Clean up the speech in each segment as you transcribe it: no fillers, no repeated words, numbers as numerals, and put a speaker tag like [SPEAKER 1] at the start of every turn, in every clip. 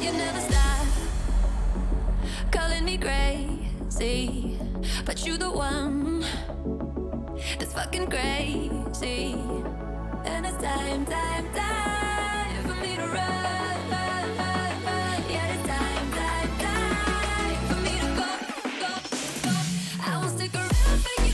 [SPEAKER 1] You never stop calling me crazy, but you the one that's fucking crazy. And it's time for me to run. Yeah, it's time for me to go. I won't stick around for you.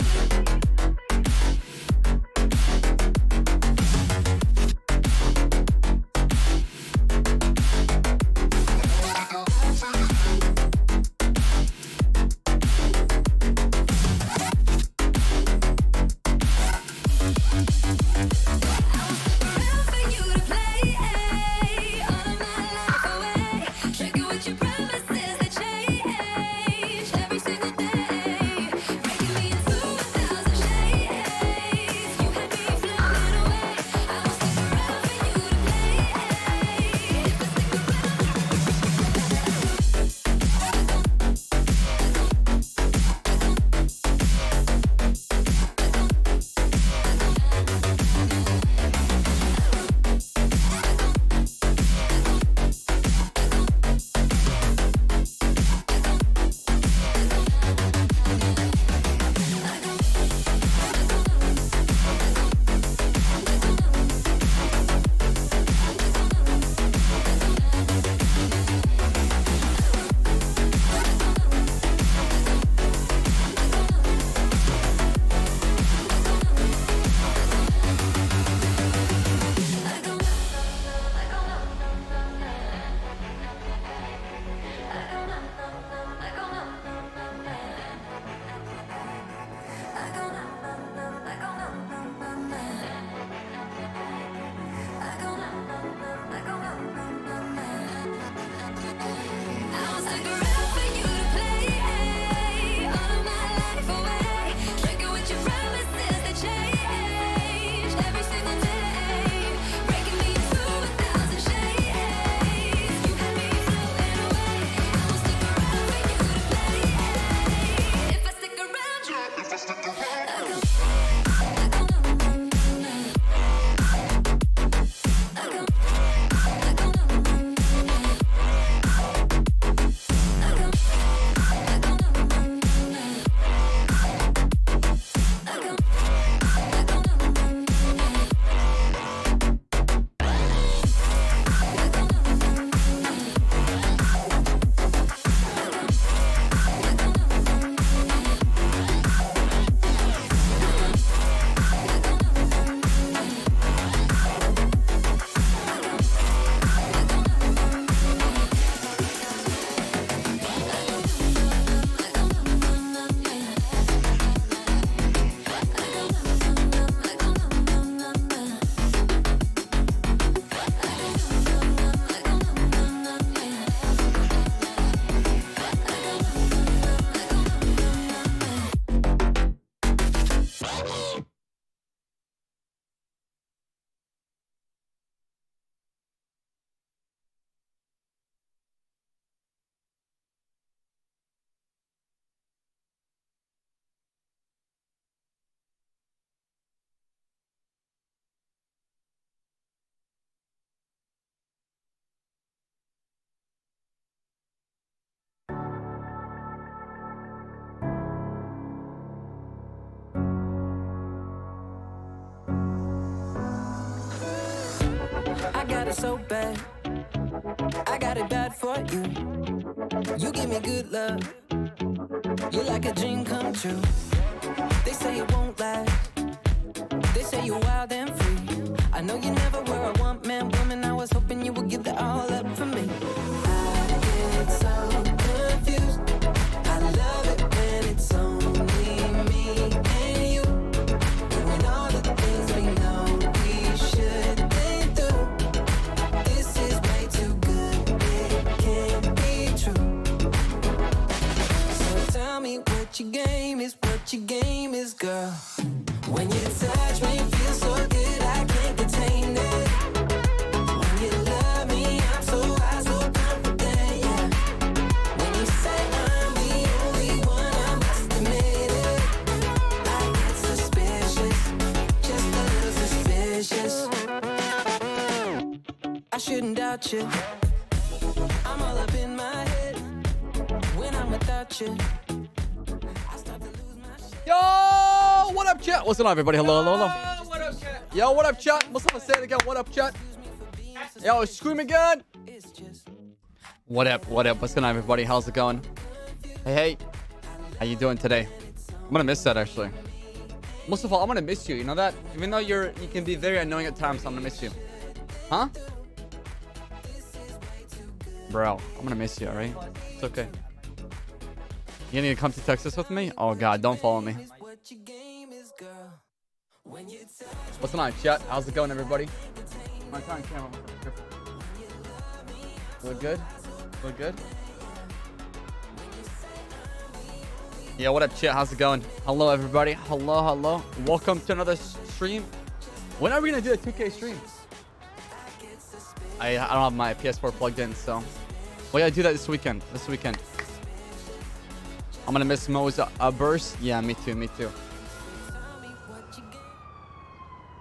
[SPEAKER 2] got it so bad. I got it bad for you. You give me good love. You're like a dream come true. They say it won't last. They say you're wild and free. I know you never were a one-man woman. I was hoping you would give that all up for me. I get so confused. I love it when it's only me and you, doing all the things we know we shouldn't do. This is way too good, it can't be true. So tell me what your game is, girl. When you touch me, it feels so good, I can't contain it. When you love me, I'm so high, so confident, yeah. When you say I'm the only one, I must admit it. I get suspicious, just a little suspicious. I shouldn't doubt you. I'm without you. I start to lose my shit.
[SPEAKER 3] Yo, what up, chat? What's going on, everybody? Hello, hello, hello.
[SPEAKER 4] What up, chat?
[SPEAKER 3] Yo, what up, chat? Mustafa, say it again. What up, chat? Yo, scream again.
[SPEAKER 2] It's just
[SPEAKER 3] What up? What up? What's going on, everybody? How's it going? Hey, hey. How you doing today? I'm gonna miss that, actually. Mustafa, I'm gonna miss you. You know that? Even though you can be very annoying at times, I'm gonna miss you. Huh? Bro, I'm gonna miss you, alright? It's okay. You need to come to Texas with me? Oh, God, don't follow me.
[SPEAKER 2] what your game is, girl. When you touch
[SPEAKER 3] What's going on, chat? How's it going, everybody? My time camera. Look good? Look good? Yeah, what up, chat? How's it going? Hello, everybody. Hello, hello. Welcome to another stream. When are we gonna do a 2K stream? I don't have my PS4 plugged in, so we gotta do that this weekend. I'm gonna miss Mo's burst. Yeah, me too. Me too.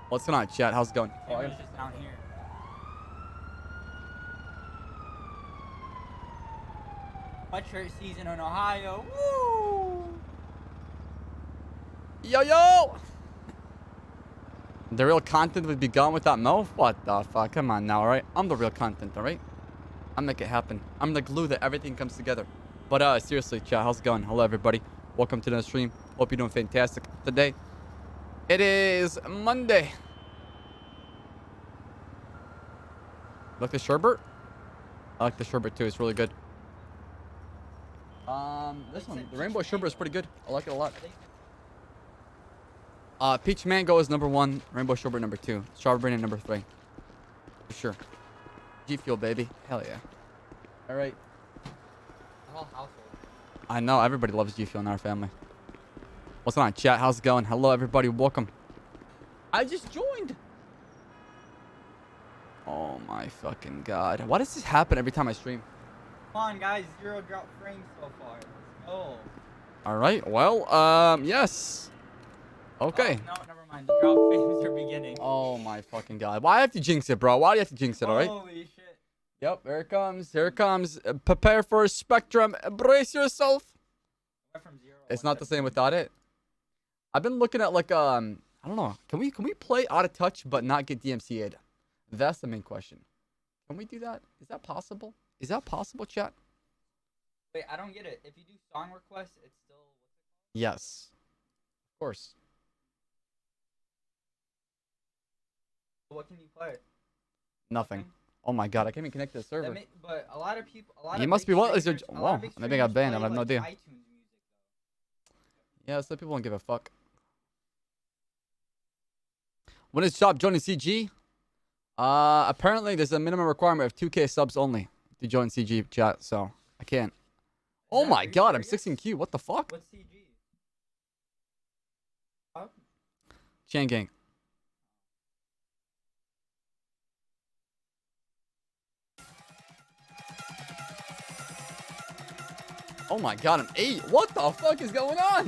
[SPEAKER 3] What's going on, chat? How's it going?
[SPEAKER 4] Oh, it's just down here. Sweatshirt season in Ohio. Woo!
[SPEAKER 3] Yo, yo! The real content would be gone without Mo? What the fuck? Come on now, alright? I'm the real content, alright? I'll make it happen. I'm the glue that everything comes together. But seriously, chat, how's it going? Hello, everybody. Welcome to the stream. Hope you're doing fantastic today. It is Monday. Like the sherbet? I like the sherbet too. It's really good. This one, the rainbow sherbet is pretty good. I like it a lot. Peach mango is number 1. Rainbow sherbet number 2. Strawberry banana number 3. For sure. G fuel, baby. Hell yeah. All right.
[SPEAKER 4] The whole household.
[SPEAKER 3] I know everybody loves G fuel in our family. What's going on, chat? How's it going? Hello, everybody. Welcome. I just joined. Oh my fucking god. Why does this happen every time I stream?
[SPEAKER 4] Come on, guys. 0 drop frames so far. Let's go.
[SPEAKER 3] All right. Well, yes. Okay.
[SPEAKER 4] Oh, no, never mind. The drop frames are beginning.
[SPEAKER 3] Oh my fucking god. Why do I have to jinx it, bro? Why do you have to jinx it, all right?
[SPEAKER 4] Holy shit.
[SPEAKER 3] Yep, here it comes. Here it comes. Prepare for a spectrum. Brace yourself.
[SPEAKER 4] Went from 0
[SPEAKER 3] It's not the same without it. I've been looking at like I don't know. Can we play out of touch but not get DMCA'd? That's the main question. Can we do that? Is that possible? Is that possible, chat?
[SPEAKER 4] Wait, I don't get it. If you do song requests, it's still...
[SPEAKER 3] Yes. Of course.
[SPEAKER 4] What can you play?
[SPEAKER 3] Nothing. Oh my god, I can't even connect to the server.
[SPEAKER 4] But a lot of people...
[SPEAKER 3] You must be what? Is there... Wow, maybe I got banned. I have no idea. Yeah, some people don't give a fuck. When is Ssaab joining CG? Apparently there's a minimum requirement of 2K subs only to join CG chat, so I can't. Oh my god, I'm 16Q. What the fuck?
[SPEAKER 4] What's CG? Oh.
[SPEAKER 3] Chain gang. Oh my god, I'm 8. What the fuck is going on?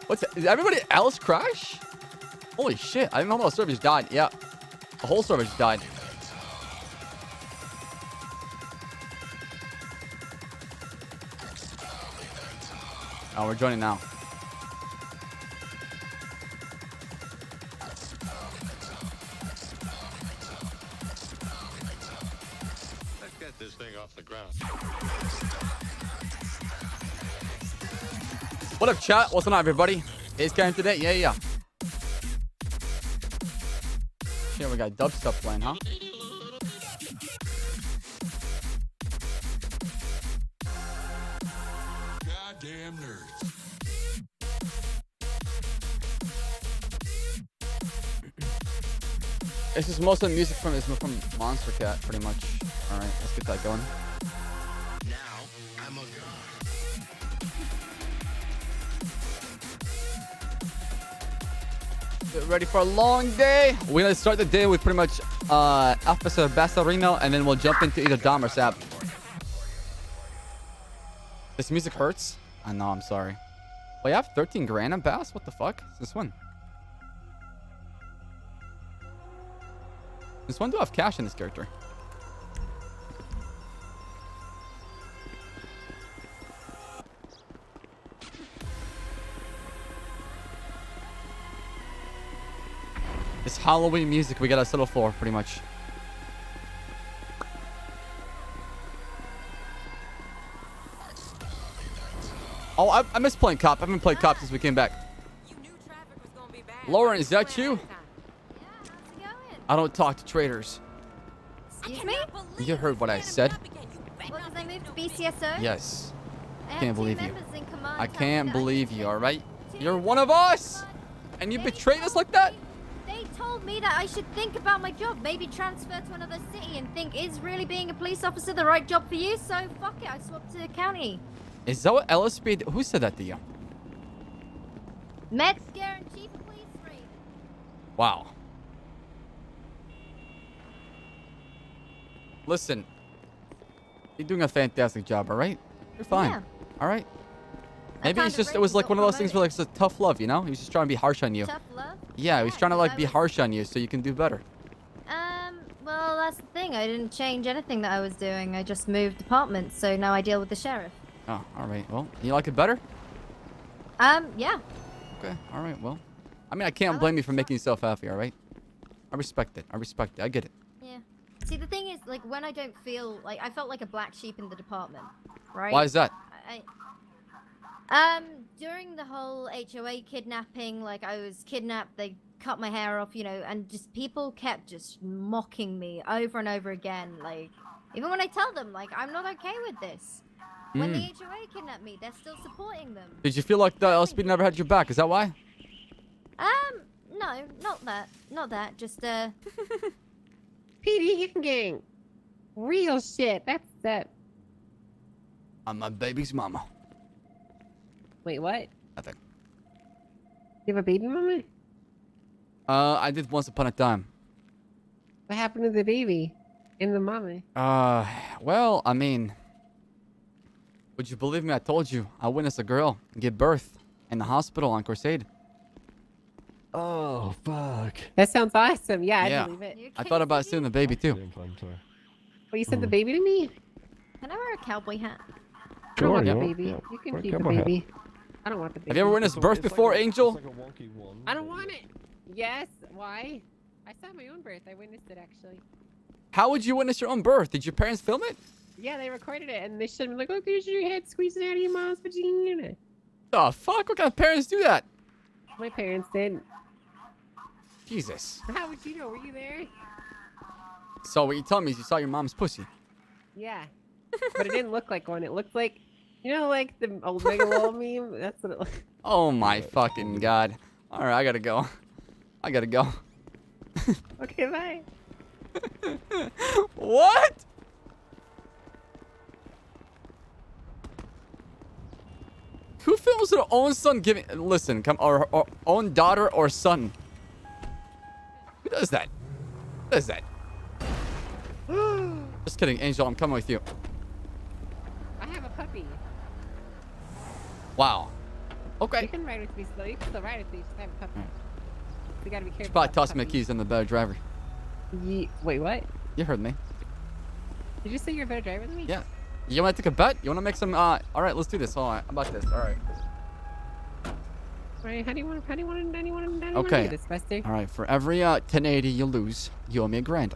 [SPEAKER 3] What's that? Is everybody else crash? Holy shit, I didn't know the server just died. Yeah. The whole server just died. Oh, we're joining now.
[SPEAKER 5] Let's get this thing off the ground.
[SPEAKER 3] What up, chat? What's going on, everybody? Ace Karen today? Yeah. Shit, we got dubstep playing, huh?
[SPEAKER 5] Goddamn nerds.
[SPEAKER 3] It's just most of the music from Monster Cat, pretty much. All right, let's get that going.
[SPEAKER 5] Now I'm a god.
[SPEAKER 3] Get ready for a long day. We're gonna start the day with pretty much Officer Basarino, and then we'll jump into either Dom or Ssaab. This music hurts. I know, I'm sorry. Wait, I have 13 grand on Baas? What the fuck? Since when? Since when do I have cash in this character? It's Halloween music we gotta settle for, pretty much. Oh, I miss playing cop. I haven't played cop since we came back. Lauren, is that you? I don't talk to traitors.
[SPEAKER 1] Excuse me?
[SPEAKER 3] You heard what I said?
[SPEAKER 1] Well, because I moved to BCSO?
[SPEAKER 3] Yes.
[SPEAKER 1] I have
[SPEAKER 3] Can't
[SPEAKER 1] two
[SPEAKER 3] believe you.
[SPEAKER 1] members in command
[SPEAKER 3] I
[SPEAKER 1] tell me
[SPEAKER 3] can't
[SPEAKER 1] that
[SPEAKER 3] believe
[SPEAKER 1] should
[SPEAKER 3] you,
[SPEAKER 1] do
[SPEAKER 3] alright?
[SPEAKER 1] two
[SPEAKER 3] You're one of us! And you
[SPEAKER 1] They
[SPEAKER 3] betrayed us
[SPEAKER 1] told
[SPEAKER 3] like that?
[SPEAKER 1] me- They told me that I should think about my job, maybe transfer to another city and think, is really being a police officer the right job for you? So fuck it, I swapped to the county.
[SPEAKER 3] Is that what LSP did? Who said that to you?
[SPEAKER 1] Metzger and Chief of Police 3.
[SPEAKER 3] Wow. Listen. You're doing a fantastic job, alright? You're fine.
[SPEAKER 1] Yeah.
[SPEAKER 3] Alright?
[SPEAKER 1] I
[SPEAKER 3] Maybe
[SPEAKER 1] found
[SPEAKER 3] it's
[SPEAKER 1] a
[SPEAKER 3] just, it
[SPEAKER 1] raise
[SPEAKER 3] was
[SPEAKER 1] and
[SPEAKER 3] like
[SPEAKER 1] got
[SPEAKER 3] one of those things where like
[SPEAKER 1] promoted.
[SPEAKER 3] it's a tough love, you know? He was just trying to be harsh on you.
[SPEAKER 1] Tough love?
[SPEAKER 3] Yeah, he was trying to
[SPEAKER 1] 'cause
[SPEAKER 3] like
[SPEAKER 1] I
[SPEAKER 3] be
[SPEAKER 1] was-
[SPEAKER 3] harsh on you so you can do better.
[SPEAKER 1] Well, that's the thing. I didn't change anything that I was doing. I just moved departments, so now I deal with the sheriff.
[SPEAKER 3] Oh, alright. Well, you like it better?
[SPEAKER 1] Yeah.
[SPEAKER 3] Okay, alright, well. I mean, I can't
[SPEAKER 1] I
[SPEAKER 3] blame
[SPEAKER 1] like
[SPEAKER 3] you for
[SPEAKER 1] the
[SPEAKER 3] making yourself happy, alright? I respect it. I respect it. I get it.
[SPEAKER 1] Yeah. See, the thing is, like, when I don't feel like I felt like a black sheep in the department, right?
[SPEAKER 3] Why is that?
[SPEAKER 1] During the whole HOA kidnapping, like I was kidnapped, they cut my hair off, you know, and just people kept just mocking me over and over again. Like, even when I tell them, like, I'm not okay with this. When the HOA kidnapped me, they're still supporting them.
[SPEAKER 3] Did you feel like the LSP never had your back? Is that why?
[SPEAKER 1] No, not that. Not that. Just,
[SPEAKER 6] PD gang. Real shit. That's that.
[SPEAKER 3] I'm my baby's mama.
[SPEAKER 6] Wait, what?
[SPEAKER 3] Nothing.
[SPEAKER 6] You have a baby mama?
[SPEAKER 3] I did once upon a time.
[SPEAKER 6] What happened to the baby? And the mama?
[SPEAKER 3] Well, I mean, would you believe me? I told you. I witnessed a girl give birth in the hospital on Crusade.
[SPEAKER 7] Oh, fuck.
[SPEAKER 6] That sounds awesome. Yeah,
[SPEAKER 3] Yeah.
[SPEAKER 6] I believe it.
[SPEAKER 1] you
[SPEAKER 3] I thought about seeing the baby too.
[SPEAKER 6] Well, you sent the baby to me?
[SPEAKER 1] Can I wear a cowboy hat?
[SPEAKER 6] I don't want the
[SPEAKER 7] you
[SPEAKER 6] baby.
[SPEAKER 7] yeah,
[SPEAKER 6] You can
[SPEAKER 7] wear a
[SPEAKER 6] keep the
[SPEAKER 7] cowboy hat.
[SPEAKER 6] baby. I don't want the baby.
[SPEAKER 3] Have you ever witnessed birth before, Angel?
[SPEAKER 6] I don't want it. Yes. Why? I saw my own birth. I witnessed it actually.
[SPEAKER 3] How would you witness your own birth? Did your parents film it?
[SPEAKER 6] Yeah, they recorded it and they showed me like, look, there's your head squeezing out of your mom's vagina.
[SPEAKER 3] The fuck? What kind of parents do that?
[SPEAKER 6] My parents did.
[SPEAKER 3] Jesus.
[SPEAKER 6] How would you know? Were you there?
[SPEAKER 3] So what you telling me is you saw your mom's pussy?
[SPEAKER 6] Yeah. But it didn't look like one. It looked like, you know, like the old Megalol meme? That's what it looked like.
[SPEAKER 3] Oh my fucking god. All right, I gotta go. I gotta go.
[SPEAKER 6] Okay, bye.
[SPEAKER 3] What? Who films their own son giving? Listen, come or own daughter or son. Who does that? Who does that? Just kidding, Angel. I'm coming with you.
[SPEAKER 6] I have a puppy.
[SPEAKER 3] Wow.
[SPEAKER 6] You
[SPEAKER 3] Okay.
[SPEAKER 6] can ride with me still. You can still ride with me. Just have a puppy. You gotta be careful.
[SPEAKER 3] Should probably
[SPEAKER 6] about
[SPEAKER 3] toss me the
[SPEAKER 6] puppies.
[SPEAKER 3] keys. I'm the better driver.
[SPEAKER 6] Wait, what?
[SPEAKER 3] You heard me.
[SPEAKER 6] Did you say you're a better driver than me?
[SPEAKER 3] Yeah. You want to take a bet? You want to make some? All right, let's do this. Hold on. How about this? All right.
[SPEAKER 6] Alright, how do you want to
[SPEAKER 3] Okay.
[SPEAKER 6] do this, Buster?
[SPEAKER 3] All right. For every 1080 you lose, you owe me $1,000.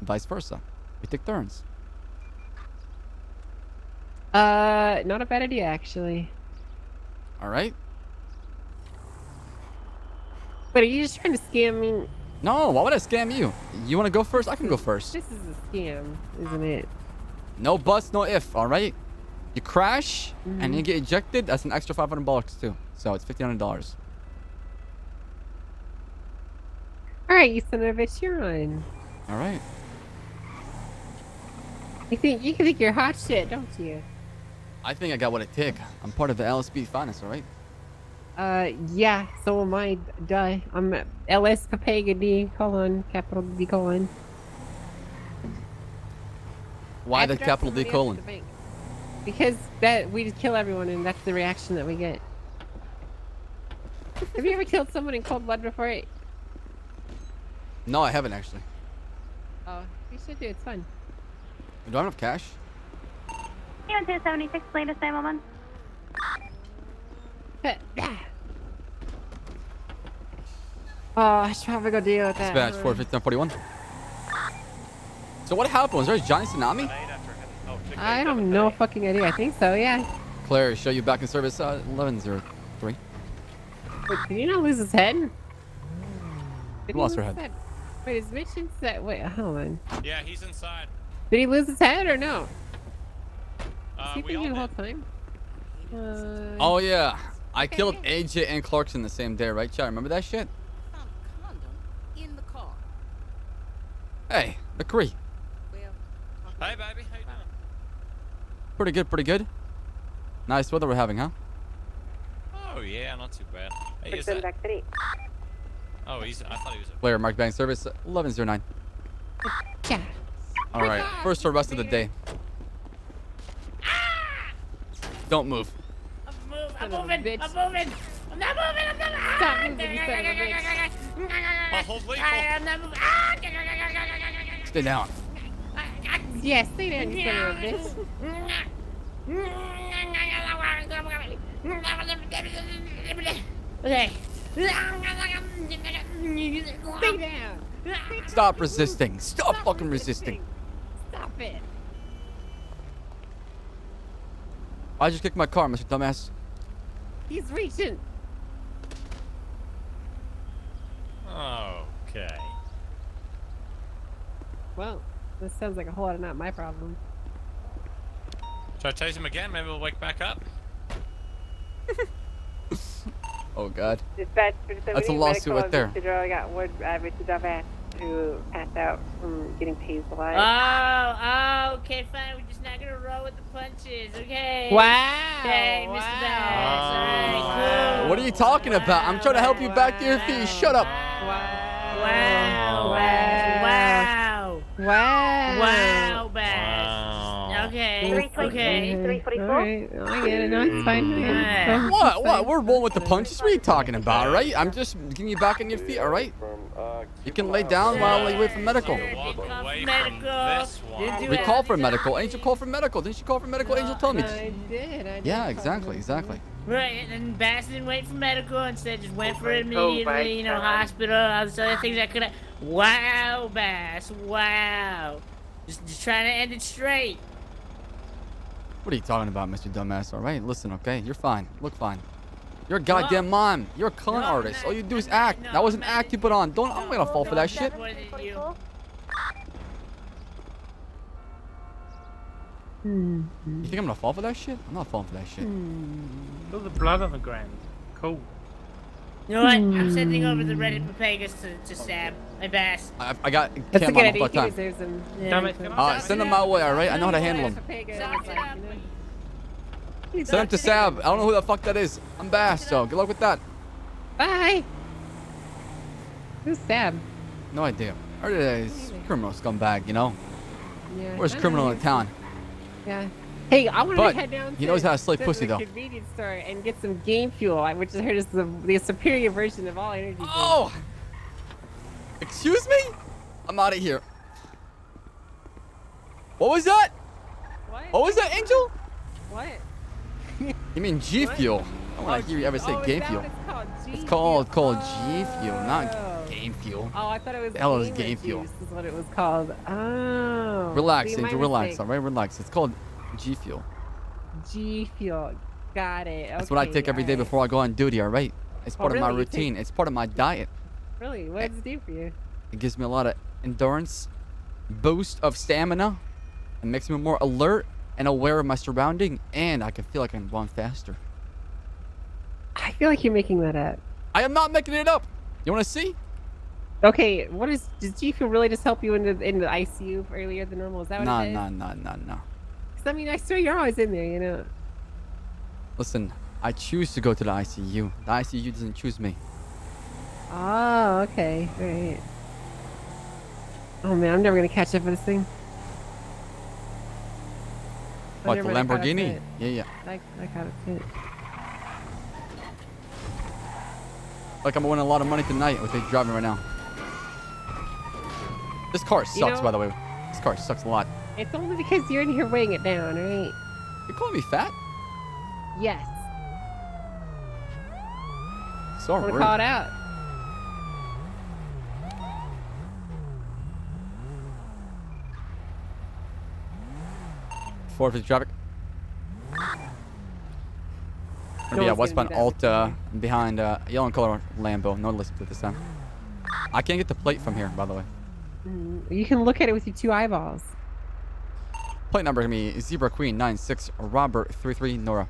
[SPEAKER 3] And vice versa. We take turns.
[SPEAKER 6] Not a bad idea, actually.
[SPEAKER 3] All right.
[SPEAKER 6] But are you just trying to scam me?
[SPEAKER 3] No. Why would I scam you? You want to go first? I can go first.
[SPEAKER 6] This is a scam, isn't it?
[SPEAKER 3] No buts, no if. All right. You crash and you get ejected. That's an extra $500 too. So it's $1,500.
[SPEAKER 6] Alright, you son of a bitch, you're on.
[SPEAKER 3] All right.
[SPEAKER 6] You think you're hot shit, don't you?
[SPEAKER 3] I think I got what it takes. I'm part of the LSB finest. All right.
[SPEAKER 6] Yeah, so am I. Duh. I'm LS Papega D colon capital D colon. I
[SPEAKER 3] Why
[SPEAKER 6] have
[SPEAKER 3] the
[SPEAKER 6] to drop
[SPEAKER 3] capital D
[SPEAKER 6] somebody off
[SPEAKER 3] colon?
[SPEAKER 6] at the bank. Because that we just kill everyone, and that's the reaction that we get. Have you ever killed someone in cold blood before?
[SPEAKER 3] No, I haven't actually.
[SPEAKER 6] Oh, you should do. It's fun.
[SPEAKER 3] Do I have cash?
[SPEAKER 8] You went to 76, latest 911.
[SPEAKER 6] Oh, I should probably go deal with that.
[SPEAKER 3] Dispatch
[SPEAKER 6] huh?
[SPEAKER 3] 45941. So what happened? Was there a giant tsunami?
[SPEAKER 6] I don't know fucking idea. I think so, yeah.
[SPEAKER 3] Claire, show you back in service 1103.
[SPEAKER 6] Wait, did he not lose his head? Did he
[SPEAKER 3] Who lost her
[SPEAKER 6] lose
[SPEAKER 3] head?
[SPEAKER 6] his Wait, his mission said. Wait, hold on.
[SPEAKER 7] Yeah, he's inside.
[SPEAKER 6] Did he lose his head or no? Was he
[SPEAKER 7] We all
[SPEAKER 6] thinking the whole
[SPEAKER 7] did.
[SPEAKER 6] time?
[SPEAKER 3] Oh yeah, I
[SPEAKER 6] Okay.
[SPEAKER 3] killed AJ and Clarkson the same day, right, Chad? Remember that shit?
[SPEAKER 9] Found a condom in the car.
[SPEAKER 3] Hey, McCree.
[SPEAKER 9] Well,
[SPEAKER 7] Hey, baby. How you doing?
[SPEAKER 3] Pretty good, pretty good. Nice weather we're having, huh?
[SPEAKER 7] Oh, yeah, not too bad. Hey, is that... Oh, I thought he was...
[SPEAKER 3] Player marked bank service 1109.
[SPEAKER 6] Yeah.
[SPEAKER 3] All right, first arrest of the day. Don't move.
[SPEAKER 6] I'm moving.
[SPEAKER 9] I'm moving. I'm not moving. I'm not moving.
[SPEAKER 6] Stop moving, you son of a bitch.
[SPEAKER 7] Oh, hold lethal.
[SPEAKER 9] I'm not moving.
[SPEAKER 3] Stay down.
[SPEAKER 6] Yes, stay down, you son of a bitch.
[SPEAKER 9] Okay.
[SPEAKER 6] Stay down.
[SPEAKER 3] Stop resisting. Stop fucking resisting.
[SPEAKER 6] Stop it.
[SPEAKER 3] I just kicked my car, Mr. Dumbass.
[SPEAKER 6] He's reaching.
[SPEAKER 7] Okay.
[SPEAKER 6] Well, this sounds like a whole lot of not my problem.
[SPEAKER 7] Should I tase him again? Maybe we'll wake back up?
[SPEAKER 3] Oh God.
[SPEAKER 10] Dispatch
[SPEAKER 3] That's a lawsuit right there.
[SPEAKER 10] I got word Mr. Dumbass who passed out from getting tased alive.
[SPEAKER 9] Okay, fine. We're just not gonna roll with the punches, okay?
[SPEAKER 6] Wow.
[SPEAKER 9] Okay, Mr. Bass. All right, cool.
[SPEAKER 3] What are you talking about? I'm trying to help you back to your feet. Shut up.
[SPEAKER 9] Wow.
[SPEAKER 6] Wow.
[SPEAKER 9] Wow.
[SPEAKER 6] Wow.
[SPEAKER 9] Wow, Bass.
[SPEAKER 7] Wow.
[SPEAKER 9] Okay.
[SPEAKER 10] 344.
[SPEAKER 6] All right. I get it. No, it's fine.
[SPEAKER 9] Yeah.
[SPEAKER 3] What? What? We're rolling with the punches. What are you talking about, right? I'm just getting you back on your feet, all right? You can lay down while you wait for medical.
[SPEAKER 7] Walk away from
[SPEAKER 9] Medical.
[SPEAKER 7] this one.
[SPEAKER 3] We call for medical. Angel called for medical. Didn't you call for medical? Angel told me.
[SPEAKER 6] I did.
[SPEAKER 3] Yeah, exactly, exactly.
[SPEAKER 9] Right, and then Bass didn't wait for medical, instead just went for it immediately, you know, hospital, all this other things I could have. Wow, Bass, wow. Just trying to end it straight.
[SPEAKER 3] What are you talking about, Mr. Dumbass? All right, listen, okay? You're fine. Look fine. You're a goddamn mom. You're a con artist. All you do is act. That was an act you put on. Don't. I'm gonna fall for that shit.
[SPEAKER 9] More than you.
[SPEAKER 3] You think I'm gonna fall for that shit? I'm not falling for that shit.
[SPEAKER 11] Feel the blood on the ground. Cool.
[SPEAKER 9] You know what? I'm sending over the Reddit Papagas to Ssaab. My Bass.
[SPEAKER 3] I got
[SPEAKER 6] That's a
[SPEAKER 3] Cam
[SPEAKER 6] good
[SPEAKER 3] on
[SPEAKER 6] idea.
[SPEAKER 3] all
[SPEAKER 6] He
[SPEAKER 3] the time.
[SPEAKER 6] deserves him.
[SPEAKER 11] Damn it.
[SPEAKER 3] Send them my way, all right? I know how to handle them. Send them to Ssaab. I don't know who the fuck that is. I'm Bass, so good luck with that.
[SPEAKER 6] Bye. Who's Ssaab?
[SPEAKER 3] No idea. I heard he's a criminal scumbag, you know?
[SPEAKER 6] Yeah.
[SPEAKER 3] Worst
[SPEAKER 6] I know
[SPEAKER 3] criminal in
[SPEAKER 6] him.
[SPEAKER 3] town.
[SPEAKER 6] Yeah. Hey, I want
[SPEAKER 3] But
[SPEAKER 6] to head down.
[SPEAKER 3] he knows how to slay pussy,
[SPEAKER 6] the
[SPEAKER 3] though.
[SPEAKER 6] convenience store and get some game fuel, which I heard is the superior version of all energy drinks.
[SPEAKER 3] Oh! Excuse me? I'm out of here. What was that? What was that, Angel?
[SPEAKER 6] What?
[SPEAKER 3] You mean G Fuel? I don't want to hear you ever say
[SPEAKER 6] Oh, is
[SPEAKER 3] game
[SPEAKER 6] that
[SPEAKER 3] fuel.
[SPEAKER 6] what
[SPEAKER 3] It's
[SPEAKER 6] G
[SPEAKER 3] called
[SPEAKER 6] fuel?
[SPEAKER 3] G Fuel, not
[SPEAKER 6] Oh.
[SPEAKER 3] game fuel.
[SPEAKER 6] Oh, I thought it was
[SPEAKER 3] The hell is
[SPEAKER 6] gamer
[SPEAKER 3] game fuel?
[SPEAKER 6] juice is what it was called. Oh.
[SPEAKER 3] Relax,
[SPEAKER 6] See, my
[SPEAKER 3] Angel, relax,
[SPEAKER 6] mistake.
[SPEAKER 3] all right? Relax. It's called G Fuel.
[SPEAKER 6] G fuel. Got it.
[SPEAKER 3] That's what I take every day
[SPEAKER 6] alright.
[SPEAKER 3] before I go on duty, all right? It's part of my
[SPEAKER 6] really? You take-
[SPEAKER 3] routine. It's part of my diet.
[SPEAKER 6] Really? What does it do for you?
[SPEAKER 3] It gives me a lot of endurance, boost of stamina. It makes me more alert and aware of my surrounding, and I can feel like I'm going faster.
[SPEAKER 6] I feel like you're making that up.
[SPEAKER 3] I am not making it up. You want to see?
[SPEAKER 6] Okay, does G fuel really just help you in the ICU earlier than normal? Is that what
[SPEAKER 3] No,
[SPEAKER 6] it is?
[SPEAKER 3] no.
[SPEAKER 6] 'Cause, I mean, I swear you're always in there, you know.
[SPEAKER 3] Listen, I choose to go to the ICU. The ICU doesn't choose me.
[SPEAKER 6] Oh, okay. Alright. Oh man, I'm never gonna catch up with this thing. Oh,
[SPEAKER 3] What, the
[SPEAKER 6] never mind, I caught up to
[SPEAKER 3] Lamborghini?
[SPEAKER 6] it.
[SPEAKER 3] Yeah.
[SPEAKER 6] I caught up to it.
[SPEAKER 3] Like I'm winning a lot of money tonight with it driving right now. This car sucks,
[SPEAKER 6] know-
[SPEAKER 3] by the way. This car sucks a lot.
[SPEAKER 6] It's only because you're in here weighing it down, right?
[SPEAKER 3] You calling me fat?
[SPEAKER 6] Yes.
[SPEAKER 3] So
[SPEAKER 6] I'm gonna
[SPEAKER 3] rude.
[SPEAKER 6] call it out.
[SPEAKER 3] 450 traffic. Gonna be
[SPEAKER 6] one's
[SPEAKER 3] at westbound
[SPEAKER 6] gonna do
[SPEAKER 3] Alt behind yellow and color Lambo. No listen to this time. I can't get the plate from here, by the way.
[SPEAKER 6] You can look at it with your 2 eyeballs.
[SPEAKER 3] Plate number gonna be Zebra Queen 96 Robert 33 Nora.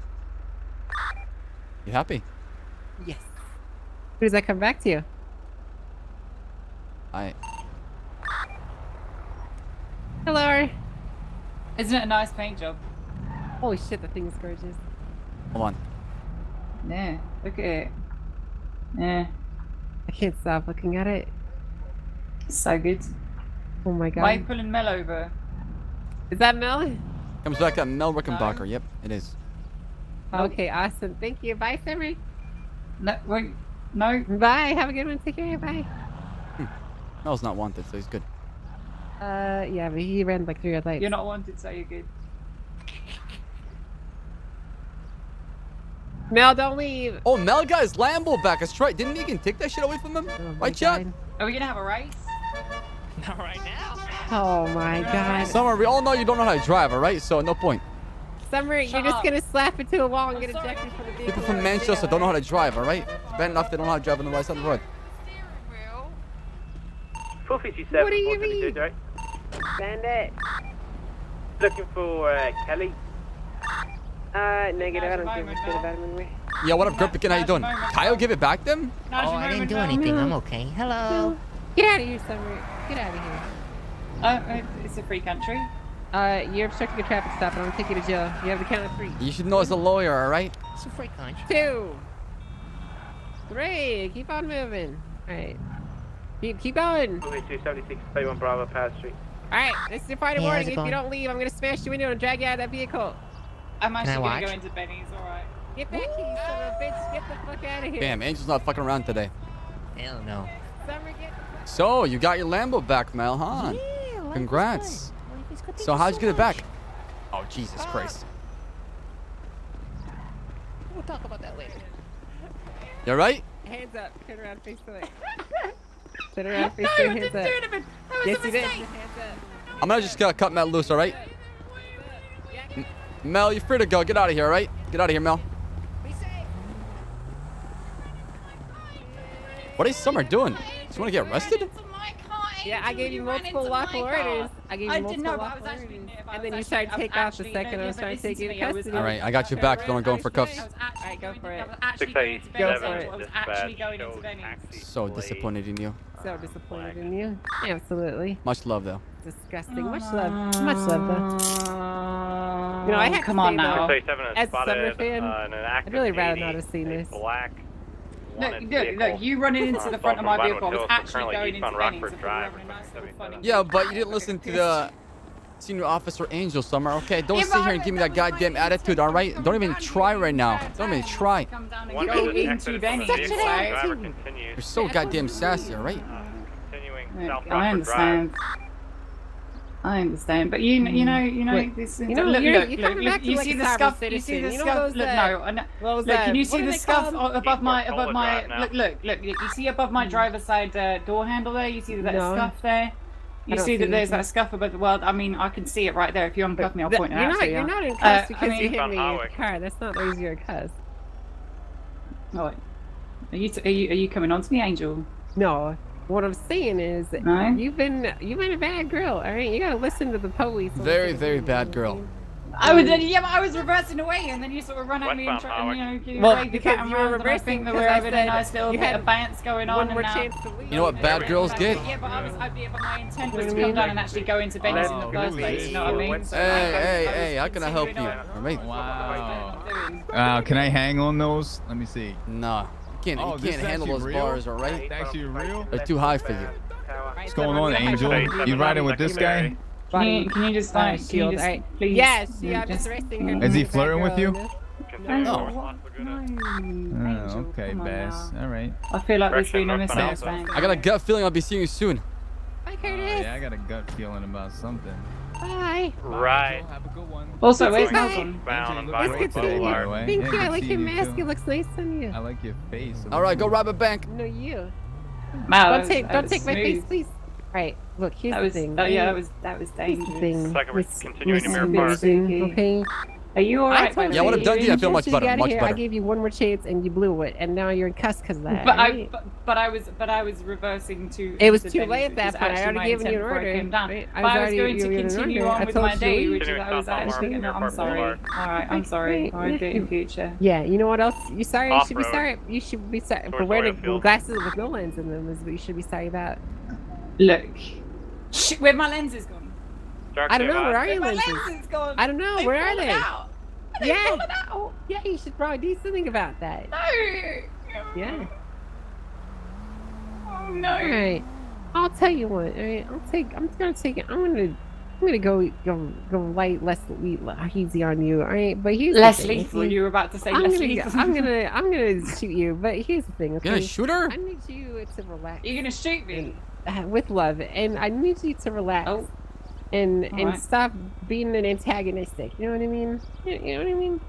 [SPEAKER 3] You happy?
[SPEAKER 6] Yes. Who does that come back to you? Hello.
[SPEAKER 4] Isn't it a nice paint job?
[SPEAKER 6] Holy shit, the thing's gorgeous.
[SPEAKER 3] Hold on.
[SPEAKER 4] Yeah, look at it. Yeah,
[SPEAKER 6] I can't stop looking at it.
[SPEAKER 4] so good.
[SPEAKER 6] Oh my god.
[SPEAKER 4] Why are you pulling Mel over?
[SPEAKER 6] Is that Mel?
[SPEAKER 3] Comes back at Mel Rickenbacker. Yep, it is.
[SPEAKER 6] Okay, awesome. Thank you. Bye, Summer.
[SPEAKER 4] No, wait, no.
[SPEAKER 6] Bye. Have a good one. Take care. Bye.
[SPEAKER 3] Mel's not wanted, so he's good.
[SPEAKER 6] Yeah, but he ran like 3 red lights.
[SPEAKER 4] You're not wanted, so you're good.
[SPEAKER 6] Mel, don't leave.
[SPEAKER 3] Oh, Mel got his Lambo back. That's right. Didn't Negan take that shit away from him? Right, Chad?
[SPEAKER 4] Are we gonna have a race?
[SPEAKER 7] Not right now.
[SPEAKER 6] Oh my god.
[SPEAKER 3] Summer, we all know you don't know how to drive, all right? So no point.
[SPEAKER 6] Summer, you're just gonna slap into a wall and get ejected from the vehicle.
[SPEAKER 3] People from Manchester don't know how to drive, all right? Bad enough they don't know how to drive on the right side of the road.
[SPEAKER 12] 457.
[SPEAKER 6] What do you mean?
[SPEAKER 12] Right?
[SPEAKER 10] Bandit.
[SPEAKER 12] Looking for Kelly.
[SPEAKER 10] Negative. I don't give a shit about him anyway.
[SPEAKER 3] Yeah, what up, Gripikin? How you doing? Kyle, give it back them?
[SPEAKER 4] Oh, I didn't do anything. I'm okay.
[SPEAKER 6] Hello. Get out of here, Summer. Get out of here.
[SPEAKER 4] It's a free country.
[SPEAKER 6] You're obstructing a traffic stop and I'm gonna take you to jail. You have the count of 3.
[SPEAKER 3] You should know as a lawyer, all right?
[SPEAKER 9] It's a free country.
[SPEAKER 6] 2. 3. Keep on moving. Alright. Keep going.
[SPEAKER 12] 276, 31 Bravo, Power Street.
[SPEAKER 6] Alright, this is your Friday morning. If you don't leave, I'm gonna smash your window and drag you out of that vehicle.
[SPEAKER 4] I'm actually gonna go into Benny's, alright.
[SPEAKER 6] Get back here, son of a bitch. Get the fuck out of here.
[SPEAKER 3] Damn, Angel's not fucking around today.
[SPEAKER 9] Hell no.
[SPEAKER 6] Summer, get the fuck.
[SPEAKER 3] So, you got your Lambo back, Mel, huh?
[SPEAKER 9] Yeah, life
[SPEAKER 3] Congrats.
[SPEAKER 9] is good. Life is good.
[SPEAKER 3] So, how'd you get it back? Oh, Jesus Christ.
[SPEAKER 9] We'll talk about that later.
[SPEAKER 3] You alright?
[SPEAKER 6] Hands up. Turn around, face the way. Turn around, face the way. Hands up. Yes, you did. Hands up.
[SPEAKER 3] I'm gonna just cut Mel loose, alright? Mel, you're free to go. Get out of here, alright? Get out of here, Mel. What is Summer doing? Does she want to get arrested?
[SPEAKER 6] Yeah, I gave you multiple lawful orders. I gave you multiple lawful orders. And then you started to take off the second I was trying to take you into custody.
[SPEAKER 3] Alright, I got your back. Don't go for cuffs.
[SPEAKER 6] Alright, go for it.
[SPEAKER 12] 687.
[SPEAKER 6] Go for it.
[SPEAKER 4] I was actually going into Benny's.
[SPEAKER 3] So disappointed in you.
[SPEAKER 6] So disappointed in you. Absolutely.
[SPEAKER 3] Much love, though.
[SPEAKER 6] Disgusting. Much love. Much love, though. You know, I have
[SPEAKER 4] come
[SPEAKER 6] to
[SPEAKER 4] on
[SPEAKER 6] say,
[SPEAKER 4] now.
[SPEAKER 6] though,
[SPEAKER 12] 687
[SPEAKER 6] as a
[SPEAKER 12] spotted
[SPEAKER 6] Summer fan,
[SPEAKER 12] an
[SPEAKER 6] I'd really rather not have seen this.
[SPEAKER 12] Black.
[SPEAKER 4] Look, you running into the front of my vehicle. I was actually going into Benny's.
[SPEAKER 12] Rockford Drive.
[SPEAKER 3] Yeah, but you didn't listen to the senior officer Angel, Summer. Okay, don't sit here and give me that goddamn attitude, all right? Don't even try right now. Don't even try.
[SPEAKER 4] Go into Benny's.
[SPEAKER 3] You're so goddamn sassy, all right?
[SPEAKER 4] I understand. I understand, but you know this.
[SPEAKER 6] You know,
[SPEAKER 4] look,
[SPEAKER 6] you're coming back to
[SPEAKER 4] you
[SPEAKER 6] like
[SPEAKER 4] see
[SPEAKER 6] a
[SPEAKER 4] the
[SPEAKER 6] sovereign
[SPEAKER 4] scuff.
[SPEAKER 6] citizen.
[SPEAKER 4] You see the
[SPEAKER 6] You know
[SPEAKER 4] scuff.
[SPEAKER 6] those,
[SPEAKER 4] Look, no.
[SPEAKER 6] what was
[SPEAKER 4] Look,
[SPEAKER 6] that?
[SPEAKER 4] can you
[SPEAKER 6] What
[SPEAKER 4] see
[SPEAKER 6] are
[SPEAKER 4] the
[SPEAKER 6] they
[SPEAKER 4] scuff
[SPEAKER 6] called?
[SPEAKER 4] above my? Look. You see above my driver's side door handle there. You see that
[SPEAKER 6] No.
[SPEAKER 4] scuff there. You see that there's that scuff above the world. I mean, I can see it right there. If you uncuff me, I'll point it out to you.
[SPEAKER 6] You're not in cuffs because
[SPEAKER 4] I mean,
[SPEAKER 6] you hit me in your car. That's not the reason you're in cuffs.
[SPEAKER 4] Oh, are you coming on to me, Angel?
[SPEAKER 6] No. What I'm saying is,
[SPEAKER 4] No?
[SPEAKER 6] you've been a bad girl. All right, you gotta listen to the police.
[SPEAKER 3] Very, very bad girl.
[SPEAKER 4] I was reversing away, and then you sort of run at me and try, you wave the cat
[SPEAKER 6] you were
[SPEAKER 4] around, and I
[SPEAKER 6] reversing
[SPEAKER 4] think that
[SPEAKER 6] because
[SPEAKER 4] we're
[SPEAKER 6] I
[SPEAKER 4] having a
[SPEAKER 6] said
[SPEAKER 4] nice little
[SPEAKER 6] you
[SPEAKER 4] bit
[SPEAKER 6] had
[SPEAKER 4] of bounce going on,
[SPEAKER 6] one
[SPEAKER 4] and
[SPEAKER 6] more
[SPEAKER 4] now.
[SPEAKER 6] chance to leave.
[SPEAKER 3] You know what bad girls get?
[SPEAKER 4] Yeah, but my intent was to come down and actually go into Benny's in the first place. You know what I mean? So
[SPEAKER 3] Hey, how can I help you? All right?
[SPEAKER 13] Wow. Can I hang on those? Let me see.
[SPEAKER 3] No, you can't handle those bars, all right?
[SPEAKER 13] It's actually real?
[SPEAKER 3] They're too high for you.
[SPEAKER 13] What's going on, Angel? You riding with this guy?
[SPEAKER 4] Can you just
[SPEAKER 6] shield?
[SPEAKER 4] please?
[SPEAKER 6] Yes, yeah, I'm just arresting her.
[SPEAKER 13] Is he flirting with you?
[SPEAKER 3] No.
[SPEAKER 13] Oh, okay, Bass. All right.
[SPEAKER 4] I feel like there's been a misunderstanding.
[SPEAKER 3] I got a gut feeling I'll be seeing you soon.
[SPEAKER 6] Bye, Curtis.
[SPEAKER 13] Yeah, I got a gut feeling about something.
[SPEAKER 6] Bye.
[SPEAKER 12] Right.
[SPEAKER 13] Have a good one.
[SPEAKER 4] Also, where's
[SPEAKER 6] Bye.
[SPEAKER 4] Nelson?
[SPEAKER 12] Bound
[SPEAKER 6] It's good seeing you.
[SPEAKER 13] By the way.
[SPEAKER 6] Thank
[SPEAKER 13] Yeah,
[SPEAKER 6] you. I
[SPEAKER 13] good
[SPEAKER 6] like your
[SPEAKER 13] seeing you,
[SPEAKER 6] mask.
[SPEAKER 13] too.
[SPEAKER 6] It looks nice on you.
[SPEAKER 13] I like your face.
[SPEAKER 3] All right, go rob a bank.
[SPEAKER 6] No, you.
[SPEAKER 4] Wow,
[SPEAKER 6] Don't take my face, please. Right. Look, here's
[SPEAKER 4] That
[SPEAKER 6] the
[SPEAKER 4] was,
[SPEAKER 6] thing.
[SPEAKER 4] oh
[SPEAKER 6] right?
[SPEAKER 4] yeah, that was
[SPEAKER 6] Here's the
[SPEAKER 4] dangerous.
[SPEAKER 6] thing.
[SPEAKER 12] Second, we're
[SPEAKER 6] Miss-
[SPEAKER 12] continuing to
[SPEAKER 6] Miss
[SPEAKER 12] Mirror Park.
[SPEAKER 6] Susan, okay?
[SPEAKER 4] Are you alright?
[SPEAKER 6] told
[SPEAKER 3] Yeah, when I'm done,
[SPEAKER 6] you,
[SPEAKER 3] I feel much
[SPEAKER 6] since you
[SPEAKER 3] better.
[SPEAKER 6] got
[SPEAKER 3] Much
[SPEAKER 6] here,
[SPEAKER 3] better.
[SPEAKER 6] I gave you one more chance and you blew it, and now you're in cuss because of that.
[SPEAKER 4] But
[SPEAKER 6] right?
[SPEAKER 4] I was reversing to.
[SPEAKER 6] It was
[SPEAKER 4] enter
[SPEAKER 6] too late at
[SPEAKER 4] Denny's,
[SPEAKER 6] that
[SPEAKER 4] which was
[SPEAKER 6] point. I
[SPEAKER 4] actually
[SPEAKER 6] already
[SPEAKER 4] my
[SPEAKER 6] given you an
[SPEAKER 4] intent before I
[SPEAKER 6] order.
[SPEAKER 4] came down.
[SPEAKER 6] Right?
[SPEAKER 4] But I was going to
[SPEAKER 6] you were in an
[SPEAKER 4] continue
[SPEAKER 6] order.
[SPEAKER 4] on
[SPEAKER 6] I
[SPEAKER 4] with
[SPEAKER 6] told
[SPEAKER 4] my
[SPEAKER 6] you
[SPEAKER 4] day,
[SPEAKER 6] to
[SPEAKER 4] which
[SPEAKER 6] leave.
[SPEAKER 4] is I was actually. No, I'm sorry. All right, I'm sorry. I won't do it in future.
[SPEAKER 6] Yeah, you know what else? You sorry? You should be
[SPEAKER 12] Off-road.
[SPEAKER 6] sorry. You should be sorry for
[SPEAKER 12] Towards
[SPEAKER 6] wearing
[SPEAKER 12] oil field.
[SPEAKER 6] glasses with no lens in them. Is what you should be sorry about.
[SPEAKER 4] Look, where my lenses gone?
[SPEAKER 6] I don't know. Where are your
[SPEAKER 4] My
[SPEAKER 6] lenses?
[SPEAKER 4] lenses gone.
[SPEAKER 6] I don't know. Where are
[SPEAKER 4] fallen
[SPEAKER 6] they?
[SPEAKER 4] Out. They
[SPEAKER 6] Yeah.
[SPEAKER 4] fallen out.
[SPEAKER 6] Yeah, you should probably do something about that.
[SPEAKER 4] No.
[SPEAKER 6] Yeah.
[SPEAKER 4] Oh no.
[SPEAKER 6] All right. I'll tell you what. All right. I'm gonna take it. I'm gonna go light, less easy on you. All right. But here's
[SPEAKER 4] Less
[SPEAKER 6] the thing,
[SPEAKER 4] lethful.
[SPEAKER 6] okay?
[SPEAKER 4] You were about to say
[SPEAKER 6] I'm
[SPEAKER 4] less
[SPEAKER 6] gonna,
[SPEAKER 4] lethal.
[SPEAKER 6] I'm gonna shoot you. But here's the thing. Okay?
[SPEAKER 3] You're gonna shoot her?
[SPEAKER 6] I need you to relax.
[SPEAKER 4] You're gonna shoot me.
[SPEAKER 6] With love, and I need you to relax.
[SPEAKER 4] Oh.
[SPEAKER 6] And
[SPEAKER 4] Alright.
[SPEAKER 6] stop being an antagonistic. You know what I mean? You know what I mean?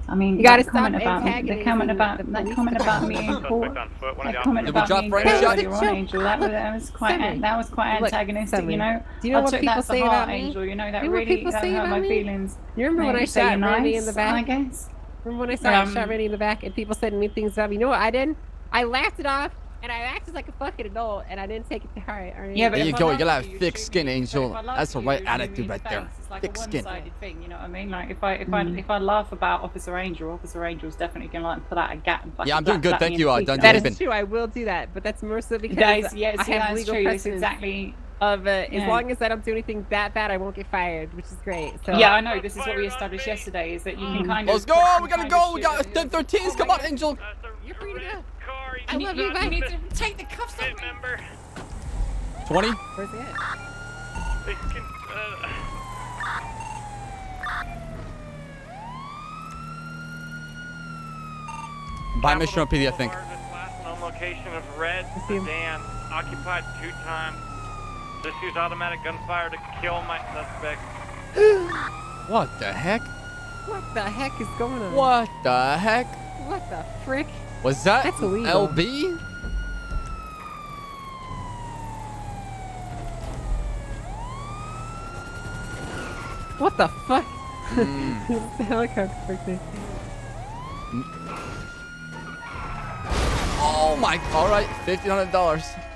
[SPEAKER 4] I mean,
[SPEAKER 6] You gotta
[SPEAKER 4] that
[SPEAKER 6] stop
[SPEAKER 4] comment about me. The
[SPEAKER 6] antagonizing
[SPEAKER 4] comment about
[SPEAKER 6] the
[SPEAKER 4] that
[SPEAKER 6] police
[SPEAKER 4] comment about me
[SPEAKER 6] department.
[SPEAKER 4] in court.
[SPEAKER 12] Suspect on foot. One of
[SPEAKER 4] That
[SPEAKER 12] the
[SPEAKER 4] comment
[SPEAKER 3] Did we
[SPEAKER 4] about
[SPEAKER 3] drop
[SPEAKER 4] me in
[SPEAKER 3] right
[SPEAKER 4] court
[SPEAKER 3] in shot?
[SPEAKER 4] earlier on, Angel. That was quite
[SPEAKER 6] Sammy.
[SPEAKER 4] that was quite
[SPEAKER 6] Look,
[SPEAKER 4] antagonistic.
[SPEAKER 6] Sammy.
[SPEAKER 4] You know,
[SPEAKER 6] Do you know
[SPEAKER 4] I
[SPEAKER 6] what
[SPEAKER 4] took
[SPEAKER 6] people
[SPEAKER 4] that to
[SPEAKER 6] say
[SPEAKER 4] heart,
[SPEAKER 6] about me?
[SPEAKER 4] Angel. You know that
[SPEAKER 6] You know what
[SPEAKER 4] really
[SPEAKER 6] people
[SPEAKER 4] that
[SPEAKER 6] say
[SPEAKER 4] hurt
[SPEAKER 6] about
[SPEAKER 4] my
[SPEAKER 6] me?
[SPEAKER 4] feelings.
[SPEAKER 6] You remember when I
[SPEAKER 4] Say
[SPEAKER 6] shot
[SPEAKER 4] you're
[SPEAKER 6] Randy in
[SPEAKER 4] nice,
[SPEAKER 6] the back?
[SPEAKER 4] I guess.
[SPEAKER 6] Remember when I shot Randy in the back and people said mean things about me? You know what I did? I laughed it off and I acted like a fucking adult and I didn't take it to heart. All right?
[SPEAKER 4] Yeah, but
[SPEAKER 3] There you
[SPEAKER 4] if I
[SPEAKER 3] go. You
[SPEAKER 4] love
[SPEAKER 3] gotta have
[SPEAKER 4] you,
[SPEAKER 3] thick
[SPEAKER 4] shoot
[SPEAKER 3] skin,
[SPEAKER 4] me.
[SPEAKER 3] Angel.
[SPEAKER 4] But if I love
[SPEAKER 3] That's the
[SPEAKER 4] you,
[SPEAKER 3] right
[SPEAKER 4] shoot me in
[SPEAKER 3] attitude
[SPEAKER 4] the
[SPEAKER 3] right there.
[SPEAKER 4] face. It's like
[SPEAKER 3] Thick
[SPEAKER 4] a
[SPEAKER 3] skin.
[SPEAKER 4] one-sided thing. You know what I mean? Like if I laugh about Officer Angel's definitely gonna like pull out a gat and fucking.
[SPEAKER 3] Yeah, I'm doing good.
[SPEAKER 4] slap
[SPEAKER 3] Thank
[SPEAKER 4] me
[SPEAKER 3] you,
[SPEAKER 4] in the
[SPEAKER 3] Dungeon
[SPEAKER 4] teeth.
[SPEAKER 6] That
[SPEAKER 3] Raven.
[SPEAKER 6] is true. I will do that, but that's mostly because
[SPEAKER 4] That is, yeah,
[SPEAKER 6] I
[SPEAKER 4] see,
[SPEAKER 6] have
[SPEAKER 4] that's
[SPEAKER 6] legal
[SPEAKER 4] true. That's
[SPEAKER 6] precedence
[SPEAKER 4] exactly.
[SPEAKER 6] of as
[SPEAKER 4] Yeah.
[SPEAKER 6] long as I don't do anything that bad, I won't get fired, which is great. So
[SPEAKER 4] Yeah, I know. This is what we established yesterday. Is that you can kind of.
[SPEAKER 3] Let's go. We gotta go. We got 10-13s. Come on, Angel.
[SPEAKER 6] you're free to go.
[SPEAKER 4] I
[SPEAKER 6] love you, bye.
[SPEAKER 4] You need to take the cuffs off me.
[SPEAKER 3] 20.
[SPEAKER 6] Where's it at?
[SPEAKER 3] Buy mission on PD, I think.
[SPEAKER 12] Last known location of red
[SPEAKER 6] see him.
[SPEAKER 12] sedan, occupied 2 times. Just use automatic gunfire to kill my suspect.
[SPEAKER 3] What the heck?
[SPEAKER 6] What the heck is going on?
[SPEAKER 3] What the heck?
[SPEAKER 6] What the frick?
[SPEAKER 3] Was that
[SPEAKER 6] That's illegal.
[SPEAKER 3] LB?
[SPEAKER 6] What the fuck?
[SPEAKER 3] Hmm.
[SPEAKER 6] It's the helicopter back there.
[SPEAKER 3] Oh my. All right, $1,500.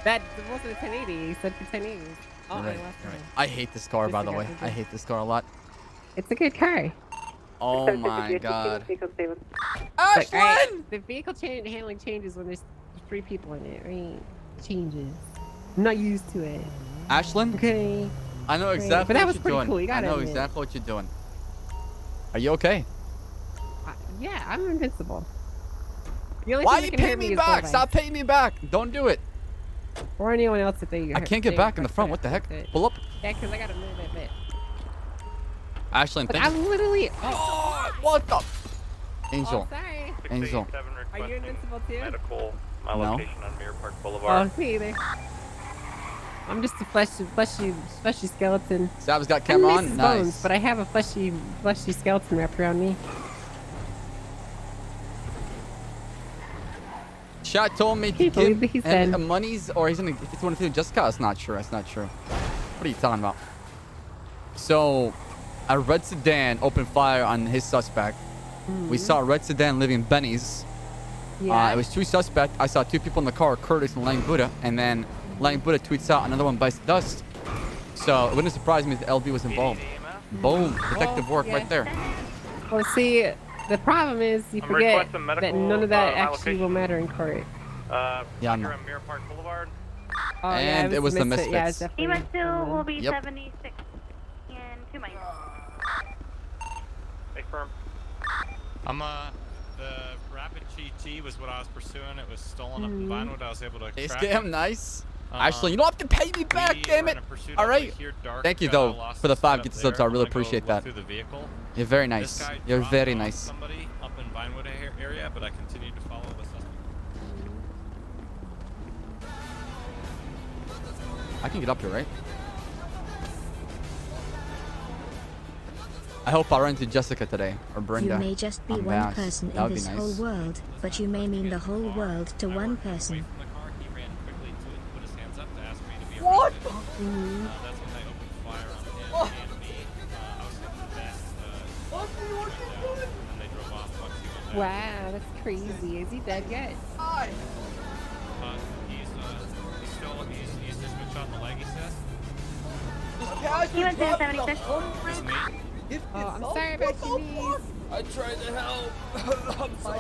[SPEAKER 6] That wasn't a 1080. You said for 1080. Oh,
[SPEAKER 3] Right,
[SPEAKER 6] I lost
[SPEAKER 3] right.
[SPEAKER 6] it.
[SPEAKER 3] I hate this car, by the way. I hate this car a lot.
[SPEAKER 6] It's a good car.
[SPEAKER 3] Oh my god.
[SPEAKER 6] But,
[SPEAKER 3] Ashlyn!
[SPEAKER 6] right, the vehicle handling changes when there's 3 people in it, right? Changes. I'm not used to it.
[SPEAKER 3] Ashlyn?
[SPEAKER 6] Okay.
[SPEAKER 3] I know
[SPEAKER 6] Right,
[SPEAKER 3] exactly
[SPEAKER 6] but that
[SPEAKER 3] what
[SPEAKER 6] was
[SPEAKER 3] you're
[SPEAKER 6] pretty
[SPEAKER 3] doing.
[SPEAKER 6] cool, you
[SPEAKER 3] I
[SPEAKER 6] gotta
[SPEAKER 3] know
[SPEAKER 6] admit.
[SPEAKER 3] exactly what you're doing. Are you okay?
[SPEAKER 6] Yeah, I'm invincible. The only
[SPEAKER 3] Why
[SPEAKER 6] thing
[SPEAKER 3] you
[SPEAKER 6] that can
[SPEAKER 3] pay
[SPEAKER 6] hurt
[SPEAKER 3] me
[SPEAKER 6] is
[SPEAKER 3] back?
[SPEAKER 6] Levi's.
[SPEAKER 3] Stop paying me back. Don't do it.
[SPEAKER 6] Or anyone else if they
[SPEAKER 3] I can't get back in the front. What the heck? Pull up.
[SPEAKER 6] Yeah, because I gotta move that bit.
[SPEAKER 3] Ashlyn,
[SPEAKER 6] But
[SPEAKER 3] thank
[SPEAKER 6] I'm
[SPEAKER 3] you.
[SPEAKER 6] literally.
[SPEAKER 3] Oh, what the? Angel.
[SPEAKER 6] Oh, sorry.
[SPEAKER 3] Angel.
[SPEAKER 6] Are you invincible too?
[SPEAKER 12] Medical. My
[SPEAKER 3] No.
[SPEAKER 12] location on Mirror Park Boulevard.
[SPEAKER 6] Oh, me either. I'm just a fleshy skeleton.
[SPEAKER 3] Ssaab's got
[SPEAKER 6] I'm
[SPEAKER 3] camera on.
[SPEAKER 6] Mrs.
[SPEAKER 3] Nice.
[SPEAKER 6] Bones, but I have a fleshy skeleton wrapped around me.
[SPEAKER 3] Chat told me to
[SPEAKER 6] Can't believe
[SPEAKER 3] give
[SPEAKER 6] that he
[SPEAKER 3] him
[SPEAKER 6] said-
[SPEAKER 3] monies, or he's gonna if he's gonna do Jessica. That's not true. That's not true. What are you talking about? So, a red sedan opened fire on his suspect. We saw a red sedan living in Benny's.
[SPEAKER 6] Yeah.
[SPEAKER 3] It was 2 suspects. I saw 2 people in the car, Curtis and Lang Buddha, and then Lang Buddha tweets out another one bites the dust. So it wouldn't surprise me if the LB was involved. Boom, detective work right there.
[SPEAKER 6] Well, see, the problem is you
[SPEAKER 12] I'm
[SPEAKER 6] forget
[SPEAKER 12] requesting medical,
[SPEAKER 6] that none of that
[SPEAKER 12] my
[SPEAKER 6] actually will
[SPEAKER 12] location.
[SPEAKER 6] matter in court.
[SPEAKER 3] Yeah, I know.
[SPEAKER 12] Here on Mirror Park Boulevard.
[SPEAKER 6] Oh, yeah,
[SPEAKER 3] And it was the
[SPEAKER 6] Misfit. Yeah, it's
[SPEAKER 3] Misfits.
[SPEAKER 6] definitely.
[SPEAKER 8] Ema 2 will be
[SPEAKER 3] Yep.
[SPEAKER 8] 76 in 2 minutes.
[SPEAKER 12] Stay firm.
[SPEAKER 7] The rapid GT was what I was pursuing. It was stolen up in Vinewood. I was able to
[SPEAKER 3] Hey,
[SPEAKER 7] track
[SPEAKER 3] scam,
[SPEAKER 7] it.
[SPEAKER 3] nice. Ashley, you don't have to pay me back,
[SPEAKER 7] We
[SPEAKER 3] damn
[SPEAKER 7] were
[SPEAKER 3] it.
[SPEAKER 7] in a pursuit
[SPEAKER 3] All
[SPEAKER 7] over
[SPEAKER 3] right.
[SPEAKER 7] here, dark,
[SPEAKER 3] Thank you, though,
[SPEAKER 7] lost
[SPEAKER 3] for the
[SPEAKER 7] the
[SPEAKER 3] 5
[SPEAKER 7] spot
[SPEAKER 3] gift
[SPEAKER 7] up
[SPEAKER 3] subs. I
[SPEAKER 7] there.
[SPEAKER 3] really
[SPEAKER 7] I'm gonna go
[SPEAKER 3] appreciate
[SPEAKER 7] look
[SPEAKER 3] that.
[SPEAKER 7] through the vehicle.
[SPEAKER 3] You're very
[SPEAKER 7] This
[SPEAKER 3] nice.
[SPEAKER 7] guy
[SPEAKER 3] You're
[SPEAKER 7] dropped
[SPEAKER 3] very
[SPEAKER 7] off
[SPEAKER 3] nice.
[SPEAKER 7] Somebody up in Vinewood area, but I continued to follow the suspect.
[SPEAKER 3] I can get up here, right? I hope I run into Jessica today, or Brenda.
[SPEAKER 14] You may just be
[SPEAKER 3] on
[SPEAKER 14] one
[SPEAKER 3] Baas.
[SPEAKER 14] person
[SPEAKER 3] That
[SPEAKER 14] in
[SPEAKER 3] would be
[SPEAKER 14] this
[SPEAKER 3] nice.
[SPEAKER 14] whole world, but you may mean the whole world to one person.
[SPEAKER 7] From the car, he ran quickly to put his hands up to ask me to
[SPEAKER 6] Mhm.
[SPEAKER 7] That's when they opened fire on him and me. I was hitting the vest. And they drove off. Bugsy went back.
[SPEAKER 6] Wow, that's crazy. Is he dead yet?
[SPEAKER 7] He's just been shot in the leg, he says.
[SPEAKER 8] He went to 76.
[SPEAKER 7] It's me.
[SPEAKER 6] Oh, I'm sorry about your knees.
[SPEAKER 2] I tried to help. I'm sorry.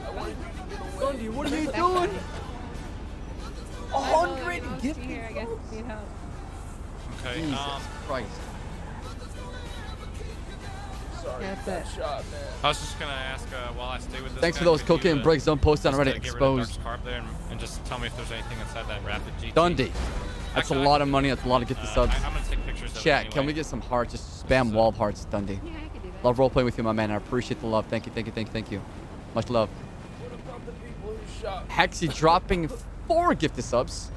[SPEAKER 2] I wanted you to get away.
[SPEAKER 3] Dundee, what are you doing? 100 gift
[SPEAKER 6] here, I guess you need help.
[SPEAKER 7] Okay,
[SPEAKER 3] Jesus Christ.
[SPEAKER 2] Sorry,
[SPEAKER 6] That's
[SPEAKER 2] that
[SPEAKER 6] it.
[SPEAKER 2] shot, man.
[SPEAKER 7] I was just gonna ask while I stay with this.
[SPEAKER 3] Thanks
[SPEAKER 7] guy,
[SPEAKER 3] for those
[SPEAKER 7] could you,
[SPEAKER 3] cocaine breaks. Don't post on
[SPEAKER 7] just,
[SPEAKER 3] Reddit.
[SPEAKER 7] get rid of
[SPEAKER 3] Exposed.
[SPEAKER 7] Dark's carb there and just tell me if there's anything inside that rapid GT.
[SPEAKER 3] Dundee. That's a
[SPEAKER 7] Actually,
[SPEAKER 3] lot of money. That's a lot to get the subs.
[SPEAKER 7] I'm gonna take pictures of it
[SPEAKER 3] Chat,
[SPEAKER 7] anyway.
[SPEAKER 3] can we get some hearts? Just spam wall hearts, Dundee.
[SPEAKER 6] Yeah, I can do that.
[SPEAKER 3] Love role playing with you, my man. I appreciate the love. Thank you, thank you, thank you, thank you. Much love.
[SPEAKER 2] What about the people who shot?
[SPEAKER 3] Hexy dropping 4 gifted subs.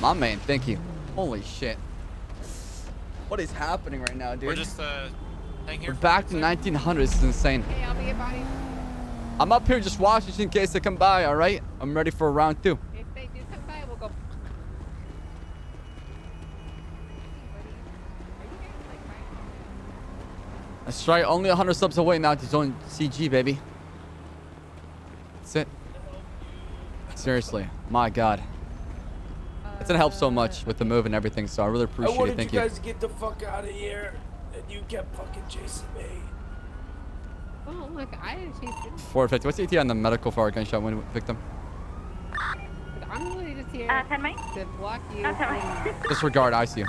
[SPEAKER 3] My man, thank you. Holy shit. What is happening right now, dude?
[SPEAKER 7] We're just hang here.
[SPEAKER 3] We're back to 1900s. This is insane.
[SPEAKER 6] Hey, I'll be your body.
[SPEAKER 3] I'm up here just watching in case they come by, all right? I'm ready for round 2.
[SPEAKER 6] If they do come by, we'll go.
[SPEAKER 3] That's right. Only 100 subs away now to join CG, baby. That's it. Seriously. My God. It's going to help so much with the move and everything, so I really
[SPEAKER 2] I
[SPEAKER 3] appreciate it.
[SPEAKER 2] wanted
[SPEAKER 3] Thank
[SPEAKER 2] you
[SPEAKER 3] you.
[SPEAKER 2] guys to get the fuck out of here, and you kept fucking chasing me.
[SPEAKER 6] Oh, look, I didn't chase it.
[SPEAKER 3] 450. What's the ETA on the medical for our gunshot wound victim?
[SPEAKER 6] I'm literally just here
[SPEAKER 8] 10 mic?
[SPEAKER 6] to block you.
[SPEAKER 8] Oh, 10 mic.
[SPEAKER 3] Disregard ICU.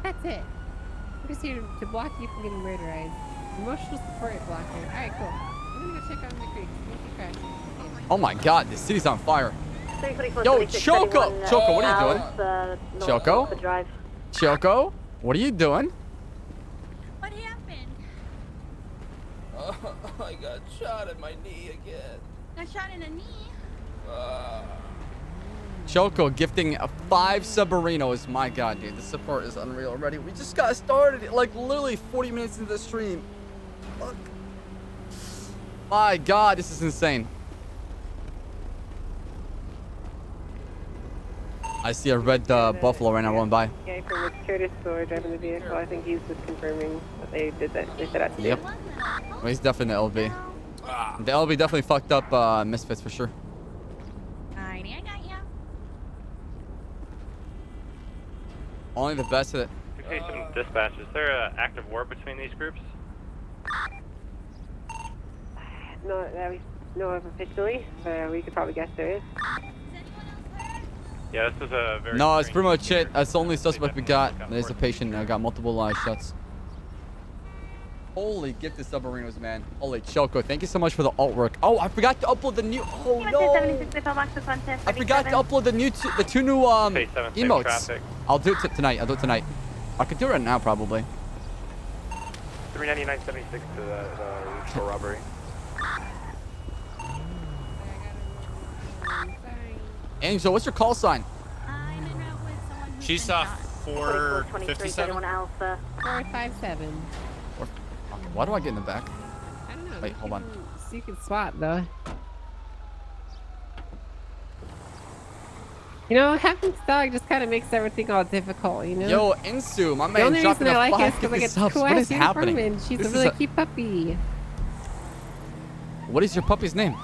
[SPEAKER 6] That's it. I'm just here to block you from getting murderized. Emotional support blocker. Alright, cool. I'm gonna go check on the creek.
[SPEAKER 3] Oh my God, this city's on fire.
[SPEAKER 8] 344,
[SPEAKER 3] Yo,
[SPEAKER 8] 26,
[SPEAKER 3] Choco!
[SPEAKER 8] 31,
[SPEAKER 3] Choco, what are you doing?
[SPEAKER 8] north
[SPEAKER 3] Choco?
[SPEAKER 8] of the drive.
[SPEAKER 3] Choco, what are you doing?
[SPEAKER 8] What happened?
[SPEAKER 2] I got shot in my knee again.
[SPEAKER 8] Got shot in the knee?
[SPEAKER 3] Choco gifting 5 submarinos. My God, dude, the support is unreal already. We just got started, like literally 40 minutes into the stream. Fuck. My God, this is insane. I see a red buffalo right now rolling by.
[SPEAKER 10] Guy from Curtis Store driving the vehicle. I think he's just confirming that they did that. They said that.
[SPEAKER 3] Yep. Well, he's definitely the LB. The LB definitely fucked up Misfits for sure.
[SPEAKER 8] Alrighty, I got ya.
[SPEAKER 3] Only the best of it.
[SPEAKER 12] Communication dispatch, is there an active war between these groups?
[SPEAKER 10] No, that we know of officially, but we could probably guess there is.
[SPEAKER 12] Yeah, this is a very...
[SPEAKER 3] No, it's pretty much it. That's the only suspect we got. There's a patient. Got multiple shots. Holy gifted submarinos, man. Holy Choco, thank you so much for the artwork. Oh, I forgot to upload the new. Oh no! I forgot to upload the two new emotes.
[SPEAKER 12] Traffic.
[SPEAKER 3] I'll do it tonight. I'll do it tonight. I can do it right now probably.
[SPEAKER 12] 399.76 to the for robbery.
[SPEAKER 3] Angel, what's your call sign?
[SPEAKER 8] I'm en route with someone who's
[SPEAKER 7] She's
[SPEAKER 8] been
[SPEAKER 7] off
[SPEAKER 8] shot.
[SPEAKER 7] 457.
[SPEAKER 8] Alpha.
[SPEAKER 6] 457.
[SPEAKER 3] Why do I get in the back?
[SPEAKER 6] I don't know.
[SPEAKER 3] Wait, hold on.
[SPEAKER 6] You can swap though. You know, having this dog just kind of makes everything all difficult, you know?
[SPEAKER 3] Yo, Insu, my
[SPEAKER 6] the
[SPEAKER 3] man
[SPEAKER 6] only
[SPEAKER 3] dropping
[SPEAKER 6] reason I
[SPEAKER 3] a
[SPEAKER 6] like it
[SPEAKER 3] 5
[SPEAKER 6] is because I
[SPEAKER 3] gifted
[SPEAKER 6] get
[SPEAKER 3] subs.
[SPEAKER 6] cool
[SPEAKER 3] What
[SPEAKER 6] ass
[SPEAKER 3] is happening?
[SPEAKER 6] uniform and she's
[SPEAKER 3] This
[SPEAKER 6] a
[SPEAKER 3] is
[SPEAKER 6] really cute puppy.
[SPEAKER 3] What is your puppy's name?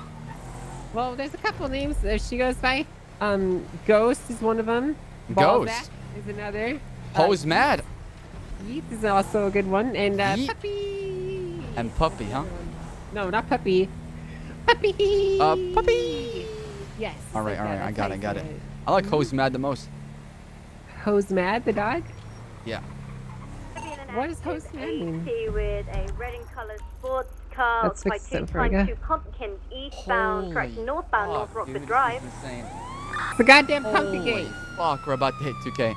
[SPEAKER 6] Well, there's a couple names that she goes by. Ghost is one of them.
[SPEAKER 3] Ghost.
[SPEAKER 6] Balzac is another.
[SPEAKER 3] Ho's mad.
[SPEAKER 6] Yeet is also a good one. And
[SPEAKER 3] Yeet.
[SPEAKER 6] Puppy.
[SPEAKER 3] And puppy, huh?
[SPEAKER 6] No, not Puppy. Puppy.
[SPEAKER 3] Puppy.
[SPEAKER 6] Yes.
[SPEAKER 3] All right,
[SPEAKER 6] like
[SPEAKER 3] all right.
[SPEAKER 6] that.
[SPEAKER 3] I
[SPEAKER 6] That's
[SPEAKER 3] got
[SPEAKER 6] how
[SPEAKER 3] it,
[SPEAKER 6] you
[SPEAKER 3] got
[SPEAKER 6] say
[SPEAKER 3] it. I like Ho's mad the most.
[SPEAKER 6] Ho's mad, the dog?
[SPEAKER 3] Yeah.
[SPEAKER 6] What does Ho's mad mean?
[SPEAKER 8] With a red and colored sports car,
[SPEAKER 6] That's
[SPEAKER 8] by
[SPEAKER 6] fixed it
[SPEAKER 8] 2
[SPEAKER 6] for you.
[SPEAKER 8] times 2 pumpkins, eastbound, correct, northbound, North Rockford Drive.
[SPEAKER 6] It's the goddamn pumpkin
[SPEAKER 3] Holy
[SPEAKER 6] gate.
[SPEAKER 3] fuck, we're about to hit 2K.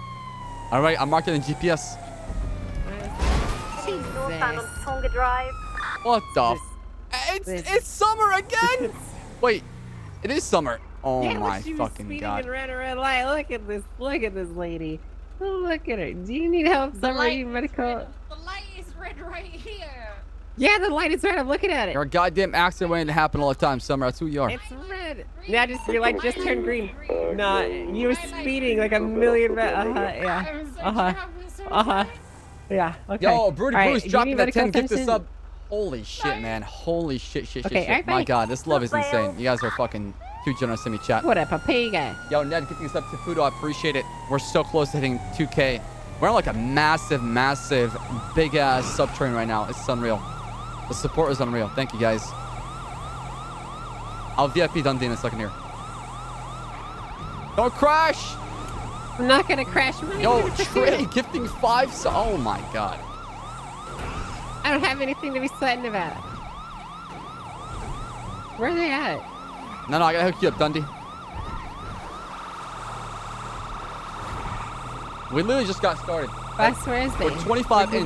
[SPEAKER 3] All right, I'm marking the GPS.
[SPEAKER 8] Northbound on Tonga Drive.
[SPEAKER 3] What the? It's summer again. Wait, it is summer. Oh
[SPEAKER 6] Yeah,
[SPEAKER 3] my
[SPEAKER 6] look, she was
[SPEAKER 3] fucking
[SPEAKER 6] speeding
[SPEAKER 3] god.
[SPEAKER 6] and ran a red light. Look at this lady. Look at her. Do you need help? Somebody medical?
[SPEAKER 9] The light is red right here.
[SPEAKER 6] Yeah, the light is red. I'm looking at it.
[SPEAKER 3] You're a goddamn accident waiting to happen all the time, Summer. That's who you are.
[SPEAKER 6] It's red. Yeah, your light just turned green. Nah, you were speeding like a million. Yeah. Okay.
[SPEAKER 3] Yo, Broody
[SPEAKER 6] All
[SPEAKER 3] Bruce
[SPEAKER 6] right,
[SPEAKER 3] dropping that 10 gift
[SPEAKER 6] attention?
[SPEAKER 3] sub. Holy shit, man. Holy shit.
[SPEAKER 6] Okay, alright,
[SPEAKER 3] My
[SPEAKER 6] bye.
[SPEAKER 3] God, this love is insane. You guys are fucking too generous to me, chat.
[SPEAKER 6] What a papiga.
[SPEAKER 3] Yo, Ned, gifting us up to Fudo. I appreciate it. We're so close to hitting 2K. We're on like a massive, big ass sub train right now. It's unreal. The support is unreal. Thank you, guys. I'll VIP Dundee in a second here. Don't crash!
[SPEAKER 6] I'm not gonna crash.
[SPEAKER 3] Yo, Trey gifting 5 Oh my God.
[SPEAKER 6] I don't have anything to be sweating about. Where are they at?
[SPEAKER 3] No, I gotta hook you up, Dundee. We literally just got started.
[SPEAKER 6] Baas, where is they?
[SPEAKER 3] We're 25 in.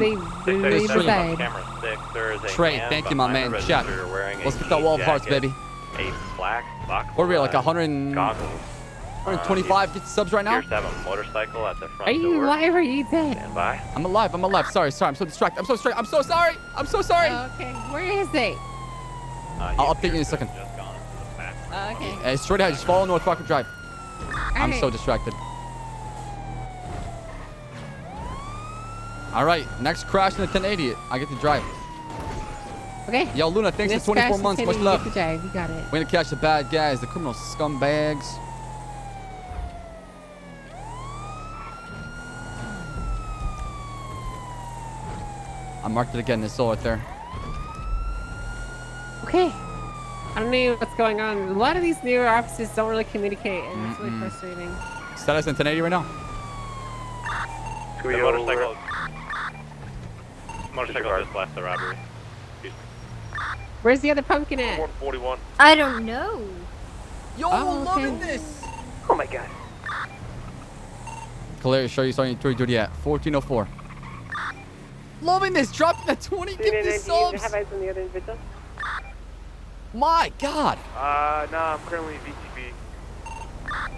[SPEAKER 3] Trey, thank you, my man. Chat. Let's get that wall of hearts, baby.
[SPEAKER 12] A black box.
[SPEAKER 3] What are we at, like 125 get subs right now?
[SPEAKER 12] Tier 7 motorcycle at the front
[SPEAKER 6] Are you alive or are you dead?
[SPEAKER 12] Stand by.
[SPEAKER 3] I'm alive. Sorry. I'm so distracted. I'm so sorry.
[SPEAKER 6] Oh, okay, where is they?
[SPEAKER 3] I'll update you in a second.
[SPEAKER 6] Okay.
[SPEAKER 3] Hey, straight ahead. Just follow North Walker Drive. I'm
[SPEAKER 6] right.
[SPEAKER 3] so distracted. All right. Next crash in the 1080. I get to drive.
[SPEAKER 6] Okay.
[SPEAKER 3] Yo, Luna, thanks for 24 months. Much love.
[SPEAKER 6] You got it.
[SPEAKER 3] We're gonna catch the bad guys, the criminal scumbags. I marked it again. There's soul right there.
[SPEAKER 6] Okay. I don't know what's going on. A lot of these newer officers don't really communicate, and it's really frustrating.
[SPEAKER 3] Status in 1080 right now.
[SPEAKER 12] The motorcycle just left the robbery.
[SPEAKER 6] Where's the other pumpkin at?
[SPEAKER 12] 141.
[SPEAKER 8] I don't know.
[SPEAKER 3] Yo, loving this.
[SPEAKER 10] Oh my God.
[SPEAKER 3] Clear, show you starting tour duty at 1404. Loving this. Dropping the 20 gifted subs.
[SPEAKER 10] Have eyes on the other individual?
[SPEAKER 3] My God.
[SPEAKER 12] No, I'm currently VTB.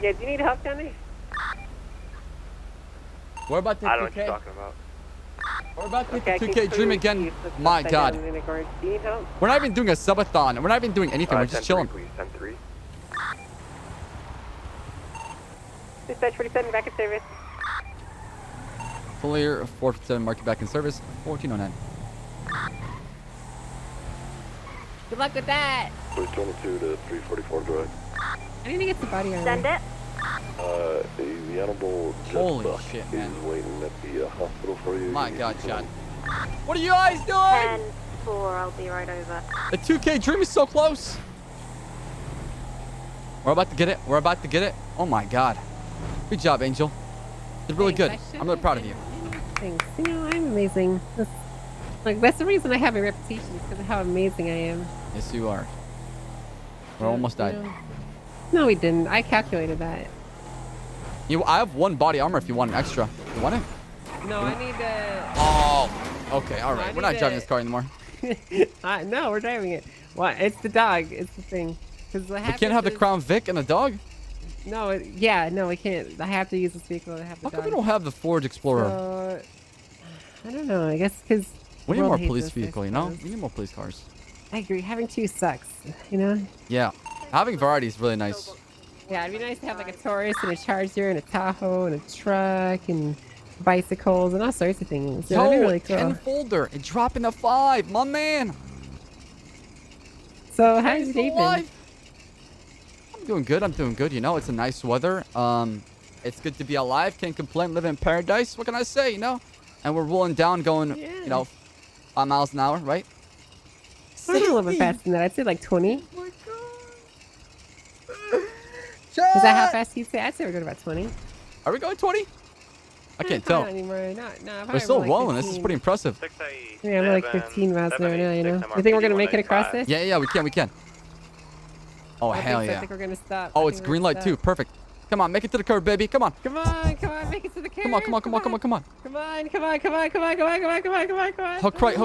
[SPEAKER 10] Yeah, do you need help down there?
[SPEAKER 3] We're about to
[SPEAKER 12] I
[SPEAKER 3] hit
[SPEAKER 12] don't know what
[SPEAKER 3] 2K.
[SPEAKER 12] you're talking about.
[SPEAKER 3] We're about to
[SPEAKER 10] Okay,
[SPEAKER 3] hit the 2K dream again. My God.
[SPEAKER 10] Do you need help?
[SPEAKER 3] We're not even doing a subathon. We're not even doing anything. We're just chilling.
[SPEAKER 12] Please, 10-3.
[SPEAKER 10] Dispatch 47, back in service.
[SPEAKER 3] Clear 457, mark you back in service. 1409.
[SPEAKER 6] Good luck with that.
[SPEAKER 14] 322 to 344 drive.
[SPEAKER 6] I need to get the body armor.
[SPEAKER 8] Send it.
[SPEAKER 14] The animal
[SPEAKER 3] Holy
[SPEAKER 14] just
[SPEAKER 3] shit,
[SPEAKER 14] is
[SPEAKER 3] man.
[SPEAKER 14] waiting at the hospital for you.
[SPEAKER 3] My God, Chad. What are you guys doing?
[SPEAKER 8] 10-4, I'll be right over.
[SPEAKER 3] The 2K dream is so close. We're about to get it. We're about to get it. Oh my God. Good job, Angel. Did really good. I'm really proud of you.
[SPEAKER 6] Thanks. You know, I'm amazing. That's the reason I have a reputation, is because of how amazing I am.
[SPEAKER 3] Yes, you are. We're almost died.
[SPEAKER 6] No, we didn't. I calculated that.
[SPEAKER 3] I have 1 body armor if you want an extra. You want it?
[SPEAKER 6] No, I need to...
[SPEAKER 3] Oh, okay. All right. We're not driving this car anymore.
[SPEAKER 6] No, we're driving it. What? It's the dog. It's the thing.
[SPEAKER 3] We can't have the Crown Vic and the dog?
[SPEAKER 6] No, no, we can't. I have to use this vehicle to have the
[SPEAKER 3] How come
[SPEAKER 6] dog.
[SPEAKER 3] we don't have the Ford Explorer?
[SPEAKER 6] I don't know. I guess because
[SPEAKER 3] We need more police vehicle, you know? We need more police cars.
[SPEAKER 6] I agree. Having 2 sucks, you know?
[SPEAKER 3] Yeah. Having variety is really nice.
[SPEAKER 6] Yeah, it'd be nice to have like a Taurus and a Charger and a Tahoe and a truck and bicycles and all sorts of things. Yeah, that'd be really cool.
[SPEAKER 3] 10 folder and dropping a 5, my man.
[SPEAKER 6] So how's your day been?
[SPEAKER 3] I'm doing good. You know, it's a nice weather. It's good to be alive. Can't complain. Living in paradise. What can I say? You know, and we're rolling down, going, you know, 5 miles an hour, right?
[SPEAKER 6] I'm a little bit faster than that. I'd say like 20.
[SPEAKER 3] Oh my
[SPEAKER 6] God. Is that how fast you'd say? I'd say we're going about 20.
[SPEAKER 3] Are we going 20? I can't tell.
[SPEAKER 6] Not anymore.
[SPEAKER 3] We're still rolling. This is pretty impressive.
[SPEAKER 6] Yeah, I'm like 15 miles an hour now, you know? You think we're going to make it across this?
[SPEAKER 3] Yeah, we can. Oh, hell yeah.
[SPEAKER 6] I think we're going to stop.
[SPEAKER 3] Oh, it's green light too. Perfect. Come on, make it to the curb, baby. Come on.
[SPEAKER 6] Come on, make it to the curb.
[SPEAKER 3] Come on.
[SPEAKER 6] Come on.
[SPEAKER 3] Hook right.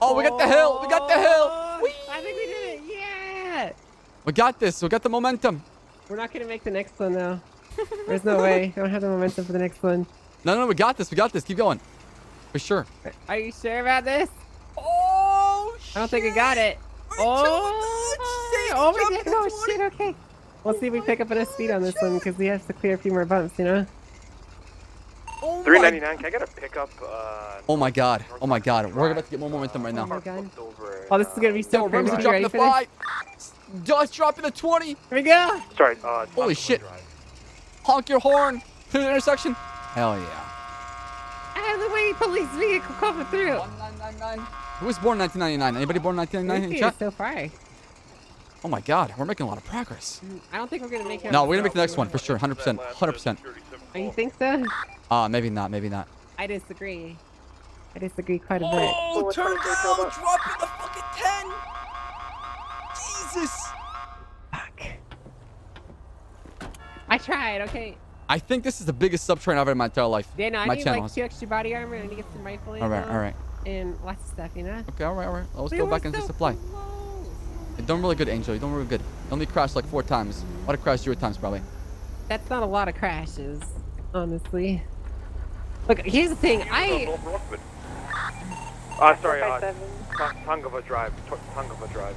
[SPEAKER 3] Oh, we got the hill.
[SPEAKER 6] I think we did it. Yeah.
[SPEAKER 3] We got this. We got the momentum.
[SPEAKER 6] We're not going to make the next one, though. There's no way. I don't have the momentum for the next one.
[SPEAKER 3] No, we got this. Keep going. For sure.
[SPEAKER 6] Are you sure about this?
[SPEAKER 3] Oh!
[SPEAKER 6] I don't think we got it. Oh my god. Oh shit, okay. We'll see if we pick up enough speed on this one because we have to clear a few more bumps, you know?
[SPEAKER 3] Oh
[SPEAKER 12] 399, can I get a pickup?
[SPEAKER 3] Oh my god. Oh my god. We're about to get more momentum right now.
[SPEAKER 6] Oh my god. Oh, this is gonna be so crazy.
[SPEAKER 3] Remember dropping the 5. Just dropping the 20.
[SPEAKER 6] Here we go.
[SPEAKER 12] Sorry,
[SPEAKER 3] holy shit. Honk your horn through the intersection. Hell yeah.
[SPEAKER 6] Out of the way, police vehicle coming through.
[SPEAKER 3] 1999. Who was born in 1999? Anybody born in 1999 in chat?
[SPEAKER 6] So far.
[SPEAKER 3] Oh my god, we're making a lot of progress.
[SPEAKER 6] I don't think we're gonna make it.
[SPEAKER 3] No, we're gonna make the next one for sure. 100%. 100%.
[SPEAKER 6] Oh, you think so?
[SPEAKER 3] Maybe not. Maybe not.
[SPEAKER 6] I disagree. I disagree quite a bit.
[SPEAKER 3] Oh, turn down, dropping the fucking 10. Jesus.
[SPEAKER 6] Fuck. I tried, okay.
[SPEAKER 3] I think this is the biggest sub train I've ever in my entire life.
[SPEAKER 6] Yeah, no, I
[SPEAKER 3] my
[SPEAKER 6] need
[SPEAKER 3] channel
[SPEAKER 6] like 2 extra body armor and I need to get some rifle ammo.
[SPEAKER 3] Alright.
[SPEAKER 6] And lots of stuff, you know?
[SPEAKER 3] Okay, alright. Let's go back into supply. You're doing really good, Angel. You're doing really good. You only crashed like 4 times. I would have crashed 0 times probably.
[SPEAKER 6] That's not a lot of crashes, honestly. Look, here's the thing.
[SPEAKER 12] Sorry, Tungava Drive. Tungava Drive.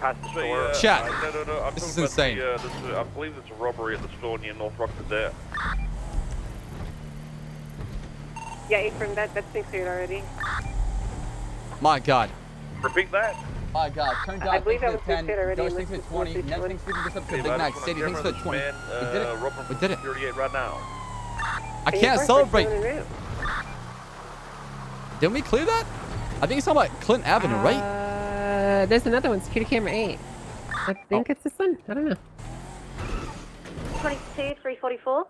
[SPEAKER 12] Past the store.
[SPEAKER 3] Chat.
[SPEAKER 14] No.
[SPEAKER 3] This is insane.
[SPEAKER 14] I believe there's a robbery at the store near North Rockford there.
[SPEAKER 10] Yeah, Ephraim, that's been cleared already.
[SPEAKER 3] My god.
[SPEAKER 14] Repeat that.
[SPEAKER 3] My god. Turn down.
[SPEAKER 10] I believe that was
[SPEAKER 3] 10.
[SPEAKER 10] cleared already.
[SPEAKER 3] Josh thinks it's 20. Ned thinks we can get up to Big Mac. Sadie thinks it's 20. We did it. We did it.
[SPEAKER 14] 38 right now.
[SPEAKER 3] I can't celebrate. Didn't we clear that? I think it's talking about Clinton Avenue, right?
[SPEAKER 6] There's another one, security camera 8. I think it's this one. I don't know.
[SPEAKER 8] 22, 344.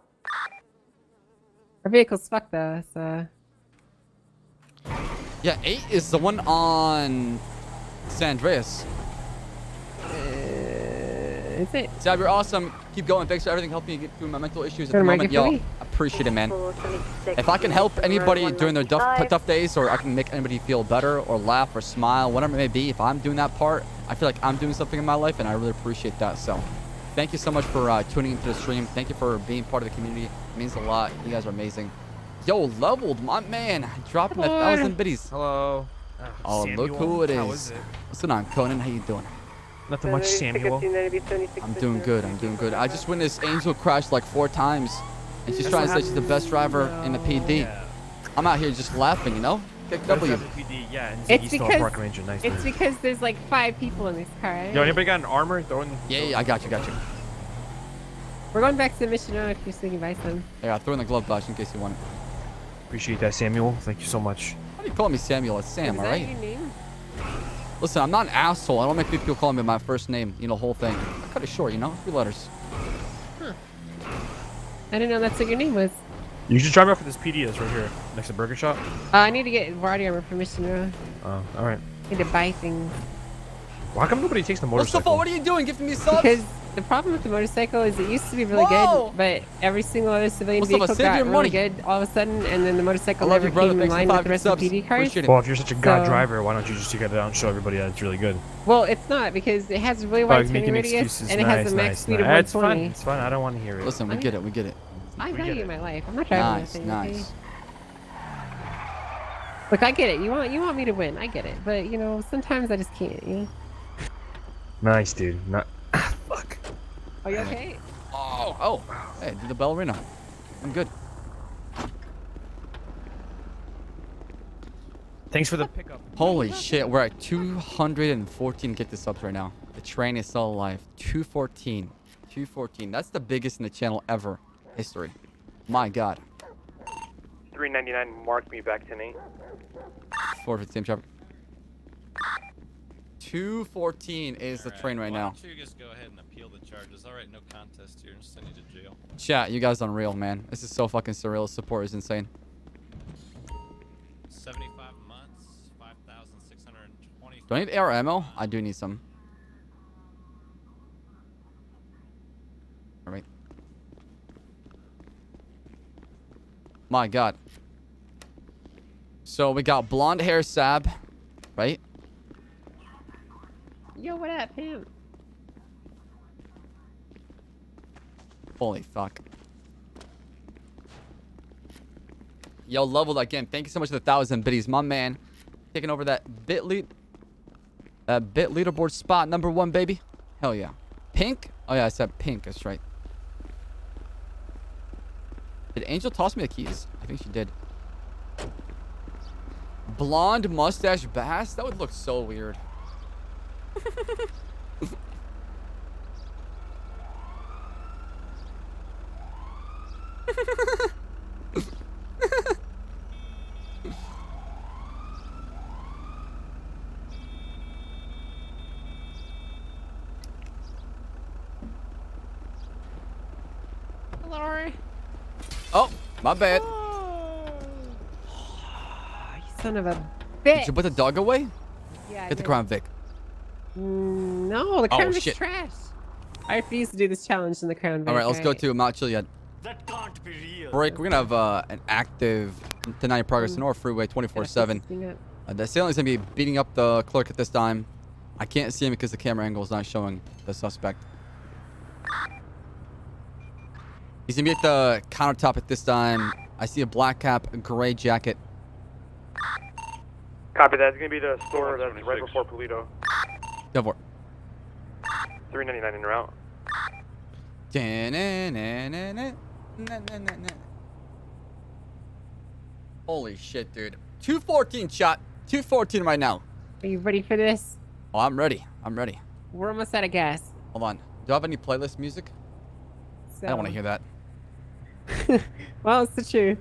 [SPEAKER 6] Our vehicle's fucked though, so.
[SPEAKER 3] Yeah, 8 is the one on San Andreas.
[SPEAKER 6] Is it?
[SPEAKER 3] Ssaab, you're awesome. Keep going. Thanks for everything, helping me get through my mental issues at
[SPEAKER 6] Go
[SPEAKER 3] the
[SPEAKER 6] to
[SPEAKER 3] moment.
[SPEAKER 6] Market
[SPEAKER 3] Yo,
[SPEAKER 6] Free?
[SPEAKER 3] appreciate it, man. If I can help anybody during their tough days, or I can make anybody feel better, or laugh, or smile, whatever it may be, if I'm doing that part, I feel like I'm doing something in my life, and I really appreciate that. So, thank you so much for tuning into the stream. Thank you for being part of the community. It means a lot. You guys are amazing. Yo, leveled, my man. Dropping 1,000 biddies.
[SPEAKER 15] Hello.
[SPEAKER 3] Oh,
[SPEAKER 15] Samuel,
[SPEAKER 3] look who it is.
[SPEAKER 15] how is it?
[SPEAKER 3] What's going on, Conan? How you doing?
[SPEAKER 15] Nothing much, Samuel.
[SPEAKER 3] I'm doing good. I'm doing good. I just witnessed Angel crash like 4 times, and she's trying to say she's the best driver in the PD.
[SPEAKER 15] Yeah.
[SPEAKER 3] I'm out here just laughing, you know? Kick W.
[SPEAKER 6] It's because there's like 5 people in this car. Right?
[SPEAKER 15] Yo, anybody got an armor?
[SPEAKER 3] Yeah, I got you.
[SPEAKER 6] We're going back to the mission now if you're swinging by some.
[SPEAKER 3] Yeah, throw in the glove box in case you want it.
[SPEAKER 15] Appreciate that, Samuel. Thank you so much.
[SPEAKER 3] Why do you call me Samuel? It's Sam,
[SPEAKER 6] Is
[SPEAKER 3] alright?
[SPEAKER 6] that your name?
[SPEAKER 3] Listen, I'm not an asshole. I don't make people call me my first name, you know, whole thing. I cut it short, you know? 3 letters.
[SPEAKER 6] Huh. I didn't know that's what your name was.
[SPEAKER 15] You should drive me off for this PD that's right here, next to Burger Shop.
[SPEAKER 6] I need to get body armor from Mission Row.
[SPEAKER 15] Oh, alright.
[SPEAKER 6] I need to buy things.
[SPEAKER 15] Why come nobody takes the motorcycle?
[SPEAKER 3] Mustafa, what are you doing? Giving me subs?
[SPEAKER 6] Because the problem with the motorcycle is it used to be really good, but every single other civilian
[SPEAKER 3] Mustafa,
[SPEAKER 6] vehicle
[SPEAKER 3] save
[SPEAKER 6] got
[SPEAKER 3] your
[SPEAKER 6] really
[SPEAKER 3] money.
[SPEAKER 6] good all of a sudden, and then the motorcycle
[SPEAKER 3] I love
[SPEAKER 6] never
[SPEAKER 3] you, brother.
[SPEAKER 6] came in
[SPEAKER 3] Thanks for
[SPEAKER 6] line
[SPEAKER 3] 5
[SPEAKER 6] with the rest
[SPEAKER 3] subs.
[SPEAKER 6] of the PD cars.
[SPEAKER 3] Appreciate it.
[SPEAKER 15] Well, if you're such a god
[SPEAKER 6] So-
[SPEAKER 15] driver, why don't you just take it out and show everybody that it's really good?
[SPEAKER 6] Well, it's not because it has a really wide turning radius and it has a max speed of 120.
[SPEAKER 15] It's fun. I don't want to hear it.
[SPEAKER 3] Listen, we get it.
[SPEAKER 6] I value my life. I'm not driving
[SPEAKER 3] Nice,
[SPEAKER 6] that thing.
[SPEAKER 3] nice.
[SPEAKER 6] Okay? Look, I get it. You want me to win. I get it. But you know, sometimes I just can't. You know.
[SPEAKER 15] Nice, dude. Not. Fuck.
[SPEAKER 6] Are you okay?
[SPEAKER 3] Oh. Hey, do the ballerina. I'm good.
[SPEAKER 15] Thanks for the pickup.
[SPEAKER 3] Holy shit, we're at 214 get the subs right now. The train is still alive. 214. That's the biggest in the channel ever. History. My god.
[SPEAKER 12] 399 marked me back to 8.
[SPEAKER 3] 415 traffic. 214 is the train right now.
[SPEAKER 7] Why don't you just go ahead and appeal the charges? Alright, no contest here. Just send you to jail.
[SPEAKER 3] Chat, you guys unreal, man. This is so fucking surreal. Support is insane.
[SPEAKER 7] 75 months, 5,620.
[SPEAKER 3] Do I need AR ammo? I do need some. Alright. My god. So we got blonde hair Ssaab, right?
[SPEAKER 6] Yo, what up, Pam?
[SPEAKER 3] Holy fuck. Yo, leveled again. Thank you so much for the 1,000 biddies. My man. Taking over that Bitly That bit leaderboard spot number 1, baby. Hell yeah. Pink? Oh yeah, I said pink. That's right. Did Angel toss me the keys? I think she did. Blonde mustache Bass? That would look so weird.
[SPEAKER 6] Hello.
[SPEAKER 3] Oh, my bad.
[SPEAKER 6] You son of a bitch.
[SPEAKER 3] Did you put the dog away?
[SPEAKER 6] Yeah. I
[SPEAKER 3] Get the
[SPEAKER 6] did.
[SPEAKER 3] Crown Vic.
[SPEAKER 6] No, the Crown Vic's
[SPEAKER 3] shit.
[SPEAKER 6] trash. I refuse to do this challenge in the Crown Vic.
[SPEAKER 3] All right, let's go to Mount Chiliad.
[SPEAKER 7] That can't be real.
[SPEAKER 3] Break. We're going to have an active tonight progress North Freeway 24/7. The assailant's going to be beating up the clerk at this time. I can't see him because the camera angle is not showing the suspect. He's going to be at the countertop at this time. I see a black cap, a gray jacket.
[SPEAKER 14] Copy that. It's going to be the store that's right before Polito.
[SPEAKER 3] Go for it.
[SPEAKER 14] $3.99 en route.
[SPEAKER 3] Holy shit, dude. 214 shot. 214 right now.
[SPEAKER 6] Are you ready for this?
[SPEAKER 3] Oh, I'm ready. I'm ready.
[SPEAKER 6] We're almost out of gas.
[SPEAKER 3] Hold on. Do I have any playlist music?
[SPEAKER 6] So.
[SPEAKER 3] I don't want to hear that.
[SPEAKER 6] Well, it's the truth.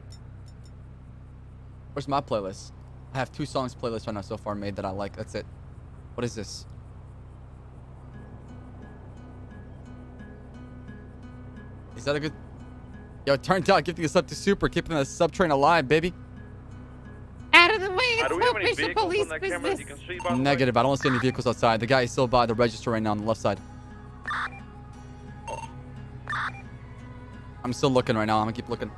[SPEAKER 3] Where's my playlist? I have 2 songs playlist right now so far made that I like. That's it. What is this? Is that a good... Yo, it turns out gifting a sub to Super, keeping the sub train alive, baby.
[SPEAKER 6] Out of the way, it's
[SPEAKER 14] do we have any
[SPEAKER 6] official
[SPEAKER 14] vehicles
[SPEAKER 6] police
[SPEAKER 14] on that camera that you
[SPEAKER 6] business.
[SPEAKER 14] can see, by the way?
[SPEAKER 3] Negative. I don't see any vehicles outside. The guy is still by the register right now on the left side. I'm still looking right now. I'm gonna keep looking.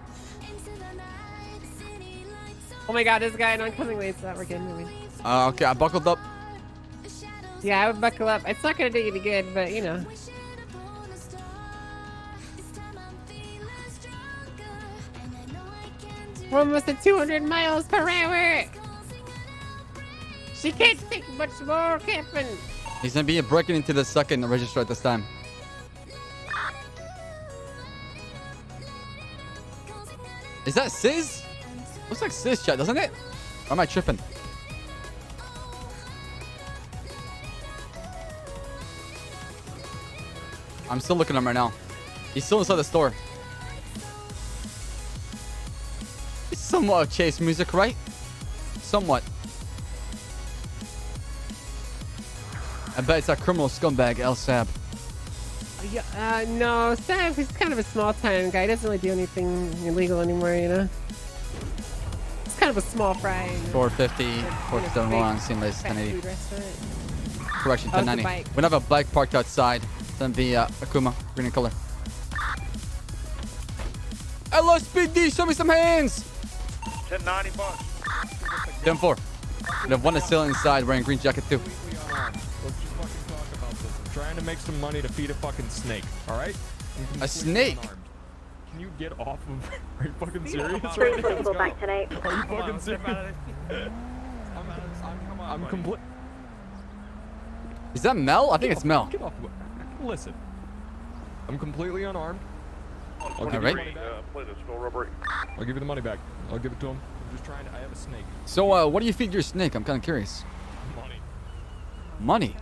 [SPEAKER 6] Oh my god, this guy in oncoming lanes. That we're good moving.
[SPEAKER 3] Okay, I buckled up.
[SPEAKER 6] Yeah, I would buckle up. It's not gonna do you any good, but you know. We're almost at 200 miles per hour. She can't take much more, Captain.
[SPEAKER 3] He's gonna be breaking into the second register at this time. Is that Sizz? Looks like Sizz, chat, doesn't it? Or am I tripping? I'm still looking at him right now. He's still inside the store. It's somewhat chase music, right? Somewhat. I bet it's that criminal scumbag, Ssaab.
[SPEAKER 6] Yeah, no, Ssaab, he's kind of a small-time guy. He doesn't really do anything illegal anymore, you know? He's kind of a small fry. You know?
[SPEAKER 3] 450, 457 on scene list, 1080. Correction,
[SPEAKER 6] Oh, it's a
[SPEAKER 3] 1090.
[SPEAKER 6] bike.
[SPEAKER 3] We have a bike parked outside. It's gonna be Akuma, green in color. LSPD, show me some hands!
[SPEAKER 14] 1090 bucks.
[SPEAKER 3] 10-4. We have one assailant inside wearing green jacket too.
[SPEAKER 16] Let's just fucking talk about this. I'm trying to make some money to feed a fucking snake, alright?
[SPEAKER 3] A snake?
[SPEAKER 16] Can you get off of... Are you fucking serious
[SPEAKER 8] Pretty
[SPEAKER 16] right now?
[SPEAKER 8] flexible back tonight.
[SPEAKER 16] Are you fucking serious? I'm complete...
[SPEAKER 3] Is that Mel? I think it's Mel.
[SPEAKER 16] Get off. Listen. I'm completely unarmed. I'll give you
[SPEAKER 3] Alright.
[SPEAKER 16] the money back.
[SPEAKER 14] Play this store robbery.
[SPEAKER 16] I'll give you the money back. I'll give it to him. I'm just trying to... I have a snake.
[SPEAKER 3] So, what do you feed your snake? I'm kind of curious.
[SPEAKER 16] Money.
[SPEAKER 3] Money?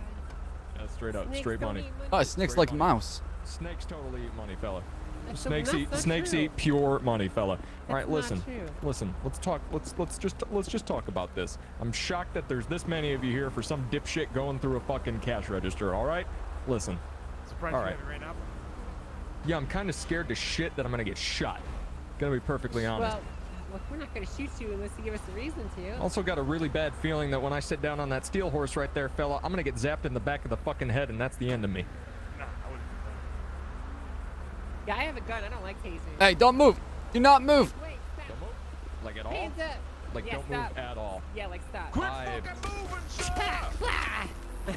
[SPEAKER 16] Yeah, straight up. Straight money.
[SPEAKER 3] Oh, snakes like mouse.
[SPEAKER 16] Snakes totally eat money, fella.
[SPEAKER 6] That's
[SPEAKER 16] Snakes
[SPEAKER 6] not
[SPEAKER 16] eat
[SPEAKER 6] true.
[SPEAKER 16] snakes eat pure money, fella. All right,
[SPEAKER 6] not
[SPEAKER 16] listen.
[SPEAKER 6] true.
[SPEAKER 16] Listen. Let's talk. Let's just talk about this. I'm shocked that there's this many of you here for some dipshit going through a fucking cash register. All right, listen.
[SPEAKER 11] Surprised
[SPEAKER 16] All
[SPEAKER 11] you
[SPEAKER 16] right.
[SPEAKER 11] haven't ran up.
[SPEAKER 16] Yeah, I'm kind of scared to shit that I'm gonna get shot. Gonna be perfectly honest.
[SPEAKER 6] Well, look, we're not going to shoot you unless you give us a reason to.
[SPEAKER 16] Also got a really bad feeling that when I sit down on that steel horse right there, fella, I'm gonna get zapped in the back of the fucking head, and that's the end of me.
[SPEAKER 6] Yeah, I have a gun. I don't like tasers.
[SPEAKER 3] Hey, don't move. Do not move.
[SPEAKER 6] Wait, stop.
[SPEAKER 16] Don't move. Like at all?
[SPEAKER 6] Hands up.
[SPEAKER 16] Like
[SPEAKER 6] Yeah,
[SPEAKER 16] don't
[SPEAKER 6] stop.
[SPEAKER 16] move at all.
[SPEAKER 6] Yeah, like stop.
[SPEAKER 16] Quit
[SPEAKER 14] fucking moving,
[SPEAKER 6] Ah,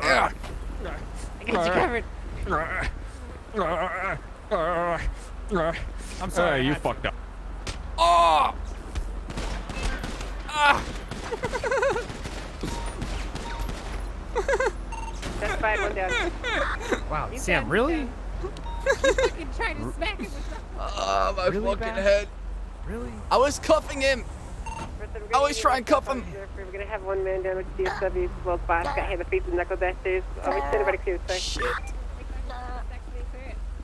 [SPEAKER 6] ah.
[SPEAKER 3] Yeah.
[SPEAKER 6] I got you covered.
[SPEAKER 11] I'm sorry.
[SPEAKER 16] You fucked up.
[SPEAKER 3] Oh! Ah!
[SPEAKER 10] identified, one down.
[SPEAKER 15] Wow, Sam, really?
[SPEAKER 6] You fucking tried to smack him with something.
[SPEAKER 3] Oh, my
[SPEAKER 15] Really,
[SPEAKER 3] fucking
[SPEAKER 15] Baas?
[SPEAKER 3] head.
[SPEAKER 15] Really?
[SPEAKER 3] I was cuffing him. I always try and cuff him.
[SPEAKER 10] We're gonna have one man down with DSW as well as Baas. Got hit in the face with knuckle dusters. We send everybody clear, sir.
[SPEAKER 3] Shit.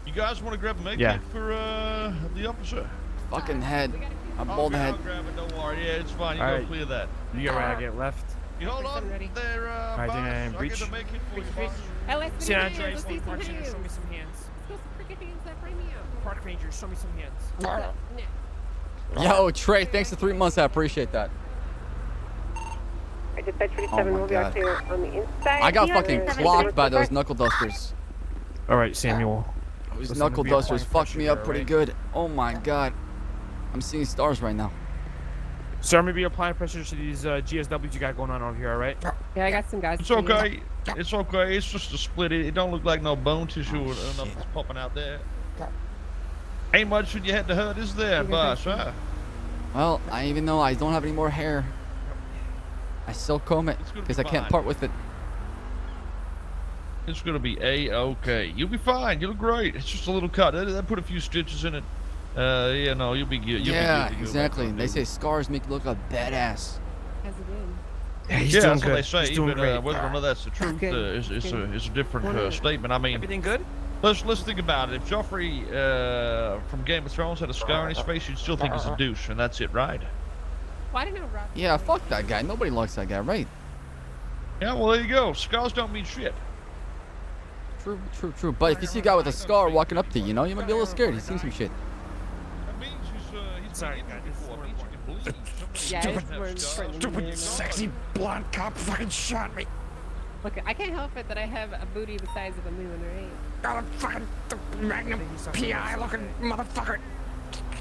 [SPEAKER 5] You guys want to grab a med
[SPEAKER 15] Yeah.
[SPEAKER 5] kit for the officer?
[SPEAKER 3] Fucking head. A bald head.
[SPEAKER 5] I'll grab it, don't worry. Yeah, it's fine. You
[SPEAKER 15] All
[SPEAKER 5] go
[SPEAKER 15] right.
[SPEAKER 5] clear that.
[SPEAKER 15] You get right, I get left.
[SPEAKER 5] You hold on there,
[SPEAKER 15] Alright,
[SPEAKER 5] Baas.
[SPEAKER 15] then,
[SPEAKER 5] I'll
[SPEAKER 15] breach.
[SPEAKER 5] get the med kit for you, boss.
[SPEAKER 6] Let's
[SPEAKER 15] San
[SPEAKER 6] see
[SPEAKER 15] Andreas,
[SPEAKER 6] some
[SPEAKER 15] Park Ranger,
[SPEAKER 6] hands.
[SPEAKER 15] show me some hands.
[SPEAKER 6] Let's go some freaking hands that frame me up.
[SPEAKER 15] Park Ranger, show me some hands.
[SPEAKER 3] Yo, Trey, thanks for 3 months. I appreciate that.
[SPEAKER 10] I did that
[SPEAKER 3] Oh
[SPEAKER 10] 27
[SPEAKER 3] my
[SPEAKER 10] will be
[SPEAKER 3] God.
[SPEAKER 10] out clear on the inside.
[SPEAKER 3] I got
[SPEAKER 10] Beyond
[SPEAKER 3] fucking
[SPEAKER 10] 7
[SPEAKER 3] clocked by those
[SPEAKER 10] seconds.
[SPEAKER 3] knuckle dusters.
[SPEAKER 15] All right, Samuel.
[SPEAKER 3] Those
[SPEAKER 15] Listen,
[SPEAKER 3] knuckle
[SPEAKER 15] I'm gonna be
[SPEAKER 3] dusters
[SPEAKER 15] applying
[SPEAKER 3] fucked me
[SPEAKER 15] pressure
[SPEAKER 3] up
[SPEAKER 15] here,
[SPEAKER 3] pretty
[SPEAKER 15] alright?
[SPEAKER 3] good. Oh my God. I'm seeing stars right now.
[SPEAKER 15] So I'm gonna be applying pressure to these GSWs you got going on over here, all right?
[SPEAKER 6] Yeah, I got some guys.
[SPEAKER 5] It's okay. It's okay. It's just a split. It don't look like no bone tissue or nothing's popping out there. Ain't much when you had to hurt, is there, boss? Huh?
[SPEAKER 3] Well, even though I don't have any more hair, I still comb it because I can't
[SPEAKER 5] fine.
[SPEAKER 3] part with it.
[SPEAKER 5] It's gonna be a-okay. You'll be fine. You look great. It's just a little cut. They put a few stitches in it. Yeah, no, you'll be good. You'll
[SPEAKER 3] Yeah,
[SPEAKER 5] be good to go
[SPEAKER 3] exactly.
[SPEAKER 5] back
[SPEAKER 3] They
[SPEAKER 5] on
[SPEAKER 3] say scars make you look like badass.
[SPEAKER 6] How's it been?
[SPEAKER 15] Yeah, he's
[SPEAKER 5] yeah,
[SPEAKER 15] doing
[SPEAKER 5] that's
[SPEAKER 15] good.
[SPEAKER 5] what they say.
[SPEAKER 15] He's doing
[SPEAKER 5] But
[SPEAKER 15] great.
[SPEAKER 5] whether or not that's the truth
[SPEAKER 6] Good.
[SPEAKER 5] is a different statement. I mean,
[SPEAKER 15] Everything good?
[SPEAKER 5] let's think about it. If Joffrey from Game of Thrones had a scar on his face, you'd still think he's a douche, and that's it, right?
[SPEAKER 6] Well, I don't know, Rob.
[SPEAKER 3] Yeah, fuck that guy. Nobody likes that guy, right?
[SPEAKER 5] Yeah, well, there you go. Scars don't mean shit.
[SPEAKER 3] True, true, true. But if you see a guy with a scar walking up to you, you know, you might be a little scared. He's seen some shit.
[SPEAKER 5] That means he's
[SPEAKER 15] Sorry,
[SPEAKER 5] been
[SPEAKER 15] guys.
[SPEAKER 5] injured before. It means you can bleed.
[SPEAKER 6] Yeah,
[SPEAKER 5] Somebody
[SPEAKER 6] it's
[SPEAKER 5] doesn't
[SPEAKER 6] more
[SPEAKER 5] have scars.
[SPEAKER 6] important than you know.
[SPEAKER 15] Sexy blonde cop fucking shot me.
[SPEAKER 6] Look, I can't help it that I have a booty the size of a moon, right?
[SPEAKER 15] Got a fucking Magnum PI looking motherfucker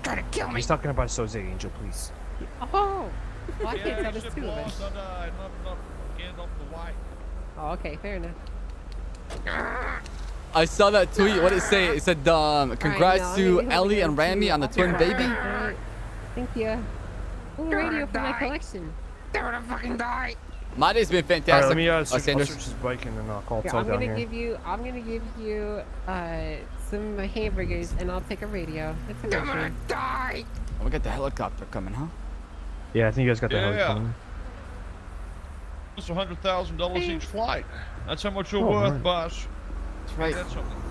[SPEAKER 15] trying to kill me. He's talking about Soze Angel, please.
[SPEAKER 6] Oh! Well, I
[SPEAKER 5] Yeah,
[SPEAKER 6] can't tell
[SPEAKER 5] he
[SPEAKER 6] there's
[SPEAKER 5] said
[SPEAKER 6] two of
[SPEAKER 5] boss,
[SPEAKER 6] us.
[SPEAKER 5] not Gandalf the White.
[SPEAKER 6] Oh, okay, fair enough.
[SPEAKER 3] I saw that tweet. What did it say? It said, congrats to Ellie and Rami on the twin baby.
[SPEAKER 6] Alright. Thank you. Ooh, radio for my collection.
[SPEAKER 15] They're gonna fucking die.
[SPEAKER 3] My day's been
[SPEAKER 15] All right,
[SPEAKER 3] fantastic.
[SPEAKER 15] let me I'll
[SPEAKER 3] Sanders.
[SPEAKER 15] search his bike and then I'll call
[SPEAKER 6] Here,
[SPEAKER 15] Toad
[SPEAKER 6] I'm
[SPEAKER 15] down
[SPEAKER 6] gonna
[SPEAKER 15] here.
[SPEAKER 6] give you some hamburgers and I'll take a radio. It's a mission.
[SPEAKER 15] Die.
[SPEAKER 3] Oh, we got the helicopter coming, huh?
[SPEAKER 15] Yeah, I think you guys got the hell
[SPEAKER 5] Yeah.
[SPEAKER 15] coming.
[SPEAKER 5] It's $100,000 each flight. That's how much you're
[SPEAKER 15] Oh,
[SPEAKER 5] worth,
[SPEAKER 15] man.
[SPEAKER 5] boss.
[SPEAKER 3] That's right.
[SPEAKER 5] That's something.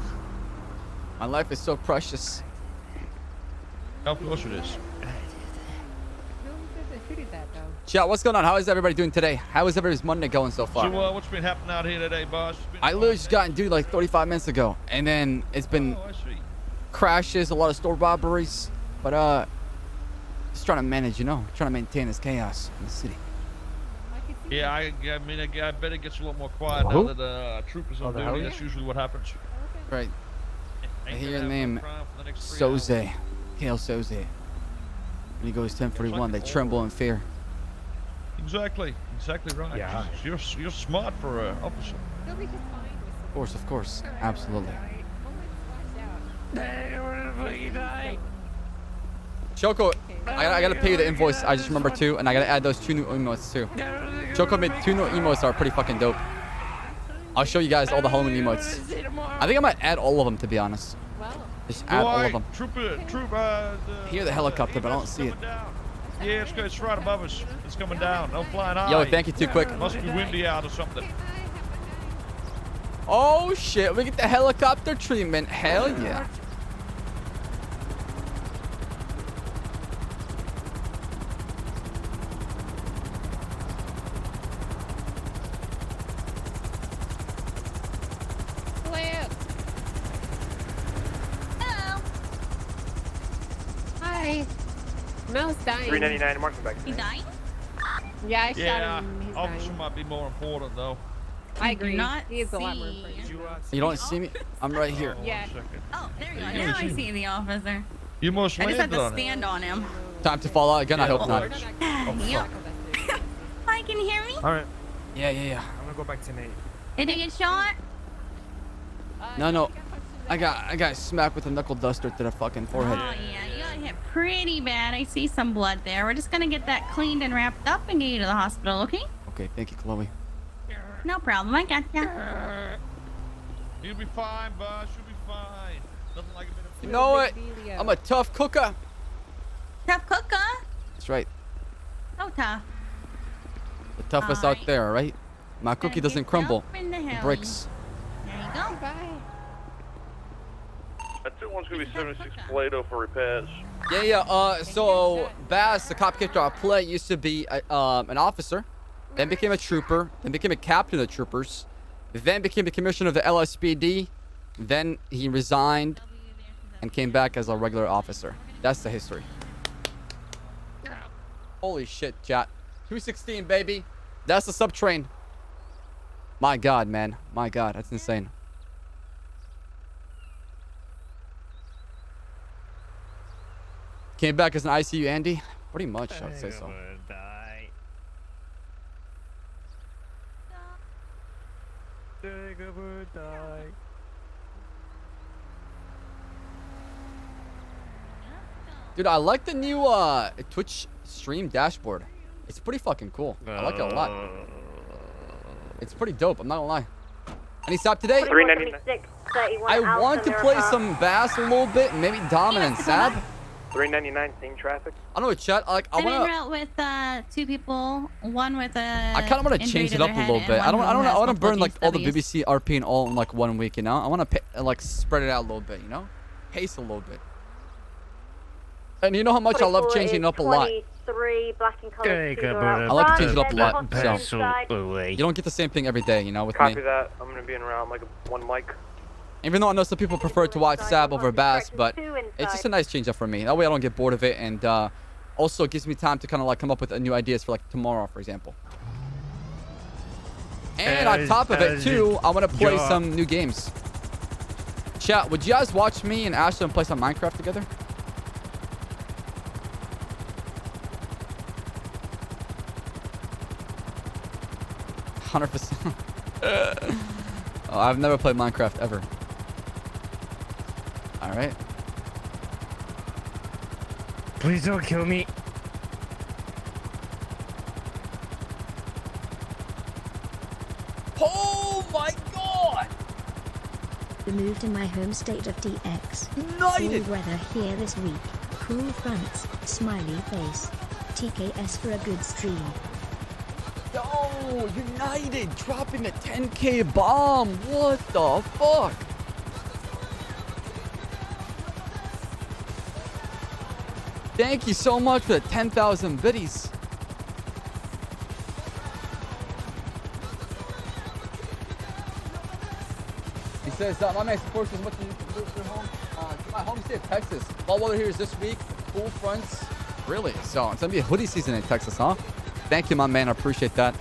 [SPEAKER 3] My life is so precious.
[SPEAKER 5] Of course it is.
[SPEAKER 6] Who did that though?
[SPEAKER 3] Chat, what's going on? How is everybody doing today? How is everybody's Monday going so far?
[SPEAKER 5] So, what's been happening out here today, boss? It's been
[SPEAKER 3] I
[SPEAKER 5] fun
[SPEAKER 3] literally just
[SPEAKER 5] today?
[SPEAKER 3] got dude like 35 minutes ago, and then it's been
[SPEAKER 5] Oh, I see.
[SPEAKER 3] crashes, a lot of store robberies, but just trying to manage, you know, trying to maintain this chaos in the city.
[SPEAKER 5] Yeah, I mean, I bet it gets a lot more quiet now
[SPEAKER 15] Who?
[SPEAKER 5] that troopers
[SPEAKER 15] Oh,
[SPEAKER 5] on
[SPEAKER 15] the
[SPEAKER 5] duty.
[SPEAKER 15] hell
[SPEAKER 5] That's usually what happens.
[SPEAKER 3] Right. I
[SPEAKER 5] Ain't
[SPEAKER 3] hear
[SPEAKER 5] gonna
[SPEAKER 3] the
[SPEAKER 5] have no
[SPEAKER 3] name
[SPEAKER 5] crime for the next 3 hours.
[SPEAKER 3] Soze. Kale Soze. When he goes 1041, they tremble in fear.
[SPEAKER 5] Exactly right.
[SPEAKER 15] Yeah.
[SPEAKER 5] Jesus, you're smart for an officer.
[SPEAKER 6] They'll be just fine with some.
[SPEAKER 3] Of course. Absolutely. Choco, I gotta pay you the invoice. I just remember too, and I gotta add those 2 new emotes too. Choco made 2 new emotes that are pretty fucking dope. I'll show you guys all the Halloween emotes. I think I might add all of them, to be honest. Just add all of them. Hear the helicopter, but I don't see it.
[SPEAKER 5] Yeah, it's right above us. It's coming down. No flying high.
[SPEAKER 3] Yo, thank you too quick.
[SPEAKER 5] Must be windy out or something.
[SPEAKER 3] Oh shit, we get the helicopter treatment. Hell yeah.
[SPEAKER 6] Hi. Mel's dying.
[SPEAKER 14] 399, mark him back.
[SPEAKER 8] He dying?
[SPEAKER 6] Yeah, I shot
[SPEAKER 5] Yeah,
[SPEAKER 6] him. He's
[SPEAKER 5] officer
[SPEAKER 6] dying.
[SPEAKER 5] might be more important though.
[SPEAKER 6] I agree.
[SPEAKER 8] not
[SPEAKER 6] He is a lot more
[SPEAKER 8] see.
[SPEAKER 6] important.
[SPEAKER 3] You don't see me? I'm right here.
[SPEAKER 6] Yeah.
[SPEAKER 8] Oh, there you are. Now I see the officer.
[SPEAKER 5] You must
[SPEAKER 8] I just have
[SPEAKER 5] landed
[SPEAKER 8] to
[SPEAKER 5] on it.
[SPEAKER 8] stand on him.
[SPEAKER 3] Time to fall out again? I hope not.
[SPEAKER 8] Yep. Hi, can you hear me?
[SPEAKER 15] All right,
[SPEAKER 3] Yeah, yeah, yeah.
[SPEAKER 15] I'm gonna go back to Nate.
[SPEAKER 8] Did he get shot?
[SPEAKER 3] No. I got smacked with a knuckle duster to the fucking forehead.
[SPEAKER 8] Oh, yeah. You got hit pretty bad. I see some blood there. We're just going to get that cleaned and wrapped up and get you to the hospital, okay?
[SPEAKER 3] Okay, thank you, Chloe.
[SPEAKER 8] No problem. I got ya.
[SPEAKER 5] You'll be fine, boss. You'll be fine. Nothing like a bit of.
[SPEAKER 3] You know what? I'm a tough cooker.
[SPEAKER 8] Tough cooker?
[SPEAKER 3] That's right.
[SPEAKER 8] So tough.
[SPEAKER 3] The toughest out there, all right? My cookie doesn't crumble. It breaks.
[SPEAKER 8] There you go.
[SPEAKER 10] Bye.
[SPEAKER 14] That 2-1's gonna be 76 Play-Doh for repairs.
[SPEAKER 3] Yeah. So Baas, the cop character I play, used to be an officer, then became a trooper, then became a captain of the troopers, then became the commissioner of the LSPD, then he resigned and came back as a regular officer. That's the history. Holy shit, chat. 216, baby. That's the sub train. My God, man. My God, that's insane. Came back as an ICU, Andy? Pretty much, I would say so. Dude, I like the new Twitch stream dashboard. It's pretty fucking cool. I like it a lot. It's pretty dope, I'm not gonna lie. Any stop today?
[SPEAKER 10] 396,
[SPEAKER 3] I want to play some Baas a little bit, and maybe Dominant Ssaab.
[SPEAKER 14] 399, seeing traffic.
[SPEAKER 3] I don't know, chat. Like, I
[SPEAKER 8] I'm
[SPEAKER 3] wanna.
[SPEAKER 8] in route with 2 people. One with a.
[SPEAKER 3] I kind of want to change it up a little bit. I want to burn like all the BBC RP in all in like 1 week. You know, I want to like spread it out a little bit. You know, pace a little bit. And you know how much I love changing it up a lot.
[SPEAKER 10] 23, black and colored.
[SPEAKER 3] I like to change it up a lot. So you don't get the same thing every day. You know, with
[SPEAKER 14] Copy
[SPEAKER 3] me.
[SPEAKER 14] that. I'm gonna be in around like one mic.
[SPEAKER 3] Even though I know some people prefer to watch Ssaab over Baas, but it's just a nice change up for me. That way I don't get bored of it, and also it gives me time to kind of like come up with new ideas for like tomorrow, for example. And on top of it too, I want to play some new games. Chat, would you guys watch me and Ashlyn play some Minecraft together? %. Oh, I've never played Minecraft ever. All right.
[SPEAKER 15] Please don't kill me.
[SPEAKER 3] Oh my God!
[SPEAKER 17] Removed in my home state of DX.
[SPEAKER 3] United.
[SPEAKER 17] Cool weather here this week. Cool fronts. Smiley face. TKS for a good stream.
[SPEAKER 3] Yo, United dropping a 10K bomb. What the fuck? Thank you so much for the 10,000 biddies. He says, my man supports as much as you can move to home. To my home state of Texas. Fall weather here is this week. Cool fronts. Really? So it's going to be a hoodie season in Texas, huh? Thank you, my man. I appreciate that.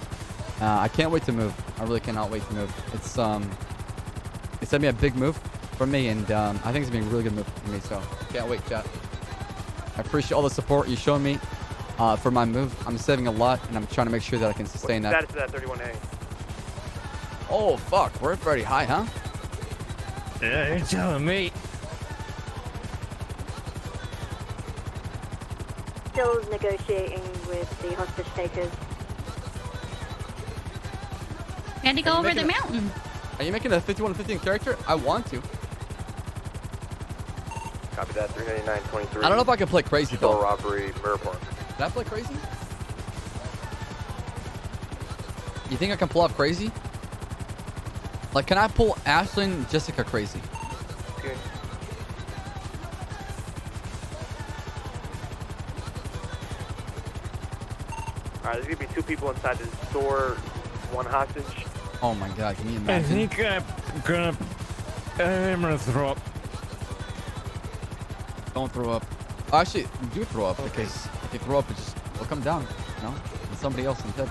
[SPEAKER 3] I can't wait to move. I really cannot wait to move. It's going to be a big move for me, and I think it's going to be a really good move for me, so can't wait, chat. I appreciate all the support you showed me for my move. I'm saving a lot, and I'm trying to make sure that I can sustain that.
[SPEAKER 14] Status of that 31A.
[SPEAKER 3] Oh, fuck. We're pretty high, huh?
[SPEAKER 15] Yeah, you're telling me.
[SPEAKER 10] Still negotiating with the hostage takers.
[SPEAKER 8] Had to go over the mountain.
[SPEAKER 3] Are you making a 51-15 character? I want to.
[SPEAKER 14] Copy that. 399-23.
[SPEAKER 3] I don't know if I can play crazy, though.
[SPEAKER 14] Store robbery, Mirror Park.
[SPEAKER 3] Can I play crazy? You think I can pull off crazy? Like, can I pull Ashlyn Jessica crazy?
[SPEAKER 14] Okay. Alright, there's gonna be 2 people inside the store, 1 hostage.
[SPEAKER 3] Oh my God, can you
[SPEAKER 15] I
[SPEAKER 3] imagine?
[SPEAKER 15] think I'm gonna throw up.
[SPEAKER 3] Don't throw up. Oh, actually, do throw up, because if you throw up, it'll come down, you know? And somebody else instead.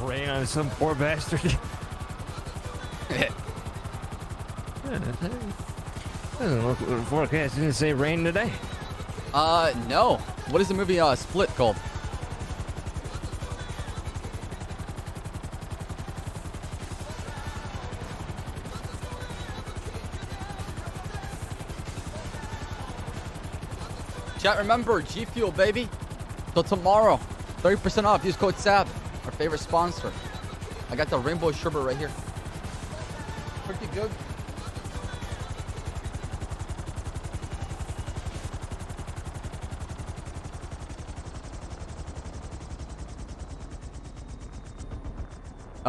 [SPEAKER 15] Rain on some poor bastard. Look, the forecast didn't say rain today.
[SPEAKER 3] No. What is the movie Split called? Chat, remember, G Fuel, baby. Till tomorrow, 30% off. Use code Ssaab, our favorite sponsor. I got the rainbow sherbet right here. Pretty good.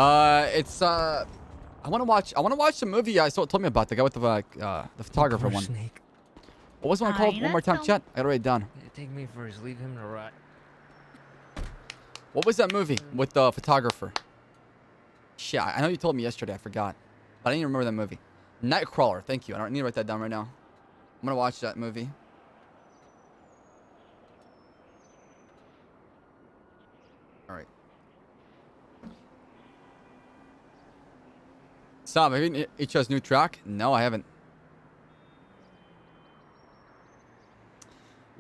[SPEAKER 3] It's I want to watch the movie I told me about, the guy with the photographer one.
[SPEAKER 15] Snake.
[SPEAKER 3] What was the one called? One more time, chat. I gotta write it down.
[SPEAKER 15] Take me first. Leave him to rot.
[SPEAKER 3] What was that movie with the photographer? Shit, I know you told me yesterday. I forgot, but I didn't even remember that movie. Nightcrawler. Thank you. I don't need to write that down right now. I'm gonna watch that movie. All right. Ssaab, have you each other's new track? No, I haven't.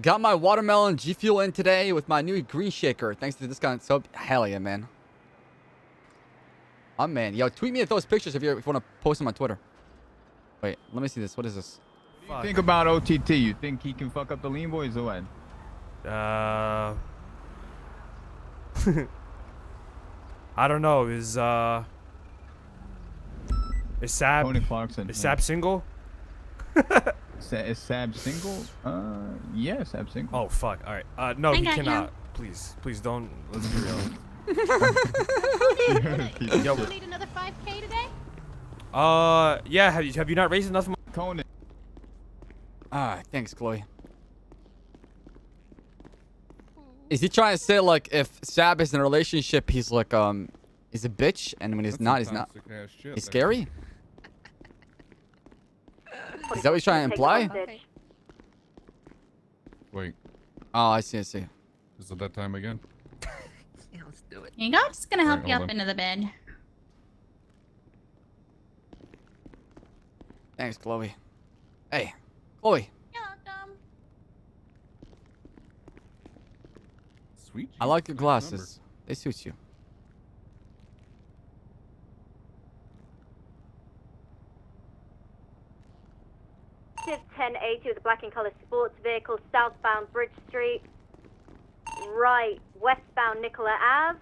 [SPEAKER 3] Got my watermelon G Fuel in today with my new green shaker. Thanks to the discount soap. Hell yeah, man. Oh, man. Yo, tweet me those pictures if you want to post them on Twitter. Wait, let me see this. What is this?
[SPEAKER 13] What do you think about OTT? You think he can fuck up the lean boys or what?
[SPEAKER 15] I don't know. Is Ssaab
[SPEAKER 13] Tony Clarkson.
[SPEAKER 15] Is Ssaab single?
[SPEAKER 13] Is Ssaab single? Yeah, Ssaab single.
[SPEAKER 15] Oh fuck! All right. No,
[SPEAKER 8] I
[SPEAKER 15] he
[SPEAKER 8] got
[SPEAKER 15] cannot. Please don't. Let's be real.
[SPEAKER 8] You need another 5K today?
[SPEAKER 15] Yeah. Have you not raised enough money?
[SPEAKER 13] Conan.
[SPEAKER 3] Ah, thanks, Chloe. Is he trying to say, like, if Ssaab is in a relationship, he's like, he's a bitch, and when he's not, he's not. He's scary? Is that what he's trying to imply?
[SPEAKER 18] Wait.
[SPEAKER 3] Oh, I see, I see.
[SPEAKER 18] Is it that time again?
[SPEAKER 8] Here you go. I'm just gonna help
[SPEAKER 18] Alright,
[SPEAKER 8] you
[SPEAKER 18] hold
[SPEAKER 8] up
[SPEAKER 18] on.
[SPEAKER 8] into the bed.
[SPEAKER 3] Thanks, Chloe. Hey, Chloe.
[SPEAKER 8] You're welcome.
[SPEAKER 18] Sweet.
[SPEAKER 3] I like your glasses. They suit you.
[SPEAKER 19] Active 1080 with a black and colour sports vehicle, southbound Bridge Street. Right, westbound Nicola Ave.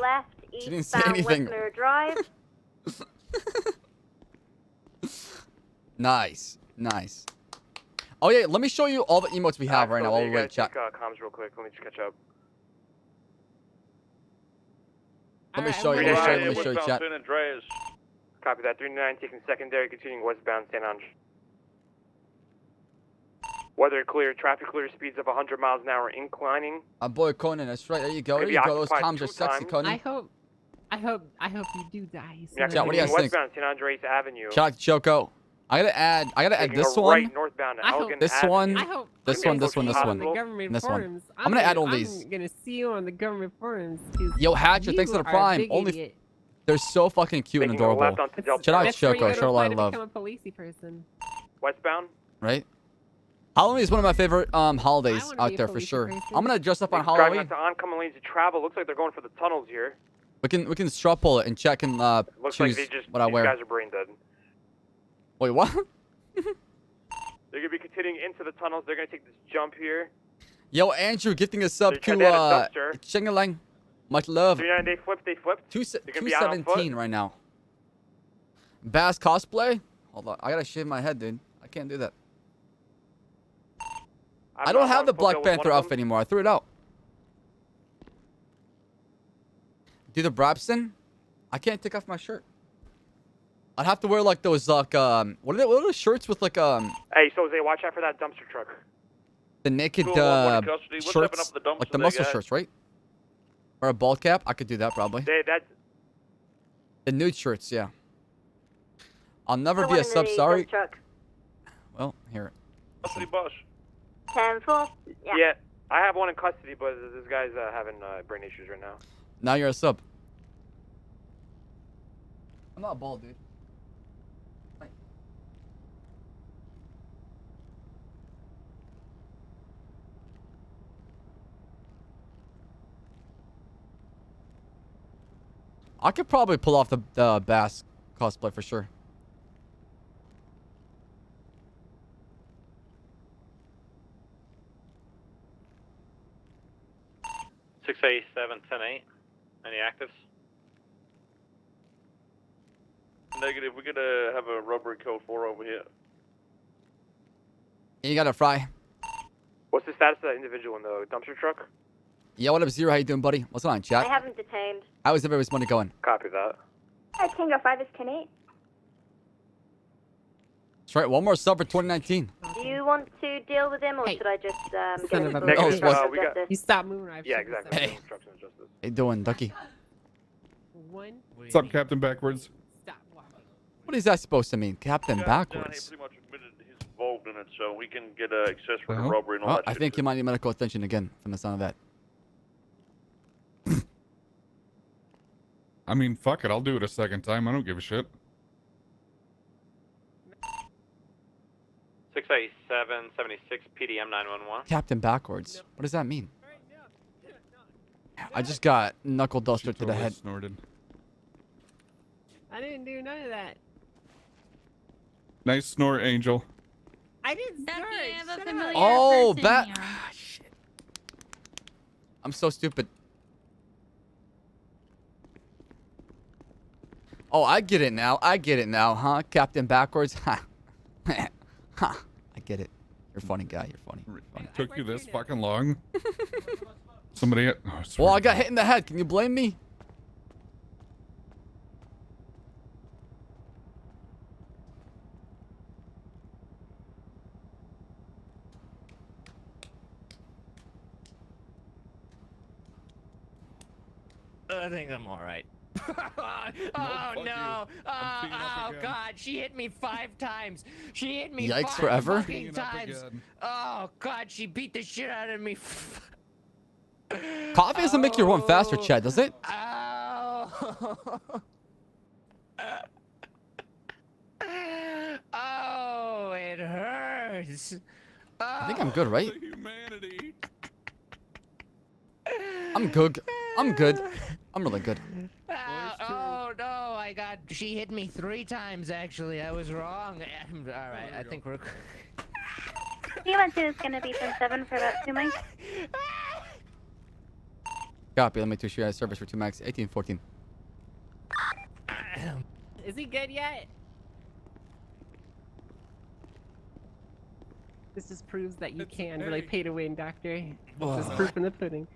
[SPEAKER 19] Left,
[SPEAKER 3] didn't say
[SPEAKER 19] eastbound
[SPEAKER 3] anything.
[SPEAKER 19] West Mirror Drive.
[SPEAKER 3] Nice, nice. Oh yeah, let me show you all the emotes we have right now. While we wait, chat.
[SPEAKER 14] Comms real quick. Let me just catch up.
[SPEAKER 3] Let me show you. Let me show you. Let me show you, chat.
[SPEAKER 14] Copy that. 39 taking secondary, continuing westbound San Andreas. Weather clear, traffic clear, speeds of 100 miles an hour, inclining.
[SPEAKER 3] Boy, Conan, that's right. There you go. There you go. Those comms are sexy, Conan.
[SPEAKER 6] I hope you do die.
[SPEAKER 3] Chat, what do you guys think?
[SPEAKER 14] Westbound San Andreas Avenue.
[SPEAKER 3] Shout out to Choco. I gotta add
[SPEAKER 14] Taking
[SPEAKER 3] this
[SPEAKER 14] a
[SPEAKER 3] one.
[SPEAKER 14] Right northbound to Elgin
[SPEAKER 3] This
[SPEAKER 14] Avenue.
[SPEAKER 3] one.
[SPEAKER 6] I hope
[SPEAKER 3] This one. This one. This one.
[SPEAKER 6] The government
[SPEAKER 3] This one.
[SPEAKER 6] forums.
[SPEAKER 3] I'm gonna add all these.
[SPEAKER 6] I'm gonna see you on the government forums. 'Cause
[SPEAKER 3] Yo, Hatcher, thanks for
[SPEAKER 6] you
[SPEAKER 3] the
[SPEAKER 6] are a
[SPEAKER 3] prime.
[SPEAKER 6] big
[SPEAKER 3] Only.
[SPEAKER 6] idiot.
[SPEAKER 3] They're so fucking cute and
[SPEAKER 14] Taking a
[SPEAKER 3] adorable.
[SPEAKER 14] left onto Del
[SPEAKER 3] Shout out to
[SPEAKER 6] That's where you
[SPEAKER 3] Choco.
[SPEAKER 6] go to
[SPEAKER 3] Show a lot
[SPEAKER 6] apply
[SPEAKER 3] of
[SPEAKER 6] to
[SPEAKER 3] love.
[SPEAKER 6] become a policey person.
[SPEAKER 14] Westbound.
[SPEAKER 3] Right? Halloween is one of my favorite holidays out there for sure. I'm gonna dress up on
[SPEAKER 14] Driving
[SPEAKER 3] Halloween.
[SPEAKER 14] onto oncoming lanes of travel. Looks like they're going for the tunnels here.
[SPEAKER 3] We can straw pull it and check and
[SPEAKER 14] Looks like
[SPEAKER 3] choose
[SPEAKER 14] they just,
[SPEAKER 3] what I
[SPEAKER 14] these
[SPEAKER 3] wear.
[SPEAKER 14] guys are brain dead.
[SPEAKER 3] Wait, what?
[SPEAKER 14] They're gonna be continuing into the tunnels. They're gonna take this jump here.
[SPEAKER 3] Yo, Andrew gifting a sub
[SPEAKER 14] They're
[SPEAKER 3] to
[SPEAKER 14] trying to add a dumpster.
[SPEAKER 3] Chingalang. Much love.
[SPEAKER 14] 39, they flipped. They're gonna be out on foot.
[SPEAKER 3] 217 right now. Baas cosplay? Hold on, I gotta shave my head, dude. I can't do that. I don't have the Black Panther outfit anymore. I threw it out. Do the Brabston? I can't take off my shirt. I'd have to wear like those like what are those shirts with like
[SPEAKER 14] Hey, so they watch out for that dumpster truck.
[SPEAKER 3] the naked
[SPEAKER 14] Cool, one in custody. What's happening
[SPEAKER 3] shirts,
[SPEAKER 14] up at the dumpster
[SPEAKER 3] like the
[SPEAKER 14] there,
[SPEAKER 3] muscle
[SPEAKER 14] guys?
[SPEAKER 3] shirts, right? Or a bald cap? I could do that probably.
[SPEAKER 14] That's
[SPEAKER 3] The nude shirts, yeah. I'll never be
[SPEAKER 19] Someone
[SPEAKER 3] a
[SPEAKER 19] in
[SPEAKER 3] sub,
[SPEAKER 19] the
[SPEAKER 3] sorry.
[SPEAKER 19] dump truck.
[SPEAKER 3] Well, here.
[SPEAKER 14] custody bus.
[SPEAKER 19] 10-4.
[SPEAKER 14] Yeah, I have one in custody, but this guy's having brain issues right now.
[SPEAKER 3] Now you're a sub. I'm not bald, dude. I could probably pull off the Bass cosplay for sure.
[SPEAKER 12] Six eight seven 10-8. Any actives?
[SPEAKER 5] Negative. We're gonna have a robbery code 4 over here.
[SPEAKER 3] You got to fry.
[SPEAKER 14] What's the status of that individual in the dumpster truck?
[SPEAKER 3] Yeah, what up, Zero? How you doing, buddy? What's on, chat?
[SPEAKER 19] I have him detained.
[SPEAKER 3] How is everybody's money going?
[SPEAKER 14] Copy that.
[SPEAKER 19] Tango 5 is 10-8.
[SPEAKER 3] That's right. One more sub for 2019.
[SPEAKER 19] Do you want to deal with him, or should I just
[SPEAKER 6] Son
[SPEAKER 19] give
[SPEAKER 6] of
[SPEAKER 19] him
[SPEAKER 6] a
[SPEAKER 3] Oh, what?
[SPEAKER 14] we got-
[SPEAKER 6] You stop moving. Right?
[SPEAKER 14] Yeah, exactly.
[SPEAKER 3] Hey.
[SPEAKER 14] Obstruction of justice.
[SPEAKER 3] How you doing, Ducky?
[SPEAKER 6] One.
[SPEAKER 18] What's up, Captain Backwards?
[SPEAKER 6] Stop walking.
[SPEAKER 3] What is that supposed to mean? Captain
[SPEAKER 12] John,
[SPEAKER 3] Backwards.
[SPEAKER 12] he pretty much admitted he's involved in it, so we can get accessory to
[SPEAKER 3] Well,
[SPEAKER 12] robbery and all that
[SPEAKER 3] I
[SPEAKER 12] shit.
[SPEAKER 3] think you might need medical attention again from the sound of that.
[SPEAKER 18] I mean, fuck it. I'll do it a second time. I don't give a shit.
[SPEAKER 12] 68776 PDM 911.
[SPEAKER 3] Captain Backwards. What does that mean? I just got knuckle duster to the head.
[SPEAKER 18] Snorted.
[SPEAKER 6] I didn't do none of that.
[SPEAKER 18] Nice snort, Angel.
[SPEAKER 6] I didn't
[SPEAKER 8] Ducky,
[SPEAKER 6] start.
[SPEAKER 8] I have a
[SPEAKER 6] Shut
[SPEAKER 8] familiar
[SPEAKER 6] up.
[SPEAKER 3] Oh,
[SPEAKER 8] person
[SPEAKER 3] bat.
[SPEAKER 8] here.
[SPEAKER 3] Ah, shit. I'm so stupid. Oh, I get it now. I get it now, huh? Captain Backwards. Ha. Ha. I get it. You're a funny guy. You're funny. You're funny.
[SPEAKER 18] Took you this fucking long? Somebody. Oh,
[SPEAKER 3] Well, I got hit in the head. Can you blame me?
[SPEAKER 9] I think I'm all right. Oh
[SPEAKER 18] fuck
[SPEAKER 9] no!
[SPEAKER 18] you. I'm teeing up
[SPEAKER 9] Oh
[SPEAKER 18] again.
[SPEAKER 9] God! She hit me 5 times. She hit me
[SPEAKER 3] Yikes
[SPEAKER 9] 5
[SPEAKER 3] forever?
[SPEAKER 9] fucking
[SPEAKER 18] Teeing up
[SPEAKER 9] times.
[SPEAKER 18] again.
[SPEAKER 9] Oh God! She beat the shit out of me.
[SPEAKER 3] Coffee doesn't make you run faster, Chad, does it?
[SPEAKER 9] Ow! Oh, it hurts.
[SPEAKER 3] I think I'm good, right?
[SPEAKER 18] The humanity.
[SPEAKER 3] I'm good. I'm good. I'm really good.
[SPEAKER 9] Oh no! I got. She hit me 3 times. Actually, I was wrong. All right, I think we're.
[SPEAKER 19] P12 is going to be from 7 for about 2 mics.
[SPEAKER 3] Copy. Let me show you guys service for 2 max. 1814.
[SPEAKER 6] Is he good yet? This just proves that you can really pay to win, Doctor. This is proof in the pudding.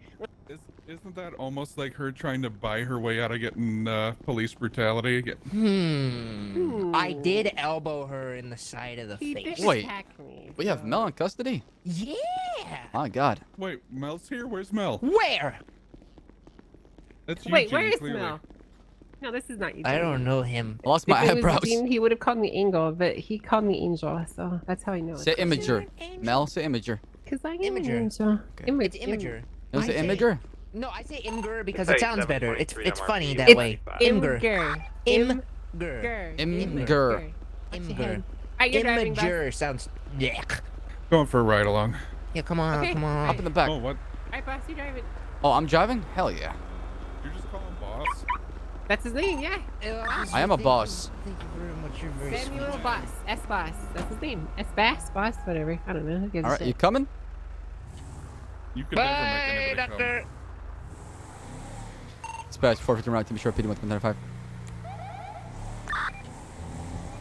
[SPEAKER 18] Isn't that almost like her trying to buy her way out of getting police brutality again?
[SPEAKER 9] I did elbow her in the side of the
[SPEAKER 6] He
[SPEAKER 9] face.
[SPEAKER 6] did
[SPEAKER 3] Wait.
[SPEAKER 6] attack me.
[SPEAKER 3] We have Mel in custody?
[SPEAKER 9] Yeah.
[SPEAKER 3] My God.
[SPEAKER 18] Wait, Mel's here? Where's Mel?
[SPEAKER 9] Where?
[SPEAKER 18] That's
[SPEAKER 6] Wait,
[SPEAKER 18] Eugene,
[SPEAKER 6] where is
[SPEAKER 18] clearly.
[SPEAKER 6] Mel? No, this is not you.
[SPEAKER 9] I don't know him.
[SPEAKER 3] I lost
[SPEAKER 6] If
[SPEAKER 3] my
[SPEAKER 6] it was
[SPEAKER 3] eyebrows.
[SPEAKER 6] Eugene, he would have called me Angel, but he called me Angel, so that's how I know.
[SPEAKER 3] Say Imager. Mel, say Imager.
[SPEAKER 6] Because I am
[SPEAKER 9] Imager.
[SPEAKER 6] an Angel.
[SPEAKER 3] Okay.
[SPEAKER 9] It's Imager.
[SPEAKER 3] No,
[SPEAKER 9] I
[SPEAKER 3] say
[SPEAKER 9] say-
[SPEAKER 3] Imager?
[SPEAKER 9] No, I say Imgur because
[SPEAKER 12] Hey,
[SPEAKER 9] it sounds better.
[SPEAKER 12] 723
[SPEAKER 9] It's funny
[SPEAKER 12] MRP.
[SPEAKER 9] that
[SPEAKER 6] It's
[SPEAKER 9] way.
[SPEAKER 6] Imgur.
[SPEAKER 9] Imgur.
[SPEAKER 3] Imgur.
[SPEAKER 9] Imgur.
[SPEAKER 6] Are you driving, Baas?
[SPEAKER 9] Imager sounds. Yeah.
[SPEAKER 18] Going for a ride along.
[SPEAKER 9] Yeah, come on,
[SPEAKER 6] Okay.
[SPEAKER 9] come on.
[SPEAKER 3] Up in the back.
[SPEAKER 18] Oh, what?
[SPEAKER 6] Alright, Baas, you driving.
[SPEAKER 3] Oh, I'm driving? Hell yeah.
[SPEAKER 18] You're just calling boss?
[SPEAKER 6] That's his name, yeah.
[SPEAKER 3] I am a boss.
[SPEAKER 9] Thank you very much. You're very
[SPEAKER 6] Samuel
[SPEAKER 9] sweet.
[SPEAKER 6] Baas. S-Baas. That's his name. S-Baas? Boss? Whatever. I don't know. Who gives a
[SPEAKER 3] All right,
[SPEAKER 6] shit?
[SPEAKER 3] you coming?
[SPEAKER 18] You could never make
[SPEAKER 9] Bye,
[SPEAKER 18] anybody
[SPEAKER 9] doctor.
[SPEAKER 18] come.
[SPEAKER 3] Dispatch 450 route to be sure PD 195.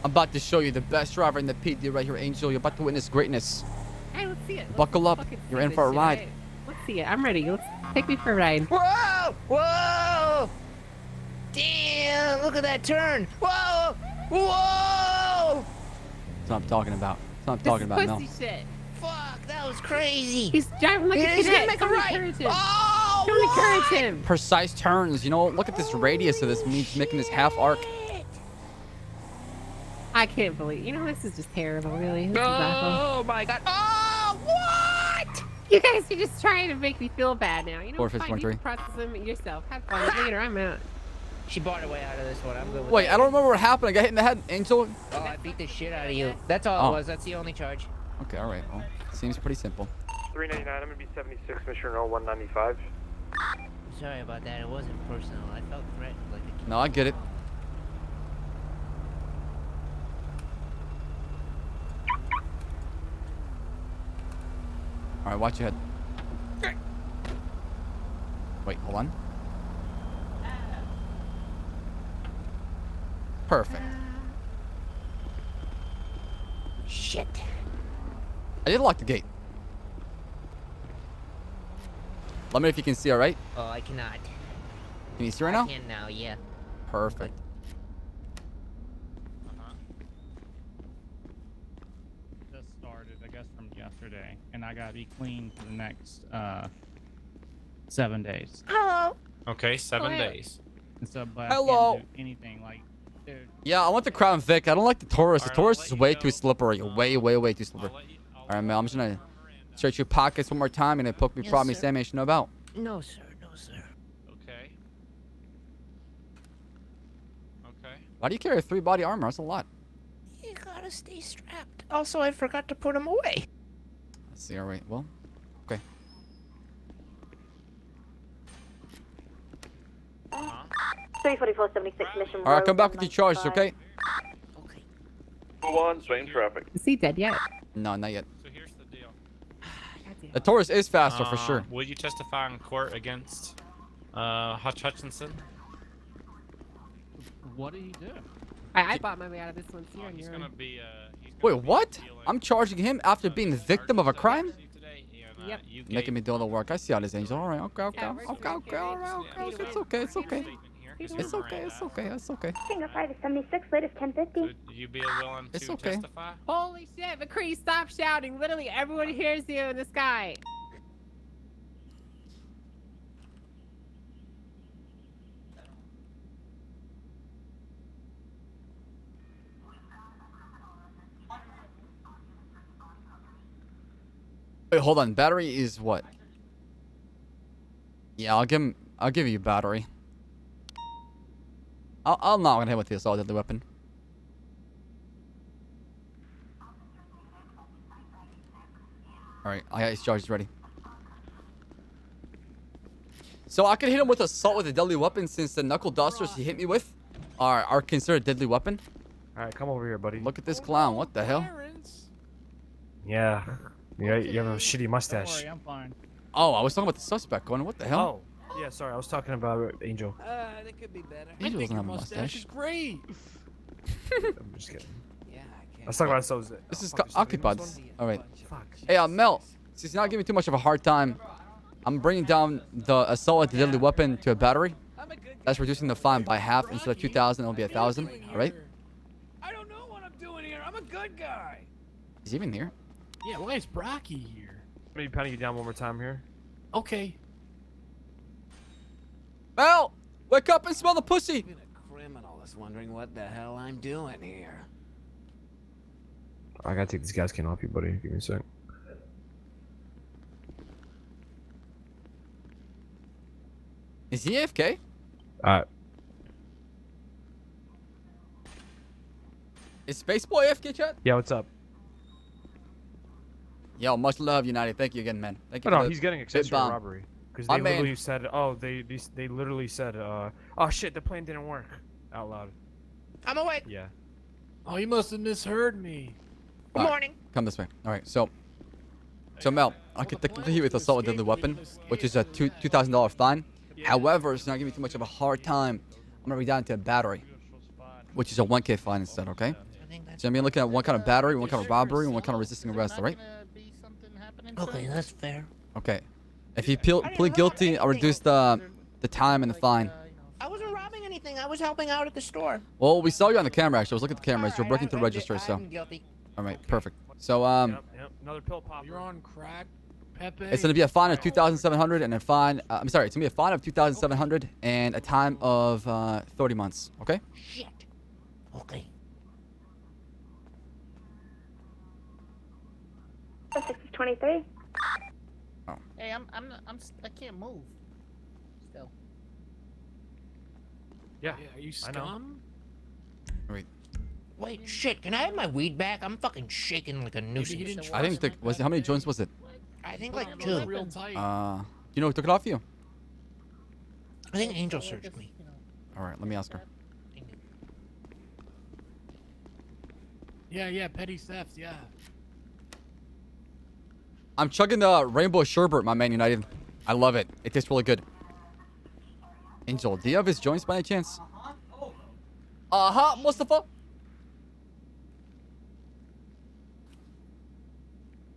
[SPEAKER 3] I'm about to show you the best driver in the PD right here, Angel. You're about to witness greatness.
[SPEAKER 6] Hey, let's see it.
[SPEAKER 3] Buckle
[SPEAKER 6] Let's
[SPEAKER 3] up.
[SPEAKER 6] fucking
[SPEAKER 3] You're
[SPEAKER 6] see
[SPEAKER 3] in
[SPEAKER 6] this
[SPEAKER 3] for a
[SPEAKER 6] shit,
[SPEAKER 3] ride.
[SPEAKER 6] alright? Let's see it. I'm ready. Let's take me for a ride.
[SPEAKER 9] Whoa! Whoa! Damn! Look at that turn! Whoa! Whoa!
[SPEAKER 3] That's what I'm talking about. That's what I'm talking
[SPEAKER 6] This is
[SPEAKER 3] about,
[SPEAKER 6] pussy
[SPEAKER 3] Mel.
[SPEAKER 6] shit.
[SPEAKER 9] Fuck! That was crazy.
[SPEAKER 6] He's driving like a
[SPEAKER 9] He's gonna
[SPEAKER 6] cadet.
[SPEAKER 9] make a
[SPEAKER 6] Don't
[SPEAKER 9] right.
[SPEAKER 6] encourage him.
[SPEAKER 9] Oh!
[SPEAKER 6] Don't
[SPEAKER 9] what?
[SPEAKER 6] encourage him.
[SPEAKER 3] Precise turns. You know, look at this radius of this means making this half arc.
[SPEAKER 6] I can't believe. You know, this is just terrible, really. This is awful.
[SPEAKER 9] Oh my god! Oh! What?
[SPEAKER 6] You guys are just trying to make me feel bad now. You know,
[SPEAKER 3] 450,
[SPEAKER 6] fine. You can process them yourself. Have fun. Later, I'm out.
[SPEAKER 9] She bought her way out of this one. I'm good with
[SPEAKER 3] Wait,
[SPEAKER 9] that.
[SPEAKER 3] I don't remember what happened. I got hit in the head, Angel.
[SPEAKER 9] Oh, I beat the shit out of you. That's all
[SPEAKER 3] Oh.
[SPEAKER 9] it was. That's the only charge.
[SPEAKER 3] Okay, all right. Well, seems pretty simple.
[SPEAKER 14] 399, I'm gonna be 76, Mission 0195.
[SPEAKER 9] Sorry about that. It wasn't personal. I felt threatened like a kid.
[SPEAKER 3] No, I get it. All right, watch your head. Wait, hold on. Perfect.
[SPEAKER 9] Shit.
[SPEAKER 3] I did lock the gate. Let me know if you can see, all right?
[SPEAKER 9] Oh, I cannot.
[SPEAKER 3] Can you see right now?
[SPEAKER 9] I can now, yeah.
[SPEAKER 3] Perfect.
[SPEAKER 20] Just started, I guess, from yesterday, and I gotta be clean for the next 7 days.
[SPEAKER 9] Hello.
[SPEAKER 7] Okay, 7 days.
[SPEAKER 20] And so, but
[SPEAKER 3] Hello.
[SPEAKER 20] I can't do anything like, dude.
[SPEAKER 3] Yeah, I want the Crown Vic. I don't like the Taurus. The Taurus is way too slippery. Way too slippery. All right, Mel. I'm just gonna search your pockets one more time and then poke me,
[SPEAKER 9] Yes,
[SPEAKER 3] prod me,
[SPEAKER 9] sir.
[SPEAKER 3] Sammy. I should know about.
[SPEAKER 9] No, sir. No, sir.
[SPEAKER 7] Okay. Okay.
[SPEAKER 3] Why do you carry 3 body armor? That's a lot.
[SPEAKER 9] You gotta stay strapped. Also, I forgot to put them away.
[SPEAKER 3] Let's see. All right. Well, okay.
[SPEAKER 19] 34476 mission.
[SPEAKER 3] All right, come back with your charges, okay?
[SPEAKER 12] Go on, same traffic.
[SPEAKER 6] Is he dead yet?
[SPEAKER 3] No, not yet.
[SPEAKER 7] So here's the deal.
[SPEAKER 3] The Taurus is faster for sure.
[SPEAKER 7] Will you testify in court against Hutch Hutchinson?
[SPEAKER 20] What did he do?
[SPEAKER 6] I bought my way out of this one. Here,
[SPEAKER 7] He's gonna be
[SPEAKER 3] Wait, what? I'm charging him after being the victim of a crime?
[SPEAKER 6] Yep.
[SPEAKER 3] Making me do all the work. I see how this Angel. All right, okay. All right, okay. It's okay. It's okay. It's okay. It's okay.
[SPEAKER 19] Single 576, latest 1050.
[SPEAKER 7] You be willing
[SPEAKER 3] It's
[SPEAKER 7] to
[SPEAKER 3] okay.
[SPEAKER 7] testify?
[SPEAKER 6] Holy shit, McCree, stop shouting. Literally everyone hears you in the sky.
[SPEAKER 3] Wait, hold on. Battery is what? Yeah, I'll give you battery. I'm not gonna hit with the assault deadly weapon. All right, I got his charges ready. So I can hit him with assault with a deadly weapon since the knuckle dusters he hit me with are considered a deadly weapon.
[SPEAKER 15] All right, come over here, buddy.
[SPEAKER 3] Look at this clown. What the hell?
[SPEAKER 15] Yeah. You have a shitty mustache.
[SPEAKER 20] Don't worry, I'm fine.
[SPEAKER 3] Oh, I was talking about the suspect going. What the hell?
[SPEAKER 15] Oh, yeah. Sorry, I was talking about Angel.
[SPEAKER 9] That could be better.
[SPEAKER 3] Angel doesn't have a mustache.
[SPEAKER 15] great. I'm just kidding. Yeah, I was talking about Soze.
[SPEAKER 3] This is occupied. All right. Hey, Mel. Since you're not giving me too much of a hard time, I'm bringing down the assault with the deadly weapon to a battery. That's reducing the fine by half. Instead of 2,000, it'll be 1,000. All right.
[SPEAKER 21] I don't know what I'm doing here. I'm a good guy.
[SPEAKER 3] He's even here.
[SPEAKER 21] Yeah, why is Brocky here?
[SPEAKER 15] Maybe patting you down one more time here.
[SPEAKER 21] Okay.
[SPEAKER 3] Mel, wake up and smell the pussy.
[SPEAKER 21] Even a criminal is wondering what the hell I'm doing here.
[SPEAKER 15] I gotta take this gas can off you, buddy. Give me a sec.
[SPEAKER 3] Is he AFK? Is Spaceboy AFK, chat?
[SPEAKER 15] Yeah, what's up?
[SPEAKER 3] Yo, much love, United. Thank you again, man. Thank you.
[SPEAKER 15] No,
[SPEAKER 3] for the
[SPEAKER 15] he's getting
[SPEAKER 3] bit
[SPEAKER 15] accessory
[SPEAKER 3] bomb.
[SPEAKER 15] robbery. Because
[SPEAKER 3] My
[SPEAKER 15] they
[SPEAKER 3] man.
[SPEAKER 15] literally said, oh, they literally said, oh shit, the plane didn't work. Out loud.
[SPEAKER 9] I'm awake.
[SPEAKER 15] Yeah.
[SPEAKER 21] Oh, you must have misheard me.
[SPEAKER 9] Good morning.
[SPEAKER 3] Come this way. All right, so Mel, I could technically hit with assault with deadly weapon, which is a $2,000 fine. However, it's not giving me too much of a hard time. I'm gonna be down to a battery, which is a 1K fine instead. Okay. So I'm looking at one kind of battery, one kind of robbery, and one kind of resisting arrest. All right.
[SPEAKER 9] Okay, that's fair.
[SPEAKER 3] Okay. If you plead guilty, I'll reduce the time and the fine.
[SPEAKER 9] I wasn't robbing anything. I was helping out at the store.
[SPEAKER 3] Well, we saw you on the camera. Actually, I was looking at the cameras. You're breaking through the register, so.
[SPEAKER 9] I'm guilty.
[SPEAKER 3] All right, perfect. So
[SPEAKER 15] Yep, another pill pop.
[SPEAKER 21] You're on crack, Pepe.
[SPEAKER 3] it's gonna be a fine of 2,700 and a fine. I'm sorry, it's gonna be a fine of 2,700 and a time of 30 months. Okay.
[SPEAKER 9] Shit. Okay.
[SPEAKER 19] 623.
[SPEAKER 9] Hey, I can't move. Still.
[SPEAKER 15] Yeah.
[SPEAKER 21] Are you
[SPEAKER 15] I know.
[SPEAKER 21] scum?
[SPEAKER 3] Wait.
[SPEAKER 9] Wait, shit. Can I have my weed back? I'm fucking shaking like a nuisance.
[SPEAKER 3] I didn't think. Was it, how many joints was it?
[SPEAKER 9] I think like 2.
[SPEAKER 21] Real tight.
[SPEAKER 3] You know who took it off you?
[SPEAKER 9] I think Angel searched me.
[SPEAKER 3] All right, let me ask her.
[SPEAKER 21] Yeah, petty theft, yeah.
[SPEAKER 3] I'm chugging the rainbow sherbet, my man, United. I love it. It tastes really good. Angel, do you have his joints by any chance? Mustafa.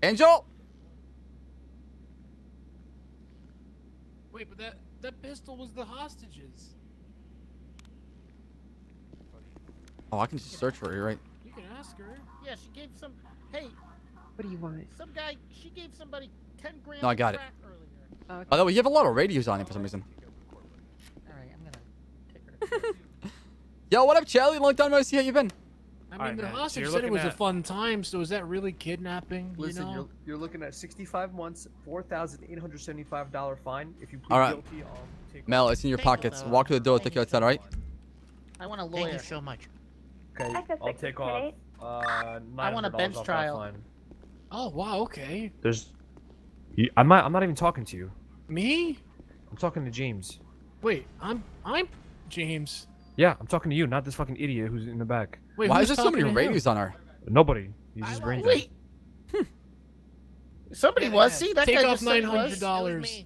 [SPEAKER 3] Angel.
[SPEAKER 1] Wait, but that pistol was the hostages.
[SPEAKER 3] Oh, I can just search for you, right?
[SPEAKER 1] You can ask her.
[SPEAKER 9] Yeah, she gave some. Hey.
[SPEAKER 6] What do you want?
[SPEAKER 9] Some guy. She gave somebody 10 grams.
[SPEAKER 3] No, I got it.
[SPEAKER 9] crack earlier.
[SPEAKER 6] Okay.
[SPEAKER 3] By the way, you have a lot of radios on you for some reason.
[SPEAKER 9] All right, I'm gonna take her.
[SPEAKER 3] Yo, what up, Charlie? Long time no see. How you been?
[SPEAKER 1] I mean, the hostage said it was a fun time, so is that really kidnapping?
[SPEAKER 22] Listen,
[SPEAKER 1] you know?
[SPEAKER 22] you're looking at 65 months, $4,875 fine. If you plead
[SPEAKER 3] All right.
[SPEAKER 22] guilty, I'll take.
[SPEAKER 3] Mel, it's in your pockets. Walk to the door. Take you outside, all right?
[SPEAKER 9] I want a lawyer.
[SPEAKER 22] Thank you
[SPEAKER 9] so much.
[SPEAKER 22] Okay, I'll take off.
[SPEAKER 9] I want a bench
[SPEAKER 22] $900 off that
[SPEAKER 9] trial.
[SPEAKER 22] fine.
[SPEAKER 1] Oh wow, okay.
[SPEAKER 22] There's. I'm not even talking to you.
[SPEAKER 1] Me?
[SPEAKER 22] I'm talking to James.
[SPEAKER 1] Wait, I'm James.
[SPEAKER 22] Yeah, I'm talking to you, not this fucking idiot who's in the back.
[SPEAKER 1] Wait,
[SPEAKER 3] Why
[SPEAKER 1] who's
[SPEAKER 3] is there so
[SPEAKER 1] talking
[SPEAKER 3] many
[SPEAKER 1] to him?
[SPEAKER 3] radios on her?
[SPEAKER 22] Nobody. He's just brain dead.
[SPEAKER 9] Wait. Somebody was. See, that
[SPEAKER 1] Take
[SPEAKER 9] guy
[SPEAKER 1] off
[SPEAKER 9] just said he was.
[SPEAKER 1] $900.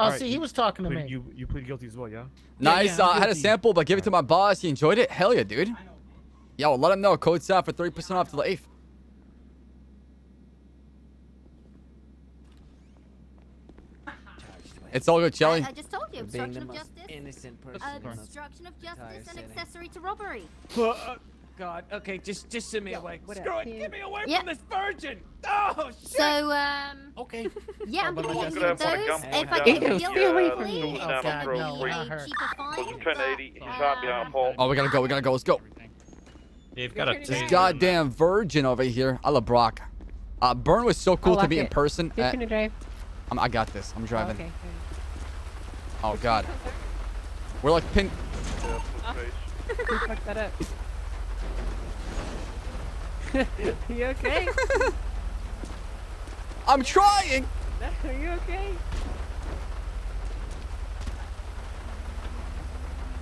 [SPEAKER 9] Oh,
[SPEAKER 22] Alright,
[SPEAKER 9] see, he was talking to me.
[SPEAKER 22] You plead guilty as well, yeah?
[SPEAKER 3] Nice.
[SPEAKER 1] yeah, I'm
[SPEAKER 3] I had a
[SPEAKER 1] guilty.
[SPEAKER 3] sample, but give it to my boss. He enjoyed it. Hell yeah, dude. Yo, let him know. Code Ssaab for 30% off till the 8th. It's all good, Shelly.
[SPEAKER 21] I just told you, For being obstruction the of most justice. innocent person in the Obstruction of entire justice and city. accessory to robbery. God, okay, just send me away.
[SPEAKER 6] what
[SPEAKER 21] Screw
[SPEAKER 6] up,
[SPEAKER 21] it,
[SPEAKER 6] kid?
[SPEAKER 21] get me away Yeah. from this virgin! Oh, shit! So,
[SPEAKER 1] Okay.
[SPEAKER 21] yeah, I'm gonna get
[SPEAKER 12] Could
[SPEAKER 21] you
[SPEAKER 12] have
[SPEAKER 21] those.
[SPEAKER 12] put a gun
[SPEAKER 21] If I
[SPEAKER 12] down
[SPEAKER 21] get
[SPEAKER 12] to
[SPEAKER 21] you
[SPEAKER 12] the,
[SPEAKER 6] stay away from
[SPEAKER 12] the
[SPEAKER 6] me.
[SPEAKER 12] school
[SPEAKER 9] Oh,
[SPEAKER 12] down
[SPEAKER 9] God,
[SPEAKER 12] on Grove
[SPEAKER 9] no,
[SPEAKER 12] Street.
[SPEAKER 9] not her.
[SPEAKER 21] Cheaper fine.
[SPEAKER 12] Was in Trent 80. He shot behind a pole.
[SPEAKER 3] Oh, we gotta go. We gotta go. Let's go.
[SPEAKER 7] Yeah, you've got a
[SPEAKER 6] This
[SPEAKER 3] This
[SPEAKER 7] taser.
[SPEAKER 3] goddamn virgin over here. I love Brock. Burn was so cool
[SPEAKER 6] I'll
[SPEAKER 3] to
[SPEAKER 6] lock
[SPEAKER 3] meet in
[SPEAKER 6] it.
[SPEAKER 3] person.
[SPEAKER 6] You're gonna drive.
[SPEAKER 3] I got this. I'm driving.
[SPEAKER 6] Okay.
[SPEAKER 3] Oh, God. We're like pin.
[SPEAKER 12] Yeah, full face.
[SPEAKER 6] You fucked that up. You okay?
[SPEAKER 3] I'm trying.
[SPEAKER 6] Are you okay?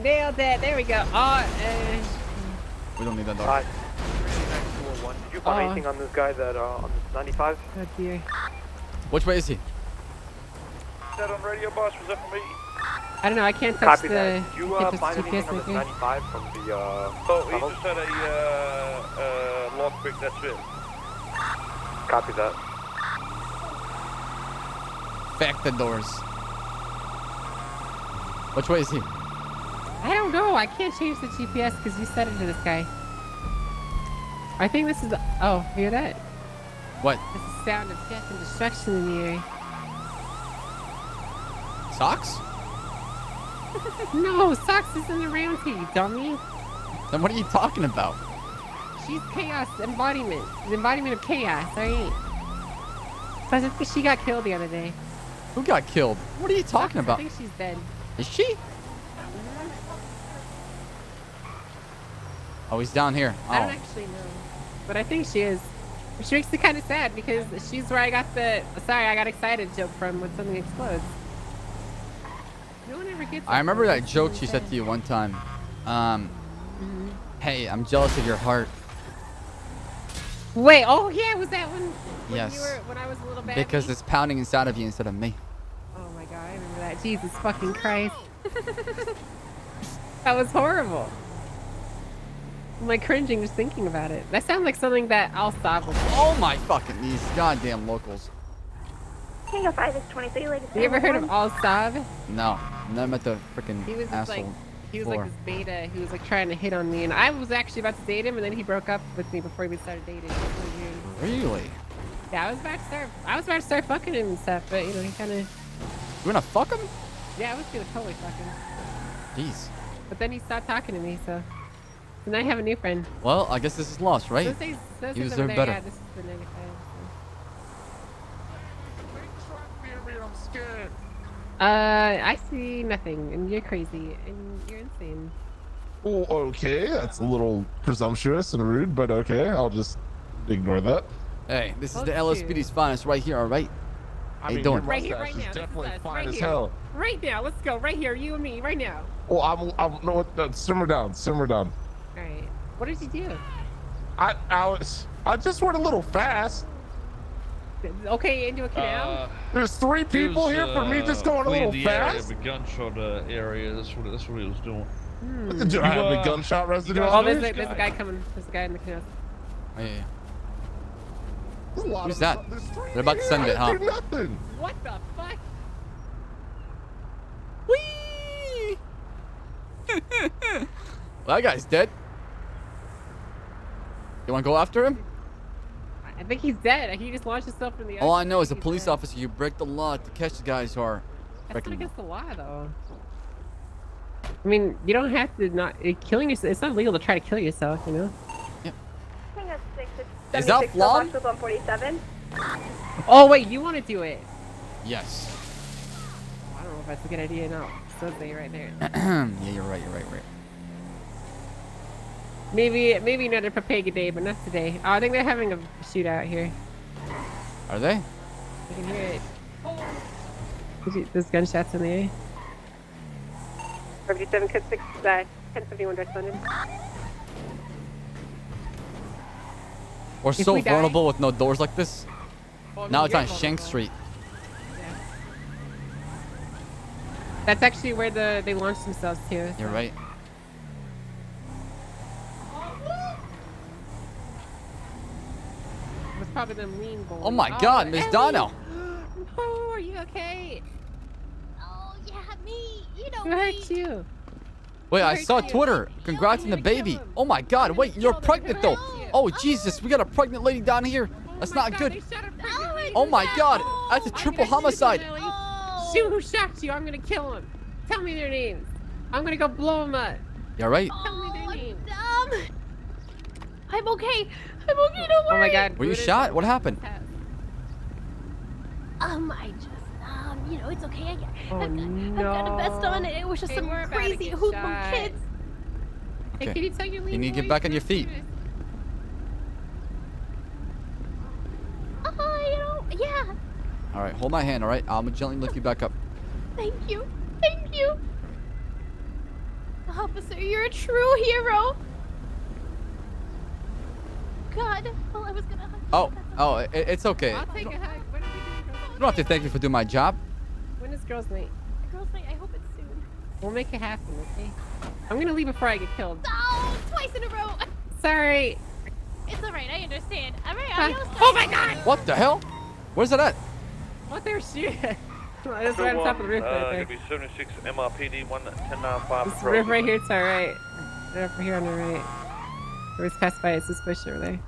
[SPEAKER 6] Nailed it. There we go.
[SPEAKER 3] We don't need that dog.
[SPEAKER 14] Hi. 201. Did you find anything on this guy that on 95?
[SPEAKER 6] Oh dear.
[SPEAKER 3] Which way is he?
[SPEAKER 12] That on radio, boss, was that for me?
[SPEAKER 6] I don't know. I can't touch
[SPEAKER 14] Copy
[SPEAKER 6] the.
[SPEAKER 14] that. Did you
[SPEAKER 6] can't touch
[SPEAKER 14] find
[SPEAKER 6] the
[SPEAKER 14] anything
[SPEAKER 6] GPS
[SPEAKER 14] on this
[SPEAKER 6] maker.
[SPEAKER 14] 95 from the
[SPEAKER 12] Oh, he
[SPEAKER 14] tunnel?
[SPEAKER 12] just had a lockpick, that's it.
[SPEAKER 14] Copy that.
[SPEAKER 3] Back the doors. Which way is he?
[SPEAKER 6] I don't know. I can't change the GPS because you set it to this guy. I think this is the. Oh, hear that?
[SPEAKER 3] What?
[SPEAKER 6] This is sound of death and destruction in the air.
[SPEAKER 3] Socks?
[SPEAKER 6] No, Socks isn't around here, you dummy.
[SPEAKER 3] Then what are you talking about?
[SPEAKER 6] She's chaos embodiment. The embodiment of chaos, alright? I think she got killed the other day.
[SPEAKER 3] Who got killed? What are you talking about?
[SPEAKER 6] I think she's dead.
[SPEAKER 3] Is she? Oh, he's down here.
[SPEAKER 6] I don't
[SPEAKER 3] Oh.
[SPEAKER 6] actually know. But I think she is. Which makes me kind of sad because she's where I got the sorry, I got excited joke from when something explodes. No one ever gets
[SPEAKER 3] I remember
[SPEAKER 6] exploded.
[SPEAKER 3] that
[SPEAKER 6] It's
[SPEAKER 3] joke
[SPEAKER 6] really
[SPEAKER 3] she said
[SPEAKER 6] sad.
[SPEAKER 3] to you one time. Hey, I'm jealous of your heart.
[SPEAKER 6] Wait, oh yeah, was that when
[SPEAKER 3] Yes.
[SPEAKER 6] you were when I was a little baby?
[SPEAKER 3] Because it's pounding inside of you instead of me.
[SPEAKER 6] Oh my god, I remember that. Jesus fucking Christ. That was horrible. I'm like cringing just thinking about it. That sounds like something that Ssaab would do.
[SPEAKER 3] Oh my fucking these goddamn locals.
[SPEAKER 19] King of 5 is 23, ladies.
[SPEAKER 6] You ever heard of Ssaab?
[SPEAKER 3] No, never met the freaking
[SPEAKER 6] He was just
[SPEAKER 3] asshole.
[SPEAKER 6] like he was
[SPEAKER 3] before.
[SPEAKER 6] like this beta who was like trying to hit on me, and I was actually about to date him, and then he broke up with me before we started dating. It was really weird.
[SPEAKER 3] Really?
[SPEAKER 6] Yeah, I was about to start fucking him and stuff, but you know he kind of.
[SPEAKER 3] You wanna fuck him?
[SPEAKER 6] Yeah, I was gonna totally fuck him,
[SPEAKER 3] Jeez.
[SPEAKER 6] but then he stopped talking to me, so now I have a new friend.
[SPEAKER 3] Well, I guess this is lost, right?
[SPEAKER 6] Those
[SPEAKER 3] You
[SPEAKER 6] days
[SPEAKER 3] deserve
[SPEAKER 6] over there,
[SPEAKER 3] better.
[SPEAKER 6] yeah, this is the negative.
[SPEAKER 15] I'm scared.
[SPEAKER 6] I see nothing, and you're crazy, and you're insane.
[SPEAKER 23] Well, okay, that's a little presumptuous and rude, but okay, I'll just ignore that.
[SPEAKER 3] Hey, this is
[SPEAKER 6] Told
[SPEAKER 3] the
[SPEAKER 6] you.
[SPEAKER 3] LSPD's finest right here, all right? How you doing?
[SPEAKER 6] Right here, right now. This is
[SPEAKER 23] definitely
[SPEAKER 6] us,
[SPEAKER 23] fine
[SPEAKER 6] right
[SPEAKER 23] as
[SPEAKER 6] here.
[SPEAKER 23] hell.
[SPEAKER 6] Right now, let's go. Right here, you and me, right now.
[SPEAKER 23] Well, I'm no, simmer down, simmer down.
[SPEAKER 6] All right. What did you do?
[SPEAKER 23] I just went a little fast.
[SPEAKER 6] Okay, into a canal.
[SPEAKER 23] There's 3 people here for me just going a little fast.
[SPEAKER 5] The gunshot area. That's what he was doing.
[SPEAKER 23] Do I have the gunshot residue?
[SPEAKER 6] Oh,
[SPEAKER 23] on
[SPEAKER 6] there's
[SPEAKER 23] me?
[SPEAKER 6] a guy coming. There's a guy in the canal.
[SPEAKER 3] Oh, yeah.
[SPEAKER 23] There's a lot
[SPEAKER 3] Who's
[SPEAKER 23] of-
[SPEAKER 3] that?
[SPEAKER 23] there's 3
[SPEAKER 3] They're about to
[SPEAKER 23] here,
[SPEAKER 3] send it,
[SPEAKER 23] I
[SPEAKER 3] huh?
[SPEAKER 23] didn't do nothing.
[SPEAKER 6] What the fuck?
[SPEAKER 3] Well, that guy's dead. You want to go after him?
[SPEAKER 6] I think he's dead. He just launched himself from the ocean.
[SPEAKER 3] All I know is a police officer, you break the law to catch the guys who are
[SPEAKER 6] That's
[SPEAKER 3] breaking
[SPEAKER 6] not
[SPEAKER 3] the
[SPEAKER 6] against the law, though. I mean, you don't have to not killing yourself. It's not legal to try to kill yourself, you know.
[SPEAKER 3] Yep. Is that flawed?
[SPEAKER 10] 147.
[SPEAKER 6] Oh wait, you want to do it?
[SPEAKER 3] Yes.
[SPEAKER 6] I don't know if that's a good idea or not. So say right there.
[SPEAKER 3] Yeah, you're right.
[SPEAKER 6] Maybe another Papega day, but not today. Oh, I think they're having a shootout here.
[SPEAKER 3] Are they?
[SPEAKER 6] I can hear it. There's gunshots in the air.
[SPEAKER 10] 57 code 6, 1051 West London.
[SPEAKER 3] We're
[SPEAKER 6] If
[SPEAKER 3] so
[SPEAKER 6] we die-
[SPEAKER 3] vulnerable with no doors like this. Now it's on Shank Street.
[SPEAKER 6] That's actually where they launched themselves to.
[SPEAKER 3] You're right.
[SPEAKER 6] It was probably them lean goals.
[SPEAKER 3] Oh my God, Miss
[SPEAKER 6] Ellie!
[SPEAKER 3] Donnell.
[SPEAKER 6] Oh, are you okay?
[SPEAKER 19] Oh, yeah, me. You know
[SPEAKER 6] Who
[SPEAKER 19] me.
[SPEAKER 6] hurt you?
[SPEAKER 3] Wait, I saw Twitter. Congrats on the baby. Oh my God, wait, you're pregnant though. Oh Jesus, we got a pregnant lady down here. That's not good. Oh my God, that's a triple homicide.
[SPEAKER 6] Shoot who shot you. I'm gonna kill him. Tell me their names. I'm gonna go blow them up.
[SPEAKER 3] You're right.
[SPEAKER 6] Tell me their names.
[SPEAKER 19] I'm okay. I'm okay, don't worry.
[SPEAKER 6] Oh my God.
[SPEAKER 3] Were you shot? What happened?
[SPEAKER 19] I just, you know, it's okay. I've
[SPEAKER 6] no.
[SPEAKER 19] got a vest on. It was just
[SPEAKER 6] Hey,
[SPEAKER 19] some
[SPEAKER 6] we're about to
[SPEAKER 19] crazy
[SPEAKER 6] get
[SPEAKER 19] hoodlum
[SPEAKER 6] shot.
[SPEAKER 19] kids.
[SPEAKER 6] Hey,
[SPEAKER 3] Okay.
[SPEAKER 6] can you tell your lean
[SPEAKER 3] You need to get
[SPEAKER 6] voice?
[SPEAKER 3] back on your feet.
[SPEAKER 19] Yeah.
[SPEAKER 3] All right, hold my hand. All right, I'm gently lift you back up.
[SPEAKER 19] Thank you. Thank you. Officer, you're a true hero. God. Well, I was gonna hug you.
[SPEAKER 3] Oh, it's okay.
[SPEAKER 6] I'll take a hug. When are we doing girls'
[SPEAKER 3] You don't have to thank me for doing my job.
[SPEAKER 6] When is girls' night?
[SPEAKER 19] Girls' night, I hope it's soon.
[SPEAKER 6] We'll make it happen, okay? I'm gonna leave before I get killed.
[SPEAKER 19] Oh, twice in a row.
[SPEAKER 6] Sorry.
[SPEAKER 19] It's alright, I understand. Alright,
[SPEAKER 6] Huh?
[SPEAKER 19] adios.
[SPEAKER 6] Oh my God!
[SPEAKER 3] What the hell? Where's it at?
[SPEAKER 6] What they're shooting? That's right on top of the roof right there.
[SPEAKER 12] Gonna be 76 MRPD 11095.
[SPEAKER 6] This roof right here to our right. Right over here on the right. It was passed by. It's this bush over there.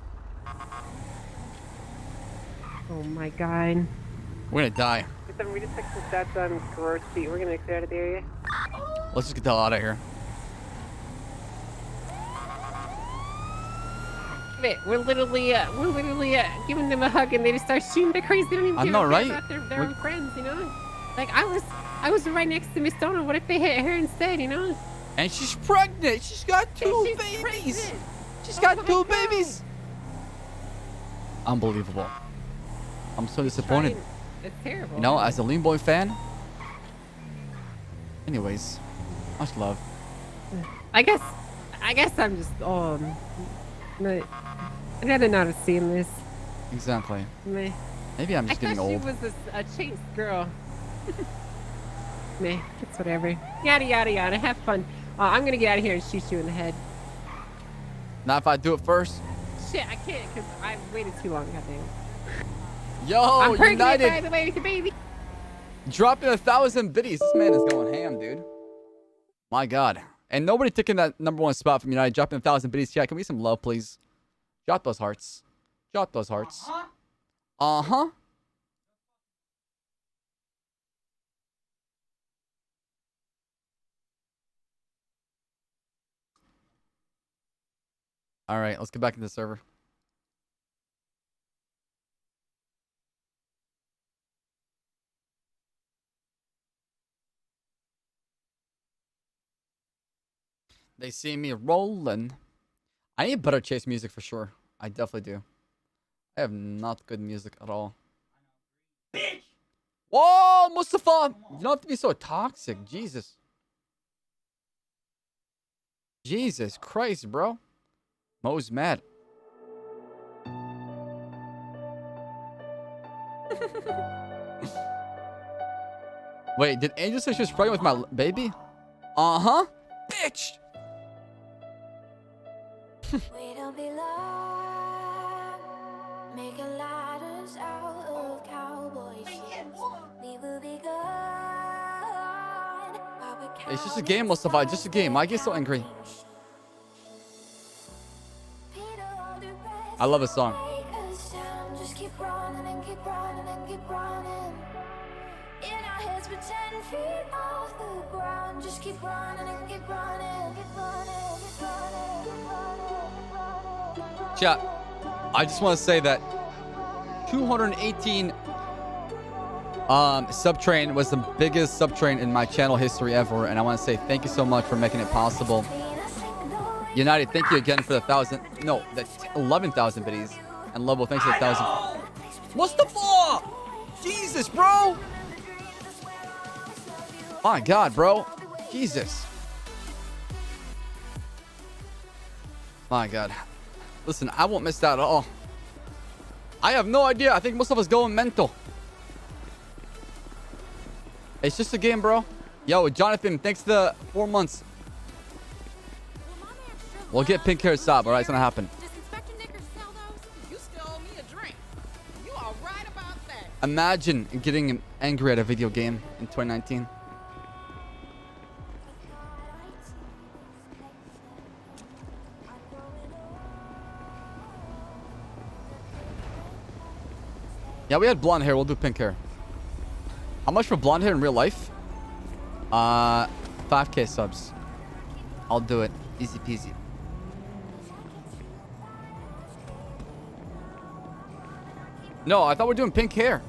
[SPEAKER 6] Oh my God.
[SPEAKER 3] We're gonna die.
[SPEAKER 10] 57, we just took some stats on Grove Street. We're gonna clear out of the area.
[SPEAKER 3] Let's just get the hell out of here.
[SPEAKER 6] We're literally giving them a hug and they just start shooting. They're crazy. They don't even
[SPEAKER 3] I
[SPEAKER 6] give
[SPEAKER 3] know,
[SPEAKER 6] a
[SPEAKER 3] right?
[SPEAKER 6] shit about their own friends, you know? Like I was right next to Miss Donna. What if they hit her instead, you know?
[SPEAKER 3] And she's pregnant. She's got two babies.
[SPEAKER 6] Pregnant.
[SPEAKER 3] She's got two babies. Unbelievable. I'm so disappointed.
[SPEAKER 6] It's terrible.
[SPEAKER 3] You know, as a Lean Boy fan. Anyways, much love.
[SPEAKER 6] I guess I'm just I'd rather not have seen this.
[SPEAKER 3] Exactly.
[SPEAKER 6] Meh.
[SPEAKER 3] Maybe I'm just getting
[SPEAKER 6] I thought
[SPEAKER 3] old.
[SPEAKER 6] she was a chaste girl. Meh, it's whatever. Yada yada yada. Have fun. I'm gonna get out of here and shoot you in the head.
[SPEAKER 3] Not if I do it first.
[SPEAKER 6] Shit, I can't because I waited too long. Goddamn.
[SPEAKER 3] Yo,
[SPEAKER 6] I'm pregnant,
[SPEAKER 3] United.
[SPEAKER 6] by the way, with the baby.
[SPEAKER 3] Dropping 1,000 biddies. This man is going ham, dude. My God. And nobody taking that #1 spot from United. Dropping 1,000 biddies. Chat, can we get some love, please? Drop those hearts. Drop those hearts. Uh-huh. All right, let's get back into the server. They see me rolling. I need better chase music for sure. I definitely do. I have not good music at all. Bitch! Whoa, Mustafa! You don't have to be so toxic. Jesus. Jesus Christ, bro. Mo's mad. Wait, did Angel say she was pregnant with my baby? Uh-huh. Bitch!
[SPEAKER 2] We don't belong. Making ladders out of cowboy shoes. We will be gone.
[SPEAKER 3] It's just a game, Mustafa. Just a game. I get so angry. I love this song.
[SPEAKER 2] Just keep running and keep running and keep running. In our heads, we're 10 feet off the ground. Just keep running and keep running. Keep running, keep running, keep running, keep running.
[SPEAKER 3] Chat, I just want to say that 218 subtrain was the biggest subtrain in my channel history ever, and I want to say thank you so much for making it possible. United, thank you again for the 11,000 biddies. And Lobo, thanks for the 1,000. Mustafa! Jesus, bro! My God, bro. Jesus. My God. Listen, I won't miss that at all. I have no idea. I think Mustafa's going mental. It's just a game, bro. Yo, Jonathan, thanks for the 4 months. We'll get pink hair Ssaab, all right? It's gonna happen. Imagine getting angry at a video game in 2019. Yeah, we had blonde hair. We'll do pink hair. How much for blonde hair in real life? 5K subs. I'll do it. Easy peasy. No, I thought we were doing pink hair.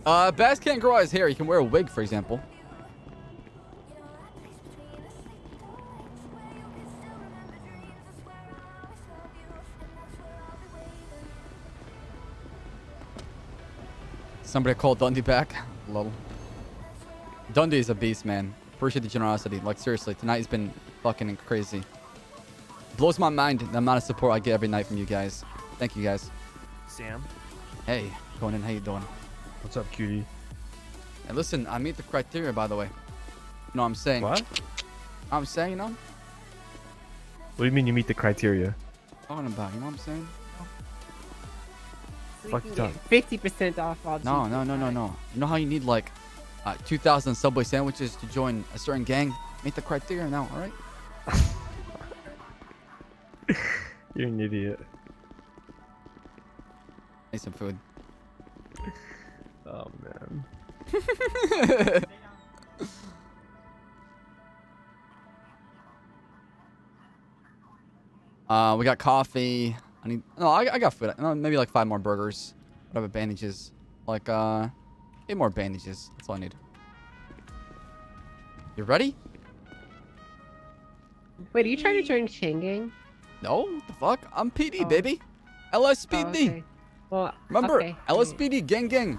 [SPEAKER 3] Bass can't grow out his hair. He can wear a wig, for example. Somebody called Dundee back. Lol. Dundee is a beast, man. Appreciate the generosity. Like, seriously, tonight has been fucking crazy. Blows my mind the amount of support I get every night from you guys. Thank you, guys.
[SPEAKER 15] Sam.
[SPEAKER 3] Hey, Conan, how you doing?
[SPEAKER 15] What's up, cutie?
[SPEAKER 3] And listen, I meet the criteria, by the way. You know what I'm saying?
[SPEAKER 15] What?
[SPEAKER 3] I'm saying, you know?
[SPEAKER 15] What do you mean you meet the criteria?
[SPEAKER 3] Talking about, you know what I'm saying?
[SPEAKER 6] So
[SPEAKER 15] Fuck
[SPEAKER 6] you
[SPEAKER 15] you
[SPEAKER 6] can get 50% off all
[SPEAKER 3] No. You know how you need like 2,000 Subway sandwiches to join a certain gang? Meet the criteria now, all right?
[SPEAKER 15] You're an idiot.
[SPEAKER 3] Need some food.
[SPEAKER 15] Oh, man.
[SPEAKER 3] We got coffee. I got food. Maybe like 5 more burgers. Whatever bandages. Like 8 more bandages. That's all I need. You ready?
[SPEAKER 6] Wait, are you trying to join Chain Gang?
[SPEAKER 3] No, what the fuck? I'm PD, baby. LSPD.
[SPEAKER 6] Oh, okay. Well,
[SPEAKER 3] remember,
[SPEAKER 6] okay.
[SPEAKER 3] LSPD, gang.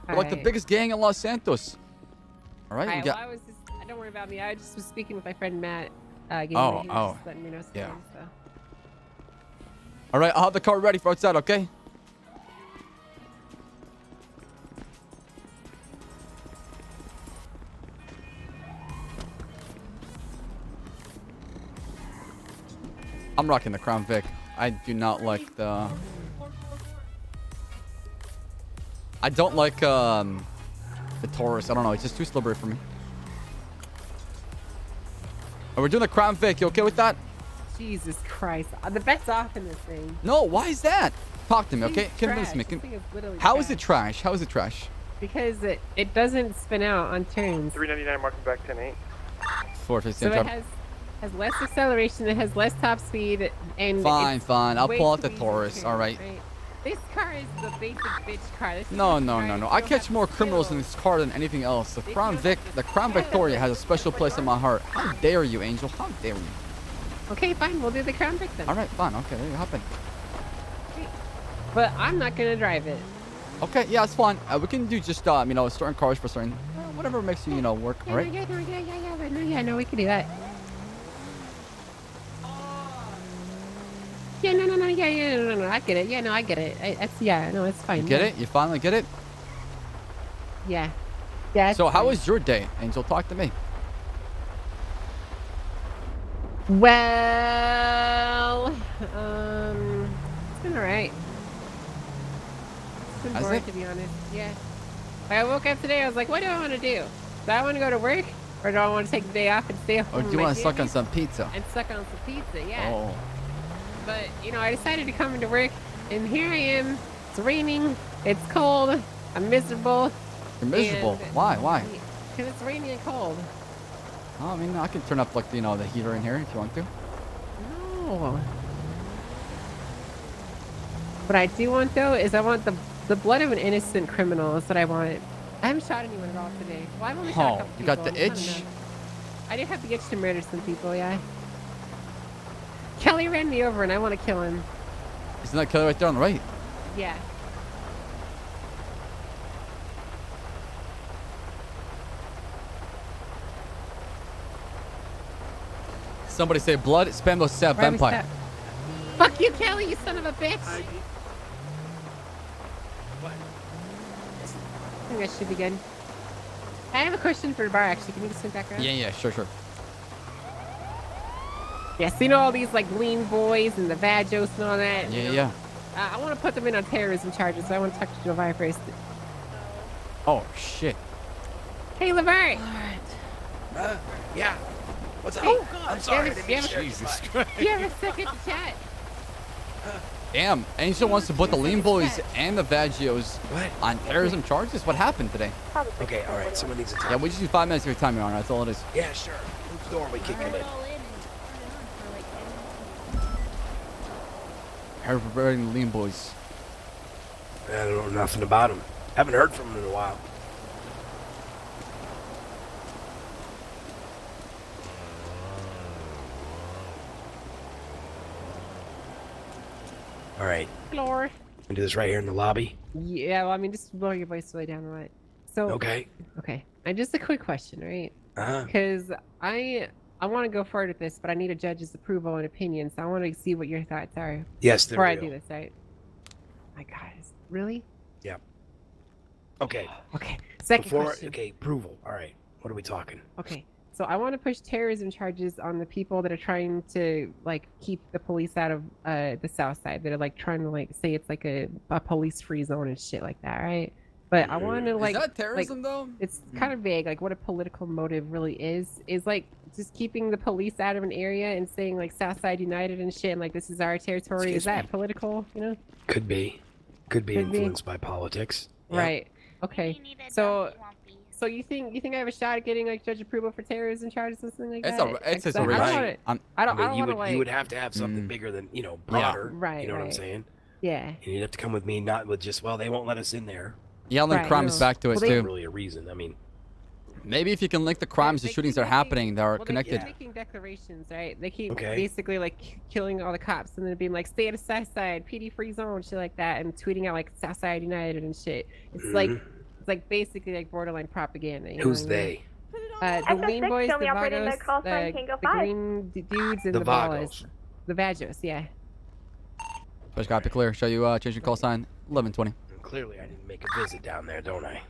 [SPEAKER 3] We're like the biggest gang in Los Santos. All right, we got...
[SPEAKER 6] well, don't worry about me. I just was speaking with my friend Matt. He
[SPEAKER 3] Oh.
[SPEAKER 6] was just letting me know something,
[SPEAKER 3] Yeah.
[SPEAKER 6] so.
[SPEAKER 3] All right, I'll have the car ready for outside, okay? I'm rocking the Crown Vic. I do not like the... I don't like the Taurus. I don't know. It's just too slippery for me. Oh, we're doing the Crown Vic. You okay with that?
[SPEAKER 6] Jesus Christ. The bet's off in this thing.
[SPEAKER 3] No, why is that? Talk to me, okay? Convince
[SPEAKER 6] Trash.
[SPEAKER 3] me.
[SPEAKER 6] This thing is literally
[SPEAKER 3] How
[SPEAKER 6] trash.
[SPEAKER 3] is it trash? How is it trash?
[SPEAKER 6] Because it doesn't spin out on turns.
[SPEAKER 14] 399 marking back 10-8.
[SPEAKER 3] 415.
[SPEAKER 6] So it has less acceleration, it has less top speed, and
[SPEAKER 3] Fine. I'll
[SPEAKER 6] way
[SPEAKER 3] pull out
[SPEAKER 6] too
[SPEAKER 3] the
[SPEAKER 6] easy
[SPEAKER 3] Taurus.
[SPEAKER 6] to
[SPEAKER 3] All
[SPEAKER 6] turn,
[SPEAKER 3] right.
[SPEAKER 6] This car is the basic bitch car. This is
[SPEAKER 3] No.
[SPEAKER 6] the car you
[SPEAKER 3] I
[SPEAKER 6] don't
[SPEAKER 3] catch
[SPEAKER 6] have
[SPEAKER 3] more
[SPEAKER 6] to
[SPEAKER 3] criminals
[SPEAKER 6] kill.
[SPEAKER 3] in this car than anything else. The Crown Victoria has a special place in my heart. How dare you, Angel? How dare you?
[SPEAKER 6] Okay, fine. We'll do the Crown Vic then.
[SPEAKER 3] All right, fine. Okay, there you hop in.
[SPEAKER 6] But I'm not gonna drive it.
[SPEAKER 3] Okay, yeah, it's fine. We can do just certain cars for certain whatever makes you work. All right.
[SPEAKER 6] No, we can do that. Yeah, no, I get it. Yeah, no, I get it. It's fine.
[SPEAKER 3] You get it? You finally get it?
[SPEAKER 6] Yeah. Yeah.
[SPEAKER 3] So how was your day, Angel? Talk to me.
[SPEAKER 6] Well, it's been alright. It's been
[SPEAKER 3] Has
[SPEAKER 6] boring,
[SPEAKER 3] it?
[SPEAKER 6] to be honest. Yeah. I woke up today, I was like, what do I want to do? Do I want to go to work Or do I want to take the day off and stay home?
[SPEAKER 3] Or do you want to suck on some pizza?
[SPEAKER 6] And suck on some pizza, yeah.
[SPEAKER 3] Oh.
[SPEAKER 6] But, you know, I decided to come into work, and here I am. It's raining. It's cold. I'm miserable.
[SPEAKER 3] You're miserable? Why? Why?
[SPEAKER 6] Because it's rainy and cold.
[SPEAKER 3] Oh, I mean, I can turn up, like, you know, the heater in here if you want to.
[SPEAKER 6] No. What I do want, though, is I want the blood of an innocent criminal. Is what I want. I haven't shot anyone at all today. Well, I've only shot a couple
[SPEAKER 3] you
[SPEAKER 6] people.
[SPEAKER 3] got the itch?
[SPEAKER 6] I do have the itch to murder some people, yeah. Kelly ran me over, and I want to kill him.
[SPEAKER 3] Isn't that Kelly right there on the right?
[SPEAKER 6] Yeah.
[SPEAKER 3] Somebody say blood, spam those Ssaab vampire.
[SPEAKER 6] Fuck you, Kelly, you son of a bitch.
[SPEAKER 15] What?
[SPEAKER 6] I think that should be good. I have a question for the bar, actually. Can you just swing back around?
[SPEAKER 3] Yeah, sure.
[SPEAKER 6] Yeah, so you know all these, like, lean boys and the Vajos and all that?
[SPEAKER 3] Yeah.
[SPEAKER 6] I want to put them in on terrorism charges, so I want to talk to Valhyre first.
[SPEAKER 3] Oh, shit.
[SPEAKER 6] Hey, Valhyre.
[SPEAKER 15] Yeah. What's up?
[SPEAKER 6] Oh, God.
[SPEAKER 15] I'm sorry.
[SPEAKER 3] Jesus Christ.
[SPEAKER 6] Do you have a second to chat?
[SPEAKER 3] Damn, Angel wants to put the lean boys and the Vagios on terrorism charges? What happened today?
[SPEAKER 15] Okay, all right. Someone needs to talk.
[SPEAKER 3] Yeah, we just use 5 minutes of your time, Your Honor. That's all it is.
[SPEAKER 15] Yeah, sure. Whose door are we kicking in?
[SPEAKER 3] Regarding the lean boys.
[SPEAKER 15] I don't know nothing about him. Haven't heard from him in a while. All right.
[SPEAKER 6] Floor.
[SPEAKER 15] And do this right here in the lobby.
[SPEAKER 6] Yeah, well, I mean, just lower your voice way down, right? So.
[SPEAKER 15] Okay.
[SPEAKER 6] Okay. And just a quick question, right?
[SPEAKER 15] Uh-huh.
[SPEAKER 6] Because I want to go forward with this, but I need a judge's approval and opinion, so I want to see what your thoughts are.
[SPEAKER 15] Yes, they're
[SPEAKER 6] before I
[SPEAKER 15] real.
[SPEAKER 6] do this, right? My God, really?
[SPEAKER 15] Yeah. Okay.
[SPEAKER 6] Okay. Second question.
[SPEAKER 15] Okay, approval. All right. What are we talking?
[SPEAKER 6] Okay. So I want to push terrorism charges on the people that are trying to like keep the police out of the South Side. That are like trying to like say it's like a police-free zone and shit like that, right? But I want to like.
[SPEAKER 3] Is that terrorism
[SPEAKER 6] like,
[SPEAKER 3] though?
[SPEAKER 6] It's kind of vague. Like what a political motive really is like just keeping the police out of an area and saying like Southside United and shit. And, like this is our territory. Is that political? You know?
[SPEAKER 15] Could be. Could be influenced by politics. Yeah.
[SPEAKER 6] Right. Okay. So you think I have a shot at getting like judge approval for terrorism charges or something like that?
[SPEAKER 3] It's a
[SPEAKER 15] right.
[SPEAKER 6] I don't
[SPEAKER 15] you
[SPEAKER 6] want
[SPEAKER 15] would,
[SPEAKER 6] to like.
[SPEAKER 15] You would have to have something bigger than broader.
[SPEAKER 6] Right.
[SPEAKER 15] You know what I'm saying?
[SPEAKER 6] Yeah.
[SPEAKER 15] And you'd have to come with me, not with just they won't let us in there.
[SPEAKER 3] Yelling crimes back to us
[SPEAKER 15] Well,
[SPEAKER 3] too.
[SPEAKER 15] Really a reason. I mean.
[SPEAKER 3] Maybe if you can link the crimes to shootings that are happening that are connected.
[SPEAKER 6] They keep making declarations, right? They keep basically like killing all the cops and then being like, stay at a South Side, PD free zone, shit like that, and tweeting out like Southside United and shit. It's like basically like borderline propaganda. You
[SPEAKER 15] Who's
[SPEAKER 6] know
[SPEAKER 15] they?
[SPEAKER 6] The lean boys, the Vagos, the green dudes, and the Ballas. The Vagos, yeah.
[SPEAKER 3] Push copy clear. Show you change your call sign 1120.
[SPEAKER 15] Clearly, I didn't make a visit down there, don't I?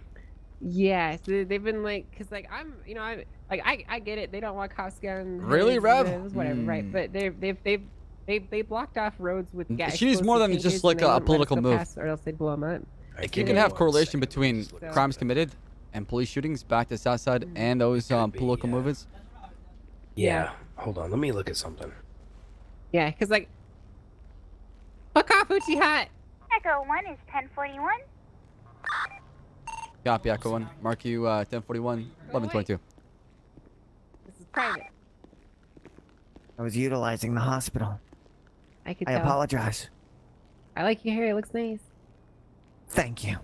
[SPEAKER 6] Yeah, so they've been like, cause like I get it. They don't want cops gun.
[SPEAKER 3] Really, Rev?
[SPEAKER 6] Whatever, right? But they blocked off roads with gas.
[SPEAKER 3] She needs more than just like a political move.
[SPEAKER 6] Or else they'd blow them up.
[SPEAKER 3] If you can have correlation between crimes committed and police shootings back to Southside and those political movements.
[SPEAKER 15] Yeah. Hold on. Let me look at something.
[SPEAKER 6] Yeah, cause like, fuck off, Uchi Hot.
[SPEAKER 19] Echo 1 is 1041.
[SPEAKER 3] Copy, Echo 1. Mark you 1041, 1122.
[SPEAKER 6] This is private.
[SPEAKER 4] I was utilizing the hospital.
[SPEAKER 6] I
[SPEAKER 4] I apologize.
[SPEAKER 6] I like your hair. It looks nice.
[SPEAKER 4] Thank you.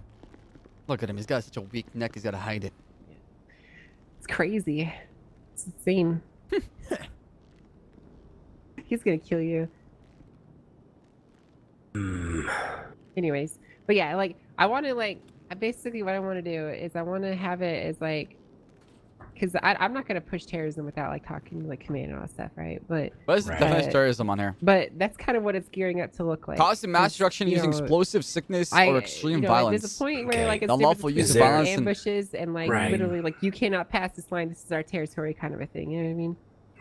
[SPEAKER 3] Look at him. He's got such a weak neck. He's got to hide it.
[SPEAKER 6] It's crazy. It's insane. He's gonna kill you. Anyways, but yeah, like I want to like. Basically, what I want to do is I want to have it as like, because I'm not gonna push terrorism without like talking to like command and all that stuff, right? But
[SPEAKER 3] there's definitely terrorism on here.
[SPEAKER 6] But that's kind of what it's gearing up to look like.
[SPEAKER 3] Causing mass destruction using explosive sickness or extreme violence.
[SPEAKER 6] There's a point where like it's
[SPEAKER 3] unlawful use of violence,
[SPEAKER 6] ambushes, and like literally like you cannot pass this line. This is our territory, kind of a thing. You know what I mean?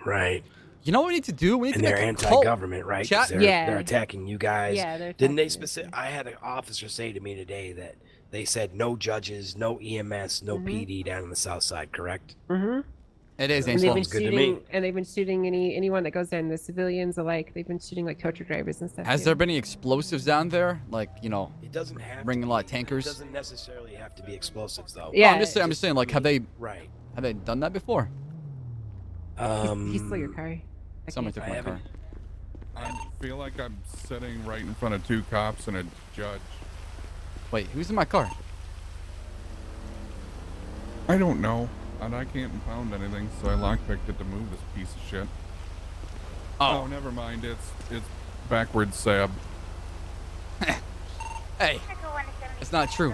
[SPEAKER 15] Right.
[SPEAKER 3] You know what we need to do? We need to
[SPEAKER 15] they're
[SPEAKER 3] make a
[SPEAKER 15] anti-government, right? They're attacking you guys.
[SPEAKER 6] Yeah,
[SPEAKER 15] Didn't they I had an officer say to me today that they said no judges, no EMS, no PD down in the South Side, correct?
[SPEAKER 6] Mm-hmm.
[SPEAKER 3] It is,
[SPEAKER 6] And
[SPEAKER 3] Angel.
[SPEAKER 6] they've been shooting anyone that goes there, and the civilians alike. They've been shooting like tow truck drivers and stuff.
[SPEAKER 3] Has there been any explosives down there? Like, you know,
[SPEAKER 11] It doesn't have
[SPEAKER 3] bringing a lot of
[SPEAKER 11] It
[SPEAKER 3] tankers?
[SPEAKER 11] doesn't necessarily have to be explosives, though.
[SPEAKER 6] Yeah.
[SPEAKER 3] No, I'm just saying, like, have they done that before?
[SPEAKER 6] He stole your car.
[SPEAKER 3] Somebody took my car.
[SPEAKER 18] I feel like I'm sitting right in front of 2 cops and a judge.
[SPEAKER 3] Wait, who's in my car?
[SPEAKER 18] I don't know. And I can't impound anything, so I lockpicked it to move this piece of shit. Oh, never mind. It's backwards Ssaab.
[SPEAKER 3] Hey, it's not true.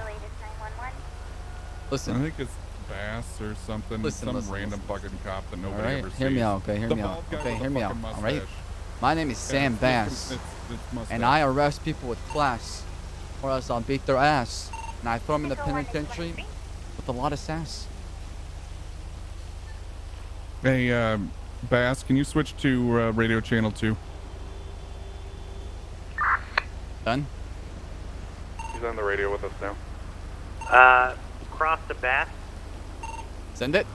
[SPEAKER 3] Listen.
[SPEAKER 18] I think it's Baas or something.
[SPEAKER 3] Listen,
[SPEAKER 18] some random fucking cop that nobody
[SPEAKER 3] Alright,
[SPEAKER 18] ever sees.
[SPEAKER 3] hear me out, okay? Hear
[SPEAKER 18] The
[SPEAKER 3] me out.
[SPEAKER 18] bald guy
[SPEAKER 3] Okay,
[SPEAKER 18] with
[SPEAKER 3] hear
[SPEAKER 18] the
[SPEAKER 3] me out.
[SPEAKER 18] fucking
[SPEAKER 3] Alright?
[SPEAKER 18] mustache.
[SPEAKER 3] My name is Sam Bass.
[SPEAKER 18] It's mustache.
[SPEAKER 3] And I arrest people with class. Or else I'll beat their ass. And I throw them in the penitentiary with a lot of sass.
[SPEAKER 18] Hey, Bass, can you switch to radio channel 2?
[SPEAKER 3] Done?
[SPEAKER 16] He's on the radio with us now.
[SPEAKER 12] Cross the Bass.
[SPEAKER 3] Send it.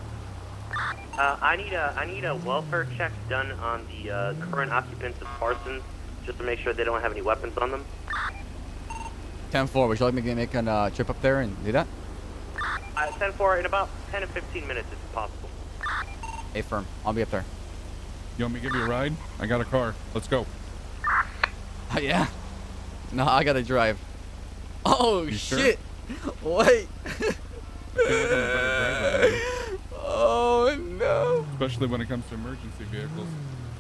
[SPEAKER 12] I need a welfare check done on the current occupants of Parsons, just to make sure they don't have any weapons on them.
[SPEAKER 3] 10-4. Would you like me to make a trip up there and do that?
[SPEAKER 12] 10-4 in about 10 to 15 minutes, if possible.
[SPEAKER 3] Hey, firm. I'll be up there.
[SPEAKER 18] You want me to give you a ride? I got a car. Let's go.
[SPEAKER 3] Yeah. No, I gotta drive. Oh,
[SPEAKER 18] You sure?
[SPEAKER 3] shit. Wait. Oh, no.
[SPEAKER 18] Especially when it comes to emergency vehicles.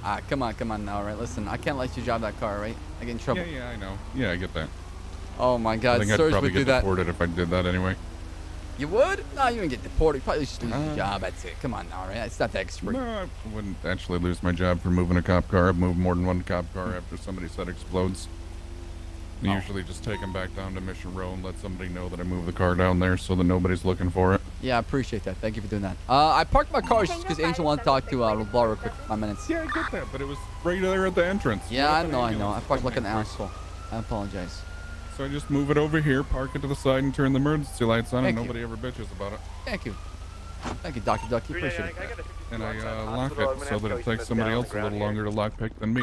[SPEAKER 3] Ah, come on now, all right? Listen, I can't let you drive that car, right? I get in trouble.
[SPEAKER 18] Yeah, I know. Yeah, I get that.
[SPEAKER 3] Oh, my
[SPEAKER 18] I
[SPEAKER 3] God.
[SPEAKER 18] think I'd
[SPEAKER 3] Sirs
[SPEAKER 18] probably
[SPEAKER 3] would do
[SPEAKER 18] get
[SPEAKER 3] that.
[SPEAKER 18] deported if I did that anyway.
[SPEAKER 3] You would? No, you wouldn't get deported. You probably just lose your job. That's it. Come on now, all right? It's not that extreme.
[SPEAKER 18] No, I wouldn't actually lose my job for moving a cop car. I've moved more than one cop car after somebody said explodes. I usually just take them back down to Mission Row and let somebody know that I moved the car down there so that nobody's looking for it.
[SPEAKER 3] Yeah, I appreciate that. Thank you for doing that. I parked my car just because Angel wanted to talk to LeBlanc real quick for 5 minutes.
[SPEAKER 18] Yeah, I get that, but it was right there at the entrance.
[SPEAKER 3] Yeah, I know. I parked like an asshole. I apologize.
[SPEAKER 18] So I just move it over here, park it to the side, and turn the emergency lights on,
[SPEAKER 3] Thank
[SPEAKER 18] and
[SPEAKER 3] you.
[SPEAKER 18] nobody ever bitches about it.
[SPEAKER 3] Thank you. Thank you, Dr. Ducky. Appreciate it.
[SPEAKER 18] And I lock it so that it takes somebody else a little longer to lockpick than me.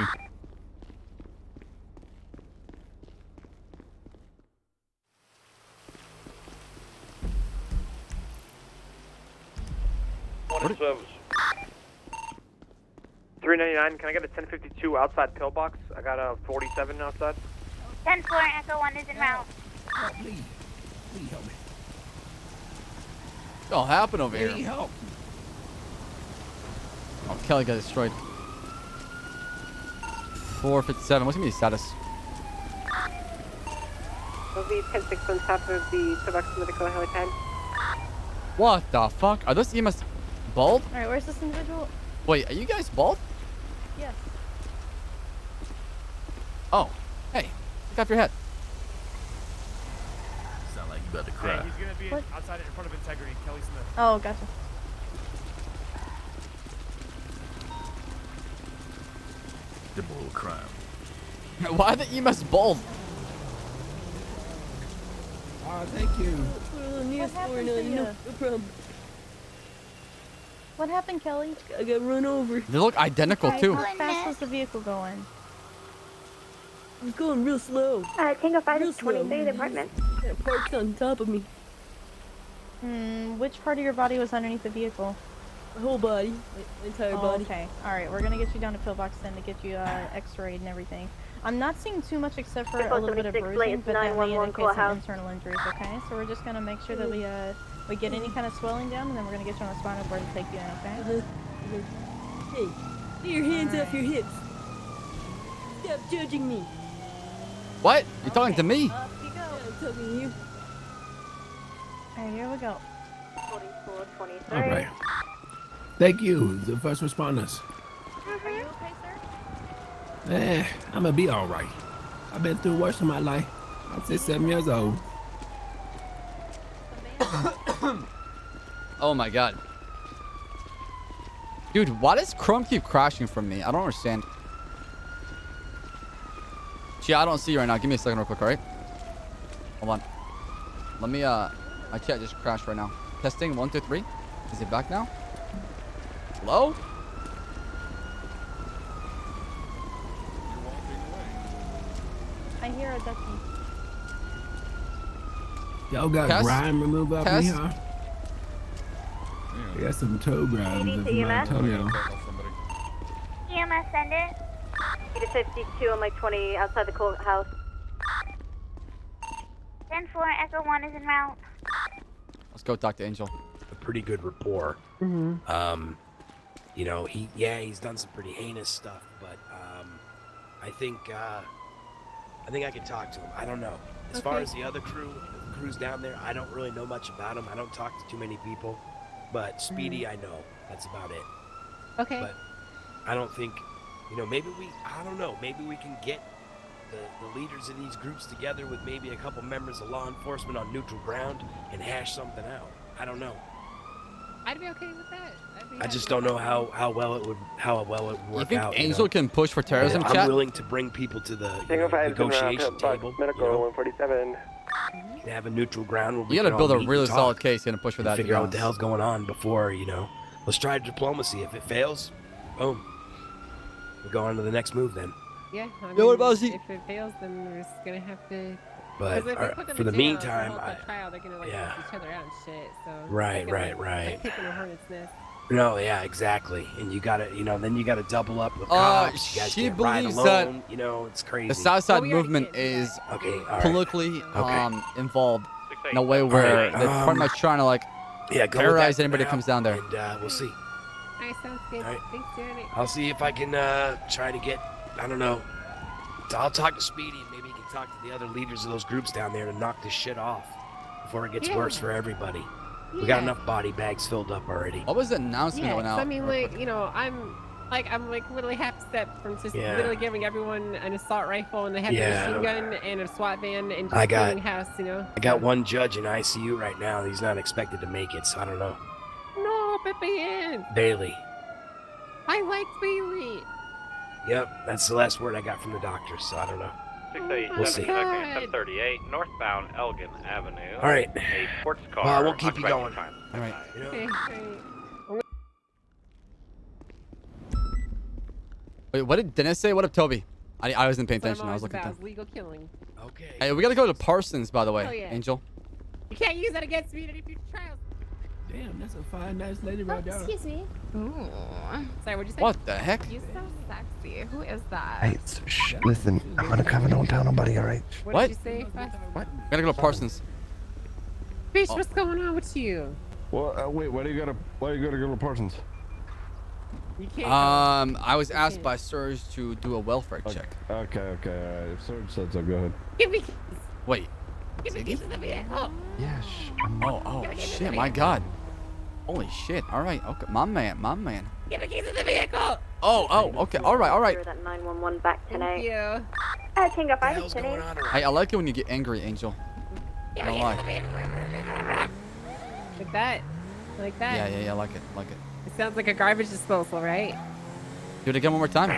[SPEAKER 14] One in service. 399. Can I get a 1052 outside pillbox? I got a 47 outside.
[SPEAKER 19] 10-4, Echo 1 is en route.
[SPEAKER 11] Please help me.
[SPEAKER 3] What's all happened over here?
[SPEAKER 11] help.
[SPEAKER 3] Oh, Kelly got destroyed. 457. What's gonna be his status?
[SPEAKER 10] It'll be 10-6 on top of the pillbox medical helipad.
[SPEAKER 3] What the fuck? Are those EMS bald?
[SPEAKER 17] Alright, where's this individual?
[SPEAKER 3] Wait, are you guys bald?
[SPEAKER 17] Yes.
[SPEAKER 3] Oh, hey, take off your hat.
[SPEAKER 24] Sound like you about to cry.
[SPEAKER 15] He's gonna be
[SPEAKER 17] What?
[SPEAKER 15] outside in front of Integrity, Kelly Smith.
[SPEAKER 17] Oh, gotcha.
[SPEAKER 24] Immoral crime.
[SPEAKER 3] Why are the EMS bald?
[SPEAKER 11] Thank you.
[SPEAKER 17] What happened to you?
[SPEAKER 25] No problem.
[SPEAKER 17] What happened, Kelly?
[SPEAKER 25] I got run over.
[SPEAKER 3] They look identical too.
[SPEAKER 17] How fast was the vehicle going?
[SPEAKER 25] I was going real slow.
[SPEAKER 19] Tango 5
[SPEAKER 25] Real
[SPEAKER 19] is 23,
[SPEAKER 25] slow.
[SPEAKER 19] the apartment.
[SPEAKER 25] It parked on top of me.
[SPEAKER 17] Which part of your body was underneath the vehicle?
[SPEAKER 25] My whole body. My entire body.
[SPEAKER 17] Okay. Alright, we're gonna get you down to pillbox then to get you x-rayed and everything. I'm not seeing too much except for a little bit of
[SPEAKER 19] 76
[SPEAKER 17] bruising,
[SPEAKER 19] late,
[SPEAKER 17] but that may
[SPEAKER 19] 911
[SPEAKER 17] indicate some
[SPEAKER 19] courthouse.
[SPEAKER 17] internal injuries, okay? So we're just gonna make sure that we get any kind of swelling down, and then we're gonna get you on a spinal board and take you in, okay?
[SPEAKER 25] Hey, get your hands off your hips. Stop judging me.
[SPEAKER 3] What? You're talking to me?
[SPEAKER 17] Up you go.
[SPEAKER 25] Yeah, I'm talking to you.
[SPEAKER 17] Alright, here we go.
[SPEAKER 19] 44, 23.
[SPEAKER 11] All right. Thank you, the first responders.
[SPEAKER 17] Are you okay, sir?
[SPEAKER 11] I'm gonna be all right. I've been through worse in my life. I'm 67 years old.
[SPEAKER 3] Oh my god. Dude, why does Chrome keep crashing from me? I don't understand. Gee, I don't see you right now. Give me a second real quick, alright? Hold on. Let me, my chat just crashed right now. Testing, 1, 2, 3. Is it back now? Hello?
[SPEAKER 17] I hear a ducky.
[SPEAKER 11] Y'all got
[SPEAKER 3] Test?
[SPEAKER 11] grime removed out
[SPEAKER 3] Test?
[SPEAKER 11] me, huh? I got some toe grime
[SPEAKER 19] EMS?
[SPEAKER 11] in my Antonio.
[SPEAKER 19] EMS, send it. Unit 52 on like 20 outside the courthouse.
[SPEAKER 1] 10-4, Echo 1 is en route.
[SPEAKER 3] Let's go talk to Angel.
[SPEAKER 8] A pretty good rapport.
[SPEAKER 6] Mm-hmm.
[SPEAKER 8] You know, he's done some pretty heinous stuff, but I think I can talk to him. I don't know. As far as the other crews down there, I don't really know much about them. I don't talk to too many people, but Speedy, I know. That's about it.
[SPEAKER 6] Okay.
[SPEAKER 8] But I don't think, you know, maybe we can get the leaders of these groups together with maybe a couple members of law enforcement on neutral ground and hash something out. I don't know.
[SPEAKER 6] I'd be okay with that.
[SPEAKER 8] I just don't know how well it would work
[SPEAKER 3] You think
[SPEAKER 8] out.
[SPEAKER 3] Angel can push for terrorism,
[SPEAKER 8] I'm
[SPEAKER 3] chat?
[SPEAKER 8] willing to bring people to the negotiation table.
[SPEAKER 14] Medical 147.
[SPEAKER 8] To have a neutral ground where we
[SPEAKER 3] You gotta
[SPEAKER 8] can
[SPEAKER 3] build
[SPEAKER 8] all
[SPEAKER 3] a
[SPEAKER 8] meet and
[SPEAKER 3] really
[SPEAKER 8] talk
[SPEAKER 3] solid case. You gotta push for
[SPEAKER 8] and
[SPEAKER 3] that.
[SPEAKER 8] figure out what the hell's going on before, you know. Let's try diplomacy. If it fails, boom. We go on to the next move then.
[SPEAKER 6] Yeah. I mean,
[SPEAKER 3] Yo, what about Z?
[SPEAKER 6] if it fails, then we're just gonna have to.
[SPEAKER 8] But
[SPEAKER 6] 'cause if we put them
[SPEAKER 8] for the
[SPEAKER 6] in jail,
[SPEAKER 8] meantime,
[SPEAKER 6] the whole trial, they're gonna like help each other out and shit. So
[SPEAKER 8] Right,
[SPEAKER 6] it's like
[SPEAKER 8] right.
[SPEAKER 6] Like picking a hornet's nest.
[SPEAKER 8] No, yeah, exactly. And you gotta, you know, then you gotta double up with cops. You guys
[SPEAKER 3] she
[SPEAKER 8] can't ride
[SPEAKER 3] believes
[SPEAKER 8] alone.
[SPEAKER 3] that
[SPEAKER 8] You know, it's crazy.
[SPEAKER 3] the Southside movement is politically involved in a way where they're pretty much trying to like
[SPEAKER 8] go with
[SPEAKER 3] terrorize
[SPEAKER 8] that
[SPEAKER 3] anybody
[SPEAKER 8] for
[SPEAKER 3] that comes
[SPEAKER 8] now,
[SPEAKER 3] down there.
[SPEAKER 8] And we'll see.
[SPEAKER 6] Alright, sounds good.
[SPEAKER 8] All right.
[SPEAKER 6] Thanks, Danny.
[SPEAKER 8] I'll see if I can try to get, I don't know. I'll talk to Speedy and maybe he can talk to the other leaders of those groups down there to knock this shit off before it gets worse for everybody. We got enough body bags filled up already.
[SPEAKER 3] What was the announcement
[SPEAKER 6] Yeah,
[SPEAKER 3] going
[SPEAKER 6] 'cause
[SPEAKER 3] out?
[SPEAKER 6] I mean, like, you know, I'm literally half step from just literally giving everyone an assault rifle and a heavy machine gun and a SWAT van and just cleaning house, you know.
[SPEAKER 8] I got one judge in ICU right now. He's not expected to make it, so I don't know.
[SPEAKER 6] No, but Bailey.
[SPEAKER 8] Bailey.
[SPEAKER 6] I like Bailey.
[SPEAKER 8] Yep, that's the last word I got from the doctor, so I don't know.
[SPEAKER 12] 68,
[SPEAKER 8] We'll see.
[SPEAKER 12] 1038, northbound Elgin Avenue.
[SPEAKER 8] All right.
[SPEAKER 12] A sports car.
[SPEAKER 8] Well, I won't keep you
[SPEAKER 12] occupying
[SPEAKER 8] going.
[SPEAKER 12] time.
[SPEAKER 3] All right.
[SPEAKER 6] Okay.
[SPEAKER 3] Wait, what did Dennis say? What up, Toby? I wasn't paying attention. I was looking.
[SPEAKER 6] About legal killing.
[SPEAKER 8] Okay.
[SPEAKER 3] Hey, we gotta go to Parsons, by the way,
[SPEAKER 6] Oh, yeah.
[SPEAKER 3] Angel.
[SPEAKER 6] You can't use that against me in any future trials.
[SPEAKER 11] Damn, that's a fine, nice lady right there.
[SPEAKER 13] Excuse me. Ooh.
[SPEAKER 6] Sorry, what'd you say?
[SPEAKER 3] What the heck?
[SPEAKER 13] You're so sexy. Who is that?
[SPEAKER 4] Hey, listen, I'm gonna cover. Don't tell nobody, all right?
[SPEAKER 6] What did you say?
[SPEAKER 3] What? We gotta go to Parsons.
[SPEAKER 6] Bitch, what's going on with you?
[SPEAKER 23] Well, wait. Why do you gotta go to Parsons?
[SPEAKER 6] You can't.
[SPEAKER 3] I was asked by Serge to do a welfare check.
[SPEAKER 23] Okay. All right. If Serge said so, go ahead.
[SPEAKER 6] Give me.
[SPEAKER 3] Wait.
[SPEAKER 6] Give me keys to the vehicle.
[SPEAKER 23] Yeah.
[SPEAKER 3] Oh shit! My God. Holy shit! All right. Okay, my man.
[SPEAKER 6] Give me keys to the vehicle.
[SPEAKER 3] Oh. Okay. All right.
[SPEAKER 19] That 911 back
[SPEAKER 6] Thank
[SPEAKER 19] today.
[SPEAKER 6] you.
[SPEAKER 19] Tango 5 is today.
[SPEAKER 3] Hey, I like it when you get angry, Angel. Don't lie.
[SPEAKER 6] Like that. Like that.
[SPEAKER 3] Yeah. I like it.
[SPEAKER 6] It sounds like a garbage disposal, right?
[SPEAKER 3] Do it again one more time.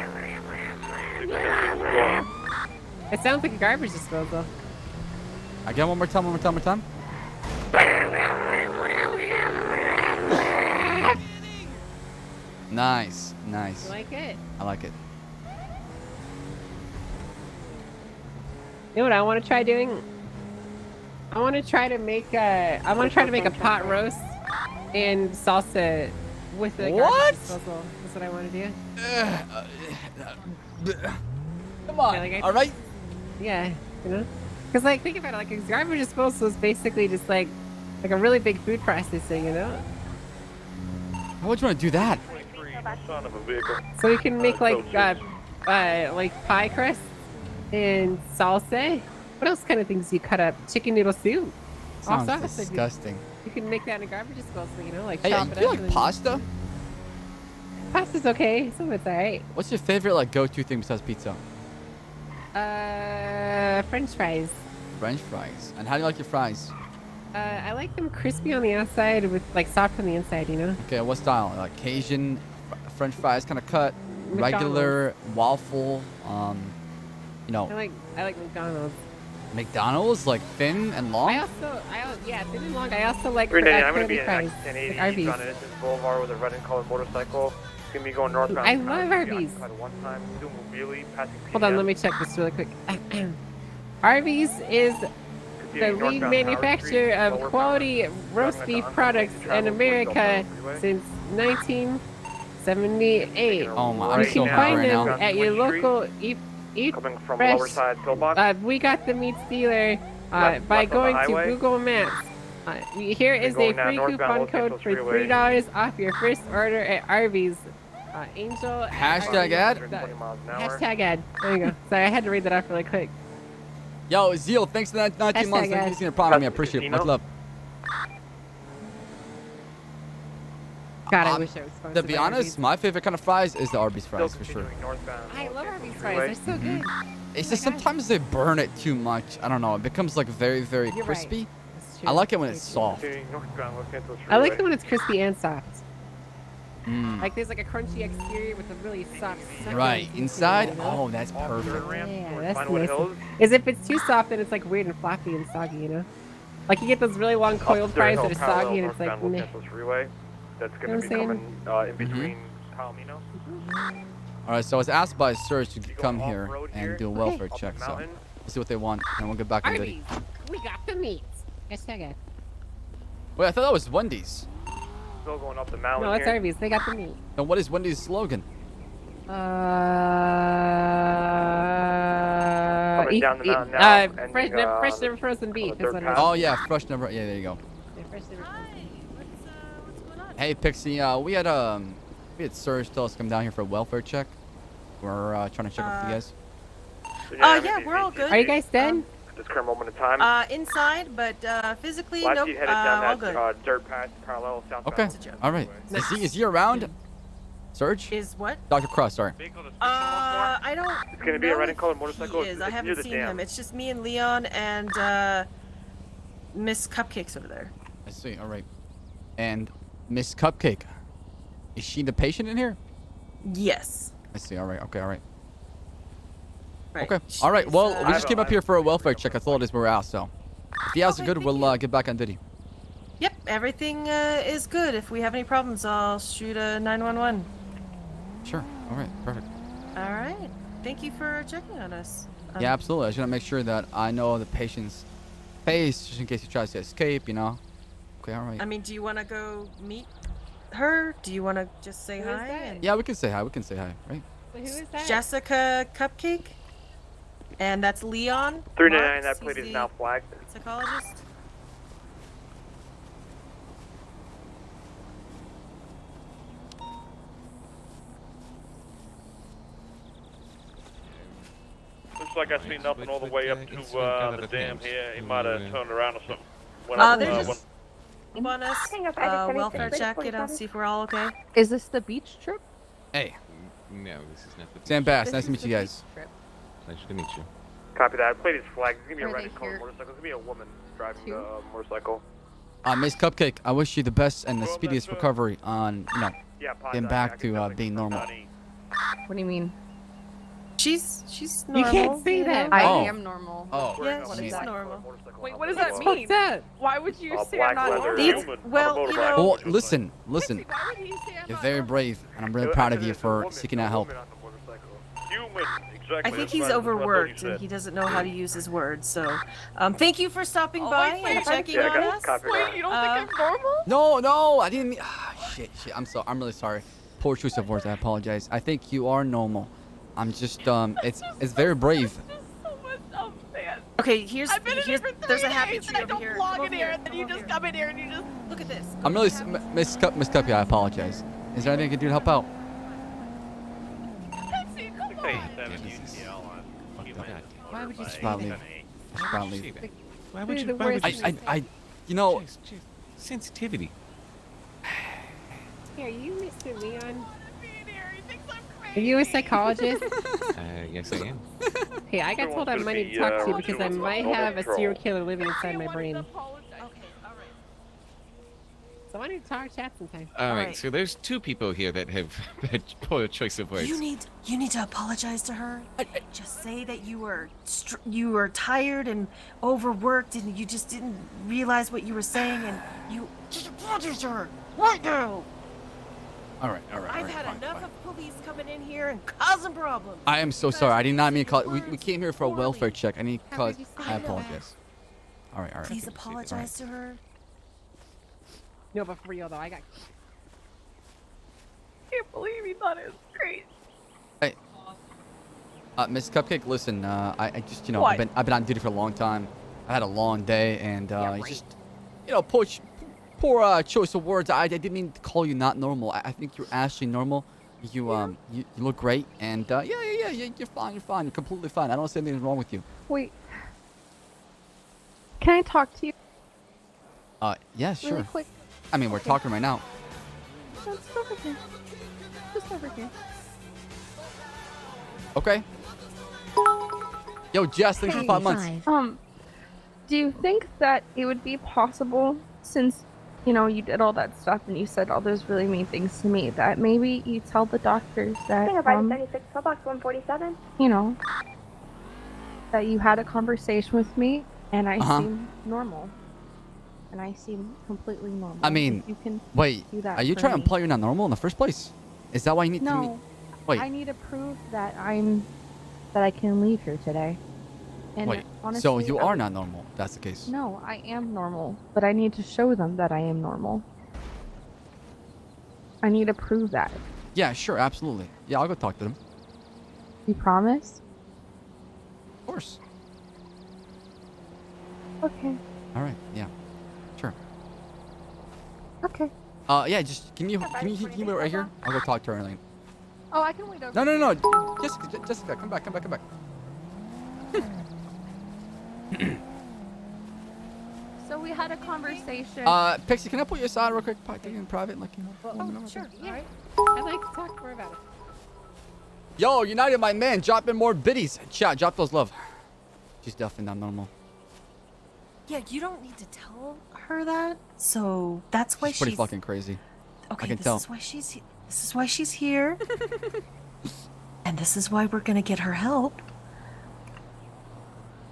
[SPEAKER 6] It sounds like a garbage disposal.
[SPEAKER 3] Again one more time. Nice.
[SPEAKER 6] You like it?
[SPEAKER 3] I like it.
[SPEAKER 6] You know what I want to try doing? I want to try to make a pot roast and salsa with the garbage disposal. That's what I want to do.
[SPEAKER 3] Come on. All right.
[SPEAKER 6] Yeah, you know, because like think about it, like a garbage disposal is basically just like a really big food processing, you know.
[SPEAKER 3] Why would you want to do that?
[SPEAKER 12] Son of a vehicle.
[SPEAKER 6] So we can make like pie crust and salsa. What else kind of things do you cut up? Chicken noodle soup.
[SPEAKER 3] Sounds
[SPEAKER 6] All sorts of
[SPEAKER 3] disgusting.
[SPEAKER 6] You can make that in a garbage disposal, you know, like
[SPEAKER 3] Hey,
[SPEAKER 6] chop
[SPEAKER 3] you
[SPEAKER 6] it
[SPEAKER 3] feel
[SPEAKER 6] up.
[SPEAKER 3] like
[SPEAKER 6] and then-
[SPEAKER 3] pasta?
[SPEAKER 6] Pasta's okay. Some of it's alright.
[SPEAKER 3] What's your favorite like go-to thing besides pizza?
[SPEAKER 6] French fries.
[SPEAKER 3] French fries. And how do you like your fries?
[SPEAKER 6] I like them crispy on the outside with like soft on the inside, you know.
[SPEAKER 3] Okay, what style? Like Cajun, French fries, kind of cut, regular, waffle. You know.
[SPEAKER 6] I like McDonald's.
[SPEAKER 3] McDonald's, like thin and long?
[SPEAKER 6] Yeah, thin and long. I also like
[SPEAKER 14] 399, I'm going to
[SPEAKER 6] curly
[SPEAKER 14] be in
[SPEAKER 6] fries,
[SPEAKER 14] 1080
[SPEAKER 6] like Arby's.
[SPEAKER 14] on Innocence Boulevard with a red and colored motorcycle. It's going to be going northbound.
[SPEAKER 6] I love Arby's.
[SPEAKER 14] One time, doing wheelie, passing
[SPEAKER 6] Hold on,
[SPEAKER 14] PM.
[SPEAKER 6] let me check this really quick. Arby's is the lead manufacturer of quality roast beef products in America since 1978.
[SPEAKER 3] Oh my, I'm
[SPEAKER 6] You
[SPEAKER 3] so
[SPEAKER 6] can
[SPEAKER 3] hungry
[SPEAKER 6] find
[SPEAKER 3] right
[SPEAKER 6] them
[SPEAKER 3] now.
[SPEAKER 6] at your local Eat
[SPEAKER 14] Coming from
[SPEAKER 6] Fresh.
[SPEAKER 14] lower side pillbox.
[SPEAKER 6] We got the meat dealer
[SPEAKER 14] Left
[SPEAKER 6] by
[SPEAKER 14] on the
[SPEAKER 6] going to
[SPEAKER 14] highway.
[SPEAKER 6] Google Maps. Here is a
[SPEAKER 14] going down
[SPEAKER 6] free
[SPEAKER 14] northbound
[SPEAKER 6] coupon
[SPEAKER 14] Los
[SPEAKER 6] code for
[SPEAKER 14] Angeles Freeway.
[SPEAKER 6] $3 off your first order at Arby's. Angel.
[SPEAKER 3] Hashtag ad?
[SPEAKER 6] Hashtag ad. There you go. Sorry, I had to read that off really quick.
[SPEAKER 3] Yo, Zeal, thanks for that 19
[SPEAKER 6] Hashtag
[SPEAKER 3] months. Thanks
[SPEAKER 6] ad.
[SPEAKER 3] for being a part of me. I appreciate it. Much love.
[SPEAKER 6] God, I wish I was sponsored
[SPEAKER 3] To be
[SPEAKER 6] by
[SPEAKER 3] honest,
[SPEAKER 6] Arby's.
[SPEAKER 3] my favorite kind of fries is the Arby's fries for sure.
[SPEAKER 6] I love Arby's fries. They're so good.
[SPEAKER 3] It's just sometimes they burn it too much. I don't know. It becomes like very, very
[SPEAKER 6] You're
[SPEAKER 3] crispy.
[SPEAKER 6] right. That's true.
[SPEAKER 3] I like it when it's soft.
[SPEAKER 6] I like it when it's crispy and soft.
[SPEAKER 3] Mm.
[SPEAKER 6] Like there's like a crunchy exterior with a really soft.
[SPEAKER 3] Right. Inside?
[SPEAKER 6] You know?
[SPEAKER 3] Oh, that's perfect.
[SPEAKER 6] Yeah, that's nice. Is if it's too soft, then it's like weird and floppy and soggy, you know? Like you get those really long coiled fries that are soggy and it's like, meh.
[SPEAKER 14] That's
[SPEAKER 6] You know
[SPEAKER 14] going
[SPEAKER 6] what
[SPEAKER 14] to be
[SPEAKER 6] I'm
[SPEAKER 14] coming in between Palomino.
[SPEAKER 3] All right, so I was asked by Surge to come here and do a welfare check. So
[SPEAKER 14] mountain.
[SPEAKER 3] let's see what they want, and we'll get back on
[SPEAKER 6] Arby's,
[SPEAKER 3] duty.
[SPEAKER 6] we got the meat. Hashtag ad.
[SPEAKER 3] Wait, I thought that was Wendy's.
[SPEAKER 14] Still going up the mountain
[SPEAKER 6] No, it's
[SPEAKER 14] here.
[SPEAKER 6] Arby's. They got the meat.
[SPEAKER 3] And what is Wendy's slogan?
[SPEAKER 14] Coming down the mountain now,
[SPEAKER 6] fresh,
[SPEAKER 14] ending,
[SPEAKER 6] fresh never frozen beef. Is what it is.
[SPEAKER 3] Oh yeah, fresh number. Yeah, there you go.
[SPEAKER 6] Yeah, fresh never frozen beef.
[SPEAKER 3] Hey Pixie, we had Surge tell us to come down here for a welfare check. We're trying to check up with you guys.
[SPEAKER 7] Yeah, we're all good.
[SPEAKER 6] Are you guys dead?
[SPEAKER 14] At this current moment in time.
[SPEAKER 7] Inside, but physically,
[SPEAKER 14] Last
[SPEAKER 7] nope.
[SPEAKER 14] heat headed down
[SPEAKER 7] All
[SPEAKER 14] that
[SPEAKER 7] good.
[SPEAKER 14] dirt path parallel southbound.
[SPEAKER 3] Okay. All right. Is he around? Surge?
[SPEAKER 7] Is what?
[SPEAKER 3] Dr. Cross, sorry.
[SPEAKER 7] I don't.
[SPEAKER 14] It's going to be a
[SPEAKER 7] know
[SPEAKER 14] red and
[SPEAKER 7] if
[SPEAKER 14] colored motorcycle.
[SPEAKER 7] He is.
[SPEAKER 14] It's
[SPEAKER 7] I
[SPEAKER 14] near
[SPEAKER 7] haven't
[SPEAKER 14] the
[SPEAKER 7] seen
[SPEAKER 14] dam.
[SPEAKER 7] him. It's just me and Leon and Miss Cupcakes over there.
[SPEAKER 3] I see. All right. And Miss Cupcake, is she the patient in here?
[SPEAKER 7] Yes.
[SPEAKER 3] I see. All right. Okay. All right.
[SPEAKER 7] Right.
[SPEAKER 3] Okay. All right. Well, we
[SPEAKER 14] I
[SPEAKER 3] just came up here for a welfare check. That's all it is. We're out. So, if he has a good, we'll get back on duty.
[SPEAKER 7] Yep, everything is good. If we have any problems, I'll shoot a 911.
[SPEAKER 3] Sure. All right. Perfect.
[SPEAKER 7] All right. Thank you for checking on us.
[SPEAKER 3] Yeah, absolutely. I just want to make sure that I know the patient's face, just in case he tries to escape. You know. Okay. All right.
[SPEAKER 7] I mean, do you want to go meet her? Do you want to just say
[SPEAKER 6] Who is
[SPEAKER 7] hi?
[SPEAKER 6] that?
[SPEAKER 7] And
[SPEAKER 3] Yeah, we can say hi. We can say hi, right?
[SPEAKER 6] So who is that?
[SPEAKER 7] Jessica Cupcake, and that's Leon.
[SPEAKER 14] 399, that
[SPEAKER 7] Marks,
[SPEAKER 14] plate
[SPEAKER 7] he's
[SPEAKER 14] is
[SPEAKER 7] the
[SPEAKER 14] now flagged.
[SPEAKER 7] Psychologist.
[SPEAKER 5] Looks like I see nothing all the way up to the dam here. He might have turned around or something.
[SPEAKER 7] They're just on us. Welfare check it out, see if we're all okay.
[SPEAKER 13] Is this the beach trip?
[SPEAKER 3] Hey.
[SPEAKER 9] No, this is not the
[SPEAKER 3] Sam Bass,
[SPEAKER 13] This
[SPEAKER 3] nice to
[SPEAKER 13] is
[SPEAKER 3] meet you
[SPEAKER 13] the
[SPEAKER 3] guys.
[SPEAKER 13] beach trip.
[SPEAKER 9] Pleasure to meet you.
[SPEAKER 14] Copy that. Plate is flagged. It's going to be a
[SPEAKER 13] Are
[SPEAKER 14] red
[SPEAKER 13] they
[SPEAKER 14] and colored
[SPEAKER 13] here?
[SPEAKER 14] motorcycle. It's going to be a woman driving
[SPEAKER 13] Two?
[SPEAKER 14] the motorcycle.
[SPEAKER 3] Miss Cupcake, I wish you the best and the speediest recovery on,
[SPEAKER 14] Yeah,
[SPEAKER 3] getting back to being normal.
[SPEAKER 13] What do you mean?
[SPEAKER 7] She's
[SPEAKER 6] You
[SPEAKER 7] normal.
[SPEAKER 6] can't say that.
[SPEAKER 13] I
[SPEAKER 3] Oh.
[SPEAKER 13] am normal.
[SPEAKER 3] Oh.
[SPEAKER 7] Yeah,
[SPEAKER 14] Wearing a
[SPEAKER 7] she's
[SPEAKER 14] black
[SPEAKER 7] normal.
[SPEAKER 17] Wait, what does that
[SPEAKER 6] What's
[SPEAKER 17] mean?
[SPEAKER 6] that?
[SPEAKER 17] Why would you say
[SPEAKER 14] black
[SPEAKER 17] I'm not
[SPEAKER 14] leather
[SPEAKER 17] normal?
[SPEAKER 7] These-
[SPEAKER 14] human on
[SPEAKER 7] well,
[SPEAKER 14] a
[SPEAKER 7] you
[SPEAKER 14] motorbike.
[SPEAKER 7] know-
[SPEAKER 3] Well, listen.
[SPEAKER 17] Why would he say I'm
[SPEAKER 3] You're
[SPEAKER 17] not
[SPEAKER 3] very
[SPEAKER 17] normal?
[SPEAKER 3] brave, and I'm really proud of you for seeking out help.
[SPEAKER 5] Human, exactly.
[SPEAKER 7] I think
[SPEAKER 5] that's
[SPEAKER 7] he's
[SPEAKER 5] right, that's what I thought
[SPEAKER 7] overworked
[SPEAKER 5] you
[SPEAKER 7] and
[SPEAKER 5] said.
[SPEAKER 7] he doesn't know how to use his words. So, thank you for stopping
[SPEAKER 17] Oh,
[SPEAKER 7] by
[SPEAKER 17] wait,
[SPEAKER 7] and checking
[SPEAKER 14] Yeah,
[SPEAKER 7] on
[SPEAKER 14] guys,
[SPEAKER 7] us.
[SPEAKER 14] copy that.
[SPEAKER 17] Wait, you don't think I'm normal?
[SPEAKER 3] No, I didn't mean. Shit. I'm I'm really sorry. Poor choice of words. I apologize. I think you are normal. I'm just it's very brave.
[SPEAKER 7] Okay, here's
[SPEAKER 17] I've been in here for 3
[SPEAKER 7] there's a happy
[SPEAKER 17] days
[SPEAKER 7] tree
[SPEAKER 17] and I
[SPEAKER 7] over
[SPEAKER 17] don't
[SPEAKER 7] here.
[SPEAKER 17] log
[SPEAKER 7] Come
[SPEAKER 17] in
[SPEAKER 7] over
[SPEAKER 17] here and then you
[SPEAKER 7] come
[SPEAKER 17] just
[SPEAKER 7] over
[SPEAKER 17] come in here and you just...
[SPEAKER 7] Look at this.
[SPEAKER 3] I'm really Miss Cuppy. I apologize. Is there anything I can do to help out?
[SPEAKER 17] Pepsi, come on.
[SPEAKER 13] Why would you
[SPEAKER 3] I
[SPEAKER 13] say
[SPEAKER 3] should probably
[SPEAKER 13] that?
[SPEAKER 3] leave. I should probably leave.
[SPEAKER 9] Why
[SPEAKER 6] They're
[SPEAKER 9] would
[SPEAKER 6] the
[SPEAKER 9] you? Why would
[SPEAKER 6] worst.
[SPEAKER 9] you?
[SPEAKER 3] I you know.
[SPEAKER 9] Sensitivity.
[SPEAKER 6] Here, you Mr. Leon.
[SPEAKER 17] Being here, he thinks I'm
[SPEAKER 6] Are
[SPEAKER 17] crazy.
[SPEAKER 6] you a psychologist?
[SPEAKER 9] Yes, I am.
[SPEAKER 6] Hey, I got told I might need to talk to you because I might have a serial killer living inside my brain.
[SPEAKER 7] Okay, all right.
[SPEAKER 6] So I need to talk chat sometime.
[SPEAKER 9] All right, so there's two people here that have had poor choice of words.
[SPEAKER 7] You need to apologize to her. Just say that you were tired and overworked, and you just didn't realize what you were saying, and you just apologize to her right now.
[SPEAKER 3] All right.
[SPEAKER 7] I've had enough of police coming in here and causing problems.
[SPEAKER 3] I am so sorry. I did not mean to call. We came here for a welfare check. I need to call. I apologize. All right.
[SPEAKER 7] Please apologize to her.
[SPEAKER 6] No, but for real though, I got.
[SPEAKER 13] Can't believe he thought it was great.
[SPEAKER 3] Hey, Miss Cupcake, listen. I just, you know,
[SPEAKER 13] What?
[SPEAKER 3] I've been on duty for a long time. I had a long day, and just, you know, poor choice of words. I didn't mean to call you not normal. I think you're actually normal. You you look great, and yeah, you're fine. You're fine. You're completely fine. I don't see anything wrong with you.
[SPEAKER 13] Wait. Can I talk to you
[SPEAKER 3] Yeah, sure.
[SPEAKER 13] really quick?
[SPEAKER 3] I mean, we're talking right now.
[SPEAKER 13] Just over here. Just over here.
[SPEAKER 3] Okay. Yo, Jess, thanks for 5 months.
[SPEAKER 13] Do you think that it would be possible, since, you know, you did all that stuff and you said all those really mean things to me, that maybe you tell the doctors that,
[SPEAKER 1] 36, box 147.
[SPEAKER 13] you know, that you had a conversation with me and I seem normal. And I seem completely normal.
[SPEAKER 3] I mean,
[SPEAKER 13] If you can
[SPEAKER 3] wait,
[SPEAKER 13] do that
[SPEAKER 3] are you
[SPEAKER 13] for
[SPEAKER 3] trying to
[SPEAKER 13] me.
[SPEAKER 3] imply you're not normal in the first place? Is that why you need to meet?
[SPEAKER 13] No.
[SPEAKER 3] Wait,
[SPEAKER 13] I need to prove that I can leave here today. And
[SPEAKER 3] wait.
[SPEAKER 13] honestly,
[SPEAKER 3] So you
[SPEAKER 13] I
[SPEAKER 3] are
[SPEAKER 13] would-
[SPEAKER 3] not normal. If that's the case.
[SPEAKER 13] No, I am normal, but I need to show them that I am normal. I need to prove that.
[SPEAKER 3] Yeah, sure, absolutely. Yeah, I'll go talk to them.
[SPEAKER 13] You promise?
[SPEAKER 3] Of course.
[SPEAKER 13] Okay.
[SPEAKER 3] All right. Yeah. Sure.
[SPEAKER 13] Okay.
[SPEAKER 3] Yeah. Just can you wait right here? I'll go talk to her. Elaine.
[SPEAKER 13] Oh, I can wait over.
[SPEAKER 3] No. Jessica, come back.
[SPEAKER 13] So we had a conversation.
[SPEAKER 3] Pixie, can I put you aside real quick? In private, like, you know.
[SPEAKER 6] Oh, sure. Yeah. I'd like to talk more about it.
[SPEAKER 3] Yo, United, my man, drop in more biddies. Chat, drop those love. She's definitely not normal.
[SPEAKER 7] Yeah, you don't need to tell her that. So that's why
[SPEAKER 3] She's pretty fucking crazy.
[SPEAKER 7] Okay,
[SPEAKER 3] I can
[SPEAKER 7] this
[SPEAKER 3] tell.
[SPEAKER 7] is why this is why she's here. And this is why we're gonna get her help.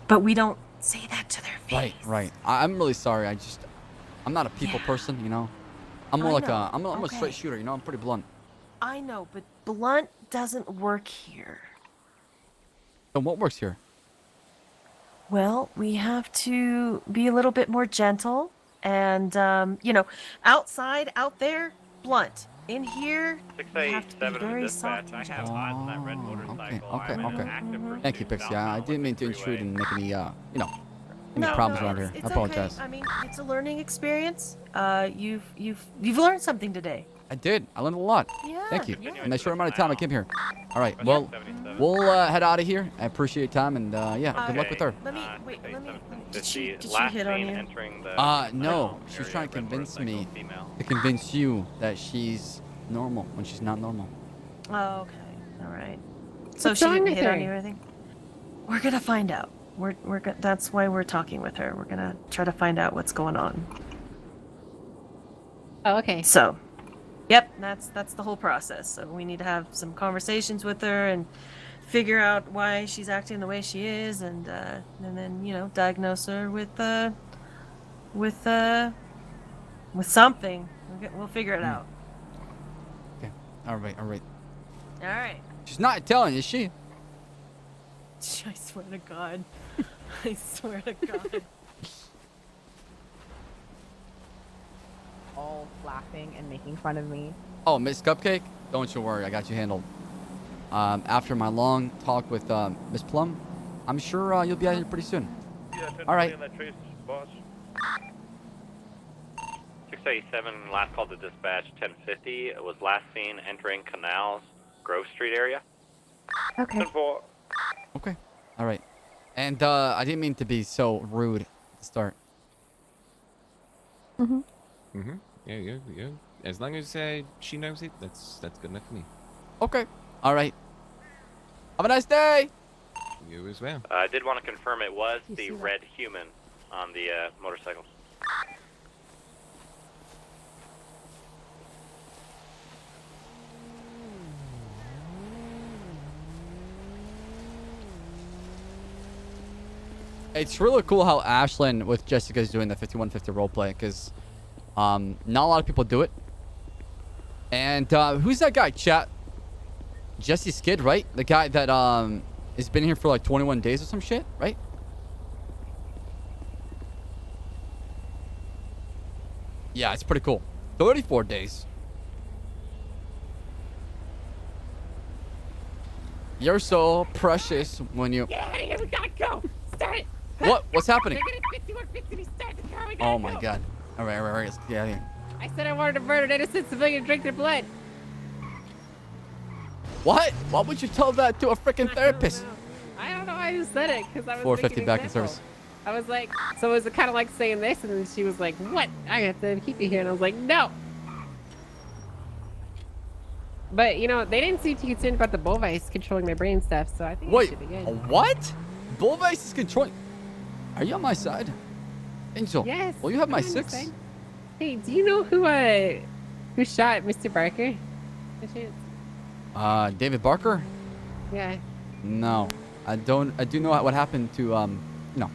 [SPEAKER 7] But we don't say that to their face.
[SPEAKER 3] Right. I'm really sorry. I'm not a people person, you know. I'm more
[SPEAKER 7] I
[SPEAKER 3] like
[SPEAKER 7] know.
[SPEAKER 3] I'm a
[SPEAKER 7] Okay.
[SPEAKER 3] straight shooter, you know. I'm pretty blunt.
[SPEAKER 7] I know, but blunt doesn't work here.
[SPEAKER 3] So what works here?
[SPEAKER 7] Well, we have to be a little bit more gentle and, you know, outside, out there, blunt. In here, we have to be
[SPEAKER 12] 687
[SPEAKER 7] very
[SPEAKER 12] dispatch.
[SPEAKER 7] soft
[SPEAKER 12] I
[SPEAKER 7] and
[SPEAKER 12] have
[SPEAKER 7] gentle.
[SPEAKER 12] eyes on that red motorcycle.
[SPEAKER 3] Okay.
[SPEAKER 12] I'm in an active pursuit.
[SPEAKER 3] Thank you, Pixie. I didn't mean to intrude and make any, you know, any
[SPEAKER 7] No,
[SPEAKER 3] problems
[SPEAKER 7] no,
[SPEAKER 3] around here.
[SPEAKER 7] it's
[SPEAKER 3] I apologize.
[SPEAKER 7] Okay. I mean, it's a learning experience. You've learned something today.
[SPEAKER 3] I did. I learned a lot.
[SPEAKER 7] Yeah,
[SPEAKER 3] Thank you.
[SPEAKER 7] yeah.
[SPEAKER 3] In that short amount of time I came here. All right. Well, we'll head out of here. I appreciate your time, and yeah, good luck with her.
[SPEAKER 7] Let me wait. Did she
[SPEAKER 12] last
[SPEAKER 7] hit on
[SPEAKER 12] seen
[SPEAKER 7] you?
[SPEAKER 12] entering the
[SPEAKER 3] No. She's trying to convince me to convince you that she's normal when she's not normal.
[SPEAKER 7] Oh, okay. All right. So
[SPEAKER 6] What's
[SPEAKER 7] she
[SPEAKER 6] wrong
[SPEAKER 7] didn't
[SPEAKER 6] with
[SPEAKER 7] hit on
[SPEAKER 6] her?
[SPEAKER 7] you or anything? We're gonna find out. That's why we're talking with her. We're gonna try to find out what's going on.
[SPEAKER 6] Oh, okay.
[SPEAKER 7] So, yep, that's the whole process. So we need to have some conversations with her and figure out why she's acting the way she is, and then diagnose her with something. We'll figure it out.
[SPEAKER 3] Okay. All right.
[SPEAKER 7] All right.
[SPEAKER 3] She's not Italian, is she?
[SPEAKER 7] I swear to God. I swear to God.
[SPEAKER 13] All laughing and making fun of me.
[SPEAKER 3] Oh, Miss Cupcake, don't you worry. I got you handled. After my long talk with Miss Plum, I'm sure you'll be out here pretty soon. All right.
[SPEAKER 12] 687, last call to dispatch 1050. It was last seen entering Canals, Grove Street area.
[SPEAKER 13] Okay.
[SPEAKER 3] Okay. All right. And I didn't mean to be so rude at the start.
[SPEAKER 9] Yeah. As long as she knows it, that's good enough for me.
[SPEAKER 3] Okay. All right. Have a nice day.
[SPEAKER 9] You as well.
[SPEAKER 12] I did want to confirm it was the red human on the motorcycle.
[SPEAKER 3] It's really cool how Ashlyn with Jessica is doing the 5150 roleplay because not a lot of people do it. And who's that guy, chat? Jesse Skid, right? The guy that has been here for like 21 days or some shit, right? Yeah, it's pretty cool. 34 days. You're so precious when you...
[SPEAKER 6] Yeah, we gotta go. Start it.
[SPEAKER 3] What? What's happening?
[SPEAKER 6] They're gonna 5150 start the car. We gotta
[SPEAKER 3] Oh my
[SPEAKER 6] go.
[SPEAKER 3] god. All right, let's get out of here.
[SPEAKER 6] I said I wanted to murder an innocent civilian and drink their blood.
[SPEAKER 3] What? Why would you tell that to a freaking therapist?
[SPEAKER 6] I don't know. I just said it because I was
[SPEAKER 3] 450
[SPEAKER 6] making
[SPEAKER 3] back in
[SPEAKER 6] example.
[SPEAKER 3] service.
[SPEAKER 6] I was like, so it was kind of like saying this, and then she was like, "What? I have to keep you here," and I was like, "No." But you know, they didn't seem too concerned about the Bolvice controlling my brain stuff, so I think it
[SPEAKER 3] Wait,
[SPEAKER 6] should be good.
[SPEAKER 3] what? Bullvice is controlling... Are you on my side? Angel,
[SPEAKER 6] Yes.
[SPEAKER 3] will you have my
[SPEAKER 6] I'm on your
[SPEAKER 3] 6?
[SPEAKER 6] side. Hey, do you know who shot Mr. Barker? By chance?
[SPEAKER 3] David Barker?
[SPEAKER 6] Yeah.
[SPEAKER 3] No. I don't... I do know what happened to, you know,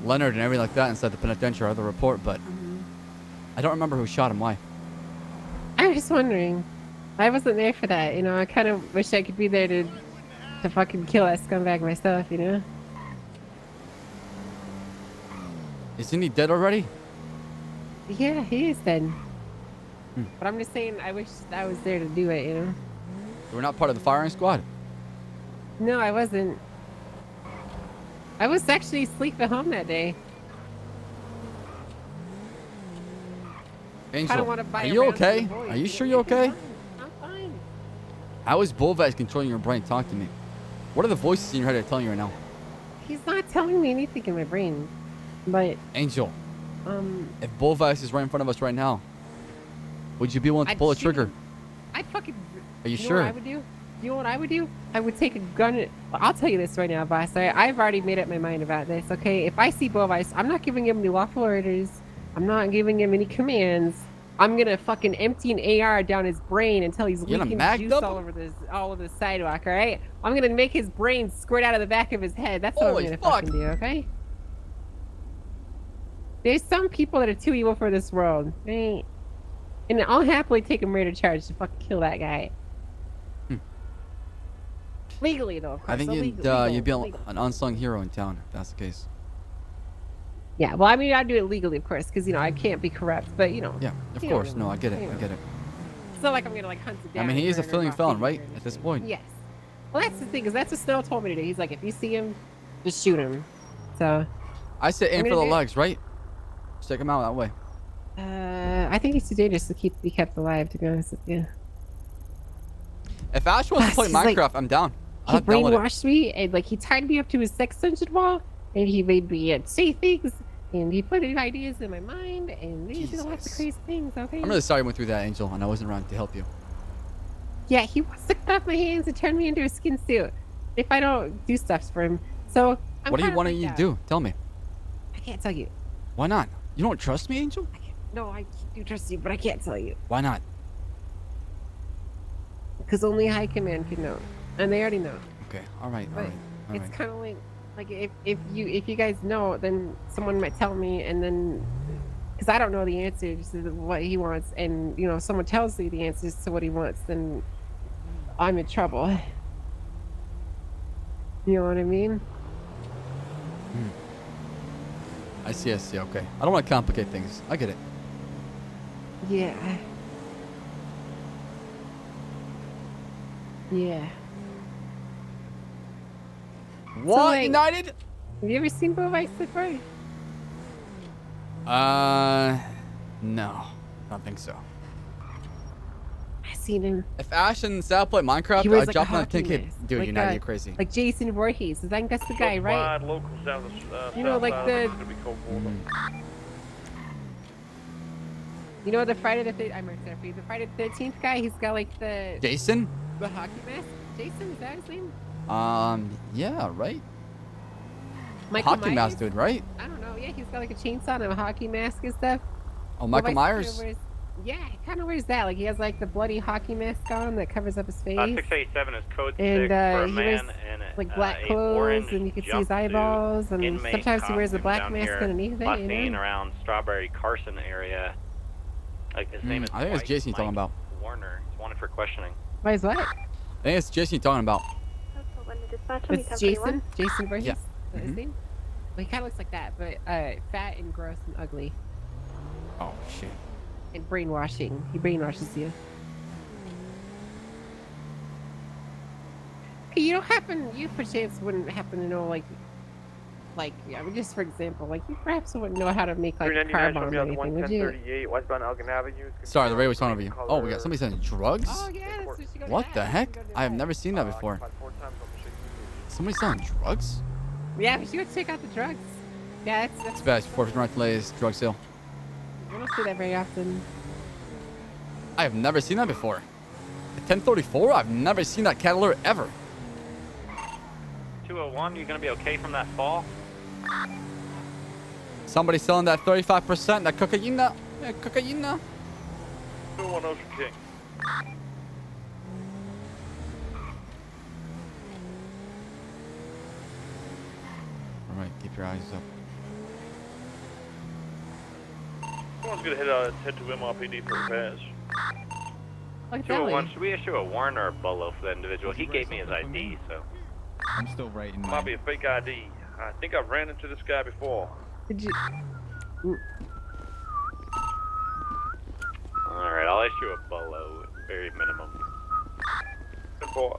[SPEAKER 3] Leonard and everything like that inside the penitentiary or the report, but I don't remember who shot him. Why?
[SPEAKER 6] I was just wondering. I wasn't there for that, you know. I kind of wish I could be there to fucking kill that scumbag myself, you know.
[SPEAKER 3] Isn't he dead already?
[SPEAKER 6] Yeah, he is dead. But I'm just saying, I wish I was there to do it, you know.
[SPEAKER 3] We're not part of the firing squad.
[SPEAKER 6] No, I wasn't. I was actually asleep at home that day.
[SPEAKER 3] Angel,
[SPEAKER 6] wanna buy
[SPEAKER 3] are
[SPEAKER 6] a
[SPEAKER 3] you
[SPEAKER 6] round for
[SPEAKER 3] okay?
[SPEAKER 6] the boys,
[SPEAKER 3] Are you
[SPEAKER 6] you
[SPEAKER 3] sure
[SPEAKER 6] know?
[SPEAKER 3] you're okay?
[SPEAKER 6] I'm fine.
[SPEAKER 3] How is Bullvice controlling your brain? Talk to me. What are the voices in your head that are telling you right now?
[SPEAKER 6] He's not telling me anything in my brain. But,
[SPEAKER 3] Angel, if Bullvice is right in front of us right now, would you be willing to
[SPEAKER 6] I'd
[SPEAKER 3] pull a
[SPEAKER 6] shoot
[SPEAKER 3] trigger?
[SPEAKER 6] him. I'd fucking...
[SPEAKER 3] Are you
[SPEAKER 6] know
[SPEAKER 3] sure?
[SPEAKER 6] what I would do? You know what I would do? I would take a gun. I'll tell you this right now, boss. I've already made up my mind about this, okay? If I see Bullvice, I'm not giving him any lawful orders. I'm not giving him any commands. I'm gonna fucking empty an AR down his brain until he's
[SPEAKER 3] You're gonna
[SPEAKER 6] leaking
[SPEAKER 3] mag
[SPEAKER 6] juice
[SPEAKER 3] double?
[SPEAKER 6] all over the sidewalk, alright? I'm gonna make his brain squirt out of the back of his head. That's what
[SPEAKER 3] Holy
[SPEAKER 6] I'm gonna fucking do, okay? There's some people that are too evil for this world. Right? And I'll happily take a murder charge to fucking kill that guy. Legally, though, of course.
[SPEAKER 3] I think you'd be an unsung hero in town if that's the case.
[SPEAKER 6] Yeah, well, I mean, I'd do it legally, of course, because, you know, I can't be corrupt, but, you know.
[SPEAKER 3] Yeah, of
[SPEAKER 6] you know
[SPEAKER 3] course.
[SPEAKER 6] what I
[SPEAKER 3] No,
[SPEAKER 6] mean.
[SPEAKER 3] I get it.
[SPEAKER 6] You
[SPEAKER 3] I
[SPEAKER 6] know.
[SPEAKER 3] get it.
[SPEAKER 6] It's not like I'm gonna, like, hunt it down.
[SPEAKER 3] I mean, he
[SPEAKER 6] and
[SPEAKER 3] is a
[SPEAKER 6] murder him
[SPEAKER 3] fleeing
[SPEAKER 6] off
[SPEAKER 3] felon,
[SPEAKER 6] the
[SPEAKER 3] right?
[SPEAKER 6] murder.
[SPEAKER 3] At this point.
[SPEAKER 6] Yes. Well, that's the thing, because that's what Snell told me to do. He's like, if you see him, just shoot him. So.
[SPEAKER 3] I say aim
[SPEAKER 6] I'm
[SPEAKER 3] for
[SPEAKER 6] gonna
[SPEAKER 3] the
[SPEAKER 6] do it.
[SPEAKER 3] legs, right? Just take him out that way.
[SPEAKER 6] I think he's too dangerous to be kept alive, to be honest with you.
[SPEAKER 3] If Ash wants to play
[SPEAKER 6] He's like-
[SPEAKER 3] Minecraft, I'm down.
[SPEAKER 6] He
[SPEAKER 3] I'm down with it.
[SPEAKER 6] brainwashed me, and, like, he tied me up to his sex dungeon wall, and he made me say things, and he put ideas in my mind, and he did lots of crazy things, okay?
[SPEAKER 3] I'm really sorry I went through that, Angel, and I wasn't around to help you.
[SPEAKER 6] Yeah, he wants to cut off my hands and turn me into a skin suit if I don't do stuff for him. So, I'm
[SPEAKER 3] What do you
[SPEAKER 6] kinda
[SPEAKER 3] want
[SPEAKER 6] like
[SPEAKER 3] you to
[SPEAKER 6] that.
[SPEAKER 3] do? Tell me.
[SPEAKER 6] I can't tell you.
[SPEAKER 3] Why not? You don't trust me, Angel?
[SPEAKER 6] No, I do trust you, but I can't tell you.
[SPEAKER 3] Why not?
[SPEAKER 6] Because only High Command can know. And they already know.
[SPEAKER 3] Okay, all right, all
[SPEAKER 6] But
[SPEAKER 3] right, all
[SPEAKER 6] it's
[SPEAKER 3] right.
[SPEAKER 6] kind of like if you guys know, then someone might tell me, and then because I don't know the answers to what he wants, and you know, if someone tells me the answers to what he wants, then I'm in trouble. You know what I mean?
[SPEAKER 3] I see, okay. I don't want to complicate things. I get it.
[SPEAKER 6] Yeah. Yeah.
[SPEAKER 3] What,
[SPEAKER 6] So, like,
[SPEAKER 3] United?
[SPEAKER 6] Have you ever seen Bullvice before?
[SPEAKER 3] No. I don't think so.
[SPEAKER 6] I seen him.
[SPEAKER 3] If Ash and Sal play Minecraft,
[SPEAKER 6] He wears
[SPEAKER 3] I'd
[SPEAKER 6] like
[SPEAKER 3] jump
[SPEAKER 6] a
[SPEAKER 3] on a
[SPEAKER 6] hockey
[SPEAKER 3] 10K.
[SPEAKER 6] mask,
[SPEAKER 3] Dude,
[SPEAKER 6] like
[SPEAKER 3] United, you're crazy.
[SPEAKER 6] Like Jason Voorhees. I think that's the guy, right?
[SPEAKER 14] Wide locals down the
[SPEAKER 6] You know,
[SPEAKER 14] south
[SPEAKER 6] like
[SPEAKER 14] side,
[SPEAKER 6] the-
[SPEAKER 14] it's gonna be cold for them.
[SPEAKER 6] You know the Friday the the Friday the 13th guy. He's got like the
[SPEAKER 3] Jason?
[SPEAKER 6] hockey mask. Jason, is that his name?
[SPEAKER 3] Yeah, right?
[SPEAKER 6] Michael
[SPEAKER 3] Hockey
[SPEAKER 6] Myers?
[SPEAKER 3] mask dude, right?
[SPEAKER 6] I don't know. Yeah, he's got like a chainsaw and a hockey mask and stuff.
[SPEAKER 3] Oh, Michael
[SPEAKER 6] Bullvice
[SPEAKER 3] Myers?
[SPEAKER 6] wears- Yeah, he kind of wears that. Like he has like the bloody hockey mask on that covers up his face.
[SPEAKER 12] 687 is code 6
[SPEAKER 6] And
[SPEAKER 12] for a
[SPEAKER 6] he wears
[SPEAKER 12] man in
[SPEAKER 6] like black
[SPEAKER 12] a
[SPEAKER 6] clothes,
[SPEAKER 12] orange
[SPEAKER 6] and you can see his
[SPEAKER 12] jumpsuit,
[SPEAKER 6] eyeballs. And
[SPEAKER 12] inmate
[SPEAKER 6] sometimes he wears a
[SPEAKER 12] costume
[SPEAKER 6] black
[SPEAKER 12] down
[SPEAKER 6] mask
[SPEAKER 12] here,
[SPEAKER 6] underneath it.
[SPEAKER 12] last
[SPEAKER 6] You
[SPEAKER 12] seen
[SPEAKER 6] know?
[SPEAKER 12] around Strawberry Carson area. Like his name is.
[SPEAKER 3] I think it's Jason you're talking about.
[SPEAKER 12] Warner. He's wanted for questioning.
[SPEAKER 6] Why is what?
[SPEAKER 3] I think it's Jason you're talking about.
[SPEAKER 6] It's Jason. Jason Voorhees.
[SPEAKER 3] Yeah.
[SPEAKER 6] Is that his name? Well, he kind of looks like that, but fat and gross and ugly.
[SPEAKER 3] Oh shit.
[SPEAKER 6] And brainwashing. He brainwashes you. You don't you perchance wouldn't happen to know, like, I mean, just for example, like, you perhaps wouldn't know how to make, like, a car bomb or anything, would you?
[SPEAKER 14] 11038 westbound Elgin Avenue.
[SPEAKER 3] Sorry, the radio was on over you. Oh, we got somebody selling drugs?
[SPEAKER 6] Oh, yeah, that's what you go to
[SPEAKER 3] What
[SPEAKER 6] that.
[SPEAKER 3] the heck? I have never seen that before. Somebody selling drugs?
[SPEAKER 6] Yeah, we should go check out the drugs. Yeah, that's
[SPEAKER 3] It's bad. 450 right delays, drug sale.
[SPEAKER 6] we don't see that very often.
[SPEAKER 3] I have never seen that before. At 1034, I've never seen that cat alert ever.
[SPEAKER 12] 201, you gonna be okay from that fall?
[SPEAKER 3] Somebody selling that 35%, that cocaina. Yeah, cocaina.
[SPEAKER 14] 201 Ocean King.
[SPEAKER 3] All right, keep your eyes up.
[SPEAKER 14] Someone's gonna head to MRPD for repairs.
[SPEAKER 6] Like
[SPEAKER 12] 201, should we issue a warrant or a bolo for that individual? He gave me his ID, so.
[SPEAKER 2] I'm still writing
[SPEAKER 14] Might
[SPEAKER 2] mine.
[SPEAKER 14] be a fake ID. I think I've ran into this guy before.
[SPEAKER 6] Did you?
[SPEAKER 12] Alright, I'll issue a bolo, very minimum.
[SPEAKER 14] Good boy.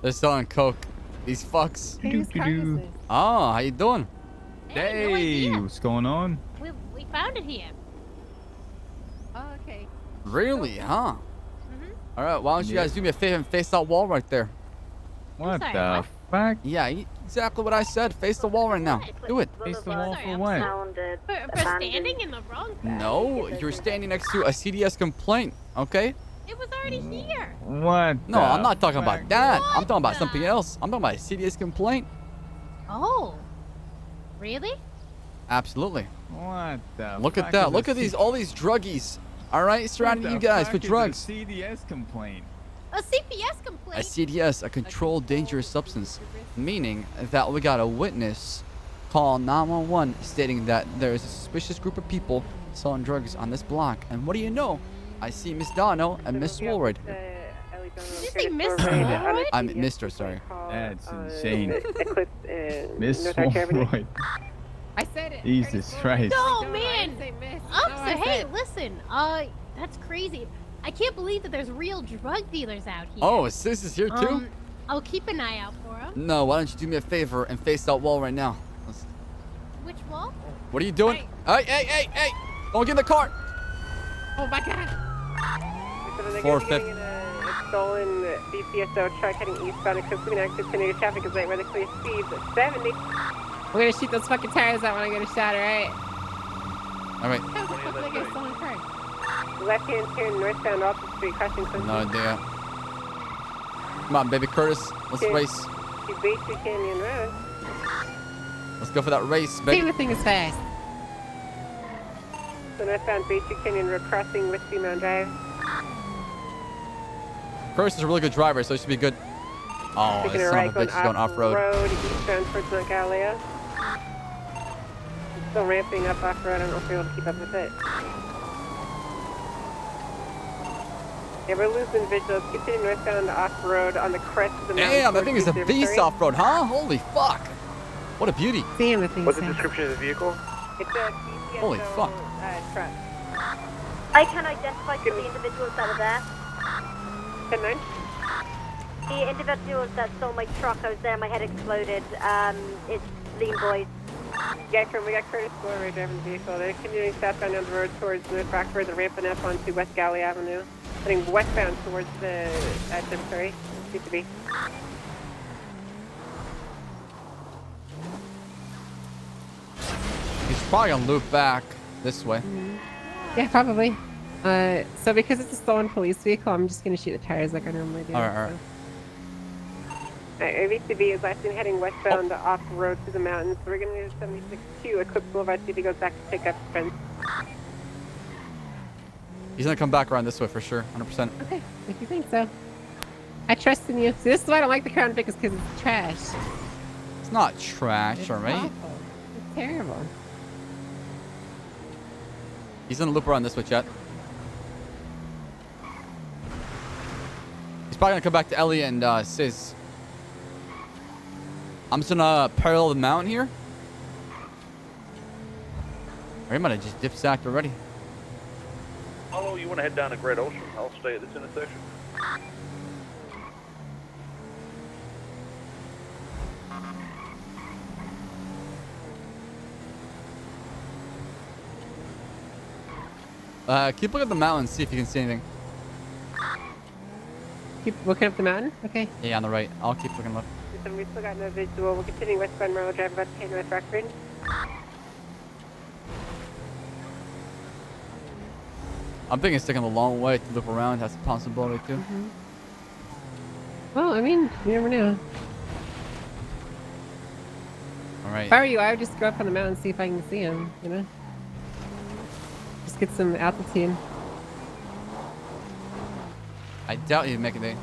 [SPEAKER 3] They're selling coke. These fucks.
[SPEAKER 6] Hey, whose car is this?
[SPEAKER 3] Oh, how you doing?
[SPEAKER 2] Hey, what's going on?
[SPEAKER 16] We found it here.
[SPEAKER 6] Oh, okay.
[SPEAKER 3] Really, huh? All right, why don't you guys do me a favor and face that wall right there?
[SPEAKER 2] What
[SPEAKER 16] sorry,
[SPEAKER 2] the
[SPEAKER 16] what?
[SPEAKER 2] fuck?
[SPEAKER 3] Yeah, exactly what I said. Face the wall right now. Do it.
[SPEAKER 2] Face the wall for what?
[SPEAKER 16] For standing in the wrong place.
[SPEAKER 3] No, you're standing next to a CDS complaint, okay?
[SPEAKER 16] It was already here.
[SPEAKER 2] What?
[SPEAKER 3] No, I'm not talking
[SPEAKER 2] fuck?
[SPEAKER 3] about that. I'm talking about something else. I'm talking about a CDS complaint.
[SPEAKER 16] Oh. Really?
[SPEAKER 3] Absolutely.
[SPEAKER 2] What the
[SPEAKER 3] Look at
[SPEAKER 2] fuck
[SPEAKER 3] that.
[SPEAKER 2] is
[SPEAKER 3] Look
[SPEAKER 2] a
[SPEAKER 3] at these,
[SPEAKER 2] C-
[SPEAKER 3] all these druggies. All right, surrounding
[SPEAKER 2] What
[SPEAKER 3] you
[SPEAKER 2] the
[SPEAKER 3] guys
[SPEAKER 2] fuck
[SPEAKER 3] for
[SPEAKER 2] is a
[SPEAKER 3] drugs.
[SPEAKER 2] CDS complaint.
[SPEAKER 16] A CPS
[SPEAKER 3] A
[SPEAKER 16] complaint.
[SPEAKER 3] CDS, a controlled dangerous substance, meaning that we got a witness call 911 stating that there is a suspicious group of people selling drugs on this block. And what do you know? I see Miss Dono and Miss Woolroyd.
[SPEAKER 16] Did you say Miss Woolroyd?
[SPEAKER 3] I'm Mr. Sorry.
[SPEAKER 2] That's insane.
[SPEAKER 10] Eclipse
[SPEAKER 2] Miss
[SPEAKER 10] North Arch Avenue.
[SPEAKER 2] Wolfroyd.
[SPEAKER 6] I said it.
[SPEAKER 2] Jesus Christ.
[SPEAKER 16] No,
[SPEAKER 6] I
[SPEAKER 16] man.
[SPEAKER 6] didn't say miss.
[SPEAKER 16] Officer,
[SPEAKER 6] I
[SPEAKER 16] hey,
[SPEAKER 6] said-
[SPEAKER 16] listen. That's crazy. I can't believe that there's real drug dealers out here.
[SPEAKER 3] Oh, Sis is here too?
[SPEAKER 16] I'll keep an eye out for them.
[SPEAKER 3] No, why don't you do me a favor and face that wall right now?
[SPEAKER 16] Which wall?
[SPEAKER 3] What are you doing? Hey! Don't get in the car!
[SPEAKER 6] Oh my God.
[SPEAKER 3] 450.
[SPEAKER 10] A stolen BCSO truck heading eastbound. Eclipse looking at continued traffic is right where the clear speeds 70.
[SPEAKER 6] We're gonna shoot those fucking tires out when I get a shot, alright?
[SPEAKER 3] Alright.
[SPEAKER 6] How the fuck did I get a stolen car?
[SPEAKER 10] Left hand turn northbound Alton Street, crossing Clinton.
[SPEAKER 3] No idea. Come on, baby Curtis. Let's
[SPEAKER 10] Okay.
[SPEAKER 3] race.
[SPEAKER 10] To Baytree Canyon Road.
[SPEAKER 3] Let's go for that race,
[SPEAKER 6] See,
[SPEAKER 3] baby.
[SPEAKER 6] the thing is fast.
[SPEAKER 10] So northbound Baytree Canyon Road, crossing Whiskey Mound Drive.
[SPEAKER 3] Curtis is a really good driver, so he should be good. Oh,
[SPEAKER 10] Taking
[SPEAKER 3] this
[SPEAKER 10] a
[SPEAKER 3] son
[SPEAKER 10] right,
[SPEAKER 3] of a bitch is going off-road.
[SPEAKER 10] road, eastbound towards Mount Galileo. Still ramping up off-road. I don't know if you're able to keep up with it. Yeah, we're losing visuals. Continue northbound off-road on the crest of the mountain.
[SPEAKER 3] Damn, that
[SPEAKER 10] towards
[SPEAKER 3] thing is a
[SPEAKER 10] the
[SPEAKER 3] beast
[SPEAKER 10] observatory.
[SPEAKER 3] off-road, huh? Holy fuck. What a beauty.
[SPEAKER 6] Damn, the thing
[SPEAKER 14] What's
[SPEAKER 6] is
[SPEAKER 14] the
[SPEAKER 6] fast.
[SPEAKER 14] description of the vehicle?
[SPEAKER 10] It's a BCSO
[SPEAKER 3] Holy fuck.
[SPEAKER 10] truck.
[SPEAKER 19] I can identify the individuals that were there.
[SPEAKER 10] 10-9?
[SPEAKER 19] The individuals that stole my truck, I was there, my head exploded. It's Lean Boys.
[SPEAKER 10] Yeah, we got Curtis Woolroyd driving the vehicle. They're continuing southbound down the road towards North Rockford. They're ramping up onto West Galley Avenue. Heading westbound towards the observatory. Used to be.
[SPEAKER 3] He's probably gonna loop back this way.
[SPEAKER 6] Yeah, probably. So because it's a stolen police vehicle, I'm just gonna shoot the tires like I normally do.
[SPEAKER 3] Alright.
[SPEAKER 10] AVCB is last seen heading westbound off-road through the mountains. So we're going to do 76-2 Eclipse Boulevard, see if he goes back to pick up friends.
[SPEAKER 3] He's gonna come back around this way for sure, 100%.
[SPEAKER 6] Okay, if you think so. I trust in you. See, this is why I don't like the Crown Vic, is because it's trash.
[SPEAKER 3] It's not trash,
[SPEAKER 6] It's
[SPEAKER 3] alright?
[SPEAKER 6] awful. It's terrible.
[SPEAKER 3] He's gonna loop around this way, chat. He's probably gonna come back to Ellie and Sis. I'm just gonna parallel the mountain here. Or he might have just dip-sacked already.
[SPEAKER 15] Oh, you want to head down to Great Ocean? I'll stay at this intersection.
[SPEAKER 3] Keep looking at the mountain, see if you can see anything.
[SPEAKER 6] Keep looking up the mountain? Okay.
[SPEAKER 3] Yeah, on the right. I'll keep looking left.
[SPEAKER 10] Listen, we still got no visual. We'll continue westbound Merrill Drive about to hit North Rockford.
[SPEAKER 3] I'm thinking sticking the long way to loop around has a possibility too.
[SPEAKER 6] Well, I mean, you never know.
[SPEAKER 3] Alright.
[SPEAKER 6] If I were you, I would just go up on the mountain and see if I can see him, you know? Just get some altitude.
[SPEAKER 3] I doubt you'd make it there.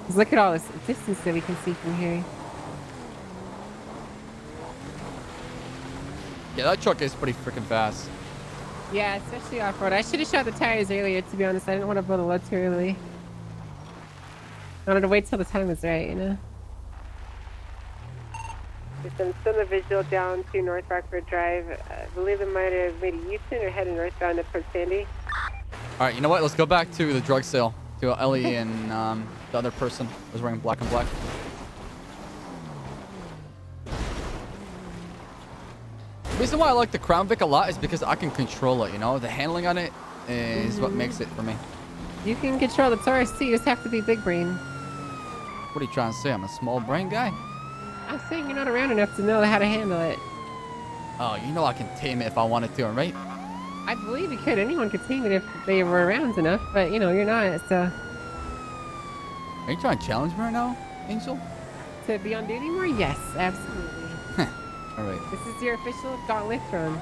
[SPEAKER 6] Just look at all this distance that we can see from here.
[SPEAKER 3] Yeah, that truck is pretty freaking fast.
[SPEAKER 6] Yeah, especially off-road. I should have shot the tires earlier, to be honest. I didn't want to blow the load too early. I wanted to wait till the time was right, you know?
[SPEAKER 10] Listen, still no visual down to North Rockford Drive. I believe it might have made a U-turn or headed northbound up towards Sandy.
[SPEAKER 3] Alright, you know what? Let's go back to the drug sale. To Ellie and the other person who was wearing black and black. The reason why I like the Crown Vic a lot is because I can control it, you know? The handling on it is what makes it for me.
[SPEAKER 6] You can control the Taurus too, you just have to be big brain.
[SPEAKER 3] What are you trying to say? I'm a small brain guy?
[SPEAKER 6] I'm saying you're not around enough to know how to handle it.
[SPEAKER 3] Oh, you know I can tame it if I wanted to, right?
[SPEAKER 6] I believe you could. Anyone could tame it if they were around enough, but you know, you're not, so...
[SPEAKER 3] Are you trying to challenge me right now, Angel?
[SPEAKER 6] To be on duty more? Yes, absolutely.
[SPEAKER 3] Alright.
[SPEAKER 6] This is your official gauntlet run.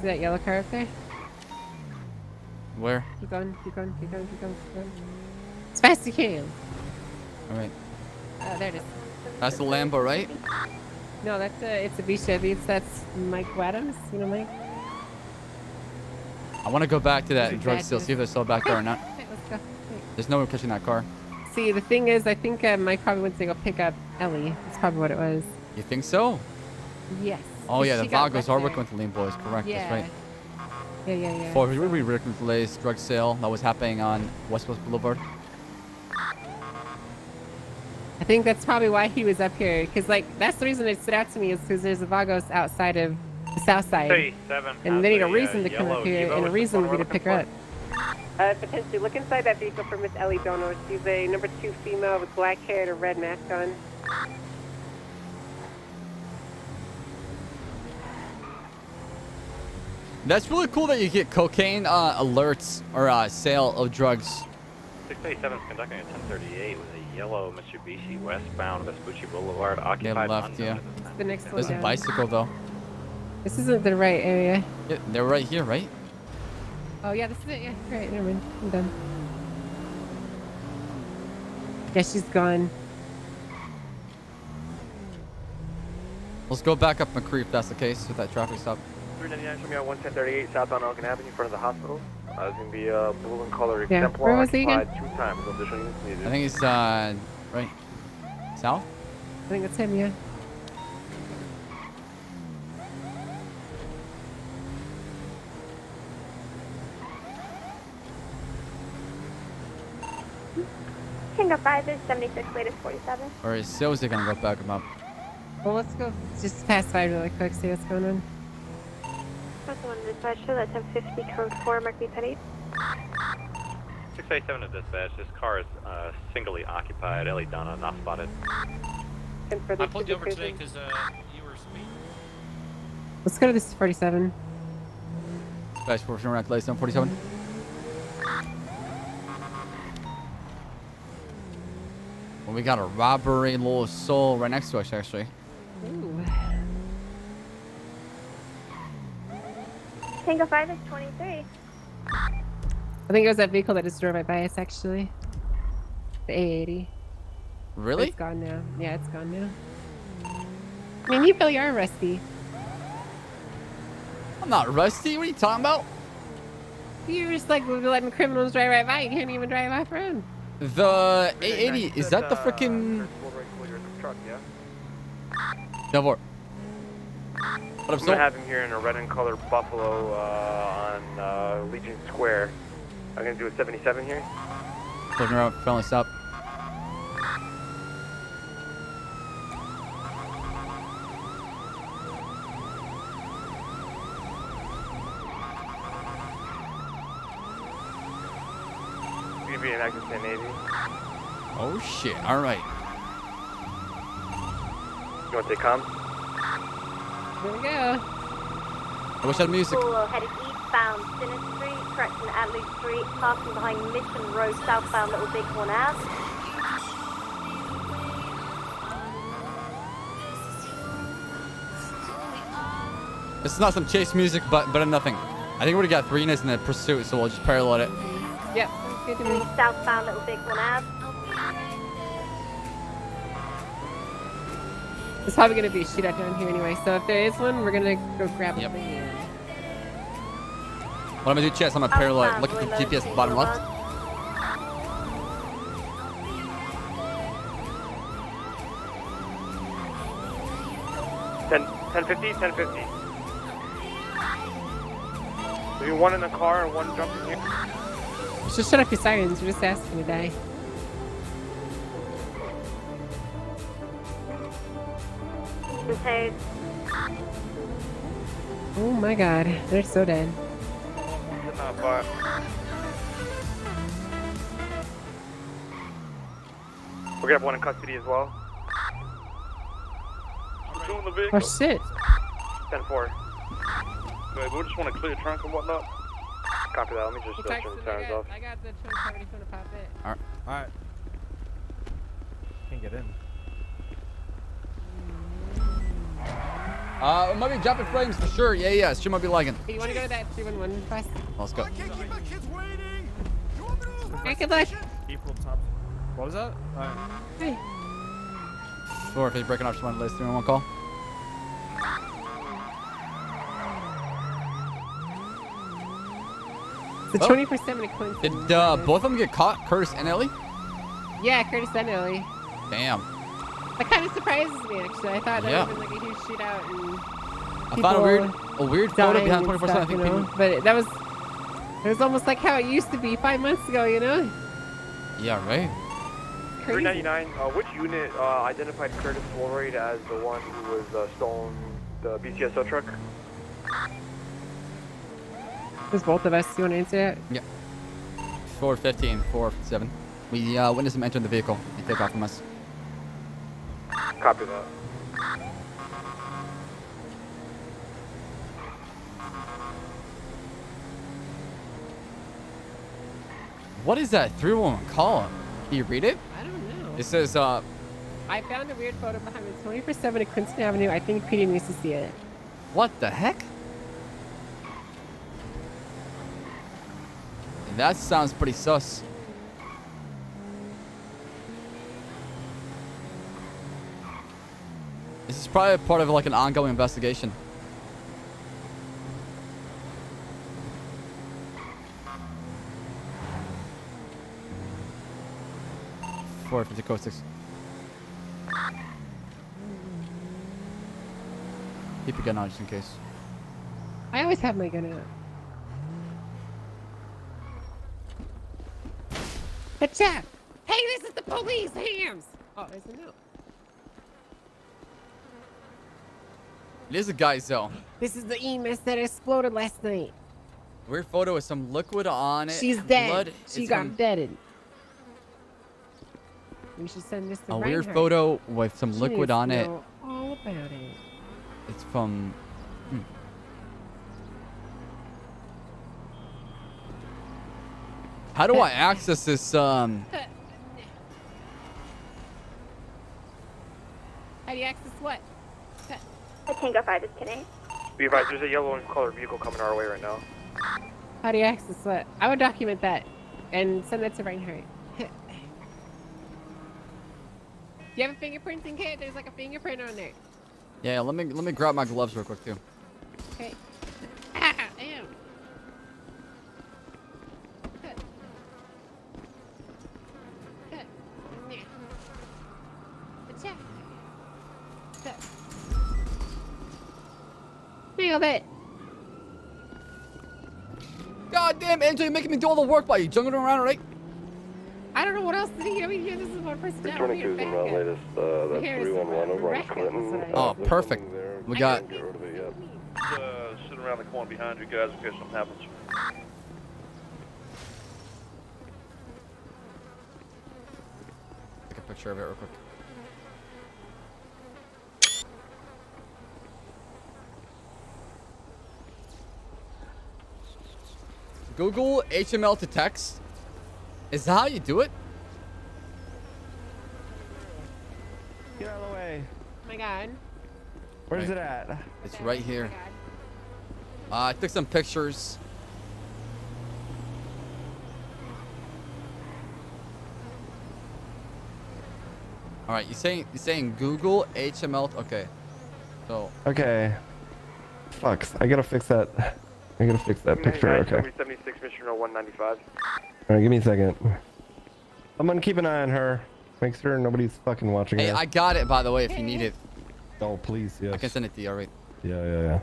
[SPEAKER 6] See that yellow car up there?
[SPEAKER 3] Where?
[SPEAKER 6] Keep going, keep going, keep going, keep going, keep going. As fast as you can.
[SPEAKER 3] Alright.
[SPEAKER 6] There it is.
[SPEAKER 3] That's the Lambo, right?
[SPEAKER 6] No, that's it's a V Chevy. That's Mike Adams. You know Mike?
[SPEAKER 3] I want to go back to that
[SPEAKER 6] Those are
[SPEAKER 3] drug
[SPEAKER 6] bad
[SPEAKER 3] sale,
[SPEAKER 6] news.
[SPEAKER 3] see if they're still back there or not.
[SPEAKER 6] Okay, let's go. Wait.
[SPEAKER 3] There's no one catching that car.
[SPEAKER 6] See, the thing is, I think Mike probably went to go pick up Ellie. That's probably what it was.
[SPEAKER 3] You think so?
[SPEAKER 6] Yes.
[SPEAKER 3] Oh yeah, the
[SPEAKER 6] She got
[SPEAKER 3] Vagos
[SPEAKER 6] wrecked
[SPEAKER 3] are
[SPEAKER 6] there.
[SPEAKER 3] working with the Lean Boys, correct?
[SPEAKER 6] Yeah.
[SPEAKER 3] That's right.
[SPEAKER 6] Yeah.
[SPEAKER 3] For we working with today's drug sale that was happening on West Boulevard.
[SPEAKER 6] I think that's probably why he was up here, because like that's the reason it stood out to me is because there's a Vagos outside of the south side,
[SPEAKER 15] 37
[SPEAKER 6] and they need a reason to come up here, and a reason would be to pick her up.
[SPEAKER 10] Potentially look inside that vehicle for Miss Ellie Dono. She's a number 2 female with black hair and a red mask on.
[SPEAKER 3] That's really cool that you get cocaine alerts or sale of drugs.
[SPEAKER 15] 687 is conducting a 1038 with a yellow Mitsubishi westbound Vespucci Boulevard occupied.
[SPEAKER 3] left, yeah.
[SPEAKER 6] The next one
[SPEAKER 3] There's a
[SPEAKER 6] down.
[SPEAKER 3] bicycle though.
[SPEAKER 6] This isn't the right area.
[SPEAKER 3] Yeah, they're right here, right?
[SPEAKER 6] Oh yeah, this is it. Yeah, right. Never mind. I'm done. Yeah, she's gone.
[SPEAKER 3] Let's go back up McCree if that's the case with that traffic stop.
[SPEAKER 14] 399 from me on 1038 southbound Elgin Avenue in front of the hospital. There's going to be a blue and color
[SPEAKER 6] Yeah,
[SPEAKER 14] exemplar
[SPEAKER 6] where was he again?
[SPEAKER 14] occupied 2 times. No additional units needed.
[SPEAKER 3] I think it's right south.
[SPEAKER 6] I think that's him. Yeah.
[SPEAKER 1] Hang up 5 is 76, latest 47.
[SPEAKER 3] Or is Silzy gonna go back him up?
[SPEAKER 6] Well, let's go just pass by really quick, see what's going on.
[SPEAKER 1] That's the one dispatch, so that's 1050, code 4, mark me 10-8.
[SPEAKER 15] 687 to dispatch. This car is singly occupied. Ellie Donna not spotted.
[SPEAKER 10] I pulled you over today
[SPEAKER 15] because you were speeding.
[SPEAKER 6] Let's go to this 47.
[SPEAKER 3] Guys, we're around to 747. Well, we got a robbery little soul right next to us, actually.
[SPEAKER 6] Ooh.
[SPEAKER 1] Tango 5 is 23.
[SPEAKER 6] I think it was that vehicle that just drove right by us, actually. The A80.
[SPEAKER 3] Really?
[SPEAKER 6] It's gone now. Yeah, it's gone now. I mean, you really are rusty.
[SPEAKER 3] I'm not rusty. What are you talking about?
[SPEAKER 6] You're just like letting criminals drive right by. You can't even drive off road.
[SPEAKER 3] The A80, is that the freaking... Devor. What up,
[SPEAKER 14] I'm gonna
[SPEAKER 3] Soul?
[SPEAKER 14] have him here in a red and colored Buffalo on Legion Square. I'm gonna do a 77 here.
[SPEAKER 3] Closing her out, felon stop.
[SPEAKER 14] Gonna be an active 1080.
[SPEAKER 3] Oh shit, alright.
[SPEAKER 14] You wanna take comms?
[SPEAKER 6] Here we go.
[SPEAKER 3] I wish I had music.
[SPEAKER 19] Caller headed eastbound Sinner Street, correction Atlee Street, passing behind Mission Road, southbound Little Bighorn Ave.
[SPEAKER 3] This is not some chase music, but nothing. I think we already got 3 units in the pursuit, so we'll just parallel it.
[SPEAKER 6] Yep, sounds good to me.
[SPEAKER 19] Southbound Little Bighorn Ave.
[SPEAKER 6] There's probably gonna be a shootout down here anyway, so if there is one, we're gonna go grab a thing.
[SPEAKER 3] What I'm gonna do, Chess, I'm gonna parallel it. Look at the GPS bottom left.
[SPEAKER 14] Ten 1050. Maybe one in the car and one jumping here.
[SPEAKER 6] Just shut up your sirens, you're just asking to die.
[SPEAKER 19] Okay.
[SPEAKER 6] Oh my god, they're so dead.
[SPEAKER 14] We're gonna have one in custody as well.
[SPEAKER 18] Doing the vehicle.
[SPEAKER 6] Oh shit.
[SPEAKER 14] 10-4.
[SPEAKER 18] Okay, we just want to clear trunk and whatnot.
[SPEAKER 14] Copy that. Let me just turn the sirens off.
[SPEAKER 6] I got the trunk already from the pop it.
[SPEAKER 20] Alright. Can't get in.
[SPEAKER 3] It might be jumping frames for sure. Yeah, she might be lagging.
[SPEAKER 6] Hey, you wanna go to that 311 bus?
[SPEAKER 3] Let's go.
[SPEAKER 6] Okay, good luck.
[SPEAKER 20] April top. What was that? Alright.
[SPEAKER 6] Hey.
[SPEAKER 3] Or if he's breaking off, just want to list 311 call.
[SPEAKER 6] The 20% of Clinton.
[SPEAKER 3] Did both of them get caught, Curtis and Ellie?
[SPEAKER 6] Yeah, Curtis and Ellie.
[SPEAKER 3] Damn.
[SPEAKER 6] That kind of surprises me, actually. I thought that
[SPEAKER 3] Yeah.
[SPEAKER 6] would have been like a huge shootout and
[SPEAKER 3] I found a weird photo
[SPEAKER 6] dying
[SPEAKER 3] behind
[SPEAKER 6] and
[SPEAKER 3] 24/7. I
[SPEAKER 6] stuff,
[SPEAKER 3] think
[SPEAKER 6] you know?
[SPEAKER 3] people.
[SPEAKER 6] But it was almost like how it used to be 5 months ago, you know?
[SPEAKER 3] Yeah, right.
[SPEAKER 14] 399. Which unit identified Curtis Floyd as the one who was stolen the BCSO truck?
[SPEAKER 6] There's both of us. You want to answer that?
[SPEAKER 3] Yeah. 450 and 457. We witnessed him entering the vehicle and take off from us.
[SPEAKER 14] Copy that.
[SPEAKER 3] What is that 311 call? Can you read it?
[SPEAKER 6] I don't know.
[SPEAKER 3] It says,
[SPEAKER 6] I found a weird photo behind the 24/7 at Clinton Avenue. I think PD needs to see it.
[SPEAKER 3] what the heck? That sounds pretty sus. This is probably part of like an ongoing investigation. Four 50 code 6. Keep your gun on just in case.
[SPEAKER 6] I always have my gun out. What's up? Hey, this is the police, Hams! Oh, there's a note.
[SPEAKER 3] It is a guy's though.
[SPEAKER 6] This is the EMS that exploded last night.
[SPEAKER 3] Weird photo with some liquid on it.
[SPEAKER 6] She's dead.
[SPEAKER 3] Blood.
[SPEAKER 6] She
[SPEAKER 3] It's
[SPEAKER 6] got
[SPEAKER 3] from
[SPEAKER 6] deaded. We should send this to
[SPEAKER 3] a weird
[SPEAKER 6] Reinhardt.
[SPEAKER 3] photo with some
[SPEAKER 6] She
[SPEAKER 3] liquid
[SPEAKER 6] needs
[SPEAKER 3] on
[SPEAKER 6] to
[SPEAKER 3] it.
[SPEAKER 6] know all about it.
[SPEAKER 3] It's from. How do I access this?
[SPEAKER 6] How do you access what?
[SPEAKER 1] I Tango 5 is 10-8.
[SPEAKER 14] Be advised, there's a yellow and colored vehicle coming our way right now.
[SPEAKER 6] How do you access what? I would document that and send that to Reinhardt. Do you have a fingerprinting kit? There's like a fingerprint on there.
[SPEAKER 3] Yeah, let me grab my gloves real quick too.
[SPEAKER 6] Okay. Ah, damn. Nailed it.
[SPEAKER 3] God damn, Angel, you're making me do all the work while you juggling around, right?
[SPEAKER 6] I don't know what else to do. I mean, here, this is one person down.
[SPEAKER 18] 22 is in route latest. That's 311 over on Clinton.
[SPEAKER 3] Oh, perfect. We got.
[SPEAKER 18] Sitting around the corner behind you guys in case something happens.
[SPEAKER 3] Take a picture of it real quick. Google HTML to text. Is that how you do it?
[SPEAKER 4] Get out of the way.
[SPEAKER 6] Oh my god.
[SPEAKER 4] Where's it at?
[SPEAKER 3] It's right here. I took some pictures. All right, you're saying Google HTML. Okay. So.
[SPEAKER 8] Okay. Fuck. I gotta fix that. I gotta fix that picture. Okay.
[SPEAKER 14] 76 Mission 195.
[SPEAKER 8] All right, give me a second. Someone keep an eye on her. Make sure nobody's fucking watching
[SPEAKER 3] Hey,
[SPEAKER 8] her.
[SPEAKER 3] I got it, by the way, if you need it.
[SPEAKER 8] Oh, please, yes.
[SPEAKER 3] I can send it to you, alright?
[SPEAKER 8] Yeah.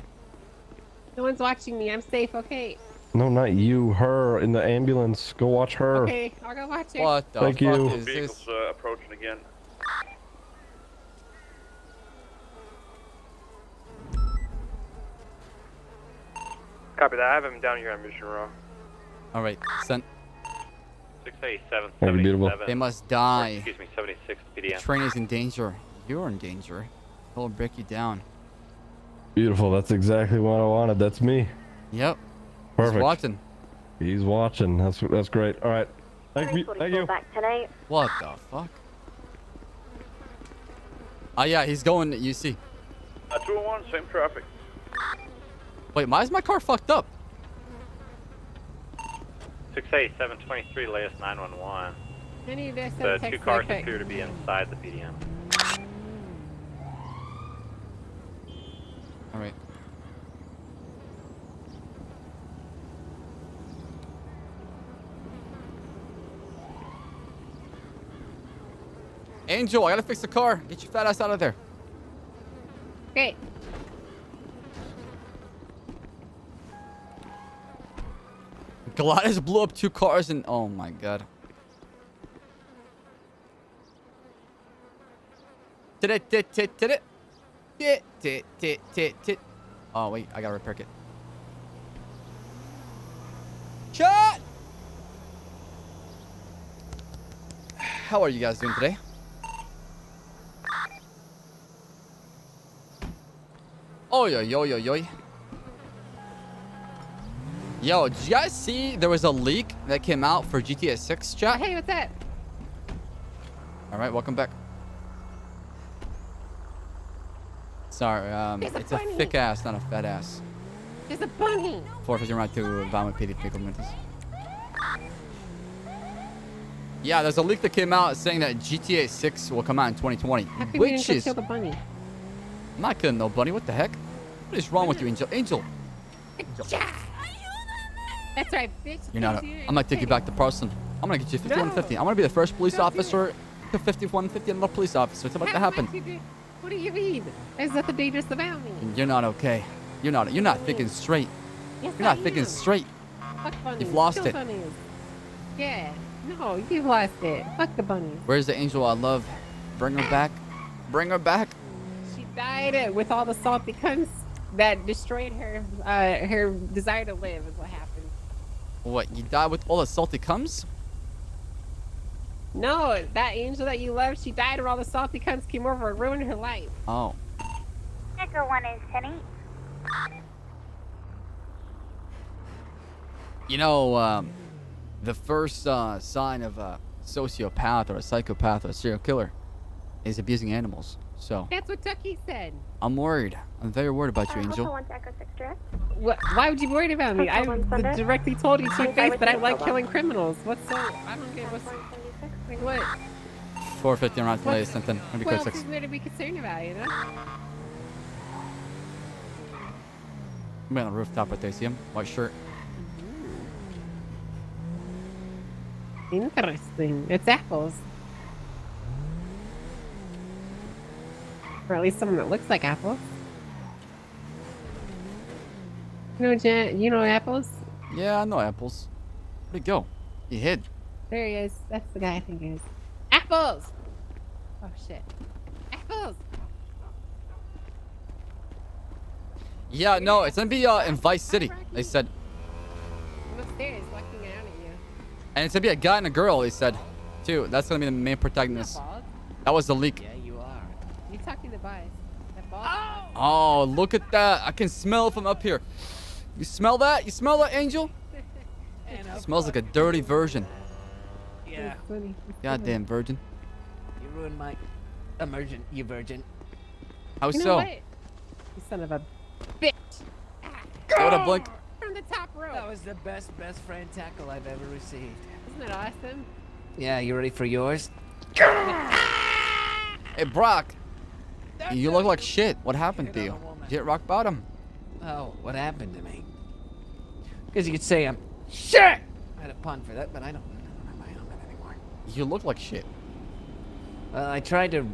[SPEAKER 6] No one's watching me. I'm safe. Okay.
[SPEAKER 8] No, not you. Her in the ambulance. Go watch her.
[SPEAKER 6] Okay, I'll go watch her.
[SPEAKER 3] What the
[SPEAKER 8] Thank
[SPEAKER 3] fuck
[SPEAKER 8] you.
[SPEAKER 3] is
[SPEAKER 18] Vehicles
[SPEAKER 3] this?
[SPEAKER 18] approaching again.
[SPEAKER 14] Copy that. I have him down here on Mission Row.
[SPEAKER 3] Alright, send.
[SPEAKER 15] 687,
[SPEAKER 8] Thank you, beautiful.
[SPEAKER 15] 77.
[SPEAKER 3] They must die.
[SPEAKER 15] Excuse me, 76 PDM.
[SPEAKER 3] The train is in danger. You're in danger. It'll break you down.
[SPEAKER 8] Beautiful. That's exactly what I wanted. That's me.
[SPEAKER 3] Yep.
[SPEAKER 8] Perfect.
[SPEAKER 3] He's watching.
[SPEAKER 8] He's watching. That's great. All right. Thank you.
[SPEAKER 1] Back 10-8.
[SPEAKER 3] What the fuck? Oh yeah, he's going to UC.
[SPEAKER 18] 201, same traffic.
[SPEAKER 3] Wait, why is my car fucked up?
[SPEAKER 15] 68723, latest 911.
[SPEAKER 6] I need to send
[SPEAKER 15] The
[SPEAKER 6] a text
[SPEAKER 15] two cars
[SPEAKER 6] quick.
[SPEAKER 15] appear to be inside the PDM.
[SPEAKER 3] Alright. Angel, I gotta fix the car. Get your fat ass out of there.
[SPEAKER 6] Okay.
[SPEAKER 3] Gladys blew up 2 cars and oh my god. Oh wait, I gotta repair it. Shut! How are you guys doing today? Oh yo. Yo, did you guys see there was a leak that came out for GTA 6, chat?
[SPEAKER 6] Hey, what's that?
[SPEAKER 3] All right, welcome back. Sorry, it's a thick ass, not a fat ass.
[SPEAKER 6] There's a bunny.
[SPEAKER 3] 450 right to Vomit PD Pickle Minutes. Yeah, there's a leak that came out saying that GTA 6 will come out in 2020.
[SPEAKER 6] How come you
[SPEAKER 3] Which
[SPEAKER 6] didn't
[SPEAKER 3] is...
[SPEAKER 6] kill the bunny?
[SPEAKER 3] I'm not killing no bunny. What the heck? What is wrong with you, Angel? Angel.
[SPEAKER 6] That's right, bitch.
[SPEAKER 3] You're not. I'm gonna take you back to Parson. I'm gonna get you 5150. I'm gonna be the first police officer to 5150 and not police officer. It's about to happen.
[SPEAKER 6] What do you mean? There's nothing dangerous about me.
[SPEAKER 3] You're not okay. You're not thinking straight.
[SPEAKER 6] Yes,
[SPEAKER 3] You're not
[SPEAKER 6] I
[SPEAKER 3] thinking
[SPEAKER 6] am.
[SPEAKER 3] straight.
[SPEAKER 6] Fuck bunnies.
[SPEAKER 3] You've lost
[SPEAKER 6] Kill
[SPEAKER 3] it.
[SPEAKER 6] bunnies. Yeah. No, you've lost it. Fuck the bunnies.
[SPEAKER 3] Where's the angel I love? Bring her back. Bring her back.
[SPEAKER 6] She died with all the salty cunts that destroyed her her desire to live is what happened.
[SPEAKER 3] What? You died with all the salty cums?
[SPEAKER 6] No, that angel that you loved, she died when all the salty cunts came over and ruined her life.
[SPEAKER 3] Oh.
[SPEAKER 19] Checker 1 is 10-8.
[SPEAKER 3] You know, The first sign of a sociopath or a psychopath or a serial killer is abusing animals. So
[SPEAKER 6] That's what Tucky said.
[SPEAKER 3] I'm worried. I'm very worried about you, Angel.
[SPEAKER 6] Why would you be worried about me? I directly told you to your face that I like killing criminals. What's so? I don't get what's like what?
[SPEAKER 3] 450 around delay is something. Maybe
[SPEAKER 6] What
[SPEAKER 3] code
[SPEAKER 6] else
[SPEAKER 3] 6.
[SPEAKER 6] is there to be concerned about? You know?
[SPEAKER 3] I'm on the rooftop right there. See him? White shirt.
[SPEAKER 6] Interesting. It's apples. Or at least someone that looks like apples. You know, you know apples?
[SPEAKER 3] Yeah, I know apples. Where'd he go? He hid.
[SPEAKER 6] There he is. That's the guy I think it is. Apples! Oh shit. Apples!
[SPEAKER 3] Yeah, no, it's gonna be in Vice City. They said,
[SPEAKER 6] I'm upstairs looking out at you.
[SPEAKER 3] and it's gonna be a guy and a girl. They said, too. That's gonna be the main protagonist. That was the leak.
[SPEAKER 6] Yeah, you are. You talking to Baas? That Baas?
[SPEAKER 3] Oh, look at that! I can smell from up here. You smell that? You smell that, Angel? It smells like a dirty virgin.
[SPEAKER 11] Yeah.
[SPEAKER 3] Goddamn virgin.
[SPEAKER 11] You ruined my immersion, you virgin.
[SPEAKER 3] How
[SPEAKER 6] You know
[SPEAKER 3] so?
[SPEAKER 6] what? You son of a bitch.
[SPEAKER 3] What a blink.
[SPEAKER 6] From the top row.
[SPEAKER 11] That was the best friend tackle I've ever received.
[SPEAKER 6] Isn't that awesome?
[SPEAKER 11] Yeah, you ready for yours?
[SPEAKER 3] Hey, Brock. You look like shit. What happened to you? Did you hit rock bottom?
[SPEAKER 11] Oh, what happened to me? Because you could say I'm shit! I had a pun for that, but I don't have it anymore.
[SPEAKER 3] You look like shit.
[SPEAKER 11] Well, I tried to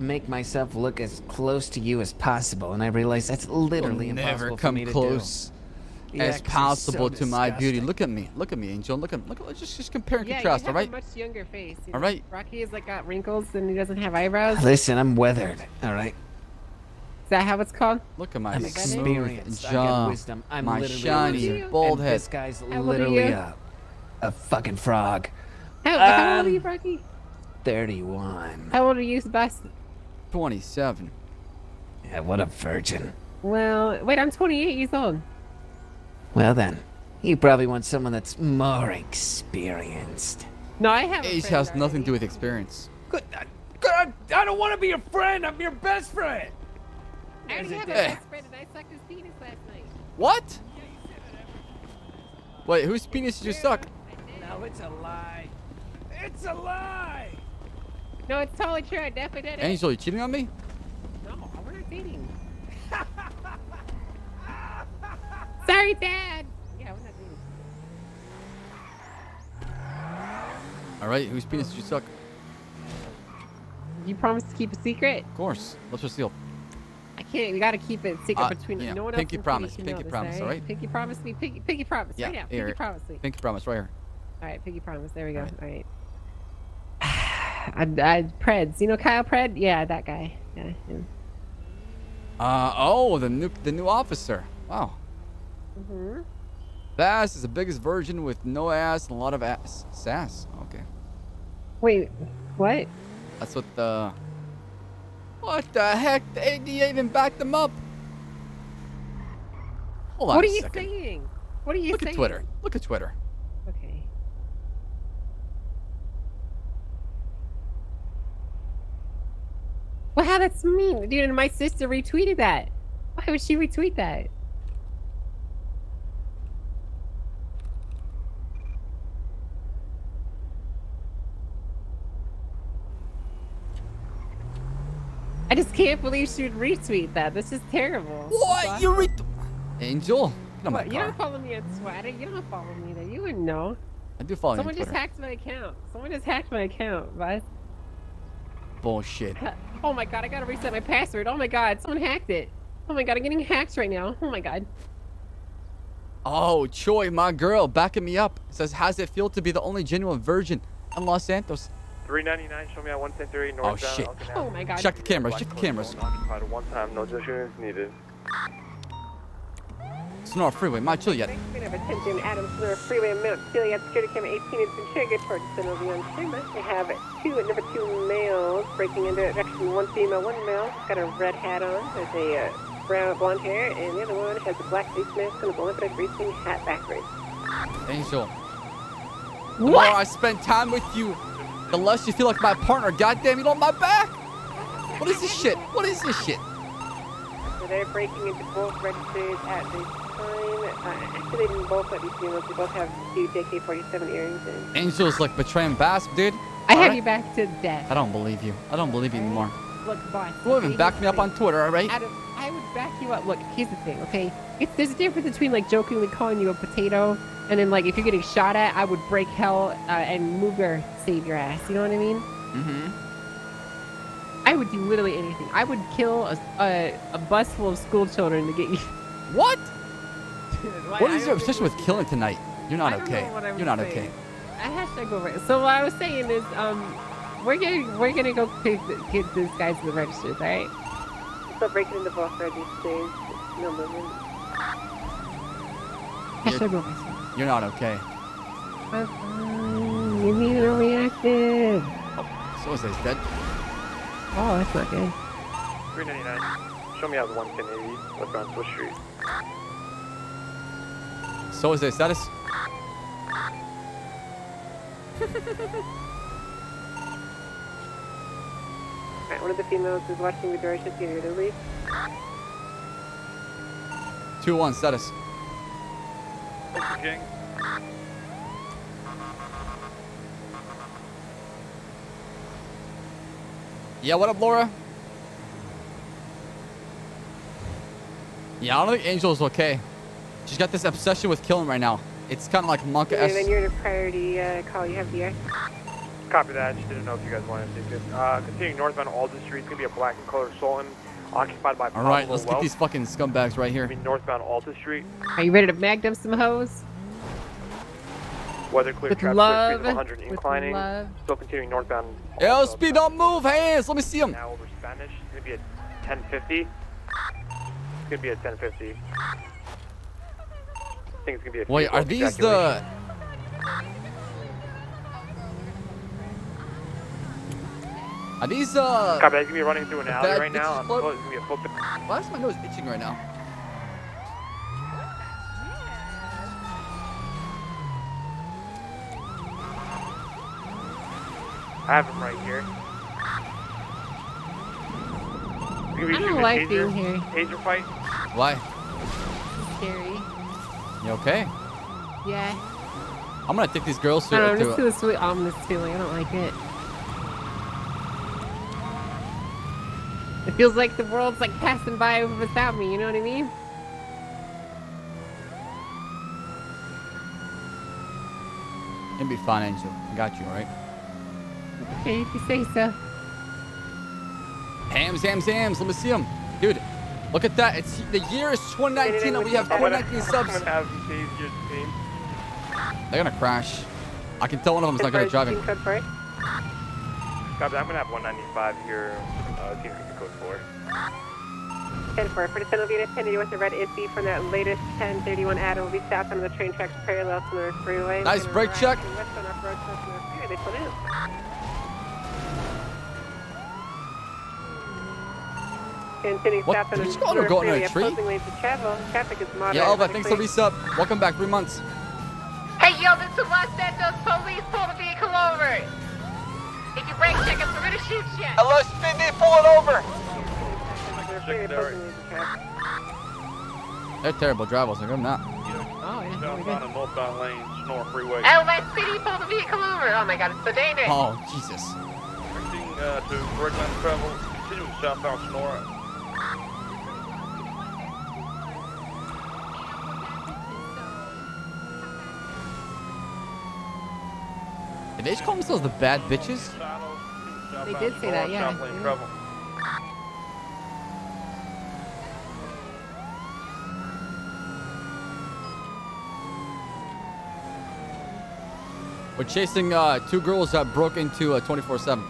[SPEAKER 11] make myself look as close to you as possible, and I realized that's literally
[SPEAKER 3] You'll
[SPEAKER 11] impossible
[SPEAKER 3] never
[SPEAKER 11] for
[SPEAKER 3] come
[SPEAKER 11] me to
[SPEAKER 3] close
[SPEAKER 11] do. Yeah,
[SPEAKER 3] as
[SPEAKER 11] 'cause you're
[SPEAKER 3] possible
[SPEAKER 11] so
[SPEAKER 3] to my beauty.
[SPEAKER 11] disgusting.
[SPEAKER 3] Look at me. Look at me, Angel. Look. Just compare and
[SPEAKER 6] Yeah,
[SPEAKER 3] contrast.
[SPEAKER 6] you
[SPEAKER 3] All
[SPEAKER 6] have
[SPEAKER 3] right.
[SPEAKER 6] a much younger face. You
[SPEAKER 3] All
[SPEAKER 6] know?
[SPEAKER 3] right.
[SPEAKER 6] Rocky has like got wrinkles and he doesn't have eyebrows. Is
[SPEAKER 11] Listen, I'm weathered, all right?
[SPEAKER 6] that how it's called?
[SPEAKER 3] Look at my
[SPEAKER 11] I'm
[SPEAKER 3] smooth
[SPEAKER 11] experienced. I
[SPEAKER 3] jaw,
[SPEAKER 11] got wisdom. I'm
[SPEAKER 3] my
[SPEAKER 11] literally
[SPEAKER 3] shiny
[SPEAKER 11] a wizard,
[SPEAKER 3] bald
[SPEAKER 11] and
[SPEAKER 3] head.
[SPEAKER 11] This guy's
[SPEAKER 6] How old are
[SPEAKER 11] literally
[SPEAKER 6] you?
[SPEAKER 11] a fucking frog.
[SPEAKER 6] How old are you, Rocky?
[SPEAKER 11] 31.
[SPEAKER 6] How old are you, Sebastian?
[SPEAKER 3] 27.
[SPEAKER 11] Yeah, what a virgin.
[SPEAKER 6] Well, wait, I'm 28 years old.
[SPEAKER 11] Well then, you probably want someone that's more experienced.
[SPEAKER 6] No, I have.
[SPEAKER 3] Age has nothing to do with experience.
[SPEAKER 11] I don't want to be your friend. I'm your best friend.
[SPEAKER 6] I already have a
[SPEAKER 3] Hey.
[SPEAKER 6] best friend and I sucked his penis last night.
[SPEAKER 3] What? Wait, whose penis did you suck?
[SPEAKER 11] No, it's a lie. It's a lie.
[SPEAKER 6] No, it's totally true. I definitely did it.
[SPEAKER 3] Angel, you cheating on me?
[SPEAKER 6] No, we're not dating. Sorry, Dad. Yeah, we're not dating.
[SPEAKER 3] All right, whose penis did you suck?
[SPEAKER 6] You promised to keep a secret?
[SPEAKER 3] Of course. Let's just seal.
[SPEAKER 6] I can't. We gotta keep it secret between
[SPEAKER 3] yeah,
[SPEAKER 6] no one
[SPEAKER 3] pinky
[SPEAKER 6] else. in
[SPEAKER 3] promise,
[SPEAKER 6] the city
[SPEAKER 3] pinky
[SPEAKER 6] can know
[SPEAKER 3] promise,
[SPEAKER 6] this,
[SPEAKER 3] all right?
[SPEAKER 6] Pinky promise me. Pinky promise.
[SPEAKER 3] Yeah,
[SPEAKER 6] Right now.
[SPEAKER 3] here.
[SPEAKER 6] Pinky promise me.
[SPEAKER 3] Pinky promise right here.
[SPEAKER 6] All right, pinky promise. There we go. All right. I Preds. You know Kyle Pred? Yeah, that guy. Yeah. Him.
[SPEAKER 3] Oh, the new officer. Wow.
[SPEAKER 6] Mm-hmm.
[SPEAKER 3] Baas is the biggest virgin with no ass and a lot of ass sass. Okay.
[SPEAKER 6] Wait, what?
[SPEAKER 3] That's what the. What the heck? The ADA even backed them up. Hold on
[SPEAKER 6] What
[SPEAKER 3] a
[SPEAKER 6] are you
[SPEAKER 3] second.
[SPEAKER 6] saying? What are you
[SPEAKER 3] Look
[SPEAKER 6] saying?
[SPEAKER 3] at Twitter. Look at Twitter.
[SPEAKER 6] Okay. Well, how that's mean, dude. And my sister retweeted that. Why would she retweet that? I just can't believe she would retweet that. This is terrible.
[SPEAKER 3] What? You Angel, get on my
[SPEAKER 6] What? You
[SPEAKER 3] car.
[SPEAKER 6] don't follow me on Twitter. You don't follow me there. You wouldn't know.
[SPEAKER 3] I do follow
[SPEAKER 6] Someone
[SPEAKER 3] you on
[SPEAKER 6] just
[SPEAKER 3] Twitter.
[SPEAKER 6] hacked my account. Someone just hacked my account, Buzz.
[SPEAKER 3] Bullshit.
[SPEAKER 6] Oh my god, I gotta reset my password. Oh my god, someone hacked it. Oh my god, I'm getting hacked right now. Oh my god.
[SPEAKER 3] Oh, Choi, my girl, backing me up. Says, how's it feel to be the only genuine virgin in Los Santos?
[SPEAKER 14] 399, show me at 110-3
[SPEAKER 3] Oh,
[SPEAKER 14] northbound.
[SPEAKER 3] shit.
[SPEAKER 6] Oh my god.
[SPEAKER 3] Check the cameras, check the cameras.
[SPEAKER 14] Occupied at one time, no additions needed.
[SPEAKER 3] Sonora Freeway, my Juliet.
[SPEAKER 10] We have attention Adams River Freeway, Mount Juliet, security camera 18 has been triggered towards the Novian Streamer. They have number two males breaking into direction, one female, one male. Got a red hat on, there's a brown blonde hair, and the other one has a black face mask and a Olympic racing hat backwards.
[SPEAKER 3] Angel. The more I spend time with you, the less you feel like my partner. Goddamn, you don't my back. What is this shit? What is this shit?
[SPEAKER 10] So they're breaking into both registers at this time. Actually, they didn't both let these females. They both have huge AK-47 earrings in.
[SPEAKER 3] Angel's like betraying Bass, dude.
[SPEAKER 6] I have you back to death.
[SPEAKER 3] I don't believe you. I don't believe you anymore.
[SPEAKER 6] Look, boss.
[SPEAKER 3] You won't even back me up on Twitter, all right?
[SPEAKER 6] Adam, I would back you up. Look, here's the thing, okay? There's a difference between like jokingly calling you a potato and then like if you're getting shot at, I would break hell and move your save your ass. You know what I mean?
[SPEAKER 3] Mm-hmm.
[SPEAKER 6] I would do literally anything. I would kill a bus full of school children to get you.
[SPEAKER 3] What? What is your obsession with killing tonight? You're not okay. You're not okay.
[SPEAKER 6] Hashtag over. So what I was saying is, we're gonna go get these guys to the registers, all right?
[SPEAKER 10] So breaking into both registers. No movement.
[SPEAKER 6] Hashtag over.
[SPEAKER 3] You're not okay.
[SPEAKER 6] You mean overreacted?
[SPEAKER 3] Oh, so is this dead?
[SPEAKER 6] Oh, that's not good.
[SPEAKER 14] 399. Show me out the 11080 westbound Swiss Street.
[SPEAKER 3] So is their status?
[SPEAKER 10] Alright, one of the females is watching the door. She's getting ready to leave.
[SPEAKER 3] 2-1 status.
[SPEAKER 18] Mr. King.
[SPEAKER 3] Yeah, what up, Laura? Yeah, I don't think Angel's okay. She's got this obsession with killing right now. It's kind of like Monka-esque.
[SPEAKER 10] And then you're in a priority call. You have the air.
[SPEAKER 14] Copy that. Just didn't know if you guys wanted to take it. Continuing northbound Alden Street. It's going to be a black and colored Sultan occupied by
[SPEAKER 3] All right, let's get these fucking scumbags right here.
[SPEAKER 14] Northbound Alden Street.
[SPEAKER 6] Are you ready to mag them some hoes?
[SPEAKER 14] Weather clear
[SPEAKER 6] With
[SPEAKER 14] traffic
[SPEAKER 6] love.
[SPEAKER 14] 100
[SPEAKER 6] With
[SPEAKER 14] inclining.
[SPEAKER 6] love.
[SPEAKER 14] Still continuing northbound.
[SPEAKER 3] Yo, speed, don't move. Hands, let me see them.
[SPEAKER 14] Now over Spanish. It's going to be at 1050. It's going to be at 1050. I think it's going to be a
[SPEAKER 3] Wait, are these the... Are these,
[SPEAKER 14] Copy, it's going to be running through an alley
[SPEAKER 3] bad
[SPEAKER 14] right now.
[SPEAKER 3] bitches club?
[SPEAKER 14] It's going to be a foot...
[SPEAKER 3] Why is my nose itching right now?
[SPEAKER 14] I have him right here.
[SPEAKER 6] I don't like being here.
[SPEAKER 14] Taser fight.
[SPEAKER 3] Why?
[SPEAKER 6] Scary.
[SPEAKER 3] You okay?
[SPEAKER 6] Yeah.
[SPEAKER 3] I'm gonna take these girls
[SPEAKER 6] I
[SPEAKER 3] to...
[SPEAKER 6] don't know, just feel this really ominous feeling. I don't like it. It feels like the world's like passing by without me, you know what I mean?
[SPEAKER 3] It'll be fine, Angel. I got you, alright?
[SPEAKER 6] Okay, if you say so.
[SPEAKER 3] Hams. Let me see them. Dude, look at that. It's the year is 2019 and we have 2019 subs. They're gonna crash. I can tell one of them is not good at driving.
[SPEAKER 14] Copy, I'm gonna have 195 here. Team code 4.
[SPEAKER 10] 10-4. For the Sentinel unit, 1080 with the red ISB from that latest 1031 ad will be south on the train tracks parallel to the freeway.
[SPEAKER 3] Nice brake check.
[SPEAKER 10] West on off-road to the freeway. They put in. Continuing south on the
[SPEAKER 3] go into a tree?
[SPEAKER 10] opposing lanes of travel. Traffic is moderate.
[SPEAKER 3] Yeah, Elva, thanks for resub. Welcome back, 3 months.
[SPEAKER 21] Hey, yo, this is Los Santos police. Pull the vehicle over. If you brake check us, we're gonna shoot you.
[SPEAKER 3] LSPD, pull it over. They're terrible drivers. They're not.
[SPEAKER 6] Oh, yeah.
[SPEAKER 18] Southbound and northbound lanes, North Freeway.
[SPEAKER 21] LSPD, pull the vehicle over. Oh my god, it's so dangerous.
[SPEAKER 3] Oh, Jesus.
[SPEAKER 18] Proceeding to Breakland Travel, continuing southbound Sonora.
[SPEAKER 3] Did they just call themselves the bad bitches?
[SPEAKER 6] They did say that, yeah.
[SPEAKER 18] South lane travel.
[SPEAKER 3] We're chasing 2 girls that broke into 24/7.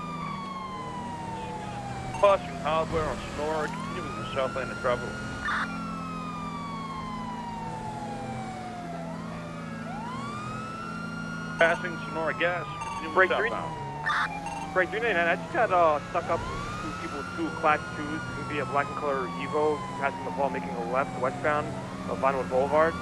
[SPEAKER 18] Passing hardware on Sonora, continuing the south lane of travel. Passing Sonora gas, continuing
[SPEAKER 14] Break
[SPEAKER 18] southbound.
[SPEAKER 14] Break 399. I just got stuck up to people with 2 class 2s. It's going to be a black and color Evo passing the ball, making a left westbound of Vinewood Boulevard.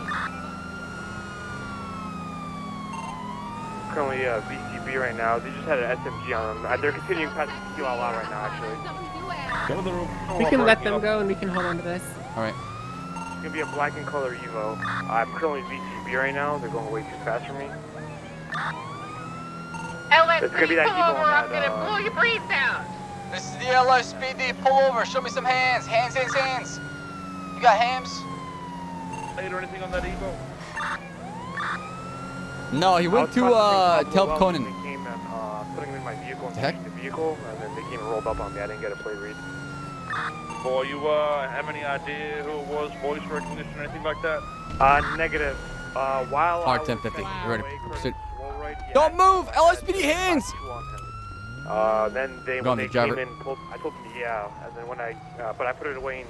[SPEAKER 14] currently VCB right now. They just had an SMG on them. They're continuing past the QL right now, actually.
[SPEAKER 8] Go to the room.
[SPEAKER 6] We can let them go and we can hold on to this.
[SPEAKER 3] All right.
[SPEAKER 14] It's gonna be a black and color Evo. I'm currently VCB right now. They're going way too fast for me. It's gonna be that Evo on that,
[SPEAKER 21] I'm gonna blow your brains out.
[SPEAKER 3] This is the LSPD. Pull over. Show me some hands. Hands, hands, hands. You got hams?
[SPEAKER 18] Or anything on that Evo?
[SPEAKER 3] No, he went to help Conan.
[SPEAKER 14] They came and putting him in my vehicle and
[SPEAKER 3] Heck?
[SPEAKER 14] the vehicle, and then they came and rolled up on me. I didn't get a plate read.
[SPEAKER 18] Boy, you have any idea who it was, voice recognition, or anything like that?
[SPEAKER 14] Negative. While I was
[SPEAKER 3] R1050. Ready. Pursuit.
[SPEAKER 14] yeah,
[SPEAKER 3] Don't move! LSPD hands!
[SPEAKER 14] Then they
[SPEAKER 3] Go on,
[SPEAKER 14] when they
[SPEAKER 3] the driver.
[SPEAKER 14] came in, I told them yeah, and then when but I put it away in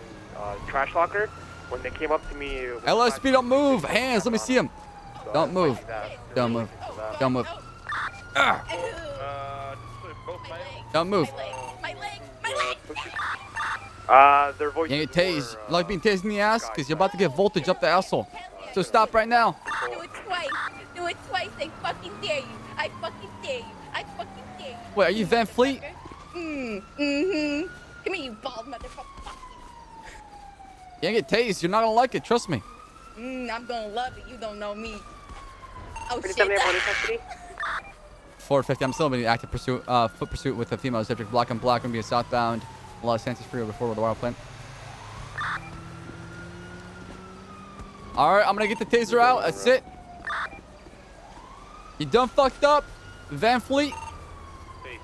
[SPEAKER 14] trash locker. When they came up to me,
[SPEAKER 3] LSPD, don't move! Hands, let me see him. Don't move. Don't move. Don't move. Don't move.
[SPEAKER 14] Their voices
[SPEAKER 3] You ain't tased. You like being tased in the ass? Because you're about to get voltage up the asshole. So stop right now.
[SPEAKER 21] Do it twice. Do it twice. I fucking dare you. I fucking dare you. I fucking dare you.
[SPEAKER 3] Wait, are you Van Fleet?
[SPEAKER 21] Mm-hmm. Come here, you bald motherfucker.
[SPEAKER 3] You ain't get tased. You're not gonna like it. Trust me.
[SPEAKER 21] I'm gonna love it. You don't know me. Oh, shit.
[SPEAKER 3] 450. I'm still in active pursuit, foot pursuit with a female subject. Black and black. Gonna be a southbound Los Santos Freeway before the Wild Plant. All right, I'm gonna get the taser out. That's it. You done fucked up, Van Fleet?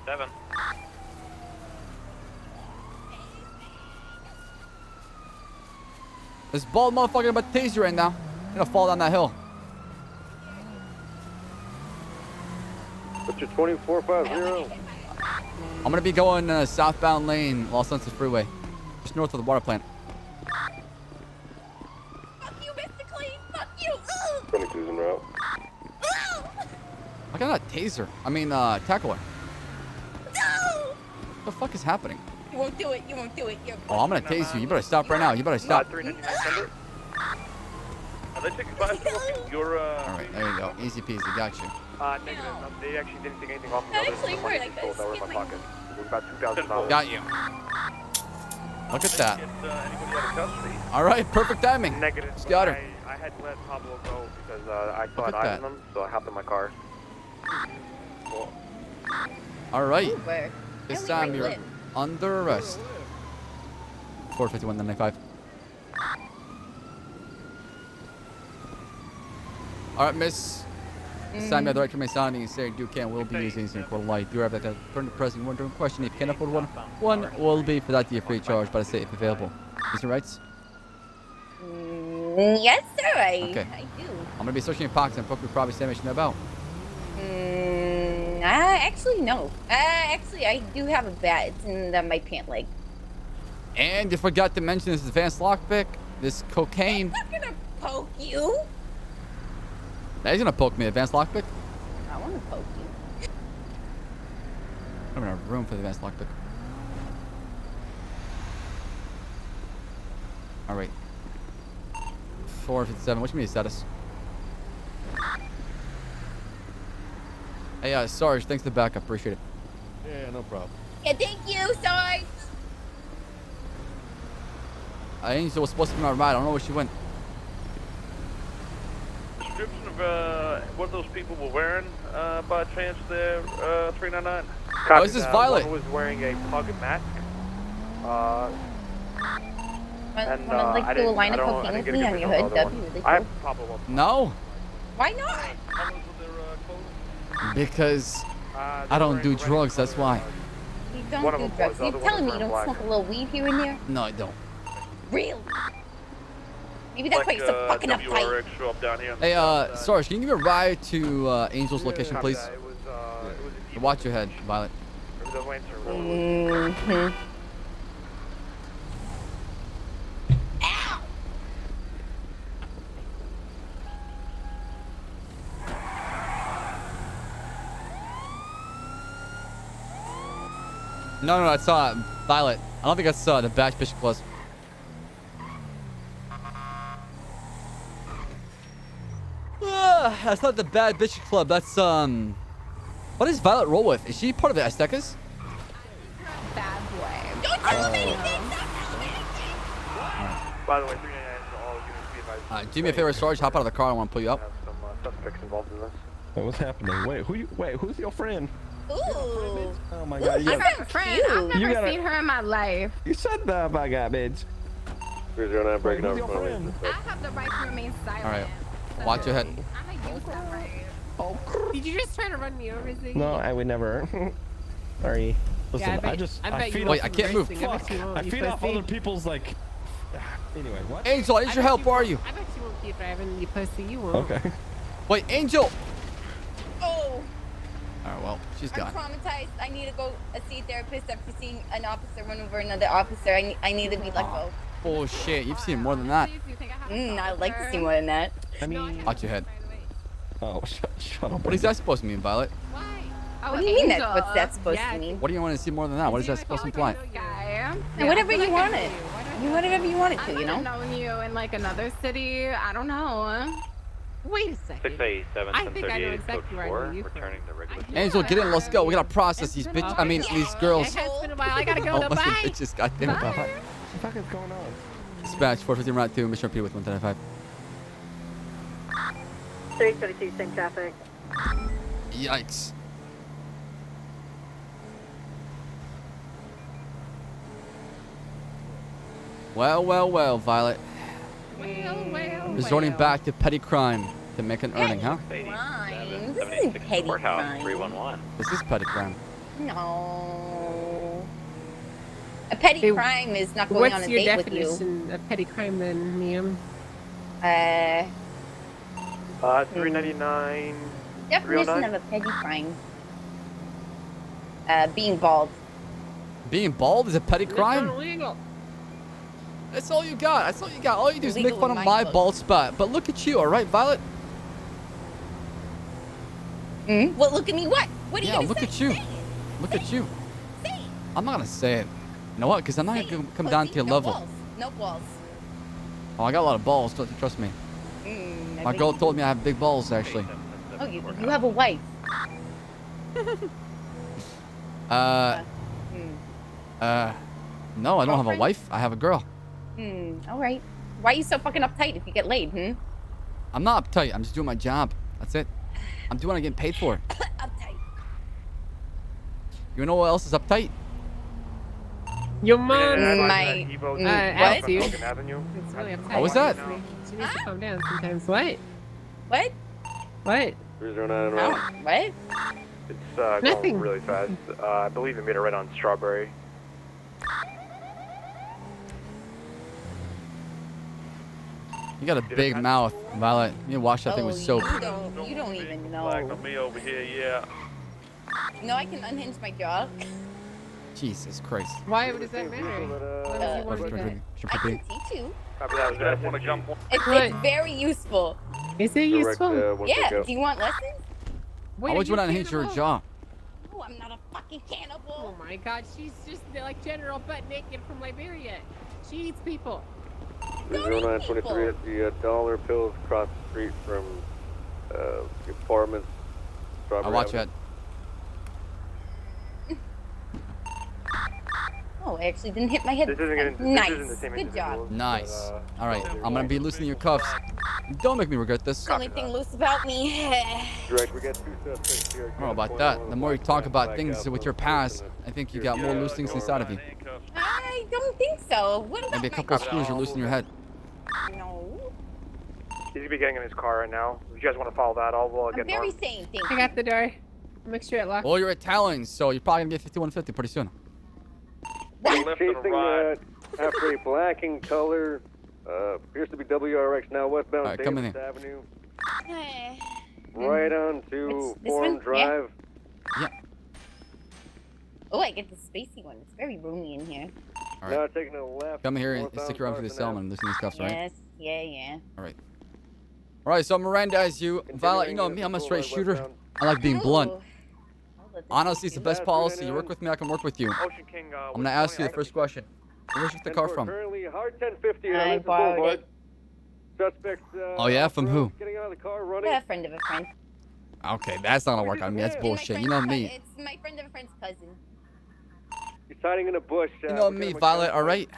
[SPEAKER 15] 7.
[SPEAKER 3] This bald motherfucker about to tase you right now. You're gonna fall down that hill.
[SPEAKER 8] What's your 2450?
[SPEAKER 3] I'm gonna be going southbound lane, Los Santos Freeway, just north of the water plant.
[SPEAKER 21] Fuck you, Mr. Clean. Fuck you.
[SPEAKER 8] 22's en route.
[SPEAKER 3] I got a taser. I mean, tackler.
[SPEAKER 21] No!
[SPEAKER 3] What the fuck is happening?
[SPEAKER 21] You won't do it. You won't do it. You're
[SPEAKER 3] Oh, I'm gonna tase you. You better stop right now. You better stop.
[SPEAKER 14] 399
[SPEAKER 18] Are they taking flash You're
[SPEAKER 3] All right, there you go. Easy peasy. Got you.
[SPEAKER 14] Negative. No, they actually didn't take anything off me.
[SPEAKER 21] That
[SPEAKER 14] other than
[SPEAKER 21] actually
[SPEAKER 14] the money
[SPEAKER 21] hurt.
[SPEAKER 14] they stole that were in my pocket. It was about $2,000.
[SPEAKER 3] Got you. Look at that.
[SPEAKER 18] anybody out of custody?
[SPEAKER 3] All right, perfect timing.
[SPEAKER 14] Negative.
[SPEAKER 3] Just got her.
[SPEAKER 14] I had to let Pablo go because I
[SPEAKER 3] Look
[SPEAKER 14] thought
[SPEAKER 3] at
[SPEAKER 14] I was
[SPEAKER 3] that.
[SPEAKER 14] them, so I hopped in my car.
[SPEAKER 3] All right.
[SPEAKER 21] Uber.
[SPEAKER 3] This
[SPEAKER 21] Really
[SPEAKER 3] time
[SPEAKER 21] great
[SPEAKER 3] you're
[SPEAKER 21] lip.
[SPEAKER 3] under arrest. 451, 95. All right, miss. This time you have the right to remain silent and you say do can will be using in court of law. You do have that turn to pressing one during question. If you can afford one will be for that to be free of charge, but I say if available. Is your rights?
[SPEAKER 21] Yes, sir.
[SPEAKER 3] Okay.
[SPEAKER 21] I do.
[SPEAKER 3] I'm gonna be searching your pockets and probably damage in the belt.
[SPEAKER 21] Actually, no. Actually, I do have a bat. It's in my pant leg.
[SPEAKER 3] And you forgot to mention this advanced lockpick, this cocaine.
[SPEAKER 21] I'm not gonna poke you.
[SPEAKER 3] Now he's gonna poke me, advanced lockpick.
[SPEAKER 21] I want to poke you.
[SPEAKER 3] I don't have room for the advanced lockpick. All right. 457. What's your media status? Hey, Sarge, thanks for the backup. Appreciate it.
[SPEAKER 8] Yeah, no problem.
[SPEAKER 21] Yeah, thank you, Sarge.
[SPEAKER 3] Angel was supposed to be on my ride. I don't know where she went.
[SPEAKER 18] Description of what those people were wearing by chance there, 399?
[SPEAKER 3] Oh, this is Violet.
[SPEAKER 14] One was wearing a pug mask. And
[SPEAKER 21] Wanna like do a line of
[SPEAKER 14] I
[SPEAKER 21] cocaine
[SPEAKER 14] didn't
[SPEAKER 21] with
[SPEAKER 14] get
[SPEAKER 21] me
[SPEAKER 14] a
[SPEAKER 21] on
[SPEAKER 14] good
[SPEAKER 21] your
[SPEAKER 14] picture
[SPEAKER 21] hood?
[SPEAKER 14] of the
[SPEAKER 21] That'd
[SPEAKER 14] other
[SPEAKER 21] be
[SPEAKER 14] one.
[SPEAKER 21] really
[SPEAKER 14] I
[SPEAKER 21] cool.
[SPEAKER 14] have Papa one.
[SPEAKER 3] No,
[SPEAKER 21] Why not?
[SPEAKER 3] because I don't do drugs. That's why.
[SPEAKER 21] You don't
[SPEAKER 14] One of
[SPEAKER 21] do
[SPEAKER 14] them
[SPEAKER 21] drugs.
[SPEAKER 14] was, the
[SPEAKER 21] You're
[SPEAKER 14] other one
[SPEAKER 21] telling
[SPEAKER 14] was
[SPEAKER 21] me you don't
[SPEAKER 14] wearing
[SPEAKER 21] smoke a little weed here and there?
[SPEAKER 3] No, I don't.
[SPEAKER 21] Really? Maybe that's why you're so fucking uptight.
[SPEAKER 18] WRX show up down here.
[SPEAKER 3] Hey, Sarge, can you give me a ride to Angel's location, please?
[SPEAKER 14] It was
[SPEAKER 3] Watch your head, Violet.
[SPEAKER 14] the Lancer.
[SPEAKER 21] Mm-hmm.
[SPEAKER 3] No, that's Violet. I don't think that's the Bash Bishop Plus. That's not the Bad Bitch Club. That's What does Violet roll with? Is she part of the Aztecas?
[SPEAKER 17] Bad boy.
[SPEAKER 7] Don't tell me anything.
[SPEAKER 14] By the way, 399 to all units be advised.
[SPEAKER 3] Do me a favor, Sarge. Hop out of the car. I want to pull you up.
[SPEAKER 14] Some suspects involved in this.
[SPEAKER 8] Wait, what's happening? Wait, who's your friend?
[SPEAKER 7] Ooh.
[SPEAKER 8] Oh my god,
[SPEAKER 17] I've got a friend. I've
[SPEAKER 8] You
[SPEAKER 17] never
[SPEAKER 8] gotta-
[SPEAKER 17] seen her in my life.
[SPEAKER 8] You said that, my god, bitch.
[SPEAKER 18] 309 breaking
[SPEAKER 8] Who's
[SPEAKER 18] over
[SPEAKER 8] your friend?
[SPEAKER 17] I have the right to remain silent.
[SPEAKER 3] All right. Watch your head.
[SPEAKER 17] I'm gonna use that right.
[SPEAKER 6] Did you just try to run me over, Ziggy?
[SPEAKER 8] No, I would never. Sorry. Listen,
[SPEAKER 6] I bet-
[SPEAKER 8] I
[SPEAKER 6] I bet you
[SPEAKER 8] feed
[SPEAKER 6] won't
[SPEAKER 8] off.
[SPEAKER 3] Wait, I can't move.
[SPEAKER 6] I bet you won't,
[SPEAKER 8] I
[SPEAKER 6] you
[SPEAKER 8] feed off
[SPEAKER 6] pussy.
[SPEAKER 8] other people's like. Anyway, what?
[SPEAKER 3] Angel, I need your help. Where are you?
[SPEAKER 6] I bet you won't keep driving, you pussy. You won't.
[SPEAKER 8] Okay.
[SPEAKER 3] Wait, Angel.
[SPEAKER 5] Oh,
[SPEAKER 3] All right, well, she's
[SPEAKER 5] I'm
[SPEAKER 3] gone.
[SPEAKER 5] traumatized. I need to go see a therapist after seeing an officer run over another officer. I need to be let go.
[SPEAKER 3] Bullshit. You've seen more than that.
[SPEAKER 5] I'd like to see more than that.
[SPEAKER 8] I mean.
[SPEAKER 3] Watch your head.
[SPEAKER 8] Oh, shut up.
[SPEAKER 3] What is that supposed to mean, Violet?
[SPEAKER 5] What do you mean that? What's that supposed to mean?
[SPEAKER 3] What do you want to see more than that? What is that supposed to imply?
[SPEAKER 5] And whatever you wanted. Whatever you wanted to,
[SPEAKER 17] I
[SPEAKER 5] you know?
[SPEAKER 17] might have known you in like another city. I don't know.
[SPEAKER 6] Wait a second.
[SPEAKER 15] 687,
[SPEAKER 6] I think I know
[SPEAKER 15] 1038,
[SPEAKER 6] exactly
[SPEAKER 15] code
[SPEAKER 6] where I
[SPEAKER 15] 4,
[SPEAKER 6] know you from.
[SPEAKER 15] returning to regular.
[SPEAKER 3] Angel, get in. Let's go. We gotta process these bitch. I mean, these girls.
[SPEAKER 6] Okay, it's been a while. I gotta go.
[SPEAKER 3] Oh,
[SPEAKER 6] Bye.
[SPEAKER 3] listen, bitches. Goddamn it.
[SPEAKER 8] What the fuck is going on?
[SPEAKER 3] Dispatch 450 Route 2. Mission repeated with 135.
[SPEAKER 1] 322, same traffic.
[SPEAKER 3] Yikes. Well, Violet. Resorting back to petty crime to make an earning, huh?
[SPEAKER 5] Crime. This isn't petty
[SPEAKER 15] Courthouse
[SPEAKER 5] crime.
[SPEAKER 15] 311.
[SPEAKER 3] This is petty crime.
[SPEAKER 5] No. A petty
[SPEAKER 6] Hey,
[SPEAKER 5] crime is not going on
[SPEAKER 6] What's
[SPEAKER 5] a
[SPEAKER 6] your
[SPEAKER 5] date with you.
[SPEAKER 6] definition of petty crime then, ma'am?
[SPEAKER 14] 399.
[SPEAKER 5] Definition
[SPEAKER 14] 309?
[SPEAKER 5] of a petty crime. Being bald.
[SPEAKER 3] Being bald is a petty crime?
[SPEAKER 6] illegal.
[SPEAKER 3] That's all you got. That's all you got. All you do is
[SPEAKER 5] Illegal
[SPEAKER 3] make fun
[SPEAKER 5] in
[SPEAKER 3] of
[SPEAKER 5] my
[SPEAKER 3] my
[SPEAKER 5] book.
[SPEAKER 3] bald spot. But look at you, all right, Violet?
[SPEAKER 5] Well, look at me. What? What are you
[SPEAKER 3] Yeah,
[SPEAKER 5] gonna
[SPEAKER 3] look
[SPEAKER 5] say?
[SPEAKER 3] at you. Look at you. I'm not gonna say it. You know what? Because I'm not gonna come down to your
[SPEAKER 5] No
[SPEAKER 3] level.
[SPEAKER 5] walls. No walls.
[SPEAKER 3] Oh, I got a lot of balls. Trust me.
[SPEAKER 5] I
[SPEAKER 3] My
[SPEAKER 5] bet
[SPEAKER 3] girl
[SPEAKER 5] you
[SPEAKER 3] told
[SPEAKER 5] do.
[SPEAKER 3] me I have big balls, actually.
[SPEAKER 5] Oh, you have a wife.
[SPEAKER 3] No, I don't have a wife. I have a girl.
[SPEAKER 5] All right. Why are you so fucking uptight if you get laid,
[SPEAKER 3] I'm not uptight. I'm just doing my job. That's it. I'm doing what I'm getting paid for.
[SPEAKER 5] Uptight.
[SPEAKER 3] You know what else is uptight?
[SPEAKER 6] Your mom.
[SPEAKER 5] My-
[SPEAKER 6] asked you.
[SPEAKER 14] Logan Avenue.
[SPEAKER 6] It's really uptight.
[SPEAKER 3] What was that?
[SPEAKER 6] She needs to calm down sometimes. What?
[SPEAKER 5] What?
[SPEAKER 6] What?
[SPEAKER 18] 309
[SPEAKER 5] Oh,
[SPEAKER 18] around.
[SPEAKER 5] what?
[SPEAKER 14] It's
[SPEAKER 6] Nothing.
[SPEAKER 14] going really fast. I believe it made it right on Strawberry.
[SPEAKER 3] You got a big mouth, Violet. You need to wash that thing with soap.
[SPEAKER 5] You don't even
[SPEAKER 18] Flag
[SPEAKER 5] know.
[SPEAKER 18] on me over here, yeah.
[SPEAKER 5] No, I can unhinge my jaw.
[SPEAKER 3] Jesus Christ.
[SPEAKER 6] Why? What does that matter? Why does he want to do that?
[SPEAKER 5] I can teach you.
[SPEAKER 14] Copy that.
[SPEAKER 18] You guys want to jump on?
[SPEAKER 5] It's very useful.
[SPEAKER 6] Is it useful?
[SPEAKER 5] Yeah. Do you want lessons?
[SPEAKER 3] Why would you want to hit your jaw?
[SPEAKER 5] Oh, I'm not a fucking cannibal.
[SPEAKER 6] Oh my god, she's just like General Butt Naked from Liberia. She eats people.
[SPEAKER 18] 30923 at the Dollar Pills across the street from the apartments.
[SPEAKER 3] I watch it.
[SPEAKER 5] Oh, I actually didn't hit my head.
[SPEAKER 14] This isn't the
[SPEAKER 5] Nice.
[SPEAKER 14] same
[SPEAKER 5] Good job.
[SPEAKER 3] Nice. All right, I'm gonna be loosening your cuffs. Don't make me regret this.
[SPEAKER 5] It's the only thing loose about me.
[SPEAKER 18] Direct, we got 2 suspects here.
[SPEAKER 3] I don't know about that. The more you talk about things with your past, I think you got more loose things inside of you.
[SPEAKER 5] I don't think so. What about
[SPEAKER 3] Maybe a couple of screws are loose in your head.
[SPEAKER 5] No.
[SPEAKER 14] He's gonna be getting in his car right now. If you guys want to follow that, I'll get
[SPEAKER 5] I'm very
[SPEAKER 14] north.
[SPEAKER 5] sane, thank
[SPEAKER 6] I
[SPEAKER 5] you.
[SPEAKER 6] got the door. Make sure it locks.
[SPEAKER 3] Well, you're Italian, so you're probably gonna get 5150 pretty soon.
[SPEAKER 18] Chasing after a black in color. Appears to be WRX now westbound
[SPEAKER 3] All right, come in
[SPEAKER 18] Davis
[SPEAKER 3] here.
[SPEAKER 18] Avenue.
[SPEAKER 5] Hey.
[SPEAKER 18] Right on to
[SPEAKER 5] This
[SPEAKER 18] Forum
[SPEAKER 5] one?
[SPEAKER 18] Drive.
[SPEAKER 3] Yeah.
[SPEAKER 5] Oh, I get the spacey one. It's very roomy in here.
[SPEAKER 3] All
[SPEAKER 18] Now
[SPEAKER 3] right.
[SPEAKER 18] taking a left.
[SPEAKER 3] Come here and
[SPEAKER 18] northbound
[SPEAKER 3] stick around for the
[SPEAKER 18] Carson
[SPEAKER 3] cell
[SPEAKER 18] Ave.
[SPEAKER 3] and loosen these cuffs, right?
[SPEAKER 5] Yes. Yeah.
[SPEAKER 3] All right. All right, so Miranda's you. Violet, you know me, I'm a straight shooter. I like being blunt.
[SPEAKER 5] Ooh.
[SPEAKER 3] Honestly, it's the best policy. You work with me, I can work with you.
[SPEAKER 14] Ocean King.
[SPEAKER 3] I'm gonna ask you the first question. Where'd you get the car from?
[SPEAKER 18] Currently hard 1050
[SPEAKER 5] I
[SPEAKER 18] on Lincoln
[SPEAKER 5] borrowed
[SPEAKER 18] Boulevard.
[SPEAKER 5] it.
[SPEAKER 18] Suspects.
[SPEAKER 3] Oh, yeah? From who?
[SPEAKER 18] Getting out of the car, running.
[SPEAKER 5] Yeah, a friend of a friend.
[SPEAKER 3] Okay, that's not gonna work on me. That's bullshit. You know me.
[SPEAKER 5] It's my friend of a friend's cousin.
[SPEAKER 18] He's hiding in a bush.
[SPEAKER 3] You know
[SPEAKER 18] we're
[SPEAKER 3] me,
[SPEAKER 18] gonna
[SPEAKER 3] Violet, alright?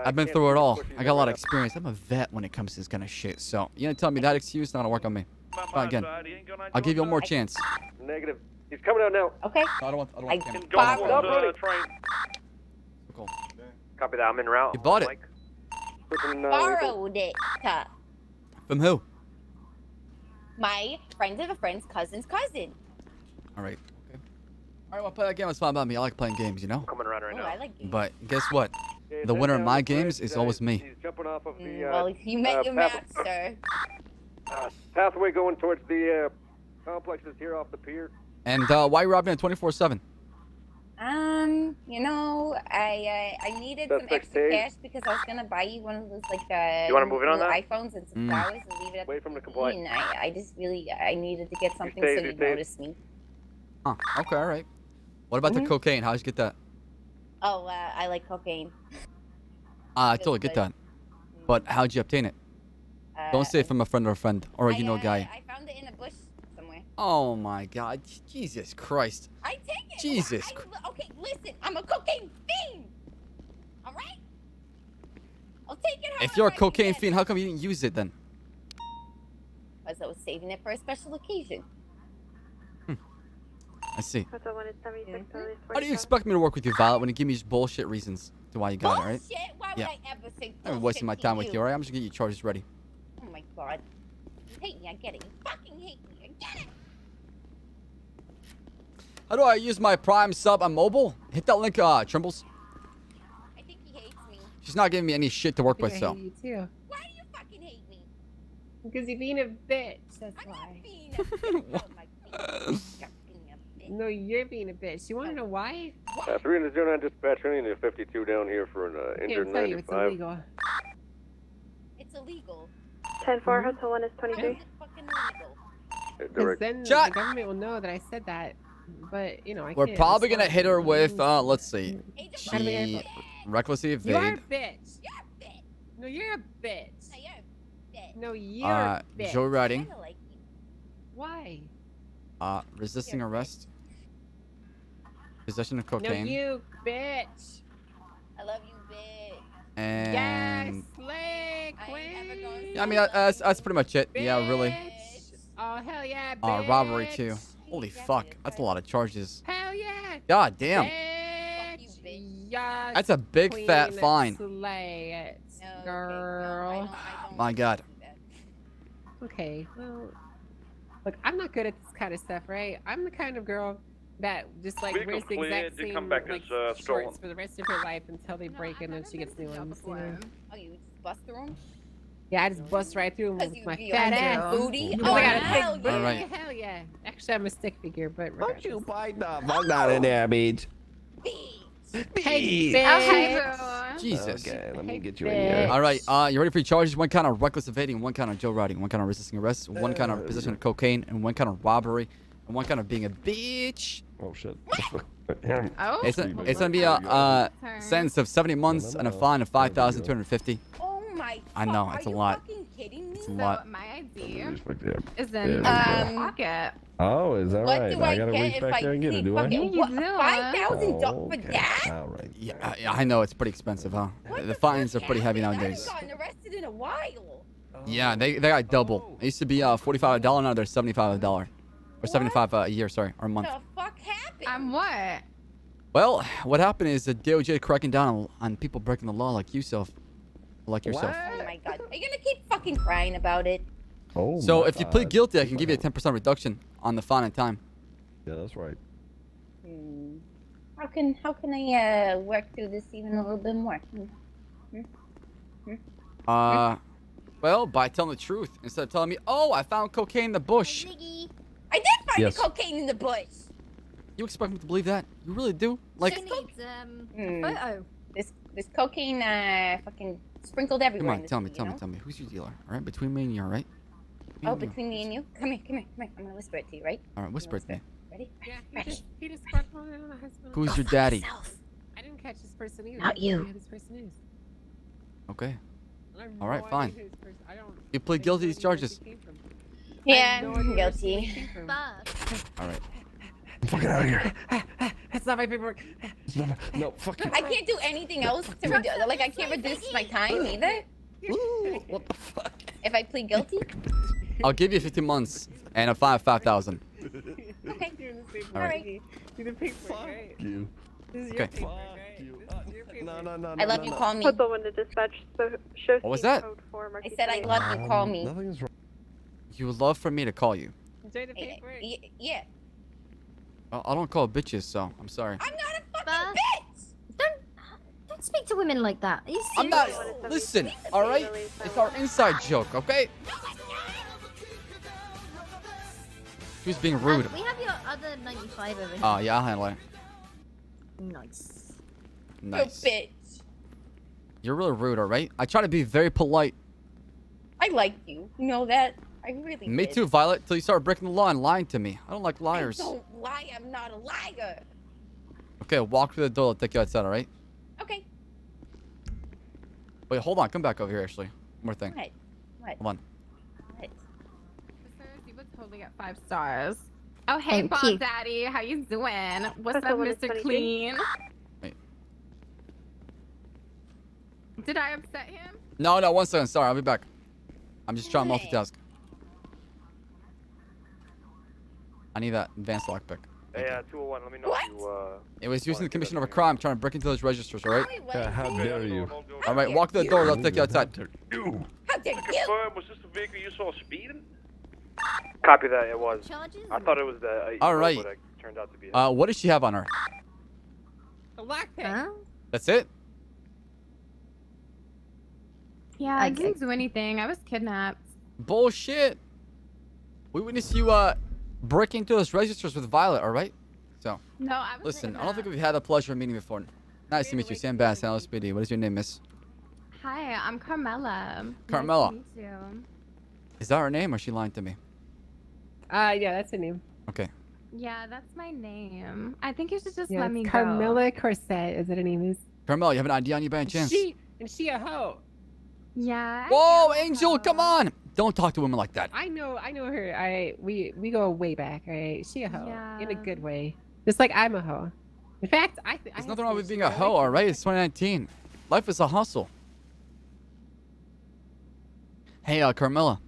[SPEAKER 3] I've been
[SPEAKER 18] can't
[SPEAKER 3] through
[SPEAKER 18] see
[SPEAKER 3] it
[SPEAKER 18] the
[SPEAKER 3] all.
[SPEAKER 18] bush he's
[SPEAKER 3] I got a lot
[SPEAKER 18] in
[SPEAKER 3] of experience. I'm a vet when it comes to this kind of shit. So, you gonna tell me that excuse not gonna work on me? Try again. I'll give you one more chance.
[SPEAKER 18] Negative. He's coming out now.
[SPEAKER 5] Okay.
[SPEAKER 3] No, I don't want
[SPEAKER 18] Go
[SPEAKER 3] him.
[SPEAKER 18] borrowed
[SPEAKER 3] Cool.
[SPEAKER 14] Copy that. I'm en route.
[SPEAKER 3] You bought it.
[SPEAKER 5] Borrowed it.
[SPEAKER 3] From who?
[SPEAKER 5] My friend of a friend's cousin's cousin.
[SPEAKER 3] Alright. Okay. Alright, well, play that game. It's fine about me. I like playing games, you know?
[SPEAKER 14] Coming around right
[SPEAKER 5] Oh,
[SPEAKER 14] now.
[SPEAKER 5] I like games.
[SPEAKER 3] But guess what? The winner in my games is always me.
[SPEAKER 18] He's jumping off of the.
[SPEAKER 5] Well, you met your match, sir.
[SPEAKER 18] Pathway going towards the complexes here off the pier.
[SPEAKER 3] And why are you robbing at 24/7?
[SPEAKER 5] You know, I needed some extra cash because I was gonna buy you one of those like
[SPEAKER 14] You wanna move in on
[SPEAKER 5] little
[SPEAKER 14] that?
[SPEAKER 5] iPhones and some flowers and leave it at
[SPEAKER 18] Wait
[SPEAKER 5] the
[SPEAKER 18] from the
[SPEAKER 5] scene.
[SPEAKER 18] complaint.
[SPEAKER 5] I just really needed to get something
[SPEAKER 18] stayed,
[SPEAKER 5] so
[SPEAKER 18] you
[SPEAKER 5] you'd
[SPEAKER 18] stayed.
[SPEAKER 5] notice me.
[SPEAKER 3] Huh. Okay, alright. What about the cocaine? How'd you get that?
[SPEAKER 5] Oh, I like cocaine.
[SPEAKER 3] I totally get that. But how'd you obtain it? Don't say from a friend or a friend, or you know a guy.
[SPEAKER 5] I found it in a bush somewhere.
[SPEAKER 3] Oh my god. Jesus Christ.
[SPEAKER 5] I take it.
[SPEAKER 3] Jesus.
[SPEAKER 5] Okay, listen, I'm a cocaine fiend. All right. I'll take it.
[SPEAKER 3] If you're a cocaine fiend, how come you didn't use it then?
[SPEAKER 5] Because I was saving it for a special occasion.
[SPEAKER 3] I see.
[SPEAKER 1] Hotel 1 is 76,
[SPEAKER 3] How do you expect me to work with you, Violet, when you give me just bullshit reasons to why you got it, right?
[SPEAKER 5] Bullshit? Why would
[SPEAKER 3] Yeah.
[SPEAKER 5] I ever say bullshit?
[SPEAKER 3] I'm wasting my time
[SPEAKER 5] to
[SPEAKER 3] with you, alright? I'm just gonna get your charges ready.
[SPEAKER 5] Oh my god. You hate me, I get it. You fucking hate me, I get it.
[SPEAKER 3] How do I use my Prime sub on mobile? Hit that link, Trimbles.
[SPEAKER 5] I think he hates me.
[SPEAKER 3] She's not giving me any shit to work
[SPEAKER 6] I
[SPEAKER 3] with,
[SPEAKER 6] hate
[SPEAKER 3] so.
[SPEAKER 6] you too.
[SPEAKER 5] Why do you fucking hate me?
[SPEAKER 6] Because you're being a bitch. That's
[SPEAKER 5] I'm
[SPEAKER 6] why.
[SPEAKER 5] not being a bitch. Oh my god. Stop being a bitch.
[SPEAKER 6] No, you're being a bitch. You want to know why?
[SPEAKER 18] 309 dispatch, we need a 52 down here for an
[SPEAKER 6] I
[SPEAKER 18] injured
[SPEAKER 6] can't tell you. It's
[SPEAKER 18] 95.
[SPEAKER 6] illegal.
[SPEAKER 5] It's illegal.
[SPEAKER 1] 10-4, Hotel 1 is 23.
[SPEAKER 5] It's fucking illegal.
[SPEAKER 6] Because then
[SPEAKER 3] Chat.
[SPEAKER 6] the government will know that I said that. But, you know, I
[SPEAKER 3] We're
[SPEAKER 6] can't.
[SPEAKER 3] probably gonna hit her with, let's see.
[SPEAKER 6] Gotta be
[SPEAKER 3] She
[SPEAKER 6] careful.
[SPEAKER 3] recklessly
[SPEAKER 6] You are a
[SPEAKER 3] evade.
[SPEAKER 6] bitch.
[SPEAKER 5] You're a bitch.
[SPEAKER 6] No, you're a bitch.
[SPEAKER 5] No, you're a bitch.
[SPEAKER 6] No, you're a bitch.
[SPEAKER 3] Joyriding.
[SPEAKER 5] I like you.
[SPEAKER 6] Why?
[SPEAKER 3] Resisting
[SPEAKER 5] You're a
[SPEAKER 3] arrest. Possession of
[SPEAKER 6] No,
[SPEAKER 3] cocaine.
[SPEAKER 6] you bitch.
[SPEAKER 5] I love you, bitch.
[SPEAKER 3] And
[SPEAKER 6] Yes, slay, queen.
[SPEAKER 3] I mean that's pretty much it. Yeah, really.
[SPEAKER 6] Oh, hell yeah, bitch.
[SPEAKER 3] Robbery too. Holy fuck, that's a lot of charges.
[SPEAKER 6] Hell yeah.
[SPEAKER 3] God damn.
[SPEAKER 6] Bitch. Yes,
[SPEAKER 3] That's a big fat
[SPEAKER 6] queen,
[SPEAKER 3] fine.
[SPEAKER 6] Slay it, girl.
[SPEAKER 3] My God.
[SPEAKER 6] Okay, well, look, I'm not good at this kind of stuff, right? I'm the kind of girl that just like
[SPEAKER 15] Vehicle's
[SPEAKER 6] wears the exact
[SPEAKER 15] cleared to
[SPEAKER 6] same
[SPEAKER 15] come back
[SPEAKER 6] like,
[SPEAKER 15] as, stolen.
[SPEAKER 6] shorts for the rest of her life until they break and then she gets new ones. You know?
[SPEAKER 5] Oh, you just bust through him?
[SPEAKER 6] Yeah, I just bust right through them with
[SPEAKER 5] you
[SPEAKER 6] my
[SPEAKER 5] be
[SPEAKER 6] fat
[SPEAKER 5] a
[SPEAKER 6] ass.
[SPEAKER 5] booty?
[SPEAKER 6] Because
[SPEAKER 5] Oh,
[SPEAKER 6] I got a
[SPEAKER 5] hell
[SPEAKER 6] big booty.
[SPEAKER 3] yeah. Alright.
[SPEAKER 6] Hell yeah. Actually, I'm a stick figure, but
[SPEAKER 8] Don't you bite the fuck out in there, bitch.
[SPEAKER 6] Hey,
[SPEAKER 8] Bitch.
[SPEAKER 6] bitch.
[SPEAKER 3] Jesus.
[SPEAKER 8] Okay, let me
[SPEAKER 6] Hey,
[SPEAKER 8] get you in here.
[SPEAKER 3] All right, you ready for your charges? One count of reckless evading, one count of joyriding, one count of resisting arrest, one count of possession of cocaine, and one count of robbery, and one count of being a bitch.
[SPEAKER 8] Oh shit.
[SPEAKER 16] Oh.
[SPEAKER 3] It's gonna be a sentence of 70 months and a fine of 5,250.
[SPEAKER 5] Oh my
[SPEAKER 3] I know,
[SPEAKER 5] fuck,
[SPEAKER 3] it's
[SPEAKER 5] are
[SPEAKER 3] a
[SPEAKER 5] you
[SPEAKER 3] lot.
[SPEAKER 5] fucking kidding me?
[SPEAKER 3] It's a lot.
[SPEAKER 16] My idea
[SPEAKER 8] Yeah.
[SPEAKER 16] is in
[SPEAKER 8] Yeah,
[SPEAKER 16] my pocket.
[SPEAKER 8] Oh, is that
[SPEAKER 5] What
[SPEAKER 8] right?
[SPEAKER 5] do
[SPEAKER 8] I
[SPEAKER 5] I
[SPEAKER 8] gotta
[SPEAKER 5] get
[SPEAKER 8] reach
[SPEAKER 5] if
[SPEAKER 8] back
[SPEAKER 5] I
[SPEAKER 8] there and get it,
[SPEAKER 5] keep
[SPEAKER 8] do I?
[SPEAKER 5] fucking what? $5,000 for
[SPEAKER 8] Okay.
[SPEAKER 5] that?
[SPEAKER 8] All right.
[SPEAKER 3] Yeah, I know it's pretty expensive, huh? The fines are pretty heavy
[SPEAKER 5] I
[SPEAKER 3] nowadays.
[SPEAKER 5] haven't gotten arrested in a while.
[SPEAKER 3] Yeah, they got double. It used to be $45, now they're $75 or 75 a year, sorry, or a month.
[SPEAKER 5] The fuck happened?
[SPEAKER 16] I'm what?
[SPEAKER 3] Well, what happened is the DOJ cracking down on people breaking the law like yourself. Like yourself.
[SPEAKER 5] Oh my god. Are you gonna keep fucking crying about it?
[SPEAKER 8] Oh.
[SPEAKER 3] So
[SPEAKER 8] my
[SPEAKER 3] if you plead
[SPEAKER 8] God.
[SPEAKER 3] guilty, I can give you a 10% reduction on the fine and time.
[SPEAKER 8] Yeah, that's right.
[SPEAKER 5] How can I work through this even a little bit more?
[SPEAKER 3] Well, by telling the truth instead of telling me, oh, I found cocaine in the bush.
[SPEAKER 5] I did find
[SPEAKER 3] Yes.
[SPEAKER 5] the cocaine in the bush.
[SPEAKER 3] You expect me to believe that? You really do? Like,
[SPEAKER 16] She needs a photo.
[SPEAKER 5] This cocaine fucking sprinkled everywhere.
[SPEAKER 3] come
[SPEAKER 5] in
[SPEAKER 3] on,
[SPEAKER 5] this
[SPEAKER 3] tell me,
[SPEAKER 5] thing,
[SPEAKER 3] tell
[SPEAKER 5] you
[SPEAKER 3] me,
[SPEAKER 5] know?
[SPEAKER 3] tell me. Who's your dealer? All right, between me and you, all right?
[SPEAKER 5] Oh, between me and you? Come here. I'm gonna whisper it to you, right?
[SPEAKER 3] All right, whisper it to me.
[SPEAKER 5] Ready?
[SPEAKER 6] Yeah, he just sparked on my husband.
[SPEAKER 3] Who's your daddy?
[SPEAKER 6] I didn't catch this person either.
[SPEAKER 5] Not you.
[SPEAKER 6] I don't know who this person is.
[SPEAKER 3] Okay.
[SPEAKER 6] I have
[SPEAKER 3] All right,
[SPEAKER 6] no
[SPEAKER 3] fine.
[SPEAKER 6] idea who this person- I don't
[SPEAKER 3] You plead guilty to these charges.
[SPEAKER 5] Yeah, I'm guilty.
[SPEAKER 3] All right.
[SPEAKER 8] I'm fucking out of here.
[SPEAKER 6] It's not my paperwork.
[SPEAKER 8] No, fuck you.
[SPEAKER 5] I can't do anything else to reduce. Like I can't reduce my time either.
[SPEAKER 8] What the fuck?
[SPEAKER 5] If I plead guilty.
[SPEAKER 3] I'll give you 15 months and a fine 5,000.
[SPEAKER 5] Okay.
[SPEAKER 3] All right.
[SPEAKER 6] Do the paperwork, right?
[SPEAKER 8] You.
[SPEAKER 6] This is
[SPEAKER 3] Okay.
[SPEAKER 6] your paperwork, right? This is your paperwork.
[SPEAKER 8] No.
[SPEAKER 5] I love you. Call me.
[SPEAKER 1] Put the one to dispatch. So show
[SPEAKER 3] What was
[SPEAKER 1] C
[SPEAKER 3] that?
[SPEAKER 1] code 4,
[SPEAKER 5] I said I love you. Call me.
[SPEAKER 8] Nothing is wrong.
[SPEAKER 3] You would love for me to call you.
[SPEAKER 6] Enjoy the paperwork.
[SPEAKER 5] Yeah.
[SPEAKER 3] Well, I don't call bitches, so I'm sorry.
[SPEAKER 5] I'm not a fucking bitch.
[SPEAKER 16] Don't speak to women like that. Are you
[SPEAKER 3] I'm not.
[SPEAKER 16] serious?
[SPEAKER 3] Listen, all right? It's our inside joke, okay? She was being rude.
[SPEAKER 16] We have your other 95 over here.
[SPEAKER 3] Oh, yeah, I'll handle it.
[SPEAKER 16] Nice.
[SPEAKER 3] Nice.
[SPEAKER 5] You bitch.
[SPEAKER 3] You're really rude, all right? I try to be very polite.
[SPEAKER 5] I like you. You know that? I really
[SPEAKER 3] Me
[SPEAKER 5] did.
[SPEAKER 3] too, Violet, till you start breaking the law and lying to me. I don't like liars.
[SPEAKER 5] I don't lie. I'm not a liar.
[SPEAKER 3] Okay, walk through the door. I'll take you outside, all right?
[SPEAKER 5] Okay.
[SPEAKER 3] Wait, hold on. Come back over here, actually. One more thing.
[SPEAKER 5] What? What?
[SPEAKER 3] Hold on.
[SPEAKER 5] What?
[SPEAKER 6] You would totally get 5 stars. Oh, hey,
[SPEAKER 16] Thank
[SPEAKER 6] Bob
[SPEAKER 16] you.
[SPEAKER 6] Daddy. How you doing? What's
[SPEAKER 1] That's
[SPEAKER 6] up,
[SPEAKER 1] the one that's
[SPEAKER 6] Mr.
[SPEAKER 1] 22.
[SPEAKER 6] Clean?
[SPEAKER 3] Wait.
[SPEAKER 6] Did I upset him?
[SPEAKER 3] No, 1 second. Sorry, I'll be back. I'm just trying to multitask. I need that advanced lockpick.
[SPEAKER 14] Hey, 201, let me know if you,
[SPEAKER 3] It was using the commission of a crime trying to break into those registers, all right?
[SPEAKER 8] Yeah, how dare you?
[SPEAKER 3] All right, walk through the door. I'll take you outside.
[SPEAKER 5] How dare
[SPEAKER 18] To
[SPEAKER 5] you?
[SPEAKER 18] confirm, was this the vehicle you saw speeding?
[SPEAKER 14] Copy that, it was.
[SPEAKER 16] Charges?
[SPEAKER 14] I thought it was the
[SPEAKER 3] All right.
[SPEAKER 14] but it turned out to be
[SPEAKER 3] What does she have on her?
[SPEAKER 6] A lockpick.
[SPEAKER 16] Huh?
[SPEAKER 3] That's it?
[SPEAKER 6] Yeah, I didn't do anything. I was kidnapped.
[SPEAKER 3] Bullshit. We witnessed you break into those registers with Violet, all right? So,
[SPEAKER 6] No, I was.
[SPEAKER 3] listen, I don't think we've had the pleasure of meeting before. Nice to meet you, Sam Bass, LSPD. What is your name, miss?
[SPEAKER 6] Hi, I'm Carmela.
[SPEAKER 3] Carmela.
[SPEAKER 6] Nice to meet you.
[SPEAKER 3] Is that her name or is she lying to me?
[SPEAKER 6] Yeah, that's her name.
[SPEAKER 3] Okay.
[SPEAKER 6] Yeah, that's my name. I think you should just Yeah, let me it's go. Carmela Corset is what her name is.
[SPEAKER 3] Carmela, you have an ID on you by any chance?
[SPEAKER 6] She a hoe. Yeah.
[SPEAKER 3] Whoa, Angel, come on! Don't talk to women like that.
[SPEAKER 6] I know her. We go way back, right? She a hoe in a
[SPEAKER 16] Yeah.
[SPEAKER 6] good way, just like I'm a hoe. In fact,
[SPEAKER 3] There's nothing wrong with being a hoe, all right? It's 2019. Life is a hustle. Hey, Carmela,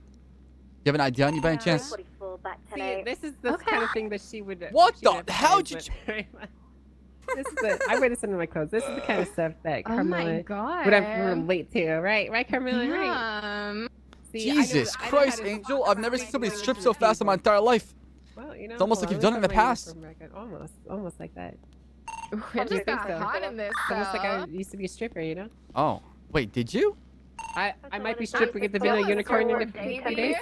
[SPEAKER 3] you have an ID on you by any chance?
[SPEAKER 1] 44 back
[SPEAKER 6] See, this is the kind of thing that she would.
[SPEAKER 3] What
[SPEAKER 6] she would
[SPEAKER 3] the? How'd you?
[SPEAKER 6] advise, but- This is the. I wear this under my clothes. This is the kind of stuff that
[SPEAKER 16] Oh my
[SPEAKER 6] Carmela
[SPEAKER 16] God.
[SPEAKER 6] would relate to, right? Right, Carmela, right? See, I know-
[SPEAKER 3] Jesus
[SPEAKER 6] I know
[SPEAKER 3] Christ,
[SPEAKER 6] how to-
[SPEAKER 3] Angel! I've never seen somebody strip so fast in my entire life.
[SPEAKER 6] Well, you know,
[SPEAKER 3] It's almost like
[SPEAKER 6] well,
[SPEAKER 3] you've done it in the
[SPEAKER 6] I'm coming
[SPEAKER 3] past.
[SPEAKER 6] from America. Almost like that.
[SPEAKER 16] It
[SPEAKER 6] I
[SPEAKER 16] just
[SPEAKER 6] think
[SPEAKER 16] got
[SPEAKER 6] so.
[SPEAKER 16] hot in this
[SPEAKER 6] It's almost like I
[SPEAKER 16] cell.
[SPEAKER 6] used to be a stripper, you know.
[SPEAKER 3] Oh, wait, did you?
[SPEAKER 6] I might be stripping at the vanilla unicorn in a few days.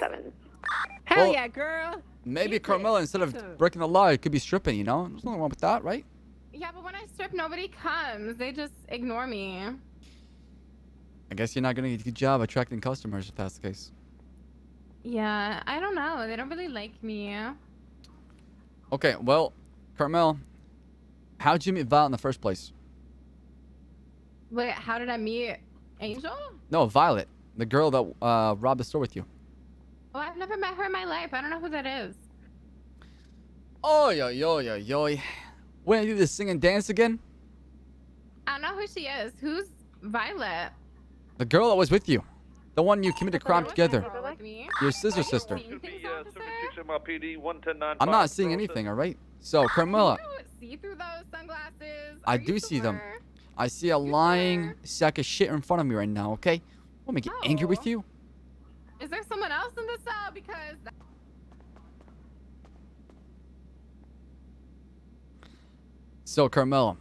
[SPEAKER 6] Hell
[SPEAKER 3] Well,
[SPEAKER 6] yeah, girl!
[SPEAKER 3] Maybe Carmela, instead of breaking the law, it could be stripping, you know? There's nothing wrong with that, right?
[SPEAKER 6] Yeah, but when I strip, nobody comes. They just ignore me.
[SPEAKER 3] I guess you're not going to get a good job attracting customers if that's the case.
[SPEAKER 6] Yeah, I don't know. They don't really like me.
[SPEAKER 3] Okay, well, Carmel, how'd you meet Val in the first place?
[SPEAKER 6] Wait, how did I meet Angel?
[SPEAKER 3] No, Violet, the girl that robbed the store with you.
[SPEAKER 6] Oh, I've never met her in my life. I don't know who that is.
[SPEAKER 3] Oy, oy, oy, oy, oy. When I do this sing and dance again?
[SPEAKER 6] I don't know who she is. Who's Violet?
[SPEAKER 3] The girl that was with you. The one you committed a crime together.
[SPEAKER 6] With me?
[SPEAKER 3] Your scissor sister.
[SPEAKER 18] 76 MRPD 11095.
[SPEAKER 3] I'm not seeing anything, all right? So, Carmela,
[SPEAKER 6] See through those sunglasses?
[SPEAKER 3] I do see them. I see a lying sack of shit in front of me right now, okay? Want me to get angry with you?
[SPEAKER 6] Is there someone else in the cell? Because
[SPEAKER 3] So, Carmela,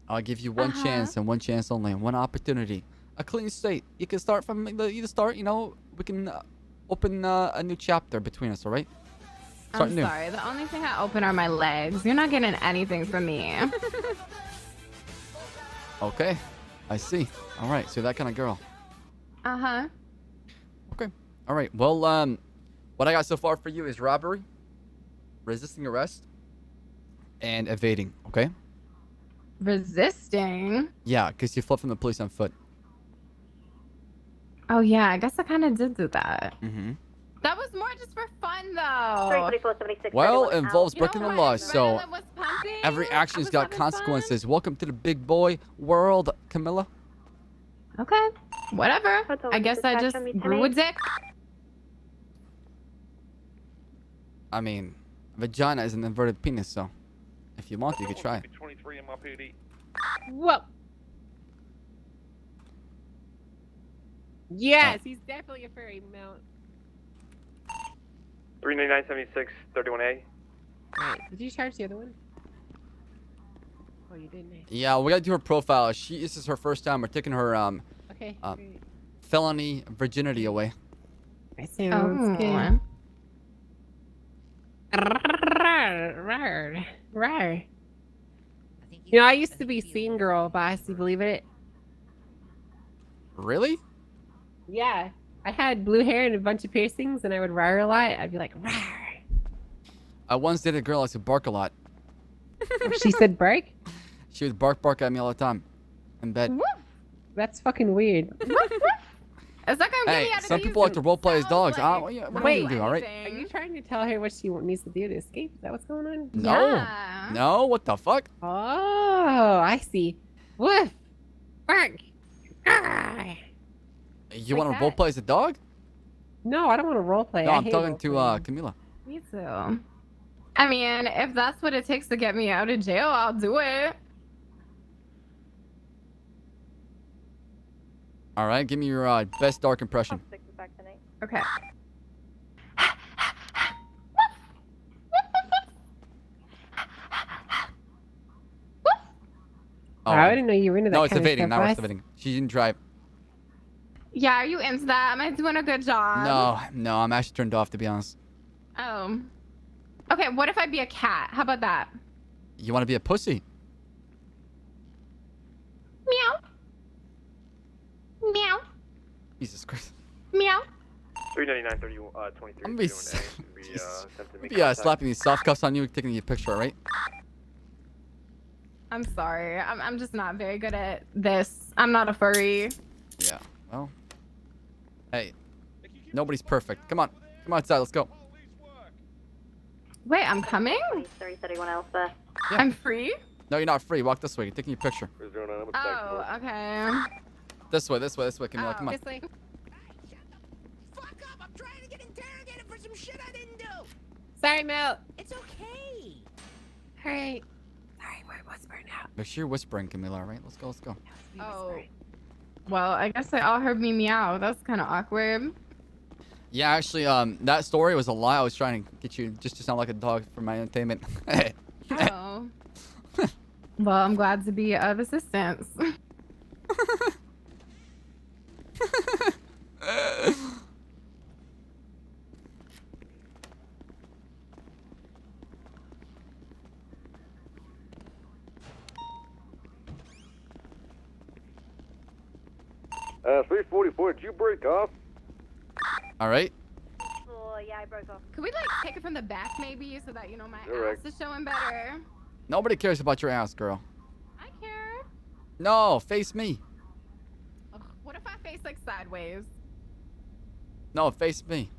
[SPEAKER 3] I'll give you one chance and one chance only, one opportunity. A clean slate. You can start from the start, you know, we can open a new chapter between us, all right? Start
[SPEAKER 6] I'm
[SPEAKER 3] new.
[SPEAKER 6] sorry. The only thing I open are my legs. You're not getting anything from me.
[SPEAKER 3] Okay, I see. All right, so that kind of girl.
[SPEAKER 6] Uh-huh.
[SPEAKER 3] Okay. All right. Well, what I got so far for you is robbery, resisting arrest, and evading. Okay.
[SPEAKER 6] Resisting?
[SPEAKER 3] Yeah, because you fled from the police on foot.
[SPEAKER 6] Oh, yeah. I guess I kind of did do that.
[SPEAKER 3] Mm-hmm.
[SPEAKER 13] That was more just for fun, though.
[SPEAKER 19] 33476.
[SPEAKER 3] Well, it involves breaking the law, so
[SPEAKER 13] Adrenaline was pumping.
[SPEAKER 3] every action's got
[SPEAKER 13] having
[SPEAKER 3] consequences. Welcome to the big boy world, Camilla.
[SPEAKER 13] Okay, whatever. I guess I just grew a dick.
[SPEAKER 3] I mean, vagina is an inverted penis, so if you want, you could try it.
[SPEAKER 14] 23 in my PD.
[SPEAKER 6] Whoa. Yes, he's definitely a furry mount.
[SPEAKER 14] 39976, 31A.
[SPEAKER 6] Right. Did you charge the other one? Oh, you didn't.
[SPEAKER 3] Yeah, we gotta do her profile. This is her first time. We're taking her
[SPEAKER 6] Okay.
[SPEAKER 3] felony virginity away.
[SPEAKER 6] I sounds good. Rawr. You know, I used to be scene girl, Baas. You believe it?
[SPEAKER 3] Really?
[SPEAKER 6] Yeah. I had blue hair and a bunch of piercings, and I would rar a lot. I'd be like, rar.
[SPEAKER 3] I once dated a girl that would bark a lot.
[SPEAKER 6] She said bark?
[SPEAKER 3] She would bark at me all the time in bed.
[SPEAKER 6] That's fucking weird.
[SPEAKER 13] It's like I'm
[SPEAKER 3] Hey, some people like to roleplay as dogs. What are you
[SPEAKER 6] Wait,
[SPEAKER 3] gonna do, all right?
[SPEAKER 6] are you trying to tell her what she needs to do to escape? Is that what's going on?
[SPEAKER 3] No. No, what the fuck?
[SPEAKER 6] Oh, I see. Woof. Bark. Ah.
[SPEAKER 3] You
[SPEAKER 6] Like
[SPEAKER 3] want to
[SPEAKER 6] that.
[SPEAKER 3] roleplay as a dog?
[SPEAKER 6] No, I don't want to roleplay.
[SPEAKER 3] No,
[SPEAKER 6] I
[SPEAKER 3] I'm
[SPEAKER 6] hate
[SPEAKER 3] talking to
[SPEAKER 6] roleplaying.
[SPEAKER 3] Camila.
[SPEAKER 13] Me too. I mean, if that's what it takes to get me out of jail, I'll do it.
[SPEAKER 3] All right, give me your best dark impression.
[SPEAKER 13] Okay.
[SPEAKER 3] Oh,
[SPEAKER 6] I didn't know you were into that
[SPEAKER 3] no, it's
[SPEAKER 6] kind
[SPEAKER 3] evading.
[SPEAKER 6] of
[SPEAKER 3] Now
[SPEAKER 6] stuff.
[SPEAKER 3] it's evading. She didn't drive.
[SPEAKER 13] Yeah, are you into that? Am I doing a good job?
[SPEAKER 3] No, I'm actually turned off, to be honest.
[SPEAKER 13] Oh. Okay, what if I be a cat? How about that?
[SPEAKER 3] You want to be a pussy?
[SPEAKER 13] Meow. Meow.
[SPEAKER 3] Jesus Christ.
[SPEAKER 13] Meow.
[SPEAKER 14] 399, 23.
[SPEAKER 3] I'm gonna be slapping these soft cuffs on you, taking your picture, all right?
[SPEAKER 13] I'm sorry. I'm just not very good at this. I'm not a furry.
[SPEAKER 3] Yeah, well. Hey, nobody's perfect. Come on. Come outside, let's go.
[SPEAKER 13] Wait, I'm coming?
[SPEAKER 19] 331 Alpha.
[SPEAKER 3] Yeah.
[SPEAKER 13] I'm free?
[SPEAKER 3] No, you're not free. Walk this way. You're taking your picture.
[SPEAKER 13] Oh, okay.
[SPEAKER 3] This way, Camila. Come on.
[SPEAKER 6] This way. Sorry, Mel.
[SPEAKER 7] It's okay.
[SPEAKER 6] All right. Sorry, we're whispering out.
[SPEAKER 3] Make sure you're whispering, Camila, all right? Let's go, let's go.
[SPEAKER 13] Oh. Well, I guess they all heard me meow. That's kind of awkward.
[SPEAKER 3] Yeah, actually, that story was a lie. I was trying to get you just to sound like a dog for my entertainment.
[SPEAKER 13] Oh. Well, I'm glad to be of assistance.
[SPEAKER 18] Uh, 344, did you break off?
[SPEAKER 3] All right.
[SPEAKER 19] Oh, yeah, I broke off.
[SPEAKER 13] Could we like take it from the back maybe so that, you know, my
[SPEAKER 3] Correct.
[SPEAKER 13] ass is showing better?
[SPEAKER 3] Nobody cares about your ass, girl.
[SPEAKER 13] I care.
[SPEAKER 3] No, face me.
[SPEAKER 13] Ugh, what if I face like sideways?
[SPEAKER 3] No, face me.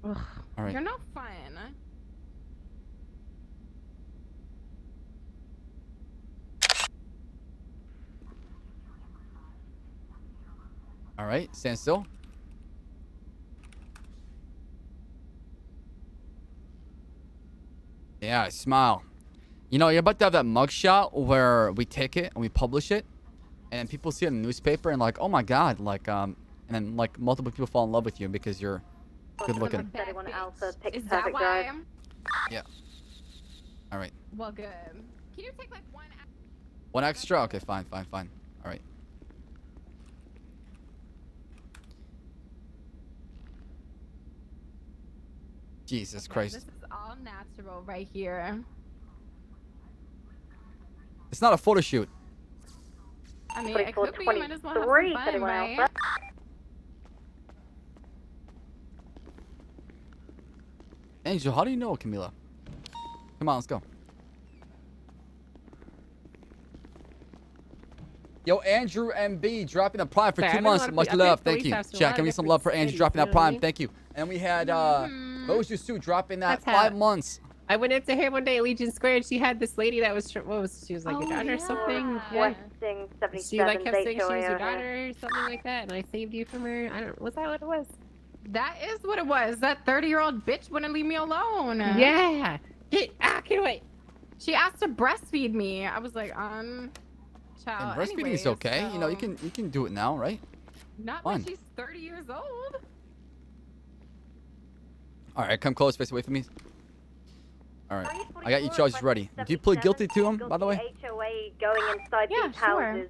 [SPEAKER 13] Ugh,
[SPEAKER 3] All right.
[SPEAKER 13] You're no fun.
[SPEAKER 3] All right, stand still. Yeah, smile. You know, you're about to have that mugshot where we take it and we publish it, and then people see it in the newspaper and like, oh my god, like and then like multiple people fall in love with you because you're good looking.
[SPEAKER 19] 31 Alpha, pick
[SPEAKER 13] Is that
[SPEAKER 19] traffic
[SPEAKER 13] why
[SPEAKER 19] drive.
[SPEAKER 13] I'm...
[SPEAKER 3] Yeah. All right.
[SPEAKER 13] Well, good. Can you take like one...
[SPEAKER 3] One extra? Okay, fine. All right. Jesus Christ.
[SPEAKER 13] This is all natural right here.
[SPEAKER 3] It's not a photo shoot.
[SPEAKER 13] I mean, it could be. You might as well have some
[SPEAKER 19] 23,
[SPEAKER 13] fun,
[SPEAKER 19] 31
[SPEAKER 13] right?
[SPEAKER 19] Alpha.
[SPEAKER 3] Angel, how do you know, Camila? Come on, let's go. Yo, Andrew MB dropping a prime for
[SPEAKER 6] Sorry,
[SPEAKER 3] 2
[SPEAKER 6] I've been
[SPEAKER 3] months.
[SPEAKER 6] allowed to
[SPEAKER 3] Much
[SPEAKER 6] I've been
[SPEAKER 3] love.
[SPEAKER 6] at
[SPEAKER 3] Thank
[SPEAKER 6] police
[SPEAKER 3] you.
[SPEAKER 6] officer in a
[SPEAKER 3] Chat,
[SPEAKER 6] lot
[SPEAKER 3] give me
[SPEAKER 6] of
[SPEAKER 3] some
[SPEAKER 6] different
[SPEAKER 3] love for Andrew
[SPEAKER 6] cities,
[SPEAKER 3] dropping
[SPEAKER 6] you
[SPEAKER 3] that
[SPEAKER 6] know what I
[SPEAKER 3] prime.
[SPEAKER 6] mean?
[SPEAKER 3] Thank you. And we had Moju Sue dropping that
[SPEAKER 6] That's how-
[SPEAKER 3] 5 months.
[SPEAKER 6] I went up to her one day at Legion Square and she had this lady that was, she was like your daughter or something. Yeah.
[SPEAKER 19] Requesting
[SPEAKER 6] She like
[SPEAKER 19] 77's
[SPEAKER 6] kept saying she was
[SPEAKER 19] HOA
[SPEAKER 6] your
[SPEAKER 19] over.
[SPEAKER 6] daughter or something like that, and I saved you from her. I don't. Was that what it was?
[SPEAKER 13] That is what it was. That 30-year-old bitch wouldn't leave me alone.
[SPEAKER 6] Yeah. Get away.
[SPEAKER 13] She asked to breastfeed me. I was like,
[SPEAKER 3] And
[SPEAKER 13] child.
[SPEAKER 3] breastfeeding is okay. You know, you can do it now, right?
[SPEAKER 13] Not
[SPEAKER 3] Fun.
[SPEAKER 13] when she's 30 years old.
[SPEAKER 3] All right, come close, face away from me. All right, I got your charges ready. Do you plead guilty to him, by the way?
[SPEAKER 19] HOA going inside these houses.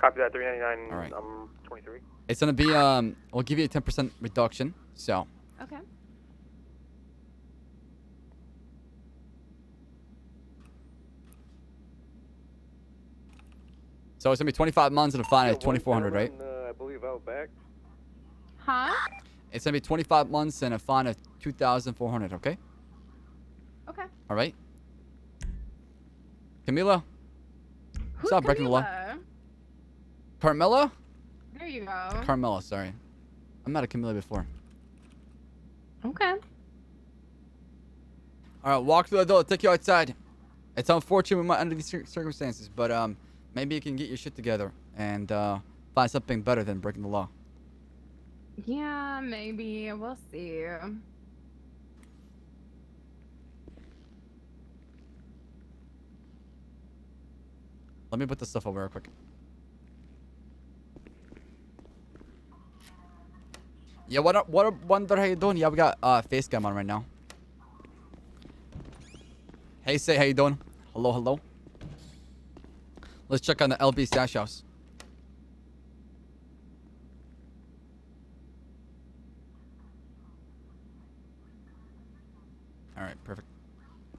[SPEAKER 14] Copy that, 399.
[SPEAKER 3] All right.
[SPEAKER 14] 23.
[SPEAKER 3] It's gonna be we'll give you a 10% reduction. So.
[SPEAKER 13] Okay.
[SPEAKER 3] So it's gonna be 25 months and a fine of 2,400, right?
[SPEAKER 18] I believe out back.
[SPEAKER 13] Huh?
[SPEAKER 3] It's gonna be 25 months and a fine of 2,400. Okay.
[SPEAKER 13] Okay.
[SPEAKER 3] All right. Camila.
[SPEAKER 13] Who's
[SPEAKER 3] Stop breaking the law.
[SPEAKER 13] Camila?
[SPEAKER 3] Carmela?
[SPEAKER 13] There you go.
[SPEAKER 3] Carmela, sorry. I met a Camila before.
[SPEAKER 13] Okay.
[SPEAKER 3] All right, walk through the door. Take you outside. It's unfortunate we might under these circumstances, but maybe you can get your shit together and find something better than breaking the law.
[SPEAKER 13] Yeah, maybe. We'll see.
[SPEAKER 3] Let me put this stuff over real quick. Yeah, Wonder, how you doing? Yeah, we got face cam on right now. Hey, say, how you doing? Hello, hello. Let's check on the LB stash house. All right, perfect.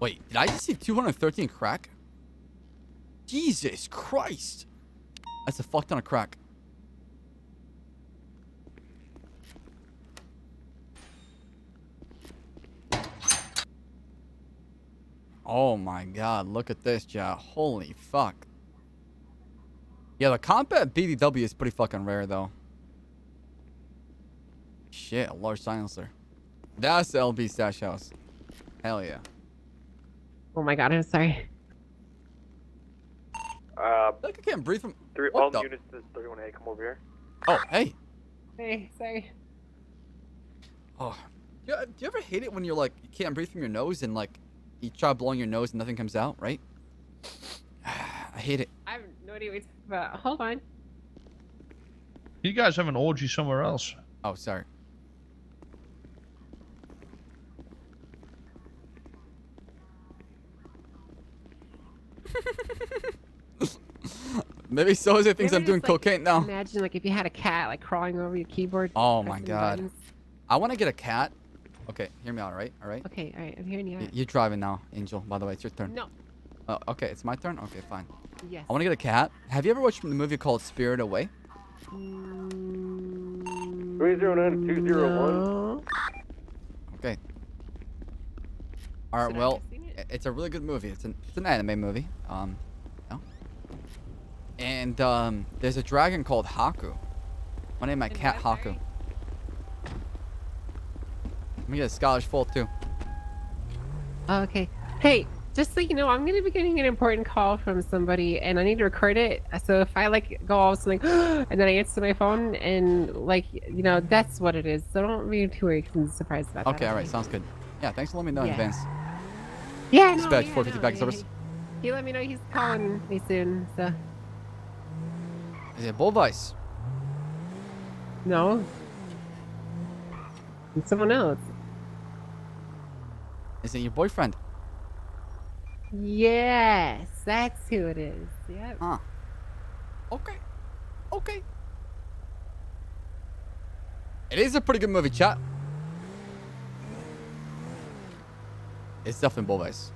[SPEAKER 3] Wait, did I just see 213 crack? Jesus Christ. That's a fuck ton of crack. Oh my god, look at this, chat. Holy fuck. Yeah, the combat BDW is pretty fucking rare, though. Shit, a large silencer. That's the LB stash house. Hell yeah.
[SPEAKER 6] Oh my god, I'm sorry.
[SPEAKER 3] Look, I can't breathe from...
[SPEAKER 14] All
[SPEAKER 3] the...
[SPEAKER 14] units to 31A, come over here.
[SPEAKER 3] Oh, hey.
[SPEAKER 6] Hey, sorry.
[SPEAKER 3] Oh, do you ever hate it when you're like, you can't breathe from your nose and like, you try blowing your nose and nothing comes out, right? I hate it.
[SPEAKER 6] I have no idea what you're talking about. Hold on.
[SPEAKER 9] You guys have an orgy somewhere else.
[SPEAKER 3] Oh, sorry. Maybe Soze thinks I'm doing cocaine now.
[SPEAKER 6] Imagine like if you had a cat like crawling over your keyboard.
[SPEAKER 3] Oh my
[SPEAKER 6] pressing
[SPEAKER 3] god.
[SPEAKER 6] buttons.
[SPEAKER 3] I want to get a cat. Okay, hear me out, all right? All right?
[SPEAKER 6] Okay, all right, I'm hearing you out.
[SPEAKER 3] You're driving now, Angel. By the way, it's your turn.
[SPEAKER 6] No.
[SPEAKER 3] Oh, okay, it's my turn? Okay, fine.
[SPEAKER 6] Yes.
[SPEAKER 3] I want to get a cat. Have you ever watched the movie called Spirit Away?
[SPEAKER 18] 309 to 201.
[SPEAKER 3] Okay. All right, well, it's a really good movie. It's an anime movie. No. And there's a dragon called Haku. I name my cat Haku. Let me get a Scottish Fold too.
[SPEAKER 6] Oh, okay. Hey, just so you know, I'm gonna be getting an important call from somebody, and I need to record it. So if I like go all something, and then I answer my phone, and like you know, that's what it is. So don't be too worried and surprised about that.
[SPEAKER 3] Okay, all right, sounds good. Yeah, thanks for letting me know in
[SPEAKER 6] Yeah.
[SPEAKER 3] advance.
[SPEAKER 6] Yeah, no,
[SPEAKER 3] Dispatch
[SPEAKER 6] yeah,
[SPEAKER 3] 450 back service.
[SPEAKER 6] He let me know he's calling me soon. So
[SPEAKER 3] Is it Bullvice?
[SPEAKER 6] no, it's someone else.
[SPEAKER 3] Is it your boyfriend?
[SPEAKER 6] Yes, that's who it is. Yep.
[SPEAKER 3] Huh. Okay. Okay. It is a pretty good movie, chat. It's definitely Bullvice.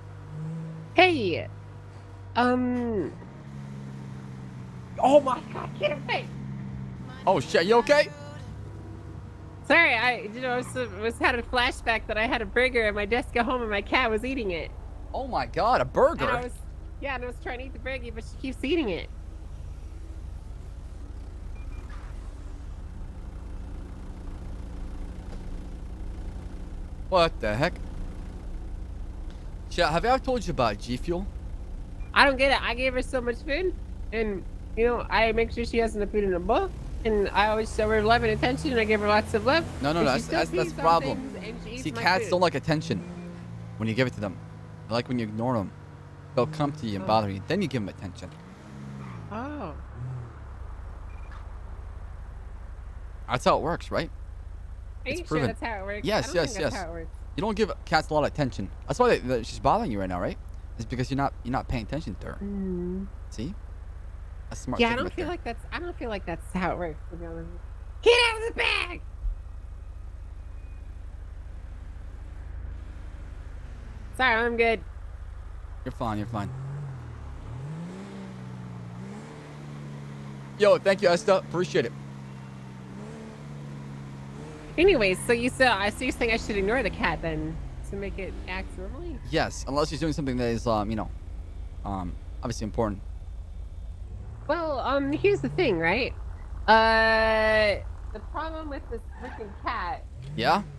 [SPEAKER 6] Hey, oh my god, get away!
[SPEAKER 3] Oh shit, you okay?
[SPEAKER 6] Sorry, I was had a flashback that I had a burger at my desk at home and my cat was eating it.
[SPEAKER 3] Oh my god, a burger?
[SPEAKER 6] And I was trying to eat the burger, but she keeps eating it.
[SPEAKER 3] What the heck? Chat, have I ever told you about gfuel?
[SPEAKER 6] I don't get it. I gave her so much food, and you know, I make sure she has enough food in her bowl, and I always show her love and attention, and I give her lots of love.
[SPEAKER 3] No, that's the problem. See, cats don't like attention when you give it to them. They like when you ignore them. They'll come to you and bother you. Then you give them attention.
[SPEAKER 6] Oh.
[SPEAKER 3] That's how it works, right?
[SPEAKER 6] Are you sure that's how it works?
[SPEAKER 3] Yes,
[SPEAKER 6] I don't
[SPEAKER 3] yes,
[SPEAKER 6] think
[SPEAKER 3] yes.
[SPEAKER 6] that's how it works.
[SPEAKER 3] You don't give cats a lot of attention. That's why she's bothering you right now, right? It's because you're not paying attention to her.
[SPEAKER 6] Mm.
[SPEAKER 3] See? That's smart.
[SPEAKER 6] Yeah, I don't feel like that's how it works. To be honest. Get out of the bag! Sorry, I'm good.
[SPEAKER 3] You're fine. You're fine. Yo, thank you, Esther. Appreciate it.
[SPEAKER 6] Anyways, so you said you're saying I should ignore the cat then to make it act normally?
[SPEAKER 3] Yes, unless she's doing something that is, obviously important.
[SPEAKER 6] Well, here's the thing, right? The problem with this freaking cat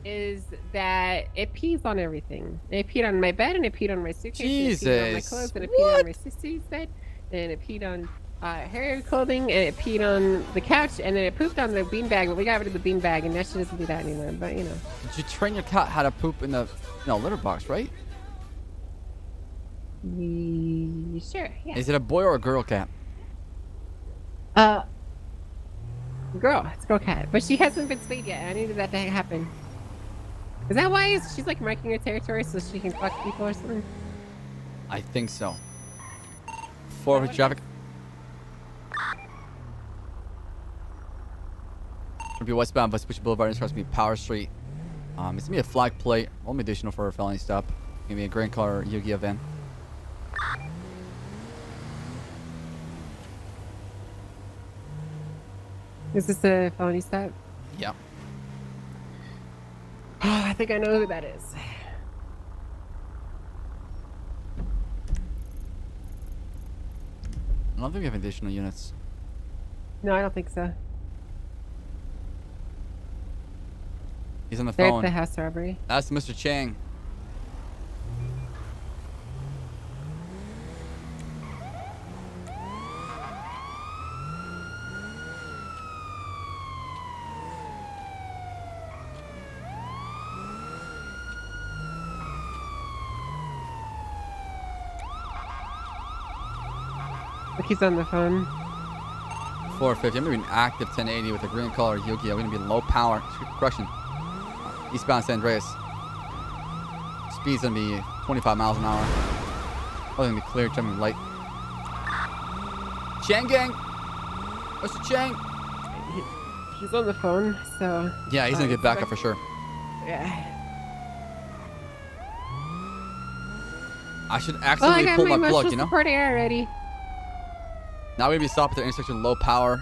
[SPEAKER 6] is that it pees on everything. It peed on my bed, and it peed on my suitcase, and it peed on my clothes, and it peed on my sister's bed, and it peed on her clothing, and it peed on the couch, and then it pooped on the beanbag, but we got rid of the beanbag, and now she doesn't do that anymore, but you know.
[SPEAKER 3] Did you train your cat how to poop in the litter box, right?
[SPEAKER 6] Sure, yeah.
[SPEAKER 3] Is it a boy or a girl cat?
[SPEAKER 6] Girl. It's a girl cat. But she hasn't been spayed yet. I needed that to happen. Is that why she's like marking her territory so she can fuck people or something?
[SPEAKER 3] I think so. Forward traffic. It'll be westbound Vespucci Boulevard. It's supposed to be Power Street. It's gonna be a flag plate. Only additional for a felony stop. Gonna be a green color Yu-Gi-Oh van.
[SPEAKER 6] Is this a felony stop?
[SPEAKER 3] Yeah.
[SPEAKER 6] Oh, I think I know who that is.
[SPEAKER 3] I don't think we have additional units.
[SPEAKER 6] No, I don't think so.
[SPEAKER 3] He's on the
[SPEAKER 6] They're
[SPEAKER 3] phone.
[SPEAKER 6] at the house robbery.
[SPEAKER 3] That's Mr. Chang.
[SPEAKER 6] Look, he's on the phone.
[SPEAKER 3] 450. I'm gonna be an active 1080 with a green color Yu-Gi-Oh. We're gonna be low power. Correction. Eastbound San Andreas. Speed's gonna be 25 miles an hour. Oh, gonna be clear, jumping light. Chang gang! Mr. Chang!
[SPEAKER 6] He's on the phone, so...
[SPEAKER 3] Yeah, he's gonna get back up for sure.
[SPEAKER 6] Yeah.
[SPEAKER 3] I should accidentally pull my plug, you know?
[SPEAKER 6] Support air already.
[SPEAKER 3] Now we're gonna be stopped at the intersection low power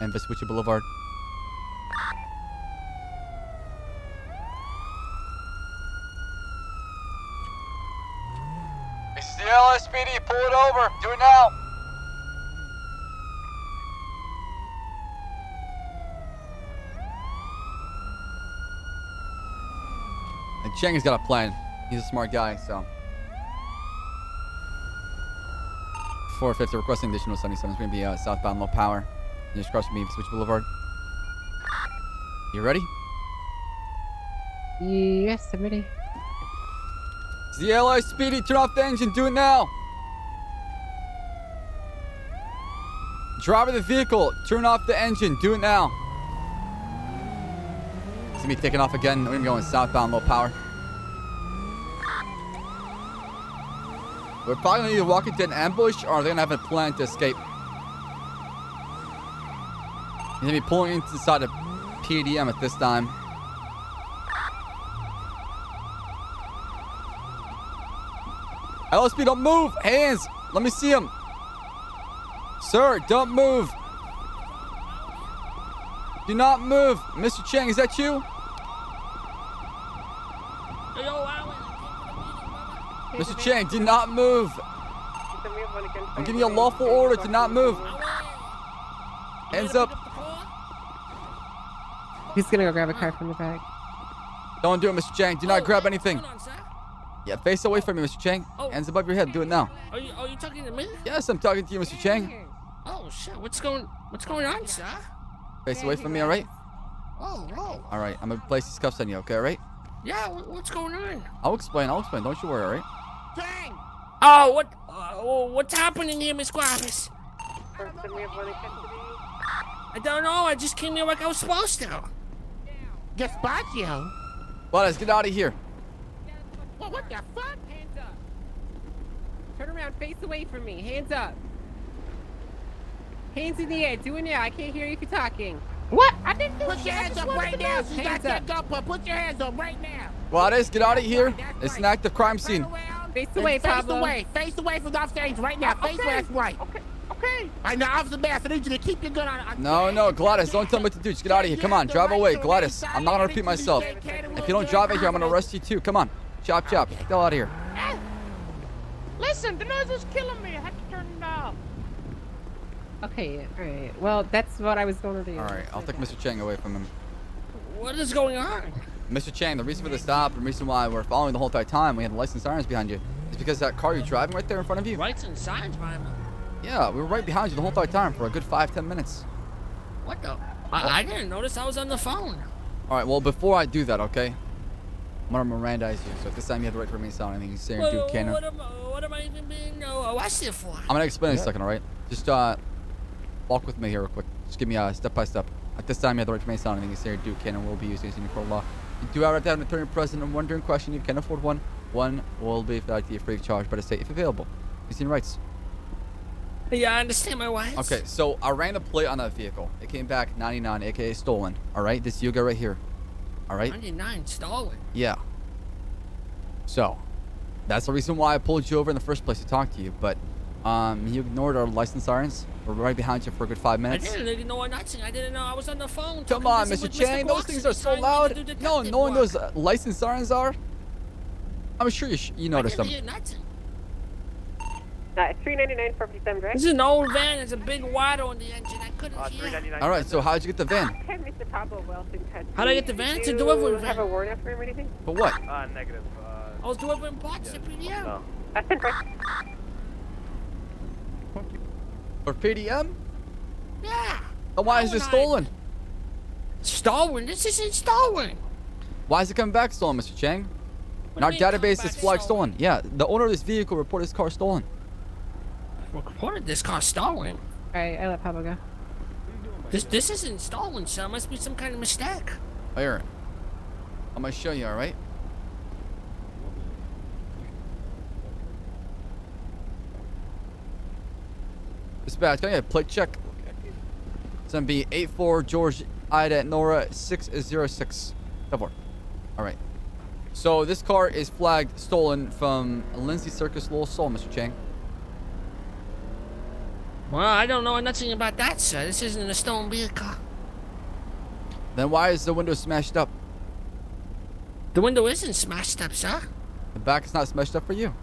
[SPEAKER 3] and Vespucci Boulevard.
[SPEAKER 12] This is the LSPD. Pull it over. Do it now.
[SPEAKER 3] And Chang has got a plan. He's a smart guy, so. 450 requesting additional 77. It's going to be southbound low power. You just cross me Vespucci Boulevard. You ready?
[SPEAKER 6] Yes, I'm ready.
[SPEAKER 3] It's the LSPD. Turn off the engine. Do it now. Driver of the vehicle. Turn off the engine. Do it now. It's going to be taking off again. We're going to be going southbound low power. We're probably going to either walk into an ambush or they're going to have a plan to escape. He's going to be pulling inside a PDM at this time. LSP, don't move! Hands! Let me see him! Sir, don't move! Do not move! Mr. Chang, is that you? Mr. Chang, do not move! I'm giving you a lawful order to not move! Hands up!
[SPEAKER 6] He's gonna go grab a car from the back.
[SPEAKER 3] Don't do it, Mr. Chang. Do not grab anything.
[SPEAKER 11] Hold on, sir.
[SPEAKER 3] Yeah, face away from me, Mr. Chang. Hands above your head. Do it now.
[SPEAKER 11] Are you talking to me?
[SPEAKER 3] Yes, I'm talking to you, Mr. Chang.
[SPEAKER 11] Oh shit! What's going on, sir?
[SPEAKER 3] Face away from me, all right?
[SPEAKER 11] Oh.
[SPEAKER 3] All right, I'm gonna place these cuffs on you, okay, all right?
[SPEAKER 11] Yeah. What's going on?
[SPEAKER 3] I'll explain. Don't you worry, all right?
[SPEAKER 11] Chang. Oh, what's happening here, Miss Guavas? I don't know. I just came here like I was supposed to. Gaspacio.
[SPEAKER 3] Let's get out of here.
[SPEAKER 11] Well, what the fuck?
[SPEAKER 6] Hands up. Turn around, face away from me. Hands up. Hands in the air. Do it now. I can't hear you if you're talking.
[SPEAKER 11] What? I didn't do Put your hands up right now.
[SPEAKER 6] Hands
[SPEAKER 11] You got
[SPEAKER 6] up.
[SPEAKER 11] that gun. Put your hands up right now.
[SPEAKER 3] Gladys, get out of here. It's an active crime scene.
[SPEAKER 6] Face away, Pablo.
[SPEAKER 11] Face away from the upstage right now. Face away, right. Okay. I know, Officer Bass, I need you to keep your gun on.
[SPEAKER 3] No, Gladys, don't tell me what to do. Just get out of here. Come on, drive away. Gladys, I'm not gonna repeat myself. If you don't drive it here, I'm gonna arrest you too. Come on. Chop. Get the hell out of here.
[SPEAKER 11] Listen, the noise is killing me. I have to turn it off.
[SPEAKER 6] Okay, all right. Well, that's what I was going to do.
[SPEAKER 3] All right, I'll take Mr. Chang away from him.
[SPEAKER 11] What is going on?
[SPEAKER 3] Mr. Chang, the reason for the stop and the reason why we're following the whole entire time, we had license sirens behind you, is because that car you're driving right there in front of you.
[SPEAKER 11] Lights and signs behind me.
[SPEAKER 3] Yeah, we were right behind you the whole entire time for a good 5-10 minutes.
[SPEAKER 11] What the? I didn't notice. I was on the phone.
[SPEAKER 3] All right, well, before I do that, okay, I'm gonna Mirandize you. So at this time, you have the right to remain silent. Anything you say or do, can.
[SPEAKER 11] What am I even being arrested for?
[SPEAKER 3] I'm gonna explain in a second, all right? Just walk with me here real quick. Just give me step by step. At this time, you have the right to remain silent. Anything you say or do, can, and will be used against you in court of law. You do have right to have an attorney present and one during question. You can afford one. One will be provided to you free of charge by the state if available. You see your rights.
[SPEAKER 11] Yeah, I understand my rights.
[SPEAKER 3] Okay, so I ran the plate on that vehicle. It came back 99, aka stolen. All right, this Yuga right here. All right.
[SPEAKER 11] 99 stolen.
[SPEAKER 3] Yeah. So, that's the reason why I pulled you over in the first place to talk to you. But, you ignored our license sirens. We're right behind you for a good 5 minutes.
[SPEAKER 11] I didn't ignore nothing. I didn't know I was on the phone.
[SPEAKER 3] Come on, Mr. Chang. Those things are so loud. No, knowing those license sirens are. I'm sure you noticed them.
[SPEAKER 11] I didn't hear nothing.
[SPEAKER 10] It's $3.99 for 57 direct.
[SPEAKER 11] This is an old van. There's a big water on the engine. I couldn't hear.
[SPEAKER 3] All right, so how'd you get the van?
[SPEAKER 10] Okay, Mr. Pablo Wilson.
[SPEAKER 11] How'd I get the van? It's a
[SPEAKER 10] Do
[SPEAKER 11] delivery
[SPEAKER 10] you
[SPEAKER 11] van.
[SPEAKER 10] have a warrant out for him or anything?
[SPEAKER 3] For what?
[SPEAKER 14] Negative.
[SPEAKER 11] I was delivering parts to PDM.
[SPEAKER 14] No.
[SPEAKER 10] That's in front.
[SPEAKER 3] For PDM?
[SPEAKER 11] Yeah.
[SPEAKER 3] Then why is it stolen?
[SPEAKER 11] Stolen? This isn't stolen.
[SPEAKER 3] Why is it coming back stolen, Mr. Chang? In our database, it's flagged stolen. Yeah, the owner of this vehicle reported his car stolen.
[SPEAKER 11] Reported this car stolen.
[SPEAKER 6] All right, I let Pablo go.
[SPEAKER 11] This isn't stolen, sir. It must be some kind of mistake.
[SPEAKER 3] Here, I'm gonna show you. All right. Dispatch, can I get a plate check? It's gonna be 84 George Ida Nora 606. All right. So this car is flagged stolen from Lindsay Circus Lowell Soul, Mr. Chang.
[SPEAKER 11] Well, I don't know nothing about that, sir. This isn't a stolen vehicle.
[SPEAKER 3] Then why is the window smashed up?
[SPEAKER 11] The window isn't smashed up, sir.
[SPEAKER 3] The back is not smashed up for you.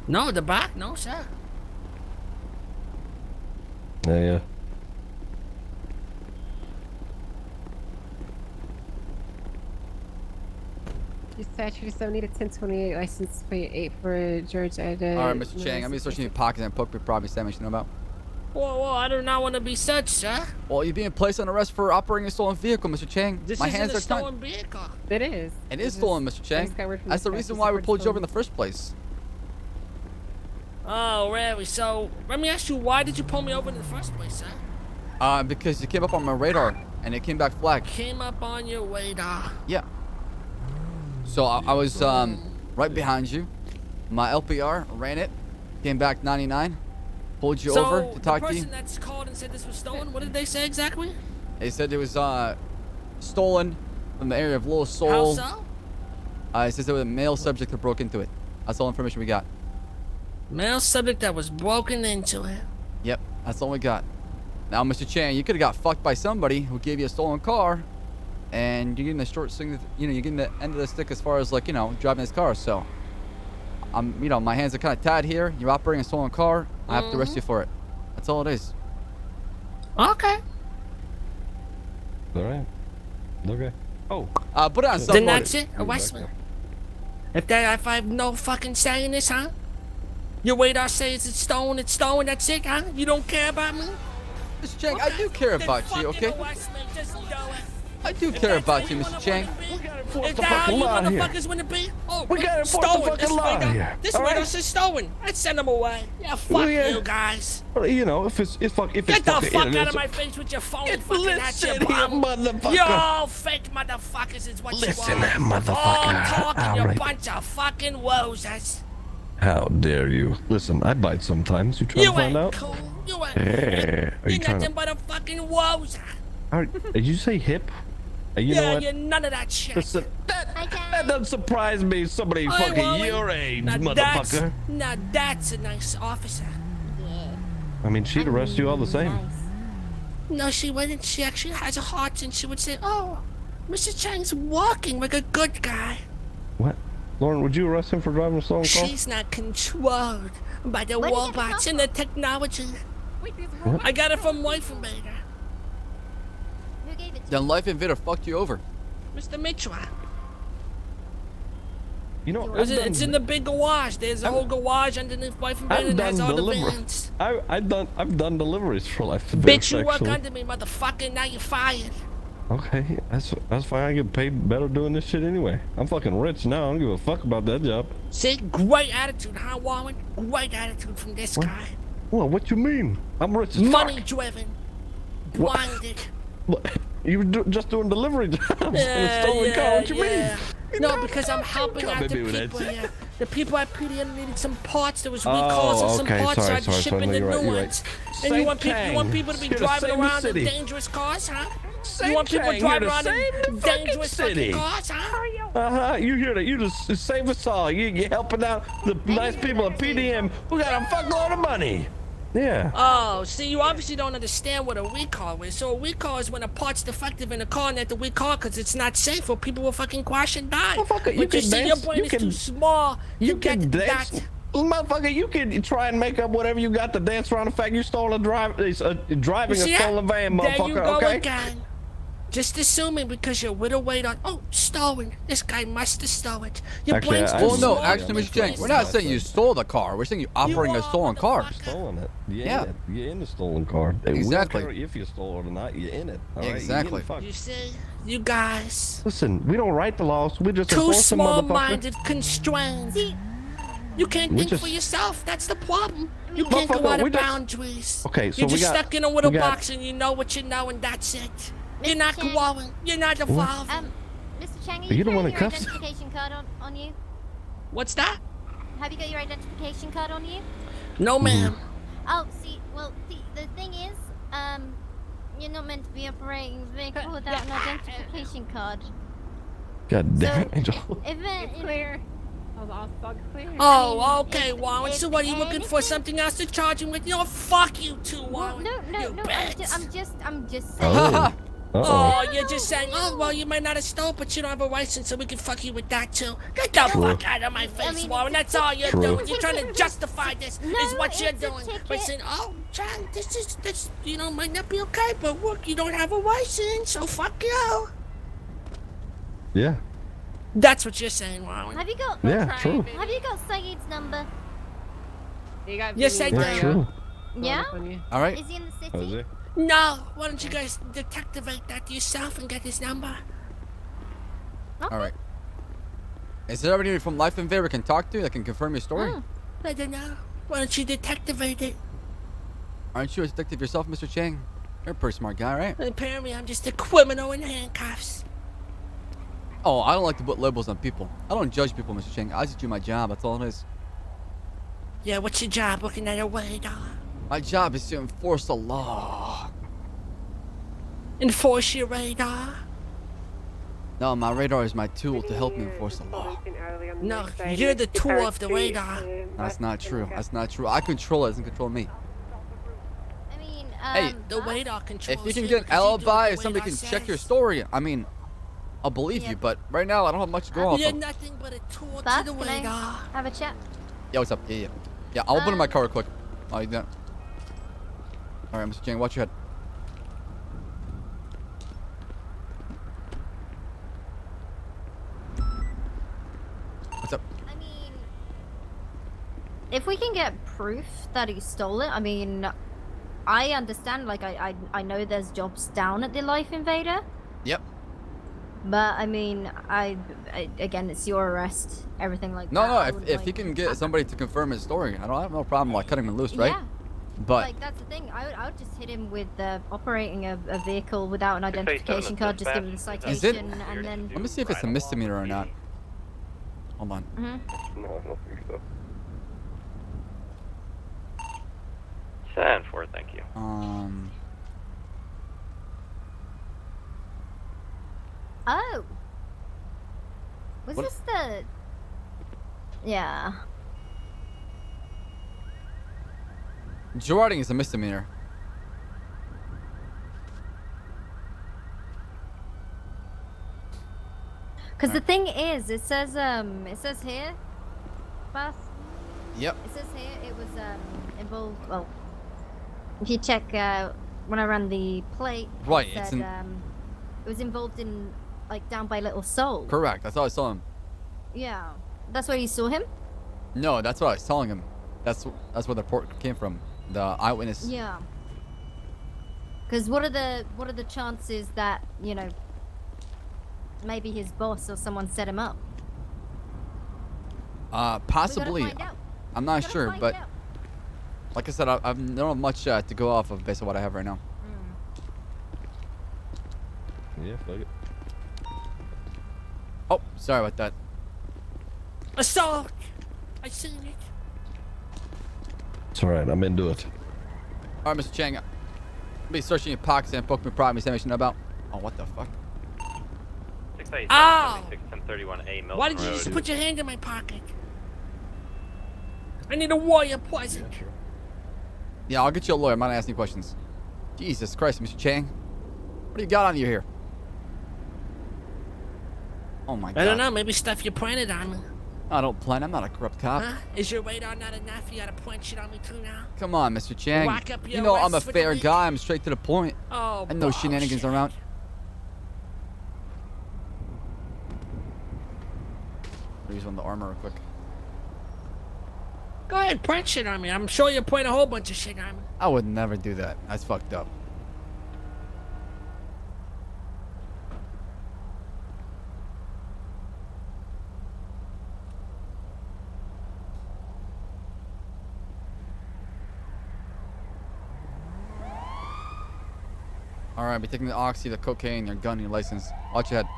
[SPEAKER 11] No, the back, no, sir.
[SPEAKER 8] Yeah.
[SPEAKER 6] Dispatcher 70 to 1028, license plate 8 for George Ida.
[SPEAKER 3] All right, Mr. Chang, I'm gonna searching your pockets and poke your property damage you know about.
[SPEAKER 11] Whoa, I do not want to be searched, sir.
[SPEAKER 3] Well, you're being placed on arrest for operating a stolen vehicle, Mr. Chang.
[SPEAKER 11] This
[SPEAKER 3] My
[SPEAKER 11] isn't
[SPEAKER 3] hands
[SPEAKER 11] a
[SPEAKER 3] are tied.
[SPEAKER 11] stolen vehicle.
[SPEAKER 6] It is.
[SPEAKER 3] It is stolen, Mr. Chang. That's the reason why we pulled you over in the first place.
[SPEAKER 11] Oh, really? So, let me ask you, why did you pull me over in the first place, sir?
[SPEAKER 3] Because you came up on my radar and it came back flagged.
[SPEAKER 11] Came up on your radar.
[SPEAKER 3] Yeah. So I was right behind you. My LPR ran it, came back 99, pulled you over to talk to you.
[SPEAKER 11] So the person that's called and said this was stolen, what did they say exactly?
[SPEAKER 3] They said it was stolen from the area of Little Soul.
[SPEAKER 11] How so?
[SPEAKER 3] It says there was a male subject that broke into it. That's all the information we got.
[SPEAKER 11] Male subject that was broken into it.
[SPEAKER 3] Yep, that's all we got. Now, Mr. Chan, you could have got fucked by somebody who gave you a stolen car, and you're getting the short thing, you're getting the end of the stick as far as driving this car. So, my hands are kind of tied here. You're operating a stolen car. I have to arrest you for it. That's all it is.
[SPEAKER 11] Okay.
[SPEAKER 8] All right. Okay. Oh.
[SPEAKER 3] Put it on
[SPEAKER 11] Then
[SPEAKER 3] submoded.
[SPEAKER 11] that's it. Arrest me. If I have no fucking say in this, huh? Your radar says it's stolen, that's it, huh? You don't care about me?
[SPEAKER 3] Mr. Chang, I do care about you, okay? I do care about you, Mr. Chang.
[SPEAKER 11] Is that how you motherfuckers want to be? Oh,
[SPEAKER 8] We gotta enforce the
[SPEAKER 11] stolen.
[SPEAKER 8] fucking law here.
[SPEAKER 11] This
[SPEAKER 8] all
[SPEAKER 11] radar
[SPEAKER 8] right?
[SPEAKER 11] says stolen. Let's send them away. Yeah, fuck you guys.
[SPEAKER 8] Well, you know, if it's
[SPEAKER 11] Get
[SPEAKER 8] fucking
[SPEAKER 11] the fuck
[SPEAKER 8] internet,
[SPEAKER 11] out of my face with your phone
[SPEAKER 8] Get
[SPEAKER 11] fucking at
[SPEAKER 8] listen
[SPEAKER 11] your
[SPEAKER 8] here,
[SPEAKER 11] bum.
[SPEAKER 8] motherfucker.
[SPEAKER 11] You're all fake motherfuckers is what
[SPEAKER 8] Listen,
[SPEAKER 11] you are.
[SPEAKER 8] motherfucker.
[SPEAKER 11] All talking,
[SPEAKER 8] All
[SPEAKER 11] you
[SPEAKER 8] right.
[SPEAKER 11] bunch of fucking wosers.
[SPEAKER 8] How dare you? Listen, I bite sometimes. You trying
[SPEAKER 11] You
[SPEAKER 8] to find
[SPEAKER 11] ain't
[SPEAKER 8] out?
[SPEAKER 11] cool. You ain't
[SPEAKER 8] Are you
[SPEAKER 11] You're
[SPEAKER 8] trying
[SPEAKER 11] nothing
[SPEAKER 8] to?
[SPEAKER 11] but a fucking woser.
[SPEAKER 8] Did you say hip? You know
[SPEAKER 11] Yeah,
[SPEAKER 8] what?
[SPEAKER 11] you're none of that shit.
[SPEAKER 8] Listen, that doesn't surprise me. Somebody
[SPEAKER 11] Hey,
[SPEAKER 8] fucking
[SPEAKER 11] Wally.
[SPEAKER 8] your age,
[SPEAKER 11] Now
[SPEAKER 8] motherfucker.
[SPEAKER 11] Now that's a nice officer.
[SPEAKER 8] I mean, she'd arrest you all the same.
[SPEAKER 11] No, she wouldn't. She actually has a heart, and she would say, "Oh, Mr. Chang's walking like a good guy."
[SPEAKER 8] What? Lauren, would you arrest him for driving a stolen car?
[SPEAKER 11] She's not controlled by the robots and the technology.
[SPEAKER 8] What?
[SPEAKER 11] I got it from Wife Invader.
[SPEAKER 16] Who gave it to
[SPEAKER 3] Then Life Invader fucked you over.
[SPEAKER 11] Mr. Mitchell.
[SPEAKER 8] You know,
[SPEAKER 11] It's in the big garage. There's a whole garage underneath Wife Invader
[SPEAKER 8] I've
[SPEAKER 11] that has
[SPEAKER 8] done
[SPEAKER 11] all the
[SPEAKER 8] deliveries.
[SPEAKER 11] vans.
[SPEAKER 8] I've done deliveries for Life Invader,
[SPEAKER 11] Bitch, you work
[SPEAKER 8] actually.
[SPEAKER 11] under me, motherfucker. Now you're fired.
[SPEAKER 8] Okay, that's fine. I get paid better doing this shit anyway. I'm fucking rich now. I don't give a fuck about that job.
[SPEAKER 11] See, great attitude, huh, Warren? Great attitude from this guy.
[SPEAKER 8] Well, what you mean? I'm rich as
[SPEAKER 11] Money
[SPEAKER 8] fuck.
[SPEAKER 11] driven.
[SPEAKER 8] What?
[SPEAKER 11] Blinded.
[SPEAKER 8] You were just doing delivery jobs in a stolen car. What you mean?
[SPEAKER 11] No, because I'm helping
[SPEAKER 8] come
[SPEAKER 11] out
[SPEAKER 8] at
[SPEAKER 11] the
[SPEAKER 8] me with that
[SPEAKER 11] people
[SPEAKER 8] shit.
[SPEAKER 11] here. The people at PDM needed some parts. There was recalls of some
[SPEAKER 8] okay,
[SPEAKER 11] parts, so I
[SPEAKER 8] sorry,
[SPEAKER 11] had to ship
[SPEAKER 8] sorry.
[SPEAKER 11] in
[SPEAKER 8] No,
[SPEAKER 11] the
[SPEAKER 8] you're
[SPEAKER 11] new
[SPEAKER 8] right, you're right.
[SPEAKER 11] ones. And
[SPEAKER 8] Same
[SPEAKER 11] you want
[SPEAKER 8] Chang.
[SPEAKER 11] people to be
[SPEAKER 8] You're the
[SPEAKER 11] driving
[SPEAKER 8] same
[SPEAKER 11] around in
[SPEAKER 8] city.
[SPEAKER 11] dangerous cars, huh?
[SPEAKER 8] Same
[SPEAKER 11] You want people
[SPEAKER 8] Chang,
[SPEAKER 11] driving
[SPEAKER 8] you're the
[SPEAKER 11] around
[SPEAKER 8] same
[SPEAKER 11] in
[SPEAKER 8] fucking
[SPEAKER 11] dangerous
[SPEAKER 8] city.
[SPEAKER 11] fucking cars, huh?
[SPEAKER 8] You hear that? You just save us all. You're helping out the nice people at PDM who got a fuckload of money. Yeah.
[SPEAKER 11] Oh, see, you obviously don't understand what a recall is. So a recall is when a part's defective in a car and they have to recall because it's not safe or people will fucking crash and die.
[SPEAKER 8] Motherfucker,
[SPEAKER 11] But you see, your brain is too small to get
[SPEAKER 8] dance.
[SPEAKER 11] that.
[SPEAKER 8] Motherfucker, you can try and make up whatever you got to dance around the fact you stole driving
[SPEAKER 11] You
[SPEAKER 8] a
[SPEAKER 11] see that?
[SPEAKER 8] stolen van,
[SPEAKER 11] There you
[SPEAKER 8] motherfucker,
[SPEAKER 11] go
[SPEAKER 8] okay?
[SPEAKER 11] again. Just assuming because you're with a weight on. Oh, stolen. This guy must have stolen it. Your
[SPEAKER 8] Actually,
[SPEAKER 11] brain's
[SPEAKER 8] I-
[SPEAKER 11] too
[SPEAKER 3] Well, no,
[SPEAKER 11] small
[SPEAKER 3] actually,
[SPEAKER 11] to
[SPEAKER 3] Mr. Chang,
[SPEAKER 11] be
[SPEAKER 3] we're not saying you stole the car. We're saying you operating a stolen car.
[SPEAKER 8] Stolen it.
[SPEAKER 3] Yeah.
[SPEAKER 8] You're in the stolen car. We don't
[SPEAKER 3] Exactly.
[SPEAKER 8] care if you stole it or not. You're in it. All right? You're
[SPEAKER 3] Exactly.
[SPEAKER 8] getting fucked.
[SPEAKER 11] You see, you guys.
[SPEAKER 8] Listen, we don't write the laws. We just
[SPEAKER 11] Too
[SPEAKER 8] enforce them, motherfucker.
[SPEAKER 11] small-minded, constrained. You can't
[SPEAKER 8] We
[SPEAKER 11] think
[SPEAKER 8] just-
[SPEAKER 11] for yourself. That's the problem. You can't go
[SPEAKER 8] Motherfucker,
[SPEAKER 11] out
[SPEAKER 8] we
[SPEAKER 11] of
[SPEAKER 8] just-
[SPEAKER 11] boundaries.
[SPEAKER 8] Okay, so
[SPEAKER 11] You're
[SPEAKER 8] we
[SPEAKER 11] just
[SPEAKER 8] got-
[SPEAKER 11] stuck in a little
[SPEAKER 8] we got-
[SPEAKER 11] box and you know what you know and that's it. You're not
[SPEAKER 16] Chang.
[SPEAKER 11] growing. You're not evolving.
[SPEAKER 16] Mr. Chang, are
[SPEAKER 8] You
[SPEAKER 16] you
[SPEAKER 8] don't wanna
[SPEAKER 16] carrying your
[SPEAKER 8] cuss?
[SPEAKER 16] identification card on you?
[SPEAKER 11] What's that?
[SPEAKER 16] Have you got your identification card on you?
[SPEAKER 11] No, ma'am.
[SPEAKER 16] Oh, see, well, the thing is, you're not meant to be operating the vehicle without an identification card.
[SPEAKER 8] God damn it, Angel.
[SPEAKER 16] If it,
[SPEAKER 13] Clear. I was all stuck clear.
[SPEAKER 11] Oh, okay, Warren. So what, are you looking for something else to charge him with? You know, fuck you too, Warren.
[SPEAKER 16] No,
[SPEAKER 11] You bitch.
[SPEAKER 16] I'm just saying.
[SPEAKER 8] Oh.
[SPEAKER 11] Oh, you're just saying, oh, well, you might not have stole, but you don't have a license, so we can fuck you with that, too. Get the
[SPEAKER 8] True.
[SPEAKER 11] fuck out of my face, Warren. That's all you're
[SPEAKER 8] True.
[SPEAKER 11] doing. You're trying to justify this, is what you're
[SPEAKER 16] it's a
[SPEAKER 11] doing. By
[SPEAKER 16] ticket.
[SPEAKER 11] saying, oh, John, this, you know, might not be okay, but look, you don't have a license, so fuck you.
[SPEAKER 8] Yeah.
[SPEAKER 11] That's what you're saying, Warren.
[SPEAKER 16] Have you got?
[SPEAKER 8] Yeah, true.
[SPEAKER 16] Have you got Saeed's number?
[SPEAKER 11] Yes, I do.
[SPEAKER 8] That's true.
[SPEAKER 16] Yeah.
[SPEAKER 3] All right.
[SPEAKER 16] Is he in the city?
[SPEAKER 8] Oh, is it?
[SPEAKER 11] No, why don't you guys detectivate that yourself and get his number?
[SPEAKER 3] All right. Is there anybody from Life Invader we can talk to that can confirm your story?
[SPEAKER 11] I don't know. Why don't you detectivate it?
[SPEAKER 3] Aren't you a detective yourself, Mr. Chang? You're a pretty smart guy, right?
[SPEAKER 11] Apparently, I'm just a criminal in handcuffs.
[SPEAKER 3] Oh, I don't like to put labels on people. I don't judge people, Mr. Chang. I just do my job. That's all it is.
[SPEAKER 11] Yeah, what's your job? Looking at a radar.
[SPEAKER 3] My job is to enforce the law.
[SPEAKER 11] Enforce your radar?
[SPEAKER 3] No, my radar is my tool to help me enforce the law.
[SPEAKER 11] No, you're the tool of the radar.
[SPEAKER 3] That's not true. That's not true. I control it. It doesn't control me.
[SPEAKER 16] I mean,
[SPEAKER 3] Hey,
[SPEAKER 11] the radar controls
[SPEAKER 3] if you can
[SPEAKER 11] you
[SPEAKER 3] get an
[SPEAKER 11] because you do what
[SPEAKER 3] alibi,
[SPEAKER 11] the
[SPEAKER 3] if somebody
[SPEAKER 11] radar
[SPEAKER 3] can check
[SPEAKER 11] says.
[SPEAKER 3] your story, I mean, I'll believe you. But right now, I don't have much to go off
[SPEAKER 11] You're
[SPEAKER 3] of.
[SPEAKER 11] nothing but a tool
[SPEAKER 16] Baas,
[SPEAKER 11] to the
[SPEAKER 16] can I
[SPEAKER 11] radar.
[SPEAKER 16] have a chat?
[SPEAKER 3] Yeah, what's up? Yeah. I'll open my car real quick. Oh, you got. All right, Mr. Chang, watch your head. What's up?
[SPEAKER 16] I mean, if we can get proof that he stole it, I mean, I understand. Like, I know there's jobs down at the Life Invader.
[SPEAKER 3] Yep.
[SPEAKER 16] But I mean, again, it's your arrest, everything like
[SPEAKER 3] No,
[SPEAKER 16] that.
[SPEAKER 3] no. If he can get somebody to confirm his story, I have no problem like cutting him loose, right?
[SPEAKER 16] Yeah.
[SPEAKER 3] But
[SPEAKER 16] Like, that's the thing. I would just hit him with operating a vehicle without an identification card. Just give him the citation, and then.
[SPEAKER 3] let me see if it's a misdemeanor or not. Hold on.
[SPEAKER 16] Mm-hmm.
[SPEAKER 18] No, I don't think so.
[SPEAKER 15] 10-4, thank you.
[SPEAKER 16] Oh. Was
[SPEAKER 3] What?
[SPEAKER 16] this the? Yeah.
[SPEAKER 3] Joyriding is a misdemeanor.
[SPEAKER 16] Because the thing is, it says here, Baas.
[SPEAKER 3] Yep.
[SPEAKER 16] It says here it was involved. Well, if you check when I ran the plate,
[SPEAKER 3] Right,
[SPEAKER 16] it
[SPEAKER 3] it's
[SPEAKER 16] said,
[SPEAKER 3] in-
[SPEAKER 16] it was involved in like down by Little Soul.
[SPEAKER 3] Correct. That's how I saw him.
[SPEAKER 16] Yeah, that's where you saw him.
[SPEAKER 3] No, that's what I was telling him. That's where the report came from. The eyewitness.
[SPEAKER 16] Yeah. Because what are the chances that maybe his boss or someone set him up?
[SPEAKER 3] Possibly.
[SPEAKER 16] We gotta find out.
[SPEAKER 3] I'm not
[SPEAKER 16] Gotta
[SPEAKER 3] sure,
[SPEAKER 16] find
[SPEAKER 3] but
[SPEAKER 16] out.
[SPEAKER 3] like I said, I don't have much to go off of based on what I have right now.
[SPEAKER 8] Yeah, fuck it.
[SPEAKER 3] Oh, sorry about that.
[SPEAKER 11] Assault! I seen it.
[SPEAKER 8] It's alright, I'm into it.
[SPEAKER 3] All right, Mr. Chang. I'll be searching your pockets and poke me private information about. Oh, what the fuck?
[SPEAKER 15] 687,
[SPEAKER 11] Ow!
[SPEAKER 15] 1031A Milton
[SPEAKER 11] Why did you
[SPEAKER 15] Road.
[SPEAKER 11] just put your hand in my pocket? I need a warrior present.
[SPEAKER 3] Yeah, I'll get you a lawyer. I'm not asking questions. Jesus Christ, Mr. Chang. What do you got on you here? Oh my God.
[SPEAKER 11] I don't know, maybe stuff you pointed on me.
[SPEAKER 3] I don't plan. I'm not a corrupt cop.
[SPEAKER 11] Huh? Is your radar not enough? You gotta point shit on me too now?
[SPEAKER 3] Come on, Mr. Chang.
[SPEAKER 11] Whack up
[SPEAKER 3] You
[SPEAKER 11] your
[SPEAKER 3] know I'm a
[SPEAKER 11] West with
[SPEAKER 3] fair
[SPEAKER 11] the
[SPEAKER 3] guy. I'm straight to the point.
[SPEAKER 11] Oh,
[SPEAKER 3] and no shenanigans around. I'll use one of the armor real quick.
[SPEAKER 11] Go ahead, point shit on me. I'm sure you point a whole bunch of shit on me.
[SPEAKER 3] I would never do that. That's fucked up. Alright, be taking the oxy, the cocaine, your gun, your license. Watch your head.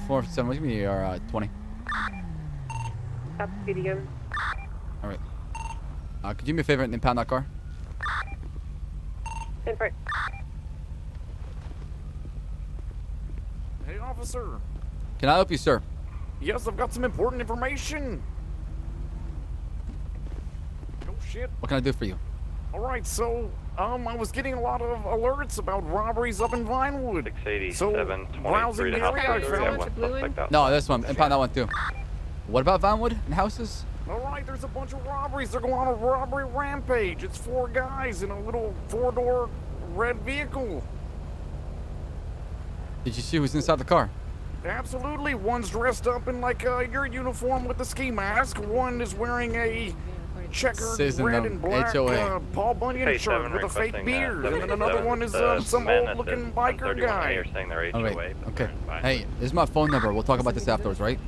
[SPEAKER 3] Four, 7, give me your 20.
[SPEAKER 10] Stop speed again.
[SPEAKER 3] Alright. Could you do me a favor and impound that car?
[SPEAKER 10] Stand for it.
[SPEAKER 2] Hey, officer.
[SPEAKER 3] Can I help you, sir?
[SPEAKER 2] Yes, I've got some important information. Oh, shit.
[SPEAKER 3] What can I do for you?
[SPEAKER 2] All right, so, I was getting a lot of alerts about robberies up in Vinewood.
[SPEAKER 15] 687,
[SPEAKER 2] So, browsing the area, I found...
[SPEAKER 3] No, this one. Impound that one too. What about Vinewood and houses?
[SPEAKER 2] All right, there's a bunch of robberies. They're going on a robbery rampage. It's 4 guys in a little 4-door red vehicle.
[SPEAKER 3] Did you see who's inside the car?
[SPEAKER 2] Absolutely. One's dressed up in like your uniform with the ski mask. One is wearing a checkered
[SPEAKER 3] Says in
[SPEAKER 2] red
[SPEAKER 3] the
[SPEAKER 2] and black
[SPEAKER 3] HOA.
[SPEAKER 2] Paul Bunyan
[SPEAKER 15] Hey,
[SPEAKER 2] shirt
[SPEAKER 15] seven
[SPEAKER 2] with a fake
[SPEAKER 15] requesting,
[SPEAKER 2] beard. And then another
[SPEAKER 15] 77,
[SPEAKER 2] one is
[SPEAKER 15] the
[SPEAKER 2] some
[SPEAKER 15] men
[SPEAKER 2] old
[SPEAKER 15] at
[SPEAKER 2] looking
[SPEAKER 15] the
[SPEAKER 2] biker
[SPEAKER 15] 1031A
[SPEAKER 2] guy.
[SPEAKER 15] are saying their
[SPEAKER 3] Oh, wait.
[SPEAKER 15] HOA, but
[SPEAKER 3] Okay.
[SPEAKER 15] they're fine.
[SPEAKER 3] Hey, this is my phone number. We'll talk about this afterwards, right?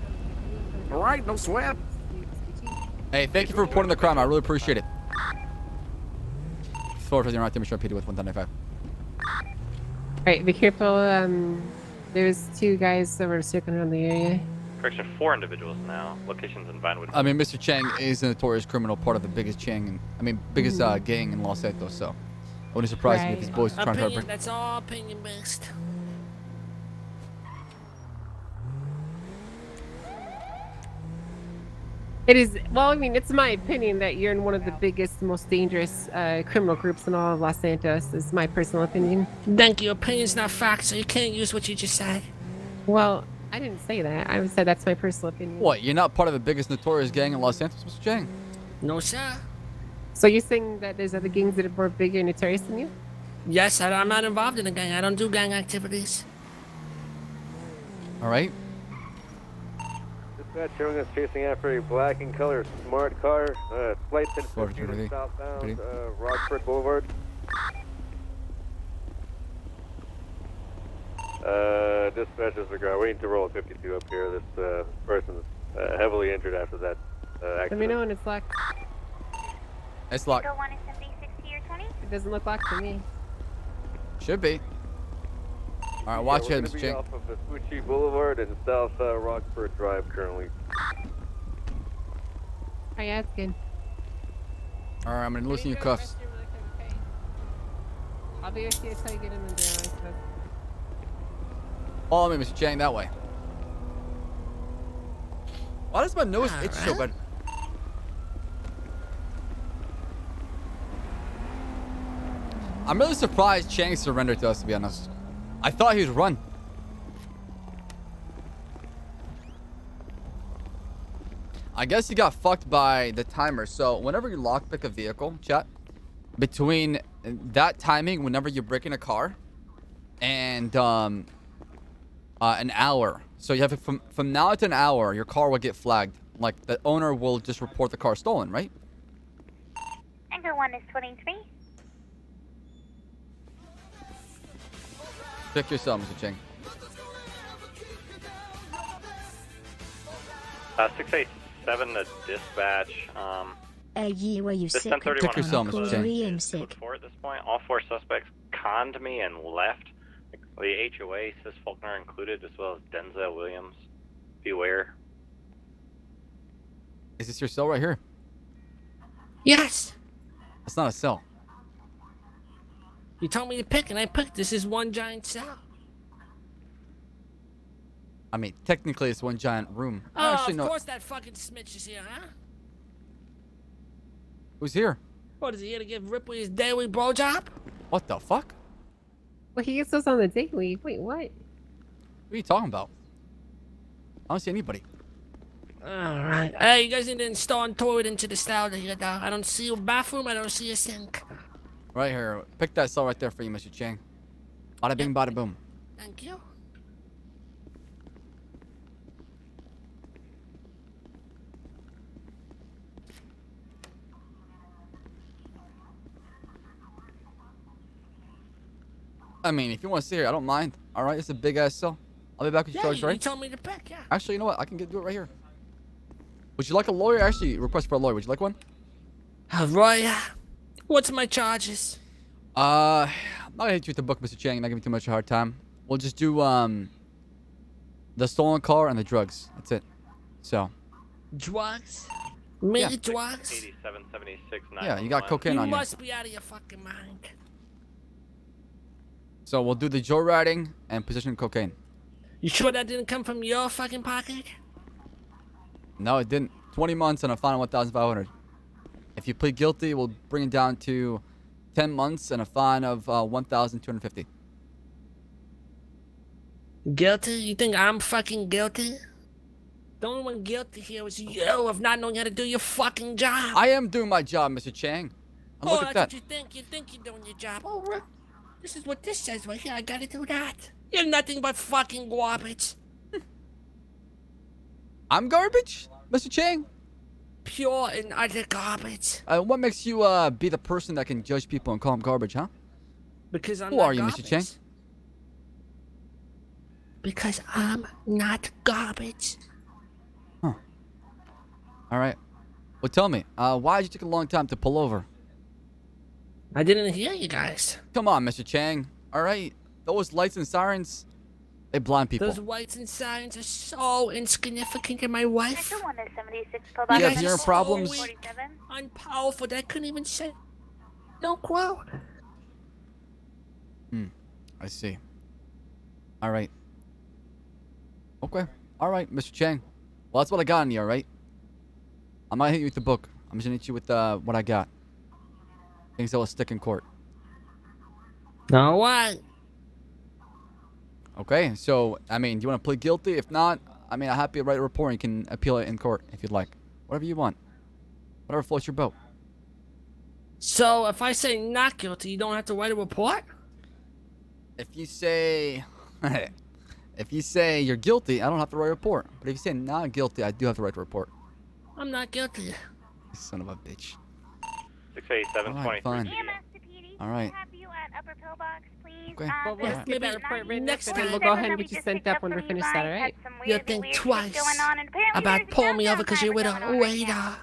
[SPEAKER 2] All right, no sweat.
[SPEAKER 3] Hey, thank you for reporting the crime. I really appreciate it. 450 right there, Mr. PD with 195.
[SPEAKER 6] Alright, be careful. There's 2 guys that were circling around the area.
[SPEAKER 15] Correction, 4 individuals now. Locations in Vinewood.
[SPEAKER 3] I mean, Mr. Chang is a notorious criminal, part of the biggest biggest gang in Los Santos. So, I wouldn't surprise me if these boys are trying to.
[SPEAKER 11] Opinion, that's all opinion based.
[SPEAKER 6] It is, well, I mean, it's my opinion that you're in one of the biggest, most dangerous criminal groups in all of Los Santos. Is my personal opinion.
[SPEAKER 11] Thank you. Opinion's not fact, so you can't use what you just said.
[SPEAKER 6] Well, I didn't say that. I said that's my personal opinion.
[SPEAKER 3] What? You're not part of the biggest notorious gang in Los Santos, Mr. Chang?
[SPEAKER 11] No, sir.
[SPEAKER 6] So you're saying that there's other gangs that are more bigger and notorious than you?
[SPEAKER 11] Yes, I'm not involved in a gang. I don't do gang activities.
[SPEAKER 3] All right.
[SPEAKER 18] Dispatch showing us chasing after a black in color smart car. Flight 1050 southbound Rockford Boulevard. Dispatch disregard. Waiting to roll a 52 up here. This person's heavily injured after that accident.
[SPEAKER 6] Let me know when it's locked.
[SPEAKER 3] It's locked.
[SPEAKER 21] Go 1 is 76 here, 20.
[SPEAKER 6] It doesn't look locked to me.
[SPEAKER 3] Should be. All right, watch
[SPEAKER 18] we're
[SPEAKER 3] it,
[SPEAKER 18] gonna
[SPEAKER 3] Mr.
[SPEAKER 18] be
[SPEAKER 3] Chang.
[SPEAKER 18] off of Vespucci Boulevard and South Rockford Drive currently.
[SPEAKER 6] How you asking?
[SPEAKER 3] All right, I'm gonna loosen your cuffs.
[SPEAKER 6] I'll be with you until you get in the jail, I suppose.
[SPEAKER 3] Follow me, Mr. Chang, that way. Why does my nose itch so bad? I'm really surprised Chang surrendered to us, to be honest. I thought he would run. I guess he got fucked by the timer. So whenever you lockpick a vehicle, chat, between that timing, whenever you're breaking a car, and an hour. So you have it from now to an hour, your car will get flagged. Like the owner will just report the car stolen, right?
[SPEAKER 21] Anchor 1 is 23.
[SPEAKER 3] Check yourself, Mr. Chang.
[SPEAKER 15] 687 to dispatch.
[SPEAKER 20] Were you
[SPEAKER 15] This
[SPEAKER 20] sick?
[SPEAKER 15] 1031
[SPEAKER 3] Check yourself, Mr. Chang.
[SPEAKER 20] Code
[SPEAKER 15] code 4 at this point. All 4 suspects conned me and left. The HOA, Sis Faulkner included, as well as Denzel Williams. Beware.
[SPEAKER 3] Is this your cell right here?
[SPEAKER 11] Yes.
[SPEAKER 3] It's not a cell.
[SPEAKER 11] You told me to pick, and I picked. This is one giant cell.
[SPEAKER 3] I mean, technically, it's one giant room.
[SPEAKER 11] Oh,
[SPEAKER 3] Actually,
[SPEAKER 11] of
[SPEAKER 3] no.
[SPEAKER 11] course that fucking Smitch is here, huh?
[SPEAKER 3] Who's here?
[SPEAKER 11] What, is he here to give Ripley his daily blowjob?
[SPEAKER 3] What the fuck?
[SPEAKER 6] Well, he gets us on the daily. Wait, what?
[SPEAKER 3] What are you talking about? I don't see anybody.
[SPEAKER 11] Alright. Hey, you guys need to install a toilet into the style here, though. I don't see a bathroom, I don't see a sink.
[SPEAKER 3] Right here. Pick that cell right there for you, Mr. Chang. Bada bing, bada boom.
[SPEAKER 11] Thank you.
[SPEAKER 3] I mean, if you want to sit here, I don't mind. All right, it's a big ass cell. I'll be back with you, Charles,
[SPEAKER 11] you
[SPEAKER 3] right?
[SPEAKER 11] told me to pick, yeah.
[SPEAKER 3] Actually, you know what? I can do it right here. Would you like a lawyer? Actually, request for a lawyer. Would you like one?
[SPEAKER 11] Roy, what's my charges?
[SPEAKER 3] I'm not gonna hit you with the book, Mr. Chang. Not giving me too much of a hard time. We'll just do the stolen car and the drugs. That's it. So.
[SPEAKER 11] Drugs? Me
[SPEAKER 3] Yeah.
[SPEAKER 11] drugs?
[SPEAKER 15] 8776
[SPEAKER 3] Yeah, you got cocaine on
[SPEAKER 11] You
[SPEAKER 3] you.
[SPEAKER 11] must be out of your fucking mind.
[SPEAKER 3] So we'll do the joyriding and possession of cocaine.
[SPEAKER 11] You sure that didn't come from your fucking pocket?
[SPEAKER 3] No, it didn't. 20 months and a fine of 1,500. If you plead guilty, we'll bring it down to 10 months and a fine of 1,250.
[SPEAKER 11] Guilty? You think I'm fucking guilty? The only one guilty here is you of not knowing how to do your fucking job.
[SPEAKER 3] I am doing my job, Mr. Chang. And look at
[SPEAKER 11] that's
[SPEAKER 3] that.
[SPEAKER 11] what you think. You think you're doing your job. Oh, right. This is what this says right here. I gotta do that. You're nothing but fucking garbage.
[SPEAKER 3] I'm garbage, Mr. Chang?
[SPEAKER 11] Pure and utter garbage.
[SPEAKER 3] What makes you be the person that can judge people and call them garbage, huh?
[SPEAKER 11] Because I'm
[SPEAKER 3] Who
[SPEAKER 11] not
[SPEAKER 3] are you,
[SPEAKER 11] garbage.
[SPEAKER 3] Mr. Chang?
[SPEAKER 11] Because I'm not garbage.
[SPEAKER 3] Huh. All right. Well, tell me, why did you take a long time to pull over?
[SPEAKER 11] I didn't hear you guys.
[SPEAKER 3] Come on, Mr. Chang. All right. Those lights and sirens, they blind people.
[SPEAKER 11] Those whites and signs are so insignificant in my wife.
[SPEAKER 21] Anchor 1 is 76. Pull
[SPEAKER 3] You
[SPEAKER 21] back
[SPEAKER 3] have
[SPEAKER 21] on
[SPEAKER 3] hearing
[SPEAKER 21] the
[SPEAKER 3] problems?
[SPEAKER 21] 47.
[SPEAKER 11] I'm powerful. That couldn't even say. No quote.
[SPEAKER 3] I see. All right. Okay. All right, Mr. Chang. Well, that's what I got on you, all right? I'm not hitting you with the book. I'm just gonna hit you with what I got. Things that will stick in court.
[SPEAKER 11] All right.
[SPEAKER 3] Okay, so, I mean, do you want to plead guilty? If not, I mean, I'm happy to write a report and you can appeal it in court if you'd like. Whatever you want. Whatever floats your boat.
[SPEAKER 11] So if I say not guilty, you don't have to write a report?
[SPEAKER 3] If you say... if you say you're guilty, I don't have to write a report. But if you say not guilty, I do have to write a report.
[SPEAKER 11] I'm not guilty.
[SPEAKER 3] You son of a bitch.
[SPEAKER 15] 687,
[SPEAKER 3] All right, fine. All right. Okay.
[SPEAKER 6] Well, we'll
[SPEAKER 11] Yeah.
[SPEAKER 6] get that report written
[SPEAKER 11] Next
[SPEAKER 6] up, and then
[SPEAKER 11] time.
[SPEAKER 6] we'll go ahead and get you sent up when we're finished that, all right?
[SPEAKER 11] You think twice about pulling me over because you're with a waiter.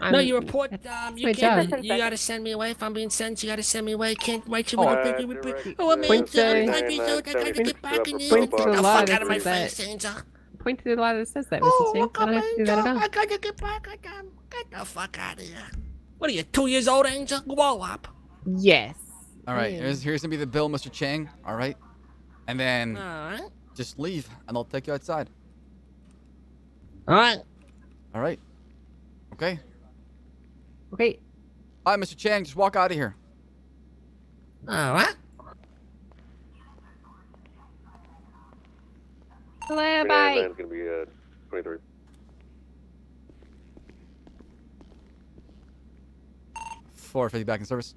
[SPEAKER 11] No, you report. You
[SPEAKER 6] my
[SPEAKER 11] can't.
[SPEAKER 6] job.
[SPEAKER 11] You gotta send me away. If I'm being sent, you gotta send me away. Can't write you
[SPEAKER 3] Oh,
[SPEAKER 11] with a big. Oh, I'm
[SPEAKER 6] Point
[SPEAKER 11] Angel.
[SPEAKER 6] to-
[SPEAKER 11] I gotta get back in you.
[SPEAKER 6] Point
[SPEAKER 11] Get
[SPEAKER 6] to
[SPEAKER 11] the
[SPEAKER 6] the law
[SPEAKER 11] fuck out of my
[SPEAKER 6] that says
[SPEAKER 11] face, Angel.
[SPEAKER 6] Point to the law that says that, Mr. Chang. I don't have to do that at all.
[SPEAKER 11] I gotta get back. Get the fuck out of here. What are you, 2 years old, Angel? Grow up.
[SPEAKER 6] Yes.
[SPEAKER 3] All right, here's gonna be the bill, Mr. Chang. All right, and then
[SPEAKER 11] Alright.
[SPEAKER 3] just leave, and I'll take you outside.
[SPEAKER 11] Alright.
[SPEAKER 3] All right. Okay.
[SPEAKER 6] Okay.
[SPEAKER 3] All right, Mr. Chang, just walk out of here.
[SPEAKER 11] Alright.
[SPEAKER 6] Hello, bye.
[SPEAKER 18] It's gonna be 23.
[SPEAKER 3] $450 back in service.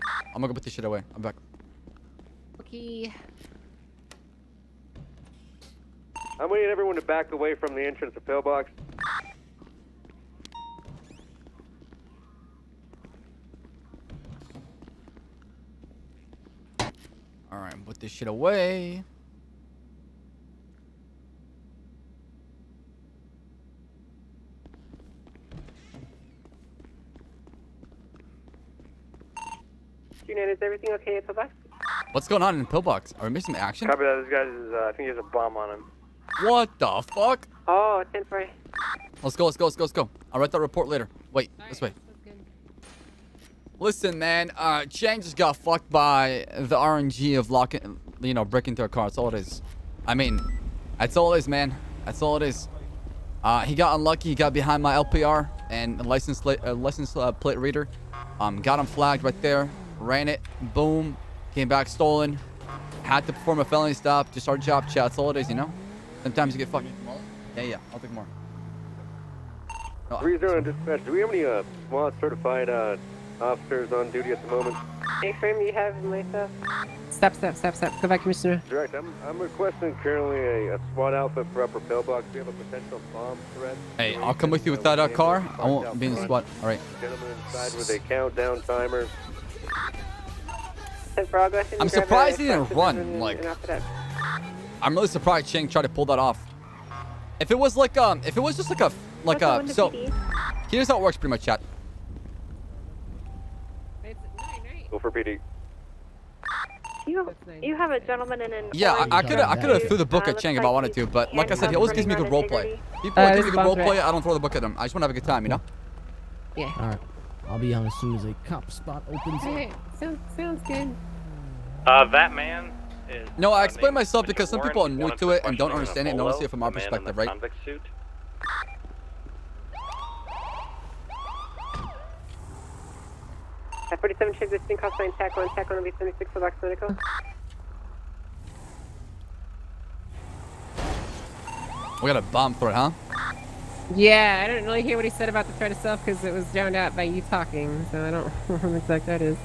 [SPEAKER 3] I'm gonna go put this shit away. I'm back.
[SPEAKER 6] Okay.
[SPEAKER 18] I'm waiting everyone to back away from the entrance of pillbox.
[SPEAKER 3] All right, put this shit away.
[SPEAKER 10] Unit, is everything okay at pillbox?
[SPEAKER 3] What's going on in Pillbox? Are we missing action?
[SPEAKER 14] Copy that. This guy is, I think he has a bomb on him.
[SPEAKER 3] What the fuck?
[SPEAKER 10] Oh, 10-4.
[SPEAKER 3] Let's go, let's go, let's go, let's go. I'll write that report later. Wait, this way. Listen, man, Chang just got fucked by the RNG of locking, breaking into a car. That's all it is. I mean, that's all it is, man. That's all it is. He got unlucky. He got behind my LPR and license plate reader. Got him flagged right there. Ran it. Boom. Came back stolen. Had to perform a felony stop. Just our job, chat. That's all it is, Sometimes you get fucked. Yeah, I'll take more.
[SPEAKER 18] 3-0 dispatch. Do we have any SWAT certified officers on duty at the moment?
[SPEAKER 10] A-frame, you have myself.
[SPEAKER 6] Stop. Go back, Commissioner.
[SPEAKER 18] Direct. I'm requesting currently a SWAT outfit for upper pillbox. We have a potential bomb threat.
[SPEAKER 3] Hey, I'll come with you with that car. I won't be in the SWAT. All right.
[SPEAKER 18] Gentleman inside with a countdown timer.
[SPEAKER 3] I'm surprised he didn't run. Like, I'm really surprised Chang tried to pull that off. If it was like if it was just so here's how it works pretty much, chat.
[SPEAKER 18] Go for PD.
[SPEAKER 1] You have a gentleman in an
[SPEAKER 3] Yeah, I could have threw the book at Chang if I wanted to, but like I said, he always gives me good role play. People give me good role play, I don't throw the book at him. I just want to have a good time,
[SPEAKER 6] Yeah.
[SPEAKER 11] Alright. I'll be on as soon as a cop spot opens.
[SPEAKER 6] Okay, sounds good.
[SPEAKER 15] That man is.
[SPEAKER 3] No, I explain myself because some people are new
[SPEAKER 15] Warrant
[SPEAKER 3] to it and don't
[SPEAKER 15] questioning
[SPEAKER 3] understand it and
[SPEAKER 15] Apollo,
[SPEAKER 3] don't see it from our
[SPEAKER 15] the man in
[SPEAKER 3] perspective,
[SPEAKER 15] the
[SPEAKER 3] right?
[SPEAKER 15] convict suit.
[SPEAKER 10] At 47 ship, this thing cost 9 tackle will be 76 for box medical.
[SPEAKER 3] We got a bomb threat, huh?
[SPEAKER 6] Yeah, I didn't really hear what he said about the threat itself because it was drowned out by you talking, so I don't know what exactly that is.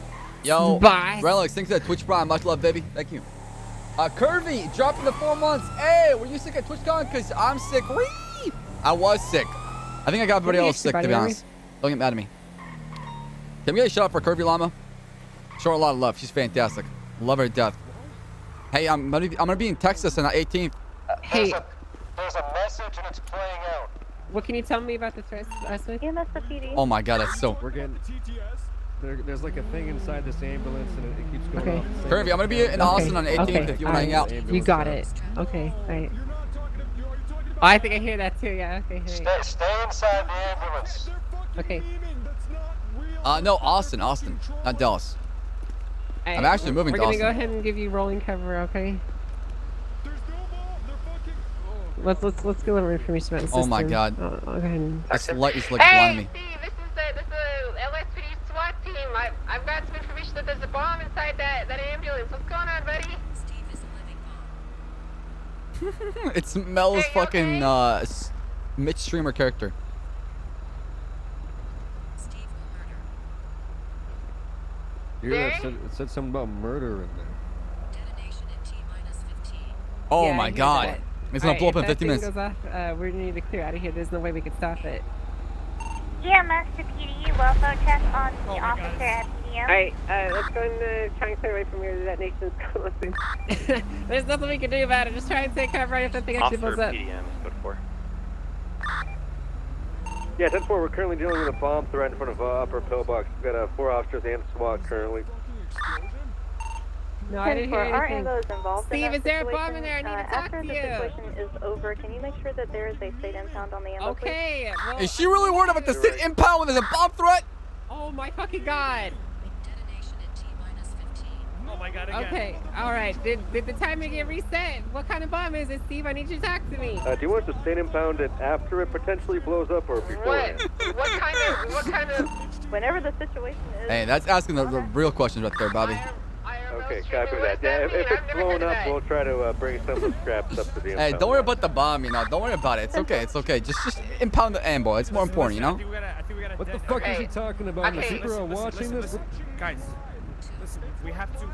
[SPEAKER 3] Yo,
[SPEAKER 6] Bye.
[SPEAKER 3] Relics, thanks for that Twitch Prime. Much love, baby. Thank you. Curvy, dropping the 4 months. Hey, were you sick at TwitchCon? Because I'm sick. Whee! I was sick. I think I got everybody else sick, to be honest. Don't get mad at me. Can we get a shout out for Curvy Llama? Show her a lot of love. She's fantastic. Love her to death. Hey, I'm gonna be in Texas on the 18th.
[SPEAKER 6] Hey.
[SPEAKER 12] There's a message and it's playing out.
[SPEAKER 6] What can you tell me about the threat last week?
[SPEAKER 3] Oh my god, that's so...
[SPEAKER 18] We're getting... There's like a thing inside this ambulance and it keeps going off.
[SPEAKER 3] Curvy, I'm gonna be in Austin on the 18th if you wanna hang out.
[SPEAKER 6] You got it. Okay, alright. Oh, I think I hear that too, yeah, okay. Right.
[SPEAKER 12] Stay inside the ambulance.
[SPEAKER 6] Okay.
[SPEAKER 3] No, Austin, not Dallas. I'm actually moving to
[SPEAKER 6] We're
[SPEAKER 3] Austin.
[SPEAKER 6] gonna go ahead and give you rolling cover, okay? Let's go over information about the system.
[SPEAKER 3] Oh my god.
[SPEAKER 6] I'll go ahead and...
[SPEAKER 3] This light is like blinding me.
[SPEAKER 21] Steve, this is the LSPD SWAT team. I've got some information that there's a bomb inside that ambulance. What's going on, buddy?
[SPEAKER 3] It's Mel's fucking Mitch Streamer character.
[SPEAKER 18] Hear that? It said something about murder in there.
[SPEAKER 3] Oh
[SPEAKER 6] Yeah,
[SPEAKER 3] my
[SPEAKER 6] I hear
[SPEAKER 3] God.
[SPEAKER 6] that.
[SPEAKER 3] It's gonna
[SPEAKER 6] Alright,
[SPEAKER 3] blow up
[SPEAKER 6] if
[SPEAKER 3] in
[SPEAKER 6] that
[SPEAKER 3] 50
[SPEAKER 6] thing
[SPEAKER 3] minutes.
[SPEAKER 6] goes off, we're gonna need to clear out of here. There's no way we could stop it.
[SPEAKER 19] Yeah, Master PD, welfare check on the officer at PDM.
[SPEAKER 10] Alright, let's go and try and clear away from here. That nation's closing.
[SPEAKER 6] There's nothing we can do about it. Just try and take cover right if that thing actually blows up.
[SPEAKER 15] PDM is code 4.
[SPEAKER 18] Yeah, 10-4, we're currently dealing with a bomb threat in front of Upper Pillbox. We've got 4 officers and SWAT currently.
[SPEAKER 6] No, I didn't hear anything.
[SPEAKER 1] Involved
[SPEAKER 6] Steve,
[SPEAKER 1] in
[SPEAKER 6] is there a
[SPEAKER 1] situation?
[SPEAKER 6] bomb in there? I need to talk
[SPEAKER 1] after
[SPEAKER 6] to
[SPEAKER 1] the
[SPEAKER 6] you.
[SPEAKER 1] situation is over, can you make sure that there is a state impound on the ammo,
[SPEAKER 6] Okay. Well,
[SPEAKER 3] Is she really worried about the sit impound when there's a bomb threat?
[SPEAKER 6] oh my fucking God.
[SPEAKER 14] Oh my God, again.
[SPEAKER 6] Okay, alright. Did the timer get reset? What kind of bomb is it, Steve? I need you to talk to me.
[SPEAKER 18] Do you want us to stay impound it after it potentially blows up or before?
[SPEAKER 21] What kind of...
[SPEAKER 1] Whenever the situation is...
[SPEAKER 3] Hey, that's asking the real questions right there, Bobby.
[SPEAKER 18] Okay, copy that. Yeah, if it's blown up, we'll try to bring some of the scraps up to the impound.
[SPEAKER 3] Hey, don't worry about the bomb, you know. Don't worry about it. It's okay. It's okay. Just impound the ammo. It's more important, you know.
[SPEAKER 18] What the fuck is he talking about?
[SPEAKER 14] Okay,
[SPEAKER 18] Is people watching this?
[SPEAKER 14] Guys, listen, we have to...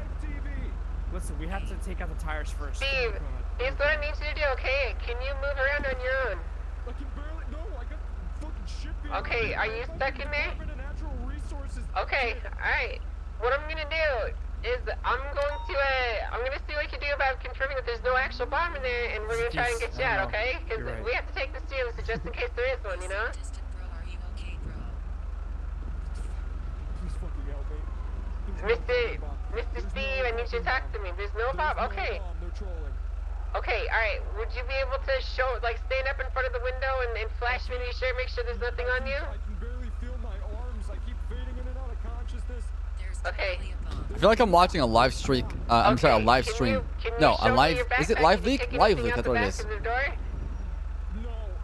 [SPEAKER 14] Listen, we have to take out the tires first.
[SPEAKER 21] Steve, here's what I need you to do, okay? Can you move around on your own?
[SPEAKER 2] I can barely, no, I got fucking shit being
[SPEAKER 21] Okay, are you stuck in there? Okay, alright. What I'm gonna do is I'm gonna see what I can do about confirming that there's no actual bomb in there, and we're gonna try and get you out, okay? Because we have to take this seriously just in case there is one, you know?
[SPEAKER 2] Please fucking help me.
[SPEAKER 21] Mr. Steve, I need you to talk to me. There's no bomb. Okay.
[SPEAKER 2] They're trolling.
[SPEAKER 21] Okay, alright. Would you be able to show, like, stand up in front of the window and flash me to be sure, make sure there's nothing on you?
[SPEAKER 2] I can barely feel my arms. I keep fading in and out of consciousness.
[SPEAKER 21] Okay.
[SPEAKER 3] I feel like I'm watching a live streak. I'm sorry, a live stream. No, a live. Is it live leak? Live leak. That's what it is.
[SPEAKER 2] No,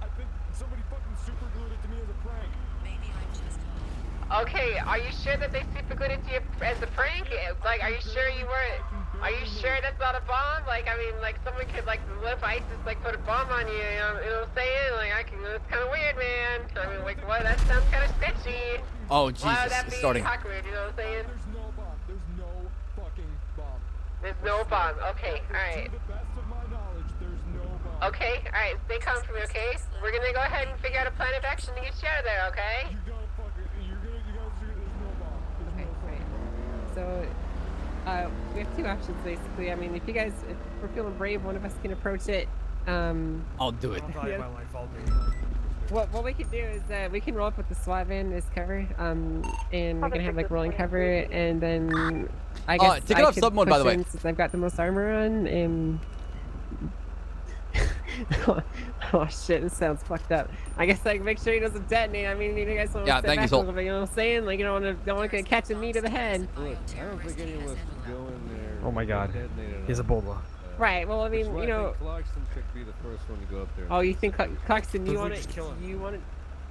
[SPEAKER 2] I think somebody fucking super glued it to me as a prank.
[SPEAKER 21] Okay, are you sure that they superglued it to you as a prank? Like, are you sure you weren't? Are you sure that's not a bomb? Like, I mean, like, someone could, like, lift ISIS, like, put a bomb on you, you know what I'm saying? Like, it's kind of weird, man. I mean, like, what? That sounds kind of sketchy.
[SPEAKER 3] Oh,
[SPEAKER 21] Why
[SPEAKER 3] Jesus.
[SPEAKER 21] would that
[SPEAKER 3] It's
[SPEAKER 21] be
[SPEAKER 3] starting.
[SPEAKER 21] awkward, you know what I'm saying?
[SPEAKER 2] There's no bomb. There's no fucking bomb.
[SPEAKER 21] There's no bomb. Okay, alright.
[SPEAKER 2] To the best of my knowledge, there's no bomb.
[SPEAKER 21] Okay, alright, stay calm for me, okay? We're gonna go ahead and figure out a plan of action to get you out of there, okay?
[SPEAKER 2] You gotta fucking, there's no bomb. There's no
[SPEAKER 6] Right. So, we have 2 options basically. I mean, if we're feeling brave, one of us can approach it.
[SPEAKER 3] I'll do it.
[SPEAKER 6] Yeah. What we can do is we can roll up with the SWAT van as cover, and we can have like rolling cover, and then I guess
[SPEAKER 3] take it off sub mode, by the way.
[SPEAKER 6] since I've got the most armor on, and oh shit, this sounds fucked up. I guess like make sure he doesn't detonate. I mean, you guys want to step back a little bit, you know what I'm saying? Like you don't want to catch a knee to the head.
[SPEAKER 18] Look, I don't think any of us would go in there.
[SPEAKER 14] Oh my God, he's a bulldog.
[SPEAKER 6] Right. Well, I mean, you know.
[SPEAKER 18] Clarkson should be the first one to go up there.
[SPEAKER 6] Oh, you think Clarkson? You want
[SPEAKER 14] just
[SPEAKER 6] it?
[SPEAKER 14] kill him.
[SPEAKER 6] You want it?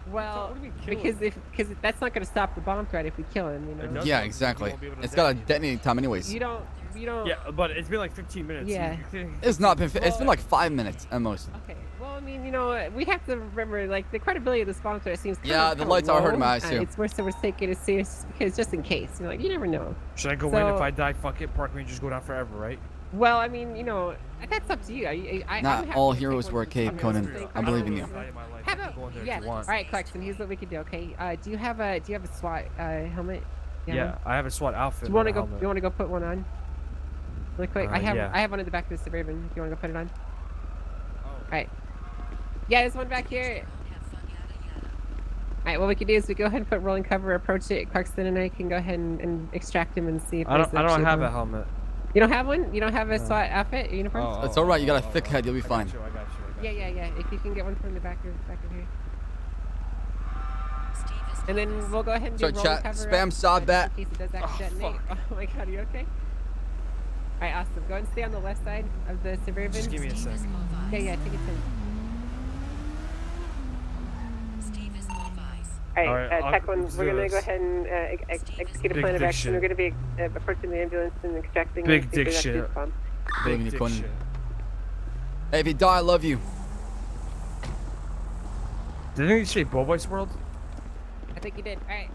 [SPEAKER 6] Well,
[SPEAKER 14] What do we kill
[SPEAKER 6] because that's not going to stop the bomb threat if we kill him. You know.
[SPEAKER 3] Yeah, exactly. It's got a detonating time, anyways.
[SPEAKER 6] You don't.
[SPEAKER 14] Yeah, but it's been like 15 minutes.
[SPEAKER 6] Yeah.
[SPEAKER 3] It's not been. It's been like 5 minutes at most.
[SPEAKER 6] Okay. Well, I mean, you know, we have to remember, like, the credibility of the sponsor seems
[SPEAKER 3] The lights are hurting my eyes too.
[SPEAKER 6] It's worse so we're taking it serious because just in case, you know, like, you never know.
[SPEAKER 14] Should I go in if I die? Fuck it, park me and just go down forever, right?
[SPEAKER 6] Well, I mean, you know, that's up to you.
[SPEAKER 3] Not all heroes wear a cape, Conan. I believe in you.
[SPEAKER 6] How about, yeah. All right, Clarkson. Here's what we can do. Okay. Do you have a SWAT helmet?
[SPEAKER 14] Yeah, I have a SWAT outfit.
[SPEAKER 6] Do you want to go? You want to go put one on? Really quick. I
[SPEAKER 14] yeah.
[SPEAKER 6] have one in the back of the Suburban. If you want to go put it on. All right. Yeah, there's one back here. Alright, what we can do is we go ahead and put rolling cover, approach it. Clarkson and I can go ahead and extract him and see if
[SPEAKER 14] I don't have a helmet.
[SPEAKER 6] You don't have one? You don't have a SWAT outfit, uniform?
[SPEAKER 3] It's alright, you got a thick head, you'll be fine.
[SPEAKER 6] Yeah. If you can get one from the back of here. And then we'll go ahead and do rolling
[SPEAKER 3] chat,
[SPEAKER 6] cover.
[SPEAKER 3] spam Ssaab bat.
[SPEAKER 6] In case it does actually detonate. Oh my god, are you okay? Alright, awesome. Go ahead and stay on the left side of the Suburban.
[SPEAKER 14] Just give me a sec.
[SPEAKER 6] Yeah, take your time.
[SPEAKER 10] Alright, Tech 1, we're going to go ahead and execute a plan of action. We're going to be approaching the ambulance and extracting
[SPEAKER 14] Big dick shit.
[SPEAKER 3] Big dick shit. Hey, if you die, I love you.
[SPEAKER 14] Didn't you say Boboi's World?
[SPEAKER 6] I think you did. Alright.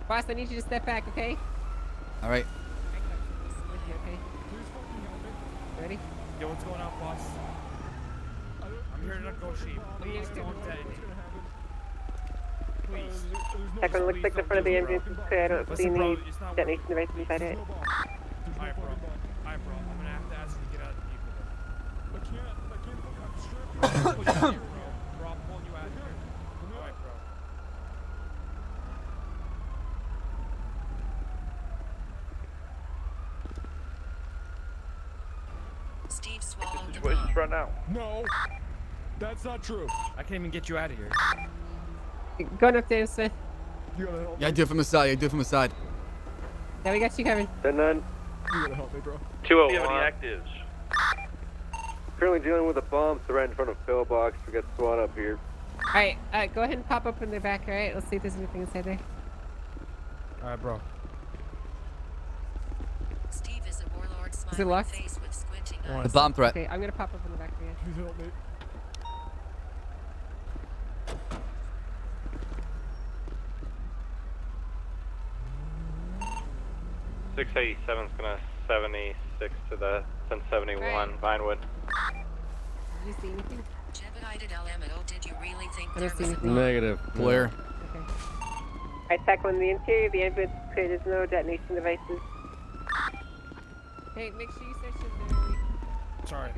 [SPEAKER 6] Boss, I need you to step back, okay?
[SPEAKER 3] All right.
[SPEAKER 6] Okay. Ready?
[SPEAKER 14] Yo, what's going on, boss? I'm here to negotiate. Please don't detonate. Please.
[SPEAKER 10] Second, looks like the front of the engine is clear. I don't see any detonation device inside it.
[SPEAKER 14] Alright, bro. I'm gonna have to ask you to get out of the vehicle. I can't. I'm pushing you, bro. I'm pulling you out of here. Alright, bro.
[SPEAKER 7] Steve swallowed the
[SPEAKER 14] Situation
[SPEAKER 7] bomb.
[SPEAKER 14] right now.
[SPEAKER 2] No, that's not true.
[SPEAKER 14] I can't even get you out of here.
[SPEAKER 6] Going up there, Smith.
[SPEAKER 2] You gotta help
[SPEAKER 3] Yeah, do it from the side. Yeah, do it from the side.
[SPEAKER 6] Yeah, we got you, Kevin.
[SPEAKER 18] 10-9.
[SPEAKER 2] You gotta help me, bro.
[SPEAKER 15] 201.
[SPEAKER 14] Do you have any actives?
[SPEAKER 18] Currently dealing with a bomb threat in front of pillbox. We got SWAT up here.
[SPEAKER 6] Alright, go ahead and pop open the back, alright? Let's see if there's anything inside there.
[SPEAKER 14] Alright, bro.
[SPEAKER 7] Steve is a warlord
[SPEAKER 6] Is it
[SPEAKER 7] smiling
[SPEAKER 6] locked?
[SPEAKER 7] face with squinting
[SPEAKER 3] The
[SPEAKER 7] eyes.
[SPEAKER 3] bomb threat.
[SPEAKER 6] Okay, I'm gonna pop open the back for you.
[SPEAKER 2] Please help me.
[SPEAKER 15] 687's gonna 76 to the 1071
[SPEAKER 6] Right.
[SPEAKER 15] Vinewood.
[SPEAKER 6] Did you see anything?
[SPEAKER 7] Jebedited Alamo, did you really think
[SPEAKER 6] I
[SPEAKER 7] there
[SPEAKER 6] don't see
[SPEAKER 7] was a
[SPEAKER 6] anything.
[SPEAKER 7] bomb?
[SPEAKER 8] Negative.
[SPEAKER 3] Clear.
[SPEAKER 6] Okay.
[SPEAKER 10] Alright, second, in the interior, the ambulance is clear. There's no detonation devices.
[SPEAKER 6] Hey, make sure you search in there.
[SPEAKER 14] Sorry.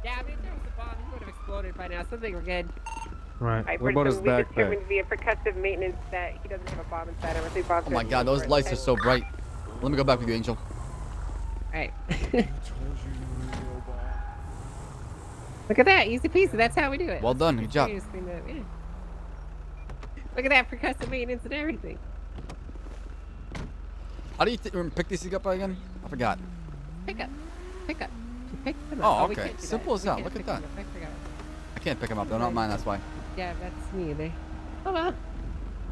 [SPEAKER 6] Yeah, I mean, if there was a bomb, he would have exploded by now, so I think we're good.
[SPEAKER 8] Right.
[SPEAKER 10] Alright,
[SPEAKER 8] What about his
[SPEAKER 10] we
[SPEAKER 8] backpack?
[SPEAKER 10] determined via percussive maintenance that he doesn't have a bomb inside him. I think bombs
[SPEAKER 3] Oh my God, those lights are so bright. Let me go back with you, Angel.
[SPEAKER 6] Alright. Look at that, easy peasy. That's how we do it.
[SPEAKER 3] Well done, good job.
[SPEAKER 6] You just clean that, yeah. Look at that, percussive maintenance and everything.
[SPEAKER 3] How do you pick these things up again? I forgot.
[SPEAKER 6] Pick up. Pick up. You pick them up.
[SPEAKER 3] Oh,
[SPEAKER 6] we
[SPEAKER 3] okay.
[SPEAKER 6] can't do
[SPEAKER 3] Simple as
[SPEAKER 6] We
[SPEAKER 3] that.
[SPEAKER 6] can't
[SPEAKER 3] Look at
[SPEAKER 6] pick
[SPEAKER 3] that.
[SPEAKER 6] them up. I forgot.
[SPEAKER 3] I can't pick them up. They're not mine. That's why.
[SPEAKER 6] Yeah, that's me there. Oh well.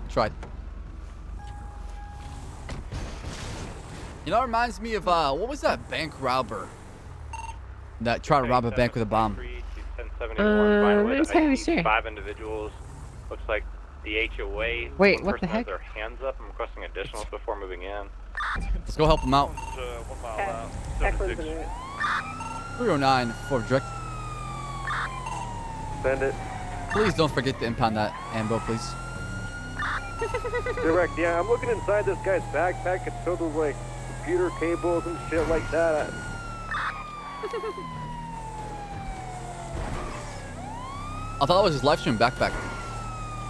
[SPEAKER 3] Tried. You know, it reminds me of what was that bank robber that tried to rob a bank with a bomb?
[SPEAKER 15] 1071 Vinewood.
[SPEAKER 6] I'm not entirely
[SPEAKER 15] I see
[SPEAKER 6] sure.
[SPEAKER 15] 5 individuals. Looks like the HOA.
[SPEAKER 6] Wait,
[SPEAKER 15] One
[SPEAKER 6] what the
[SPEAKER 15] person has
[SPEAKER 6] heck?
[SPEAKER 15] their hands up. I'm requesting additionals before moving in.
[SPEAKER 3] Let's go help them out.
[SPEAKER 14] 1 mile out.
[SPEAKER 10] Second's
[SPEAKER 14] 76.
[SPEAKER 10] in it.
[SPEAKER 3] 309 for Drick.
[SPEAKER 18] Send it.
[SPEAKER 3] Please don't forget to impound that ambo, please.
[SPEAKER 18] Direct, yeah, I'm looking inside this guy's backpack. It's filled with, like, computer cables and shit like that.
[SPEAKER 3] I thought it was his live stream backpack.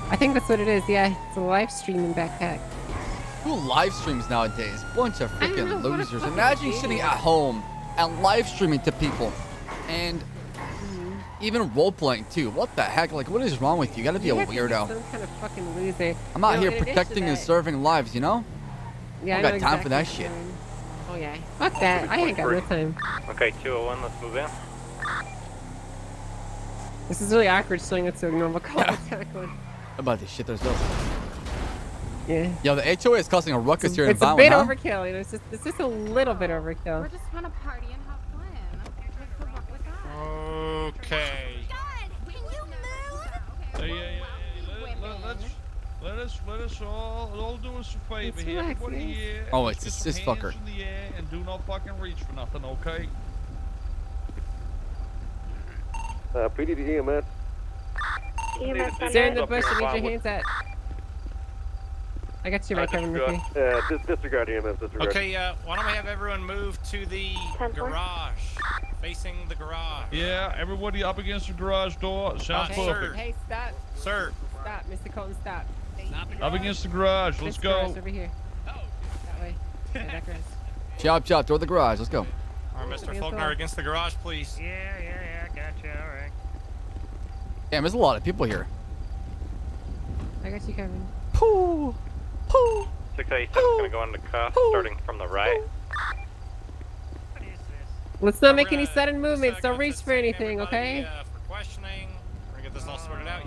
[SPEAKER 6] I think that's what it is, yeah. It's a live streaming backpack.
[SPEAKER 3] Who live streams nowadays? Bunch of
[SPEAKER 6] I don't know,
[SPEAKER 3] freaking
[SPEAKER 6] what a
[SPEAKER 3] losers.
[SPEAKER 6] fucking
[SPEAKER 3] Imagine
[SPEAKER 6] idiot.
[SPEAKER 3] sitting at home and live streaming to people. And even role playing too. What the heck? Like, what is wrong with you? You gotta be a
[SPEAKER 6] You have to be
[SPEAKER 3] weirdo.
[SPEAKER 6] some kind of fucking loser.
[SPEAKER 3] I'm out
[SPEAKER 6] You know,
[SPEAKER 3] here
[SPEAKER 6] in addition to
[SPEAKER 3] protecting and
[SPEAKER 6] that-
[SPEAKER 3] serving lives, you know?
[SPEAKER 6] Yeah,
[SPEAKER 3] I
[SPEAKER 6] I
[SPEAKER 3] don't
[SPEAKER 6] know
[SPEAKER 3] got time for that
[SPEAKER 6] exactly
[SPEAKER 3] shit.
[SPEAKER 6] what you're doing. Oh yeah. Fuck that. I ain't got no time.
[SPEAKER 15] Okay, 201, let's move in.
[SPEAKER 6] This is really awkward showing it to a normal call. What's kinda going-
[SPEAKER 3] About this shit themselves.
[SPEAKER 6] Yeah.
[SPEAKER 3] Yo, the HOA is causing a ruckus here in
[SPEAKER 6] It's a
[SPEAKER 3] Vinewood,
[SPEAKER 6] bit
[SPEAKER 3] huh?
[SPEAKER 6] overkill, you know. It's just a little bit overkill.
[SPEAKER 13] We're just trying to party and have fun. What's the wrong with that?
[SPEAKER 9] Okay. Let us all do us a favor
[SPEAKER 6] Let's
[SPEAKER 9] here.
[SPEAKER 6] relax,
[SPEAKER 9] Everybody
[SPEAKER 6] man.
[SPEAKER 9] here.
[SPEAKER 3] Oh,
[SPEAKER 9] just
[SPEAKER 3] it's
[SPEAKER 9] get
[SPEAKER 3] this
[SPEAKER 9] some hands
[SPEAKER 3] fucker.
[SPEAKER 9] in the air and do not fucking reach for nothing, okay?
[SPEAKER 18] PD to EMS.
[SPEAKER 1] EMS
[SPEAKER 6] Stay in the
[SPEAKER 14] Up
[SPEAKER 6] bush
[SPEAKER 14] here
[SPEAKER 6] and
[SPEAKER 14] in
[SPEAKER 6] need your
[SPEAKER 14] Vinewood.
[SPEAKER 6] hands out. I got you right, Kevin.
[SPEAKER 14] disregard.
[SPEAKER 6] Okay.
[SPEAKER 18] Disregard EMS, disregard.
[SPEAKER 12] Okay, why don't we have everyone move to the
[SPEAKER 1] 10-4.
[SPEAKER 12] garage, facing the garage.
[SPEAKER 9] Yeah, everybody up against the garage door. Sounds
[SPEAKER 12] Hey,
[SPEAKER 9] perfect.
[SPEAKER 6] Hey, stop.
[SPEAKER 12] Sir.
[SPEAKER 6] Stop, Mr. Colton, stop.
[SPEAKER 9] Up against the garage. Let's
[SPEAKER 6] This
[SPEAKER 9] go.
[SPEAKER 6] garage over here. That way. Yeah, that garage.
[SPEAKER 3] Chop, chop, throw the garage. Let's go.
[SPEAKER 12] All right, Mr. Faulkner, against the garage, please.
[SPEAKER 14] Yeah, gotcha, alright.
[SPEAKER 3] Damn, there's a lot of people here.
[SPEAKER 6] I got you, Kevin.
[SPEAKER 3] Pooh. Pooh.
[SPEAKER 15] 687's gonna go into cuff, starting from the right.
[SPEAKER 6] Let's not
[SPEAKER 12] We're
[SPEAKER 6] make any
[SPEAKER 12] gonna
[SPEAKER 6] sudden movements.
[SPEAKER 12] go
[SPEAKER 6] Don't reach for anything,
[SPEAKER 12] everybody,
[SPEAKER 6] okay?
[SPEAKER 12] for questioning. We're gonna get this all sorted out.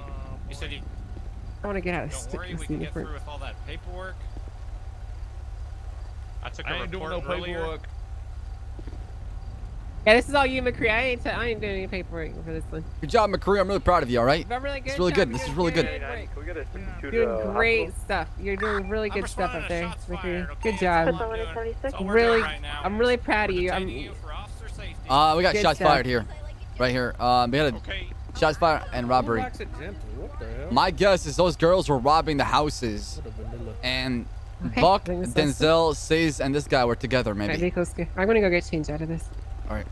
[SPEAKER 12] You said you
[SPEAKER 6] I want to get out of
[SPEAKER 12] don't worry, we can get through with all that paperwork. I took a
[SPEAKER 9] I ain't doing
[SPEAKER 12] report
[SPEAKER 9] no
[SPEAKER 12] earlier.
[SPEAKER 9] paperwork.
[SPEAKER 6] Yeah, this is all you, McCree. I ain't doing any paperwork for this one.
[SPEAKER 3] Good job, McCree. I'm really proud of you, all right?
[SPEAKER 6] Really good.
[SPEAKER 3] It's really good. This is really good.
[SPEAKER 6] You're doing great stuff. You're doing really good stuff up there, McCree. Good job. Really, I'm really proud of you.
[SPEAKER 3] We got shots fired here. Right here. We had a shots fired and robbery. My guess is those girls were robbing the houses. And Buck, Denzel, Says, and this guy were together, maybe.
[SPEAKER 6] Right, I'm gonna go get change out of this.
[SPEAKER 3] All right.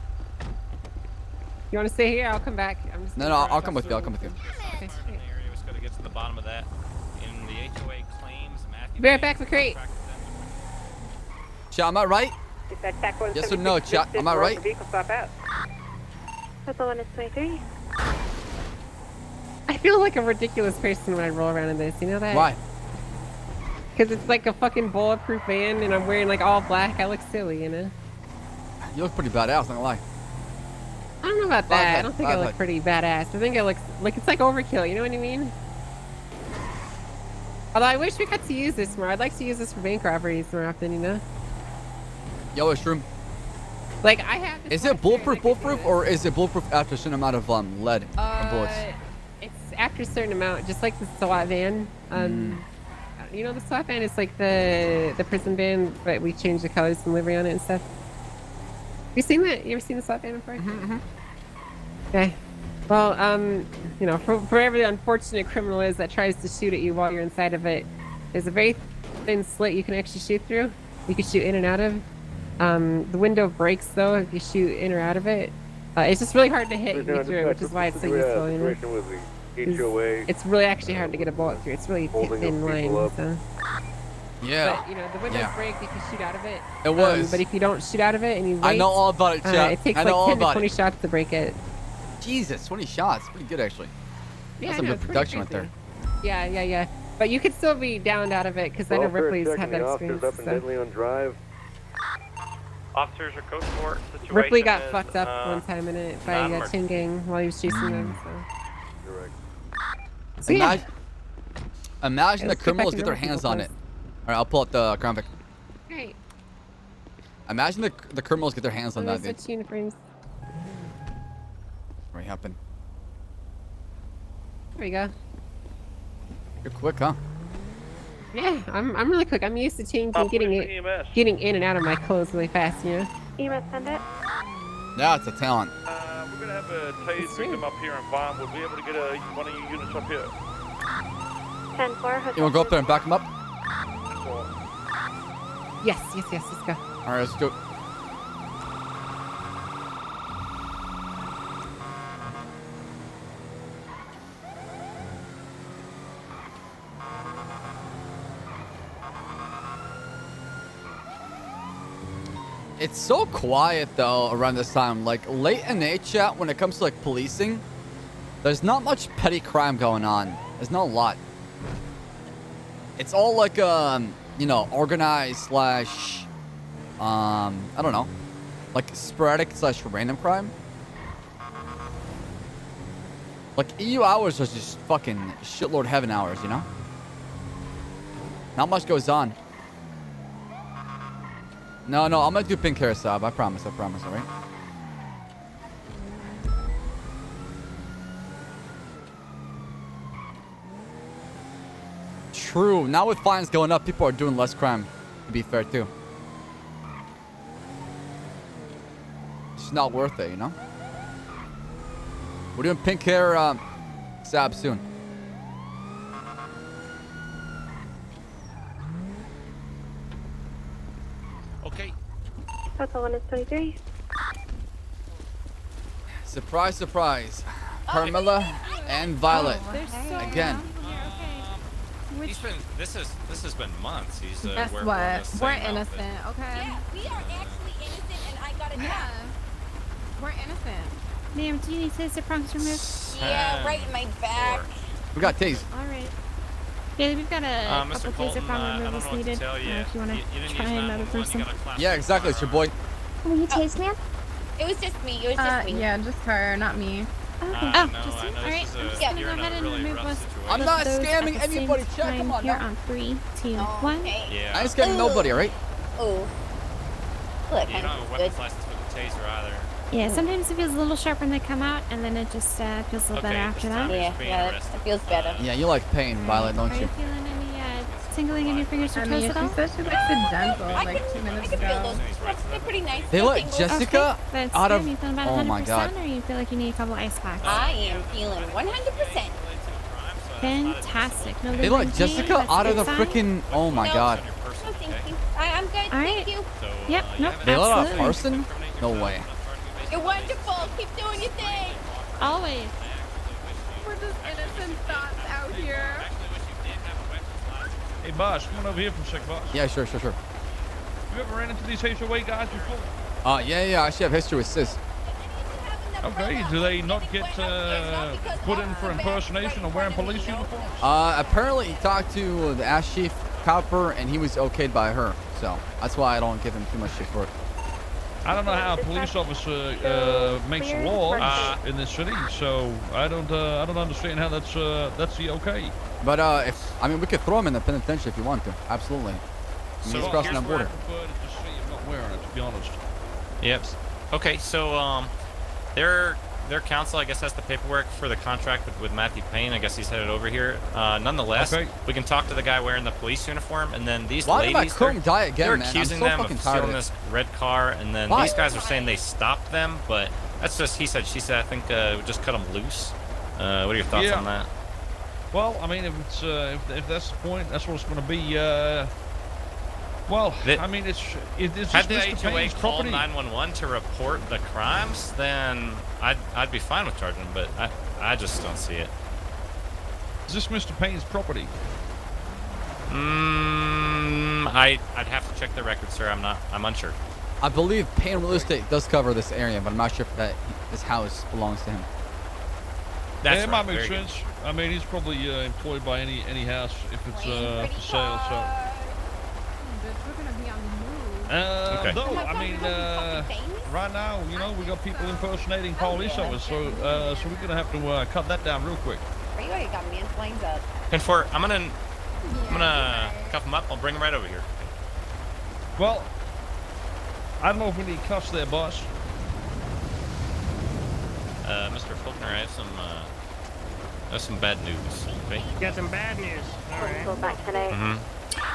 [SPEAKER 6] You want to stay here? I'll come back. I'm just
[SPEAKER 3] No, I'll come with you. I'll come with you.
[SPEAKER 12] Okay. Area was going to get to the bottom of that. In the HOA claims, Matthew.
[SPEAKER 6] Be right back, McCree.
[SPEAKER 3] Chat, am I right? Yes or no, chat? Am I right?
[SPEAKER 1] That's the one is 23.
[SPEAKER 6] I feel like a ridiculous person when I roll around in this. You know that?
[SPEAKER 3] Why?
[SPEAKER 6] Because it's like a fucking bulletproof van, and I'm wearing like all black. I look silly, you know.
[SPEAKER 3] You look pretty badass, not gonna lie.
[SPEAKER 6] I don't know about that. I don't think I look pretty badass. I think I look like it's like overkill. You know what I mean? Although I wish we got to use this more. I'd like to use this for bank robberies more often. You know.
[SPEAKER 3] Yo, it's true.
[SPEAKER 6] Like I have.
[SPEAKER 3] Is it bulletproof, or is it bulletproof after a certain amount of lead or bullets?
[SPEAKER 6] It's after a certain amount, just like the SWAT van. You know the SWAT van is like the prison van, but we changed the colors and livery on it and stuff. You seen that? You ever seen the SWAT van before? Okay. Well, you know, for whoever the unfortunate criminal is that tries to shoot at you while you're inside of it, there's a very thin slit you can actually shoot through. You can shoot in and out of. The window breaks though if you shoot in or out of it. It's just really hard to hit you through it, which is why it's so useful. You know? It's really actually hard to get a bullet through. It's really thin line. So.
[SPEAKER 3] Yeah.
[SPEAKER 6] But you know, the windows break if you shoot out of it.
[SPEAKER 3] It was.
[SPEAKER 6] But if you don't shoot out of it and you wait,
[SPEAKER 3] I know all about it, chat.
[SPEAKER 6] It takes
[SPEAKER 3] I know all
[SPEAKER 6] like 10 to
[SPEAKER 3] about
[SPEAKER 6] 20
[SPEAKER 3] it.
[SPEAKER 6] shots to break it.
[SPEAKER 3] Jesus, 20 shots. Pretty good, actually.
[SPEAKER 6] Yeah,
[SPEAKER 3] That's some good production right there.
[SPEAKER 6] Yeah. But you could still be downed out of it because I know Ripley's had that experience.
[SPEAKER 18] Up in Midland Drive.
[SPEAKER 15] Officers are code 4. Situation
[SPEAKER 6] Ripley got
[SPEAKER 15] is,
[SPEAKER 6] fucked up one time in it by a chain gang while he was chasing them. So.
[SPEAKER 18] Correct.
[SPEAKER 6] So yeah.
[SPEAKER 3] Imagine the criminals get their hands on it. All right, I'll pull up the Crown Vic.
[SPEAKER 6] Great.
[SPEAKER 3] Imagine the criminals get their hands on that.
[SPEAKER 6] Switch uniforms.
[SPEAKER 3] What happened?
[SPEAKER 6] There we go.
[SPEAKER 3] You're quick, huh?
[SPEAKER 6] Yeah, I'm really quick. I'm used to changing, getting in and out of my clothes really fast, you know.
[SPEAKER 1] EMS, send it.
[SPEAKER 3] Yeah, it's a talent.
[SPEAKER 4] We're gonna have a tase victim up here in Vine. We'll be able to get one of your units up here.
[SPEAKER 1] 10-4.
[SPEAKER 3] You wanna go up there and back him up?
[SPEAKER 6] Yes, let's go.
[SPEAKER 3] All right, let's do it. It's so quiet though around this time. Like late in the chat, when it comes to like policing, there's not much petty crime going on. There's not a lot. It's all like you know, organized slash I don't know, like sporadic slash random crime. Like EU hours are just fucking shitlord heaven hours, you know? Not much goes on. No, I'm gonna do pink hair, Ssaab. I promise, alright? True. Now with fines going up, people are doing less crime, to be fair, too. It's not worth it, you know? We're doing pink hair, Ssaab soon.
[SPEAKER 12] Okay.
[SPEAKER 1] That's the one is 23.
[SPEAKER 3] Surprise, surprise. Carmilla and Violet. Again.
[SPEAKER 12] This has been months. He's
[SPEAKER 13] Guess
[SPEAKER 12] wearing
[SPEAKER 13] what?
[SPEAKER 12] this
[SPEAKER 13] We're
[SPEAKER 12] same
[SPEAKER 13] innocent,
[SPEAKER 12] outfit.
[SPEAKER 13] okay?
[SPEAKER 5] Yeah, we are actually innocent, and I got a
[SPEAKER 13] Yeah. We're innocent.
[SPEAKER 22] Ma'am, do you need taser prongs removed?
[SPEAKER 5] Yeah, right in my back.
[SPEAKER 3] We got tased.
[SPEAKER 22] Alright. Yeah, we've got a couple taser prong removals needed. If you want to try another person.
[SPEAKER 3] Yeah, exactly. It's your boy.
[SPEAKER 22] Were you tased, ma'am?
[SPEAKER 5] It was just me. It was just me.
[SPEAKER 13] Yeah, just her, not me.
[SPEAKER 22] Okay.
[SPEAKER 12] Just
[SPEAKER 22] alright. I'm just gonna go ahead and remove us.
[SPEAKER 3] I'm not
[SPEAKER 22] those
[SPEAKER 3] scamming
[SPEAKER 22] at the same
[SPEAKER 3] anybody. Check,
[SPEAKER 22] time
[SPEAKER 3] come on
[SPEAKER 22] here
[SPEAKER 3] now.
[SPEAKER 22] on 3, 2, 1.
[SPEAKER 12] Yeah.
[SPEAKER 3] I ain't scamming nobody, alright?
[SPEAKER 5] Oh. Look,
[SPEAKER 12] You don't have a weapons license with the taser either.
[SPEAKER 22] Yeah, sometimes it feels a little sharp when they come out, and then it just feels a little better after that.
[SPEAKER 5] Yeah, it feels better.
[SPEAKER 3] Yeah, you like pain, Violet, don't
[SPEAKER 22] Are
[SPEAKER 3] you?
[SPEAKER 22] you feeling any tingling in your fingers or
[SPEAKER 13] I mean,
[SPEAKER 22] toes
[SPEAKER 13] she
[SPEAKER 22] at all?
[SPEAKER 13] said she likes the dental like 2 minutes ago.
[SPEAKER 5] They're pretty nice.
[SPEAKER 3] They
[SPEAKER 5] No
[SPEAKER 3] let
[SPEAKER 5] tingles.
[SPEAKER 3] Jessica
[SPEAKER 22] That's
[SPEAKER 3] out
[SPEAKER 22] good.
[SPEAKER 3] of.
[SPEAKER 22] You feeling about
[SPEAKER 3] Oh
[SPEAKER 22] 100%,
[SPEAKER 3] my god.
[SPEAKER 22] or you feel like you need a couple ice packs?
[SPEAKER 5] I am feeling 100%.
[SPEAKER 22] Fantastic. No
[SPEAKER 3] They let
[SPEAKER 22] lingering
[SPEAKER 3] Jessica
[SPEAKER 22] pain, that's
[SPEAKER 3] out
[SPEAKER 22] a
[SPEAKER 3] of the
[SPEAKER 22] good sign.
[SPEAKER 3] freaking. Oh my
[SPEAKER 5] No.
[SPEAKER 3] god.
[SPEAKER 5] No, thank you. I'm good.
[SPEAKER 22] All right.
[SPEAKER 5] Thank you.
[SPEAKER 22] Yep. Nope.
[SPEAKER 3] They let out
[SPEAKER 22] Absolutely.
[SPEAKER 3] Parson? No way.
[SPEAKER 5] You're wonderful. Keep doing your thing.
[SPEAKER 22] Always.
[SPEAKER 13] We're just innocent thoughts out here.
[SPEAKER 9] Hey, Baas, come on over here for a sec, Baas.
[SPEAKER 3] Yeah, sure.
[SPEAKER 9] You ever ran into these HOA guys before?
[SPEAKER 3] Yeah. I actually have history with Sis.
[SPEAKER 9] Okay, do they not get put in for impersonation or wearing police uniforms?
[SPEAKER 3] Apparently he talked to the Ash Chief Copper and he was okayed by her. So that's why I don't give him too much shit for it.
[SPEAKER 9] I don't know how a police officer makes laws in this city, so I don't understand how that's the okay.
[SPEAKER 3] But we could throw him in the penitentiary if you want to. Absolutely. I mean, he's crossing that border.
[SPEAKER 9] I prefer to just see him not wearing it, to be honest.
[SPEAKER 12] Yep. Okay, so their counsel, I guess, has the paperwork for the contract with Matthew Payne. I guess he's headed over here. Nonetheless, we can talk to the guy wearing the police uniform, and then these
[SPEAKER 3] Why did my
[SPEAKER 12] ladies,
[SPEAKER 3] Chrome die again,
[SPEAKER 12] they're
[SPEAKER 3] man? I'm
[SPEAKER 12] accusing
[SPEAKER 3] so
[SPEAKER 12] them of
[SPEAKER 3] fucking tired
[SPEAKER 12] stealing
[SPEAKER 3] of it.
[SPEAKER 12] this red car, and then
[SPEAKER 3] Why?
[SPEAKER 12] these guys are saying they stopped them, but that's just he said, she said. I think we just cut them loose. What are your thoughts on that?
[SPEAKER 9] Well, I mean, if it's if that's the point, that's what it's going to be. Well, I mean, it's
[SPEAKER 12] had
[SPEAKER 9] just
[SPEAKER 12] the
[SPEAKER 9] Mr.
[SPEAKER 12] HOA
[SPEAKER 9] Payne's
[SPEAKER 12] called
[SPEAKER 9] property.
[SPEAKER 12] 911 to report the crimes, then I'd be fine with charging them, but I just don't see it.
[SPEAKER 9] Is this Mr. Payne's property?
[SPEAKER 12] I'd have to check the record, sir. I'm unsure.
[SPEAKER 3] I believe Payne Real Estate does cover this area, but I'm not sure if this house belongs to him.
[SPEAKER 9] Yeah, it might make sense. I mean, he's probably employed by any house if it's for sale. So.
[SPEAKER 12] Okay.
[SPEAKER 9] Though, I mean, right now, you know, we got people impersonating police officers, so we're gonna have to cut that down real quick.
[SPEAKER 5] You already got me in flames up.
[SPEAKER 12] 10-4, I'm gonna cuff him up. I'll bring him right over here.
[SPEAKER 9] Well, I don't know if we need cuffs there, boss.
[SPEAKER 12] Mr. Faulkner, I have some bad news. Okay.
[SPEAKER 10] Got some bad news. All right.
[SPEAKER 1] Go back today.
[SPEAKER 12] I'm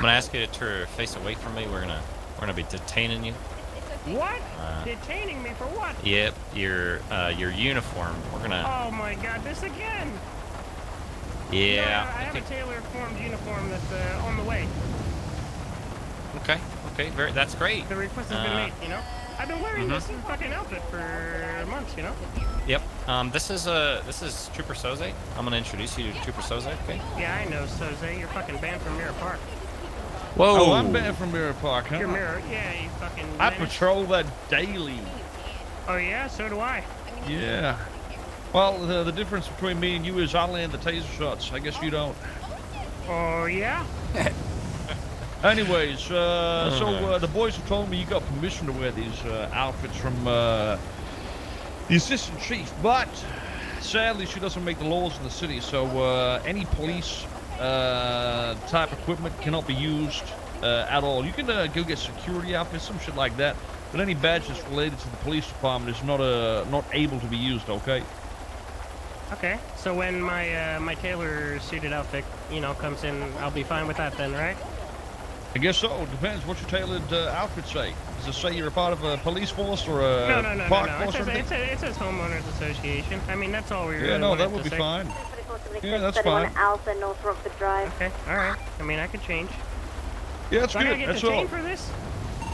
[SPEAKER 12] gonna ask you to turn your face away from me. We're gonna be detaining you.
[SPEAKER 10] What? Detaining me for what?
[SPEAKER 12] Yep, your uniform. We're gonna.
[SPEAKER 10] Oh my God, this again!
[SPEAKER 12] Yeah.
[SPEAKER 10] No, I have a tailor-formed uniform that's on the way.
[SPEAKER 12] Okay. That's great.
[SPEAKER 10] The request has been made. You know, I've been wearing this fucking outfit for months. You know.
[SPEAKER 12] Yep. This is Trooper Soze. I'm gonna introduce you to Trooper Soze. Okay.
[SPEAKER 10] Yeah, I know, Soze. You're fucking banned from Mirror Park.
[SPEAKER 12] Whoa.
[SPEAKER 9] Oh, I'm banned from Mirror Park, huh?
[SPEAKER 10] Your mirror, yeah, you fucking.
[SPEAKER 9] I
[SPEAKER 10] menace.
[SPEAKER 9] patrol that daily.
[SPEAKER 10] Oh yeah, so do I.
[SPEAKER 9] Yeah. Well, the difference between me and you is I land the taser shots. I guess you don't.
[SPEAKER 10] Oh yeah.
[SPEAKER 9] Anyways, so the boys have told me you got permission to wear these outfits from the assistant chief, but sadly she doesn't make the laws in the city, so any police type equipment cannot be used at all. You can go get security outfits, some shit like that, but any badges related to the police department is not able to be used. Okay.
[SPEAKER 10] Okay. So when my tailor suited outfit, you know, comes in, I'll be fine with that then, right?
[SPEAKER 9] I guess so. It depends. What's your tailored outfit say? Does it say you're a part of a police force or a park force?
[SPEAKER 10] It says homeowners association. I mean, that's all we really
[SPEAKER 9] Yeah, no, that
[SPEAKER 10] wanted
[SPEAKER 9] would
[SPEAKER 10] to
[SPEAKER 9] be
[SPEAKER 10] say.
[SPEAKER 9] fine. Yeah, that's
[SPEAKER 1] 31
[SPEAKER 9] fine.
[SPEAKER 1] Alpha, North Rockford Drive.
[SPEAKER 10] Okay, all right. I mean, I could change.
[SPEAKER 9] Yeah, that's
[SPEAKER 10] Do I
[SPEAKER 9] good.
[SPEAKER 10] gotta get
[SPEAKER 9] That's all.
[SPEAKER 10] detained for this?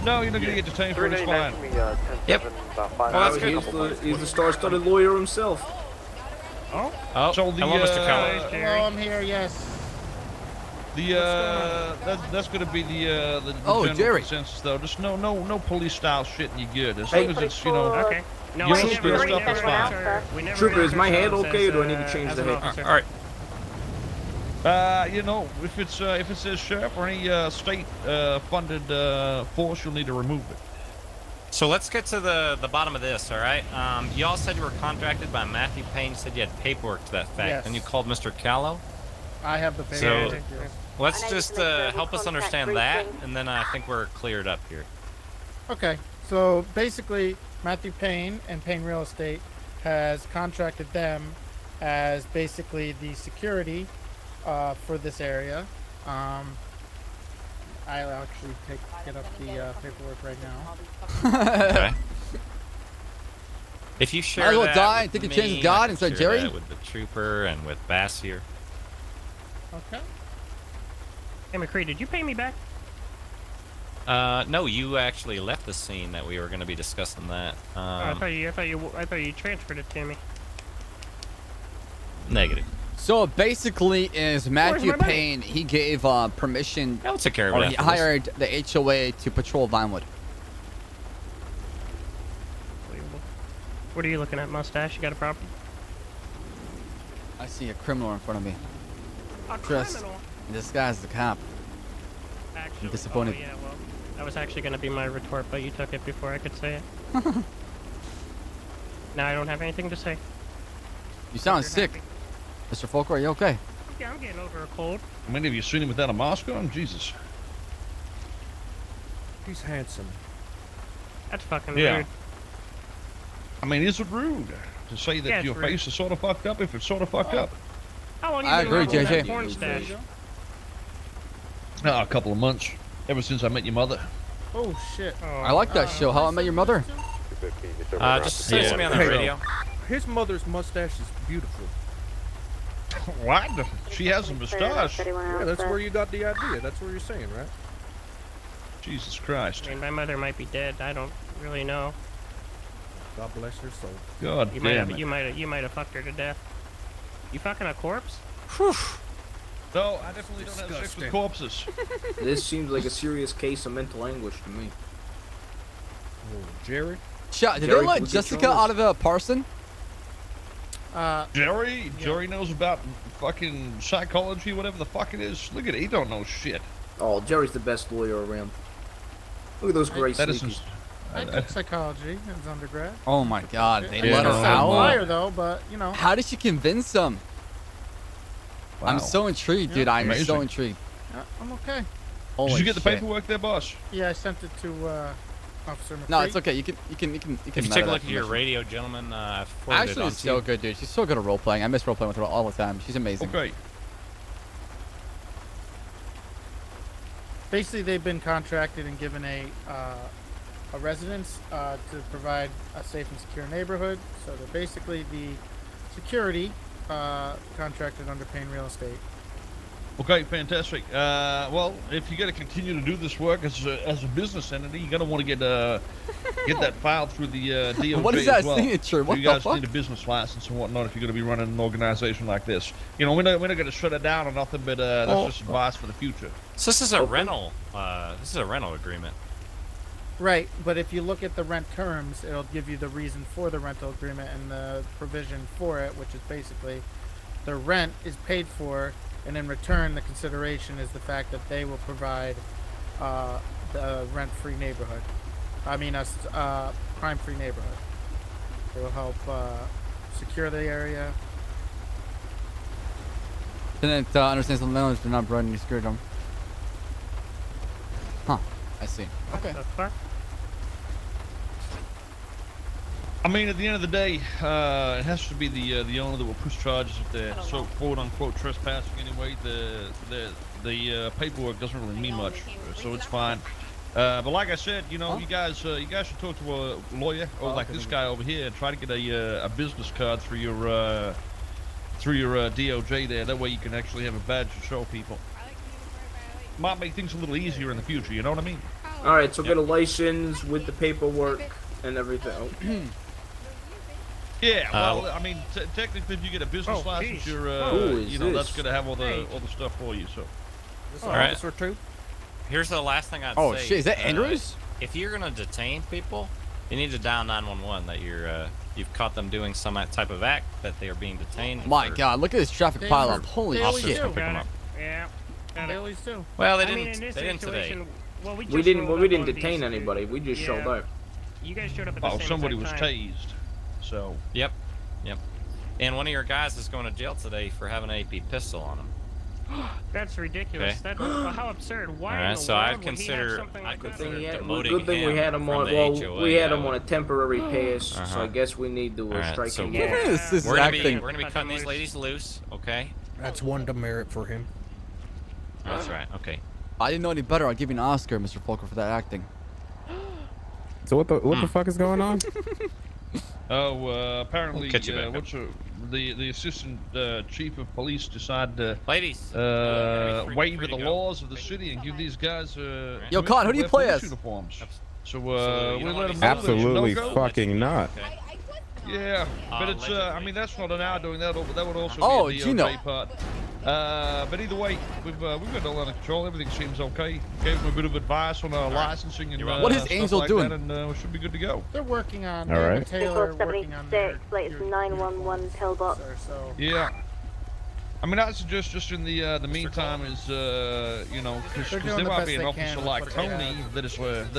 [SPEAKER 9] No, you're not gonna get detained for it. It's fine.
[SPEAKER 12] Yep.
[SPEAKER 16] He's the star-studded lawyer himself.
[SPEAKER 10] Oh.
[SPEAKER 9] So the
[SPEAKER 12] hello, Mr. Cowell.
[SPEAKER 16] Hello, I'm here. Yes.
[SPEAKER 9] That's gonna be the
[SPEAKER 3] Oh,
[SPEAKER 9] general
[SPEAKER 3] Jerry.
[SPEAKER 9] consensus though. Just no police style shit and you're good. As
[SPEAKER 16] Hey.
[SPEAKER 9] long as it's, you know,
[SPEAKER 10] Okay. No,
[SPEAKER 9] your
[SPEAKER 10] we
[SPEAKER 9] own
[SPEAKER 10] never,
[SPEAKER 9] stuff is fine.
[SPEAKER 16] Trooper, is my hand okay, or do I need to change the head?
[SPEAKER 12] All right.
[SPEAKER 9] You know, if it says sheriff or any state funded force, you'll need to remove it.
[SPEAKER 12] So let's get to the bottom of this, all right? You all said you were contracted by Matthew Payne. You said you had paperwork to that fact.
[SPEAKER 16] Yes.
[SPEAKER 12] And you called Mr. Callow.
[SPEAKER 16] I have the
[SPEAKER 12] So
[SPEAKER 16] paper.
[SPEAKER 12] let's
[SPEAKER 1] I need
[SPEAKER 12] just
[SPEAKER 1] to make sure we
[SPEAKER 12] help us
[SPEAKER 1] contact
[SPEAKER 12] understand that,
[SPEAKER 1] briefing.
[SPEAKER 12] and then I think we're cleared up here.
[SPEAKER 16] Okay,
[SPEAKER 17] So basically, Matthew Payne and Payne Real Estate has contracted them as basically the security for this area. I'll actually get up the paperwork right now.
[SPEAKER 12] Okay. If you share
[SPEAKER 3] Might as well
[SPEAKER 12] that
[SPEAKER 3] die
[SPEAKER 12] with
[SPEAKER 3] and take a
[SPEAKER 12] me,
[SPEAKER 3] chance with God
[SPEAKER 12] I can
[SPEAKER 3] instead of
[SPEAKER 12] share
[SPEAKER 3] Jerry.
[SPEAKER 12] that with the trooper and with Baas here.
[SPEAKER 17] Okay.
[SPEAKER 14] Hey, McCree, did you pay me back?
[SPEAKER 12] No, you actually left the scene that we were going to be discussing that.
[SPEAKER 14] I thought you transferred it to me.
[SPEAKER 12] Negative.
[SPEAKER 3] So basically, is Matthew
[SPEAKER 14] my money?
[SPEAKER 3] Payne? He gave permission.
[SPEAKER 12] I'll take care of
[SPEAKER 3] or
[SPEAKER 12] it
[SPEAKER 3] he
[SPEAKER 12] after this.
[SPEAKER 3] hired the HOA to patrol Vinewood.
[SPEAKER 14] What are you looking at, mustache? You got a problem?
[SPEAKER 3] I see a criminal in front of me.
[SPEAKER 14] A
[SPEAKER 3] Dressed
[SPEAKER 14] criminal?
[SPEAKER 3] in disguise as a cop.
[SPEAKER 14] Actually,
[SPEAKER 3] I'm disappointed.
[SPEAKER 14] Oh, yeah, well, that was actually going to be my retort, but you took it before I could say it. Now I don't have anything to say.
[SPEAKER 3] You sound
[SPEAKER 14] You're
[SPEAKER 3] sick,
[SPEAKER 14] happy.
[SPEAKER 3] Mr. Folker. Are you okay?
[SPEAKER 14] Yeah, I'm getting over a cold.
[SPEAKER 9] How many of you seen him without a mask on? Jesus.
[SPEAKER 20] He's handsome.
[SPEAKER 14] That's fucking
[SPEAKER 9] Yeah.
[SPEAKER 14] rude.
[SPEAKER 9] I mean, is it rude to say that
[SPEAKER 14] Yeah, it's
[SPEAKER 9] your
[SPEAKER 14] rude.
[SPEAKER 9] face is sort of fucked up if it's sort of fucked up?
[SPEAKER 14] How long you
[SPEAKER 3] I
[SPEAKER 14] been
[SPEAKER 3] agree,
[SPEAKER 14] rocking that
[SPEAKER 3] JJ.
[SPEAKER 14] porn stash?
[SPEAKER 9] A couple of months. Ever since I met your mother.
[SPEAKER 17] Oh shit.
[SPEAKER 3] I like that show. How I Met Your Mother.
[SPEAKER 12] Just say it to me on the radio.
[SPEAKER 20] His mother's mustache is beautiful.
[SPEAKER 9] What? She has a mustache.
[SPEAKER 20] Yeah, that's where you got the idea. That's what you're saying, right?
[SPEAKER 9] Jesus Christ.
[SPEAKER 14] I mean, my mother might be dead. I don't really know.
[SPEAKER 20] God bless her soul.
[SPEAKER 9] God
[SPEAKER 14] You
[SPEAKER 9] damn
[SPEAKER 14] might
[SPEAKER 9] it.
[SPEAKER 14] have fucked her to death. You fucking a corpse?
[SPEAKER 9] No, I definitely don't have sex with corpses.
[SPEAKER 16] This seems like a serious case of mental anguish to me.
[SPEAKER 20] Oh, Jerry?
[SPEAKER 3] Did they
[SPEAKER 16] Jerry,
[SPEAKER 3] let
[SPEAKER 16] we'll get
[SPEAKER 3] Jessica
[SPEAKER 16] you on
[SPEAKER 3] out of the Parson?
[SPEAKER 9] Jerry knows about fucking psychology, whatever the fuck it is. Look at it, he don't know shit.
[SPEAKER 16] Oh, Jerry's the best lawyer around. Look at those gray
[SPEAKER 9] That
[SPEAKER 16] sneakers.
[SPEAKER 9] isn't.
[SPEAKER 17] I took psychology as undergrad.
[SPEAKER 3] Oh my God! They
[SPEAKER 17] I
[SPEAKER 3] let her
[SPEAKER 17] was
[SPEAKER 3] out.
[SPEAKER 17] on fire though, but you know.
[SPEAKER 3] How did she convince them? I'm
[SPEAKER 9] Wow.
[SPEAKER 3] so intrigued, dude. I'm
[SPEAKER 9] Amazing.
[SPEAKER 3] so intrigued.
[SPEAKER 17] I'm okay.
[SPEAKER 3] Holy
[SPEAKER 9] Did you get the
[SPEAKER 3] shit.
[SPEAKER 9] paperwork there, boss?
[SPEAKER 17] Yeah, I sent it to Officer McCree.
[SPEAKER 3] No, it's okay. You can.
[SPEAKER 12] If you
[SPEAKER 3] let
[SPEAKER 12] take a
[SPEAKER 3] her
[SPEAKER 12] look
[SPEAKER 3] have
[SPEAKER 12] at your
[SPEAKER 3] permission.
[SPEAKER 12] radio, gentlemen, I've forwarded it
[SPEAKER 3] Ashley
[SPEAKER 12] on
[SPEAKER 3] is
[SPEAKER 12] to
[SPEAKER 3] so
[SPEAKER 12] you.
[SPEAKER 3] good, dude. She's so good at role playing. I miss role playing with her all the time. She's amazing.
[SPEAKER 9] Okay.
[SPEAKER 17] Basically, they've been contracted and given a residence to provide a safe and secure neighborhood. So they're basically the security contracted under Payne Real Estate.
[SPEAKER 9] Okay, fantastic. Well, if you're going to continue to do this work as a business entity, you're going to want to get that filed through the DOJ
[SPEAKER 3] What is that
[SPEAKER 9] as well.
[SPEAKER 3] signature? What
[SPEAKER 9] you
[SPEAKER 3] the
[SPEAKER 9] guys
[SPEAKER 3] fuck?
[SPEAKER 9] need a business license and whatnot if you're going to be running an organization like this. You know, we're not going to shut it down or nothing, but that's just advice for the future.
[SPEAKER 12] So this is a rental. This is a rental agreement.
[SPEAKER 17] Right, but if you look at the rent terms, it'll give you the reason for the rental agreement and the provision for it, which is basically the rent is paid for, and in return, the consideration is the fact that they will provide the rent-free neighborhood. I mean, a crime-free neighborhood. They will help secure the area.
[SPEAKER 3] Didn't understand some landlords do not provide any security. Huh. I see. Okay.
[SPEAKER 14] The fuck?
[SPEAKER 9] I mean, at the end of the day, it has to be the owner that will push charges if they're so quote-unquote trespassing anyway. The paperwork doesn't really mean much, so it's fine. But like I said, you know, you guys should talk to a lawyer or like this guy over here and try to get a business card through your DOJ there. That way you can actually have a badge to show people. Might make things a little easier in the future. You know what I mean?
[SPEAKER 16] All right, so get a license with the paperwork and everything. Oh.
[SPEAKER 9] Yeah, well, I mean, technically, if you get a business license, you're, you know, that's gonna have all the stuff for you. So,
[SPEAKER 12] All right.
[SPEAKER 20] Officer 2?
[SPEAKER 12] Here's the last thing I'd say.
[SPEAKER 3] Oh shit! Is that Andrews?
[SPEAKER 12] If you're gonna detain people, you need to dial 911 that you've caught them doing some type of act that they are being detained.
[SPEAKER 3] My God! Look at this traffic pileup. Holy
[SPEAKER 12] Officers
[SPEAKER 3] shit!
[SPEAKER 12] can pick them up.
[SPEAKER 14] Yeah.
[SPEAKER 17] They always do.
[SPEAKER 12] Well, they
[SPEAKER 14] I mean,
[SPEAKER 12] didn't.
[SPEAKER 14] in this
[SPEAKER 12] They didn't today.
[SPEAKER 14] situation, well, we
[SPEAKER 16] We didn't
[SPEAKER 14] rolled up on
[SPEAKER 16] detain
[SPEAKER 14] these-
[SPEAKER 16] anybody. We just showed
[SPEAKER 14] Yeah.
[SPEAKER 16] up.
[SPEAKER 14] You guys showed up at the
[SPEAKER 9] oh,
[SPEAKER 14] same
[SPEAKER 9] somebody was
[SPEAKER 14] exact time.
[SPEAKER 9] tased. So.
[SPEAKER 12] Yep. And one of your guys is going to jail today for having an AP pistol on him.
[SPEAKER 14] That's ridiculous.
[SPEAKER 12] Okay.
[SPEAKER 14] How absurd. Why?
[SPEAKER 12] Alright, so I'd consider demoting
[SPEAKER 16] Good thing we had him
[SPEAKER 12] from
[SPEAKER 16] on.
[SPEAKER 12] the
[SPEAKER 16] Well,
[SPEAKER 12] HOA,
[SPEAKER 16] we had him on a temporary pass, so
[SPEAKER 12] Uh-huh.
[SPEAKER 16] I guess we need to
[SPEAKER 12] Alright,
[SPEAKER 16] strike
[SPEAKER 12] so
[SPEAKER 16] him
[SPEAKER 3] Look at
[SPEAKER 16] off.
[SPEAKER 3] this
[SPEAKER 12] we're gonna
[SPEAKER 3] acting.
[SPEAKER 12] be cutting these ladies loose, okay?
[SPEAKER 20] That's one demerit for him.
[SPEAKER 12] That's right. Okay.
[SPEAKER 3] I didn't know any better. I'll give you an Oscar, Mr. Folker, for that acting.
[SPEAKER 11] So what the fuck is going on?
[SPEAKER 9] Oh, apparently,
[SPEAKER 12] Catch you back up.
[SPEAKER 9] the assistant chief of police decided to
[SPEAKER 12] ladies
[SPEAKER 9] waive the laws of the city and give these guys
[SPEAKER 3] Yo, Con, who do you play as?
[SPEAKER 9] uniforms. So we
[SPEAKER 12] don't
[SPEAKER 9] let
[SPEAKER 12] want
[SPEAKER 9] them
[SPEAKER 11] Absolutely
[SPEAKER 9] no-go.
[SPEAKER 11] fucking not.
[SPEAKER 9] Yeah, but it's I mean that's not an hour doing that. That would also
[SPEAKER 3] Oh,
[SPEAKER 9] be a
[SPEAKER 3] Gino.
[SPEAKER 9] DOJ part. But either way, we've got it all under control. Everything seems okay. Gave them a bit of advice on our licensing and
[SPEAKER 3] What is
[SPEAKER 9] stuff
[SPEAKER 3] Angel
[SPEAKER 9] like
[SPEAKER 3] doing?
[SPEAKER 9] that, and we should be good to go.
[SPEAKER 17] They're working on.
[SPEAKER 11] All right.
[SPEAKER 17] Taylor working on their.
[SPEAKER 1] 76, latest 911 pillbox.
[SPEAKER 17] So.
[SPEAKER 9] Yeah. I mean, I suggest just in the meantime is you know, because
[SPEAKER 17] They're doing
[SPEAKER 9] there
[SPEAKER 17] the
[SPEAKER 9] might
[SPEAKER 17] best
[SPEAKER 9] be an
[SPEAKER 17] they
[SPEAKER 9] officer
[SPEAKER 17] can
[SPEAKER 9] like
[SPEAKER 17] with what they
[SPEAKER 9] Tony
[SPEAKER 17] have.
[SPEAKER 9] that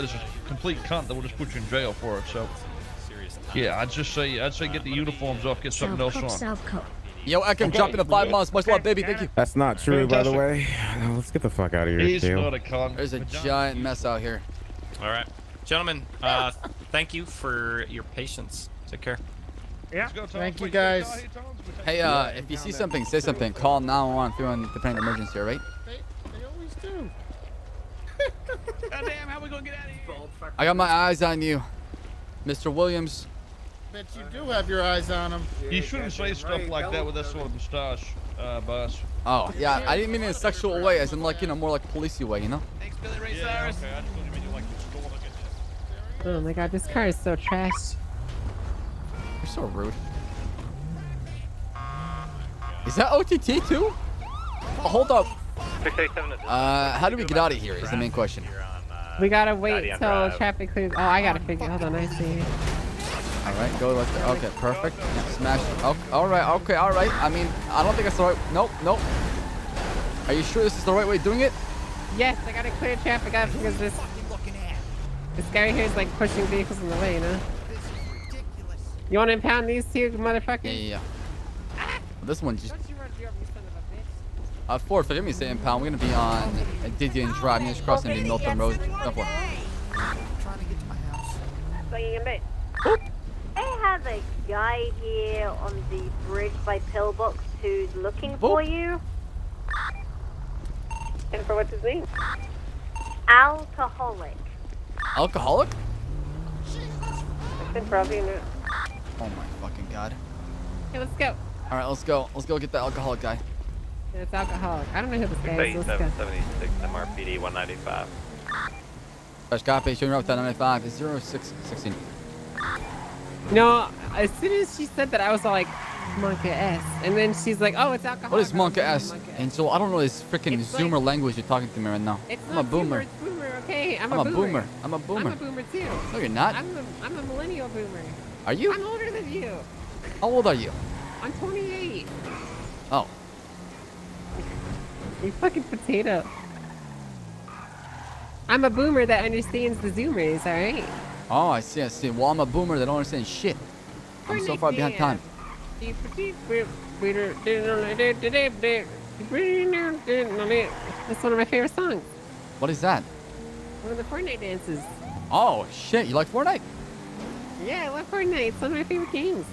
[SPEAKER 9] is a complete cunt that will just put you in jail for it. So yeah, I'd say get the uniforms off, get something else on.
[SPEAKER 3] Yo, Ekim, jump into 5 months. Much love, baby. Thank you.
[SPEAKER 11] That's not true, by the way. Let's get the fuck out of here,
[SPEAKER 9] He's
[SPEAKER 11] Dale.
[SPEAKER 9] not a cunt.
[SPEAKER 3] There's a giant mess out here.
[SPEAKER 12] All right, gentlemen. Thank you for your patience. Take care.
[SPEAKER 14] Yeah.
[SPEAKER 17] Thank you guys.
[SPEAKER 3] Hey, if you see something, say something. Call 911 if you're in depending emergency, all right?
[SPEAKER 17] They always do.
[SPEAKER 14] Goddamn, how we gonna get out of here?
[SPEAKER 3] I got my eyes on you, Mr. Williams.
[SPEAKER 17] Bet you do have your eyes on them.
[SPEAKER 9] You shouldn't say stuff like that with that sort of moustache, Baas.
[SPEAKER 3] Oh, yeah, I didn't mean in a sexual way, as in like, you know, more like policey way, you know?
[SPEAKER 14] Thanks, Billy Ray
[SPEAKER 9] Yeah,
[SPEAKER 14] Cyrus.
[SPEAKER 9] okay, I just thought you meant you like the store like
[SPEAKER 6] Oh my god, this car is so trash.
[SPEAKER 3] You're so rude. Is that OTT too? Oh, hold up.
[SPEAKER 15] 687
[SPEAKER 3] How do we get out of here is the main question.
[SPEAKER 6] We gotta wait
[SPEAKER 15] Guardian
[SPEAKER 6] till
[SPEAKER 15] Drive.
[SPEAKER 6] traffic clears. Oh, I gotta figure. Hold on, I see.
[SPEAKER 3] All right, go left. Okay, perfect. Yeah, smash. Okay, all right, okay, all right. I mean, I don't think that's the right. Nope, nope. Are you sure this is the right way of doing it?
[SPEAKER 6] Yes, I gotta clear traffic out because this guy right here is like pushing vehicles in the way, you know? You wanna impound these two motherfuckers?
[SPEAKER 3] Yeah. This one just.
[SPEAKER 6] Don't you run you over, you son of a bitch.
[SPEAKER 3] Ford, forgive me saying pound. We're gonna be on Didion Drive. Just crossing the Milton Road. Go for it.
[SPEAKER 10] Swinging in bit.
[SPEAKER 1] I have a guy here on the bridge by Pillbox who's looking for you.
[SPEAKER 10] And for what's his name?
[SPEAKER 1] Alcoholic.
[SPEAKER 3] Alcoholic?
[SPEAKER 10] I said probably not.
[SPEAKER 3] Oh my fucking god.
[SPEAKER 6] Okay, let's go.
[SPEAKER 3] All right, let's go. Let's go get the alcoholic guy.
[SPEAKER 6] Yeah, it's alcoholic. I don't know who this guy is. Let's go.
[SPEAKER 15] 7776 MRPD 195.
[SPEAKER 3] Fresh copy. Showing up that 95 is 0616.
[SPEAKER 6] No, as soon as she said that, I was all like, Monka S. And then she's like, oh, it's alcoholic.
[SPEAKER 3] What is Monka S?
[SPEAKER 6] Monka
[SPEAKER 3] And so I don't know this freaking
[SPEAKER 6] It's
[SPEAKER 3] Zoomer
[SPEAKER 6] like-
[SPEAKER 3] language you're talking to me right now.
[SPEAKER 6] It's
[SPEAKER 3] I'm a
[SPEAKER 6] not
[SPEAKER 3] boomer.
[SPEAKER 6] It's boomer, okay? I'm
[SPEAKER 3] I'm
[SPEAKER 6] a
[SPEAKER 3] a boomer. I'm a boomer.
[SPEAKER 6] I'm a boomer too.
[SPEAKER 3] No, you're not.
[SPEAKER 6] I'm a millennial boomer.
[SPEAKER 3] Are you?
[SPEAKER 6] I'm older than you.
[SPEAKER 3] How old are you?
[SPEAKER 6] I'm 28.
[SPEAKER 3] Oh.
[SPEAKER 6] You fucking potato. I'm a boomer that understands the Zoomers, alright?
[SPEAKER 3] Oh, I see. I see. Well, I'm a boomer that don't understand shit. I'm so far behind time.
[SPEAKER 6] That's one of my favorite songs.
[SPEAKER 3] What is that?
[SPEAKER 6] One of the Fortnite dances.
[SPEAKER 3] Oh shit! You like Fortnite?
[SPEAKER 6] Yeah, I love Fortnite. It's one of my favorite games.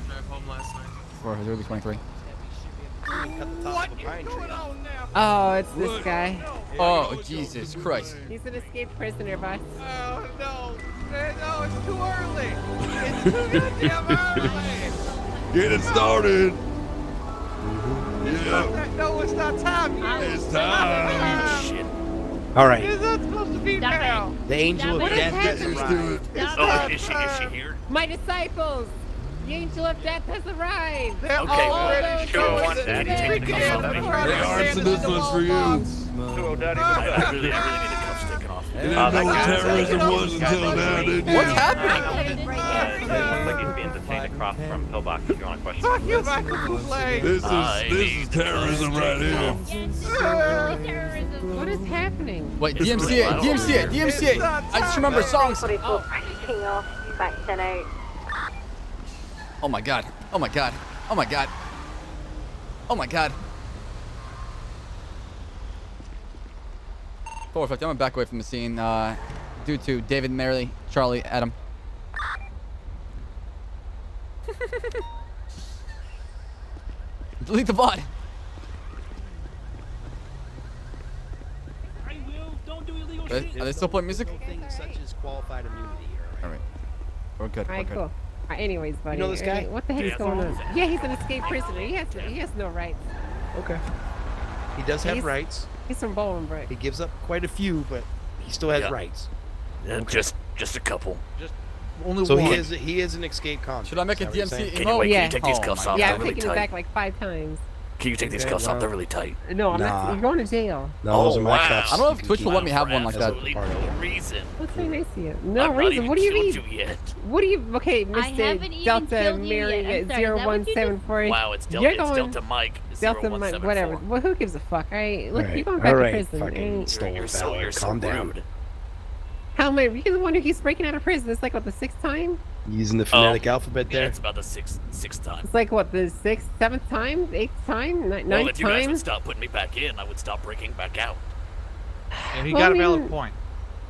[SPEAKER 14] Drive home last night.
[SPEAKER 3] For 023.
[SPEAKER 14] What is going on now?
[SPEAKER 6] Oh, it's this guy.
[SPEAKER 3] Oh Jesus Christ!
[SPEAKER 6] He's an escaped prisoner, boss.
[SPEAKER 14] Oh no. No, it's too early. It's too goddamn early.
[SPEAKER 8] Get it started.
[SPEAKER 14] No, it's not time yet.
[SPEAKER 8] It's time.
[SPEAKER 14] Shit.
[SPEAKER 11] All right.
[SPEAKER 14] It's not supposed to be now.
[SPEAKER 11] The angel
[SPEAKER 6] What
[SPEAKER 11] of
[SPEAKER 6] is
[SPEAKER 11] death has
[SPEAKER 6] happening?
[SPEAKER 11] arrived.
[SPEAKER 14] Oh, is she here?
[SPEAKER 6] My disciples! The angel of death has arrived!
[SPEAKER 14] They're
[SPEAKER 15] Okay,
[SPEAKER 14] all ready to
[SPEAKER 15] sure,
[SPEAKER 14] go.
[SPEAKER 15] one daddy, take the cuffs off.
[SPEAKER 8] Hey, this one's for you.
[SPEAKER 15] I really need the cuffs taken off.
[SPEAKER 8] You didn't know what terrorism was until now, did you?
[SPEAKER 3] What's happening?
[SPEAKER 15] It looks like he's being detained across from Pillbox if you want to question
[SPEAKER 14] Fuck
[SPEAKER 15] him.
[SPEAKER 14] you, Michael Bublé.
[SPEAKER 8] This is terrorism right here.
[SPEAKER 6] What is happening?
[SPEAKER 3] Wait, DMC it! DMC it! DMC it! I just remember songs.
[SPEAKER 1] 44 breaking off, back 10-8.
[SPEAKER 3] Oh my god! Oh my god! Oh my god. Oh my god. 450. I'm gonna back away from the scene. Due to David, Mary, Charlie, Adam. Delete the VOD.
[SPEAKER 19] I will. Don't do illegal
[SPEAKER 3] Are they still playing music?
[SPEAKER 19] Things such as qualified immunity.
[SPEAKER 3] All right. We're good.
[SPEAKER 6] All right, cool. All right, anyways, buddy.
[SPEAKER 19] You know this guy?
[SPEAKER 6] What the heck is going on? Yeah, he's an escaped prisoner. He has no rights.
[SPEAKER 19] Okay. He does have rights.
[SPEAKER 6] He's from Bolingbrook.
[SPEAKER 19] He gives up quite a few, but he still has
[SPEAKER 21] Yeah.
[SPEAKER 19] rights.
[SPEAKER 21] Okay. Just a couple.
[SPEAKER 19] Only
[SPEAKER 21] So
[SPEAKER 19] one.
[SPEAKER 21] he
[SPEAKER 19] He is an escaped convict.
[SPEAKER 3] Should I make a
[SPEAKER 19] Is that what you're
[SPEAKER 3] DMC
[SPEAKER 19] saying?
[SPEAKER 3] emote?
[SPEAKER 21] Can you take these cuffs off?
[SPEAKER 6] Yeah,
[SPEAKER 21] They're
[SPEAKER 6] I'm
[SPEAKER 21] really
[SPEAKER 6] taking it
[SPEAKER 21] tight.
[SPEAKER 6] back like 5 times.
[SPEAKER 21] Can you take these cuffs off? They're really tight.
[SPEAKER 6] No, I'm
[SPEAKER 19] Nah.
[SPEAKER 6] not. You're going to jail.
[SPEAKER 19] No, those are my
[SPEAKER 21] wow.
[SPEAKER 19] cuffs.
[SPEAKER 3] I don't know
[SPEAKER 19] You
[SPEAKER 3] if Twitch
[SPEAKER 19] can
[SPEAKER 3] will
[SPEAKER 19] keep
[SPEAKER 3] let me have one like that.
[SPEAKER 21] Absolutely no reason.
[SPEAKER 6] That's very nice of you. No
[SPEAKER 21] I've not
[SPEAKER 6] reason.
[SPEAKER 21] even
[SPEAKER 6] What do you
[SPEAKER 21] killed
[SPEAKER 6] mean?
[SPEAKER 21] you yet.
[SPEAKER 6] What do you? Okay,
[SPEAKER 22] I haven't
[SPEAKER 6] Mr.
[SPEAKER 22] even
[SPEAKER 6] Delta
[SPEAKER 22] killed you
[SPEAKER 6] Mary
[SPEAKER 22] yet. I'm sorry, is that what you just-
[SPEAKER 6] 0174.
[SPEAKER 21] Wow, it's
[SPEAKER 6] You're
[SPEAKER 21] Delta
[SPEAKER 6] going
[SPEAKER 21] Mike.
[SPEAKER 6] Delta Mike,
[SPEAKER 21] 0174.
[SPEAKER 6] whatever. Well, who gives a fuck? All right, look,
[SPEAKER 19] Right.
[SPEAKER 6] you're going back
[SPEAKER 19] All
[SPEAKER 6] to
[SPEAKER 19] right,
[SPEAKER 6] prison.
[SPEAKER 19] fucking
[SPEAKER 6] Ain't-
[SPEAKER 19] stolen
[SPEAKER 21] You're so
[SPEAKER 19] valor. Calm down.
[SPEAKER 21] rude.
[SPEAKER 6] How many? You're the one who keeps breaking out of prison. It's like what, the 6th time?
[SPEAKER 19] Using the phonetic alphabet
[SPEAKER 21] Yeah,
[SPEAKER 19] there.
[SPEAKER 21] it's about the sixth time.
[SPEAKER 6] It's like what, the 6th, 7th time, 8th time,
[SPEAKER 21] Well,
[SPEAKER 6] 9th
[SPEAKER 21] if you guys
[SPEAKER 6] time?
[SPEAKER 21] would stop putting me back in, I would stop breaking back out.
[SPEAKER 17] And he
[SPEAKER 6] Well,
[SPEAKER 17] got
[SPEAKER 6] I
[SPEAKER 17] a valid
[SPEAKER 6] mean-
[SPEAKER 17] point.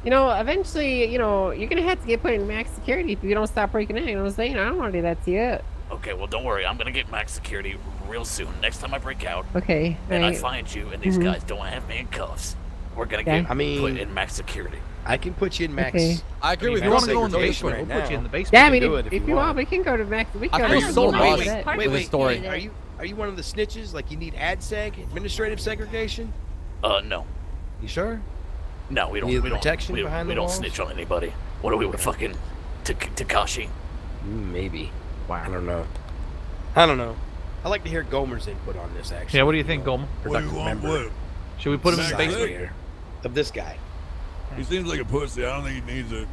[SPEAKER 6] You know, eventually, you know, you're gonna have to get put in max security if you don't stop breaking in. You know what I'm saying? I don't want to do that to you.
[SPEAKER 21] Okay, well, don't worry. I'm gonna get max security real soon. Next time I break out,
[SPEAKER 6] Okay.
[SPEAKER 21] and I
[SPEAKER 6] right.
[SPEAKER 21] find you, and these
[SPEAKER 6] Mhm.
[SPEAKER 21] guys don't have me in cuffs, we're gonna
[SPEAKER 6] Okay.
[SPEAKER 21] get
[SPEAKER 19] I mean-
[SPEAKER 21] put in max security.
[SPEAKER 19] I can put you in max.
[SPEAKER 6] Okay.
[SPEAKER 3] I agree
[SPEAKER 19] mean,
[SPEAKER 3] with
[SPEAKER 19] max
[SPEAKER 3] you. Want to go in the
[SPEAKER 19] segregation
[SPEAKER 3] basement?
[SPEAKER 19] right
[SPEAKER 17] We'll put you in
[SPEAKER 19] now.
[SPEAKER 17] the basement.
[SPEAKER 6] Yeah, I
[SPEAKER 19] can
[SPEAKER 6] mean,
[SPEAKER 19] do
[SPEAKER 6] if,
[SPEAKER 19] it
[SPEAKER 6] if you want, we can go to max. We
[SPEAKER 3] I
[SPEAKER 6] can
[SPEAKER 3] feel
[SPEAKER 6] go to
[SPEAKER 3] so
[SPEAKER 6] max.
[SPEAKER 3] lost
[SPEAKER 6] That-
[SPEAKER 3] with this story.
[SPEAKER 19] Are you one of the snitches? Like you need ADSEG, administrative segregation?
[SPEAKER 21] No.
[SPEAKER 19] You sure?
[SPEAKER 21] No, we don't.
[SPEAKER 19] Need
[SPEAKER 21] We don't.
[SPEAKER 19] protection
[SPEAKER 21] We,
[SPEAKER 19] behind
[SPEAKER 21] we
[SPEAKER 19] the
[SPEAKER 21] don't
[SPEAKER 19] walls?
[SPEAKER 21] snitch on anybody. What are we with fucking Takashi?
[SPEAKER 19] Maybe. Wow. I don't know. I like to hear Gomer's input on this. Actually.
[SPEAKER 17] Yeah, what do you think, Gomer?
[SPEAKER 19] Productive member.
[SPEAKER 17] Should we put him in the
[SPEAKER 19] Society
[SPEAKER 17] basement?
[SPEAKER 19] here of this guy.
[SPEAKER 23] He seems like a pussy. I don't think he needs it.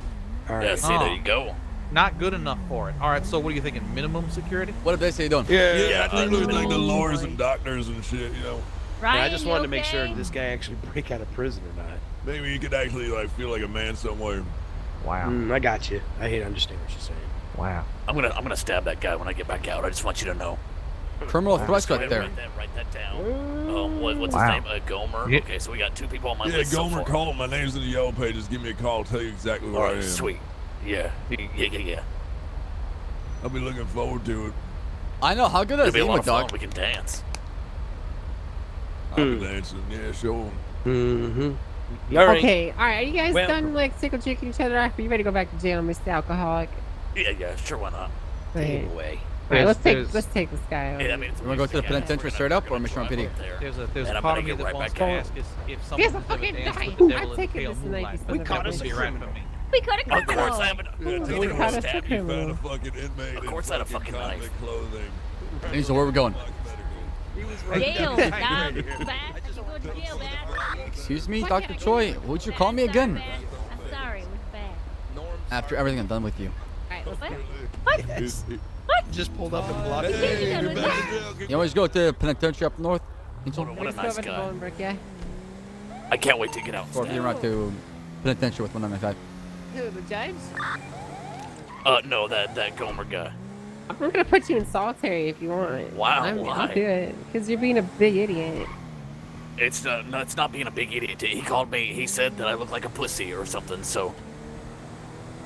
[SPEAKER 19] All right.
[SPEAKER 21] Yeah, see, there you go.
[SPEAKER 17] Not good enough for it. All right, so what are you thinking? Minimum security?
[SPEAKER 3] What if they say you doing?
[SPEAKER 23] Yeah, I think there's like the lawyers and doctors and shit, you know.
[SPEAKER 19] Yeah, I just wanted to make sure this guy actually break out of prison or not.
[SPEAKER 23] Maybe you could actually like feel like a man somewhere.
[SPEAKER 17] Wow.
[SPEAKER 19] I got you. I understand what you're saying.
[SPEAKER 17] Wow.
[SPEAKER 21] I'm gonna stab that guy when I get back out. I just want you to know.
[SPEAKER 3] Criminal threats right there.
[SPEAKER 21] Write that down. What's
[SPEAKER 3] Wow.
[SPEAKER 21] his name? Gomer.
[SPEAKER 23] Yeah.
[SPEAKER 21] Okay, so we got 2 people on my
[SPEAKER 23] Yeah,
[SPEAKER 21] list so
[SPEAKER 23] Gomer,
[SPEAKER 21] far.
[SPEAKER 23] call him. My name's in the yellow pages. Give me a call. Tell you exactly where
[SPEAKER 21] All
[SPEAKER 23] I
[SPEAKER 21] right,
[SPEAKER 23] am.
[SPEAKER 21] sweet. Yeah.
[SPEAKER 23] I'll be looking forward to it.
[SPEAKER 3] I know. How good is
[SPEAKER 21] It'll be a lot
[SPEAKER 3] Emo
[SPEAKER 21] of fun.
[SPEAKER 3] Dog?
[SPEAKER 21] We can dance.
[SPEAKER 23] I'll be dancing. Yeah, show him.
[SPEAKER 19] Mm-hmm. All right.
[SPEAKER 6] Okay, all right. Are you guys
[SPEAKER 21] Well-
[SPEAKER 6] done like tickle checking each other off? Are you ready to go back to jail, Mr. Alcoholic?
[SPEAKER 21] Yeah, sure, why not?
[SPEAKER 6] Right.
[SPEAKER 19] Away.
[SPEAKER 6] All right, let's
[SPEAKER 17] There's-
[SPEAKER 6] take this guy out.
[SPEAKER 21] Yeah, I mean,
[SPEAKER 3] You want to go to the penitentiary straight up or Mission on PD?
[SPEAKER 17] There's
[SPEAKER 21] And
[SPEAKER 17] a
[SPEAKER 21] I'm
[SPEAKER 17] part
[SPEAKER 21] gonna
[SPEAKER 17] of me
[SPEAKER 21] get
[SPEAKER 17] that
[SPEAKER 21] right
[SPEAKER 17] wants
[SPEAKER 21] back
[SPEAKER 17] to
[SPEAKER 21] out.
[SPEAKER 17] ask if
[SPEAKER 6] There's
[SPEAKER 17] someone's
[SPEAKER 6] a
[SPEAKER 17] ever
[SPEAKER 6] fucking
[SPEAKER 17] danced
[SPEAKER 6] guy.
[SPEAKER 17] with the
[SPEAKER 6] I'm
[SPEAKER 17] devil in the
[SPEAKER 6] taking
[SPEAKER 17] pale
[SPEAKER 6] this tonight.
[SPEAKER 17] moonlight.
[SPEAKER 6] We
[SPEAKER 17] That
[SPEAKER 6] caught
[SPEAKER 17] wouldn't
[SPEAKER 6] a
[SPEAKER 17] be right
[SPEAKER 6] criminal.
[SPEAKER 17] for me.
[SPEAKER 22] We caught a
[SPEAKER 21] Of course, I'm
[SPEAKER 23] Yeah,
[SPEAKER 21] gonna
[SPEAKER 23] tell me
[SPEAKER 6] caught
[SPEAKER 23] what
[SPEAKER 6] a
[SPEAKER 23] stab you found
[SPEAKER 6] criminal.
[SPEAKER 23] a fucking inmate.
[SPEAKER 21] Of course,
[SPEAKER 23] in
[SPEAKER 21] I had a fucking
[SPEAKER 23] convict
[SPEAKER 21] knife.
[SPEAKER 23] clothing.
[SPEAKER 3] Angel, where we going?
[SPEAKER 22] Jail, Baas. Baas, you go to jail, Baas.
[SPEAKER 3] Excuse me, Dr. Choi. Would you call me again?
[SPEAKER 22] I'm sorry, it was bad.
[SPEAKER 3] After everything I've done with you.
[SPEAKER 22] What?
[SPEAKER 19] Just pulled up and blocked
[SPEAKER 23] Hey,
[SPEAKER 22] done
[SPEAKER 23] you're
[SPEAKER 22] with
[SPEAKER 23] back in jail.
[SPEAKER 3] You always go to the penitentiary up north? Angel?
[SPEAKER 21] What a
[SPEAKER 6] Let's go
[SPEAKER 21] nice
[SPEAKER 6] over to
[SPEAKER 21] guy.
[SPEAKER 6] Bolingbrook, yeah.
[SPEAKER 21] I can't wait to get out.
[SPEAKER 3] Or if you're out to penitentiary with 195.
[SPEAKER 6] Who, the judge?
[SPEAKER 21] No, that Gomer guy.
[SPEAKER 6] I'm gonna put you in solitary if you want.
[SPEAKER 21] Wow,
[SPEAKER 6] I'll
[SPEAKER 21] why?
[SPEAKER 6] do it because you're being a big idiot.
[SPEAKER 21] It's not being a big idiot. He called me. He said that I look like a pussy or something. So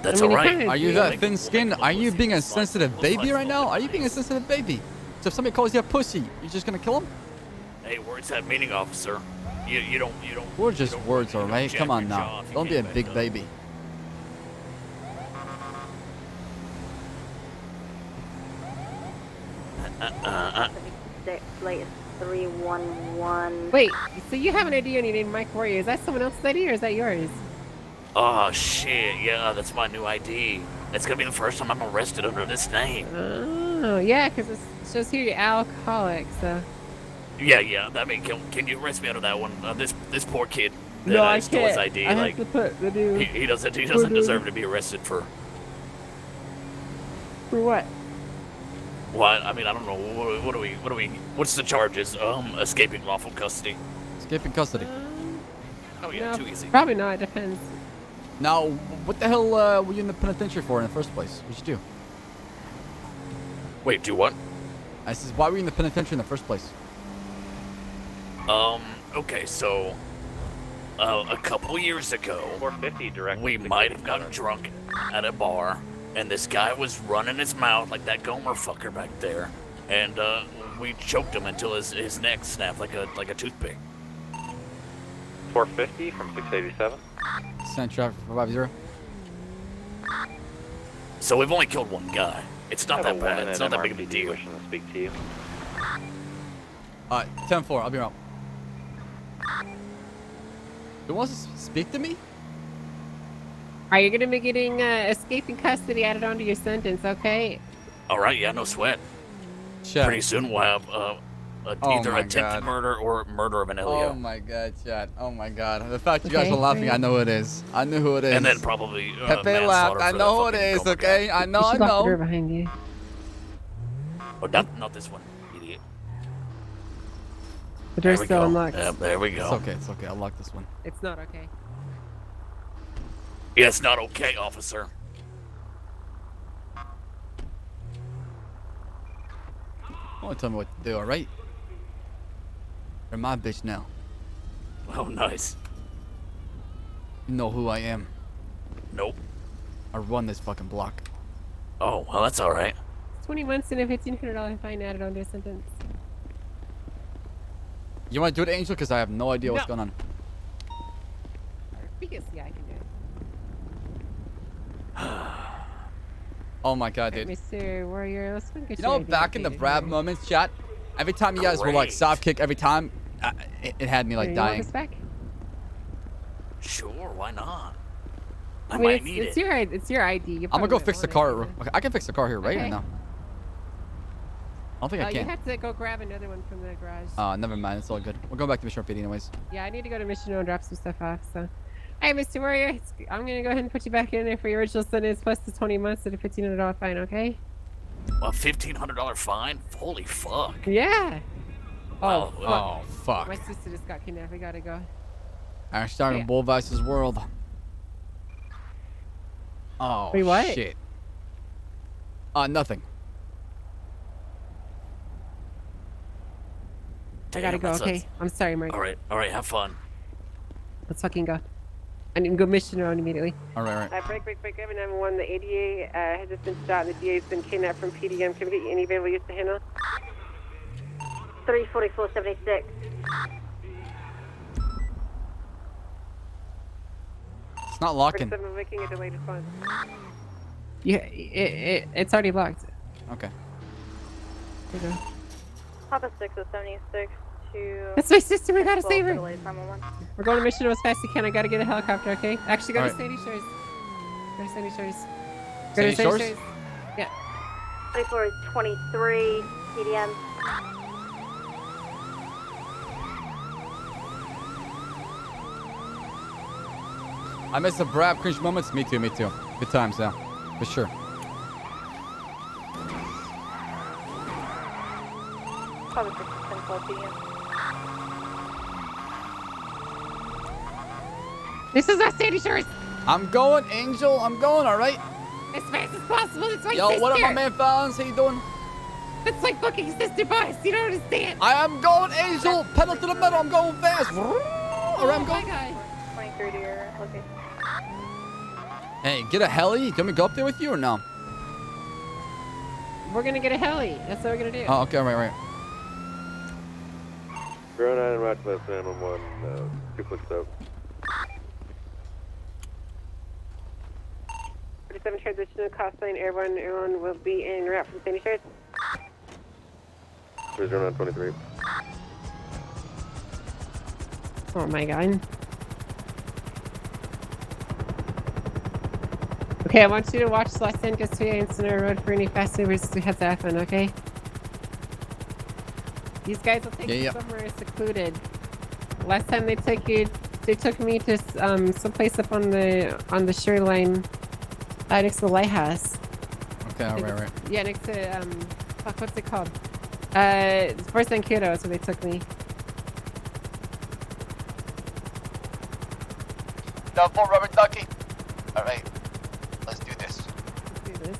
[SPEAKER 21] that's
[SPEAKER 6] I mean,
[SPEAKER 21] all
[SPEAKER 6] you
[SPEAKER 21] right.
[SPEAKER 6] kinda
[SPEAKER 3] Are you
[SPEAKER 6] do.
[SPEAKER 3] that thin skinned? Are you being a sensitive baby right now? Are you being a sensitive baby? So if somebody calls you a pussy, you're just gonna kill him?
[SPEAKER 21] Hey, words have meaning, officer. You don't.
[SPEAKER 3] We're just words, alright?
[SPEAKER 21] jack
[SPEAKER 3] Come on
[SPEAKER 21] your
[SPEAKER 3] now.
[SPEAKER 21] jaw if you
[SPEAKER 3] Don't be a
[SPEAKER 21] can't
[SPEAKER 3] big
[SPEAKER 21] back up.
[SPEAKER 3] baby.
[SPEAKER 1] Latest 311.
[SPEAKER 6] Wait, so you have an idea on your name, Mike Warrior? Is that someone else's idea or is that yours?
[SPEAKER 21] Oh shit! Yeah, that's my new ID. It's gonna be the first time I'm arrested under this name.
[SPEAKER 6] Oh, yeah, because it shows here you're alcoholic, so.
[SPEAKER 21] Yeah. I mean, can you arrest me under that one? This poor kid that
[SPEAKER 6] No, I
[SPEAKER 21] stole his
[SPEAKER 6] can't.
[SPEAKER 21] ID.
[SPEAKER 6] I
[SPEAKER 21] like
[SPEAKER 6] have to put the new.
[SPEAKER 21] he doesn't
[SPEAKER 6] the-
[SPEAKER 21] deserve to be arrested for.
[SPEAKER 6] For what?
[SPEAKER 21] What? I mean, I don't know. What do we? What's the charges? Escaping lawful custody.
[SPEAKER 3] Escaping custody.
[SPEAKER 21] Oh yeah,
[SPEAKER 6] No,
[SPEAKER 21] too easy.
[SPEAKER 6] Probably not. It depends.
[SPEAKER 3] Now, what the hell were you in the penitentiary for in the first place? What'd you do?
[SPEAKER 21] Wait, do what?
[SPEAKER 3] I says, why were you in the penitentiary in the first place?
[SPEAKER 21] Okay, so a couple years ago,
[SPEAKER 15] 450 direct.
[SPEAKER 21] we might have gotten drunk at a bar, and this guy was running his mouth like that Gomer fucker back there, and we choked him until his neck snapped like a toothpick.
[SPEAKER 15] 450 from 687.
[SPEAKER 3] Send traffic for 50.
[SPEAKER 21] So we've only killed one guy. It's not that bad. It's not that big of a deal.
[SPEAKER 15] Wishing to speak to you.
[SPEAKER 3] 10-4. I'll be around. Who wants to speak to me?
[SPEAKER 6] Are you gonna be getting escaping custody added onto your sentence? Okay.
[SPEAKER 21] All right, yeah, no sweat.
[SPEAKER 3] Chat.
[SPEAKER 21] Pretty soon we'll have either attempted murder or murder of an Elio.
[SPEAKER 3] Oh my god, chat. Oh my god. The fact you guys are laughing, I know who it is. I knew who it is.
[SPEAKER 21] And then probably
[SPEAKER 3] Pepe laughed. I know who it is, okay? I know, I
[SPEAKER 6] Lock the door
[SPEAKER 3] know.
[SPEAKER 6] behind you.
[SPEAKER 21] Oh, not this one, idiot.
[SPEAKER 6] The
[SPEAKER 21] There
[SPEAKER 6] door's
[SPEAKER 21] we
[SPEAKER 6] still
[SPEAKER 21] go.
[SPEAKER 6] unlocked.
[SPEAKER 21] Yep, there we go.
[SPEAKER 3] It's okay. I'll lock this one.
[SPEAKER 6] It's not okay.
[SPEAKER 21] Yeah, it's not okay, officer.
[SPEAKER 3] Don't tell me what to do, alright? You're my bitch now.
[SPEAKER 21] Oh, nice.
[SPEAKER 3] You know who I am.
[SPEAKER 21] Nope.
[SPEAKER 3] I run this fucking block.
[SPEAKER 21] Oh, well, that's all right.
[SPEAKER 6] 20 months and a $1,500 fine added onto your sentence.
[SPEAKER 3] You want to do it, Angel? Because I have no idea what's going on.
[SPEAKER 6] Because, yeah, I can do it.
[SPEAKER 3] Oh my god, dude.
[SPEAKER 6] Mr. Warrior, let's get
[SPEAKER 3] You know, back in the Brad moments, chat, every time you guys were like soft kick, every time, it had me like
[SPEAKER 6] You want
[SPEAKER 3] dying.
[SPEAKER 6] this back?
[SPEAKER 21] Sure, why not?
[SPEAKER 6] I mean, it's your ID. You
[SPEAKER 3] I'm gonna go
[SPEAKER 6] probably
[SPEAKER 3] fix the
[SPEAKER 6] won't
[SPEAKER 3] car.
[SPEAKER 6] want it.
[SPEAKER 3] Okay, I can fix the car here right
[SPEAKER 6] Okay.
[SPEAKER 3] now. I don't think I
[SPEAKER 6] You
[SPEAKER 3] can.
[SPEAKER 6] have to go grab another one from the garage.
[SPEAKER 3] Never mind. It's all good. We'll go back to Mission PD anyways.
[SPEAKER 6] Yeah, I need to go to Mission and drop some stuff off. So, hey, Mr. Warrior, I'm gonna go ahead and put you back in there for your original sentence plus the 20 months and a $1,500 fine. Okay?
[SPEAKER 21] A $1,500 fine? Holy fuck.
[SPEAKER 6] Yeah.
[SPEAKER 21] Wow.
[SPEAKER 3] Oh fuck.
[SPEAKER 6] My sister just got kidnapped. We gotta go.
[SPEAKER 3] Hashtag
[SPEAKER 6] Yeah.
[SPEAKER 3] Bull Vice's world. Oh
[SPEAKER 6] Wait, what?
[SPEAKER 3] shit. Nothing.
[SPEAKER 6] I gotta go.
[SPEAKER 21] Damn,
[SPEAKER 6] Okay. I'm sorry, Mark.
[SPEAKER 21] All right, have fun.
[SPEAKER 6] Let's fucking go. I need to go mission around immediately.
[SPEAKER 3] All right.
[SPEAKER 10] Break, 911. The ADA has just been shot and the DA has been kidnapped from PDM. Can we get you any available use to handle?
[SPEAKER 1] 34476.
[SPEAKER 3] It's not locking.
[SPEAKER 10] 47 making a delayed response.
[SPEAKER 6] Yeah, it's already locked.
[SPEAKER 3] Okay.
[SPEAKER 6] There you go.
[SPEAKER 1] Papa 6076 to...
[SPEAKER 6] That's my sister. We gotta save her.
[SPEAKER 1] Delayed 911.
[SPEAKER 6] We're going to mission as fast as you can. I gotta get a helicopter. Okay? Actually, go to
[SPEAKER 3] Alright.
[SPEAKER 6] Sandy Shores. Go to Sandy Shores. Go
[SPEAKER 3] Sandy
[SPEAKER 6] to
[SPEAKER 3] Shores?
[SPEAKER 6] Yeah.
[SPEAKER 1] 2423 PDM.
[SPEAKER 3] I miss the Brad cringe moments. Me too. Good times now. For sure.
[SPEAKER 1] Papa 610 PDM.
[SPEAKER 6] This is not Sandy Shores.
[SPEAKER 3] I'm going, Angel. I'm going, alright?
[SPEAKER 6] As fast as possible. It's my
[SPEAKER 3] Yo,
[SPEAKER 6] sister.
[SPEAKER 3] what up, my man Fallons? How you doing?
[SPEAKER 6] That's like fucking sister Baas. You don't understand.
[SPEAKER 3] I am going, Angel. Pedal to the metal. I'm going fast. Alright, I'm going.
[SPEAKER 1] 23 to your location.
[SPEAKER 3] Hey, get a heli. Do you want me to go up there with you or no?
[SPEAKER 6] We're gonna get a heli. That's what we're gonna do.
[SPEAKER 3] Oh, okay. Right.
[SPEAKER 2] 09 Rochester 911, 247.
[SPEAKER 10] 47 transition to cost line airborne. Everyone will be en route from Sandy Shores.
[SPEAKER 2] 0923.
[SPEAKER 6] Oh my god. Okay, I want you to watch Los Angeles 2 Encino Road for any fast movers to heads happen, okay? These guys will take you somewhere secluded. Last time they took me to someplace up on the shoreline, next to the lighthouse.
[SPEAKER 3] Okay, right.
[SPEAKER 6] Yeah, next to fuck, what's it called? First and Kyoto, so they took me.
[SPEAKER 3] Double rubber ducky. All right, let's do this.
[SPEAKER 6] Let's do this.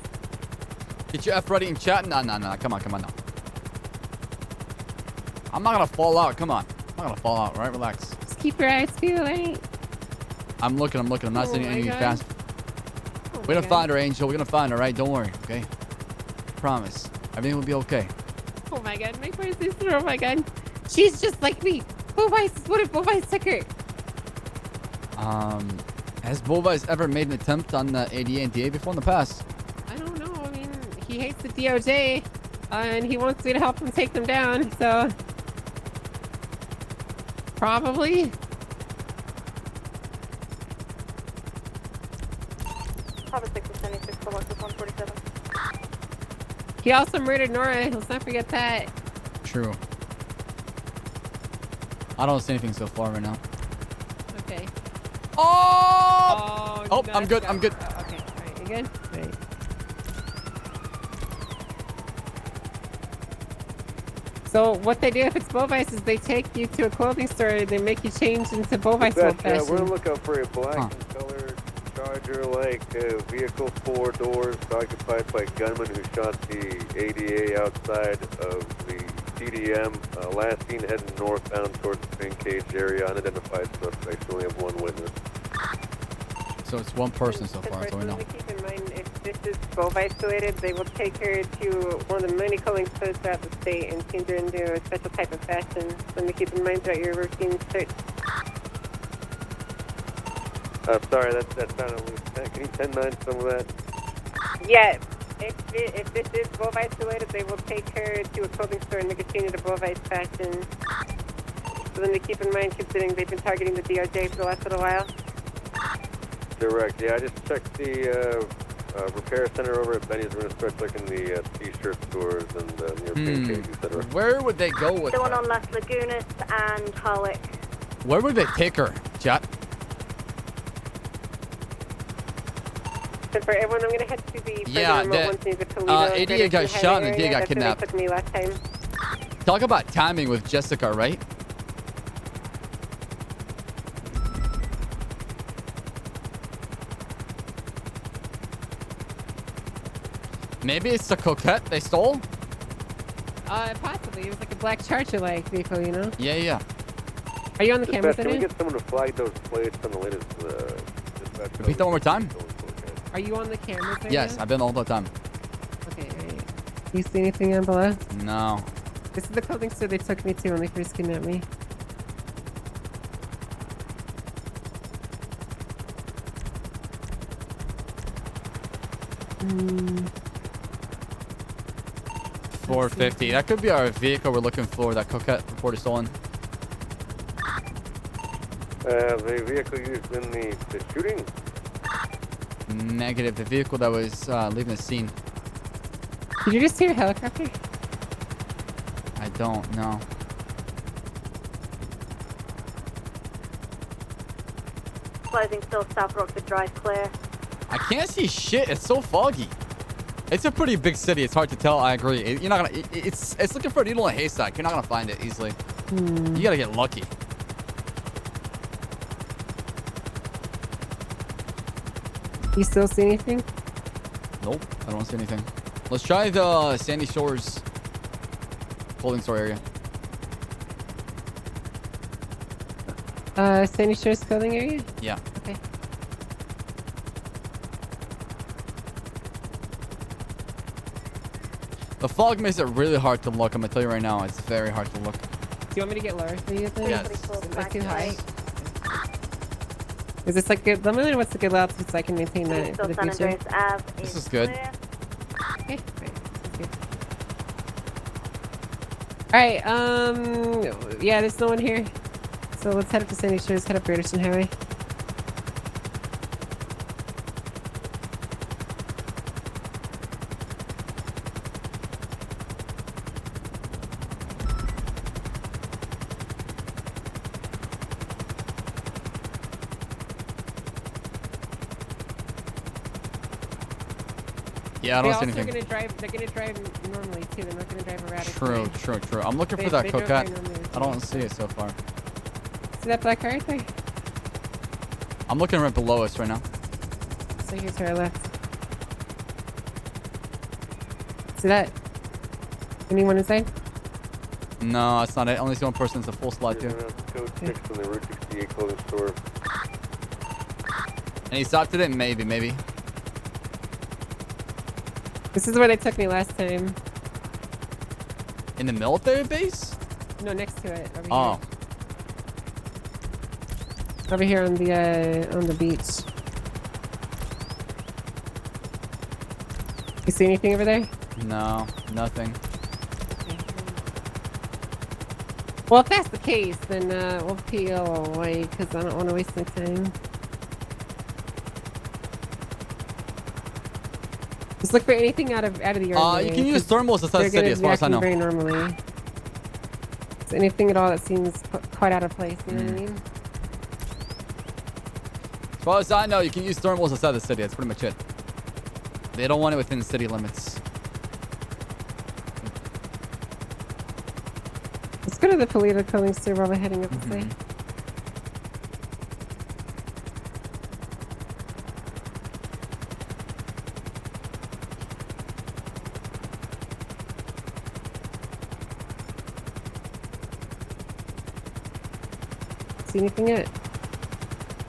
[SPEAKER 3] Get your F ready in chat. No. Come on now. I'm not gonna fall out. Come on. I'm not gonna fall out, right? Relax.
[SPEAKER 6] Just keep your eyes peeled, right?
[SPEAKER 3] I'm looking. I'm not saying anything fast. We're gonna find her, Angel. We're gonna find her, right? Don't worry, okay? Promise. Everything will be okay.
[SPEAKER 6] Oh my god, my poor sister. Oh my god. She's just like me. What if Bovice took her?
[SPEAKER 3] Has Bovice ever made an attempt on the ADA and DA before in the past?
[SPEAKER 6] I don't know. I mean, he hates the DOJ, and he wants me to help him take them down, so... Probably. He also murdered Nora. Let's not forget that.
[SPEAKER 3] True. I don't see anything so far right now.
[SPEAKER 6] Okay.
[SPEAKER 3] Oh, I'm good. I'm good.
[SPEAKER 6] Okay. All right. You good? Right. So what they do if it's Bovice is they take you to a clothing store and they make you change into Bovice old fashion.
[SPEAKER 2] We're looking for a black and color Charger-like vehicle, 4 doors, occupied by gunman who shot the ADA outside of the TDM. Last seen heading northbound towards the Twin Cage area. Unidentified suspects. We only have 1 witness.
[SPEAKER 3] So it's 1 person so far, so we know.
[SPEAKER 10] Keep in mind, if this is Bovice related, they will take her to one of the many clothing stores throughout the state and change her into a special type of fashion. Something to keep in mind throughout your routine search.
[SPEAKER 2] Sorry, that sounded loose. Can you 10-9 some of that?
[SPEAKER 10] Yeah, if this is Bovice related, they will take her to a clothing store and make her change into Bovice fashion. Something to keep in mind considering they've been targeting the DOJ for the last little while.
[SPEAKER 2] Correct. Yeah, I just checked the repair center over at Benny's. We're going to start checking the t-shirt stores and near Twin Cage, etc.
[SPEAKER 3] Where would they go with
[SPEAKER 1] The one
[SPEAKER 3] her?
[SPEAKER 1] on Las Lagunas and Harwick.
[SPEAKER 3] Where would they take her, Chat?
[SPEAKER 10] So for everyone, I'm going to head to the
[SPEAKER 3] Yeah, ADA got shot and ADA got kidnapped.
[SPEAKER 10] Took me last time.
[SPEAKER 3] Talk about timing with Jessica, right? Maybe it's the Coquette they stole?
[SPEAKER 6] Possibly. It was like a black Charger-like vehicle, you know?
[SPEAKER 3] Yeah, yeah.
[SPEAKER 6] Are you on the camera
[SPEAKER 2] Can we
[SPEAKER 6] today?
[SPEAKER 2] get someone to flag those plates on the latest dispatch?
[SPEAKER 3] Repeat that one more time?
[SPEAKER 6] Are you on the camera today?
[SPEAKER 3] Yes, I've been all the time.
[SPEAKER 6] Okay, alright. You see anything on below?
[SPEAKER 3] No.
[SPEAKER 6] This is the clothing store they took me to when they first kidnapped me. Hmm.
[SPEAKER 3] 450. That could be our vehicle we're looking for. That Coquette reported stolen.
[SPEAKER 2] The vehicle used in the shooting?
[SPEAKER 3] Negative. The vehicle that was leaving the scene.
[SPEAKER 6] Did you just hear a helicopter?
[SPEAKER 3] I don't know.
[SPEAKER 1] Closing still South Rockford Drive clear.
[SPEAKER 3] I can't see shit. It's so foggy. It's a pretty big city. It's hard to tell. I agree. You're not gonna. It's looking for a needle in a haystack. You're not gonna find it easily. You gotta get lucky.
[SPEAKER 6] You still see anything?
[SPEAKER 3] Nope. I don't see anything. Let's try the Sandy Shores clothing store area.
[SPEAKER 6] Sandy Shores clothing area?
[SPEAKER 3] Yeah.
[SPEAKER 6] Okay.
[SPEAKER 3] The fog makes it really hard to look. I'm gonna tell you right now, it's very hard to look.
[SPEAKER 6] Do you want me to get lower for you then?
[SPEAKER 3] Yes.
[SPEAKER 6] Is that too high? Is this like good? Let me know what's the good altitude so I can maintain that for the future.
[SPEAKER 3] This is good.
[SPEAKER 6] Okay. Alright, yeah, there's no one here. So let's head up to Sandy Shores, head up British Highway.
[SPEAKER 3] Yeah, I don't see anything.
[SPEAKER 6] They're gonna drive normally too. They're not gonna drive erratic.
[SPEAKER 3] True. I'm looking for that Coquette. I don't see it so far.
[SPEAKER 6] See that black car right there?
[SPEAKER 3] I'm looking right below us right now.
[SPEAKER 6] So here's to our left. See that? Anyone inside?
[SPEAKER 3] No, that's not it. Only see one person. It's a full slot too.
[SPEAKER 2] Code 6 in the Route 68 clothing store.
[SPEAKER 3] And he stopped it? Maybe.
[SPEAKER 6] This is where they took me last time.
[SPEAKER 3] In the military base?
[SPEAKER 6] No, next to it. Over
[SPEAKER 3] Oh.
[SPEAKER 6] here. Over here on the beach. You see anything over there?
[SPEAKER 3] No, nothing.
[SPEAKER 6] Well, if that's the case, then we'll peel away because I don't want to waste my time. Just look for anything out of the ordinary.
[SPEAKER 3] You can use thermals inside the city, as far as I know.
[SPEAKER 6] Very normally. So anything at all that seems quite out of place, you know what I mean?
[SPEAKER 3] As far as I know, you can use thermals inside the city. That's pretty much it. They don't want it within city limits.
[SPEAKER 6] Let's go to the Polito clothing store while we're heading up this way. See anything yet?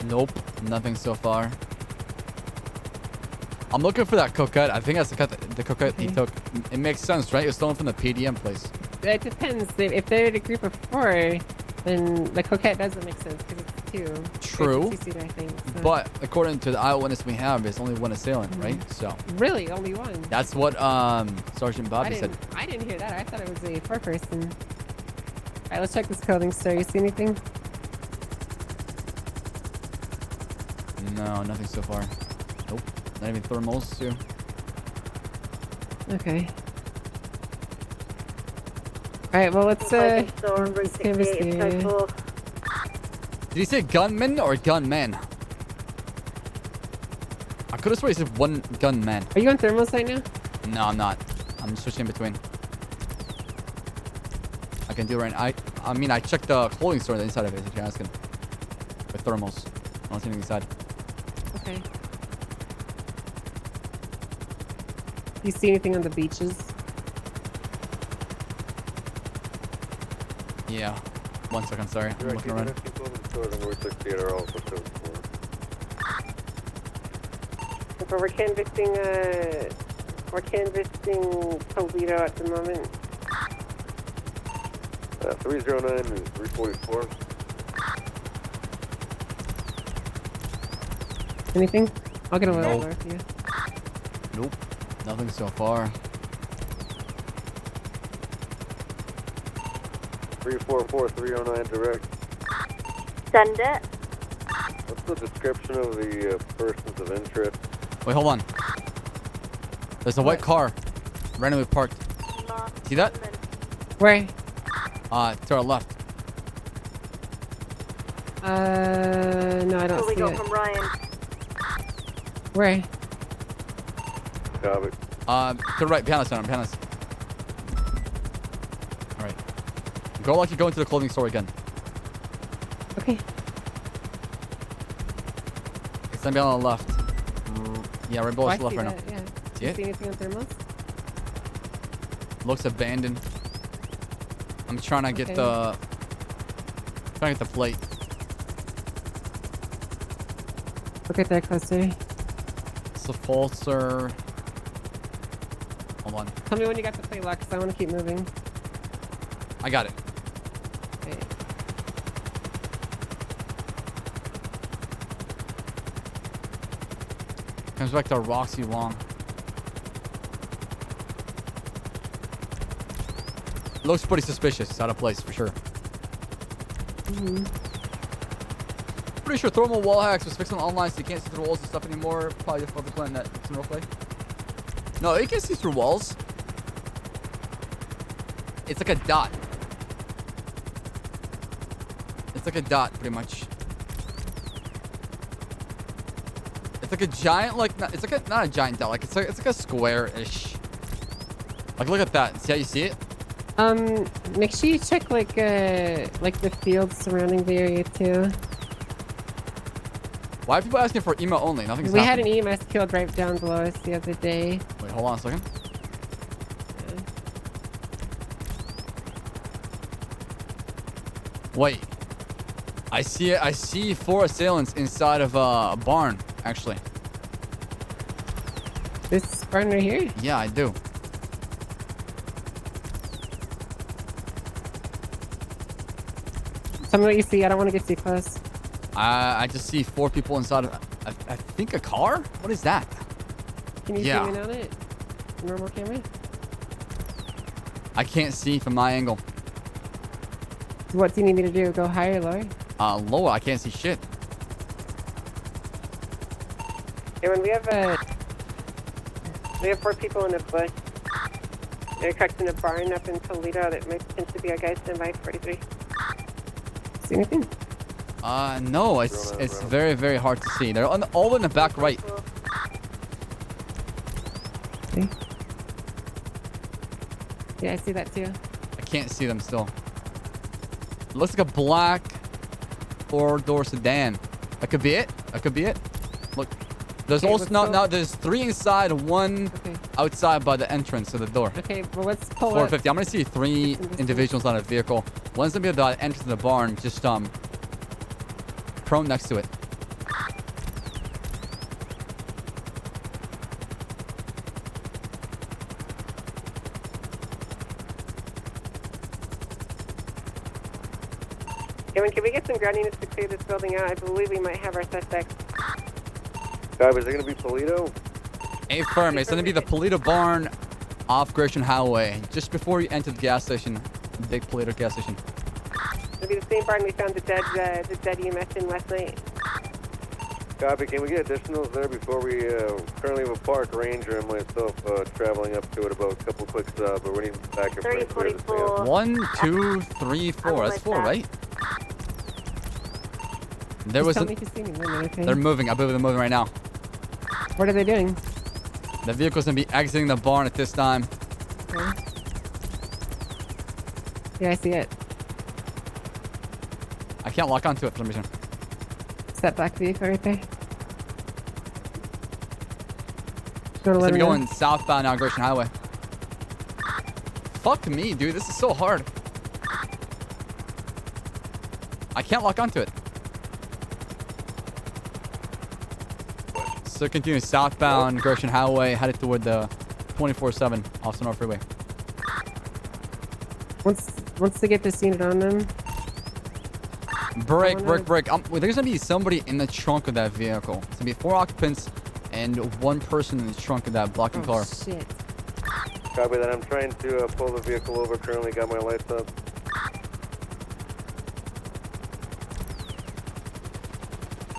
[SPEAKER 3] Nope, nothing so far. I'm looking for that coquette. I think that's the coquette he took. It makes sense, right? It was stolen from the PDM place.
[SPEAKER 6] It depends. If they're in a group of 4, then the coquette doesn't make sense because it's 2.
[SPEAKER 3] True.
[SPEAKER 6] It's a 2-seater, I think. So.
[SPEAKER 3] But according to the eyewitness we have, there's only one assailant, right? So.
[SPEAKER 6] Really, only one.
[SPEAKER 3] That's what Sergeant Bobby said.
[SPEAKER 6] I didn't hear that. I thought it was a 4-person. All right, let's check this clothing store. You see anything?
[SPEAKER 3] No, nothing so far. Nope. Not even thermals, too.
[SPEAKER 6] Okay. Alright, well, let's canvas the area.
[SPEAKER 3] Did he say gunman or gunman? I could have sworn he said one gunman.
[SPEAKER 6] Are you on thermals right now?
[SPEAKER 3] No, I'm not. I'm switching between. I can do it right now. I mean, I checked the clothing store on the inside of it, if you're asking. With thermals. I don't see anything inside.
[SPEAKER 6] Okay. You see anything on the beaches?
[SPEAKER 3] Yeah. 1 second, sorry. I'm looking around.
[SPEAKER 10] We're canvassing Polito at the moment.
[SPEAKER 2] 309 and 344.
[SPEAKER 6] Anything? I'll get a little
[SPEAKER 3] Nope.
[SPEAKER 6] over for you.
[SPEAKER 3] Nope. Nothing so far.
[SPEAKER 2] 344, 309 direct.
[SPEAKER 1] Send it.
[SPEAKER 2] What's the description of the persons of interest?
[SPEAKER 3] Wait, hold on. There's a white car randomly parked. See that?
[SPEAKER 6] Where?
[SPEAKER 3] To our left.
[SPEAKER 6] No, I don't see
[SPEAKER 1] Illegal
[SPEAKER 6] it.
[SPEAKER 1] from Ryan.
[SPEAKER 6] Where?
[SPEAKER 2] Copy.
[SPEAKER 3] To the right, behind us, behind us. Alright. Go like you're going to the clothing store again.
[SPEAKER 6] Okay.
[SPEAKER 3] It's gonna be on the left. Yeah, right below
[SPEAKER 6] I
[SPEAKER 3] the left
[SPEAKER 6] see
[SPEAKER 3] right
[SPEAKER 6] that,
[SPEAKER 3] now.
[SPEAKER 6] yeah.
[SPEAKER 3] See
[SPEAKER 6] You
[SPEAKER 3] it?
[SPEAKER 6] see anything on thermals?
[SPEAKER 3] Looks abandoned. I'm trying to get
[SPEAKER 6] Okay.
[SPEAKER 3] the plate.
[SPEAKER 6] Look at that closer.
[SPEAKER 3] It's a falser. Hold on.
[SPEAKER 6] Tell me when you got the plate locked, because I want to keep moving.
[SPEAKER 3] I got it.
[SPEAKER 6] Okay.
[SPEAKER 3] Comes back to Roxy Long. Looks pretty suspicious. It's out of place for sure. Pretty sure thermal wall hacks was fixed on online, so you can't see through walls and stuff anymore. Probably just probably playing that in real play. No, you can see through walls. It's like a dot. It's like a dot, pretty much. It's like a giant, like it's like a not a giant dot, like it's like a square-ish. Like look at that. See how you see it?
[SPEAKER 6] Make sure you check like the fields surrounding the area too.
[SPEAKER 3] Why are people asking for email only? Nothing's
[SPEAKER 6] We had
[SPEAKER 3] happened.
[SPEAKER 6] an EMS killed right down below us the other day.
[SPEAKER 3] Wait, hold on a second. Wait. I see 4 assailants inside of a barn, actually.
[SPEAKER 6] This barn right here?
[SPEAKER 3] Yeah, I do.
[SPEAKER 6] Tell me what you see. I don't want to get too close.
[SPEAKER 3] I just see 4 people inside of, I think, a car? What is that?
[SPEAKER 6] Can you zoom in on it? Normal camera?
[SPEAKER 3] I can't see from my angle.
[SPEAKER 6] So what do you need me to do? Go higher or lower?
[SPEAKER 3] Lower. I can't see shit.
[SPEAKER 10] Hey, when we have 4 people in the bush. They're cracked in a barn up in Toledo that might potentially be our guys stand by 43.
[SPEAKER 6] See anything?
[SPEAKER 3] No. It's very, very hard to see. They're all in the back right.
[SPEAKER 6] Okay. Yeah, I see that too.
[SPEAKER 3] I can't see them still. It looks like a black 4-door sedan. That could be it. That could be it. Look. There's also now there's 3 inside, 1 outside by the entrance of the door.
[SPEAKER 6] Okay, well let's pull
[SPEAKER 3] 450. I'm gonna see 3 individuals on a vehicle. One's gonna be at the entrance of the barn, just prone next to it.
[SPEAKER 10] Kevin, can we get some ground units to clear this building out? I believe we might have our suspects.
[SPEAKER 2] Guys, is it gonna be Toledo?
[SPEAKER 3] Affirm. It's gonna be the Polito barn off Gresham Highway, just before you enter the gas station, the big Polito gas station.
[SPEAKER 10] It'll be the same barn we found the dead EMS in last night.
[SPEAKER 2] Copy. Can we get additionals there before we currently have a park ranger and myself traveling up to it about a couple quick stops, but we're back and
[SPEAKER 3] 44. 1, 2, 3, 4. That's 4, right? There was. They're moving. I believe they're moving right now.
[SPEAKER 6] What are they doing?
[SPEAKER 3] The vehicle's gonna be exiting the barn at this time.
[SPEAKER 6] Okay. Yeah, I see it.
[SPEAKER 3] I can't lock onto it for some reason.
[SPEAKER 6] It's that black vehicle right there.
[SPEAKER 3] It's gonna be going southbound now, Gresham Highway. Fuck me, dude. This is so hard. I can't lock onto it. So continue southbound Gresham Highway, headed toward the 24/7 off Sonora Freeway.
[SPEAKER 6] Once they get this unit on them.
[SPEAKER 3] Break. There's gonna be somebody in the trunk of that vehicle. It's gonna be 4 occupants and 1 person in the trunk of that black and car.
[SPEAKER 6] Shit.
[SPEAKER 2] Copy that. I'm trying to pull the vehicle over. Currently got my lights up.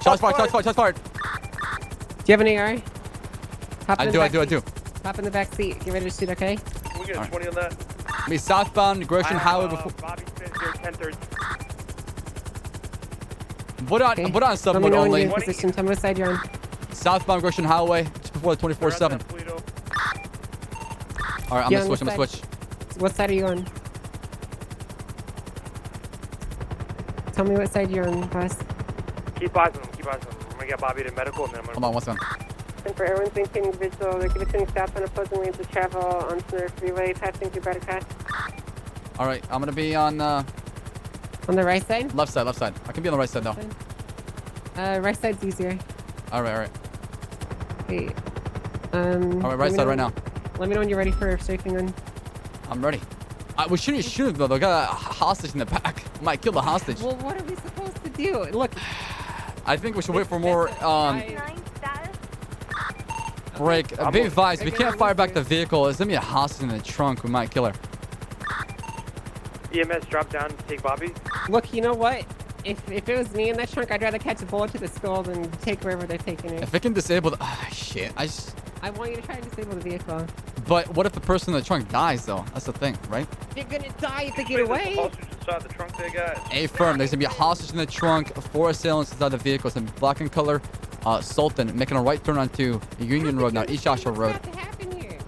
[SPEAKER 3] Shots fired.
[SPEAKER 6] Do you have an AR?
[SPEAKER 3] I do.
[SPEAKER 6] Hop in the back seat. Get ready to shoot, okay?
[SPEAKER 2] Can we get a 20 on that?
[SPEAKER 3] Be southbound Gresham Highway before.
[SPEAKER 2] Bobby Spence here, 1030.
[SPEAKER 3] Put on sub mode only.
[SPEAKER 6] Position. Tell me what side you're on.
[SPEAKER 3] Southbound Gresham Highway, just before the 24/7. All right, I'm gonna switch.
[SPEAKER 6] What side are you on? Tell me what side you're on, Baas.
[SPEAKER 14] Keep eyes on them. I'm gonna get Bobby to medical and then I'm gonna...
[SPEAKER 3] Hold on, one second.
[SPEAKER 10] And for everyone's maintaining visual, they're conditioning staff on opposing lanes of travel on Sonora Freeway, passing through Buttercross.
[SPEAKER 3] All right, I'm gonna be on
[SPEAKER 6] the right side?
[SPEAKER 3] Left side. I can be on the right side though.
[SPEAKER 6] Right side's easier.
[SPEAKER 3] All right.
[SPEAKER 6] Okay.
[SPEAKER 3] All right, right side right now.
[SPEAKER 6] Let me know when you're ready for strafing on.
[SPEAKER 3] I'm ready. We shouldn't shoot though. They got a hostage in the back. Might kill the hostage.
[SPEAKER 6] Well, what are we supposed to do? Look.
[SPEAKER 3] I think we should wait for more break. Big advice. We can't fire back the vehicle. There's gonna be a hostage in the trunk. We might kill her.
[SPEAKER 14] EMS drop down to take Bobby.
[SPEAKER 6] Look, you know what? If it was me in that trunk, I'd rather catch a bullet to the skull than take wherever they're taking her.
[SPEAKER 3] If it can disable the... shit.
[SPEAKER 6] I want you to try and disable the vehicle.
[SPEAKER 3] But what if the person in the trunk dies, though? That's the thing, right?
[SPEAKER 6] They're gonna die if they get away.
[SPEAKER 2] Inside the trunk they got.
[SPEAKER 3] Affirm. There's gonna be a hostage in the trunk. 4 assailants inside the vehicle. It's in black in color. Sultan making a right turn onto Union Road now. East Joshua Road.
[SPEAKER 6] What's about to happen here?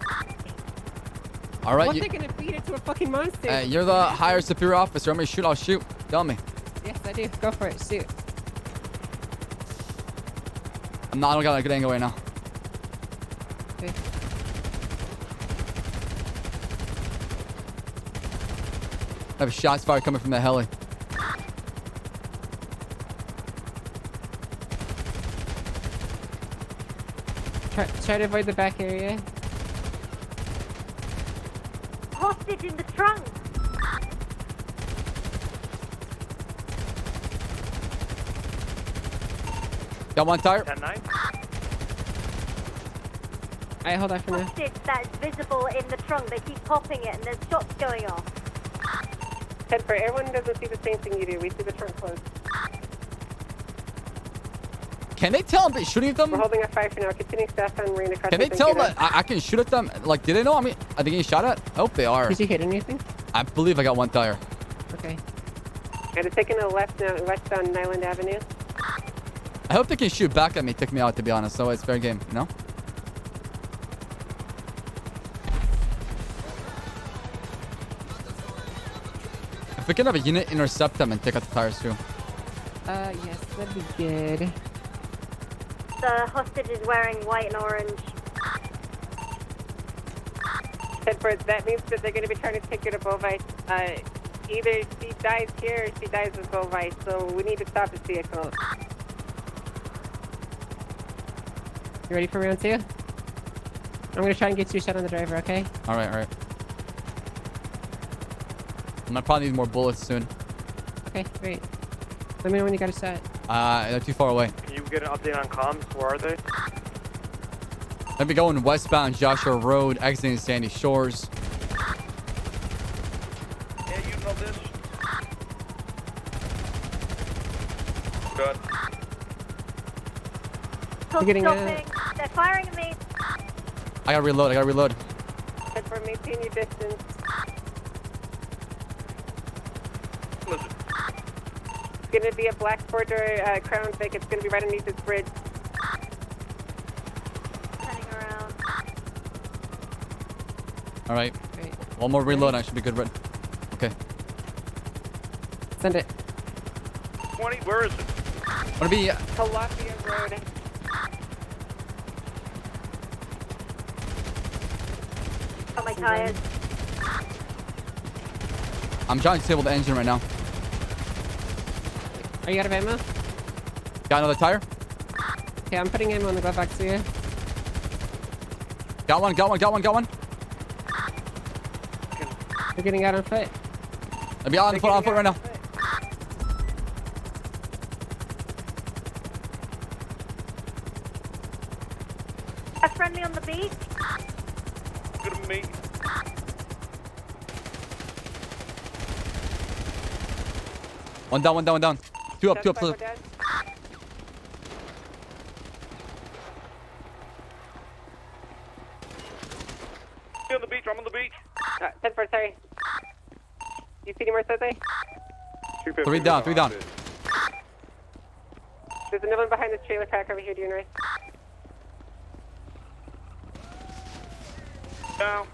[SPEAKER 3] All right.
[SPEAKER 6] What, they're gonna feed it to a fucking monster?
[SPEAKER 3] You're the higher superior officer. I'm gonna shoot. I'll shoot. Tell me.
[SPEAKER 6] Yes, I do. Go for it. Shoot.
[SPEAKER 3] I don't got a good angle right now.
[SPEAKER 6] Okay.
[SPEAKER 3] I have shots fired coming from the heli.
[SPEAKER 6] Try to avoid the back area.
[SPEAKER 1] Hostage in the trunk.
[SPEAKER 3] Got one tire.
[SPEAKER 15] 10-9.
[SPEAKER 6] Alright, hold on for now.
[SPEAKER 1] Hostage that is visible in the trunk. They keep popping it and there's shots going off.
[SPEAKER 10] 10-4, everyone doesn't see the same thing you do. We see the trunk closed.
[SPEAKER 3] Can they tell I'm shooting at them?
[SPEAKER 10] We're holding a fire for now. Continuing staff on Marina Cross.
[SPEAKER 3] Can they tell that I can shoot at them? Like, do they know? I mean, are they getting shot at? I hope they are.
[SPEAKER 6] Did you hit anything?
[SPEAKER 3] I believe I got one tire.
[SPEAKER 6] Okay.
[SPEAKER 10] And it's taking a left now, west on Nyland Avenue.
[SPEAKER 3] I hope they can shoot back at me, take me out, to be honest. So it's fair game, you know? If we can have a unit intercept them and take out the tires too.
[SPEAKER 6] Yes, that'd be good.
[SPEAKER 1] The hostage is wearing white and orange.
[SPEAKER 10] 10-4, that means that they're going to be trying to take you to Bovite. Either she dies here or she dies with Bovite, so we need to stop this vehicle.
[SPEAKER 6] You ready for round 2? I'm gonna try and get you a shot on the driver, okay?
[SPEAKER 3] Alright, alright. I'm gonna probably need more bullets soon.
[SPEAKER 6] Okay, great. Let me know when you got a shot.
[SPEAKER 3] They're too far away.
[SPEAKER 15] Can you get an update on comms? Where are they?
[SPEAKER 3] Let me going westbound Joshua Road, exiting Sandy Shores.
[SPEAKER 9] Yeah, you know this. Good.
[SPEAKER 6] You're getting
[SPEAKER 1] stopping. They're firing at me.
[SPEAKER 3] I gotta reload, I gotta reload.
[SPEAKER 10] 10-4, maintain your distance.
[SPEAKER 9] Listen.
[SPEAKER 10] It's going to be a black Ford or Crown Vic. It's going to be right underneath this bridge.
[SPEAKER 1] Turning around.
[SPEAKER 3] Alright.
[SPEAKER 6] Great.
[SPEAKER 3] One more reload, I should be good. Okay.
[SPEAKER 6] Send it.
[SPEAKER 9] 20, where is it?
[SPEAKER 3] Wanna be...
[SPEAKER 10] Calafia Road.
[SPEAKER 1] Got my tires.
[SPEAKER 3] I'm trying to disable the engine right now.
[SPEAKER 6] Are you out of ammo?
[SPEAKER 3] Got another tire?
[SPEAKER 6] Okay, I'm putting ammo in the glove box for you.
[SPEAKER 3] Got one, got one, got one, got one.
[SPEAKER 6] You're getting out on foot.
[SPEAKER 3] I'll be on foot right now.
[SPEAKER 1] A friendly on the beach.
[SPEAKER 9] Good to meet.
[SPEAKER 3] One down, one down, one down. Two up, two up. Two up.
[SPEAKER 9] On the beach, I'm on the beach.
[SPEAKER 10] 10-4, sorry. You see any more Thursday?
[SPEAKER 3] Three down, three down.
[SPEAKER 10] There's another one behind this trailer park over here, doing right.
[SPEAKER 9] Down.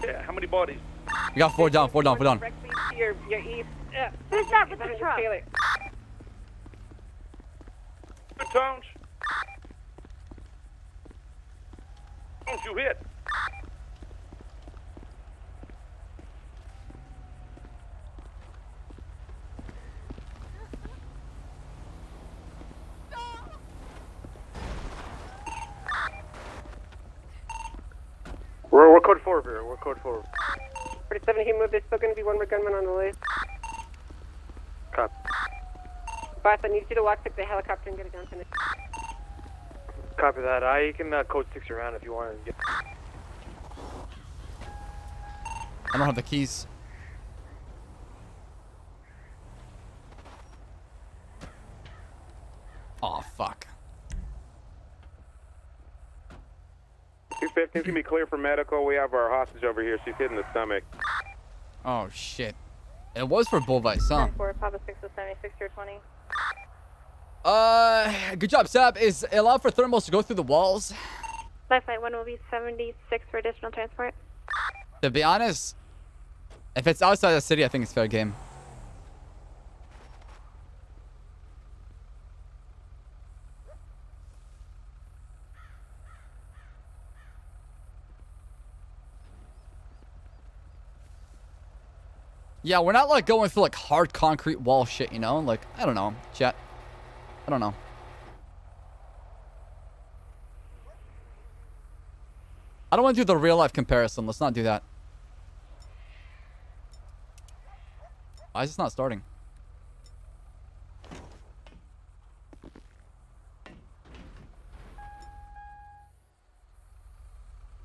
[SPEAKER 9] Yeah, how many bodies?
[SPEAKER 3] We got four down, four down, four down.
[SPEAKER 10] Directly to your east.
[SPEAKER 1] Who's that with the truck?
[SPEAKER 10] Trailer.
[SPEAKER 9] Good tones. Don't you hit?
[SPEAKER 2] We're code 4 here. We're code 4.
[SPEAKER 10] 47, he moved. There's still going to be one more gunman on the list.
[SPEAKER 2] Copy.
[SPEAKER 10] Boss, I need you to walk to the helicopter and get it down to me.
[SPEAKER 2] Copy that. You can code 6 around if you want to get.
[SPEAKER 3] I don't have the keys. Oh, fuck.
[SPEAKER 2] 215 can be clear for medical. We have our hostage over here. She's hit in the stomach.
[SPEAKER 3] Oh, shit. It was for Bullvice, huh?
[SPEAKER 1] 10-4, Papa 6 with 76 or 20.
[SPEAKER 3] Good job, Ssaab. Is it allowed for thermals to go through the walls?
[SPEAKER 22] Life Flight 1 will be 76 for additional transport.
[SPEAKER 3] To be honest, if it's outside the city, I think it's fair game. Yeah, we're not like going through like hard concrete wall shit, you know? Like, I don't know, chat. I don't know. I don't want to do the real life comparison. Let's not do that. Why is this not starting?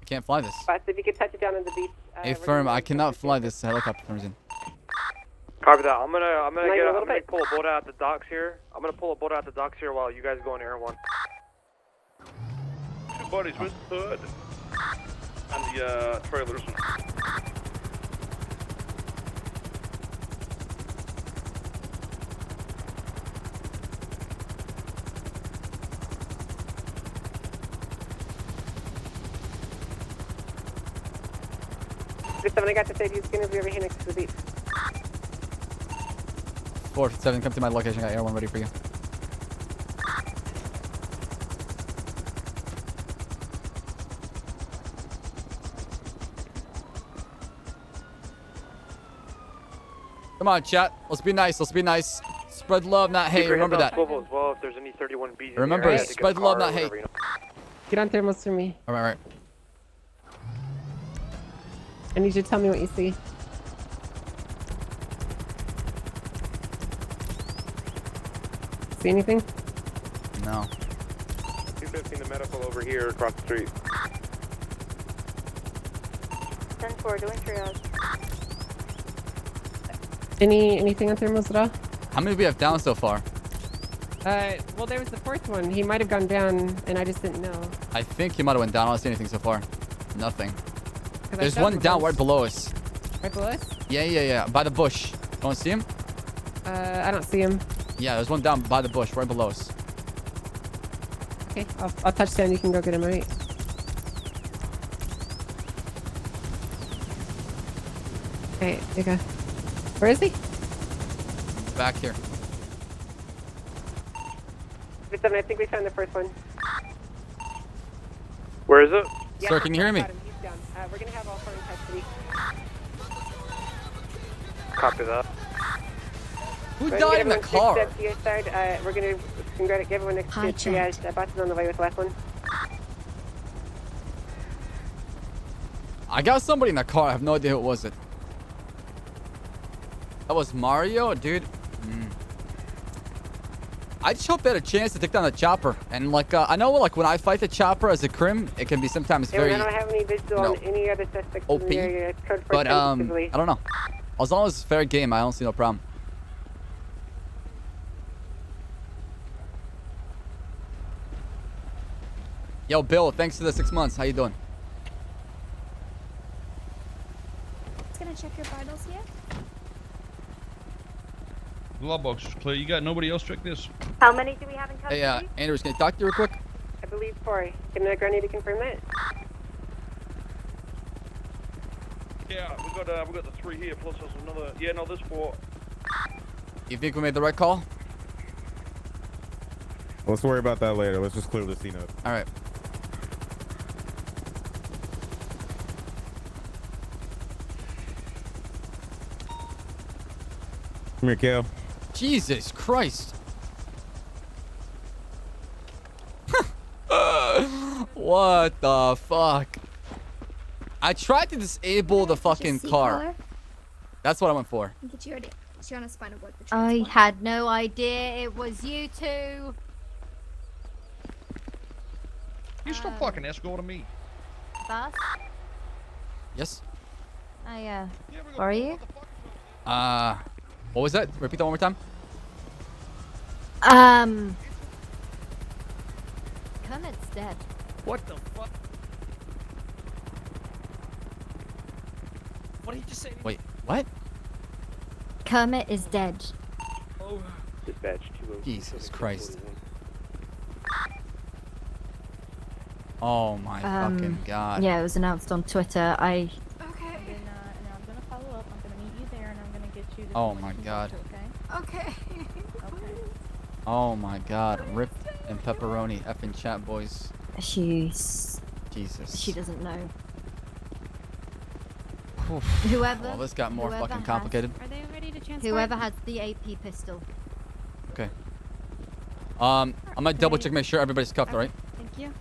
[SPEAKER 3] I can't fly this.
[SPEAKER 10] But if you could touch it down on the beach.
[SPEAKER 3] Hey, firm, I cannot fly this helicopter for some reason.
[SPEAKER 14] Copy that. I'm gonna pull a boat out at the docks here. I'm gonna pull a boat out at the docks here while you guys go on Air 1.
[SPEAKER 9] Two buddies with the hood. And the trailers.
[SPEAKER 10] I got to say he's gonna be over here next to the beach.
[SPEAKER 3] 457, come to my location. Got Air 1 ready for you. Come on, chat. Let's be nice. Let's be nice. Spread love, not hate. Remember that.
[SPEAKER 14] As well, if there's any 31Bs
[SPEAKER 3] Remember,
[SPEAKER 14] in
[SPEAKER 3] spread love, not hate.
[SPEAKER 6] Get on thermals for me.
[SPEAKER 3] All right.
[SPEAKER 6] I need you to tell me what you see. See anything?
[SPEAKER 3] No.
[SPEAKER 14] 215 the medical over here across the street.
[SPEAKER 1] 10-4, doing triage.
[SPEAKER 6] Anything on thermals at all?
[SPEAKER 3] How many do we have down so far?
[SPEAKER 6] Well, there was the fourth one. He might have gone down, and I just didn't know.
[SPEAKER 3] I think he might have went down. I don't see anything so far. Nothing. There's
[SPEAKER 6] I
[SPEAKER 3] one down right below us.
[SPEAKER 6] Right below us?
[SPEAKER 3] Yeah. By the bush. Don't see him?
[SPEAKER 6] I don't see him.
[SPEAKER 3] Yeah, there's one down by the bush right below us.
[SPEAKER 6] Okay, I'll touch down. You can go get him, right? Okay, there you go. Where is he?
[SPEAKER 3] Back here.
[SPEAKER 10] 7, I think we found the first one.
[SPEAKER 14] Where is it?
[SPEAKER 10] Yeah,
[SPEAKER 3] Sir, can you hear me?
[SPEAKER 10] He's down. We're gonna have all four in custody.
[SPEAKER 14] Copy that.
[SPEAKER 3] Who died in the car?
[SPEAKER 10] To your side. We're gonna congratulate everyone next to triage. Baas is on the way with the last one.
[SPEAKER 3] I got somebody in the car. I have no idea who it was. That was Mario, dude. I just hope they had a chance to take down the chopper. And like, I know like when I fight the chopper as a crim, it can be sometimes very.
[SPEAKER 10] I don't have any visual on any other suspects
[SPEAKER 3] OP.
[SPEAKER 10] in the area. Code
[SPEAKER 3] But I don't know. As long as it's fair game, I don't see no problem. Yo, Bill, thanks for the 6 months. How you doing?
[SPEAKER 22] Just gonna check your vitals here.
[SPEAKER 9] Glove box is clear. You got nobody else check this?
[SPEAKER 1] How many do we have in custody?
[SPEAKER 3] Hey, Andrews, can you talk to you real quick?
[SPEAKER 10] I believe 4. Can Granny to confirm that?
[SPEAKER 9] Yeah, we got the 3 here, plus there's another. Yeah, no, there's 4.
[SPEAKER 3] You think we made the right call?
[SPEAKER 11] Let's worry about that later. Let's just clear the scene up.
[SPEAKER 3] All right.
[SPEAKER 11] Come here, Kale.
[SPEAKER 3] Jesus Christ. What the fuck? I tried to disable the fucking car.
[SPEAKER 22] Caller?
[SPEAKER 3] That's what I went for.
[SPEAKER 22] Get you already. You're on a spinal board.
[SPEAKER 1] I had no idea it was you two.
[SPEAKER 9] You still fucking escorting me.
[SPEAKER 1] Baas?
[SPEAKER 3] Yes?
[SPEAKER 1] Where are you?
[SPEAKER 3] What was that? Repeat that one more time.
[SPEAKER 1] Kermit's dead.
[SPEAKER 14] What the fuck? What did you just say?
[SPEAKER 3] Wait, what?
[SPEAKER 1] Kermit is dead.
[SPEAKER 14] Oh. Dispatch 2.
[SPEAKER 3] Jesus Christ. Oh my fucking god.
[SPEAKER 1] Yeah, it was announced on Twitter.
[SPEAKER 22] Okay.
[SPEAKER 4] I'm gonna follow up. I'm gonna meet you there, and I'm gonna get you.
[SPEAKER 3] Oh my god.
[SPEAKER 22] Okay.
[SPEAKER 3] Oh my god. Rip and pepperoni. Effing chat boys.
[SPEAKER 1] Jesus. She doesn't know. Whoever.
[SPEAKER 3] Well, this got more fucking complicated.
[SPEAKER 22] Are they ready to transport?
[SPEAKER 1] Whoever has the AP pistol.
[SPEAKER 3] Okay. I'm gonna double check, make sure everybody's cuffed, all right?
[SPEAKER 22] Thank you.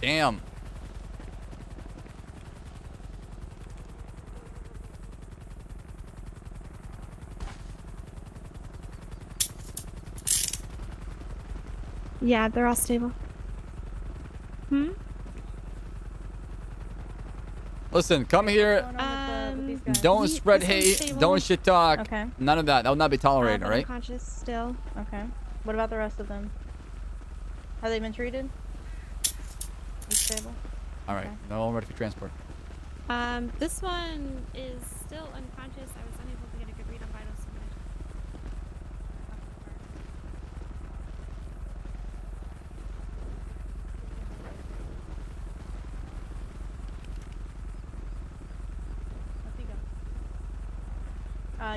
[SPEAKER 3] Damn.
[SPEAKER 22] Yeah, they're all stable. Hmm?
[SPEAKER 3] Listen, come here. Don't spread hate. Don't shit talk.
[SPEAKER 4] Okay.
[SPEAKER 3] None of that. That will not be tolerated, all right?
[SPEAKER 22] Unconscious still.
[SPEAKER 4] Okay. What about the rest of them? Have they been treated? You stable?
[SPEAKER 3] All right.
[SPEAKER 4] Okay.
[SPEAKER 3] They're all ready for transport.
[SPEAKER 22] This one is still unconscious. I was unable to get a good read on vitals. So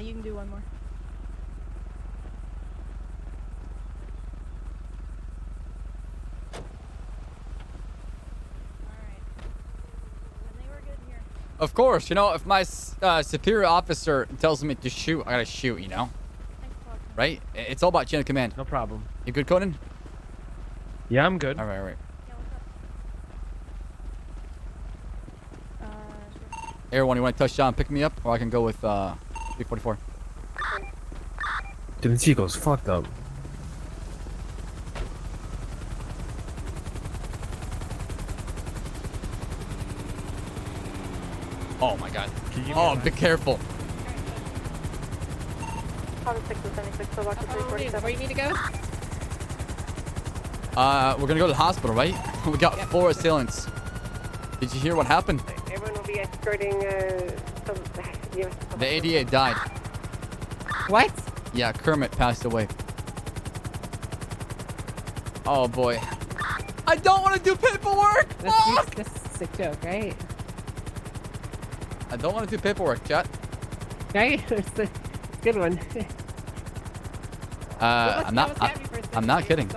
[SPEAKER 4] You can do one more.
[SPEAKER 3] Of course, you know, if my superior officer tells me to shoot, I gotta shoot, you know? Right? It's all about chain of command.
[SPEAKER 8] No problem.
[SPEAKER 3] You good, Conan?
[SPEAKER 8] Yeah, I'm good.
[SPEAKER 3] All right, all right. Everyone, you want to touch down, pick me up, or I can go with 344.
[SPEAKER 11] Dude, the Chico's fucked up.
[SPEAKER 3] Oh my god. Oh, be careful.
[SPEAKER 6] Where you need to go?
[SPEAKER 3] We're gonna go to the hospital, right? We got 4 assailants. Did you hear what happened?
[SPEAKER 10] Everyone will be escorting
[SPEAKER 3] The ADA died.
[SPEAKER 6] What?
[SPEAKER 3] Yeah, Kermit passed away. Oh boy. I don't want to do paperwork!
[SPEAKER 6] That's a joke, right?
[SPEAKER 3] I don't want to do paperwork, chat.
[SPEAKER 6] Right? It's a good one.
[SPEAKER 3] I'm not kidding.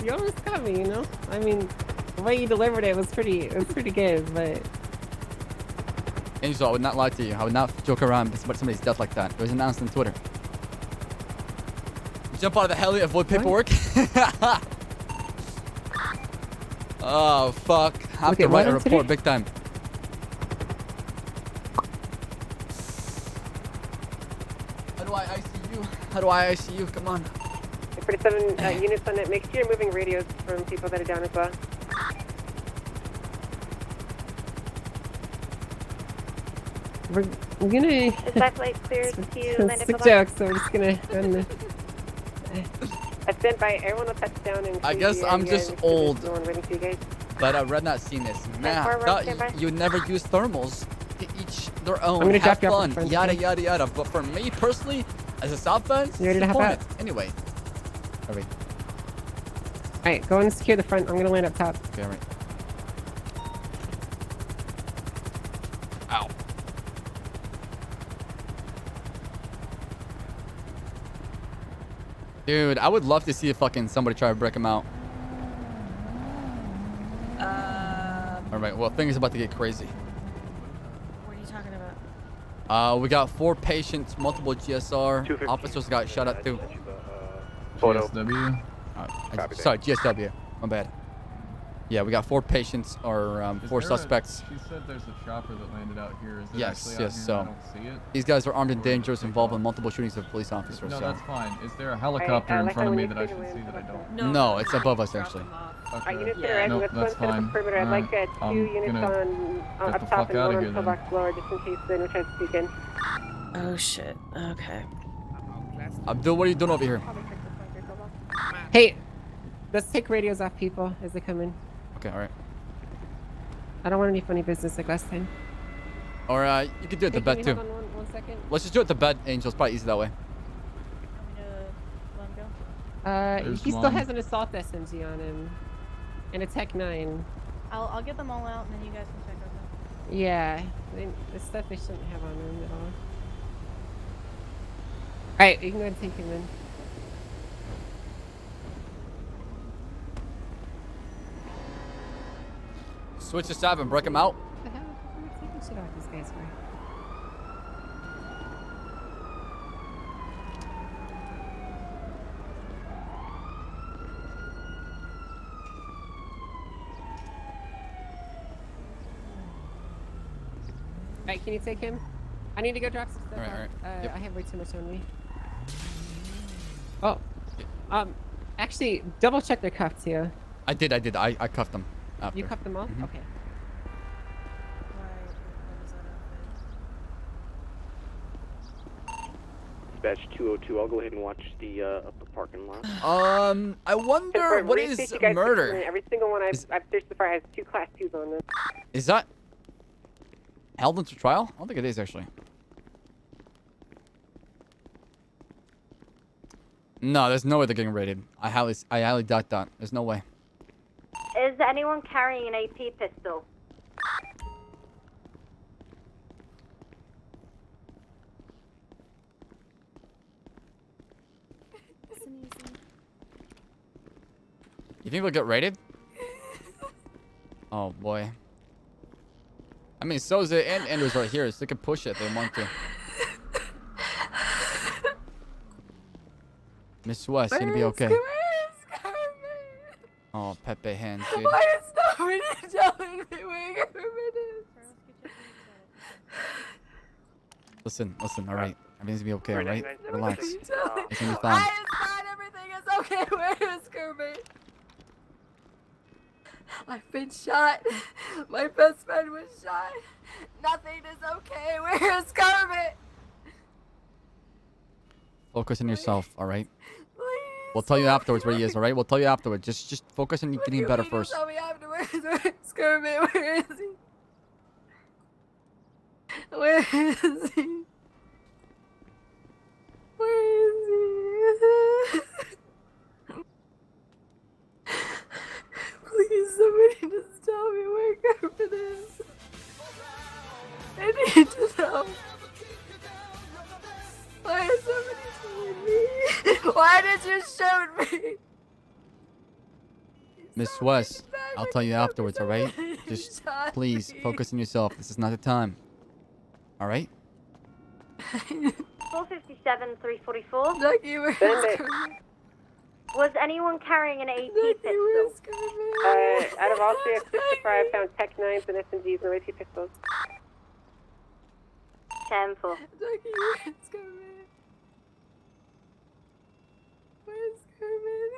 [SPEAKER 6] You almost got me, you know? I mean, the way you delivered it was pretty good, but...
[SPEAKER 3] Angel, I would not lie to you. I would not joke around about somebody's death like that. It was announced on Twitter. Jump out of the heli, avoid paperwork. Oh, fuck. I have to write a report big time. How do I ICU? How do I ICU? Come on.
[SPEAKER 10] 47 units on it. Make sure you're moving radios from people that are down as well.
[SPEAKER 6] We're gonna...
[SPEAKER 1] That flight cleared to land
[SPEAKER 6] It's a joke, so we're just gonna run the...
[SPEAKER 10] I sent by everyone will touch down and
[SPEAKER 3] I guess I'm just old.
[SPEAKER 10] No one waiting for you guys.
[SPEAKER 3] But I've read not seen this. Man, I thought you never use thermals. To each their own.
[SPEAKER 6] I'm gonna
[SPEAKER 3] have
[SPEAKER 6] drop you off
[SPEAKER 3] fun.
[SPEAKER 6] in front,
[SPEAKER 3] Yada
[SPEAKER 6] okay?
[SPEAKER 3] yada yada. But for me personally, as a South fan,
[SPEAKER 6] You ready to hop out?
[SPEAKER 3] Anyway. Alright.
[SPEAKER 6] Alright, go and secure the front. I'm gonna land up top.
[SPEAKER 3] Okay, alright. Ow. Dude, I would love to see fucking somebody try to break him out. Alright, well, things about to get crazy.
[SPEAKER 4] What are you talking about?
[SPEAKER 3] We got 4 patients, multiple GSR. Officers got shot at too.
[SPEAKER 11] GSW?
[SPEAKER 3] Sorry, GSW. My bad. Yeah, we got 4 patients or 4 suspects.
[SPEAKER 11] She said there's a chopper that landed out here. Is it
[SPEAKER 3] Yes,
[SPEAKER 11] actually
[SPEAKER 3] yes.
[SPEAKER 11] out here and
[SPEAKER 3] So
[SPEAKER 11] I don't see it?
[SPEAKER 3] these guys are armed and dangerous, involved in multiple shootings of police officers.
[SPEAKER 11] No,
[SPEAKER 3] so.
[SPEAKER 11] that's fine. Is there a helicopter in front of me that I should see that I don't?
[SPEAKER 3] No, it's above us actually.
[SPEAKER 11] Okay.
[SPEAKER 10] Units that are
[SPEAKER 11] Nope,
[SPEAKER 10] let's go
[SPEAKER 11] that's
[SPEAKER 10] instead of
[SPEAKER 11] fine.
[SPEAKER 10] the perimeter. I'd like 2
[SPEAKER 11] I'm
[SPEAKER 10] units
[SPEAKER 11] gonna
[SPEAKER 10] on
[SPEAKER 11] get
[SPEAKER 10] up
[SPEAKER 11] the
[SPEAKER 10] top
[SPEAKER 11] fuck
[SPEAKER 10] and
[SPEAKER 11] outta
[SPEAKER 10] one
[SPEAKER 11] here
[SPEAKER 10] on
[SPEAKER 11] then.
[SPEAKER 10] box lower just in case anyone tries to sneak in.
[SPEAKER 4] Oh shit. Okay.
[SPEAKER 3] Abdul, what are you doing over here?
[SPEAKER 6] Hey, let's take radios off people as they come in.
[SPEAKER 3] Okay, alright.
[SPEAKER 6] I don't want any funny business like last time.
[SPEAKER 3] Or you can do it at the
[SPEAKER 6] Hey,
[SPEAKER 3] bed
[SPEAKER 6] can
[SPEAKER 3] too.
[SPEAKER 6] we hold on one second?
[SPEAKER 3] Let's just do it at the bed, Angel. It's probably easy that way.
[SPEAKER 11] There's
[SPEAKER 6] He still
[SPEAKER 11] one.
[SPEAKER 6] has an assault SMG on him. And a Tech 9.
[SPEAKER 4] I'll get them all out and then you guys can check out them.
[SPEAKER 6] Yeah, the stuff they shouldn't have on them at all. Alright, you can go ahead and take him in.
[SPEAKER 3] Switch to Ssaab and break him out.
[SPEAKER 6] What the hell? What are we taking shit off these guys for? Right, can you take him? I need to go drop some stuff off.
[SPEAKER 3] Yep.
[SPEAKER 6] I have way too much on me. Oh. Actually, double check their cuffs here.
[SPEAKER 3] I did. I cuffed them. After.
[SPEAKER 6] You cuffed them all?
[SPEAKER 3] Mhm.
[SPEAKER 6] Okay.
[SPEAKER 7] Dispatch 202, I'll go ahead and watch the upper parking lot.
[SPEAKER 3] I wonder what is murder?
[SPEAKER 10] Every single one I've searched so far has 2 Class 2s on them.
[SPEAKER 3] Is that held into trial? I don't think it is actually. No, there's no way they're getting raided. I highly doubt that. There's no way.
[SPEAKER 1] Is anyone carrying an AP pistol?
[SPEAKER 3] You think they'll get raided? Oh boy. I mean, so is it, and Andrew's right here, so they can push it if they want to. Miss West, you gonna be okay? Oh, Pepe hands, dude.
[SPEAKER 13] Why is nobody telling me where Kermit is?
[SPEAKER 3] Listen, all right. Everything's gonna be okay, all right? Relax.
[SPEAKER 13] It's
[SPEAKER 3] It's gonna be fine.
[SPEAKER 13] fine, everything is okay. Where is Kermit? I've been shot. My best friend was shot. Nothing is okay. Where is Kermit?
[SPEAKER 3] Focus on yourself, all right? We'll tell you afterwards where he is, all right? We'll tell you afterwards. Just focus on getting better first.
[SPEAKER 13] Tell me afterwards. Where is Kermit? Where is he? Where is he? Where is he? Please, somebody just tell me where Kermit is. I need to know. Why is somebody telling me? Why did you shoot me?
[SPEAKER 3] Miss West, I'll tell you afterwards, all right? Just please focus on yourself. This is not the time. All right?
[SPEAKER 1] 457, 344.
[SPEAKER 13] Ducky, where's Kermit?
[SPEAKER 1] Was anyone carrying an AP pistol?
[SPEAKER 10] Out of all 3 I've searched so far, I found Tech 9s and SMGs and AP pistols.
[SPEAKER 1] 10-4.
[SPEAKER 13] Ducky, where's Kermit? Where's Kermit?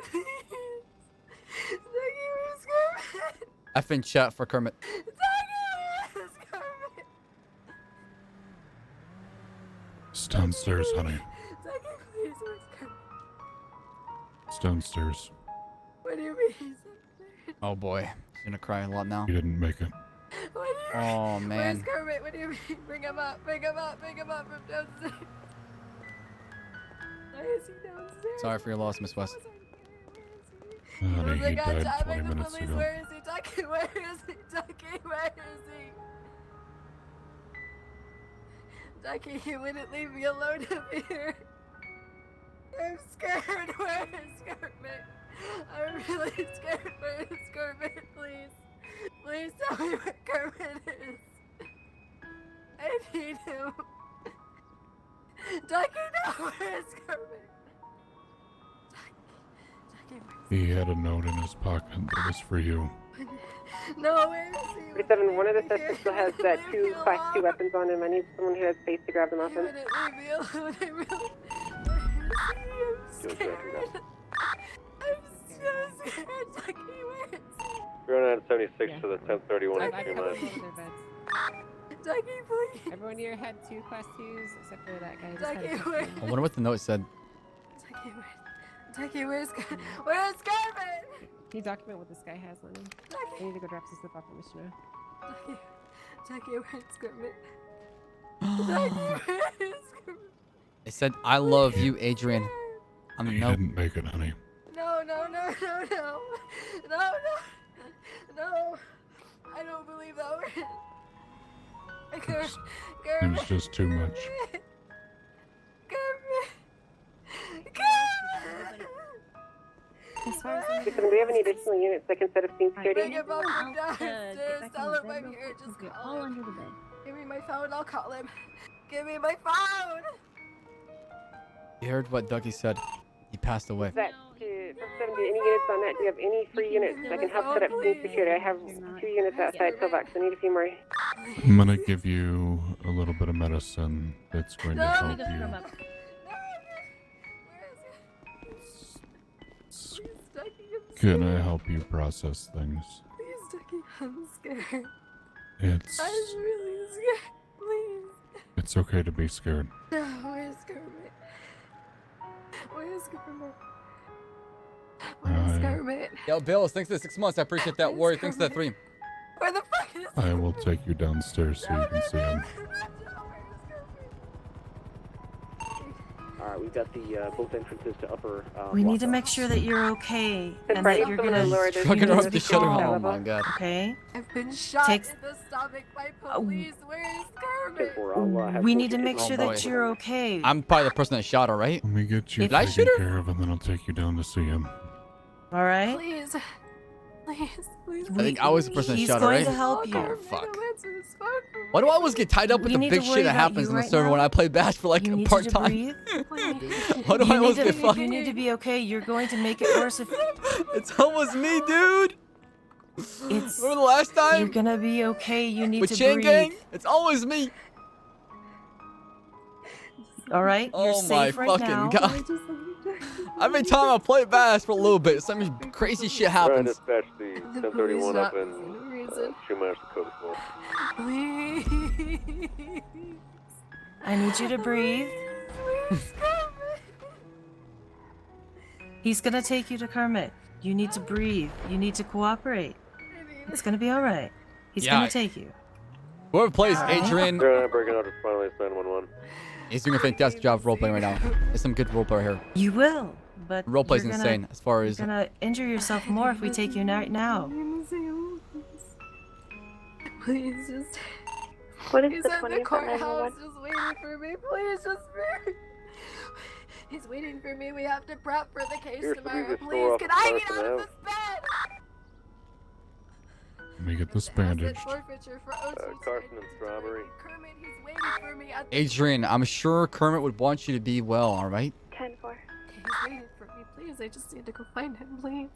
[SPEAKER 13] Ducky, where's Kermit?
[SPEAKER 3] F in chat for Kermit.
[SPEAKER 13] Ducky, where's Kermit?
[SPEAKER 18] It's downstairs, honey.
[SPEAKER 13] Ducky, please, where's Kermit?
[SPEAKER 18] It's downstairs.
[SPEAKER 13] What do you mean he's up there?
[SPEAKER 3] Oh boy, he's gonna cry a lot now.
[SPEAKER 18] You didn't make it.
[SPEAKER 13] What do you
[SPEAKER 3] Oh
[SPEAKER 13] mean?
[SPEAKER 3] man.
[SPEAKER 13] Where's Kermit? What do you mean? Bring him up, bring him up, bring him up from downstairs. Why is he downstairs?
[SPEAKER 3] Sorry for your loss, Miss West.
[SPEAKER 18] Honey,
[SPEAKER 13] The
[SPEAKER 18] he
[SPEAKER 13] guy
[SPEAKER 18] died
[SPEAKER 13] jabbing
[SPEAKER 18] 20
[SPEAKER 13] the
[SPEAKER 18] minutes
[SPEAKER 13] police.
[SPEAKER 18] ago.
[SPEAKER 13] Where is he? Ducky, where is he? Ducky, where is he? Ducky, he wouldn't leave me alone up here. I'm scared. Where is Kermit? I'm really scared. Where is Kermit? Please. Please tell me where Kermit is. I need him. Ducky, no, where is Kermit? Ducky,
[SPEAKER 18] He had a note in his pocket that was for you.
[SPEAKER 13] no, where is he?
[SPEAKER 10] 37, one of the suspects still has 2 Class 2 weapons on him. I need someone who has space to grab them off
[SPEAKER 13] You
[SPEAKER 10] him.
[SPEAKER 13] wouldn't leave me alone. I really... I'm scared. I'm so scared. Ducky, where is he?
[SPEAKER 2] 0976 to the 1031
[SPEAKER 6] I've
[SPEAKER 2] extreme
[SPEAKER 6] covered
[SPEAKER 2] line.
[SPEAKER 6] both of their beds.
[SPEAKER 13] Ducky, please.
[SPEAKER 6] Everyone here had 2 Class 2s, except for that guy. Just
[SPEAKER 13] Ducky,
[SPEAKER 6] had a
[SPEAKER 13] where?
[SPEAKER 3] I wonder what the note said.
[SPEAKER 13] Ducky, where's Kermit?
[SPEAKER 6] Can you document what this guy has on him? I need to go drop some stuff off, Commissioner.
[SPEAKER 13] Ducky, where's Kermit? Ducky, where's Kermit?
[SPEAKER 3] It said, "I love you, Adrian." I mean,
[SPEAKER 18] He
[SPEAKER 3] no.
[SPEAKER 18] didn't make it, honey.
[SPEAKER 13] No. I don't believe that word.
[SPEAKER 18] It was just too much.
[SPEAKER 10] Do we have any additional units that can set up scene security?
[SPEAKER 13] Bring him up from downstairs. Tell him I'm here. Just call him. Under the bed. Give me my phone. I'll call him. Give me my phone.
[SPEAKER 3] You heard what Dougie said. He passed away.
[SPEAKER 10] That to 70, any units on that? Do you have any free units that can help set up scene security? I have 2 units outside Pillbox. I need a few more.
[SPEAKER 18] I'm gonna give you a little bit of medicine that's going to help you. Gonna help you process things.
[SPEAKER 13] Please, Ducky, I'm scared.
[SPEAKER 18] It's
[SPEAKER 13] I'm really scared. Please.
[SPEAKER 18] it's okay to be scared.
[SPEAKER 13] No, where's Kermit? Where's Kermit? Where's Kermit?
[SPEAKER 3] Yo, Bills, thanks for the 6 months. I appreciate that. Warrior, thanks for the 3.
[SPEAKER 13] Where the fuck is
[SPEAKER 18] I will take you downstairs so you can see him.
[SPEAKER 7] Alright, we've got the both entrances to upper.
[SPEAKER 5] We need to make sure that you're okay and that you're gonna
[SPEAKER 3] Fucking her up the shutter. Oh my god.
[SPEAKER 5] Okay.
[SPEAKER 13] I've been shot
[SPEAKER 5] Takes-
[SPEAKER 13] in the stomach by police. Where's Kermit?
[SPEAKER 5] We need to make sure
[SPEAKER 3] boy.
[SPEAKER 5] that you're okay.
[SPEAKER 3] I'm probably the person that shot her, right?
[SPEAKER 18] Let me get you
[SPEAKER 3] Did I shoot
[SPEAKER 18] taken
[SPEAKER 3] her?
[SPEAKER 18] care of, and then I'll take you down to see him.
[SPEAKER 5] All right.
[SPEAKER 13] Please. Please.
[SPEAKER 3] I think I was the person that
[SPEAKER 5] He's
[SPEAKER 3] shot her,
[SPEAKER 5] going
[SPEAKER 3] right?
[SPEAKER 5] to help you.
[SPEAKER 3] Oh, fuck. Why do I always get tied up with
[SPEAKER 5] We
[SPEAKER 3] the
[SPEAKER 5] need
[SPEAKER 3] big
[SPEAKER 5] to
[SPEAKER 3] shit
[SPEAKER 5] worry
[SPEAKER 3] that
[SPEAKER 5] about
[SPEAKER 3] happens
[SPEAKER 5] you
[SPEAKER 3] in the
[SPEAKER 5] right
[SPEAKER 3] server
[SPEAKER 5] now.
[SPEAKER 3] when I play Bash for like
[SPEAKER 5] You need
[SPEAKER 3] part
[SPEAKER 5] to
[SPEAKER 3] time?
[SPEAKER 5] breathe.
[SPEAKER 3] Why do I always get fucked?
[SPEAKER 5] You need to be okay. You're going to make it worse if
[SPEAKER 3] It's almost me, dude.
[SPEAKER 5] it's.
[SPEAKER 3] Remember the last time?
[SPEAKER 5] You're gonna be okay. You need
[SPEAKER 3] With
[SPEAKER 5] to
[SPEAKER 3] Chain
[SPEAKER 5] breathe.
[SPEAKER 3] Gang? It's always me.
[SPEAKER 5] All right. You're
[SPEAKER 3] Oh my
[SPEAKER 5] safe right
[SPEAKER 3] fucking
[SPEAKER 5] now.
[SPEAKER 3] god. Every time I play Bash for a little bit, some crazy shit
[SPEAKER 2] Trying to
[SPEAKER 3] happens.
[SPEAKER 2] dispatch the 1031 up in Schumacher, Dakota.
[SPEAKER 13] Please.
[SPEAKER 5] I need you to breathe. He's gonna take you to Kermit. You need to breathe. You need to cooperate. It's gonna be all right. He's
[SPEAKER 3] Yeah.
[SPEAKER 5] gonna take you.
[SPEAKER 3] Whoever plays
[SPEAKER 5] All right.
[SPEAKER 3] Adrian,
[SPEAKER 2] They're breaking out to finalize 911.
[SPEAKER 3] he's doing a fantastic job of roleplaying right now. There's some good roleplay here.
[SPEAKER 5] You will, but
[SPEAKER 3] Roleplay's
[SPEAKER 5] you're gonna-
[SPEAKER 3] insane as far as.
[SPEAKER 5] You're gonna injure yourself more if we take you right now.
[SPEAKER 13] Please just.
[SPEAKER 1] What is
[SPEAKER 13] He's
[SPEAKER 1] the
[SPEAKER 13] at
[SPEAKER 1] 20
[SPEAKER 13] the
[SPEAKER 1] for
[SPEAKER 13] courthouse
[SPEAKER 1] 911?
[SPEAKER 13] just waiting for me. Please just. He's waiting for me. We have to prep for the case
[SPEAKER 2] Here's the
[SPEAKER 13] tomorrow.
[SPEAKER 2] music store
[SPEAKER 13] Please,
[SPEAKER 2] off
[SPEAKER 13] can
[SPEAKER 2] of
[SPEAKER 13] I get
[SPEAKER 2] Carson
[SPEAKER 13] out of
[SPEAKER 2] Ave.
[SPEAKER 13] this bed?
[SPEAKER 18] Let me get this
[SPEAKER 13] Asset
[SPEAKER 18] bandaged.
[SPEAKER 13] forfeiture for OT.
[SPEAKER 2] Carson and Strawberry.
[SPEAKER 13] Kermit, he's waiting for me at the
[SPEAKER 3] Adrian, I'm sure Kermit would want you to be well, alright?
[SPEAKER 1] 10-4.
[SPEAKER 13] He's waiting for me. Please, I just need to go find him, please.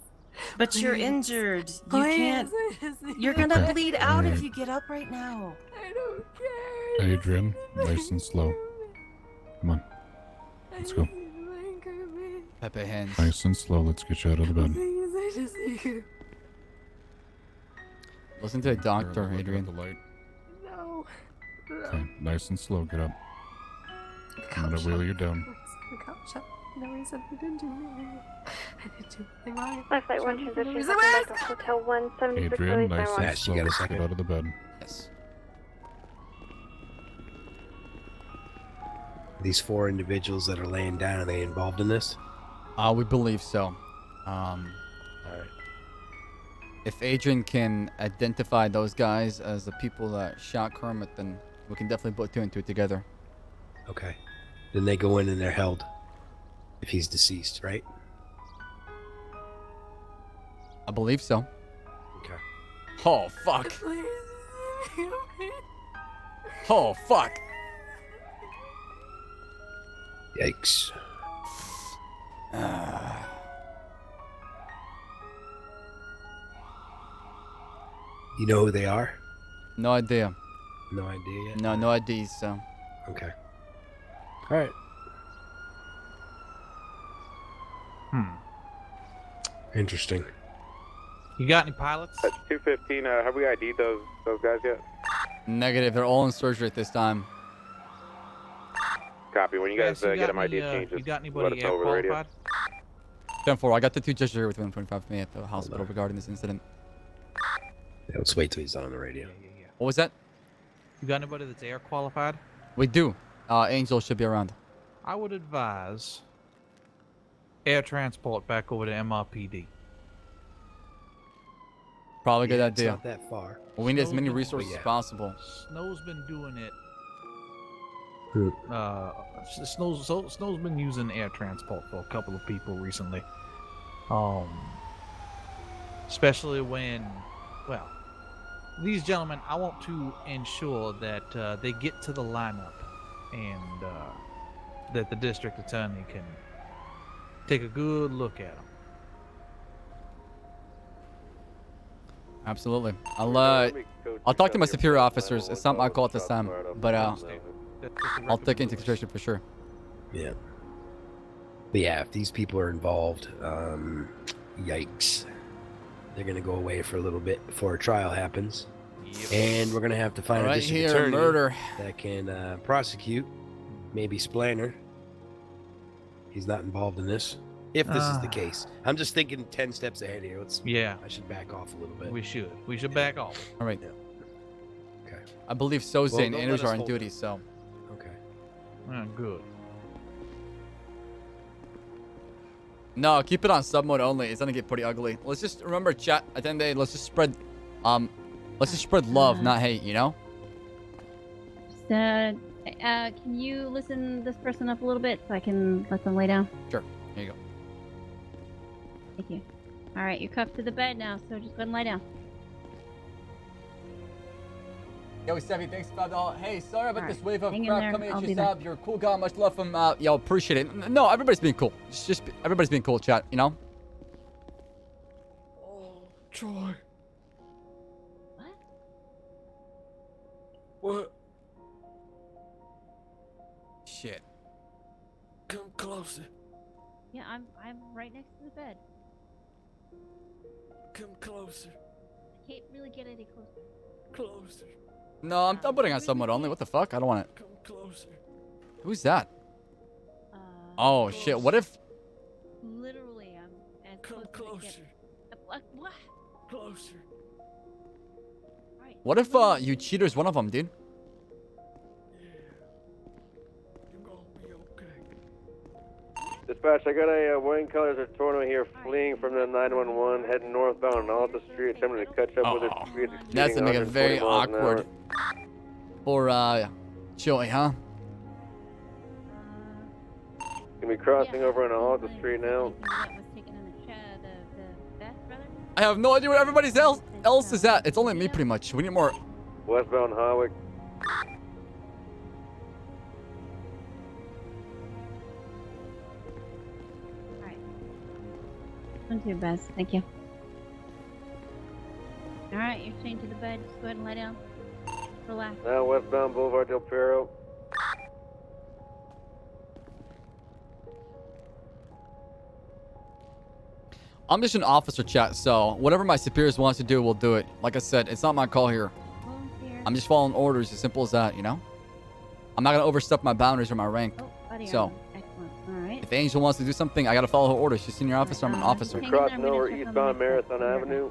[SPEAKER 5] But you're
[SPEAKER 13] Please.
[SPEAKER 5] injured. You
[SPEAKER 13] Please,
[SPEAKER 5] can't.
[SPEAKER 13] I just need
[SPEAKER 5] You're
[SPEAKER 13] to
[SPEAKER 5] gonna
[SPEAKER 13] find
[SPEAKER 5] bleed
[SPEAKER 13] him.
[SPEAKER 5] out if
[SPEAKER 18] Alright.
[SPEAKER 5] you get up right now.
[SPEAKER 13] I don't care.
[SPEAKER 18] Adrian, nice and slow. Come on. Let's go.
[SPEAKER 3] Pepe hands.
[SPEAKER 18] Nice and slow. Let's get you out of the bed.
[SPEAKER 13] Please, I just need you.
[SPEAKER 3] Listen to the doctor,
[SPEAKER 18] Look at
[SPEAKER 3] Adrian.
[SPEAKER 18] the light.
[SPEAKER 13] No.
[SPEAKER 18] Okay, nice and slow. Get up. I'm gonna wheel you down.
[SPEAKER 13] The cop shot. No reason. He didn't do anything. I didn't do anything wrong.
[SPEAKER 1] Left light 1
[SPEAKER 13] Shot me for no
[SPEAKER 1] transition.
[SPEAKER 13] reason.
[SPEAKER 1] Hotel
[SPEAKER 13] Where's
[SPEAKER 1] Michael, Hotel 176
[SPEAKER 18] Adrian,
[SPEAKER 1] release
[SPEAKER 18] nice
[SPEAKER 1] 911.
[SPEAKER 18] and slow. Let's get out of the bed.
[SPEAKER 3] Yes.
[SPEAKER 19] These 4 individuals that are laying down, are they involved in this?
[SPEAKER 3] We believe so.
[SPEAKER 19] Alright.
[SPEAKER 3] If Adrian can identify those guys as the people that shot Kermit, then we can definitely put 2 and 2 together.
[SPEAKER 19] Okay. Then they go in and they're held. If he's deceased, right?
[SPEAKER 3] I believe so.
[SPEAKER 19] Okay.
[SPEAKER 3] Oh, fuck.
[SPEAKER 13] Please.
[SPEAKER 3] Oh, fuck.
[SPEAKER 19] Yikes. You know who they are?
[SPEAKER 3] No idea.
[SPEAKER 19] No idea yet?
[SPEAKER 3] No IDs, so.
[SPEAKER 19] Okay. Alright. Interesting.
[SPEAKER 9] You got any pilots?
[SPEAKER 2] 215, have we ID'd those guys yet?
[SPEAKER 3] Negative. They're all in surgery at this time.
[SPEAKER 2] Copy. When you guys
[SPEAKER 9] Yes,
[SPEAKER 2] get them ID
[SPEAKER 9] you
[SPEAKER 2] changes,
[SPEAKER 9] got
[SPEAKER 2] let
[SPEAKER 9] anybody
[SPEAKER 2] us know over the radio.
[SPEAKER 9] qualified?
[SPEAKER 3] 10-4. I got the 2 judges here within 25 of me at the hospital regarding this incident.
[SPEAKER 19] Yeah, let's wait till he's on the radio.
[SPEAKER 3] What was that?
[SPEAKER 9] You got anybody that's air qualified?
[SPEAKER 3] We do. Angel should be around.
[SPEAKER 9] I would advise air transport back over to MRPD.
[SPEAKER 3] Probably a good
[SPEAKER 19] Yeah,
[SPEAKER 3] idea.
[SPEAKER 19] It's not that far.
[SPEAKER 3] We need as many
[SPEAKER 9] Snow's been-
[SPEAKER 3] resources as possible.
[SPEAKER 9] Snow's been doing it.
[SPEAKER 19] Hmm.
[SPEAKER 9] Snow's been using air transport for a couple of people recently. Especially when, well, these gentlemen, I want to ensure that they get to the lineup and that the district attorney can take a good look at them.
[SPEAKER 3] Absolutely. I'll talk to my superior officers. It's not my call at this time, but I'll take it into consideration for sure.
[SPEAKER 19] Yeah. But yeah, if these people are involved, yikes. They're gonna go away for a little bit before a trial happens, and we're gonna have to find a district attorney that can prosecute. Maybe Splaner. He's not involved in this. If this is the case, I'm just thinking 10 steps ahead here. I should back off a little bit.
[SPEAKER 9] We should back off.
[SPEAKER 3] All right.
[SPEAKER 19] Yeah. Okay.
[SPEAKER 3] I believe Soze and Anders are on duty, so.
[SPEAKER 19] Okay.
[SPEAKER 9] Good.
[SPEAKER 3] No, keep it on sub mode only. It's gonna get pretty ugly. Let's just remember, chat. At the end of the day, let's just spread love, not hate. You know.
[SPEAKER 12] Can you listen this person up a little bit so I can let them lay down?
[SPEAKER 3] Sure. Here you go.
[SPEAKER 12] Thank you. All right, you're cuffed to the bed now, so just go ahead and lie down.
[SPEAKER 3] Yo, Savvy, thanks for $5. Hey, sorry about this wave of
[SPEAKER 12] Hang in
[SPEAKER 3] crap
[SPEAKER 12] there.
[SPEAKER 3] coming
[SPEAKER 12] I'll
[SPEAKER 3] at
[SPEAKER 12] be
[SPEAKER 3] you,
[SPEAKER 12] back.
[SPEAKER 3] Ssaab. You're a cool guy. Much love from, yo, appreciate it. No, everybody's being cool. Just everybody's being cool, chat, you know?
[SPEAKER 23] Oh, Troy.
[SPEAKER 12] What?
[SPEAKER 23] What?
[SPEAKER 3] Shit.
[SPEAKER 23] Come closer.
[SPEAKER 12] Yeah, I'm right next to the bed.
[SPEAKER 23] Come closer.
[SPEAKER 12] I can't really get any closer.
[SPEAKER 23] Closer.
[SPEAKER 3] No, I'm putting on sub mode only. What the fuck? I don't want it.
[SPEAKER 23] Come closer.
[SPEAKER 3] Who's that? Oh, shit. What if...
[SPEAKER 12] Literally, I'm as
[SPEAKER 23] Come
[SPEAKER 12] close as I
[SPEAKER 23] closer.
[SPEAKER 12] can. What?
[SPEAKER 23] Closer.
[SPEAKER 3] What if, you cheater's one of them, dude?
[SPEAKER 2] Dispatch, I got a wine colors Octonova here fleeing from the 911, heading northbound on Alta Street, attempting to catch up with its speed exceeding
[SPEAKER 3] That's gonna make it
[SPEAKER 2] 140
[SPEAKER 3] very
[SPEAKER 2] miles an hour.
[SPEAKER 3] awkward for, Joey, huh?
[SPEAKER 2] Gonna be crossing over on Alta Street now.
[SPEAKER 3] I have no idea where everybody else is at. It's only me, pretty much. We need more.
[SPEAKER 2] Westbound Hawick.
[SPEAKER 12] Don't do your best. Thank you. All right, you're chained to the bed. Just go ahead and lie down. Relax.
[SPEAKER 2] Now westbound Boulevard Del Perro.
[SPEAKER 3] I'm just an officer, chat, so whatever my superiors wants to do, we'll do it. Like I said, it's not my call here. I'm just following orders, as simple as that, you know? I'm not gonna overstep my boundaries or my rank. So,
[SPEAKER 12] Excellent. All right.
[SPEAKER 3] if Angel wants to do something, I gotta follow her orders. She's a senior officer, I'm an officer.
[SPEAKER 2] Crossing over eastbound Marathon Avenue.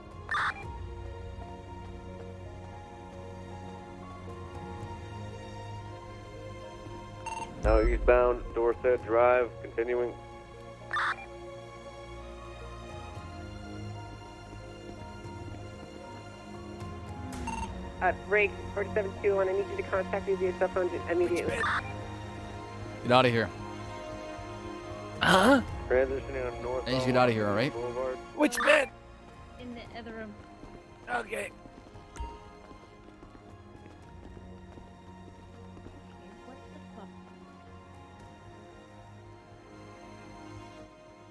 [SPEAKER 2] Now eastbound Dorset Drive, continuing.
[SPEAKER 10] Break 4721. I need you to contact me via cell phone immediately.
[SPEAKER 3] Get out of here.
[SPEAKER 2] Huh? Transitioning on north.
[SPEAKER 3] Angel, get out of here, alright?
[SPEAKER 23] Which bed?
[SPEAKER 12] In the other room.
[SPEAKER 23] Okay.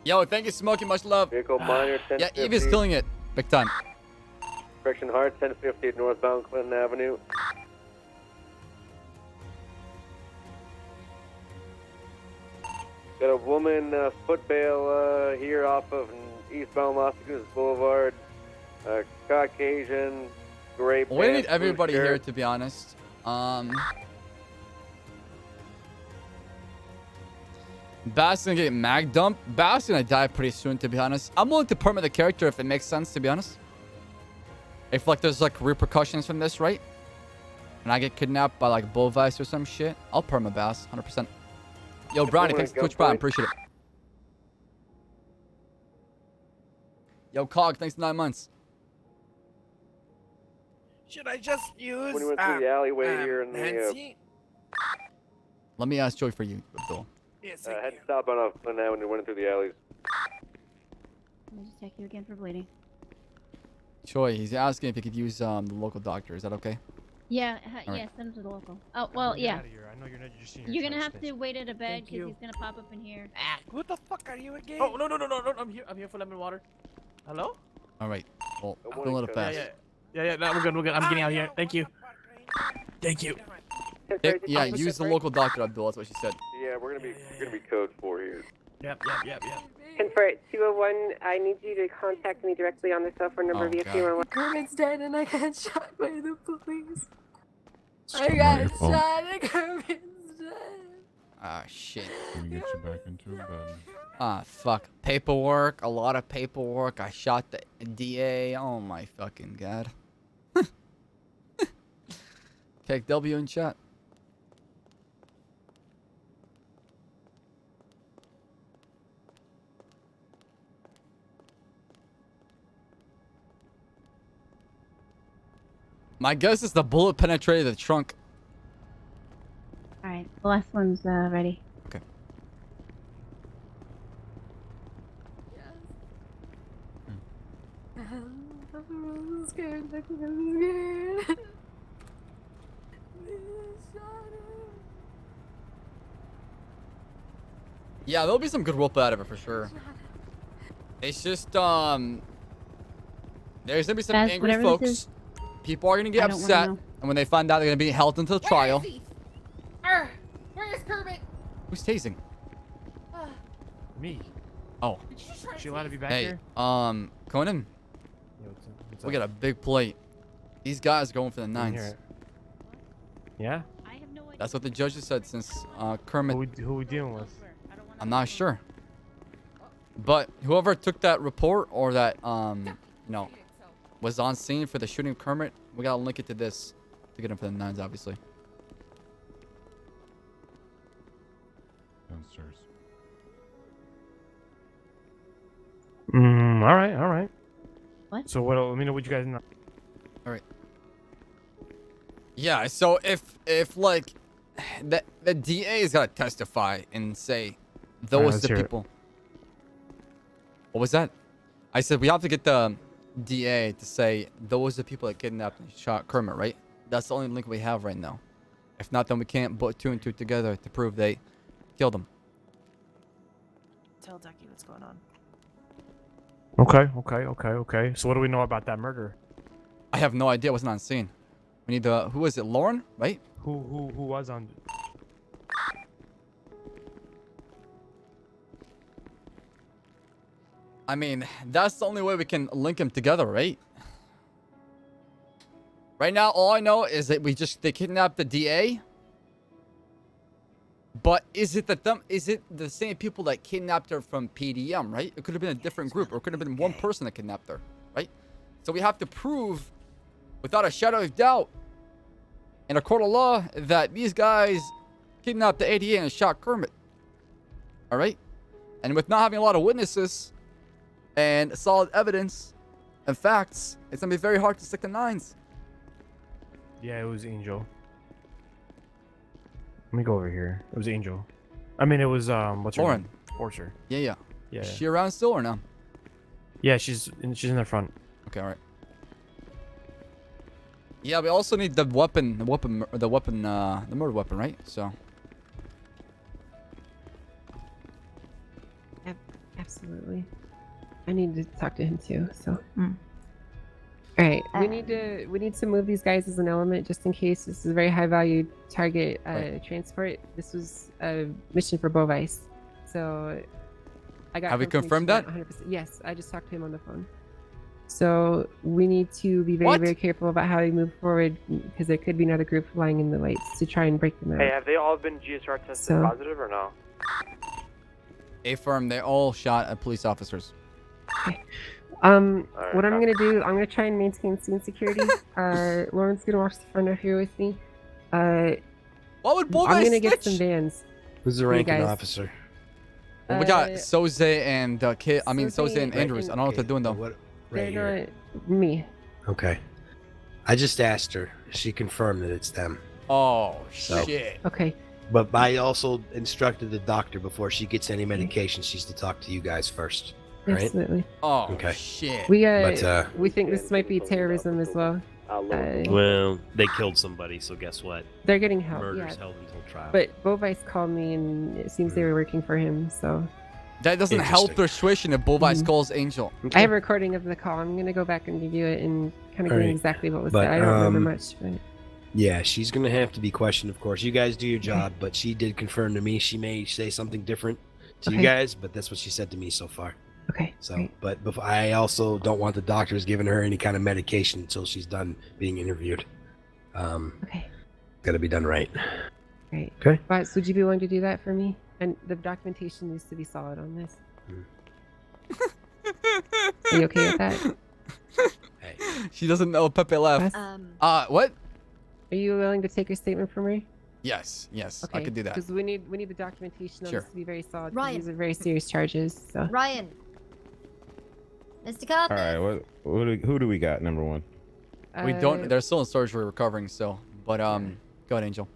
[SPEAKER 3] Yo, thank you, Smokey. Much love.
[SPEAKER 2] Vehicle minor 1050.
[SPEAKER 3] Yeah, Eve is killing it. Big time.
[SPEAKER 2] Correction hard 1050 at northbound Clinton Avenue. Got a woman foot bail here off of eastbound Las Vegas Boulevard. Caucasian, gray pants.
[SPEAKER 3] We need everybody
[SPEAKER 2] blue
[SPEAKER 3] here,
[SPEAKER 2] shirt.
[SPEAKER 3] to be honest. Baas is gonna get mag dumped. Baas is gonna die pretty soon, to be honest. I'm willing to permit the character if it makes sense, to be honest. If like there's like repercussions from this, right? And I get kidnapped by like Bullvice or some shit, I'll perma Baas, 100%. Yo, Brownie, thanks for Twitch Prime, appreciate it. Yo, Cog, thanks for 9 months.
[SPEAKER 23] Should I just use
[SPEAKER 2] When we went through the alleyway here in the
[SPEAKER 23] Nancy?
[SPEAKER 3] Let me ask Joey for you, Abdul.
[SPEAKER 23] Yes,
[SPEAKER 2] head southbound off Clinton Avenue, went through the alleys.
[SPEAKER 12] Let me just check you again for bleeding.
[SPEAKER 3] Joey, he's asking if you could use the local doctor. Is that okay?
[SPEAKER 12] Yeah,
[SPEAKER 3] All right.
[SPEAKER 12] yeah, send him to the local. Oh, well, yeah.
[SPEAKER 14] I know you're not just senior.
[SPEAKER 12] You're gonna have to wait at a bed
[SPEAKER 14] Thank
[SPEAKER 12] because
[SPEAKER 14] you.
[SPEAKER 12] he's gonna pop up in here.
[SPEAKER 23] What the fuck are you again?
[SPEAKER 14] Oh no! I'm here for lemon water. Hello?
[SPEAKER 3] All right. Well, don't let it pass.
[SPEAKER 14] Yeah. Yeah, no, we're good. I'm getting out of here. Thank you. Thank you.
[SPEAKER 3] Yeah, use the local doctor, Abdul. That's what she said.
[SPEAKER 2] Yeah, we're gonna be code 4 here.
[SPEAKER 14] Yep.
[SPEAKER 10] Confirm 201. I need you to contact me directly on the cell phone number via 311.
[SPEAKER 13] Kermit's dead and I got shot by the police.
[SPEAKER 18] It's
[SPEAKER 13] I
[SPEAKER 18] not
[SPEAKER 13] got
[SPEAKER 18] your fault.
[SPEAKER 13] shot and Kermit's dead.
[SPEAKER 3] Ah, shit.
[SPEAKER 18] Let me get you back into bed.
[SPEAKER 3] Ah, fuck. Paperwork. A lot of paperwork. I shot the DA. Oh, my fucking God. Take W in chat. My guess is the bullet penetrated the trunk.
[SPEAKER 12] Alright, the last one's ready.
[SPEAKER 3] Okay.
[SPEAKER 13] I'm scared. I'm scared.
[SPEAKER 3] Yeah, there'll be some good roleplay out of it for sure. It's just, there's gonna be some
[SPEAKER 12] Baas,
[SPEAKER 3] angry
[SPEAKER 12] whatever this is,
[SPEAKER 3] folks. People are gonna get
[SPEAKER 12] I don't wanna
[SPEAKER 3] upset,
[SPEAKER 12] know.
[SPEAKER 3] and when they find out they're gonna be held until trial.
[SPEAKER 13] Where is Kermit?
[SPEAKER 3] Who's tasing?
[SPEAKER 14] Me.
[SPEAKER 3] Oh.
[SPEAKER 14] Is she allowed to be back
[SPEAKER 3] Hey,
[SPEAKER 14] here?
[SPEAKER 3] Conan,
[SPEAKER 14] What's
[SPEAKER 3] we
[SPEAKER 14] up?
[SPEAKER 3] got a big plate. These guys are going for the
[SPEAKER 14] Didn't hear
[SPEAKER 3] nines.
[SPEAKER 14] it. Yeah?
[SPEAKER 3] That's what the judges said since Kermit.
[SPEAKER 14] Who we dealing with?
[SPEAKER 3] I'm not sure. But whoever took that report or that was on scene for the shooting of Kermit, we gotta link it to this to get him for the nines, obviously.
[SPEAKER 18] Downstairs.
[SPEAKER 14] All right.
[SPEAKER 12] What?
[SPEAKER 14] So what? Let me know what you guys know.
[SPEAKER 3] All right. Yeah. So if like the DA is gotta testify and say those
[SPEAKER 14] let's
[SPEAKER 3] the
[SPEAKER 14] hear it.
[SPEAKER 3] people. What was that? I said we have to get the DA to say those are the people that kidnapped and shot Kermit, right? That's the only link we have right now. If not, then we can't put 2 and 2 together to prove they killed him.
[SPEAKER 5] Tell Ducky what's going on.
[SPEAKER 14] Okay. So what do we know about that murder?
[SPEAKER 3] I have no idea. I wasn't on scene. We need the who was it? Lauren, right?
[SPEAKER 14] Who was on?
[SPEAKER 3] I mean, that's the only way we can link them together, right? Right now, all I know is that they kidnapped the DA. But is it the same people that kidnapped her from PDM, right? It could have been a different group, or it could have been one person that kidnapped her, right? So we have to prove, without a shadow of doubt, in a court of law, that these guys kidnapped the ADA and shot Kermit. All right? And with not having a lot of witnesses and solid evidence and facts, it's going to be very hard to stick to nines.
[SPEAKER 14] Yeah, it was Angel. Let me go over here. It was Angel. I mean, it was what's her
[SPEAKER 3] Lauren.
[SPEAKER 14] name? Forcer.
[SPEAKER 3] Yeah.
[SPEAKER 14] Yeah.
[SPEAKER 3] Is she around still or no?
[SPEAKER 14] Yeah, she's in the front.
[SPEAKER 3] Okay, all right. Yeah, we also need the murder weapon, right? So.
[SPEAKER 6] Absolutely. I need to talk to him too. So. All right, we need to move these guys as an element just in case. This is a very high value target transport. This was a mission for Bovice, so I got.
[SPEAKER 3] Have we confirmed that?
[SPEAKER 6] 100%. Yes, I just talked to him on the phone. So we need to be very careful about how we move forward because there could be another group flying in the lights to try and break them out.
[SPEAKER 7] Hey, have they all been GSR tested positive or no?
[SPEAKER 3] Affirm, they all shot at police officers.
[SPEAKER 6] Okay. What I'm gonna do, I'm gonna try and maintain scene security. Lauren's gonna watch the front of here with me.
[SPEAKER 3] What would Bovice
[SPEAKER 6] I'm gonna get
[SPEAKER 3] snitch?
[SPEAKER 6] some vans.
[SPEAKER 19] Who's the
[SPEAKER 6] for you
[SPEAKER 19] ranking
[SPEAKER 6] guys.
[SPEAKER 19] officer?
[SPEAKER 3] Well, we got Soze and Soze and Andrews. I don't know what they're doing though.
[SPEAKER 19] Right
[SPEAKER 6] They're
[SPEAKER 19] here.
[SPEAKER 6] not me.
[SPEAKER 19] Okay. I just asked her. She confirmed that it's them.
[SPEAKER 3] Oh
[SPEAKER 19] So-
[SPEAKER 3] shit.
[SPEAKER 6] Okay.
[SPEAKER 19] But I also instructed the doctor before she gets any medication, she's to talk to you guys first. Right?
[SPEAKER 6] Absolutely.
[SPEAKER 3] Oh
[SPEAKER 19] Okay.
[SPEAKER 3] shit.
[SPEAKER 6] We
[SPEAKER 19] But,
[SPEAKER 6] we think this might be terrorism as well.
[SPEAKER 16] Well, they killed somebody, so guess what?
[SPEAKER 6] They're getting help.
[SPEAKER 16] Murder's
[SPEAKER 6] Yeah.
[SPEAKER 16] held until trial.
[SPEAKER 6] But Bovice called me, and it seems they were working for him. So.
[SPEAKER 3] That doesn't help persuasion if Bullvice calls Angel.
[SPEAKER 6] I have a recording of the call. I'm gonna go back and review it and kind of
[SPEAKER 19] All
[SPEAKER 6] get
[SPEAKER 19] right.
[SPEAKER 6] exactly what was
[SPEAKER 19] But,
[SPEAKER 6] said. I don't remember much, but
[SPEAKER 19] Yeah, she's gonna have to be questioned, of course. You guys do your job, but she did confirm to me she may say something different to you
[SPEAKER 6] Okay.
[SPEAKER 19] guys, but that's what she said to me so far.
[SPEAKER 6] Okay.
[SPEAKER 19] So,
[SPEAKER 6] great.
[SPEAKER 19] but I also don't want the doctors giving her any kind of medication until she's done being interviewed.
[SPEAKER 6] Okay.
[SPEAKER 19] Got to be done right.
[SPEAKER 6] Great.
[SPEAKER 19] Okay.
[SPEAKER 6] But would you be willing to do that for me? And the documentation needs to be solid on this. Are you okay with that?
[SPEAKER 3] She doesn't know Pepe left. What?
[SPEAKER 6] Are you willing to take a statement from her?
[SPEAKER 3] Yes, yes,
[SPEAKER 6] Okay.
[SPEAKER 3] I could do that.
[SPEAKER 6] Because we need the documentation on
[SPEAKER 3] Sure.
[SPEAKER 6] this to be very solid. 'Cause
[SPEAKER 13] Ryan.
[SPEAKER 6] These are very serious charges. So.
[SPEAKER 13] Ryan. Mr. Carpet.
[SPEAKER 11] All right, who do we got? Number one.
[SPEAKER 3] We don't. They're still in surgery recovering still. But go ahead, Angel.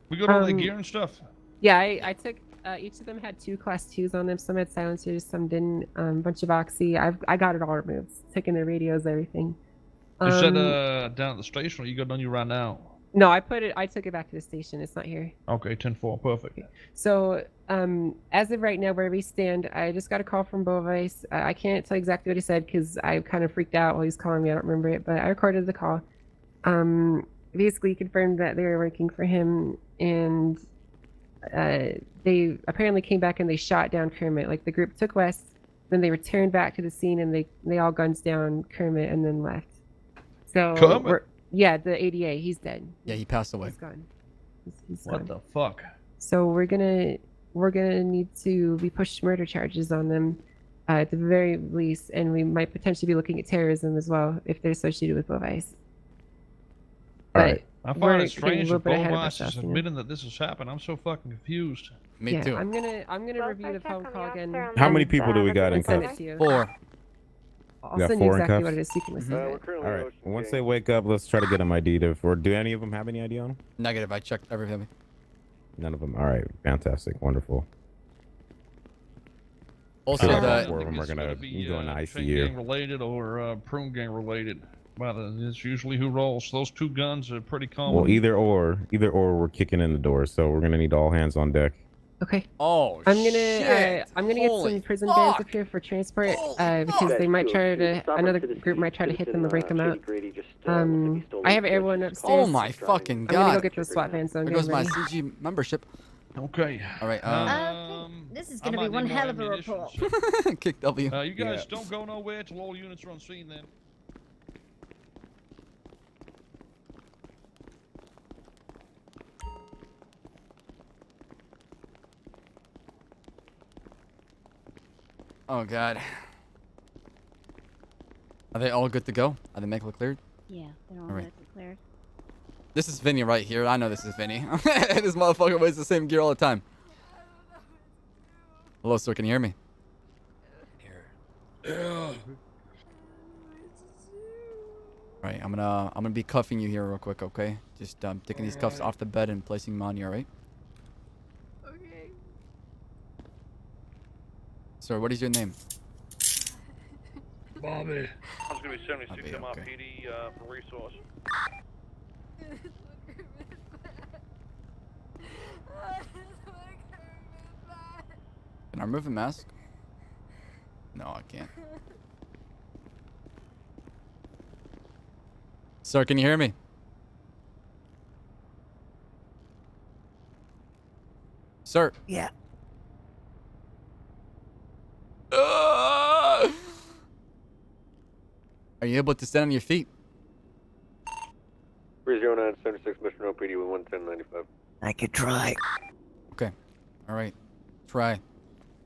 [SPEAKER 9] We got all the gear and stuff.
[SPEAKER 6] Yeah, I took. Each of them had 2 class 2s on them. Some had silencers, some didn't. Bunch of oxy. I got it all removed. Taking their radios, everything.
[SPEAKER 9] Is that down at the station, or you got it on you right now?
[SPEAKER 6] No, I took it back to the station. It's not here.
[SPEAKER 9] Okay, 10-4, perfect.
[SPEAKER 6] So, as of right now, where we stand, I just got a call from Bullvice. I can't tell exactly what he said because I kind of freaked out while he was calling me. I don't remember it, but I recorded the call. Basically confirmed that they were working for him, and they apparently came back and they shot down Kermit. Like, the group took west, then they returned back to the scene, and they all guns down Kermit and then left. So, yeah, the ADA, he's dead.
[SPEAKER 3] Yeah, he passed away.
[SPEAKER 6] He's gone. He's
[SPEAKER 9] What
[SPEAKER 6] gone.
[SPEAKER 9] the fuck?
[SPEAKER 6] So we're gonna need to be pushed murder charges on them at the very least, and we might potentially be looking at terrorism as well if they're associated with Bullvice.
[SPEAKER 11] All right.
[SPEAKER 9] I
[SPEAKER 6] we're
[SPEAKER 9] find it
[SPEAKER 6] getting a
[SPEAKER 9] strange
[SPEAKER 6] little
[SPEAKER 9] that
[SPEAKER 6] bit ahead of
[SPEAKER 9] Boas
[SPEAKER 6] ourselves,
[SPEAKER 9] is
[SPEAKER 6] you know?
[SPEAKER 9] admitting that this has happened. I'm so fucking confused.
[SPEAKER 3] Me too.
[SPEAKER 6] I'm gonna review the phone call again.
[SPEAKER 11] How many people do we got in
[SPEAKER 6] and send it
[SPEAKER 11] cuffs?
[SPEAKER 6] to you.
[SPEAKER 3] 4.
[SPEAKER 6] I'll
[SPEAKER 11] got
[SPEAKER 6] send you
[SPEAKER 11] 4 in
[SPEAKER 6] exactly
[SPEAKER 11] cuffs?
[SPEAKER 6] what it is so you can listen to it.
[SPEAKER 11] All right. Once they wake up, let's try to get them ID'd. Or do any of them have any ID on them?
[SPEAKER 3] Negative. I checked everything.
[SPEAKER 11] None of them. All right. Fantastic. Wonderful.
[SPEAKER 3] Also,
[SPEAKER 11] Sure,
[SPEAKER 3] the
[SPEAKER 11] 4 of them are gonna go in the
[SPEAKER 9] Chain
[SPEAKER 11] ICU.
[SPEAKER 9] gang related or prune gang related. Well, it's usually who rolls. Those 2 guns are pretty common.
[SPEAKER 11] Well, either or, we're kicking in the door, so we're gonna need all hands on deck.
[SPEAKER 6] Okay.
[SPEAKER 3] Oh,
[SPEAKER 6] I'm gonna
[SPEAKER 3] shit.
[SPEAKER 6] get
[SPEAKER 3] Holy
[SPEAKER 6] some prison
[SPEAKER 3] fuck.
[SPEAKER 6] bands up here for transport because they might try to another group might try to hit them and break them out. I have everyone upstairs.
[SPEAKER 3] Oh my fucking
[SPEAKER 6] I'm gonna
[SPEAKER 3] god.
[SPEAKER 6] go get the SWAT vans.
[SPEAKER 3] There goes my CG membership.
[SPEAKER 9] Okay.
[SPEAKER 3] All right.
[SPEAKER 13] This is gonna be one hell of a report.
[SPEAKER 3] Kick W.
[SPEAKER 9] You guys don't go nowhere till all units are on scene then.
[SPEAKER 3] Oh god. Are they all good to go? Are they medically cleared?
[SPEAKER 12] Yeah, they're all
[SPEAKER 3] All right.
[SPEAKER 12] medically cleared.
[SPEAKER 3] This is Vinny right here. I know this is Vinny. This motherfucker wears the same gear all the time. Hello, sir. Can you hear me?
[SPEAKER 23] Yeah.
[SPEAKER 3] Right. I'm gonna be cuffing you here real quick, okay? Just taking these cuffs off the bed and placing them on you, all right?
[SPEAKER 13] Okay.
[SPEAKER 3] Sir, what is your name?
[SPEAKER 23] Bobby.
[SPEAKER 15] I'm gonna be 76
[SPEAKER 3] Bobby,
[SPEAKER 15] MIPD for resource.
[SPEAKER 3] Can I remove a mask? No, I can't. Sir, can you hear me? Sir.
[SPEAKER 17] Yeah.
[SPEAKER 3] Are you able to stand on your feet?
[SPEAKER 2] 30976 Mission OPD with 11095.
[SPEAKER 17] I could try.
[SPEAKER 3] Okay. All right. Try. I'm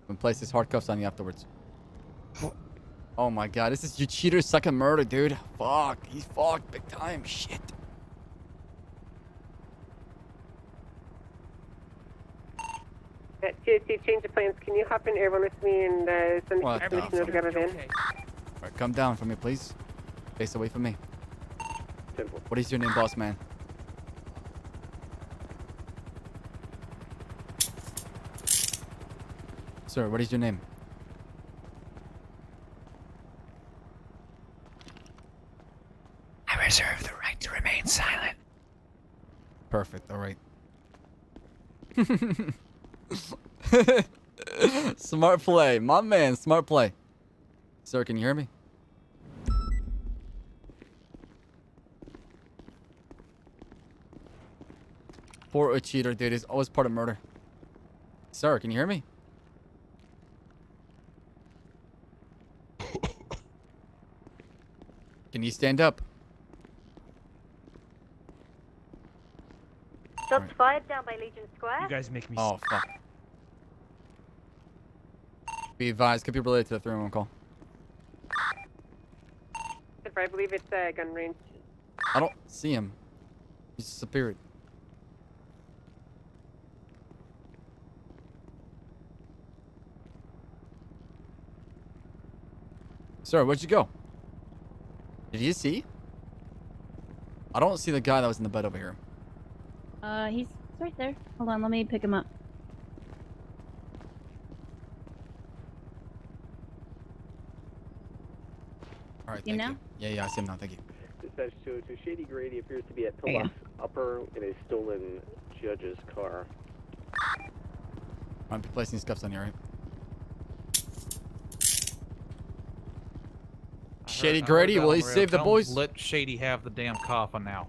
[SPEAKER 3] gonna place these hard cuffs on you afterwards. Oh my god, this is you cheater's second murder, dude. Fuck. He's fucked big time. Shit.
[SPEAKER 6] TSC, change of plans. Can you hop in airborne with me and send the
[SPEAKER 3] What the
[SPEAKER 6] information over to get it in?
[SPEAKER 3] Alright, come down for me, please. Face away from me. What is your name, boss man? Sir, what is your name?
[SPEAKER 17] I reserve the right to remain silent.
[SPEAKER 3] Perfect, alright. Smart play. My man, smart play. Sir, can you hear me? Poor a cheater, dude. He's always part of murder. Sir, can you hear me? Can you stand up?
[SPEAKER 1] Shots fired down by Legion Square.
[SPEAKER 14] You guys make me.
[SPEAKER 3] Oh, fuck. Be advised, could be related to the 311 call.
[SPEAKER 10] I believe it's gun range.
[SPEAKER 3] I don't see him. He's disappeared. Sir, where'd you go? Did you see? I don't see the guy that was in the bed over here.
[SPEAKER 12] He's right there. Hold on, let me pick him up.
[SPEAKER 3] All right,
[SPEAKER 12] You
[SPEAKER 3] thank
[SPEAKER 12] know?
[SPEAKER 3] you. Yeah, I see him now. Thank you.
[SPEAKER 7] Dispatch 202, Shady Grady appears to be at Pillbox Upper in a stolen judge's car.
[SPEAKER 3] I'm placing scuffs on you, right? Shady Grady, will he save the boys?
[SPEAKER 20] Let Shady have the damn coffin now.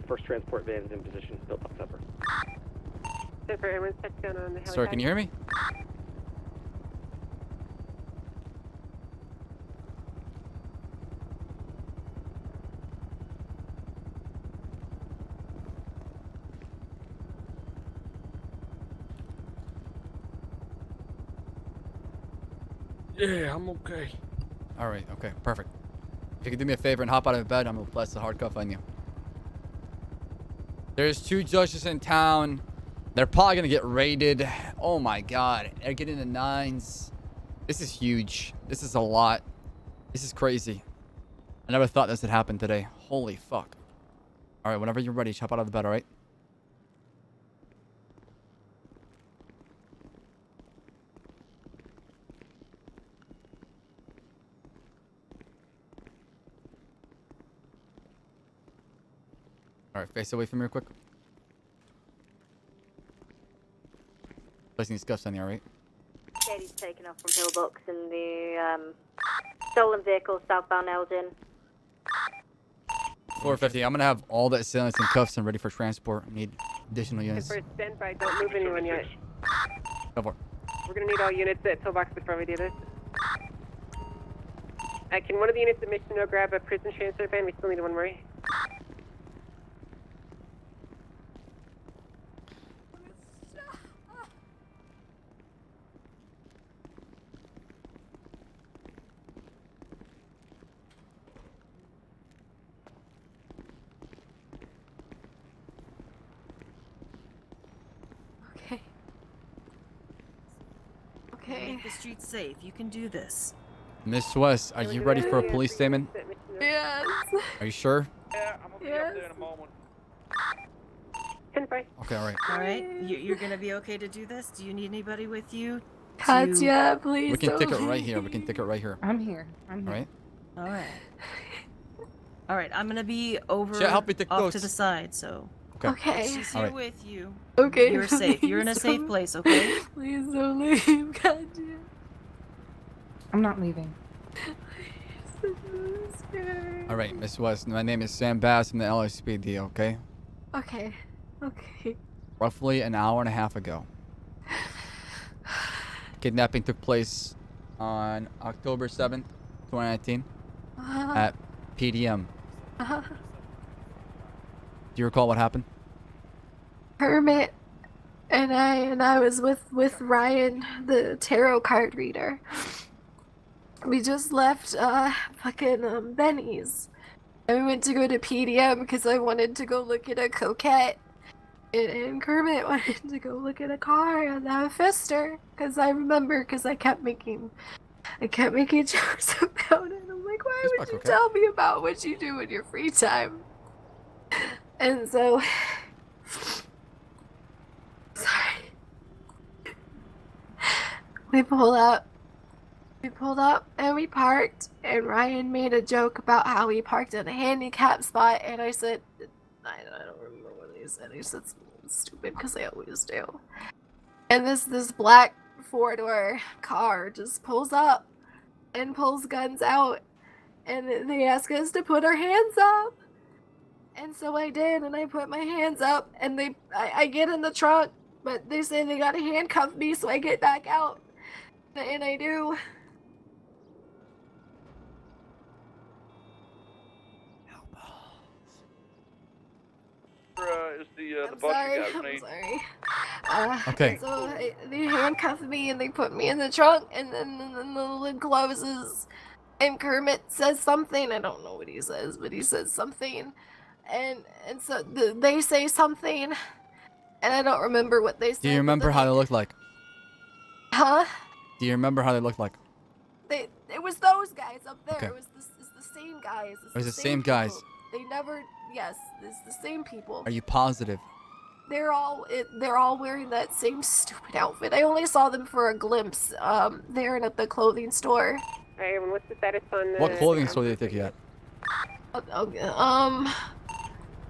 [SPEAKER 7] First transport van is in position, Pillbox Upper.
[SPEAKER 3] Sir, can you hear me?
[SPEAKER 8] Yeah, I'm okay.
[SPEAKER 3] All right, okay, perfect. If you could do me a favor and hop out of bed, I'm gonna place the hard cuff on you. There's 2 judges in town. They're probably gonna get raided. Oh my god, they're getting the 9s. This is huge. This is a lot. This is crazy. I never thought this would happen today. Holy fuck. All right, whenever you're ready, hop out of the bed, all right? All right, face away from me real quick. Placing these scuffs on you, all right?
[SPEAKER 1] Shady's taken off from Pillbox in the stolen vehicle southbound Elgin.
[SPEAKER 3] 450. I'm gonna have all the assailants in cuffs and ready for transport. I need additional units.
[SPEAKER 10] Stand by, don't move anyone yet.
[SPEAKER 3] Go for it.
[SPEAKER 10] We're gonna need all units at Pillbox before we do this. Can one of the units at Mission grab a prison transfer van? We still need one more.
[SPEAKER 5] Okay. Make the streets safe. You can do this.
[SPEAKER 3] Miss West, are you ready for a police statement?
[SPEAKER 13] Yes.
[SPEAKER 3] Are you sure?
[SPEAKER 13] Yes.
[SPEAKER 3] Okay, all right.
[SPEAKER 5] All right. You're gonna be okay to do this. Do you need anybody with you?
[SPEAKER 13] Katya, please.
[SPEAKER 3] We can
[SPEAKER 13] don't
[SPEAKER 3] take it right
[SPEAKER 13] leave.
[SPEAKER 3] here. We can take it right here.
[SPEAKER 6] I'm here. I'm
[SPEAKER 3] All
[SPEAKER 6] here.
[SPEAKER 3] right.
[SPEAKER 5] All right. All right. I'm gonna be over
[SPEAKER 3] Chat, help me take
[SPEAKER 5] off
[SPEAKER 3] notes.
[SPEAKER 5] to the side. So.
[SPEAKER 3] Okay.
[SPEAKER 13] Okay.
[SPEAKER 5] She's
[SPEAKER 3] All
[SPEAKER 5] here
[SPEAKER 3] right.
[SPEAKER 5] with you.
[SPEAKER 13] Okay.
[SPEAKER 5] You're safe. You're in a safe
[SPEAKER 13] please
[SPEAKER 5] place. Okay.
[SPEAKER 13] Please don't leave, Katya.
[SPEAKER 6] I'm not leaving.
[SPEAKER 3] All right, Miss West. My name is Sam Bass from the LSPD. Okay.
[SPEAKER 13] Okay. Okay.
[SPEAKER 3] Roughly an hour and a half ago, kidnapping took place on October 7th, 2019, at PDM. Do you recall what happened?
[SPEAKER 13] Hermit and I was with Ryan, the tarot card reader. We just left fucking Benny's. And we went to go to PDM because I wanted to go look at a coquette. And Kermit wanted to go look at a car and have a fister. Because I remember, because I kept making jokes about it. I'm like, why would you tell me about what you do in your free time? And so... Sorry. We pulled up and we parked, and Ryan made a joke about how he parked in a handicap spot, and I said, I don't remember what he said. He said something stupid because I always do. And this black 4-door car just pulls up and pulls guns out, and they ask us to put our hands up. And so I did, and I put my hands up, and I get in the trunk, but they say they gotta handcuff me, so I get back out, and I do.
[SPEAKER 9] Is the bus you got,
[SPEAKER 13] I'm
[SPEAKER 9] Nate?
[SPEAKER 13] sorry.
[SPEAKER 3] Okay.
[SPEAKER 13] So they handcuffed me and they put me in the trunk, and then the lid closes, and Kermit says something. I don't know what he says, but he says something, and so they say something, and I don't remember what they said.
[SPEAKER 3] Do you remember how they looked like?
[SPEAKER 13] Huh?
[SPEAKER 3] Do you remember how they looked like?
[SPEAKER 13] It was those guys up there.
[SPEAKER 3] Okay.
[SPEAKER 13] It's the same guys.
[SPEAKER 3] It was the same
[SPEAKER 13] people.
[SPEAKER 3] guys.
[SPEAKER 13] They never. Yes, it's the same people.
[SPEAKER 3] Are you positive?
[SPEAKER 13] They're all wearing that same stupid outfit. I only saw them for a glimpse. There and at the clothing store.
[SPEAKER 10] Alright, everyone, what's the status on the...
[SPEAKER 3] What clothing store did they take you at?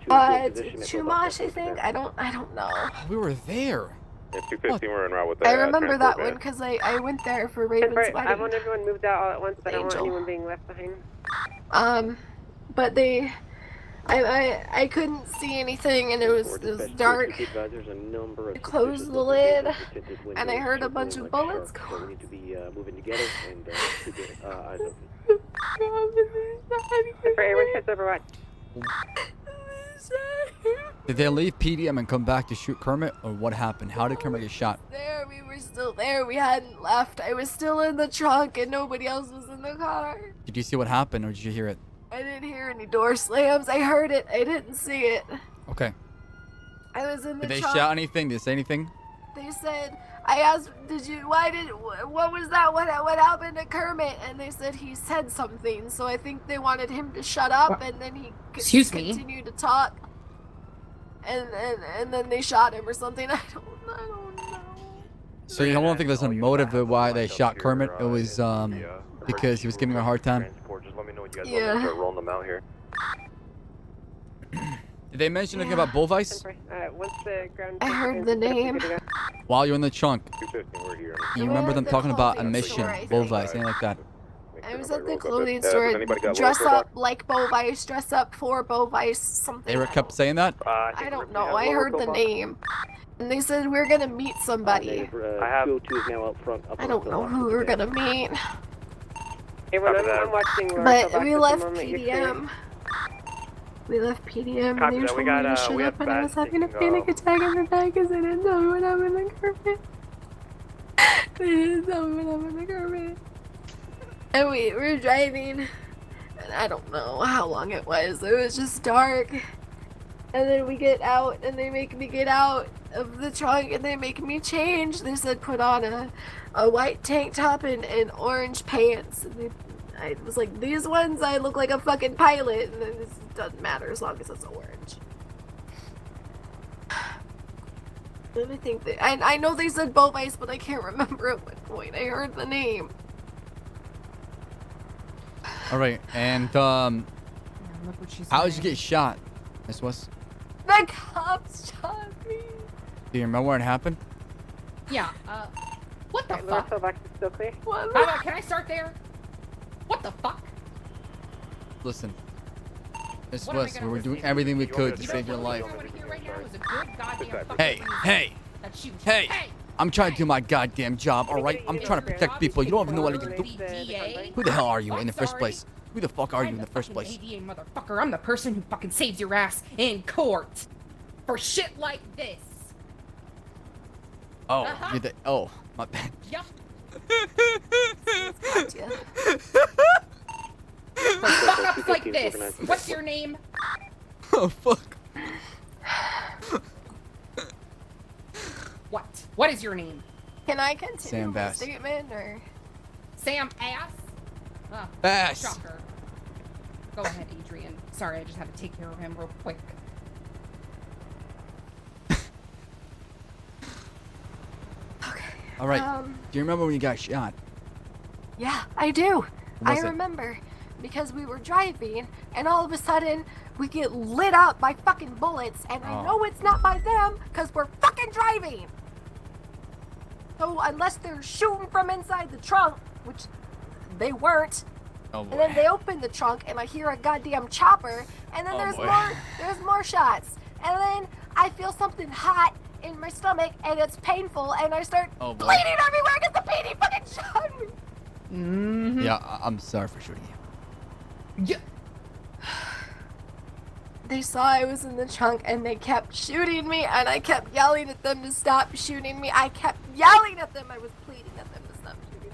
[SPEAKER 13] Chumash, I think. I don't know.
[SPEAKER 3] We were there.
[SPEAKER 2] Yeah, 215, we're en route with the
[SPEAKER 13] I remember that
[SPEAKER 2] transport
[SPEAKER 13] one
[SPEAKER 2] van.
[SPEAKER 13] because I went there for Raven's
[SPEAKER 10] Right,
[SPEAKER 13] wedding.
[SPEAKER 10] I want everyone moved out all at once, but I don't want
[SPEAKER 13] Angel.
[SPEAKER 10] anyone being left behind.
[SPEAKER 13] But I couldn't see anything, and it was dark. I closed the lid, and I heard a bunch of bullets go.
[SPEAKER 7] We need to be moving together and keep your eyes open.
[SPEAKER 10] Everyone heads over what?
[SPEAKER 3] Did they leave PDM and come back to shoot Kermit, or what happened? How did Kermit get shot?
[SPEAKER 13] We were still there. We hadn't left. I was still in the trunk, and nobody else was in the car.
[SPEAKER 3] Did you see what happened, or did you hear it?
[SPEAKER 13] I didn't hear any door slams. I heard it. I didn't see it.
[SPEAKER 3] Okay.
[SPEAKER 13] I was in the
[SPEAKER 3] Did they
[SPEAKER 13] trunk.
[SPEAKER 3] shout anything? Did they say anything?
[SPEAKER 13] They said, I asked, what was that? What happened to Kermit? And they said he said something. So I think they wanted him to shut up, and then he continued to talk. And then they shot him or something. I don't know.
[SPEAKER 3] So you don't think there's a motive of why they shot Kermit? It was because he was giving her a hard time.
[SPEAKER 13] Yeah.
[SPEAKER 2] Start rolling them out here.
[SPEAKER 3] Did they mention anything about Bullvice?
[SPEAKER 10] Once the ground...
[SPEAKER 13] I heard the name.
[SPEAKER 3] While you're in the trunk,
[SPEAKER 2] 215, we're here.
[SPEAKER 3] you remember them
[SPEAKER 13] the
[SPEAKER 3] talking about a
[SPEAKER 13] clothing
[SPEAKER 3] mission,
[SPEAKER 13] store, I think.
[SPEAKER 3] Bullvice, anything like that?
[SPEAKER 13] I was at the clothing
[SPEAKER 2] Does
[SPEAKER 13] store.
[SPEAKER 2] anybody got
[SPEAKER 13] Dress
[SPEAKER 2] local
[SPEAKER 13] up like Bovice, dress up for Bovice, something.
[SPEAKER 3] They kept saying that?
[SPEAKER 13] I don't know. I heard the name. And they said we're gonna meet somebody.
[SPEAKER 7] 202 is now up front.
[SPEAKER 13] I don't know who we're gonna meet.
[SPEAKER 10] Everyone, I'm watching
[SPEAKER 13] But we left PDM. We left PDM and they told me to shut up, and I was having a panic attack in the back because they didn't tell me what happened to Kermit. They didn't tell me what happened to Kermit. And we were driving, and I don't know how long it was. It was just dark. And then we get out, and they make me get out of the trunk, and they make me change. They said put on a white tank top and orange pants. And I was like, these ones, I look like a fucking pilot. And then it doesn't matter as long as it's orange. Let me think. I know they said Bovice, but I can't remember at what point I heard the name.
[SPEAKER 3] All right, and
[SPEAKER 6] Look what she's
[SPEAKER 3] how did you
[SPEAKER 6] saying.
[SPEAKER 3] get shot, Miss West?
[SPEAKER 13] The cops shot me.
[SPEAKER 3] Do you remember where it happened?
[SPEAKER 4] Yeah, what the
[SPEAKER 10] Alright, lower
[SPEAKER 4] fuck?
[SPEAKER 10] pillbox is still clear.
[SPEAKER 4] Can I start there? What the fuck?
[SPEAKER 3] Listen, Miss
[SPEAKER 4] What am I
[SPEAKER 3] West, we
[SPEAKER 4] gonna
[SPEAKER 3] were
[SPEAKER 4] listen
[SPEAKER 3] doing
[SPEAKER 4] to?
[SPEAKER 3] everything we could to
[SPEAKER 4] You know
[SPEAKER 3] save your
[SPEAKER 4] what
[SPEAKER 3] life.
[SPEAKER 4] I want to hear right now is a good goddamn fucking
[SPEAKER 3] Hey,
[SPEAKER 4] reason
[SPEAKER 3] hey,
[SPEAKER 4] that she was
[SPEAKER 3] hey!
[SPEAKER 4] hey!
[SPEAKER 3] I'm trying to do my goddamn job, all right? I'm trying to protect people. You don't even know what you do. Who the hell are you in the first place? Who the fuck are you in the first place?
[SPEAKER 4] ADA motherfucker, I'm the person who fucking saves your ass in court for shit like this.
[SPEAKER 3] Oh, you're the, oh, my bad.
[SPEAKER 4] Yup.
[SPEAKER 13] Gotcha.
[SPEAKER 4] For fuck ups like this. What's your name?
[SPEAKER 3] Oh, fuck.
[SPEAKER 4] What? What is your name?
[SPEAKER 13] Can I continue
[SPEAKER 3] Sam
[SPEAKER 13] my
[SPEAKER 3] Baas.
[SPEAKER 13] statement or?
[SPEAKER 4] Sam Ass?
[SPEAKER 3] Baas.
[SPEAKER 4] Shocker. Go ahead, Adrian. Sorry, I just had to take care of him real quick.
[SPEAKER 3] All right. Do you remember when you got shot?
[SPEAKER 13] Yeah, I do.
[SPEAKER 3] What was
[SPEAKER 13] I
[SPEAKER 3] it?
[SPEAKER 13] remember because we were driving, and all of a sudden we get lit up by fucking bullets, and I
[SPEAKER 3] Oh.
[SPEAKER 13] know it's not by them because we're fucking driving. So unless they're shooting from inside the trunk, which they weren't,
[SPEAKER 3] Oh
[SPEAKER 13] and
[SPEAKER 3] boy.
[SPEAKER 13] then they open the trunk and I hear a goddamn chopper, and then
[SPEAKER 3] Oh,
[SPEAKER 13] there's
[SPEAKER 3] boy.
[SPEAKER 13] more shots, and then I feel something hot in my stomach and it's painful, and I start
[SPEAKER 3] Oh, boy.
[SPEAKER 13] bleeding everywhere because the PD fucking shot me.
[SPEAKER 4] Mm-hmm.
[SPEAKER 3] Yeah, I'm sorry for shooting you.
[SPEAKER 4] Yeah.
[SPEAKER 13] They saw I was in the trunk and they kept shooting me, and I kept yelling at them to stop shooting me. I kept yelling at them. I was pleading at them to stop shooting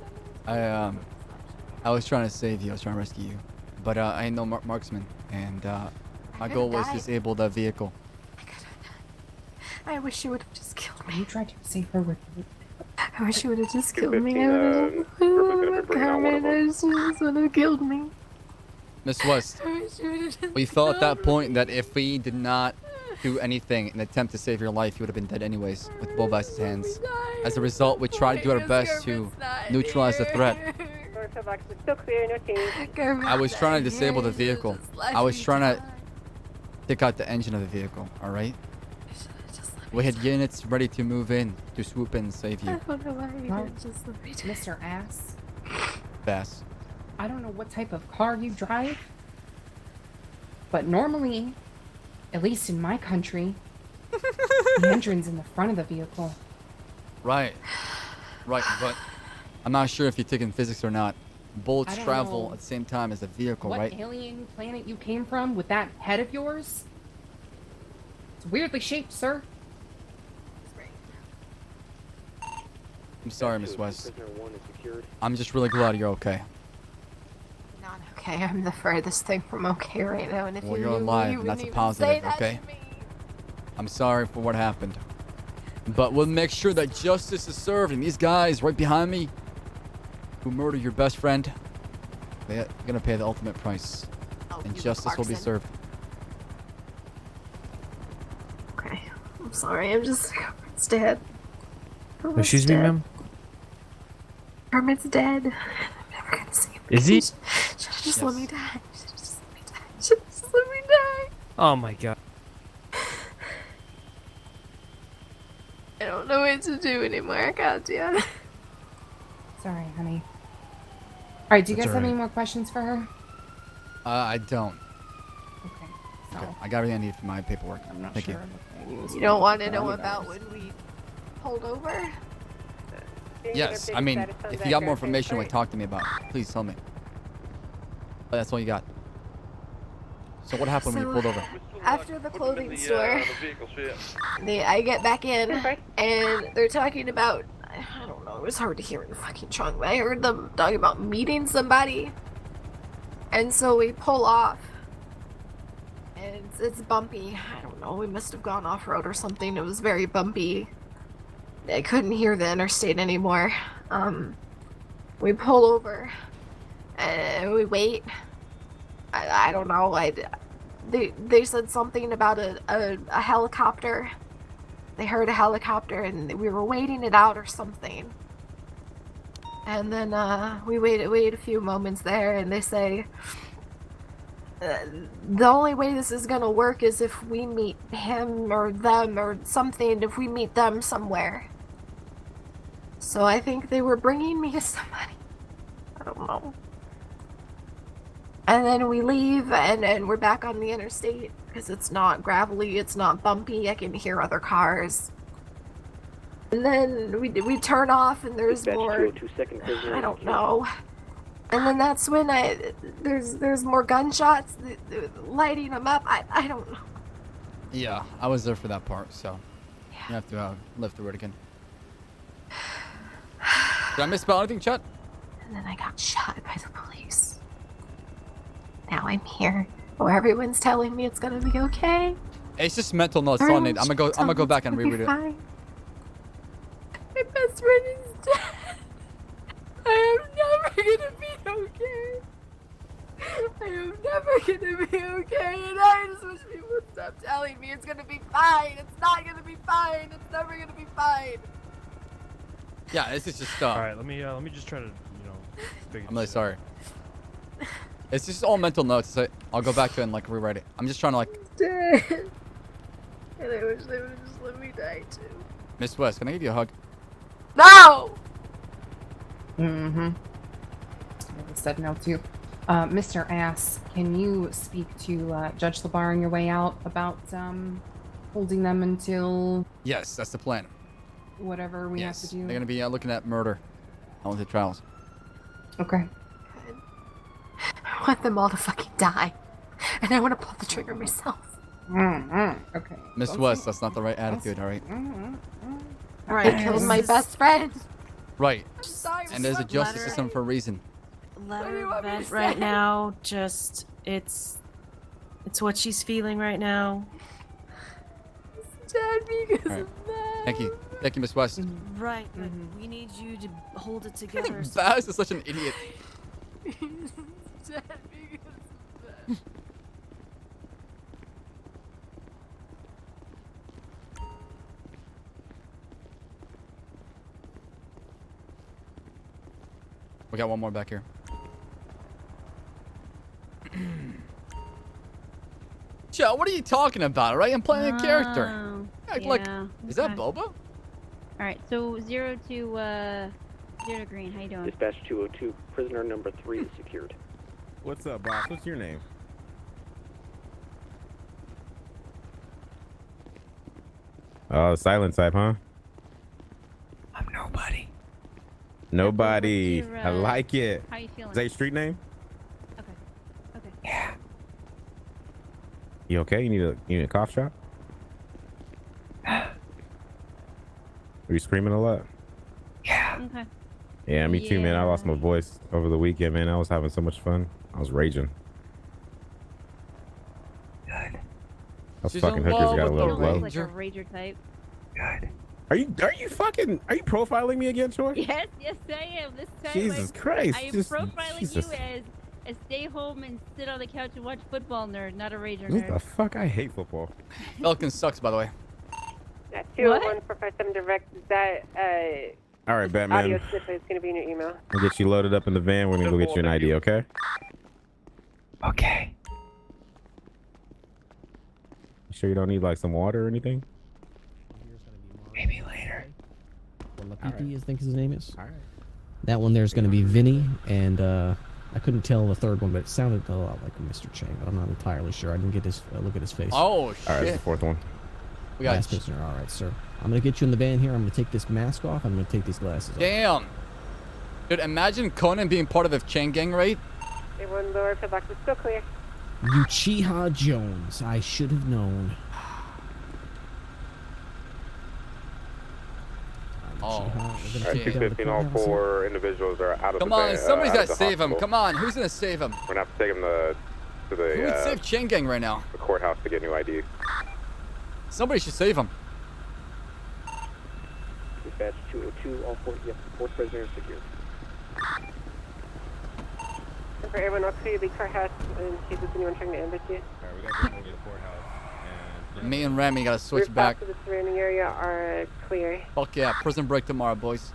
[SPEAKER 13] at me.
[SPEAKER 3] I was trying to save you. I was trying to rescue you, but I ain't no marksman, and my goal was
[SPEAKER 13] died.
[SPEAKER 3] disable that vehicle.
[SPEAKER 13] I wish you would have just killed me.
[SPEAKER 4] You tried to save her with me.
[SPEAKER 13] I wish you would have just killed me.
[SPEAKER 2] 215,
[SPEAKER 13] Carmen, I just would have killed me.
[SPEAKER 3] Miss West,
[SPEAKER 13] I wish you would have just
[SPEAKER 3] we felt at
[SPEAKER 13] killed
[SPEAKER 3] that point that if we did not do anything in an attempt to save your life, you would have been dead anyways, with both Baas's hands. As a result, we tried to do our best to neutralize the threat. I was trying to disable the vehicle. I was trying to take out the engine of the vehicle, alright? We had units ready to move in, to swoop in and save
[SPEAKER 13] I
[SPEAKER 3] you.
[SPEAKER 13] don't know why you
[SPEAKER 4] Well,
[SPEAKER 13] didn't just let me die.
[SPEAKER 4] Mr. Ass,
[SPEAKER 3] Baas.
[SPEAKER 4] I don't know what type of car you drive, but normally, at least in my country, the engine's in the front of the vehicle.
[SPEAKER 3] Right. Right, but I'm not sure if you're taking physics or not. Bullets
[SPEAKER 4] I don't
[SPEAKER 3] travel
[SPEAKER 4] know
[SPEAKER 3] at the same time as the vehicle,
[SPEAKER 4] what
[SPEAKER 3] right?
[SPEAKER 4] alien planet you came from with that head of yours? It's weirdly shaped, sir.
[SPEAKER 3] I'm sorry, Miss West.
[SPEAKER 7] Prisoner 1 is secured.
[SPEAKER 3] I'm just really glad you're okay.
[SPEAKER 13] Not okay. I'm the furthest thing from okay right now, and if
[SPEAKER 3] Well,
[SPEAKER 13] you
[SPEAKER 3] you're
[SPEAKER 13] knew,
[SPEAKER 3] alive,
[SPEAKER 13] you
[SPEAKER 3] and that's a
[SPEAKER 13] wouldn't even say
[SPEAKER 3] positive,
[SPEAKER 13] that
[SPEAKER 3] okay?
[SPEAKER 13] to me.
[SPEAKER 3] I'm sorry for what happened. But we'll make sure that justice is served, and these guys right behind me who murdered your best friend, they're gonna pay the ultimate price. And justice will be
[SPEAKER 13] Clarkson.
[SPEAKER 3] served.
[SPEAKER 13] Okay. I'm sorry. I'm just. It's dead. Carmen's
[SPEAKER 20] Excuse me,
[SPEAKER 13] dead.
[SPEAKER 20] ma'am?
[SPEAKER 13] Carmen's dead. I'm never gonna see him.
[SPEAKER 20] Is he?
[SPEAKER 13] Should've just let me die. Should've just let me die. Should've just let me die.
[SPEAKER 20] Oh my god.
[SPEAKER 13] I don't know what to do anymore. Goddamn.
[SPEAKER 4] Sorry, honey. Alright, do you
[SPEAKER 3] That's
[SPEAKER 4] guys have any
[SPEAKER 3] alright.
[SPEAKER 4] more questions for her?
[SPEAKER 3] I don't.
[SPEAKER 4] Okay.
[SPEAKER 3] Okay. I got everything I need for my paperwork.
[SPEAKER 4] I'm not
[SPEAKER 3] Thank
[SPEAKER 4] sure.
[SPEAKER 3] you.
[SPEAKER 13] You don't want to know about when we pulled over?
[SPEAKER 3] Yes, I mean, if you got more information, what talk to me about, please tell me. But that's all you got. So what happened when you pulled over?
[SPEAKER 13] After the clothing store, I get back in, and they're talking about, I don't know, it was hard to hear in the fucking trunk, but I heard them talking about meeting somebody. And so we pull off, and it's bumpy. I don't know, we must have gone off-road or something. It was very bumpy. I couldn't hear the interstate anymore. We pull over, and we wait. I don't know, They said something about a helicopter. They heard a helicopter and we were waiting it out or something. And then we wait a few moments there, and they say the only way this is gonna work is if we meet him or them or something, if we meet them somewhere. So I think they were bringing me to somebody. I don't know. And then we leave, and we're back on the interstate because it's not gravelly, it's not bumpy. I can hear other cars. And then we turn off, and there's
[SPEAKER 7] Dispatch
[SPEAKER 13] more.
[SPEAKER 7] 202 prisoner
[SPEAKER 13] I don't know. And then that's when there's more gunshots, lighting them up. I don't know.
[SPEAKER 3] Yeah, I was there for that part, so you have to live through it again. Did I misspell anything, Chet?
[SPEAKER 13] And then I got shot by the police. Now I'm here, where everyone's telling me it's gonna be okay.
[SPEAKER 3] It's just mental notes. All I need. I'm gonna go back and reread it.
[SPEAKER 13] Fine. My best friend is dead. I am never gonna be okay. I am never gonna be okay, and I just wish people would stop telling me it's gonna be fine. It's not gonna be fine. It's never gonna be fine.
[SPEAKER 3] Yeah, this is just
[SPEAKER 14] All right, let me just try to, figure
[SPEAKER 3] I'm really
[SPEAKER 14] this out.
[SPEAKER 3] sorry. It's just all mental notes. So I'll go back to it and like rewrite it. I'm just trying to like.
[SPEAKER 13] Dead. And I wish they would have just let me die too.
[SPEAKER 3] Miss West, can I give you a hug?
[SPEAKER 13] No!
[SPEAKER 4] Mm-hmm. I said no too. Mr. Ass, can you speak to Judge LeBar on your way out about holding them until
[SPEAKER 3] Yes, that's the plan.
[SPEAKER 4] whatever we have to do?
[SPEAKER 3] They're gonna be looking at murder on the trials.
[SPEAKER 4] Okay.
[SPEAKER 13] I want them all to fucking die. And I want to pull the trigger myself.
[SPEAKER 4] Okay.
[SPEAKER 3] Miss West, that's not the right attitude, all right?
[SPEAKER 13] Right, I killed my best friend.
[SPEAKER 3] Right.
[SPEAKER 13] Sorry,
[SPEAKER 3] And there's a justice
[SPEAKER 5] letter.
[SPEAKER 3] system for a reason.
[SPEAKER 5] Let
[SPEAKER 13] What do you
[SPEAKER 5] her
[SPEAKER 13] want me to
[SPEAKER 5] vent
[SPEAKER 13] say?
[SPEAKER 5] right now. Just it's what she's feeling right now.
[SPEAKER 13] Dead because
[SPEAKER 3] All right.
[SPEAKER 13] of that.
[SPEAKER 3] Thank you, Miss West.
[SPEAKER 5] Right, but we need you to hold it together.
[SPEAKER 3] Baas is such an idiot.
[SPEAKER 13] Dead because of that.
[SPEAKER 3] We got one more back here. Joe, what are you talking about, all right? I'm playing a character. Act like, is that Boba?
[SPEAKER 12] Alright, so 0 to 0 to green. How you doing?
[SPEAKER 7] Dispatch 202, prisoner number 3 is secured.
[SPEAKER 11] What's up, boss? What's your name? Oh, silent type, huh?
[SPEAKER 17] I'm nobody.
[SPEAKER 11] Nobody.
[SPEAKER 12] What's your,
[SPEAKER 11] I like it.
[SPEAKER 12] How you feeling?
[SPEAKER 11] Is that your street name?
[SPEAKER 12] Okay.
[SPEAKER 17] Yeah.
[SPEAKER 11] You okay? You need a cough shot? Were you screaming a lot?
[SPEAKER 17] Yeah.
[SPEAKER 12] Okay.
[SPEAKER 11] Yeah, me too, man. I lost my voice over the weekend, man. I was having so much fun. I was raging.
[SPEAKER 17] Good.
[SPEAKER 11] Those
[SPEAKER 3] She's
[SPEAKER 11] fucking
[SPEAKER 3] in
[SPEAKER 11] hookers
[SPEAKER 3] love
[SPEAKER 11] got a
[SPEAKER 3] with
[SPEAKER 11] little
[SPEAKER 3] the
[SPEAKER 11] blow.
[SPEAKER 12] Like a rager type.
[SPEAKER 17] Good.
[SPEAKER 11] Are you profiling me again, Troy?
[SPEAKER 12] Yes, I am. This time
[SPEAKER 11] Jesus Christ,
[SPEAKER 12] I am
[SPEAKER 11] just-
[SPEAKER 12] profiling
[SPEAKER 11] Jesus.
[SPEAKER 12] you as a stay home and sit on the couch and watch football nerd, not a rager
[SPEAKER 11] What the
[SPEAKER 12] nerd.
[SPEAKER 11] fuck? I hate football.
[SPEAKER 3] Falcon sucks, by the way.
[SPEAKER 10] 201-457 direct. Is that
[SPEAKER 11] All right, Batman.
[SPEAKER 10] audio snippet is going to be in your email.
[SPEAKER 11] I'll get you loaded up in the van. We're gonna go get you an ID, okay?
[SPEAKER 17] Okay.
[SPEAKER 11] You sure you don't need like some water or anything?
[SPEAKER 17] Maybe later.
[SPEAKER 18] I think his name is. All right. That one there's going to be Vinny, and I couldn't tell the third one, but it sounded a lot like Mr. Chang, but I'm not entirely sure. I didn't get his look at his face.
[SPEAKER 3] Oh, shit.
[SPEAKER 11] All right, that's the fourth one.
[SPEAKER 3] We got
[SPEAKER 18] Last prisoner. All right, sir. I'm going to get you in the van here. I'm going to take this mask off. I'm going to take these glasses off.
[SPEAKER 3] Damn. Dude, imagine Conan being part of a chain gang raid.
[SPEAKER 10] They one lower for box is still clear.
[SPEAKER 18] Uchiha Jones. I should have known.
[SPEAKER 3] Oh,
[SPEAKER 2] Alright, 215, all 4 individuals are out of
[SPEAKER 3] Come
[SPEAKER 2] the
[SPEAKER 3] on,
[SPEAKER 2] van,
[SPEAKER 3] somebody's
[SPEAKER 2] out
[SPEAKER 3] got
[SPEAKER 2] of
[SPEAKER 3] to
[SPEAKER 2] the
[SPEAKER 3] save him.
[SPEAKER 2] hospital.
[SPEAKER 3] Come on, who's gonna save him?
[SPEAKER 2] We're gonna have to take him to
[SPEAKER 3] Who would
[SPEAKER 2] the,
[SPEAKER 3] save chain gang right now?
[SPEAKER 2] the courthouse to get new ID.
[SPEAKER 3] Somebody should save him.
[SPEAKER 7] Dispatch 202, all 4 prisoners secured.
[SPEAKER 10] And for everyone else, clear the courthouse in case there's anyone trying to ambush you.
[SPEAKER 11] Alright, we gotta go to the courthouse.
[SPEAKER 3] Me and Rami gotta switch
[SPEAKER 10] Rooftops
[SPEAKER 3] back.
[SPEAKER 10] of the surrounding area are clear.
[SPEAKER 3] Fuck yeah, prison break tomorrow, boys.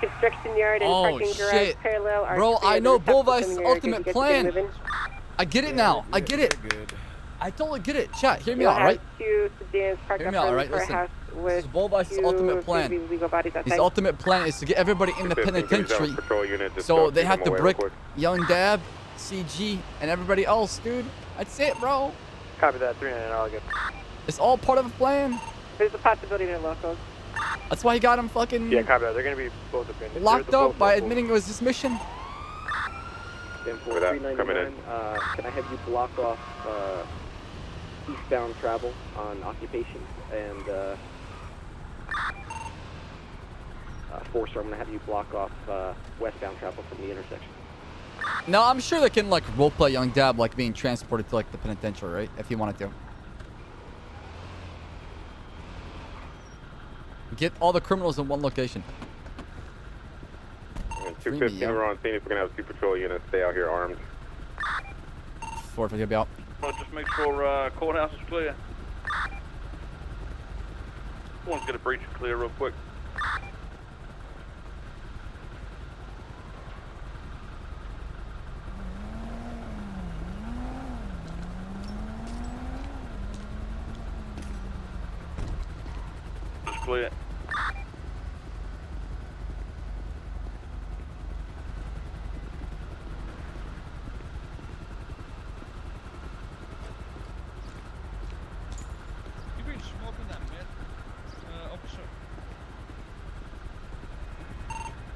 [SPEAKER 10] Construction yard and
[SPEAKER 3] Oh,
[SPEAKER 10] parking garage
[SPEAKER 3] shit.
[SPEAKER 10] parallel are
[SPEAKER 3] Bro,
[SPEAKER 10] clear.
[SPEAKER 3] I
[SPEAKER 10] The
[SPEAKER 3] know
[SPEAKER 10] rooftops of the
[SPEAKER 3] Bullvice's
[SPEAKER 10] surrounding area are
[SPEAKER 3] ultimate
[SPEAKER 10] good to get
[SPEAKER 3] plan.
[SPEAKER 10] moving.
[SPEAKER 3] I get it now. I get it. I totally get it. Chat, hear me
[SPEAKER 10] You'll
[SPEAKER 3] out,
[SPEAKER 10] have
[SPEAKER 3] right?
[SPEAKER 10] 2 sedans parked
[SPEAKER 3] Hear
[SPEAKER 10] up
[SPEAKER 3] me out,
[SPEAKER 10] front
[SPEAKER 3] right?
[SPEAKER 10] of the
[SPEAKER 3] Listen.
[SPEAKER 10] courthouse
[SPEAKER 3] This is
[SPEAKER 10] with
[SPEAKER 3] Bullvice's
[SPEAKER 10] 2
[SPEAKER 3] ultimate plan.
[SPEAKER 10] legal bodies
[SPEAKER 3] His
[SPEAKER 10] outside.
[SPEAKER 3] ultimate plan is to get everybody in the
[SPEAKER 2] 215,
[SPEAKER 3] penitentiary.
[SPEAKER 2] patrol unit, just
[SPEAKER 3] So
[SPEAKER 2] go
[SPEAKER 3] they
[SPEAKER 2] keep
[SPEAKER 3] have
[SPEAKER 2] them
[SPEAKER 3] to
[SPEAKER 2] away real
[SPEAKER 3] brick
[SPEAKER 2] quick.
[SPEAKER 3] Young Dab, CG, and everybody else, dude. That's it, bro.
[SPEAKER 7] Copy that, 399, all good.
[SPEAKER 3] It's all part of a plan.
[SPEAKER 10] There's a possibility they're locals.
[SPEAKER 3] That's why he got him fucking
[SPEAKER 7] Yeah, copy that. They're gonna be both abandoned.
[SPEAKER 3] locked up by admitting it was his mission.
[SPEAKER 7] Then for
[SPEAKER 2] With that,
[SPEAKER 7] 399, can I have you block off eastbound travel on occupation and 4-star, I'm gonna have you block off westbound travel from the intersection.
[SPEAKER 3] No, I'm sure they can like roleplay Young Dab like being transported to like the penitentiary, right? If he wanted to. Get all the criminals in one location.
[SPEAKER 2] And 215, we're on scene. If we're gonna have 2 patrol units, stay out here armed.
[SPEAKER 3] 450 be out.
[SPEAKER 9] Well, just make sure courthouse is clear. Someone's get a breach clear real quick.
[SPEAKER 2] clear.
[SPEAKER 9] You've been smoking that meth, officer.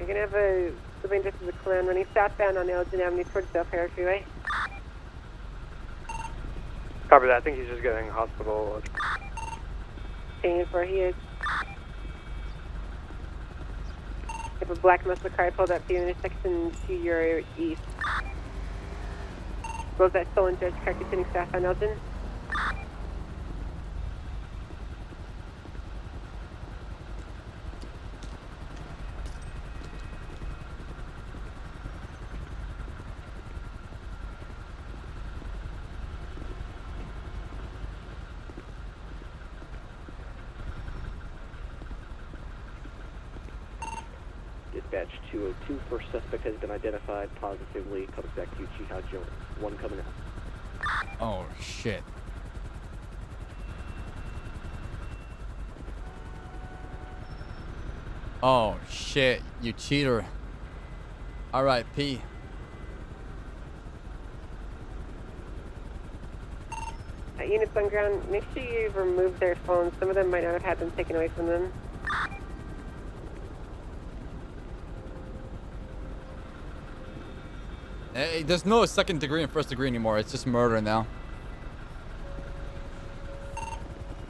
[SPEAKER 10] You're gonna have a living just as a clan running southbound on Elgin Avenue towards Valhyre Freeway.
[SPEAKER 7] Copy that. I think he's just getting hospital.
[SPEAKER 10] Staying for he is. You have a black muscle car pulled up to the intersection to your east. Was that stolen judge car continuing southbound Elgin?
[SPEAKER 7] Dispatch 202, first suspect has been identified positively. Comes back to Chiha Jones. One coming out.
[SPEAKER 3] Oh, shit. Oh, shit. You cheater. R.I.P.
[SPEAKER 10] Units on ground, make sure you remove their phones. Some of them might not have had them taken away from them.
[SPEAKER 3] Hey, there's no second degree and first degree anymore. It's just murder now.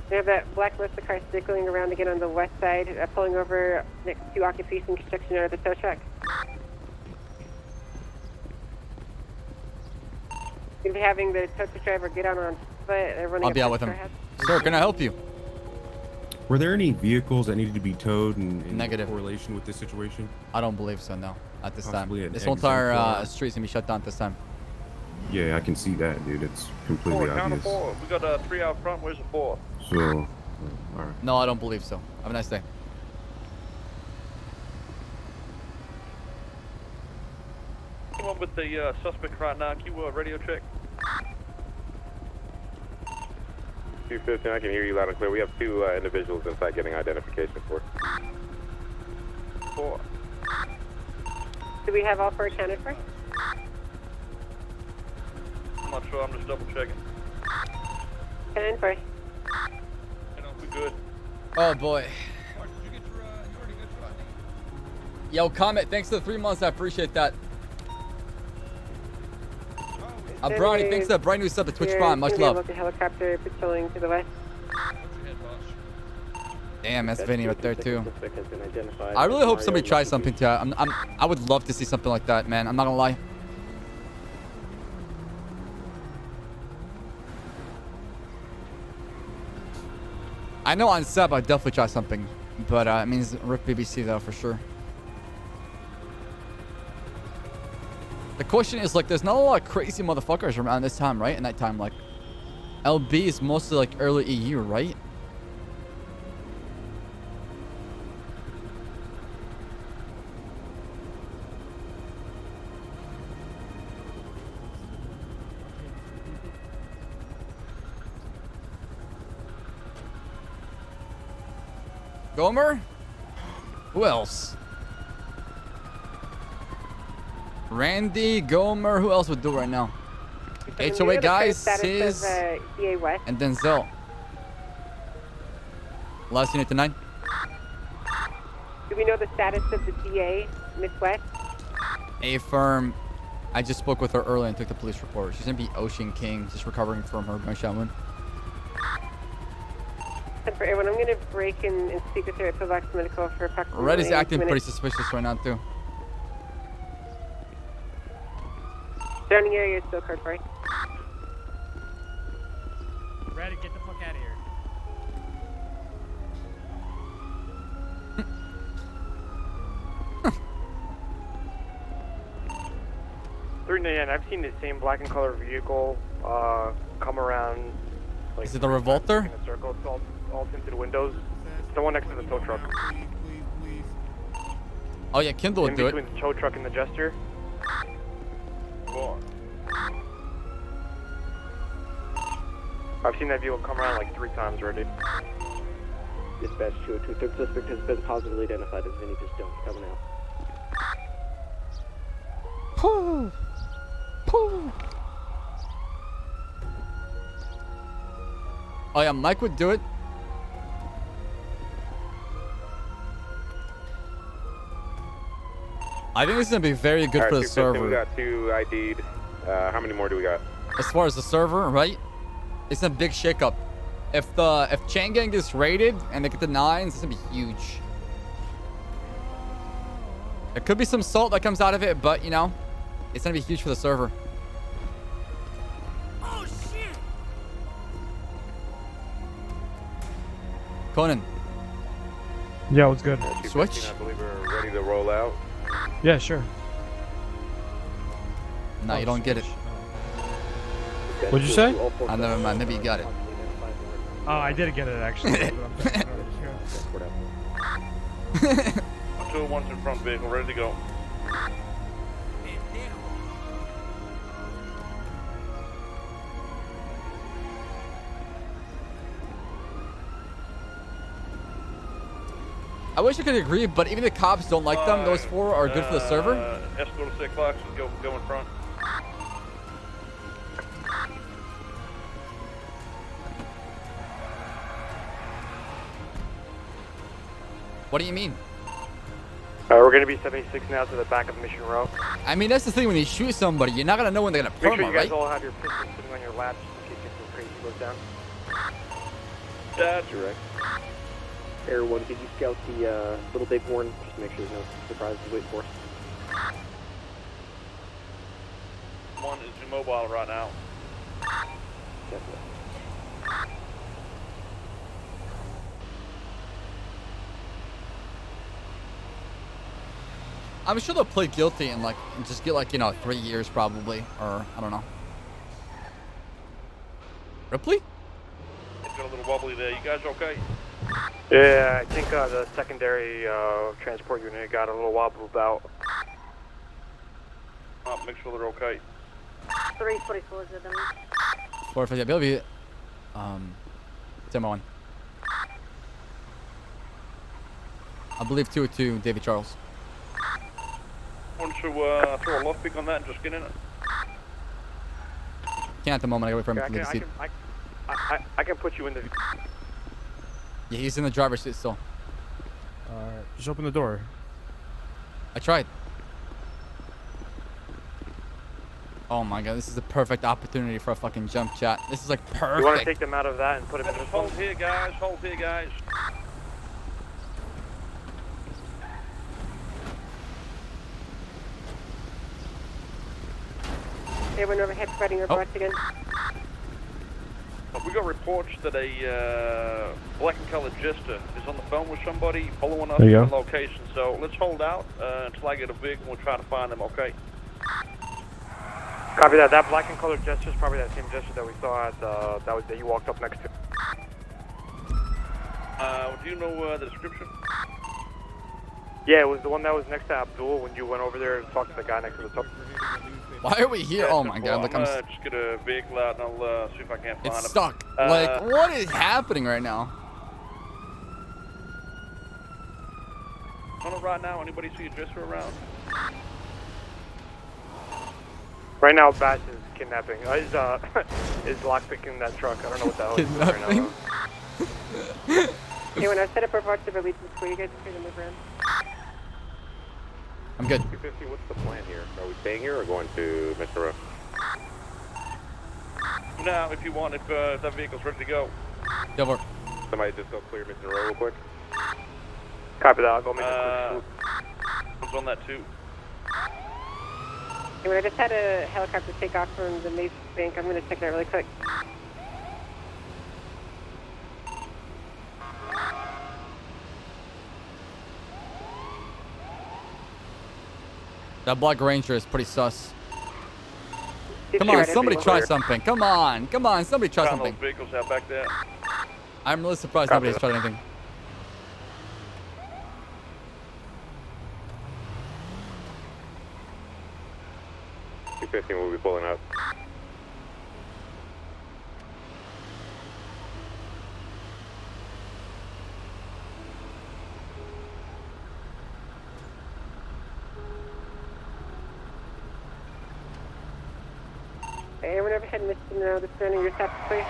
[SPEAKER 10] We have that black muscle car circling around again on the west side, pulling over next to occupation construction out of the tow truck. You'll be having the tow truck driver get on foot. They're running
[SPEAKER 3] I'll be out with him. Sir, can I help you?
[SPEAKER 11] Were there any vehicles that needed to be towed in
[SPEAKER 3] Negative.
[SPEAKER 11] correlation with this situation?
[SPEAKER 3] I don't believe so, no. At this
[SPEAKER 11] Possibly
[SPEAKER 3] time.
[SPEAKER 11] an
[SPEAKER 3] This whole entire
[SPEAKER 11] exemplar.
[SPEAKER 3] street's gonna be shut down at this time.
[SPEAKER 11] Yeah, I can see that, dude. It's completely obvious.
[SPEAKER 2] We got a 3 out front. Where's the 4?
[SPEAKER 11] So, all right.
[SPEAKER 3] No, I don't believe so. Have a nice day.
[SPEAKER 2] Come on with the suspect right now. Can you radio check? 215, I can hear you loud and clear. We have 2 individuals inside getting identification for. 4.
[SPEAKER 10] Do we have all 4 accounted for?
[SPEAKER 2] I'm not sure. I'm just double checking.
[SPEAKER 10] 10 for.
[SPEAKER 2] You know, we good.
[SPEAKER 3] Oh boy. Yo, Comet, thanks for the 3 months. I appreciate that. Brownie, thanks for the brand new sub to Twitch Prime. Much love.
[SPEAKER 10] The helicopter patrolling to the west.
[SPEAKER 3] Damn, that's Vinny right there too. I really hope somebody tries something too. I would love to see something like that, man. I'm not gonna lie. I know on Ssaab I'd definitely try something, but it means RIP BBC though for sure. The question is, like, there's not a lot of crazy motherfuckers around this time, right? In that time, like, LB is mostly like early EU, right? Gomer? Who else? Randy, Gomer, who else would do right now? HOA guys, Sis, and Denzel. Last unit to 9.
[SPEAKER 10] Do we know the status of the DA, Miss West?
[SPEAKER 3] A firm. I just spoke with her earlier and took the police report. She's gonna be Ocean King, just recovering from her gunshot wound.
[SPEAKER 10] And for everyone, I'm gonna break and speak with her at Pillbox Medical for approximately
[SPEAKER 3] Red is acting
[SPEAKER 10] 2
[SPEAKER 3] pretty
[SPEAKER 10] minutes.
[SPEAKER 3] suspicious right now too.
[SPEAKER 10] Surrounding area is still code for it.
[SPEAKER 14] Red, get the fuck out of here.
[SPEAKER 7] I've seen the same black and color vehicle come around. Like,
[SPEAKER 3] Is it the Revolter?
[SPEAKER 7] in a circle. It's all tinted windows. It's the one next to the tow truck.
[SPEAKER 3] Oh yeah, Kindle would
[SPEAKER 7] in
[SPEAKER 3] do it.
[SPEAKER 7] between the tow truck and the Jester. I've seen that vehicle come around like 3 times already. Dispatch 202. Third suspect has been positively identified as Vinny Pistone. Coming out.
[SPEAKER 3] Pull. Pull. Oh yeah, Mike would do it. I think this is gonna be very good for the server.
[SPEAKER 2] We got 2 ID'd. How many more do we got?
[SPEAKER 3] As far as the server, right? It's a big shakeup. If Chain Gang gets raided and they get the 9s, it's gonna be huge. There could be some salt that comes out of it, but you know, it's gonna be huge for the server.
[SPEAKER 13] Oh shit!
[SPEAKER 3] Conan.
[SPEAKER 14] Yeah, what's good?
[SPEAKER 3] Switch.
[SPEAKER 2] I believe we're ready to roll out.
[SPEAKER 14] Yeah, sure.
[SPEAKER 3] No, you don't get it.
[SPEAKER 14] What'd you say?
[SPEAKER 3] Oh, never mind. Maybe you got it.
[SPEAKER 14] Oh, I did get it actually.
[SPEAKER 9] 201's in front vehicle, ready to go.
[SPEAKER 3] I wish I could agree, but even the cops don't like them. Those 4 are good for the server.
[SPEAKER 9] Escort to 6 o'clock, go in front.
[SPEAKER 3] What do you mean?
[SPEAKER 16] We're going to be 76 now to the back of Mission Row.
[SPEAKER 3] I mean, that's the thing. When you shoot somebody, you're not gonna know when they're gonna
[SPEAKER 16] Make
[SPEAKER 3] perma,
[SPEAKER 16] sure you guys
[SPEAKER 3] right?
[SPEAKER 16] all have your pistols sitting on your laps in case anything crazy goes down.
[SPEAKER 7] That's direct. Air 1, could you scout the Little Bighorn? Just make sure there's no surprises waiting for us.
[SPEAKER 9] 1 is immobile right now.
[SPEAKER 7] Definitely.
[SPEAKER 3] I'm sure they'll plead guilty and just get 3 years probably, or I don't know. Ripley?
[SPEAKER 9] It's got a little wobbly there. You guys okay?
[SPEAKER 16] Yeah, I think the secondary transport unit got a little wobbled out.
[SPEAKER 9] Make sure they're okay.
[SPEAKER 1] 344 is with them.
[SPEAKER 3] 450. They'll be Demo 1. I believe 202 David Charles.
[SPEAKER 9] Want to throw a lockpick on that and just get in it?
[SPEAKER 3] Can't at the moment. I gotta wait for him
[SPEAKER 16] Okay,
[SPEAKER 3] to leave the seat.
[SPEAKER 16] I can put you in the...
[SPEAKER 3] Yeah, he's in the driver's seat still.
[SPEAKER 14] Alright, just open the door.
[SPEAKER 3] I tried. Oh my god, this is the perfect opportunity for a fucking jump chat. This is like perfect.
[SPEAKER 16] You want to take them out of that and put them in this one?
[SPEAKER 9] Hold here, guys. Hold here, guys.
[SPEAKER 10] Everyone overhead providing reports again.
[SPEAKER 9] We got reports that a black and colored jester is on the phone with somebody following us
[SPEAKER 11] There you
[SPEAKER 9] in
[SPEAKER 11] go.
[SPEAKER 9] location. So let's hold out until I get a vehicle and we'll try to find them, okay?
[SPEAKER 16] Copy that. That black and colored gesture is probably that same gesture that we saw at that you walked up next to.
[SPEAKER 9] Do you know the description?
[SPEAKER 16] Yeah, it was the one that was next to Abdul when you went over there and talked to the guy next to the top.
[SPEAKER 3] Why are we here? Oh my god, look,
[SPEAKER 9] I'm
[SPEAKER 3] I'm
[SPEAKER 9] just get a vehicle out and I'll see if I can't find
[SPEAKER 3] it's
[SPEAKER 9] them.
[SPEAKER 3] stuck. Like, what is happening right now?
[SPEAKER 9] On it right now. Anybody see a jester around?
[SPEAKER 16] Right now, Baas is kidnapping. Is lockpicking that truck. I don't know what the hell he's doing right now.
[SPEAKER 10] Okay, when I set up reports of allegiance for you guys, free to move around.
[SPEAKER 3] I'm good.
[SPEAKER 2] 250, what's the plan here? Are we staying here or going to Mr. Rowe?
[SPEAKER 9] Now, if you want, if that vehicle's ready to go.
[SPEAKER 3] Go for it.
[SPEAKER 2] Somebody just go clear Mr. Rowe real quick.
[SPEAKER 16] Copy that. I'll go make a quick
[SPEAKER 9] I was on that too.
[SPEAKER 10] Anyway, I just had a helicopter take off from the Mason Bank. I'm going to check that really quick.
[SPEAKER 3] That Black Ranger is pretty sus.
[SPEAKER 10] Did
[SPEAKER 3] Come
[SPEAKER 10] you
[SPEAKER 3] on,
[SPEAKER 10] write it?
[SPEAKER 3] somebody try
[SPEAKER 10] Clear.
[SPEAKER 3] something. Come on, somebody try
[SPEAKER 9] Found
[SPEAKER 3] something.
[SPEAKER 9] those vehicles out back there.
[SPEAKER 3] I'm really surprised
[SPEAKER 16] Copy
[SPEAKER 3] nobody's tried anything.
[SPEAKER 2] $250 will be pulling up.
[SPEAKER 10] Everyone overhead missed to know the center of your top place.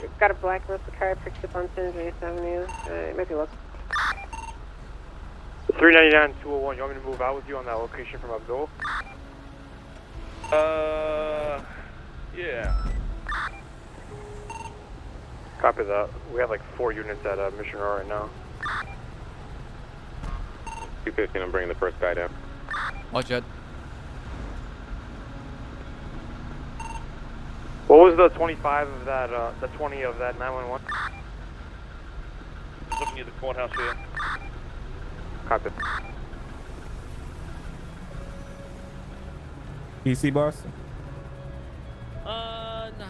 [SPEAKER 10] We've got a black muscle car picked up on San Andreas Avenue. It might be local.
[SPEAKER 16] 399 201. You want me to move out with you on that location from Abdul?
[SPEAKER 2] Yeah.
[SPEAKER 16] Copy that. We have like 4 units at Mission Row right now.
[SPEAKER 2] 215, I'm bringing the first guy down.
[SPEAKER 3] Watch it.
[SPEAKER 16] What was the 25 of that, the 20 of that 911?
[SPEAKER 9] Looking near the courthouse here.
[SPEAKER 16] Copy.
[SPEAKER 11] PC boss?
[SPEAKER 17] No.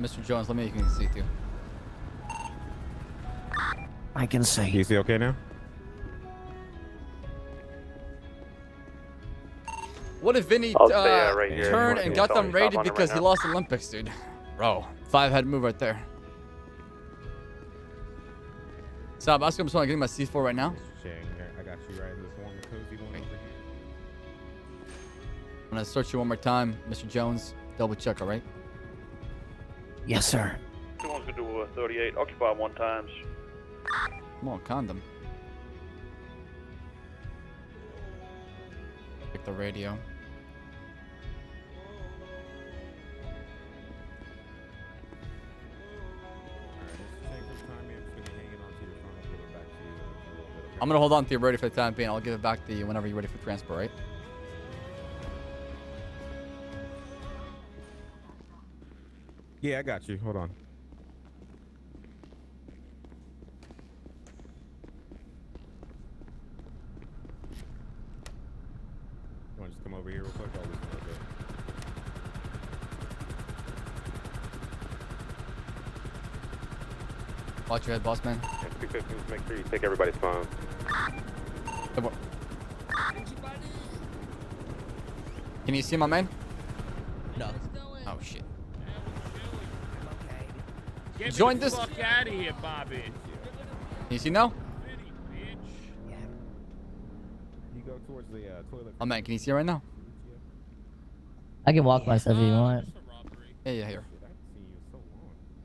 [SPEAKER 3] Mr. Jones, let me know if you can see too.
[SPEAKER 17] I can see.
[SPEAKER 11] PC okay now?
[SPEAKER 3] What if Vinny
[SPEAKER 16] right here.
[SPEAKER 3] turned and got them raided
[SPEAKER 16] Stop on it
[SPEAKER 3] because
[SPEAKER 16] right
[SPEAKER 3] he
[SPEAKER 16] now.
[SPEAKER 3] lost Olympics, dude? Bro, 5-head move right there. Ssaab, I just want to get my C4 right now.
[SPEAKER 11] I got you right in this warm cozy one over here.
[SPEAKER 3] I'm gonna search you one more time, Mr. Jones. Double check, all right?
[SPEAKER 17] Yes, sir.
[SPEAKER 9] Someone's gonna do 38. Occupy 1 times.
[SPEAKER 3] Come on, condom. Check the radio. I'm gonna hold on to your radio for the time being. I'll give it back to you whenever you're ready for transport, right?
[SPEAKER 11] Yeah, I got you. Hold on. You want to just come over here real quick? I'll listen a little bit.
[SPEAKER 3] Watch your head, boss man.
[SPEAKER 2] 215, just make sure you take everybody's phone.
[SPEAKER 3] Can you see my man?
[SPEAKER 17] No.
[SPEAKER 3] Oh shit.
[SPEAKER 14] Get
[SPEAKER 3] Join
[SPEAKER 14] me the
[SPEAKER 3] this.
[SPEAKER 14] fuck out of here, Bobby.
[SPEAKER 3] Can you see now?
[SPEAKER 11] You go towards the toilet.
[SPEAKER 3] Oh man, can you see right now?
[SPEAKER 19] I can walk myself if you want.
[SPEAKER 3] Yeah, here.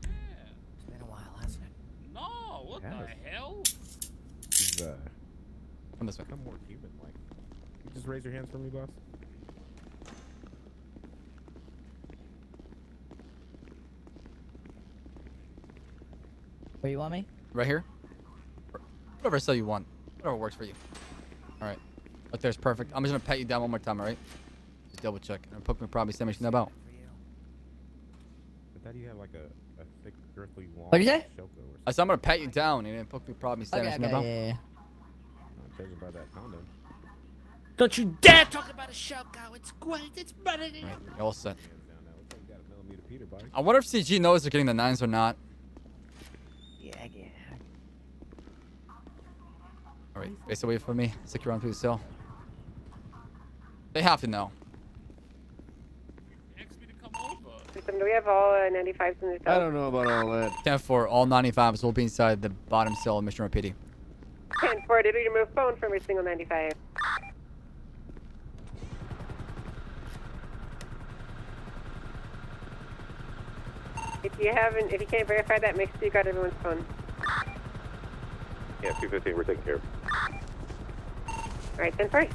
[SPEAKER 17] It's been a while, hasn't it?
[SPEAKER 14] No, what the hell?
[SPEAKER 11] He's,
[SPEAKER 3] Come this way.
[SPEAKER 11] become more human-like. You just raise your hands for me, boss.
[SPEAKER 19] Where you want me?
[SPEAKER 3] Right here? Whatever cell you want. Whatever works for you. Alright. Right there's perfect. I'm just gonna pat you down one more time, alright? Just double check. And poke me probably send me about.
[SPEAKER 11] But that you have like a thick, girthy, long
[SPEAKER 19] What'd you say?
[SPEAKER 11] Shoko or
[SPEAKER 3] I said I'm gonna pat you down and then poke me probably send
[SPEAKER 19] Okay,
[SPEAKER 3] me about.
[SPEAKER 19] yeah.
[SPEAKER 11] I'm judging by that condom.
[SPEAKER 17] Don't you dare talk about a Shoko. It's great. It's better than
[SPEAKER 3] Right, you're all set.
[SPEAKER 11] Hands down now. Looks like you got a millimeter Peter, buddy.
[SPEAKER 3] I wonder if CG knows they're getting the 9s or not.
[SPEAKER 17] Yeah.
[SPEAKER 3] Alright, face away from me. Stick around through the cell. They have to know.
[SPEAKER 10] System, do we have all 95s in the cell?
[SPEAKER 2] I don't know about all that.
[SPEAKER 3] 10-4, all 95s will be inside the bottom cell of Mission PD.
[SPEAKER 10] 10-4, did we remove phone from every single 95? If you can't verify that, make sure you got everyone's phone.
[SPEAKER 2] Yeah, 215, we're taking care of.
[SPEAKER 10] Alright, 10-4.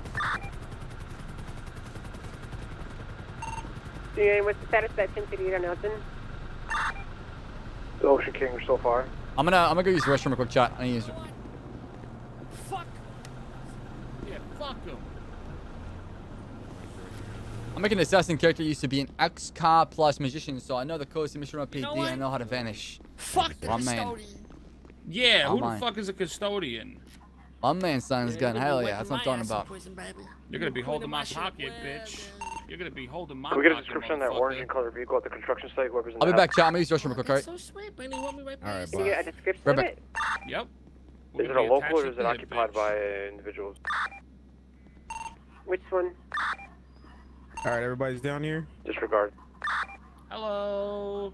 [SPEAKER 10] What's the status of that 1058 on Nelson?
[SPEAKER 16] The Ocean King so far.
[SPEAKER 3] I'm gonna go use the restroom real quick, chat. I need to use
[SPEAKER 14] Fuck. Yeah, fuck him.
[SPEAKER 3] I'm making an assassin character used to be an ex-cop plus magician, so I know the codes to Mission PD and I know how to vanish.
[SPEAKER 14] Fuck the
[SPEAKER 3] My man.
[SPEAKER 14] custodian. Yeah,
[SPEAKER 3] Oh,
[SPEAKER 14] who
[SPEAKER 3] my.
[SPEAKER 14] the fuck is a custodian?
[SPEAKER 3] My man son's gun. Hell yeah, that's what I'm talking about.
[SPEAKER 14] You're gonna be holding my pocket, bitch. You're gonna be holding my
[SPEAKER 16] Can we get a
[SPEAKER 14] pocket,
[SPEAKER 16] description on that
[SPEAKER 14] motherfucker.
[SPEAKER 16] orange and color vehicle at the construction site? Whoever's in
[SPEAKER 3] I'll be
[SPEAKER 16] the
[SPEAKER 3] back, chat. I'm gonna use the restroom real quick, alright?
[SPEAKER 17] So sweet, but they want me right
[SPEAKER 11] Alright,
[SPEAKER 10] Can you get a description
[SPEAKER 3] Right
[SPEAKER 10] of
[SPEAKER 3] back.
[SPEAKER 10] it?
[SPEAKER 14] Yep.
[SPEAKER 16] Is it a local or is it occupied by individuals?
[SPEAKER 10] Which one?
[SPEAKER 11] Alright, everybody's down here?
[SPEAKER 16] Disregard.
[SPEAKER 14] Hello.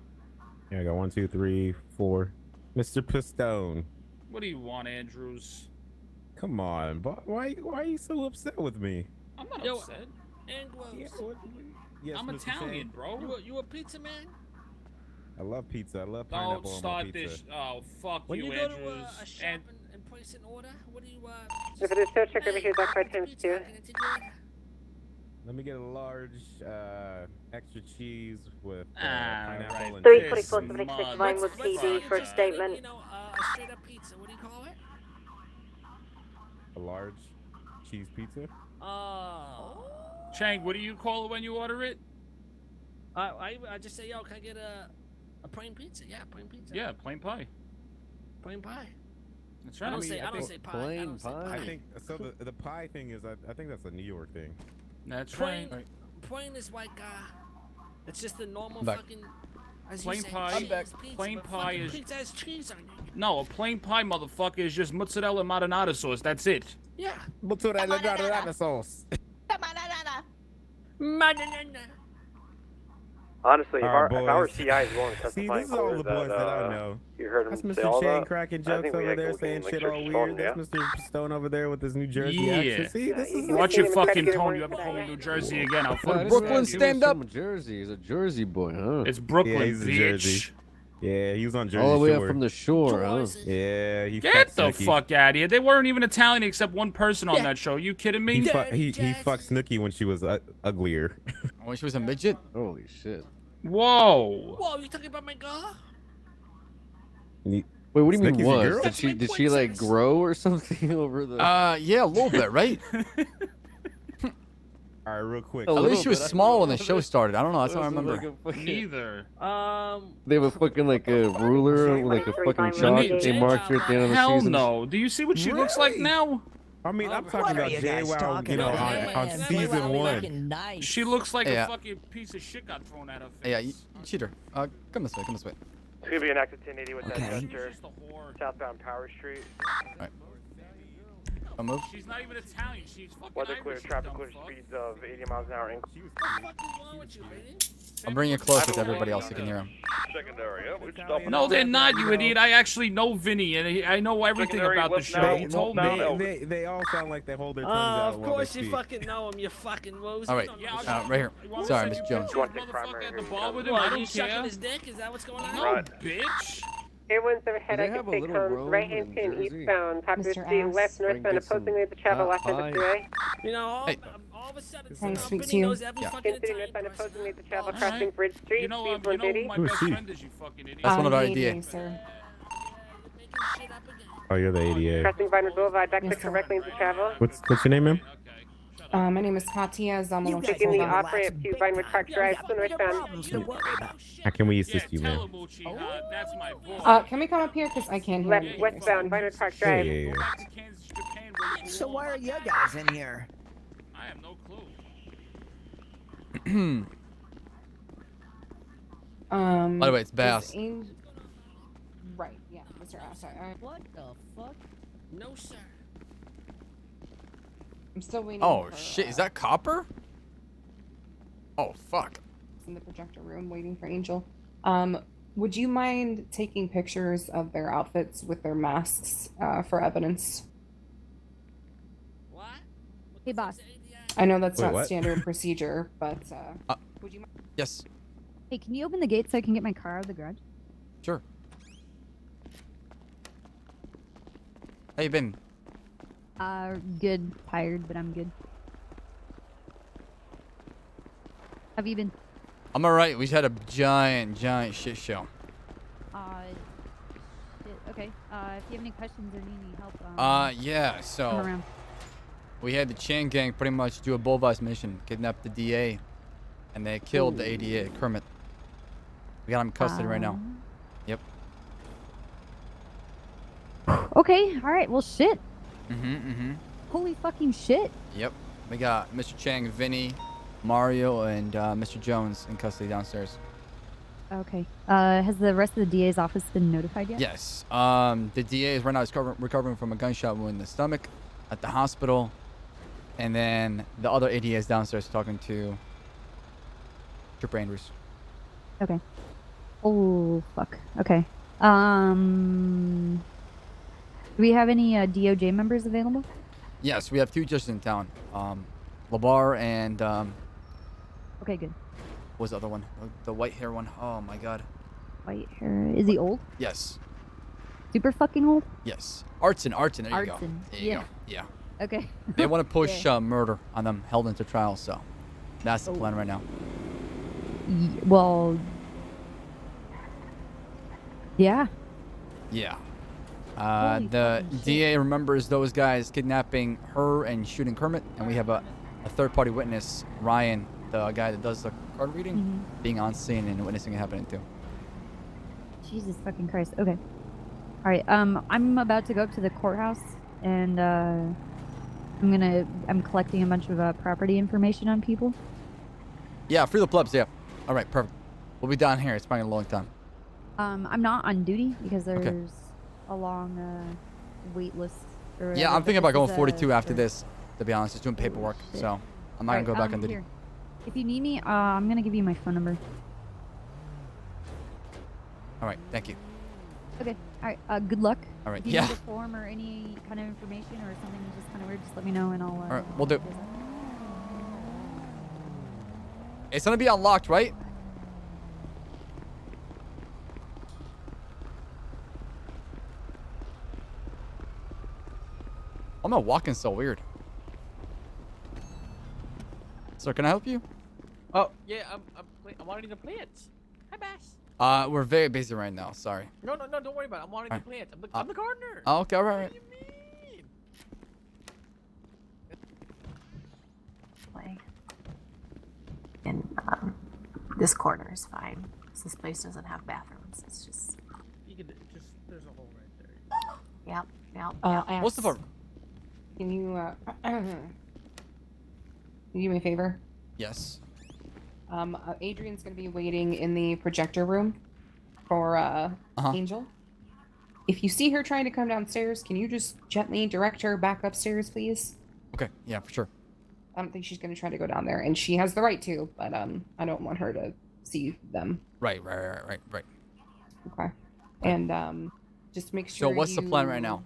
[SPEAKER 11] Yeah, I got 1, 2, 3, 4. Mr. Pistone.
[SPEAKER 20] What do you want, Andrews?
[SPEAKER 11] Come on, but why are you so upset with me?
[SPEAKER 20] I'm not
[SPEAKER 17] Yo,
[SPEAKER 20] upset.
[SPEAKER 17] Anglos.
[SPEAKER 11] Yes,
[SPEAKER 20] I'm
[SPEAKER 11] Mr.
[SPEAKER 20] Italian,
[SPEAKER 11] Shane.
[SPEAKER 20] bro.
[SPEAKER 17] You a pizza man?
[SPEAKER 11] I love pizza. I love pineapple
[SPEAKER 20] Don't
[SPEAKER 11] on my
[SPEAKER 20] start
[SPEAKER 11] pizza.
[SPEAKER 20] this. Oh, fuck
[SPEAKER 17] When you go
[SPEAKER 20] Andrews.
[SPEAKER 17] to a shop and place an order, what do you
[SPEAKER 10] If it is still check over here, Doc 5 times 2.
[SPEAKER 11] Let me get a large extra cheese with
[SPEAKER 20] Pineapple
[SPEAKER 11] pineapple and
[SPEAKER 1] 344
[SPEAKER 11] cheese.
[SPEAKER 1] 76 Vinewood PD for a statement.
[SPEAKER 17] You know, a straight up pizza. What do you call it?
[SPEAKER 11] A large cheese pizza.
[SPEAKER 17] Oh.
[SPEAKER 20] Chang, what do you call it when you order it?
[SPEAKER 17] I just say, yo, can I get a plain pizza? Yeah, plain pizza.
[SPEAKER 20] Yeah, plain pie.
[SPEAKER 17] Plain pie.
[SPEAKER 20] That's
[SPEAKER 17] I
[SPEAKER 20] right.
[SPEAKER 17] don't say pie.
[SPEAKER 2] Plain pie.
[SPEAKER 11] I think so. The pie thing is, I think that's a New York thing.
[SPEAKER 20] That's
[SPEAKER 17] plain,
[SPEAKER 20] right.
[SPEAKER 17] Plain is like it's just the normal
[SPEAKER 11] Back.
[SPEAKER 17] fucking. As
[SPEAKER 20] Plain
[SPEAKER 17] you say,
[SPEAKER 20] pie.
[SPEAKER 17] cheese pizza,
[SPEAKER 20] Plain
[SPEAKER 17] but
[SPEAKER 20] pie
[SPEAKER 17] fucking
[SPEAKER 20] is.
[SPEAKER 17] pizza has cheese on it.
[SPEAKER 20] No, a plain pie, motherfucker, is just mozzarella and marinara sauce. That's it.
[SPEAKER 17] Yeah.
[SPEAKER 11] Mozzarella sauce.
[SPEAKER 16] Honestly, if
[SPEAKER 11] All right,
[SPEAKER 16] our
[SPEAKER 11] boys.
[SPEAKER 16] CI is willing to
[SPEAKER 11] See,
[SPEAKER 16] testify
[SPEAKER 11] this is all the boys that I know.
[SPEAKER 16] you heard him
[SPEAKER 11] That's
[SPEAKER 16] say
[SPEAKER 11] Mr.
[SPEAKER 16] all
[SPEAKER 11] Shane
[SPEAKER 16] that,
[SPEAKER 11] cracking
[SPEAKER 16] I
[SPEAKER 11] jokes
[SPEAKER 16] think we
[SPEAKER 11] over
[SPEAKER 16] had
[SPEAKER 11] there,
[SPEAKER 16] cocaine,
[SPEAKER 11] saying
[SPEAKER 16] like
[SPEAKER 11] shit
[SPEAKER 16] Church
[SPEAKER 11] all
[SPEAKER 16] Stone,
[SPEAKER 11] weird.
[SPEAKER 16] yeah?
[SPEAKER 11] That's Mr. Stone over there with his New Jersey
[SPEAKER 20] Yeah.
[SPEAKER 11] accent. See, this is
[SPEAKER 20] Watch your fucking tone. You ever come to New Jersey again? I'll
[SPEAKER 2] No,
[SPEAKER 20] put
[SPEAKER 2] this
[SPEAKER 20] Brooklyn
[SPEAKER 2] guy,
[SPEAKER 20] stand
[SPEAKER 2] he was
[SPEAKER 20] up.
[SPEAKER 2] from Jersey. He's a Jersey boy, huh?
[SPEAKER 20] It's Brooklyn,
[SPEAKER 11] Yeah, he's in
[SPEAKER 20] bitch.
[SPEAKER 11] Jersey. Yeah, he was on Jersey
[SPEAKER 2] All the way
[SPEAKER 11] Shore.
[SPEAKER 2] up from the shore, huh?
[SPEAKER 11] Yeah, he
[SPEAKER 20] Get
[SPEAKER 11] fucks
[SPEAKER 20] the
[SPEAKER 11] Snooki.
[SPEAKER 20] fuck out of here. They weren't even Italian except one person on that show. You kidding me?
[SPEAKER 11] He fucked Snooki when she was uglier.
[SPEAKER 3] When she was a midget?
[SPEAKER 2] Holy shit.
[SPEAKER 20] Whoa.
[SPEAKER 17] Whoa, you talking about my girl?
[SPEAKER 2] Wait, what do you mean
[SPEAKER 11] Snooki's your
[SPEAKER 2] was?
[SPEAKER 11] girl?
[SPEAKER 2] Did she like grow or something over the?
[SPEAKER 3] Yeah, a little bit, right?
[SPEAKER 11] All right, real quick.
[SPEAKER 3] At least she was small when the show started. I don't know. That's how I remember.
[SPEAKER 20] Neither.
[SPEAKER 2] They have a fucking like a ruler, like a fucking chalk that they marked her at the end of the
[SPEAKER 20] Hell
[SPEAKER 2] season.
[SPEAKER 20] no. Do you see what she looks like now?
[SPEAKER 11] I mean, I'm talking about JWoww, you know, on season 1.
[SPEAKER 20] She looks like
[SPEAKER 3] Yeah.
[SPEAKER 20] a fucking piece of shit got thrown at her face.
[SPEAKER 3] Yeah, you cheater. Come this way. Come this way.
[SPEAKER 16] It's gonna be an active 1080 with
[SPEAKER 3] Okay.
[SPEAKER 16] that gesture. Southbound Power Street.
[SPEAKER 3] I'll move.
[SPEAKER 20] She's not even Italian. She's fucking
[SPEAKER 16] Weather clear,
[SPEAKER 20] Irish,
[SPEAKER 16] traffic
[SPEAKER 20] you
[SPEAKER 16] clear
[SPEAKER 20] dumb fuck.
[SPEAKER 16] speeds of 80 miles an hour.
[SPEAKER 3] I'll bring you closer to everybody else so you can hear him.
[SPEAKER 2] Secondary, yeah, we stopping.
[SPEAKER 20] No, they're not, you idiot. I actually know Vinny, and I know everything
[SPEAKER 2] Secondary,
[SPEAKER 20] about the
[SPEAKER 2] what's
[SPEAKER 20] show.
[SPEAKER 2] now?
[SPEAKER 20] He told me.
[SPEAKER 11] They all sound like they hold their tongues out
[SPEAKER 17] Of
[SPEAKER 11] while they
[SPEAKER 17] course you
[SPEAKER 11] speak.
[SPEAKER 17] fucking know him, you fucking loser.
[SPEAKER 3] All right, right here. Sorry, Miss Jones.
[SPEAKER 20] Motherfucker at the bar with him. I
[SPEAKER 17] What,
[SPEAKER 20] don't
[SPEAKER 17] you
[SPEAKER 20] care.
[SPEAKER 17] sucking his dick? Is that what's going on?
[SPEAKER 20] No, bitch.
[SPEAKER 10] Everyone's overhead.
[SPEAKER 2] Do
[SPEAKER 10] I
[SPEAKER 2] they
[SPEAKER 10] can
[SPEAKER 2] have a
[SPEAKER 10] take
[SPEAKER 2] little
[SPEAKER 10] cones
[SPEAKER 2] room
[SPEAKER 10] right hand
[SPEAKER 2] in
[SPEAKER 10] 10
[SPEAKER 2] Jersey?
[SPEAKER 10] eastbound. Popular
[SPEAKER 4] Mr.
[SPEAKER 10] Street
[SPEAKER 4] Ass.
[SPEAKER 10] west
[SPEAKER 2] I can
[SPEAKER 10] northbound
[SPEAKER 2] get some
[SPEAKER 10] opposingly to travel
[SPEAKER 2] hot
[SPEAKER 10] left of the
[SPEAKER 2] pie.
[SPEAKER 10] freeway.
[SPEAKER 17] You know,
[SPEAKER 3] Hey.
[SPEAKER 17] all of a sudden,
[SPEAKER 4] Can I
[SPEAKER 17] some
[SPEAKER 4] speak
[SPEAKER 17] company
[SPEAKER 4] to you?
[SPEAKER 17] knows every
[SPEAKER 3] Yeah.
[SPEAKER 17] fucking
[SPEAKER 10] Considering
[SPEAKER 17] Italian
[SPEAKER 10] northbound
[SPEAKER 17] person.
[SPEAKER 10] opposingly to travel
[SPEAKER 20] All
[SPEAKER 10] crossing
[SPEAKER 20] right.
[SPEAKER 10] Bridge Street.
[SPEAKER 20] You know
[SPEAKER 10] speed
[SPEAKER 20] who my
[SPEAKER 10] 180.
[SPEAKER 20] best
[SPEAKER 11] Who's she?
[SPEAKER 20] friend is, you fucking idiot.
[SPEAKER 3] That's one of our
[SPEAKER 4] the
[SPEAKER 3] idea.
[SPEAKER 4] ADA, sir.
[SPEAKER 11] Oh, you're the ADA.
[SPEAKER 10] Crossing Vinewood Boulevard, back
[SPEAKER 4] Yes,
[SPEAKER 10] to
[SPEAKER 4] sir.
[SPEAKER 10] correct lanes of travel.
[SPEAKER 11] What's your name, ma'am?
[SPEAKER 4] My name is Katia Zamolo.
[SPEAKER 10] Taking the off ramp to Vinewood Park Drive, still northbound.
[SPEAKER 11] How can we assist you,
[SPEAKER 20] Tell
[SPEAKER 11] ma'am?
[SPEAKER 20] him, Uchi, that's my voice.
[SPEAKER 4] Can we come up here? Because I can't hear
[SPEAKER 10] Left
[SPEAKER 4] you.
[SPEAKER 10] westbound, Vinewood Park
[SPEAKER 11] Yeah,
[SPEAKER 10] Drive.
[SPEAKER 11] yeah, yeah.
[SPEAKER 20] Go back to Kansas, Japan, where you
[SPEAKER 21] So
[SPEAKER 20] belong.
[SPEAKER 21] why are you guys in here?
[SPEAKER 20] I have no clue.
[SPEAKER 3] By the way, it's
[SPEAKER 4] is
[SPEAKER 3] Baas.
[SPEAKER 4] Right, yeah, Mr. Ass. Sorry,
[SPEAKER 19] What the fuck?
[SPEAKER 17] No, sir.
[SPEAKER 4] I'm still waiting.
[SPEAKER 3] Oh
[SPEAKER 4] for,
[SPEAKER 3] shit, is that copper? Oh fuck.
[SPEAKER 4] in the projector room waiting for Angel. Would you mind taking pictures of their outfits with their masks for evidence?
[SPEAKER 17] What?
[SPEAKER 12] Hey, boss.
[SPEAKER 4] I know that's
[SPEAKER 11] Wait,
[SPEAKER 4] not
[SPEAKER 11] what?
[SPEAKER 4] standard procedure, but would you mind?
[SPEAKER 3] Yes.
[SPEAKER 12] Hey, can you open the gate so I can get my car out of the garage?
[SPEAKER 3] Sure. How you been?
[SPEAKER 12] Good. Tired, but I'm good. Have you been?
[SPEAKER 3] I'm alright. We just had a giant shit show.
[SPEAKER 12] Okay. If you have any questions or need any help,
[SPEAKER 3] Yeah,
[SPEAKER 12] come
[SPEAKER 3] so
[SPEAKER 12] around.
[SPEAKER 3] we had the chain gang pretty much do a bullvice mission, kidnap the DA, and they killed the ADA, Kermit. We got him in custody right now. Yep.
[SPEAKER 12] Okay. All right. Well, shit.
[SPEAKER 3] Mm-hmm.
[SPEAKER 12] Holy fucking shit.
[SPEAKER 3] Yep. We got Mr. Chang, Vinny, Mario, and Mr. Jones in custody downstairs.
[SPEAKER 12] Okay. Has the rest of the DA's office been notified yet?
[SPEAKER 3] Yes. The DA is right now recovering from a gunshot wound in the stomach at the hospital. And then the other ADA is downstairs talking to Trooper Andrews.
[SPEAKER 12] Okay. Oh, fuck. Okay.
[SPEAKER 21] Do we have any DOJ members available?
[SPEAKER 3] Yes, we have 2 judges in town. Labar and
[SPEAKER 21] Okay, good.
[SPEAKER 3] what was the other one? The white hair one. Oh my god.
[SPEAKER 21] White hair. Is he old?
[SPEAKER 3] Yes.
[SPEAKER 21] Super fucking old?
[SPEAKER 3] Yes. Artson. There you go.
[SPEAKER 21] Artson,
[SPEAKER 3] There you
[SPEAKER 21] yeah.
[SPEAKER 3] go. Yeah.
[SPEAKER 21] Okay.
[SPEAKER 3] They want to push
[SPEAKER 21] Yeah.
[SPEAKER 3] murder on them, held into trial. So that's the plan right now.
[SPEAKER 21] Well. Yeah.
[SPEAKER 3] Yeah.
[SPEAKER 21] Holy
[SPEAKER 3] The
[SPEAKER 21] fucking shit.
[SPEAKER 3] DA remembers those guys kidnapping her and shooting Kermit, and we have a third-party witness, Ryan, the guy that does the card reading,
[SPEAKER 21] Mhm.
[SPEAKER 3] being on scene and witnessing it happening too.
[SPEAKER 21] Jesus fucking Christ. Okay. All right. I'm about to go up to the courthouse, and I'm collecting a bunch of property information on people.
[SPEAKER 3] Yeah, free the plebs. Yeah. All right, perfect. We'll be down here. It's been a long time.
[SPEAKER 21] I'm not on duty because there's
[SPEAKER 3] Okay.
[SPEAKER 21] a long wait list. Or whatever,
[SPEAKER 3] Yeah, I'm
[SPEAKER 21] but
[SPEAKER 3] thinking about
[SPEAKER 21] this
[SPEAKER 3] going
[SPEAKER 21] is,
[SPEAKER 3] 42 after
[SPEAKER 21] for-
[SPEAKER 3] this, to be honest. Just doing paperwork,
[SPEAKER 21] shit.
[SPEAKER 3] so I'm not
[SPEAKER 21] Alright,
[SPEAKER 3] gonna go back on duty.
[SPEAKER 21] here. If you need me, I'm gonna give you my phone number.
[SPEAKER 3] All right, thank you.
[SPEAKER 21] Okay. All right. Good luck.
[SPEAKER 3] All right,
[SPEAKER 21] If you
[SPEAKER 3] yeah.
[SPEAKER 21] need a form or any kind of information or something just kind of weird, just let me know and I'll.
[SPEAKER 3] All right, we'll do. It's gonna be unlocked, right? Why am I walking so weird? Sir, can I help you?
[SPEAKER 17] Oh, yeah, I'm wanting the plants. Hi, Bass.
[SPEAKER 3] We're very busy right now. Sorry.
[SPEAKER 17] No, don't worry about it. I'm wanting the
[SPEAKER 3] Alright.
[SPEAKER 17] plants. I'm the gardener.
[SPEAKER 3] Oh, okay, all right.
[SPEAKER 22] Way. And this corner is fine. 'Cause this place doesn't have bathrooms. It's just.
[SPEAKER 17] You can just there's a hole right there.
[SPEAKER 22] Yep.
[SPEAKER 3] What's the phone?
[SPEAKER 4] Can you do me a favor?
[SPEAKER 3] Yes.
[SPEAKER 4] Adrian's gonna be waiting in the projector room for Angel. If you see her trying to come downstairs, can you just gently direct her back upstairs, please?
[SPEAKER 3] Okay, yeah, for sure.
[SPEAKER 4] I don't think she's gonna try to go down there, and she has the right to, but I don't want her to see them.
[SPEAKER 3] Right.
[SPEAKER 4] Okay. And just make sure.
[SPEAKER 3] So what's the plan right now?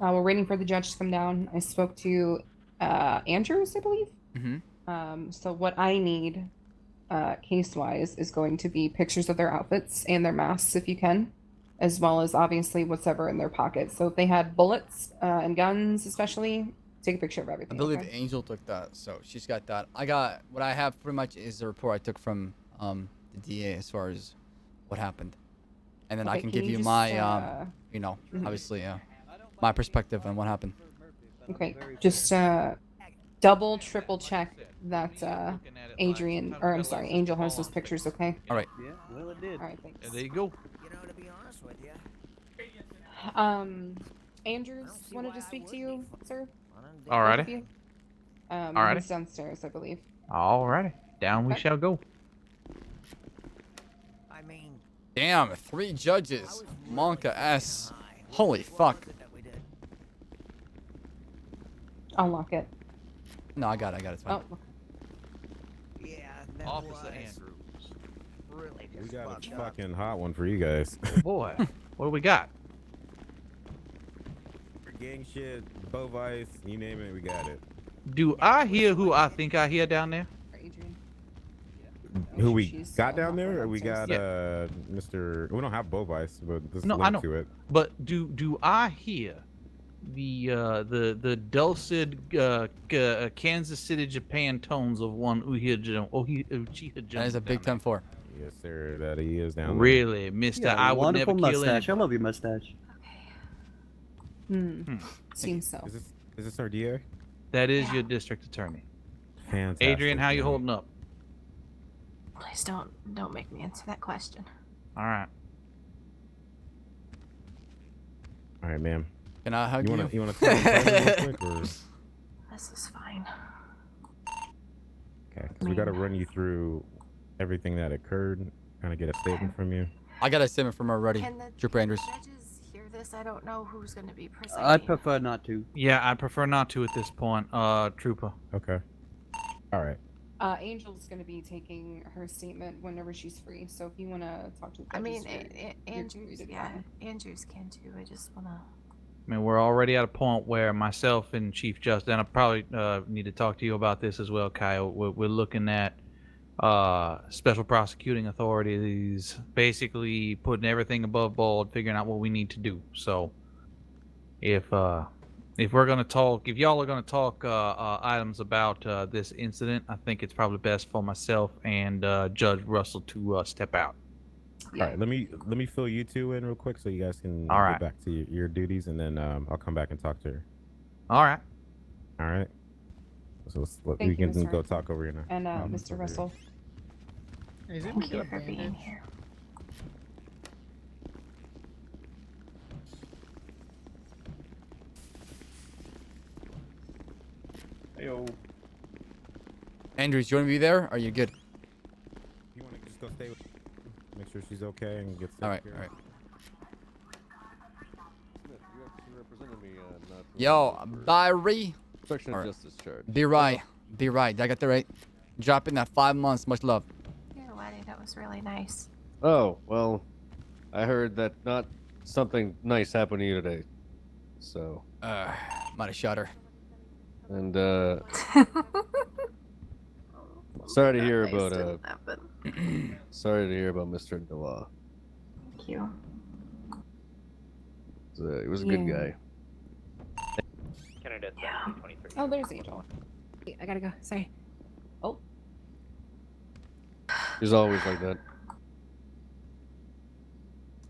[SPEAKER 4] We're waiting for the judge to come down. I spoke to Andrews, I believe.
[SPEAKER 3] Mm-hmm.
[SPEAKER 4] So what I need, case-wise, is going to be pictures of their outfits and their masks, if you can, as well as obviously whatever in their pockets. So if they had bullets and guns, especially, take a picture of
[SPEAKER 3] I
[SPEAKER 4] everything.
[SPEAKER 3] believe
[SPEAKER 4] okay?
[SPEAKER 3] Angel took that, so she's got that. I got what I have pretty much is the report I took from the DA as far as what happened, and then I
[SPEAKER 4] Okay,
[SPEAKER 3] can
[SPEAKER 4] can
[SPEAKER 3] give
[SPEAKER 4] you
[SPEAKER 3] you
[SPEAKER 4] just,
[SPEAKER 3] my
[SPEAKER 4] mhm.
[SPEAKER 3] obviously my perspective on what happened.
[SPEAKER 4] Okay, just double, triple check that Adrian, or I'm sorry, Angel has those pictures, okay?
[SPEAKER 3] All right.
[SPEAKER 23] Yeah, well, it did.
[SPEAKER 4] All right, thanks.
[SPEAKER 9] Yeah, there you go.
[SPEAKER 23] You know, to be honest with you,
[SPEAKER 4] Andrews wanted to speak to you, sir.
[SPEAKER 24] Alrighty.
[SPEAKER 4] Both of you.
[SPEAKER 24] Alrighty.
[SPEAKER 4] He's downstairs, I believe.
[SPEAKER 24] Alrighty. Down we
[SPEAKER 4] Okay.
[SPEAKER 24] shall go.
[SPEAKER 23] I mean,
[SPEAKER 3] Damn, 3 judges. Monka S. Holy fuck.
[SPEAKER 4] I'll lock it.
[SPEAKER 3] No, I got it. It's fine.
[SPEAKER 4] Oh,
[SPEAKER 23] yeah, that
[SPEAKER 9] Officer
[SPEAKER 23] was
[SPEAKER 9] Andrews.
[SPEAKER 23] really
[SPEAKER 11] We
[SPEAKER 23] just
[SPEAKER 11] got
[SPEAKER 23] fucked
[SPEAKER 11] a
[SPEAKER 23] up.
[SPEAKER 11] fucking hot one for you guys.
[SPEAKER 24] Boy, what do we got?
[SPEAKER 11] Gang shit, Bovice, you name it, we got it.
[SPEAKER 24] Do I hear who I think I hear down there?
[SPEAKER 4] Adrian.
[SPEAKER 11] Who we got down there, or we got
[SPEAKER 24] Yeah.
[SPEAKER 11] Mr. We don't have Bovice, but this
[SPEAKER 24] No,
[SPEAKER 11] link
[SPEAKER 24] I know.
[SPEAKER 11] to it.
[SPEAKER 24] But do I hear the dulcet Kansas City Japan tones of one Uchiha Jones?
[SPEAKER 3] That is a big 10-4.
[SPEAKER 11] Yes, sir. That he is down there.
[SPEAKER 24] Really, Mister? I would never kill
[SPEAKER 23] mustache. I
[SPEAKER 24] anybody.
[SPEAKER 23] love your mustache.
[SPEAKER 4] Seems so.
[SPEAKER 11] Is this our DA?
[SPEAKER 24] That is your district attorney.
[SPEAKER 11] Fantastic.
[SPEAKER 24] Adrian, how you
[SPEAKER 11] man.
[SPEAKER 24] holding up?
[SPEAKER 22] Please don't make me answer that question.
[SPEAKER 24] All right.
[SPEAKER 11] All right, ma'am.
[SPEAKER 3] Can I hug you?
[SPEAKER 11] You wanna tell me real quick, or?
[SPEAKER 22] This is fine.
[SPEAKER 11] Okay, because we got to run you through everything that occurred. Kind of get a statement from you.
[SPEAKER 3] I got a statement from her already.
[SPEAKER 22] Can the
[SPEAKER 3] Trooper Andrews.
[SPEAKER 22] judges hear this? I don't know who's going to be presiding.
[SPEAKER 23] I'd prefer not to.
[SPEAKER 24] Yeah, I prefer not to at this point, Trooper.
[SPEAKER 11] Okay. All right.
[SPEAKER 4] Angel's going to be taking her statement whenever she's free. So if you want to talk to the
[SPEAKER 22] I mean,
[SPEAKER 4] judges,
[SPEAKER 22] Andrews, yeah, Andrews can too. I just wanna.
[SPEAKER 24] I mean, we're already at a point where myself and Chief Justice, and I probably need to talk to you about this as well, Kyle. We're looking at special prosecuting authorities, basically putting everything above board, figuring out what we need to do. So, if we're gonna talk, if y'all are gonna talk items about this incident, I think it's probably best for myself and Judge Russell to step out.
[SPEAKER 11] All right, let me fill you two in real quick so you guys can
[SPEAKER 24] All right.
[SPEAKER 11] get back to your duties, and then I'll come back and talk to her.
[SPEAKER 24] All right.
[SPEAKER 11] All right. So
[SPEAKER 4] Thank
[SPEAKER 11] we
[SPEAKER 4] you,
[SPEAKER 11] can
[SPEAKER 4] Mr.
[SPEAKER 11] go talk over here now.
[SPEAKER 4] And Mr. Russell.
[SPEAKER 22] Thank you for being here.
[SPEAKER 3] Heyo. Andrews, you want to be there? Or are you good?
[SPEAKER 11] You want to just go stay with make sure she's okay and get
[SPEAKER 3] All right,
[SPEAKER 11] care
[SPEAKER 3] all right.
[SPEAKER 2] Smith, you actually represented me not too
[SPEAKER 3] Yo,
[SPEAKER 2] long ago for
[SPEAKER 3] Barry.
[SPEAKER 2] obstruction of
[SPEAKER 3] All right.
[SPEAKER 2] justice charge.
[SPEAKER 3] Be right. Be right. Did I get that right? Drop in that 5 months. Much love.
[SPEAKER 22] Your wedding, that was really nice.
[SPEAKER 2] Oh, well, I heard that not something nice happened to you today. So.
[SPEAKER 3] Might have shot her.
[SPEAKER 2] And, sorry to hear
[SPEAKER 22] Nice
[SPEAKER 2] about,
[SPEAKER 22] didn't happen.
[SPEAKER 2] sorry to hear about Mr. Noah.
[SPEAKER 22] Thank you.
[SPEAKER 2] He was a good guy.
[SPEAKER 7] Canada
[SPEAKER 22] Yeah.
[SPEAKER 7] 23.
[SPEAKER 4] Oh, there's Angel. I gotta go. Sorry. Oh.
[SPEAKER 2] He's always like that.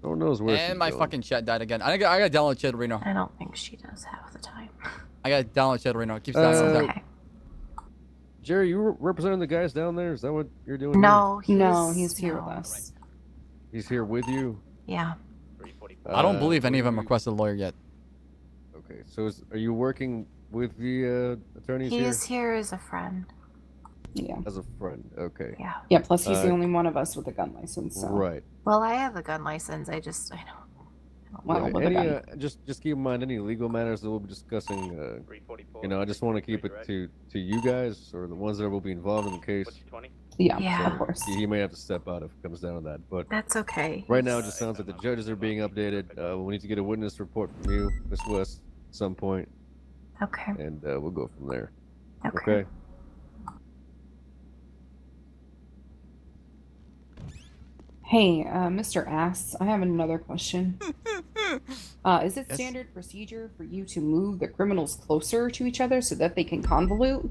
[SPEAKER 2] No one knows where she's
[SPEAKER 3] And my
[SPEAKER 2] going.
[SPEAKER 3] fucking chat died again. I got to download Chat Reno.
[SPEAKER 22] I don't think she does half the time.
[SPEAKER 3] I got to download Chat Reno. It keeps dying.
[SPEAKER 22] Okay.
[SPEAKER 2] Jerry, you representing the guys down there? Is that what you're doing?
[SPEAKER 22] No,
[SPEAKER 4] he's here with us.
[SPEAKER 2] He's here with you?
[SPEAKER 22] Yeah.
[SPEAKER 3] I don't believe any of them
[SPEAKER 2] what do
[SPEAKER 3] requested a lawyer yet.
[SPEAKER 2] Okay, so are you working with the attorneys
[SPEAKER 22] He
[SPEAKER 2] here?
[SPEAKER 22] is here as a friend.
[SPEAKER 4] Yeah.
[SPEAKER 2] As a friend, okay.
[SPEAKER 22] Yeah.
[SPEAKER 4] Yeah, plus he's the only one of us with a gun license. So.
[SPEAKER 2] Right.
[SPEAKER 22] Well, I have a gun license. I don't
[SPEAKER 4] Well,
[SPEAKER 2] Okay,
[SPEAKER 4] with a
[SPEAKER 2] any,
[SPEAKER 4] gun.
[SPEAKER 2] just keep in mind any legal matters that we'll be discussing. You know, I just want to keep it to you guys or the ones that will be involved in the case.
[SPEAKER 4] Yeah,
[SPEAKER 22] Yeah.
[SPEAKER 4] of course.
[SPEAKER 2] He may have to step out if it comes down to that, but
[SPEAKER 22] That's okay.
[SPEAKER 2] right now it just sounds like the judges are being updated. We need to get a witness report from you, Miss West, at some point.
[SPEAKER 22] Okay.
[SPEAKER 2] And we'll go from there.
[SPEAKER 22] Okay.
[SPEAKER 4] Hey, Mr. Ass, I have another question. Is it standard procedure for you to move the criminals closer to each other so that they can convolute?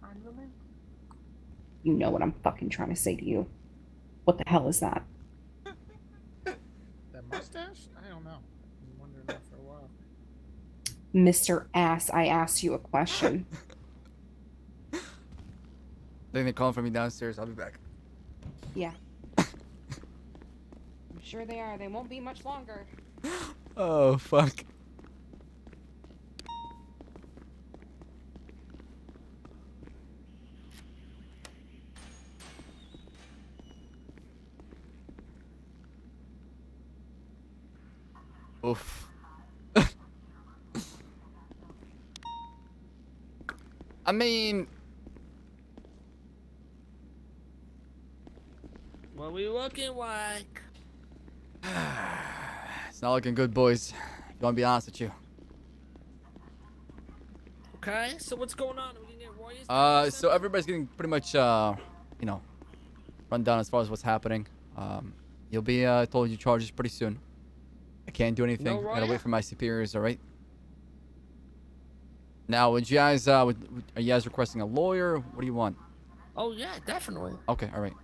[SPEAKER 22] Convolute?
[SPEAKER 4] You know what I'm fucking trying to say to you. What the hell is that?
[SPEAKER 17] That mustache? I don't know. I've been wondering that for a while.
[SPEAKER 4] Mr. Ass, I asked you a question.
[SPEAKER 3] I think they're calling for me downstairs. I'll be back.
[SPEAKER 4] Yeah. I'm sure they are. They won't be much longer.
[SPEAKER 3] Oh, fuck. Oof. I mean...
[SPEAKER 17] What we looking like?
[SPEAKER 3] It's not looking good, boys. If you want to be honest with you.
[SPEAKER 17] Okay, so what's going on? Are we gonna get lawyers?
[SPEAKER 3] So everybody's getting pretty much, you know, run down as far as what's happening. You'll be told your charges pretty soon. I can't do anything.
[SPEAKER 17] No
[SPEAKER 3] I gotta
[SPEAKER 17] lawyer?
[SPEAKER 3] wait for my superiors. All right. Now, would you guys, are you guys requesting a lawyer? What do you want?
[SPEAKER 17] Oh yeah, definitely.
[SPEAKER 3] Okay. All right.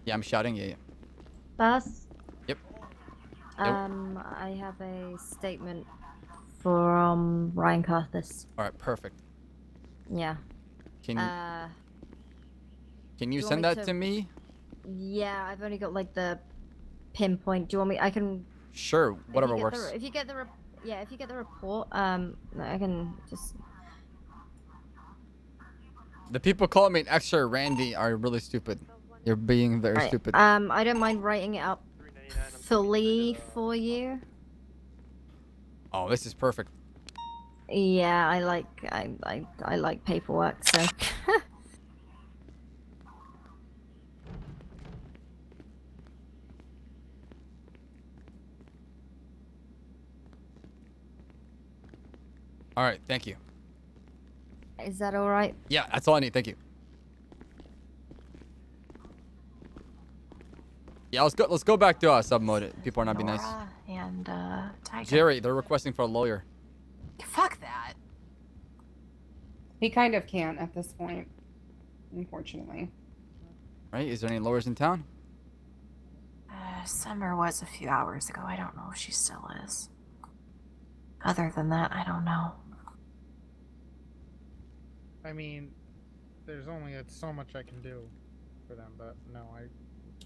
[SPEAKER 3] Yeah, I'm shouting. Yeah.
[SPEAKER 12] Baas?
[SPEAKER 3] Yep.
[SPEAKER 12] I have a statement from Ryan Carthus.
[SPEAKER 3] All right. Perfect.
[SPEAKER 12] Yeah.
[SPEAKER 3] Can you
[SPEAKER 12] do
[SPEAKER 3] send
[SPEAKER 12] want me
[SPEAKER 3] that to me?
[SPEAKER 12] Yeah, I've only got like the pinpoint. Do you want me? I can.
[SPEAKER 3] Sure. Whatever
[SPEAKER 12] if you get
[SPEAKER 3] works.
[SPEAKER 12] if you get the if you get the report, I can just.
[SPEAKER 3] The people calling me an extra Randy are really stupid. You're being very
[SPEAKER 12] Right.
[SPEAKER 3] stupid.
[SPEAKER 12] I don't mind writing it up
[SPEAKER 21] fully for you.
[SPEAKER 3] Oh, this is perfect.
[SPEAKER 21] Yeah, I like paperwork, so.
[SPEAKER 3] All right, thank you.
[SPEAKER 21] Is that all right?
[SPEAKER 3] Yeah, that's all I need. Thank you. Yeah, let's go back to sub mode. People are not being nice.
[SPEAKER 22] Nora and Tiger.
[SPEAKER 3] Jerry, they're requesting for a lawyer.
[SPEAKER 22] Fuck that.
[SPEAKER 4] He kind of can't at this point, unfortunately.
[SPEAKER 3] Right? Is there any lawyers in town?
[SPEAKER 22] Summer was a few hours ago. I don't know if she still is. Other than that, I don't know.
[SPEAKER 5] I mean, there's only so much I can do for them, but no, I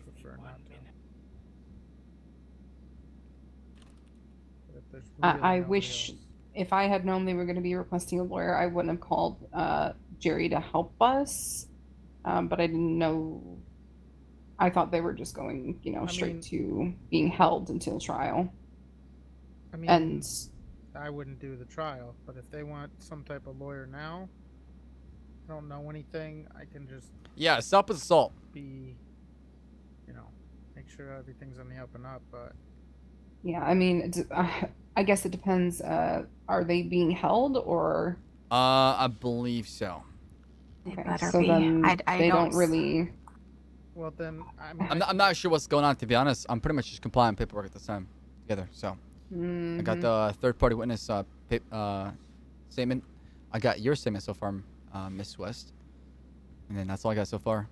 [SPEAKER 5] prefer not to. But if there's
[SPEAKER 4] I
[SPEAKER 5] really
[SPEAKER 4] wish
[SPEAKER 5] nobody else-
[SPEAKER 4] if I had known they were going to be requesting a lawyer, I wouldn't have called Jerry to help us. But I didn't know. I thought they were just going, straight to being held until trial.
[SPEAKER 5] I mean,
[SPEAKER 4] And
[SPEAKER 5] I wouldn't do the trial, but if they want some type of lawyer now, I don't know anything. I can just
[SPEAKER 3] Yeah, stop with assault.
[SPEAKER 5] be, make sure everything's on the up and up. But
[SPEAKER 4] yeah, I mean, I guess it depends. Are they being held or?
[SPEAKER 3] I believe so.
[SPEAKER 4] Okay,
[SPEAKER 22] better
[SPEAKER 4] so
[SPEAKER 22] be.
[SPEAKER 4] then
[SPEAKER 22] I
[SPEAKER 4] they
[SPEAKER 22] don't
[SPEAKER 4] don't really.
[SPEAKER 5] well, then I mean,
[SPEAKER 3] I'm not sure what's going on, to be honest. I'm pretty much just compiling paperwork at this time together. So I got the third-party witness statement. I got your statement so far, Miss West, and then that's all I got so far.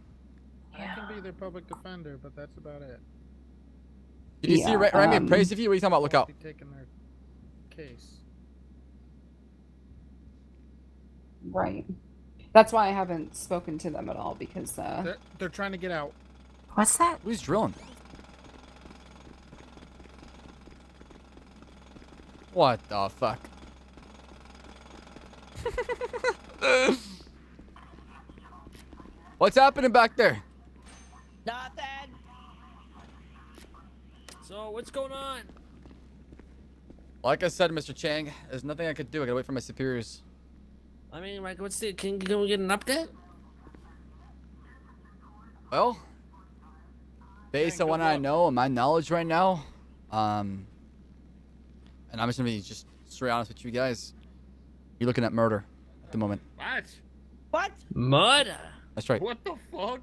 [SPEAKER 5] I can be their public defender, but that's about it.
[SPEAKER 3] Did you see Remy appraised of you? What are you talking about? Look out.
[SPEAKER 5] Be taking their case.
[SPEAKER 4] Right. That's why I haven't spoken to them at all because
[SPEAKER 5] They're trying to get out.
[SPEAKER 22] What's that?
[SPEAKER 3] Who's drilling? What the fuck? What's happening back there?
[SPEAKER 17] Nothing. So what's going on?
[SPEAKER 3] Like I said, Mr. Chang, there's nothing I could do. I gotta wait for my superiors.
[SPEAKER 17] I mean, like, what's the? Can we get an update?
[SPEAKER 3] Well, based on what I know and my knowledge right now, and I'm just gonna be just straight honest with you guys, you're looking at murder at the moment.
[SPEAKER 20] What?
[SPEAKER 17] What? Murder?
[SPEAKER 3] That's right.
[SPEAKER 20] What the fuck?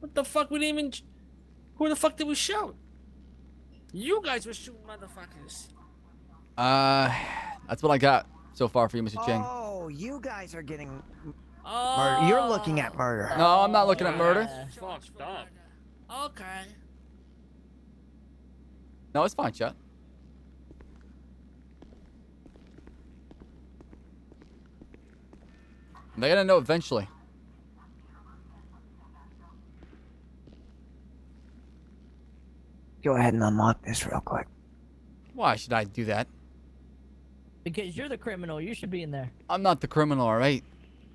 [SPEAKER 17] What the fuck? We didn't even. Who the fuck did we shoot? You guys were shooting motherfuckers.
[SPEAKER 3] That's what I got so far for you, Mr. Chang.
[SPEAKER 23] Oh, you guys are getting
[SPEAKER 17] Oh.
[SPEAKER 23] murder. You're looking at murder.
[SPEAKER 3] No, I'm not looking at murder.
[SPEAKER 20] Fucked up.
[SPEAKER 17] Okay.
[SPEAKER 3] No, it's fine, chat. They're gonna know eventually.
[SPEAKER 23] Go ahead and unlock this real quick.
[SPEAKER 3] Why should I do that?
[SPEAKER 19] Because you're the criminal. You should be in there.
[SPEAKER 3] I'm not the criminal, all right?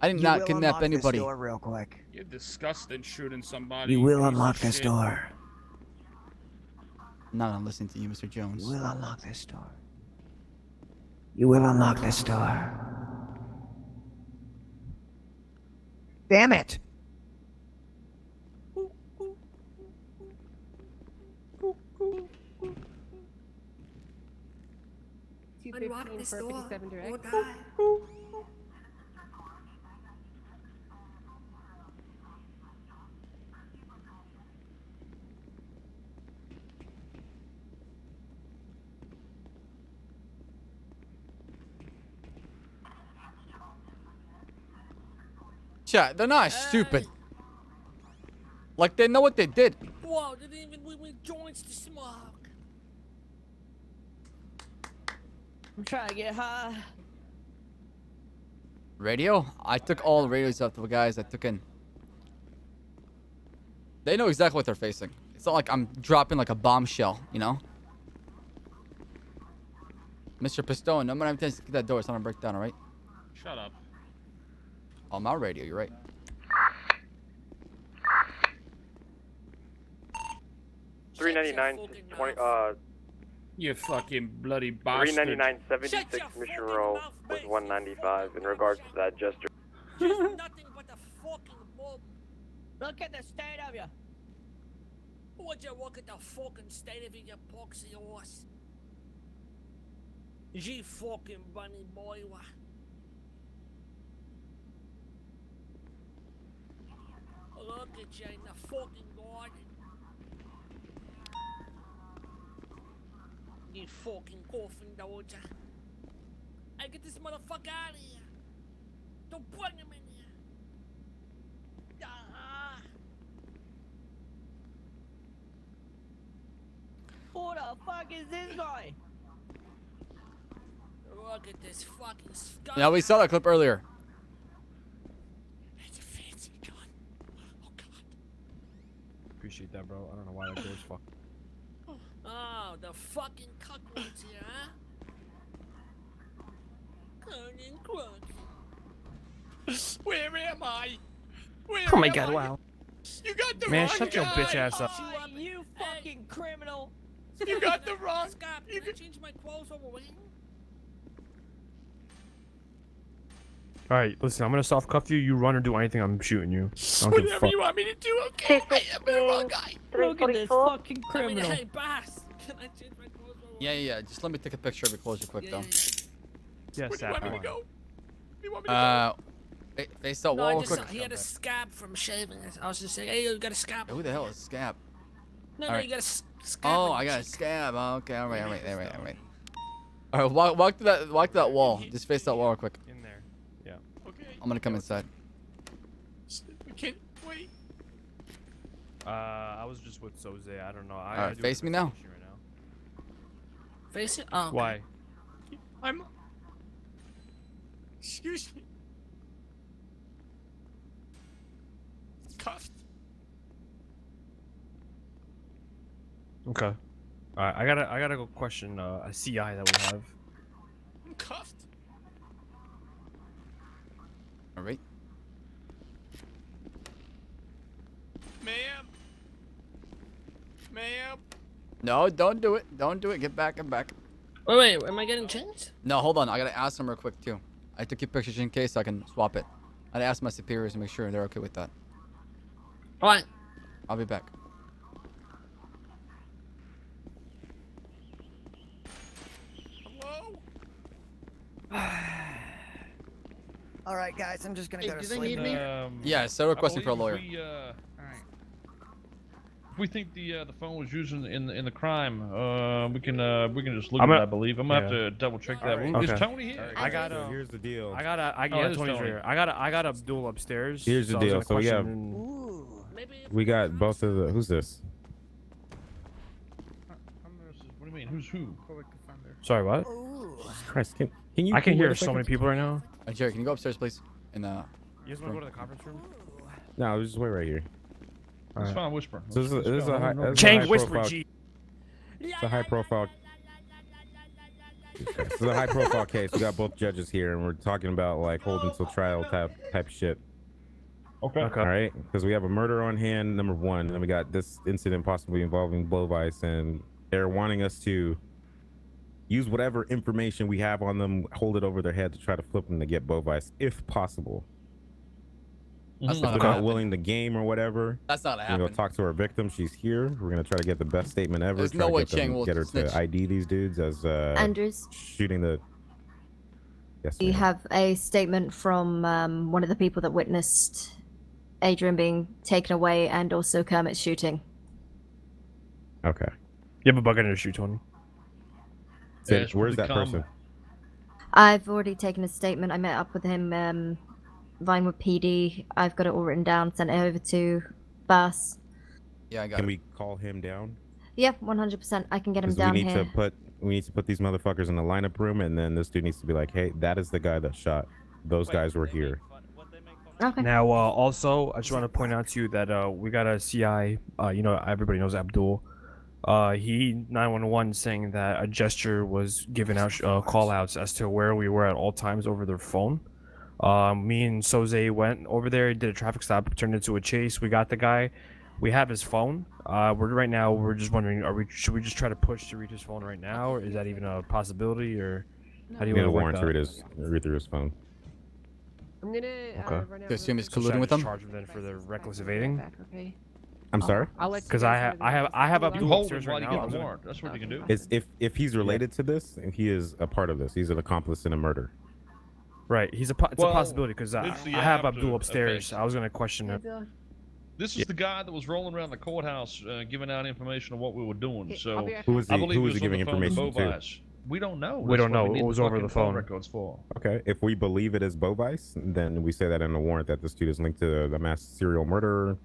[SPEAKER 3] I did not kidnap anybody.
[SPEAKER 23] This door real quick.
[SPEAKER 20] You're disgusting shooting somebody.
[SPEAKER 23] You will
[SPEAKER 20] piece of
[SPEAKER 23] unlock this
[SPEAKER 20] shit.
[SPEAKER 23] door.
[SPEAKER 3] I'm not gonna listen to you, Mr. Jones.
[SPEAKER 23] You will unlock this door. You will unlock this door. Damn it!
[SPEAKER 10] Unlock this door. Or die.
[SPEAKER 3] Chat, they're not stupid. Like, they know what they did.
[SPEAKER 17] Whoa, they didn't even we joints to smoke.
[SPEAKER 19] I'm trying to get high.
[SPEAKER 3] Radio? I took all the radios off the guys I took in. They know exactly what they're facing. It's not like I'm dropping like a bombshell, you know? Mr. Pistone, no matter how to get that door, it's not gonna break down, alright?
[SPEAKER 20] Shut up.
[SPEAKER 3] Oh, my radio, you're right.
[SPEAKER 16] 399 20
[SPEAKER 20] You fucking bloody bastard.
[SPEAKER 16] 399.76 Mission Row was 195 in regards to that gesture.
[SPEAKER 17] Nothing but a fucking mob. Look at the state of you. Would you look at the fucking state of you, you poxy horse? Gee fucking bunny boy. Look at you in the fucking garden. You fucking coughing doja. I get this motherfucker out of here. Don't bring him in here. Who the fuck is this guy? Look at this fucking scum.
[SPEAKER 3] Yeah, we saw that clip earlier.
[SPEAKER 17] It's a fancy gun. Oh god.
[SPEAKER 14] Appreciate that, bro. I don't know why that door's fucked.
[SPEAKER 17] Oh, the fucking cuckolds here, huh? Conan Crunch. Where am I? Where
[SPEAKER 14] Oh my
[SPEAKER 17] am
[SPEAKER 14] god,
[SPEAKER 17] I?
[SPEAKER 14] wow.
[SPEAKER 17] You got the
[SPEAKER 14] Man,
[SPEAKER 17] wrong
[SPEAKER 14] shut your
[SPEAKER 17] guy.
[SPEAKER 14] bitch ass up.
[SPEAKER 17] You fucking criminal. You got the wrong. Scott, can I change my clothes over here?
[SPEAKER 14] Alright, listen, I'm gonna soft cuff you. You run or do anything, I'm shooting you. I don't give a
[SPEAKER 17] Whatever
[SPEAKER 14] fuck.
[SPEAKER 17] you want me to do, okay? I am the wrong guy. Look at this fucking criminal. Hey, Baas, can I change my clothes over?
[SPEAKER 3] Yeah. Just let me take a picture of your clothes real quick, though.
[SPEAKER 14] Yeah,
[SPEAKER 17] Where do you want me to go? You want me to go?
[SPEAKER 3] Face that
[SPEAKER 17] No,
[SPEAKER 3] wall
[SPEAKER 17] I
[SPEAKER 3] real
[SPEAKER 17] just
[SPEAKER 3] quick.
[SPEAKER 17] he had a scab from shaving. I was just saying, hey, you got a scab.
[SPEAKER 3] Who the hell is Scab?
[SPEAKER 17] No,
[SPEAKER 3] All right.
[SPEAKER 17] you got a scab.
[SPEAKER 3] Oh, I got a scab. Oh, okay, all right. All right, walk to that wall. Just face that wall real quick.
[SPEAKER 14] In there. Yeah.
[SPEAKER 17] Okay.
[SPEAKER 3] I'm gonna come inside.
[SPEAKER 17] We can't wait.
[SPEAKER 14] I was just with Soze. I don't know.
[SPEAKER 3] All right, face me now.
[SPEAKER 14] Right now.
[SPEAKER 17] Face it? Oh, okay.
[SPEAKER 14] Why?
[SPEAKER 17] I'm. Excuse me. Cuffed.
[SPEAKER 14] Okay. Alright, I gotta go question a CI that we have.
[SPEAKER 17] I'm cuffed.
[SPEAKER 3] All right.
[SPEAKER 17] Ma'am.
[SPEAKER 3] No, don't do it. Don't do it. Get back.
[SPEAKER 17] Wait, am I getting changed?
[SPEAKER 3] No, hold on. I gotta ask them real quick too. I took your pictures in case I can swap it. I'd ask my superiors to make sure they're okay with that.
[SPEAKER 17] Alright.
[SPEAKER 3] I'll be back.
[SPEAKER 6] All right, guys, I'm just gonna
[SPEAKER 17] Hey,
[SPEAKER 6] go to
[SPEAKER 17] do they
[SPEAKER 6] sleep.
[SPEAKER 17] need me?
[SPEAKER 3] Yeah, still requesting for a lawyer.
[SPEAKER 9] If we think the phone was used in the crime, we can just look
[SPEAKER 14] I'm
[SPEAKER 9] at it.
[SPEAKER 14] gonna-
[SPEAKER 9] I believe I'm gonna
[SPEAKER 14] yeah.
[SPEAKER 9] have to double check that.
[SPEAKER 14] Okay.
[SPEAKER 9] Is Tony here?
[SPEAKER 14] I got
[SPEAKER 11] So here's the deal.
[SPEAKER 14] I
[SPEAKER 9] Oh,
[SPEAKER 14] yeah,
[SPEAKER 9] it's
[SPEAKER 14] Tony's
[SPEAKER 9] Tony.
[SPEAKER 14] here. I got Abdul upstairs.
[SPEAKER 11] Here's the
[SPEAKER 14] so I was
[SPEAKER 11] deal.
[SPEAKER 14] gonna
[SPEAKER 11] So we have
[SPEAKER 14] question-
[SPEAKER 11] we got both of the. Who's this?
[SPEAKER 9] What do you mean? Who's who?
[SPEAKER 14] Sorry, what?
[SPEAKER 11] Jesus Christ, can you?
[SPEAKER 14] I can
[SPEAKER 11] wait
[SPEAKER 14] hear
[SPEAKER 11] a
[SPEAKER 14] so
[SPEAKER 11] second?
[SPEAKER 14] many people right now.
[SPEAKER 3] Jerry, can you go upstairs, please?
[SPEAKER 14] You guys wanna go to the conference room?
[SPEAKER 11] No, just wait right here.
[SPEAKER 9] It's
[SPEAKER 11] Alright.
[SPEAKER 9] fine, whisper.
[SPEAKER 11] So this
[SPEAKER 9] Let's
[SPEAKER 11] is
[SPEAKER 9] go.
[SPEAKER 11] a high.
[SPEAKER 9] I don't know.
[SPEAKER 11] this is a
[SPEAKER 14] Chang,
[SPEAKER 11] high
[SPEAKER 14] whisper,
[SPEAKER 11] profile-
[SPEAKER 14] G.
[SPEAKER 11] It's a high profile. This is a high profile case. We got both judges here, and we're talking about like holding till trial type shit.
[SPEAKER 9] Okay.
[SPEAKER 11] All right, because we have a murder on hand, number one, and we got this incident possibly involving Blowvice, and they're wanting us to use whatever information we have on them, hold it over their head to try to flip them to get Blowvice, if possible.
[SPEAKER 3] That's
[SPEAKER 11] If
[SPEAKER 3] not
[SPEAKER 11] they're
[SPEAKER 3] gonna
[SPEAKER 11] not
[SPEAKER 3] happen.
[SPEAKER 11] willing to game or whatever.
[SPEAKER 3] That's not gonna
[SPEAKER 11] We're gonna
[SPEAKER 3] happen.
[SPEAKER 11] go talk to our victim. She's here. We're gonna try to get the best statement ever.
[SPEAKER 3] There's
[SPEAKER 11] try
[SPEAKER 3] no
[SPEAKER 11] to
[SPEAKER 3] way
[SPEAKER 11] get them-
[SPEAKER 3] Chang will
[SPEAKER 11] get her
[SPEAKER 3] snitch.
[SPEAKER 11] to ID these dudes as
[SPEAKER 8] Andrews,
[SPEAKER 11] shooting the. Yes,
[SPEAKER 8] you
[SPEAKER 11] ma'am.
[SPEAKER 8] have a statement from one of the people that witnessed Adrian being taken away and also Kermit's shooting.
[SPEAKER 11] Okay.
[SPEAKER 14] You have a bug on your shoe, Tony.
[SPEAKER 11] Say-
[SPEAKER 9] Yeah, it's
[SPEAKER 11] where's
[SPEAKER 9] really
[SPEAKER 11] that
[SPEAKER 9] calm.
[SPEAKER 11] person?
[SPEAKER 8] I've already taken a statement. I met up with him, Vinewood PD. I've got it all written down, sent it over to Baas.
[SPEAKER 3] Yeah, I got
[SPEAKER 11] Can
[SPEAKER 3] it.
[SPEAKER 11] we call him down?
[SPEAKER 8] Yeah, 100%. I can get him
[SPEAKER 11] 'Cause
[SPEAKER 8] down
[SPEAKER 11] we need
[SPEAKER 8] here.
[SPEAKER 11] we need to put these motherfuckers in the lineup room, and then this dude needs to be like, hey, that is the guy that shot. Those guys were here.
[SPEAKER 8] Okay.
[SPEAKER 14] Now, also, I just want to point out to you that we got a CI. Everybody knows Abdul. He 911 saying that a gesture was given out call outs as to where we were at all times over their phone. Me and Soze went over there, did a traffic stop, turned into a chase. We got the guy. We have his phone. We're just wondering, should we just try to push to reach his phone right now, or is that even a possibility, or how do you
[SPEAKER 11] We
[SPEAKER 14] want
[SPEAKER 11] need a
[SPEAKER 14] to work
[SPEAKER 11] warrant to
[SPEAKER 14] that?
[SPEAKER 11] read through his phone.
[SPEAKER 6] I'm gonna
[SPEAKER 14] Okay.
[SPEAKER 6] run out.
[SPEAKER 3] You assume he's
[SPEAKER 14] So should
[SPEAKER 3] colluding
[SPEAKER 14] I
[SPEAKER 3] with
[SPEAKER 14] just
[SPEAKER 3] them?
[SPEAKER 14] charge him then for the reckless evading?
[SPEAKER 6] Okay.
[SPEAKER 11] I'm sorry.
[SPEAKER 6] I'll let you
[SPEAKER 14] Because
[SPEAKER 6] guys know
[SPEAKER 14] I have
[SPEAKER 9] You
[SPEAKER 14] Abdul
[SPEAKER 9] hold him
[SPEAKER 14] upstairs
[SPEAKER 9] while
[SPEAKER 14] right
[SPEAKER 9] you
[SPEAKER 14] now.
[SPEAKER 9] get
[SPEAKER 14] I was
[SPEAKER 9] the
[SPEAKER 14] gonna-
[SPEAKER 9] warrant. That's what you can do.
[SPEAKER 11] Is if he's related to this, he is a part of this. He's an accomplice in a murder.
[SPEAKER 14] Right. It's a
[SPEAKER 9] Well,
[SPEAKER 14] possibility because I
[SPEAKER 9] this is the
[SPEAKER 14] have
[SPEAKER 9] after
[SPEAKER 14] Abdul upstairs.
[SPEAKER 9] effects.
[SPEAKER 14] I was gonna question him.
[SPEAKER 9] This is the guy that was rolling around the courthouse giving out information on what we were doing. So
[SPEAKER 11] Who was
[SPEAKER 9] I
[SPEAKER 11] he?
[SPEAKER 9] believe
[SPEAKER 11] Who was
[SPEAKER 9] he
[SPEAKER 11] he
[SPEAKER 9] was
[SPEAKER 11] giving
[SPEAKER 9] on the phone
[SPEAKER 11] information
[SPEAKER 9] with
[SPEAKER 11] to?
[SPEAKER 9] Baas. We don't know.
[SPEAKER 14] We
[SPEAKER 9] That's
[SPEAKER 14] don't
[SPEAKER 9] what
[SPEAKER 14] know.
[SPEAKER 9] We
[SPEAKER 14] It
[SPEAKER 9] need
[SPEAKER 14] was
[SPEAKER 9] the
[SPEAKER 14] over the
[SPEAKER 9] fucking phone
[SPEAKER 14] phone.
[SPEAKER 9] records for.
[SPEAKER 11] Okay, if we believe it is Bovice, then we say that in the warrant that this dude is linked to the mass serial murderer.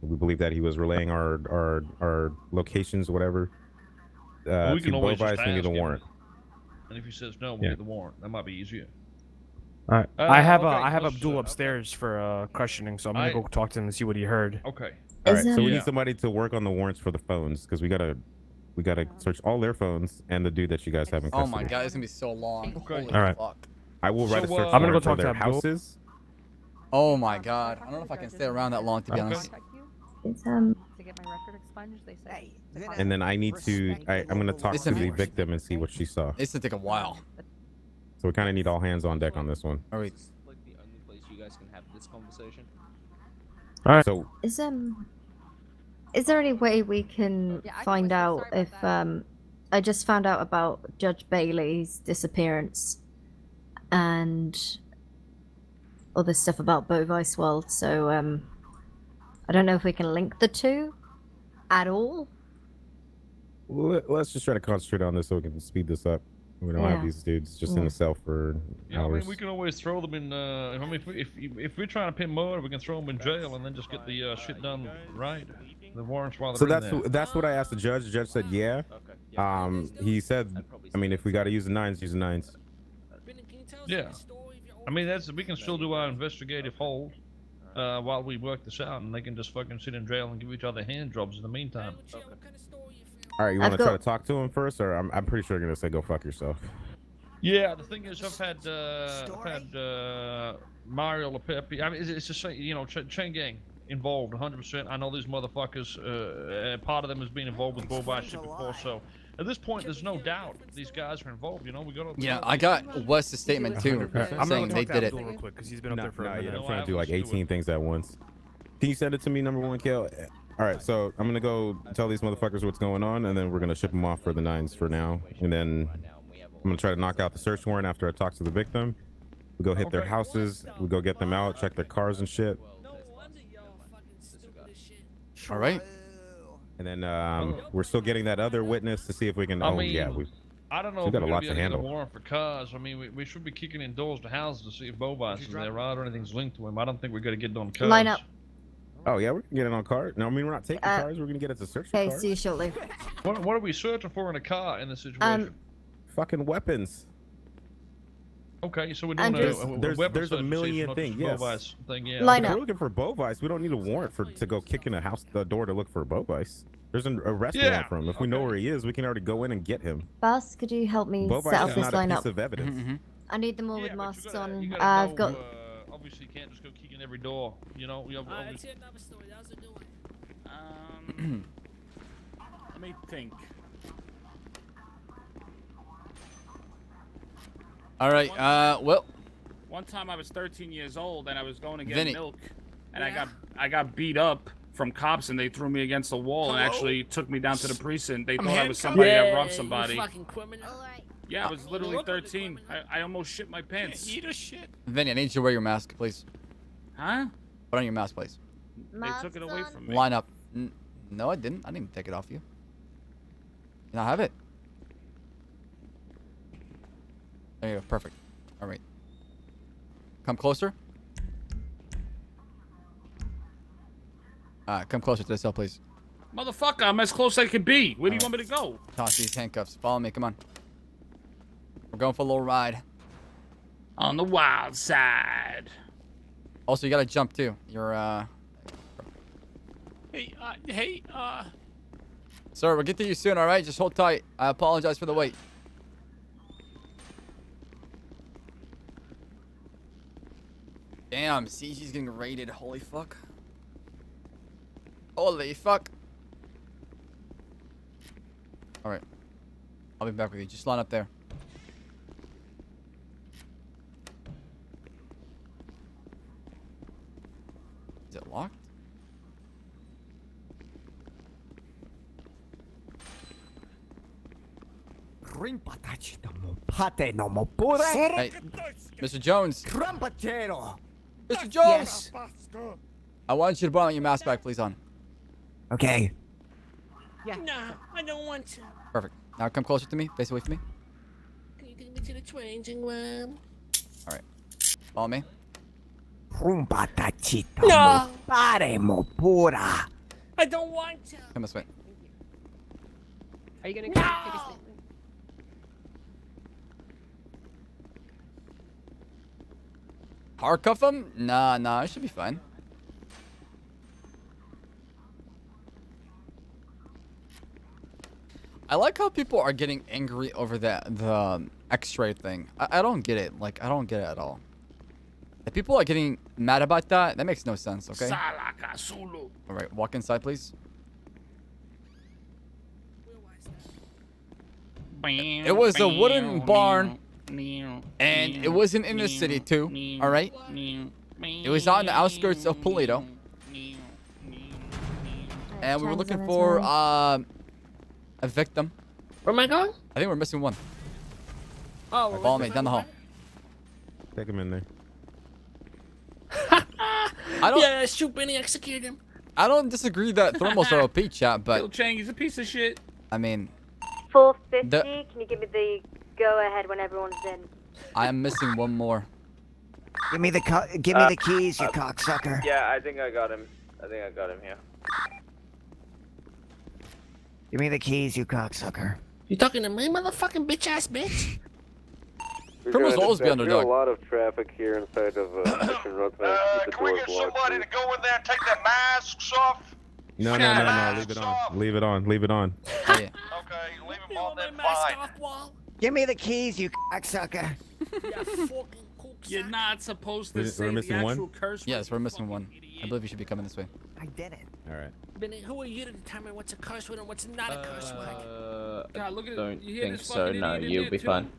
[SPEAKER 11] We believe that he was relaying our locations, whatever.
[SPEAKER 9] Well, we
[SPEAKER 11] to
[SPEAKER 9] can always just
[SPEAKER 11] Bovice, we need
[SPEAKER 9] ask
[SPEAKER 11] a
[SPEAKER 9] him.
[SPEAKER 11] warrant.
[SPEAKER 9] And if he says no, we'll
[SPEAKER 11] Yeah.
[SPEAKER 9] get the warrant. That might be easier.
[SPEAKER 14] All right. I have
[SPEAKER 9] let's,
[SPEAKER 14] Abdul upstairs for questioning, so I'm gonna
[SPEAKER 9] I-
[SPEAKER 14] go talk to him and see what he heard.
[SPEAKER 9] Okay.
[SPEAKER 11] All right, so we
[SPEAKER 9] Yeah.
[SPEAKER 11] need somebody to work on the warrants for the phones because we gotta search all their phones and the dude that you guys have in
[SPEAKER 3] Oh
[SPEAKER 11] custody.
[SPEAKER 3] my god, it's gonna be so long.
[SPEAKER 9] Okay.
[SPEAKER 3] Holy
[SPEAKER 14] All right.
[SPEAKER 3] fuck.
[SPEAKER 11] I will write a
[SPEAKER 9] So,
[SPEAKER 11] search
[SPEAKER 9] I'm
[SPEAKER 14] gonna
[SPEAKER 11] warrant
[SPEAKER 14] go
[SPEAKER 11] for
[SPEAKER 14] talk to
[SPEAKER 11] their
[SPEAKER 14] Abdul.
[SPEAKER 11] houses.
[SPEAKER 3] Oh my god. I don't know if I can stay around that long, to be honest.
[SPEAKER 8] It's
[SPEAKER 21] To get my record expunged, they say.
[SPEAKER 11] And then I need to. I'm gonna talk to
[SPEAKER 3] Listen,
[SPEAKER 11] the victim and see what she saw.
[SPEAKER 3] It's gonna take a while.
[SPEAKER 11] So we kind of need all hands on deck on this one.
[SPEAKER 3] All right.
[SPEAKER 1] Like the only place you guys can have this conversation.
[SPEAKER 11] All right. So
[SPEAKER 8] Is there any way we can find out if I just found out about Judge Bailey's disappearance and other stuff about Bovice World, so I don't know if we can link the two at all.
[SPEAKER 11] let's just try to concentrate on this so we can speed this up. We don't have
[SPEAKER 8] Yeah.
[SPEAKER 11] these dudes just in the cell for
[SPEAKER 9] Yeah, I
[SPEAKER 11] hours.
[SPEAKER 9] mean, we can always throw them in. I mean, if we're trying to pin murder, we can throw them in jail and then just get the shit done right. The warrants while
[SPEAKER 11] So
[SPEAKER 9] they're in there.
[SPEAKER 11] that's what I asked the judge. The judge said, yeah. He said, I mean, if we got to use the nines, use the nines.
[SPEAKER 9] Yeah. I mean, we can still do our investigative hold while we work this out, and they can just fucking sit in jail and give each other hand jobs in the meantime.
[SPEAKER 11] All right, you want to try to talk to him first, or I'm pretty sure you're gonna say go fuck yourself.
[SPEAKER 9] Yeah, the thing is, I've had Mario Lepepe. I mean, it's just chain gang involved 100%. I know these motherfuckers. Part of them has been involved with Bovice shit before, so at this point, there's no doubt these guys are involved. You know, we got to.
[SPEAKER 3] Yeah, I got Wes's statement too, saying they did it.
[SPEAKER 14] Real quick, because he's been up there for a
[SPEAKER 11] Yeah,
[SPEAKER 14] minute.
[SPEAKER 11] I'm trying to do like 18 things at once. Can you send it to me, number one, Kale? All right, so I'm gonna go tell these motherfuckers what's going on, and then we're gonna ship them off for the nines for now, and then I'm gonna try to knock out the search warrant after I talk to the victim. We go hit their houses, we go get them out, check their cars and shit.
[SPEAKER 3] All right.
[SPEAKER 11] And then we're still getting that other witness to see if we can.
[SPEAKER 9] I
[SPEAKER 11] Oh
[SPEAKER 9] mean,
[SPEAKER 11] yeah, we
[SPEAKER 9] I don't know.
[SPEAKER 11] we
[SPEAKER 9] If
[SPEAKER 11] got a
[SPEAKER 9] we're
[SPEAKER 11] lot
[SPEAKER 9] gonna
[SPEAKER 11] to
[SPEAKER 9] be able to get a
[SPEAKER 11] handle.
[SPEAKER 9] warrant for cars. I mean, we should be kicking in doors to houses to see if Bovice is there, right, or anything's linked to him. I don't think we're gonna get it on cars.
[SPEAKER 8] Line up.
[SPEAKER 11] Oh yeah, we're gonna get it on car. No, I mean we're not taking cars. We're gonna get it to search for
[SPEAKER 8] Okay,
[SPEAKER 11] cars.
[SPEAKER 8] see you shortly.
[SPEAKER 9] What are we searching for in a car in this situation?
[SPEAKER 11] Fucking weapons.
[SPEAKER 9] Okay, so we're doing
[SPEAKER 8] Andrews.
[SPEAKER 9] a weapon
[SPEAKER 11] There's a
[SPEAKER 9] search to see if
[SPEAKER 11] million
[SPEAKER 9] not
[SPEAKER 11] things.
[SPEAKER 9] just
[SPEAKER 11] Yes.
[SPEAKER 9] Bovice thing, yeah.
[SPEAKER 8] Line
[SPEAKER 11] If
[SPEAKER 8] up.
[SPEAKER 11] we're looking for Bovice, we don't need a warrant to go kick in the door to look for Bovice. There's an arrest
[SPEAKER 9] Yeah,
[SPEAKER 11] warrant for him. If we know where he is, we can already go in and get him.
[SPEAKER 8] Baas, could you help me
[SPEAKER 11] Bovice
[SPEAKER 8] set up
[SPEAKER 11] is
[SPEAKER 8] this
[SPEAKER 11] not a
[SPEAKER 8] lineup?
[SPEAKER 11] piece of evidence.
[SPEAKER 8] I need them all with
[SPEAKER 9] Yeah, but
[SPEAKER 8] masks
[SPEAKER 9] you
[SPEAKER 8] on.
[SPEAKER 9] gotta
[SPEAKER 8] I've
[SPEAKER 9] know,
[SPEAKER 8] got.
[SPEAKER 9] Obviously, you can't just go kicking every door. You know, we have.
[SPEAKER 10] Let's hear another story. That was a new one.
[SPEAKER 20] Let me think.
[SPEAKER 3] All right. Well,
[SPEAKER 20] One time I was 13 years old and I was going to get
[SPEAKER 3] Vinny.
[SPEAKER 20] milk, and I got beat up from cops and they threw me against the wall and actually took me down to the precinct. They thought I was somebody that robbed somebody.
[SPEAKER 10] You fucking criminal.
[SPEAKER 20] Yeah, I was literally 13. I almost shit my pants.
[SPEAKER 10] Eat a shit.
[SPEAKER 3] Vinny, I need you to wear your mask, please.
[SPEAKER 20] Huh?
[SPEAKER 3] Put on your mask, please.
[SPEAKER 20] They took it away from me.
[SPEAKER 3] Line up. No, I didn't. I didn't take it off you. Can I have it? There you go. Perfect. All right. Come closer. Come closer to the cell, please.
[SPEAKER 20] Motherfucker, I'm as close as I can be. Where do you want me to go?
[SPEAKER 3] Toss these handcuffs. Follow me. Come on. We're going for a little ride.
[SPEAKER 20] On the wild side.
[SPEAKER 3] Also, you gotta jump too. You're
[SPEAKER 20] Hey,
[SPEAKER 3] Sir, we'll get to you soon. All right. Just hold tight. I apologize for the wait. Damn, CG's getting raided. Holy fuck. Holy fuck. Alright. I'll be back with you. Just line up there. Is it locked?
[SPEAKER 23] Hey,
[SPEAKER 3] Mr. Jones.
[SPEAKER 23] Mr.
[SPEAKER 3] Mr. Jones! I want you to put on your mask back, please, on.
[SPEAKER 23] Okay.
[SPEAKER 17] Yeah. Nah, I don't want to.
[SPEAKER 3] Perfect. Now come closer to me. Face away from me.
[SPEAKER 17] Can you take me to the changing room?
[SPEAKER 3] Alright. Follow me.
[SPEAKER 17] No. I don't want to.
[SPEAKER 3] Come this way.
[SPEAKER 6] Are you gonna take a statement?
[SPEAKER 3] Handcuff him? Nah, it should be fine. I like how people are getting angry over the X-ray thing. I don't get it. Like, I don't get it at all. If people are getting mad about that, that makes no sense, okay? Alright, walk inside, please. It was a wooden barn, and it was in inner city too, alright? It was on the outskirts of Polito. And we were looking for a victim.
[SPEAKER 17] Where am I going?
[SPEAKER 3] I think we're missing one.
[SPEAKER 17] Oh,
[SPEAKER 3] Follow me down the hall.
[SPEAKER 11] Take him in there.
[SPEAKER 3] I don't.
[SPEAKER 17] Yeah, shoot Benny, execute him.
[SPEAKER 3] I don't disagree that thermals are OP, chat, but
[SPEAKER 20] Bill Chang is a piece of shit.
[SPEAKER 3] I mean,
[SPEAKER 13] 450. Can you give me the go-ahead when everyone's in?
[SPEAKER 3] I am missing one more.
[SPEAKER 23] Give me the keys, you cocksucker.
[SPEAKER 15] Yeah, I think I got him. Here.
[SPEAKER 23] Give me the keys, you cocksucker.
[SPEAKER 17] You talking to me, motherfucking bitch-ass bitch?
[SPEAKER 3] Criminals always be
[SPEAKER 2] There's
[SPEAKER 3] underdog.
[SPEAKER 2] a lot of traffic here inside of Mission Road.
[SPEAKER 18] Can we get somebody to go in there and take their masks off?
[SPEAKER 11] No. Leave it on. Leave it on. Leave it on.
[SPEAKER 18] Okay, leave them on then, fine.
[SPEAKER 23] Give me the keys, you cocksucker.
[SPEAKER 20] You're not supposed to
[SPEAKER 3] We're
[SPEAKER 20] say the
[SPEAKER 3] missing
[SPEAKER 20] actual
[SPEAKER 3] one?
[SPEAKER 20] curse word.
[SPEAKER 3] Yes, we're missing one. I believe you should be coming this way.
[SPEAKER 23] I did it.
[SPEAKER 11] All right.
[SPEAKER 17] Benny, who are you to determine what's a curse word and what's not a curse word?
[SPEAKER 20] God, look at
[SPEAKER 1] Don't
[SPEAKER 20] you hear
[SPEAKER 1] think
[SPEAKER 20] this
[SPEAKER 1] so.
[SPEAKER 20] fucking
[SPEAKER 1] No,
[SPEAKER 20] idiot in
[SPEAKER 1] you'll
[SPEAKER 20] here,
[SPEAKER 1] be
[SPEAKER 20] too?
[SPEAKER 1] fine.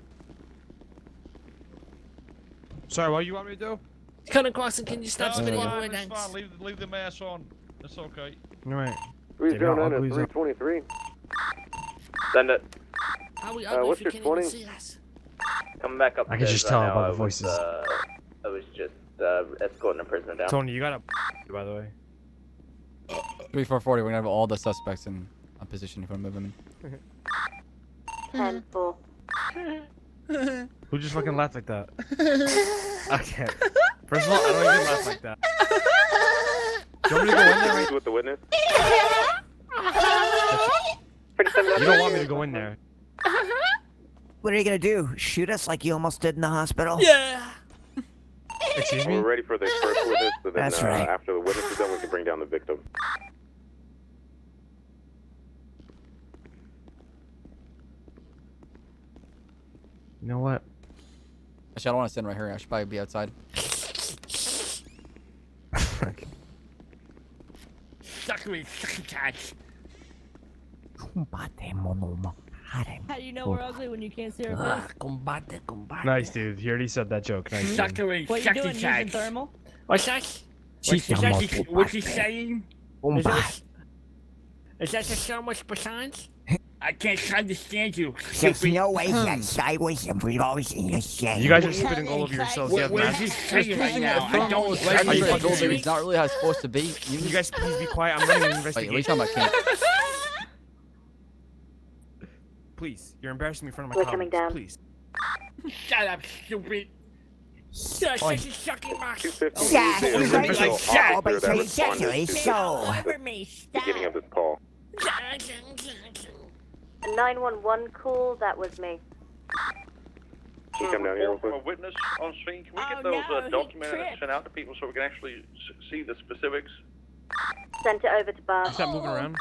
[SPEAKER 5] Sorry, what you want me to do?
[SPEAKER 17] Cut across and can you stop spinning your
[SPEAKER 20] Fine,
[SPEAKER 17] word
[SPEAKER 20] it's
[SPEAKER 17] ends?
[SPEAKER 20] fine. Leave the mask on. That's okay.
[SPEAKER 5] All right.
[SPEAKER 2] 309 and 323.
[SPEAKER 15] Send it.
[SPEAKER 17] How we ugly
[SPEAKER 2] what's
[SPEAKER 17] if you
[SPEAKER 2] your
[SPEAKER 17] can't even
[SPEAKER 2] 20?
[SPEAKER 17] see us?
[SPEAKER 15] Come back up.
[SPEAKER 14] I can just tell by the voices.
[SPEAKER 15] I was just escorting a prisoner down.
[SPEAKER 14] Tony, you got a by the way.
[SPEAKER 3] 3440. We're gonna have all the suspects in a position if we move them in.
[SPEAKER 13] 10-4.
[SPEAKER 14] Who just fucking laughed like that? I can't. First of all, I don't even laugh like that. Do you want me to go in there? Right?
[SPEAKER 2] With the witness.
[SPEAKER 14] You don't want me to go in there.
[SPEAKER 23] What are you gonna do? Shoot us like you almost did in the hospital?
[SPEAKER 17] Yeah.
[SPEAKER 14] Excuse me?
[SPEAKER 2] We're ready for the first witness, and then
[SPEAKER 23] That's right.
[SPEAKER 2] after the witness is done, we can bring down the victim.
[SPEAKER 14] You know what?
[SPEAKER 3] Actually, I don't want to stand right here. I should probably be outside.
[SPEAKER 17] Suck me, suck it, catch.
[SPEAKER 21] How do you know we're ugly when you can't see our face?
[SPEAKER 17] Combate.
[SPEAKER 14] Nice, dude. He already said that joke. Nice.
[SPEAKER 17] Suck away,
[SPEAKER 21] What you
[SPEAKER 17] suck
[SPEAKER 21] doing?
[SPEAKER 17] it,
[SPEAKER 21] Using
[SPEAKER 17] catch.
[SPEAKER 21] thermal?
[SPEAKER 17] What's that? What's he saying? Is that the sandwich besides? I can't understand you.
[SPEAKER 23] There's no way that sideways and reloads in the same.
[SPEAKER 14] You guys are spitting all over yourselves. You have
[SPEAKER 17] Where's
[SPEAKER 14] masks.
[SPEAKER 17] he saying right now? I don't like
[SPEAKER 3] I
[SPEAKER 17] you.
[SPEAKER 3] just told you it's not really how it's supposed to be.
[SPEAKER 14] You guys please be quiet. I'm running an
[SPEAKER 3] Wait,
[SPEAKER 14] investigation.
[SPEAKER 3] what are you talking about, King?
[SPEAKER 14] Please, you're embarrassing me in front of my
[SPEAKER 13] We're
[SPEAKER 14] colleagues.
[SPEAKER 13] coming down.
[SPEAKER 14] Please.
[SPEAKER 17] Shut up, stupid. Shut
[SPEAKER 23] Oi.
[SPEAKER 17] up, sucking my.
[SPEAKER 23] Yeah,
[SPEAKER 2] The
[SPEAKER 23] he's right.
[SPEAKER 2] official
[SPEAKER 23] Oh, but
[SPEAKER 2] officer that
[SPEAKER 23] so
[SPEAKER 2] responded to
[SPEAKER 23] so.
[SPEAKER 2] the beginning of this call.
[SPEAKER 13] 911 call, that was me.
[SPEAKER 2] Can you come down here real
[SPEAKER 18] From a
[SPEAKER 2] quick?
[SPEAKER 18] witness on scene, can we
[SPEAKER 21] Oh,
[SPEAKER 18] get those
[SPEAKER 21] no, he
[SPEAKER 18] documented and
[SPEAKER 21] tripped.
[SPEAKER 18] sent out to people so we can actually see the specifics?
[SPEAKER 13] Sent it over to Baas.
[SPEAKER 14] Stop moving around.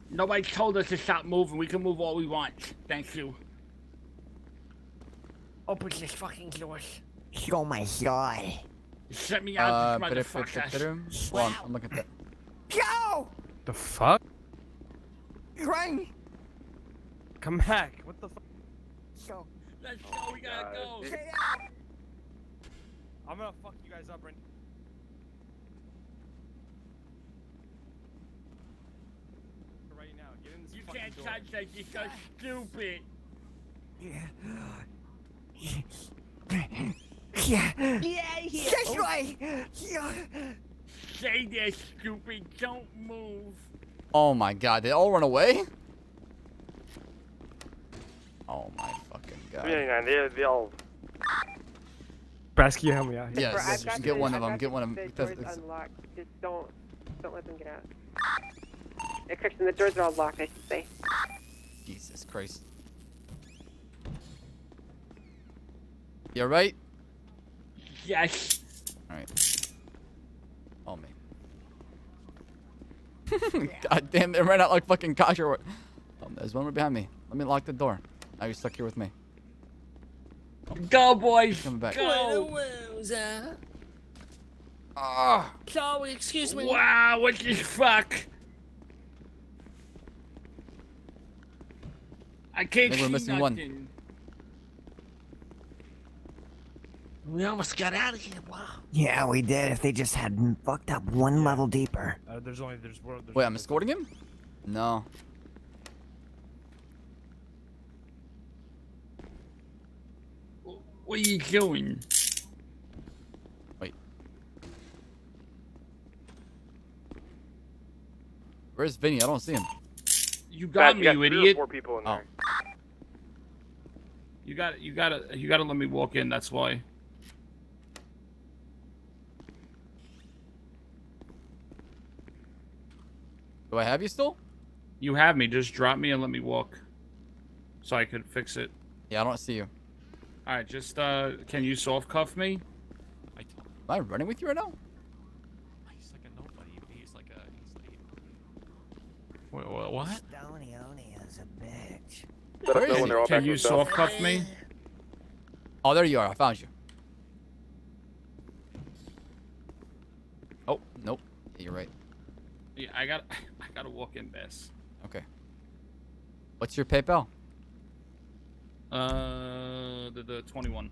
[SPEAKER 17] Nobody told us to stop moving. We can move all we want. Thank you. Open this fucking doors.
[SPEAKER 23] Oh my god.
[SPEAKER 20] Set me out, this
[SPEAKER 3] But
[SPEAKER 20] motherfucker.
[SPEAKER 3] Hold on, I'm looking at that.
[SPEAKER 23] Go!
[SPEAKER 14] The fuck?
[SPEAKER 23] Run!
[SPEAKER 14] Come back. What the fuck?
[SPEAKER 23] Go.
[SPEAKER 20] Let's go, we gotta go.
[SPEAKER 23] Stay out!
[SPEAKER 14] I'm gonna fuck you guys up right now. Get in this
[SPEAKER 20] You
[SPEAKER 14] fucking
[SPEAKER 20] can't
[SPEAKER 14] door.
[SPEAKER 20] touch us, you're so stupid.
[SPEAKER 23] Yeah.
[SPEAKER 17] Get out of here!
[SPEAKER 23] This way! Yeah.
[SPEAKER 20] Stay there, stupid. Don't move.
[SPEAKER 3] Oh my god, they all run away? Oh my fucking god.
[SPEAKER 16] 399, they all.
[SPEAKER 14] Bass, can you help me out here?
[SPEAKER 3] Yes, get one of them, get one of them.
[SPEAKER 10] The doors unlocked. Just don't let them get out. Correction, the doors are all locked, I should say.
[SPEAKER 3] Jesus Christ. You alright?
[SPEAKER 20] Yes.
[SPEAKER 3] Alright. Oh me. God damn, they ran out like fucking kosher. Oh, there's one right behind me. Let me lock the door. Now you're stuck here with me.
[SPEAKER 20] Go, boys.
[SPEAKER 3] Coming back.
[SPEAKER 20] Go.
[SPEAKER 17] Sorry, excuse me.
[SPEAKER 20] Wow, what the fuck? I can't
[SPEAKER 3] think we're
[SPEAKER 20] see
[SPEAKER 3] missing
[SPEAKER 20] nothing.
[SPEAKER 3] one.
[SPEAKER 17] We almost got out of here. Wow.
[SPEAKER 23] Yeah, we did. If they just hadn't fucked up one level deeper.
[SPEAKER 14] There's
[SPEAKER 3] Wait, I'm escorting him? No.
[SPEAKER 20] What are you doing?
[SPEAKER 3] Wait. Where's Vinny? I don't see him.
[SPEAKER 20] You got me, you
[SPEAKER 16] 3
[SPEAKER 20] idiot.
[SPEAKER 16] or 4 people in
[SPEAKER 3] Oh.
[SPEAKER 16] there.
[SPEAKER 20] You gotta let me walk in. That's why.
[SPEAKER 3] Do I have you still?
[SPEAKER 20] You have me. Just drop me and let me walk, so I could fix it.
[SPEAKER 3] Yeah, I don't see you.
[SPEAKER 20] All right, just can you soft cuff me?
[SPEAKER 3] Am I running with you right now?
[SPEAKER 6] He's like a nobody. He's like
[SPEAKER 20] Wait, what?
[SPEAKER 23] Stonioni is a bitch.
[SPEAKER 3] Where is
[SPEAKER 16] when
[SPEAKER 3] he?
[SPEAKER 16] they're all
[SPEAKER 20] Can
[SPEAKER 16] back
[SPEAKER 20] you
[SPEAKER 16] to themselves.
[SPEAKER 20] soft cuff me?
[SPEAKER 3] Oh, there you are. I found you. Oh, nope. Yeah, you're right.
[SPEAKER 20] Yeah, I gotta walk in, Bass.
[SPEAKER 3] Okay. What's your PayPal?
[SPEAKER 20] The 21.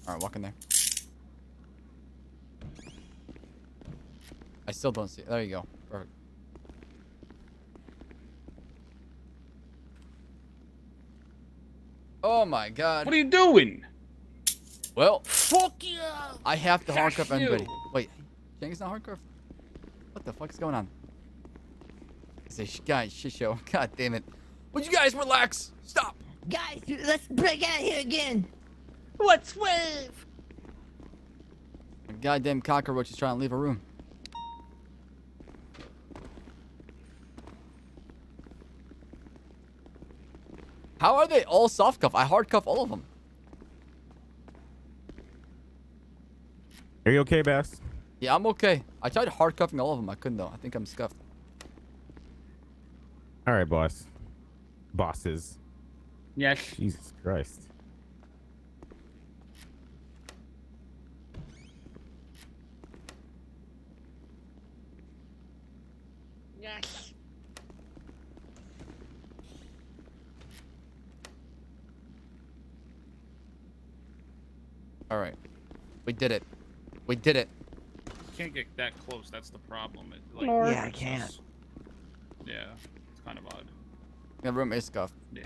[SPEAKER 3] All right, walk in there. I still don't see it. There you go. Perfect. Oh my god.
[SPEAKER 20] What are you doing?
[SPEAKER 3] Well,
[SPEAKER 17] Fuck you!
[SPEAKER 3] I have to
[SPEAKER 20] Fuck
[SPEAKER 3] handcuff
[SPEAKER 20] you.
[SPEAKER 3] everybody. Wait, Chang's not handcuffed? What the fuck's going on? It's a guy shit show. God damn it. Would you guys relax? Stop.
[SPEAKER 17] Guys, let's break out here again. What's with?
[SPEAKER 3] A goddamn cockroach is trying to leave a room. How are they all soft cuff? I hard cuff all of them.
[SPEAKER 11] Are you okay, Bass?
[SPEAKER 3] Yeah, I'm okay. I tried hard cuffing all of them. I couldn't though. I think I'm scuffed.
[SPEAKER 11] All right, boss. Bosses.
[SPEAKER 20] Yes.
[SPEAKER 11] Jesus Christ.
[SPEAKER 17] Yes.
[SPEAKER 3] All right. We did it. We did it.
[SPEAKER 20] You can't get that close. That's the problem. It, like,
[SPEAKER 23] Lord. Yeah, I can't.
[SPEAKER 20] Yeah, it's kind of odd.
[SPEAKER 3] The room is scuffed.
[SPEAKER 20] Yeah.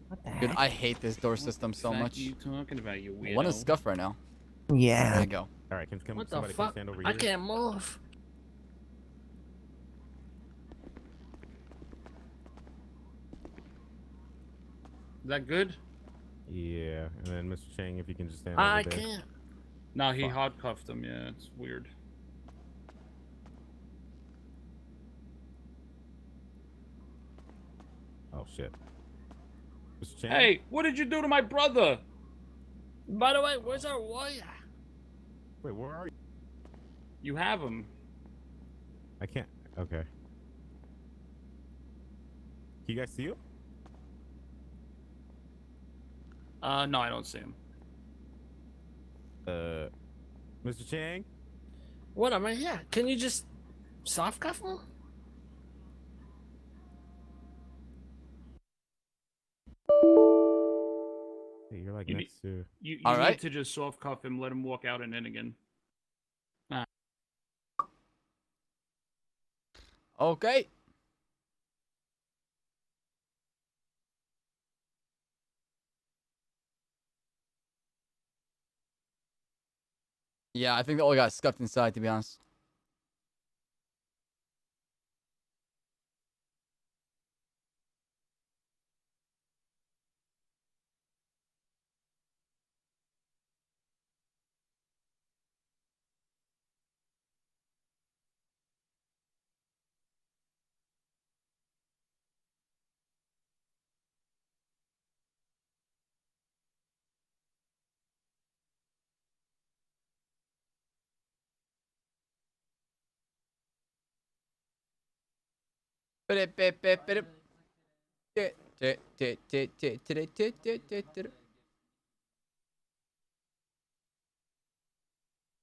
[SPEAKER 23] What the
[SPEAKER 3] Dude,
[SPEAKER 23] heck?
[SPEAKER 3] I hate this door system so
[SPEAKER 20] What the
[SPEAKER 3] much.
[SPEAKER 20] heck are you talking about, you weirdo?
[SPEAKER 3] One is scuffed right now.
[SPEAKER 23] Yeah.
[SPEAKER 3] There you go.
[SPEAKER 11] All right, can
[SPEAKER 17] What the
[SPEAKER 11] somebody
[SPEAKER 17] fuck?
[SPEAKER 11] come stand over
[SPEAKER 17] I
[SPEAKER 11] here?
[SPEAKER 17] can't move.
[SPEAKER 20] Is that good?
[SPEAKER 11] Yeah, and then Mr. Chang, if you can just stand
[SPEAKER 17] I
[SPEAKER 11] over there.
[SPEAKER 17] can't.
[SPEAKER 20] No, he hard cuffed him. Yeah, it's weird.
[SPEAKER 11] Oh shit. Mr. Chang.
[SPEAKER 20] Hey, what did you do to my brother?
[SPEAKER 17] By the way, where's our wire?
[SPEAKER 11] Wait, where are you?
[SPEAKER 20] You have him.
[SPEAKER 11] I can't. Okay. Can you guys see him?
[SPEAKER 20] No, I don't see him.
[SPEAKER 11] Mr. Chang?
[SPEAKER 17] What am I? Yeah. Can you just soft cuff him?
[SPEAKER 11] Hey, you're like
[SPEAKER 20] You
[SPEAKER 11] next to.
[SPEAKER 20] You
[SPEAKER 3] All
[SPEAKER 20] need
[SPEAKER 3] right.
[SPEAKER 20] to just soft cuff him, let him walk out and in again.
[SPEAKER 3] Okay. Yeah, I think they all got scuffed inside, to be honest.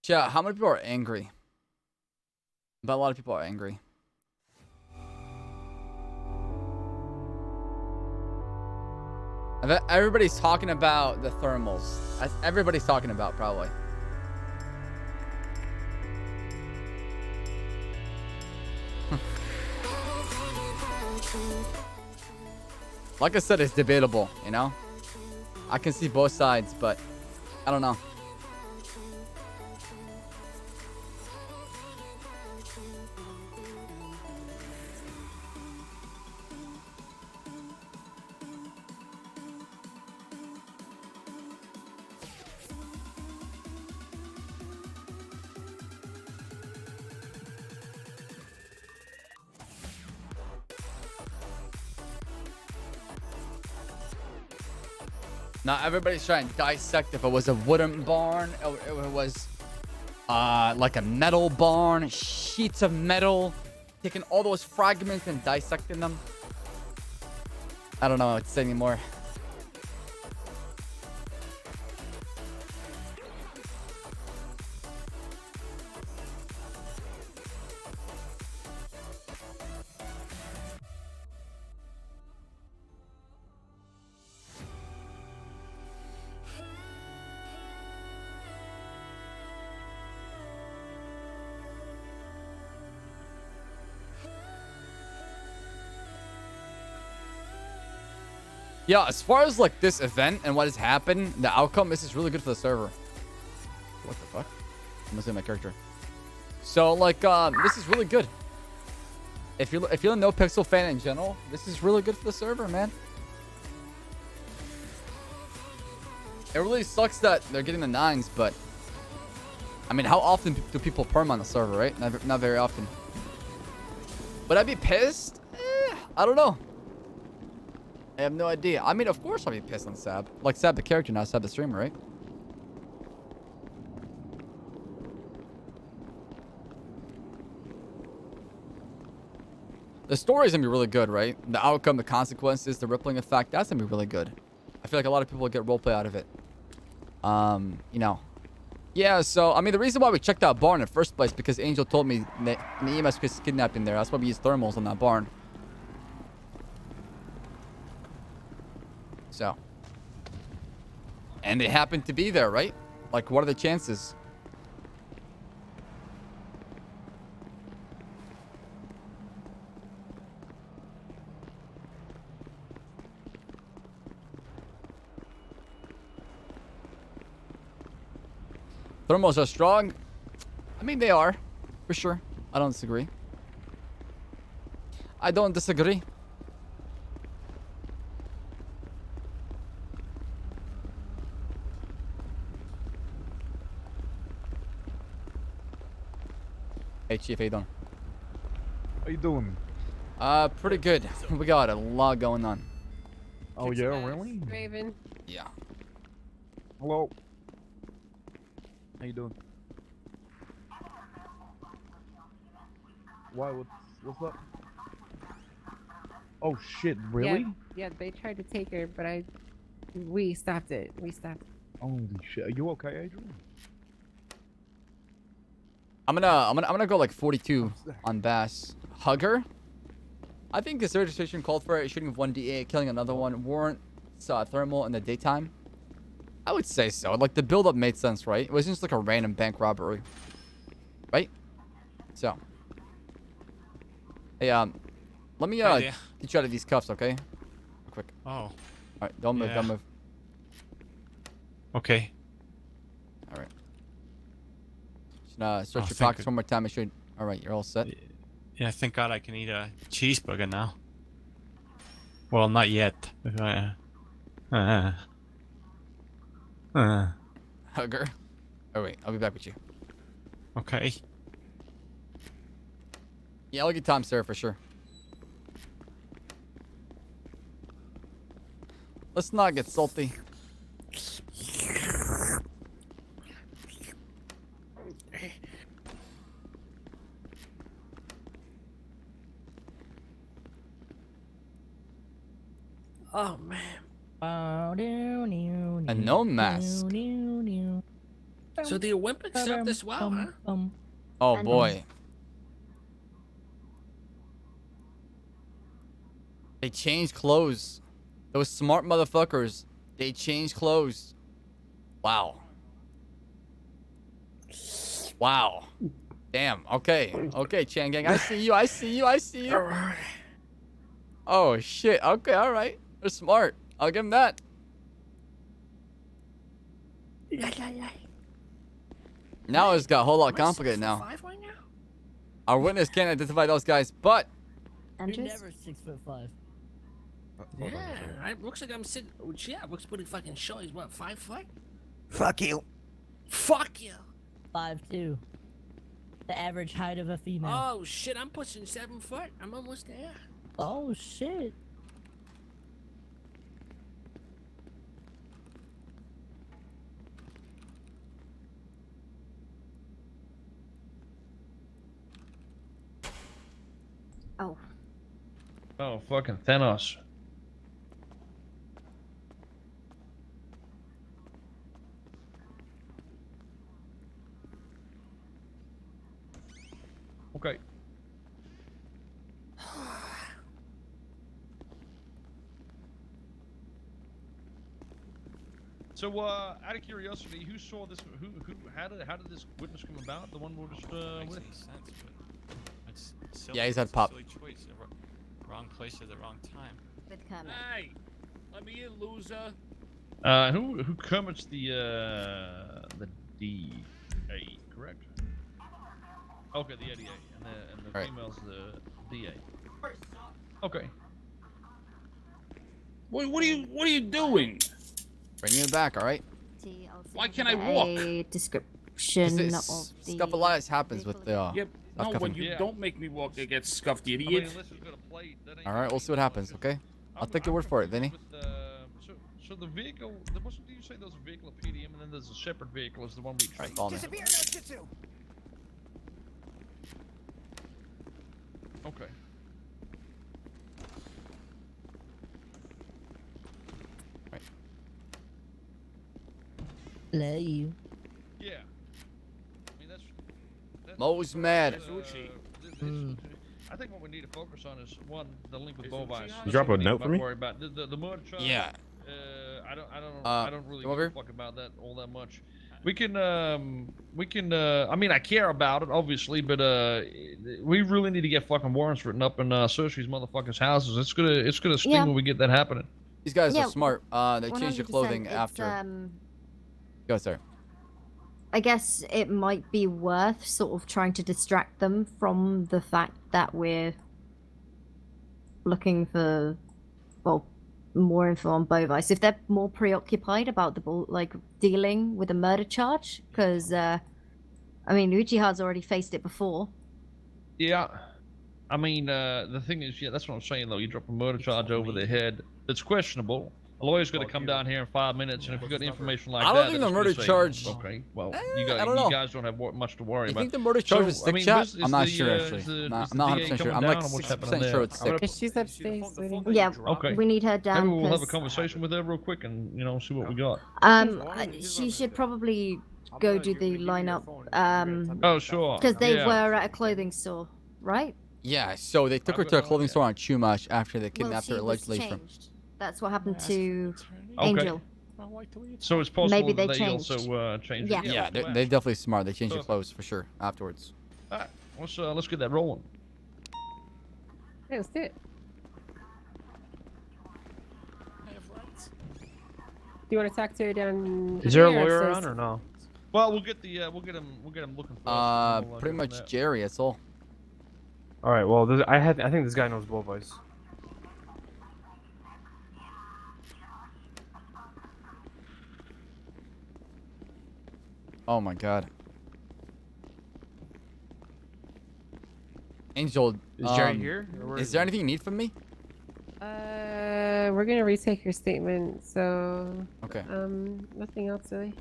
[SPEAKER 3] Chat, how many people are angry? But a lot of people are angry. I bet everybody's talking about the thermals. That's everybody's talking about, probably. Like I said, it's debatable, you know? I can see both sides, but I don't know. Now everybody's trying to dissect if it was a wooden barn, or if it was like a metal barn, sheets of metal, taking all those fragments and dissecting them. I don't know what to say anymore. Yeah, as far as like this event and what has happened, the outcome, this is really good for the server. What the fuck? I'm missing my character. So like, this is really good. If you're a NoPixel fan in general, this is really good for the server, man. It really sucks that they're getting the 9s, but I mean, how often do people perm on the server, right? Not very often. Would I be pissed? I don't know. I have no idea. I mean, of course I'll be pissed on Ssaab. Like Ssaab the character, not Ssaab the streamer, right? The story's gonna be really good, right? The outcome, the consequences, the rippling effect, that's gonna be really good. I feel like a lot of people will get roleplay out of it. You know. Yeah, so, I mean, the reason why we checked out barn in the first place, because Angel told me that the EMS was kidnapping there. That's why we used thermals on that barn. So. And they happen to be there, right? Like, what are the chances? Thermals are strong. I mean, they are. For sure. I don't disagree. I don't disagree. Hey, Chief, how you doing?
[SPEAKER 4] How you doing?
[SPEAKER 3] Pretty good. We got a lot going on.
[SPEAKER 4] Oh yeah, really?
[SPEAKER 10] Raven.
[SPEAKER 3] Yeah.
[SPEAKER 4] Hello. How you doing? Why? What's up? Oh shit! Really?
[SPEAKER 10] Yeah, they tried to take her, but we stopped it. We stopped.
[SPEAKER 4] Holy shit! Are you okay, Adrian?
[SPEAKER 3] I'm gonna go like 42 on Bass. Hugger. I think this registration called for it. Shooting with one DA, killing another one. Warrant thermal in the daytime. I would say so. Like the build-up made sense, right? It wasn't just like a random bank robbery, right? So, hey, let me get you out of these cuffs, okay? Real quick.
[SPEAKER 6] Oh.
[SPEAKER 3] All right, don't move, don't move.
[SPEAKER 6] Okay.
[SPEAKER 3] All right. Just, search your pockets one more time. Make sure. All right, you're all set.
[SPEAKER 6] Yeah, thank God I can eat a cheeseburger now. Well, not yet.
[SPEAKER 3] Hugger. Oh wait, I'll be back with you.
[SPEAKER 6] Okay.
[SPEAKER 3] Yeah, I'll get Tom Sarah for sure. Let's not get salty.
[SPEAKER 17] Oh man.
[SPEAKER 3] And no mask.
[SPEAKER 17] So the Olympics served this well, huh?
[SPEAKER 3] Oh boy. They changed clothes. Those smart motherfuckers. They changed clothes. Wow. Wow. Damn. Okay. Okay, Chan Gang. I see you. I see you. I see you. Oh shit. Okay. All right. They're smart. I'll give them that. Now it's got a whole lot complicated now. Our witness can't identify those guys, but
[SPEAKER 19] You're never 6'5".
[SPEAKER 17] Yeah, it looks like I'm sitting. Yeah, it looks pretty fucking short. He's what, 5 foot?
[SPEAKER 23] Fuck you.
[SPEAKER 17] Fuck you.
[SPEAKER 19] 5'2". The average height of a female.
[SPEAKER 17] Oh shit, I'm pushing 7 foot. I'm almost there.
[SPEAKER 19] Oh shit.
[SPEAKER 8] Oh.
[SPEAKER 9] Oh, fucking Thanos. Okay. So, out of curiosity, who saw this? How did this witness come about? The one we're just with.
[SPEAKER 3] Yeah, he's had pop.
[SPEAKER 6] Silly choice. Wrong place at the wrong time.
[SPEAKER 8] With Kermit.
[SPEAKER 6] Hey, let me in, loser.
[SPEAKER 9] Who Kermit's the DA, correct? Okay, the ADA, and the female's the DA. Okay.
[SPEAKER 20] What are you doing?
[SPEAKER 3] Bringing it back, all right?
[SPEAKER 20] Why can't I walk?
[SPEAKER 8] A description of the
[SPEAKER 3] stuff a lot happens with the.
[SPEAKER 20] Yep. No, when you don't make me walk, it gets scuffed, you
[SPEAKER 9] I mean,
[SPEAKER 20] idiot.
[SPEAKER 3] All right, we'll see what happens. Okay, I'll take your word for it, Vinny.
[SPEAKER 9] So the vehicle, did you say there's a vehicle at PDM and then there's a separate vehicle is the one we trained?
[SPEAKER 3] Follow me.
[SPEAKER 9] Okay.
[SPEAKER 3] Right.
[SPEAKER 19] Love you.
[SPEAKER 9] Yeah. I mean, that's
[SPEAKER 3] Mo's mad.
[SPEAKER 9] I think what we need to focus on is one, the link with Bovine.
[SPEAKER 11] You drop a note for me?
[SPEAKER 9] Worry about the murder charge.
[SPEAKER 3] Yeah.
[SPEAKER 9] I don't really give a fuck about that all that much. We can I mean, I care about it obviously, but we really need to get fucking warrants written up and search these motherfuckers' houses. It's gonna sting when we get that happening.
[SPEAKER 3] These guys are smart. They changed their clothing after. Go, sir.
[SPEAKER 8] I guess it might be worth sort of trying to distract them from the fact that we're looking for, well, more info on Bovice. If they're more preoccupied about the dealing with a murder charge, because I mean, Uchiha's already faced it before.
[SPEAKER 9] Yeah, I mean, the thing is, yeah, that's what I'm saying though. You drop a murder charge over their head, it's questionable. A lawyer's going to come down here in 5 minutes, and if you've got information like that,
[SPEAKER 3] I don't think the murder charge.
[SPEAKER 9] Okay, well,
[SPEAKER 3] I
[SPEAKER 9] you
[SPEAKER 3] don't know.
[SPEAKER 9] guys don't have much to worry about.
[SPEAKER 3] You think the murder charge is stick shot? I'm not sure
[SPEAKER 9] is
[SPEAKER 3] actually.
[SPEAKER 9] the-
[SPEAKER 3] I'm
[SPEAKER 9] is
[SPEAKER 3] not
[SPEAKER 9] the
[SPEAKER 3] 100%
[SPEAKER 9] DA
[SPEAKER 3] sure. I'm
[SPEAKER 9] coming
[SPEAKER 3] like
[SPEAKER 9] down, or what's
[SPEAKER 3] 60%
[SPEAKER 9] happening
[SPEAKER 3] sure
[SPEAKER 9] there?
[SPEAKER 3] it's stick.
[SPEAKER 8] She's upstairs. Yeah,
[SPEAKER 9] Okay.
[SPEAKER 8] we need her down.
[SPEAKER 9] Maybe we'll have a
[SPEAKER 8] 'cause,
[SPEAKER 9] conversation with her real quick, and see what we got.
[SPEAKER 8] she should probably go do the lineup.
[SPEAKER 9] Oh, sure.
[SPEAKER 8] Because they
[SPEAKER 9] Yeah.
[SPEAKER 8] were at a clothing store, right?
[SPEAKER 3] Yeah, so they took her to a clothing store on Chumash after they
[SPEAKER 8] Well,
[SPEAKER 3] kidnapped
[SPEAKER 8] she
[SPEAKER 3] her
[SPEAKER 8] was
[SPEAKER 3] allegedly from.
[SPEAKER 8] changed. That's what happened to
[SPEAKER 9] Okay.
[SPEAKER 8] Angel.
[SPEAKER 9] So it's possible
[SPEAKER 8] Maybe
[SPEAKER 9] that
[SPEAKER 8] they
[SPEAKER 9] they
[SPEAKER 8] changed.
[SPEAKER 9] also changed
[SPEAKER 8] Yeah.
[SPEAKER 9] it.
[SPEAKER 3] Yeah,
[SPEAKER 9] okay,
[SPEAKER 3] they're definitely smart. They changed the
[SPEAKER 9] Perfect.
[SPEAKER 3] clothes for sure afterwards.
[SPEAKER 9] Alright, let's get that rolling.
[SPEAKER 10] Hey, let's do it. Do you want to talk to her down
[SPEAKER 14] Is there a
[SPEAKER 10] here
[SPEAKER 14] lawyer
[SPEAKER 10] upstairs?
[SPEAKER 14] around or no?
[SPEAKER 9] Well, we'll get the we'll get him looking first. and then we'll,
[SPEAKER 3] Pretty
[SPEAKER 9] go from
[SPEAKER 3] much
[SPEAKER 9] there.
[SPEAKER 3] Jerry. That's all.
[SPEAKER 14] All right. Well, I think this guy knows blowboys.
[SPEAKER 3] Oh my God. Angel,
[SPEAKER 14] Is Jerry here? Or where
[SPEAKER 3] is there anything you need from me?
[SPEAKER 10] We're gonna retake your statement, so
[SPEAKER 3] Okay.
[SPEAKER 10] nothing else really.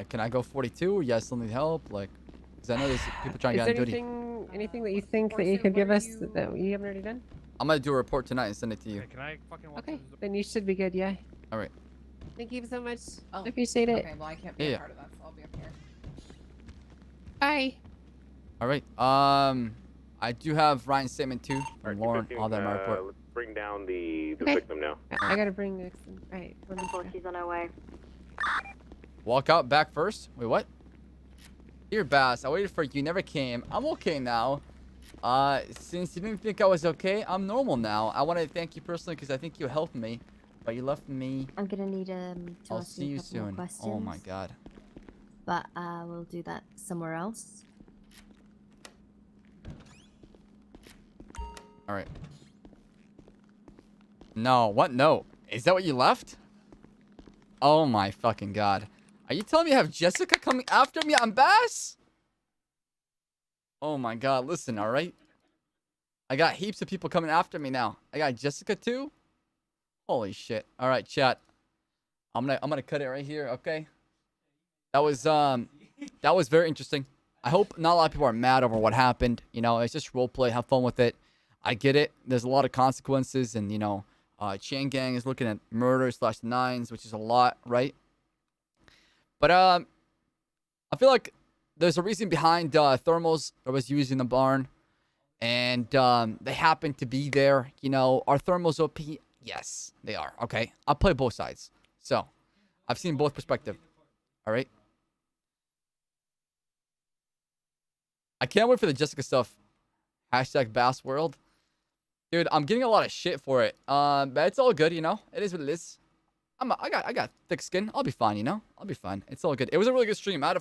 [SPEAKER 3] Can I go 42? Or you guys still need help? Like, because I know there's people trying to
[SPEAKER 10] Is
[SPEAKER 3] get
[SPEAKER 10] there
[SPEAKER 3] on duty.
[SPEAKER 10] anything that you think that you could give us that you haven't already done?
[SPEAKER 3] I'm gonna do a report tonight and send it to you.
[SPEAKER 14] Can I fucking watch
[SPEAKER 10] Okay, then you should be good. Yeah.
[SPEAKER 3] All right.
[SPEAKER 10] Thank you so much. I appreciate it.
[SPEAKER 7] Okay, well, I can't be
[SPEAKER 3] Yeah.
[SPEAKER 7] a part of that, so I'll be up here.
[SPEAKER 10] Bye.
[SPEAKER 3] All right. I do have Ryan's statement too from Lauren. All that in my report.
[SPEAKER 2] Let's bring down the
[SPEAKER 10] Okay.
[SPEAKER 2] victim now.
[SPEAKER 10] I gotta bring this. Alright.
[SPEAKER 13] She's on her way.
[SPEAKER 3] Walk out back first. Wait, what? Dear Baas, I waited for you. You never came. I'm okay now. Since you didn't think I was okay, I'm normal now. I want to thank you personally because I think you helped me, but you left me.
[SPEAKER 8] I'm gonna need to
[SPEAKER 3] I'll
[SPEAKER 8] ask
[SPEAKER 3] see
[SPEAKER 8] you
[SPEAKER 3] you
[SPEAKER 8] a couple more
[SPEAKER 3] soon.
[SPEAKER 8] questions.
[SPEAKER 3] Oh my God.
[SPEAKER 8] But we'll do that somewhere else.
[SPEAKER 3] All right. No, what? No. Is that what you left? Oh my fucking God. Are you telling me I have Jessica coming after me on Bass? Oh my God. Listen, all right? I got heaps of people coming after me now. I got Jessica too? Holy shit. All right, chat. I'm gonna cut it right here, okay? That was very interesting. I hope not a lot of people are mad over what happened. You know, it's just roleplay. Have fun with it. I get it. There's a lot of consequences, and you know, Chain Gang is looking at murder/9s, which is a lot, right? But I feel like there's a reason behind thermals that was used in the barn, and they happen to be there. You know, are thermals OP? Yes, they are. Okay, I'll play both sides. So, I've seen both perspectives. All right. I can't wait for the Jessica stuff. #Bass World. Dude, I'm getting a lot of shit for it. But it's all good, you know. It is what it is. I got thick skin. I'll be fine, you know. I'll be fine. It's all good. It was a really good stream. I had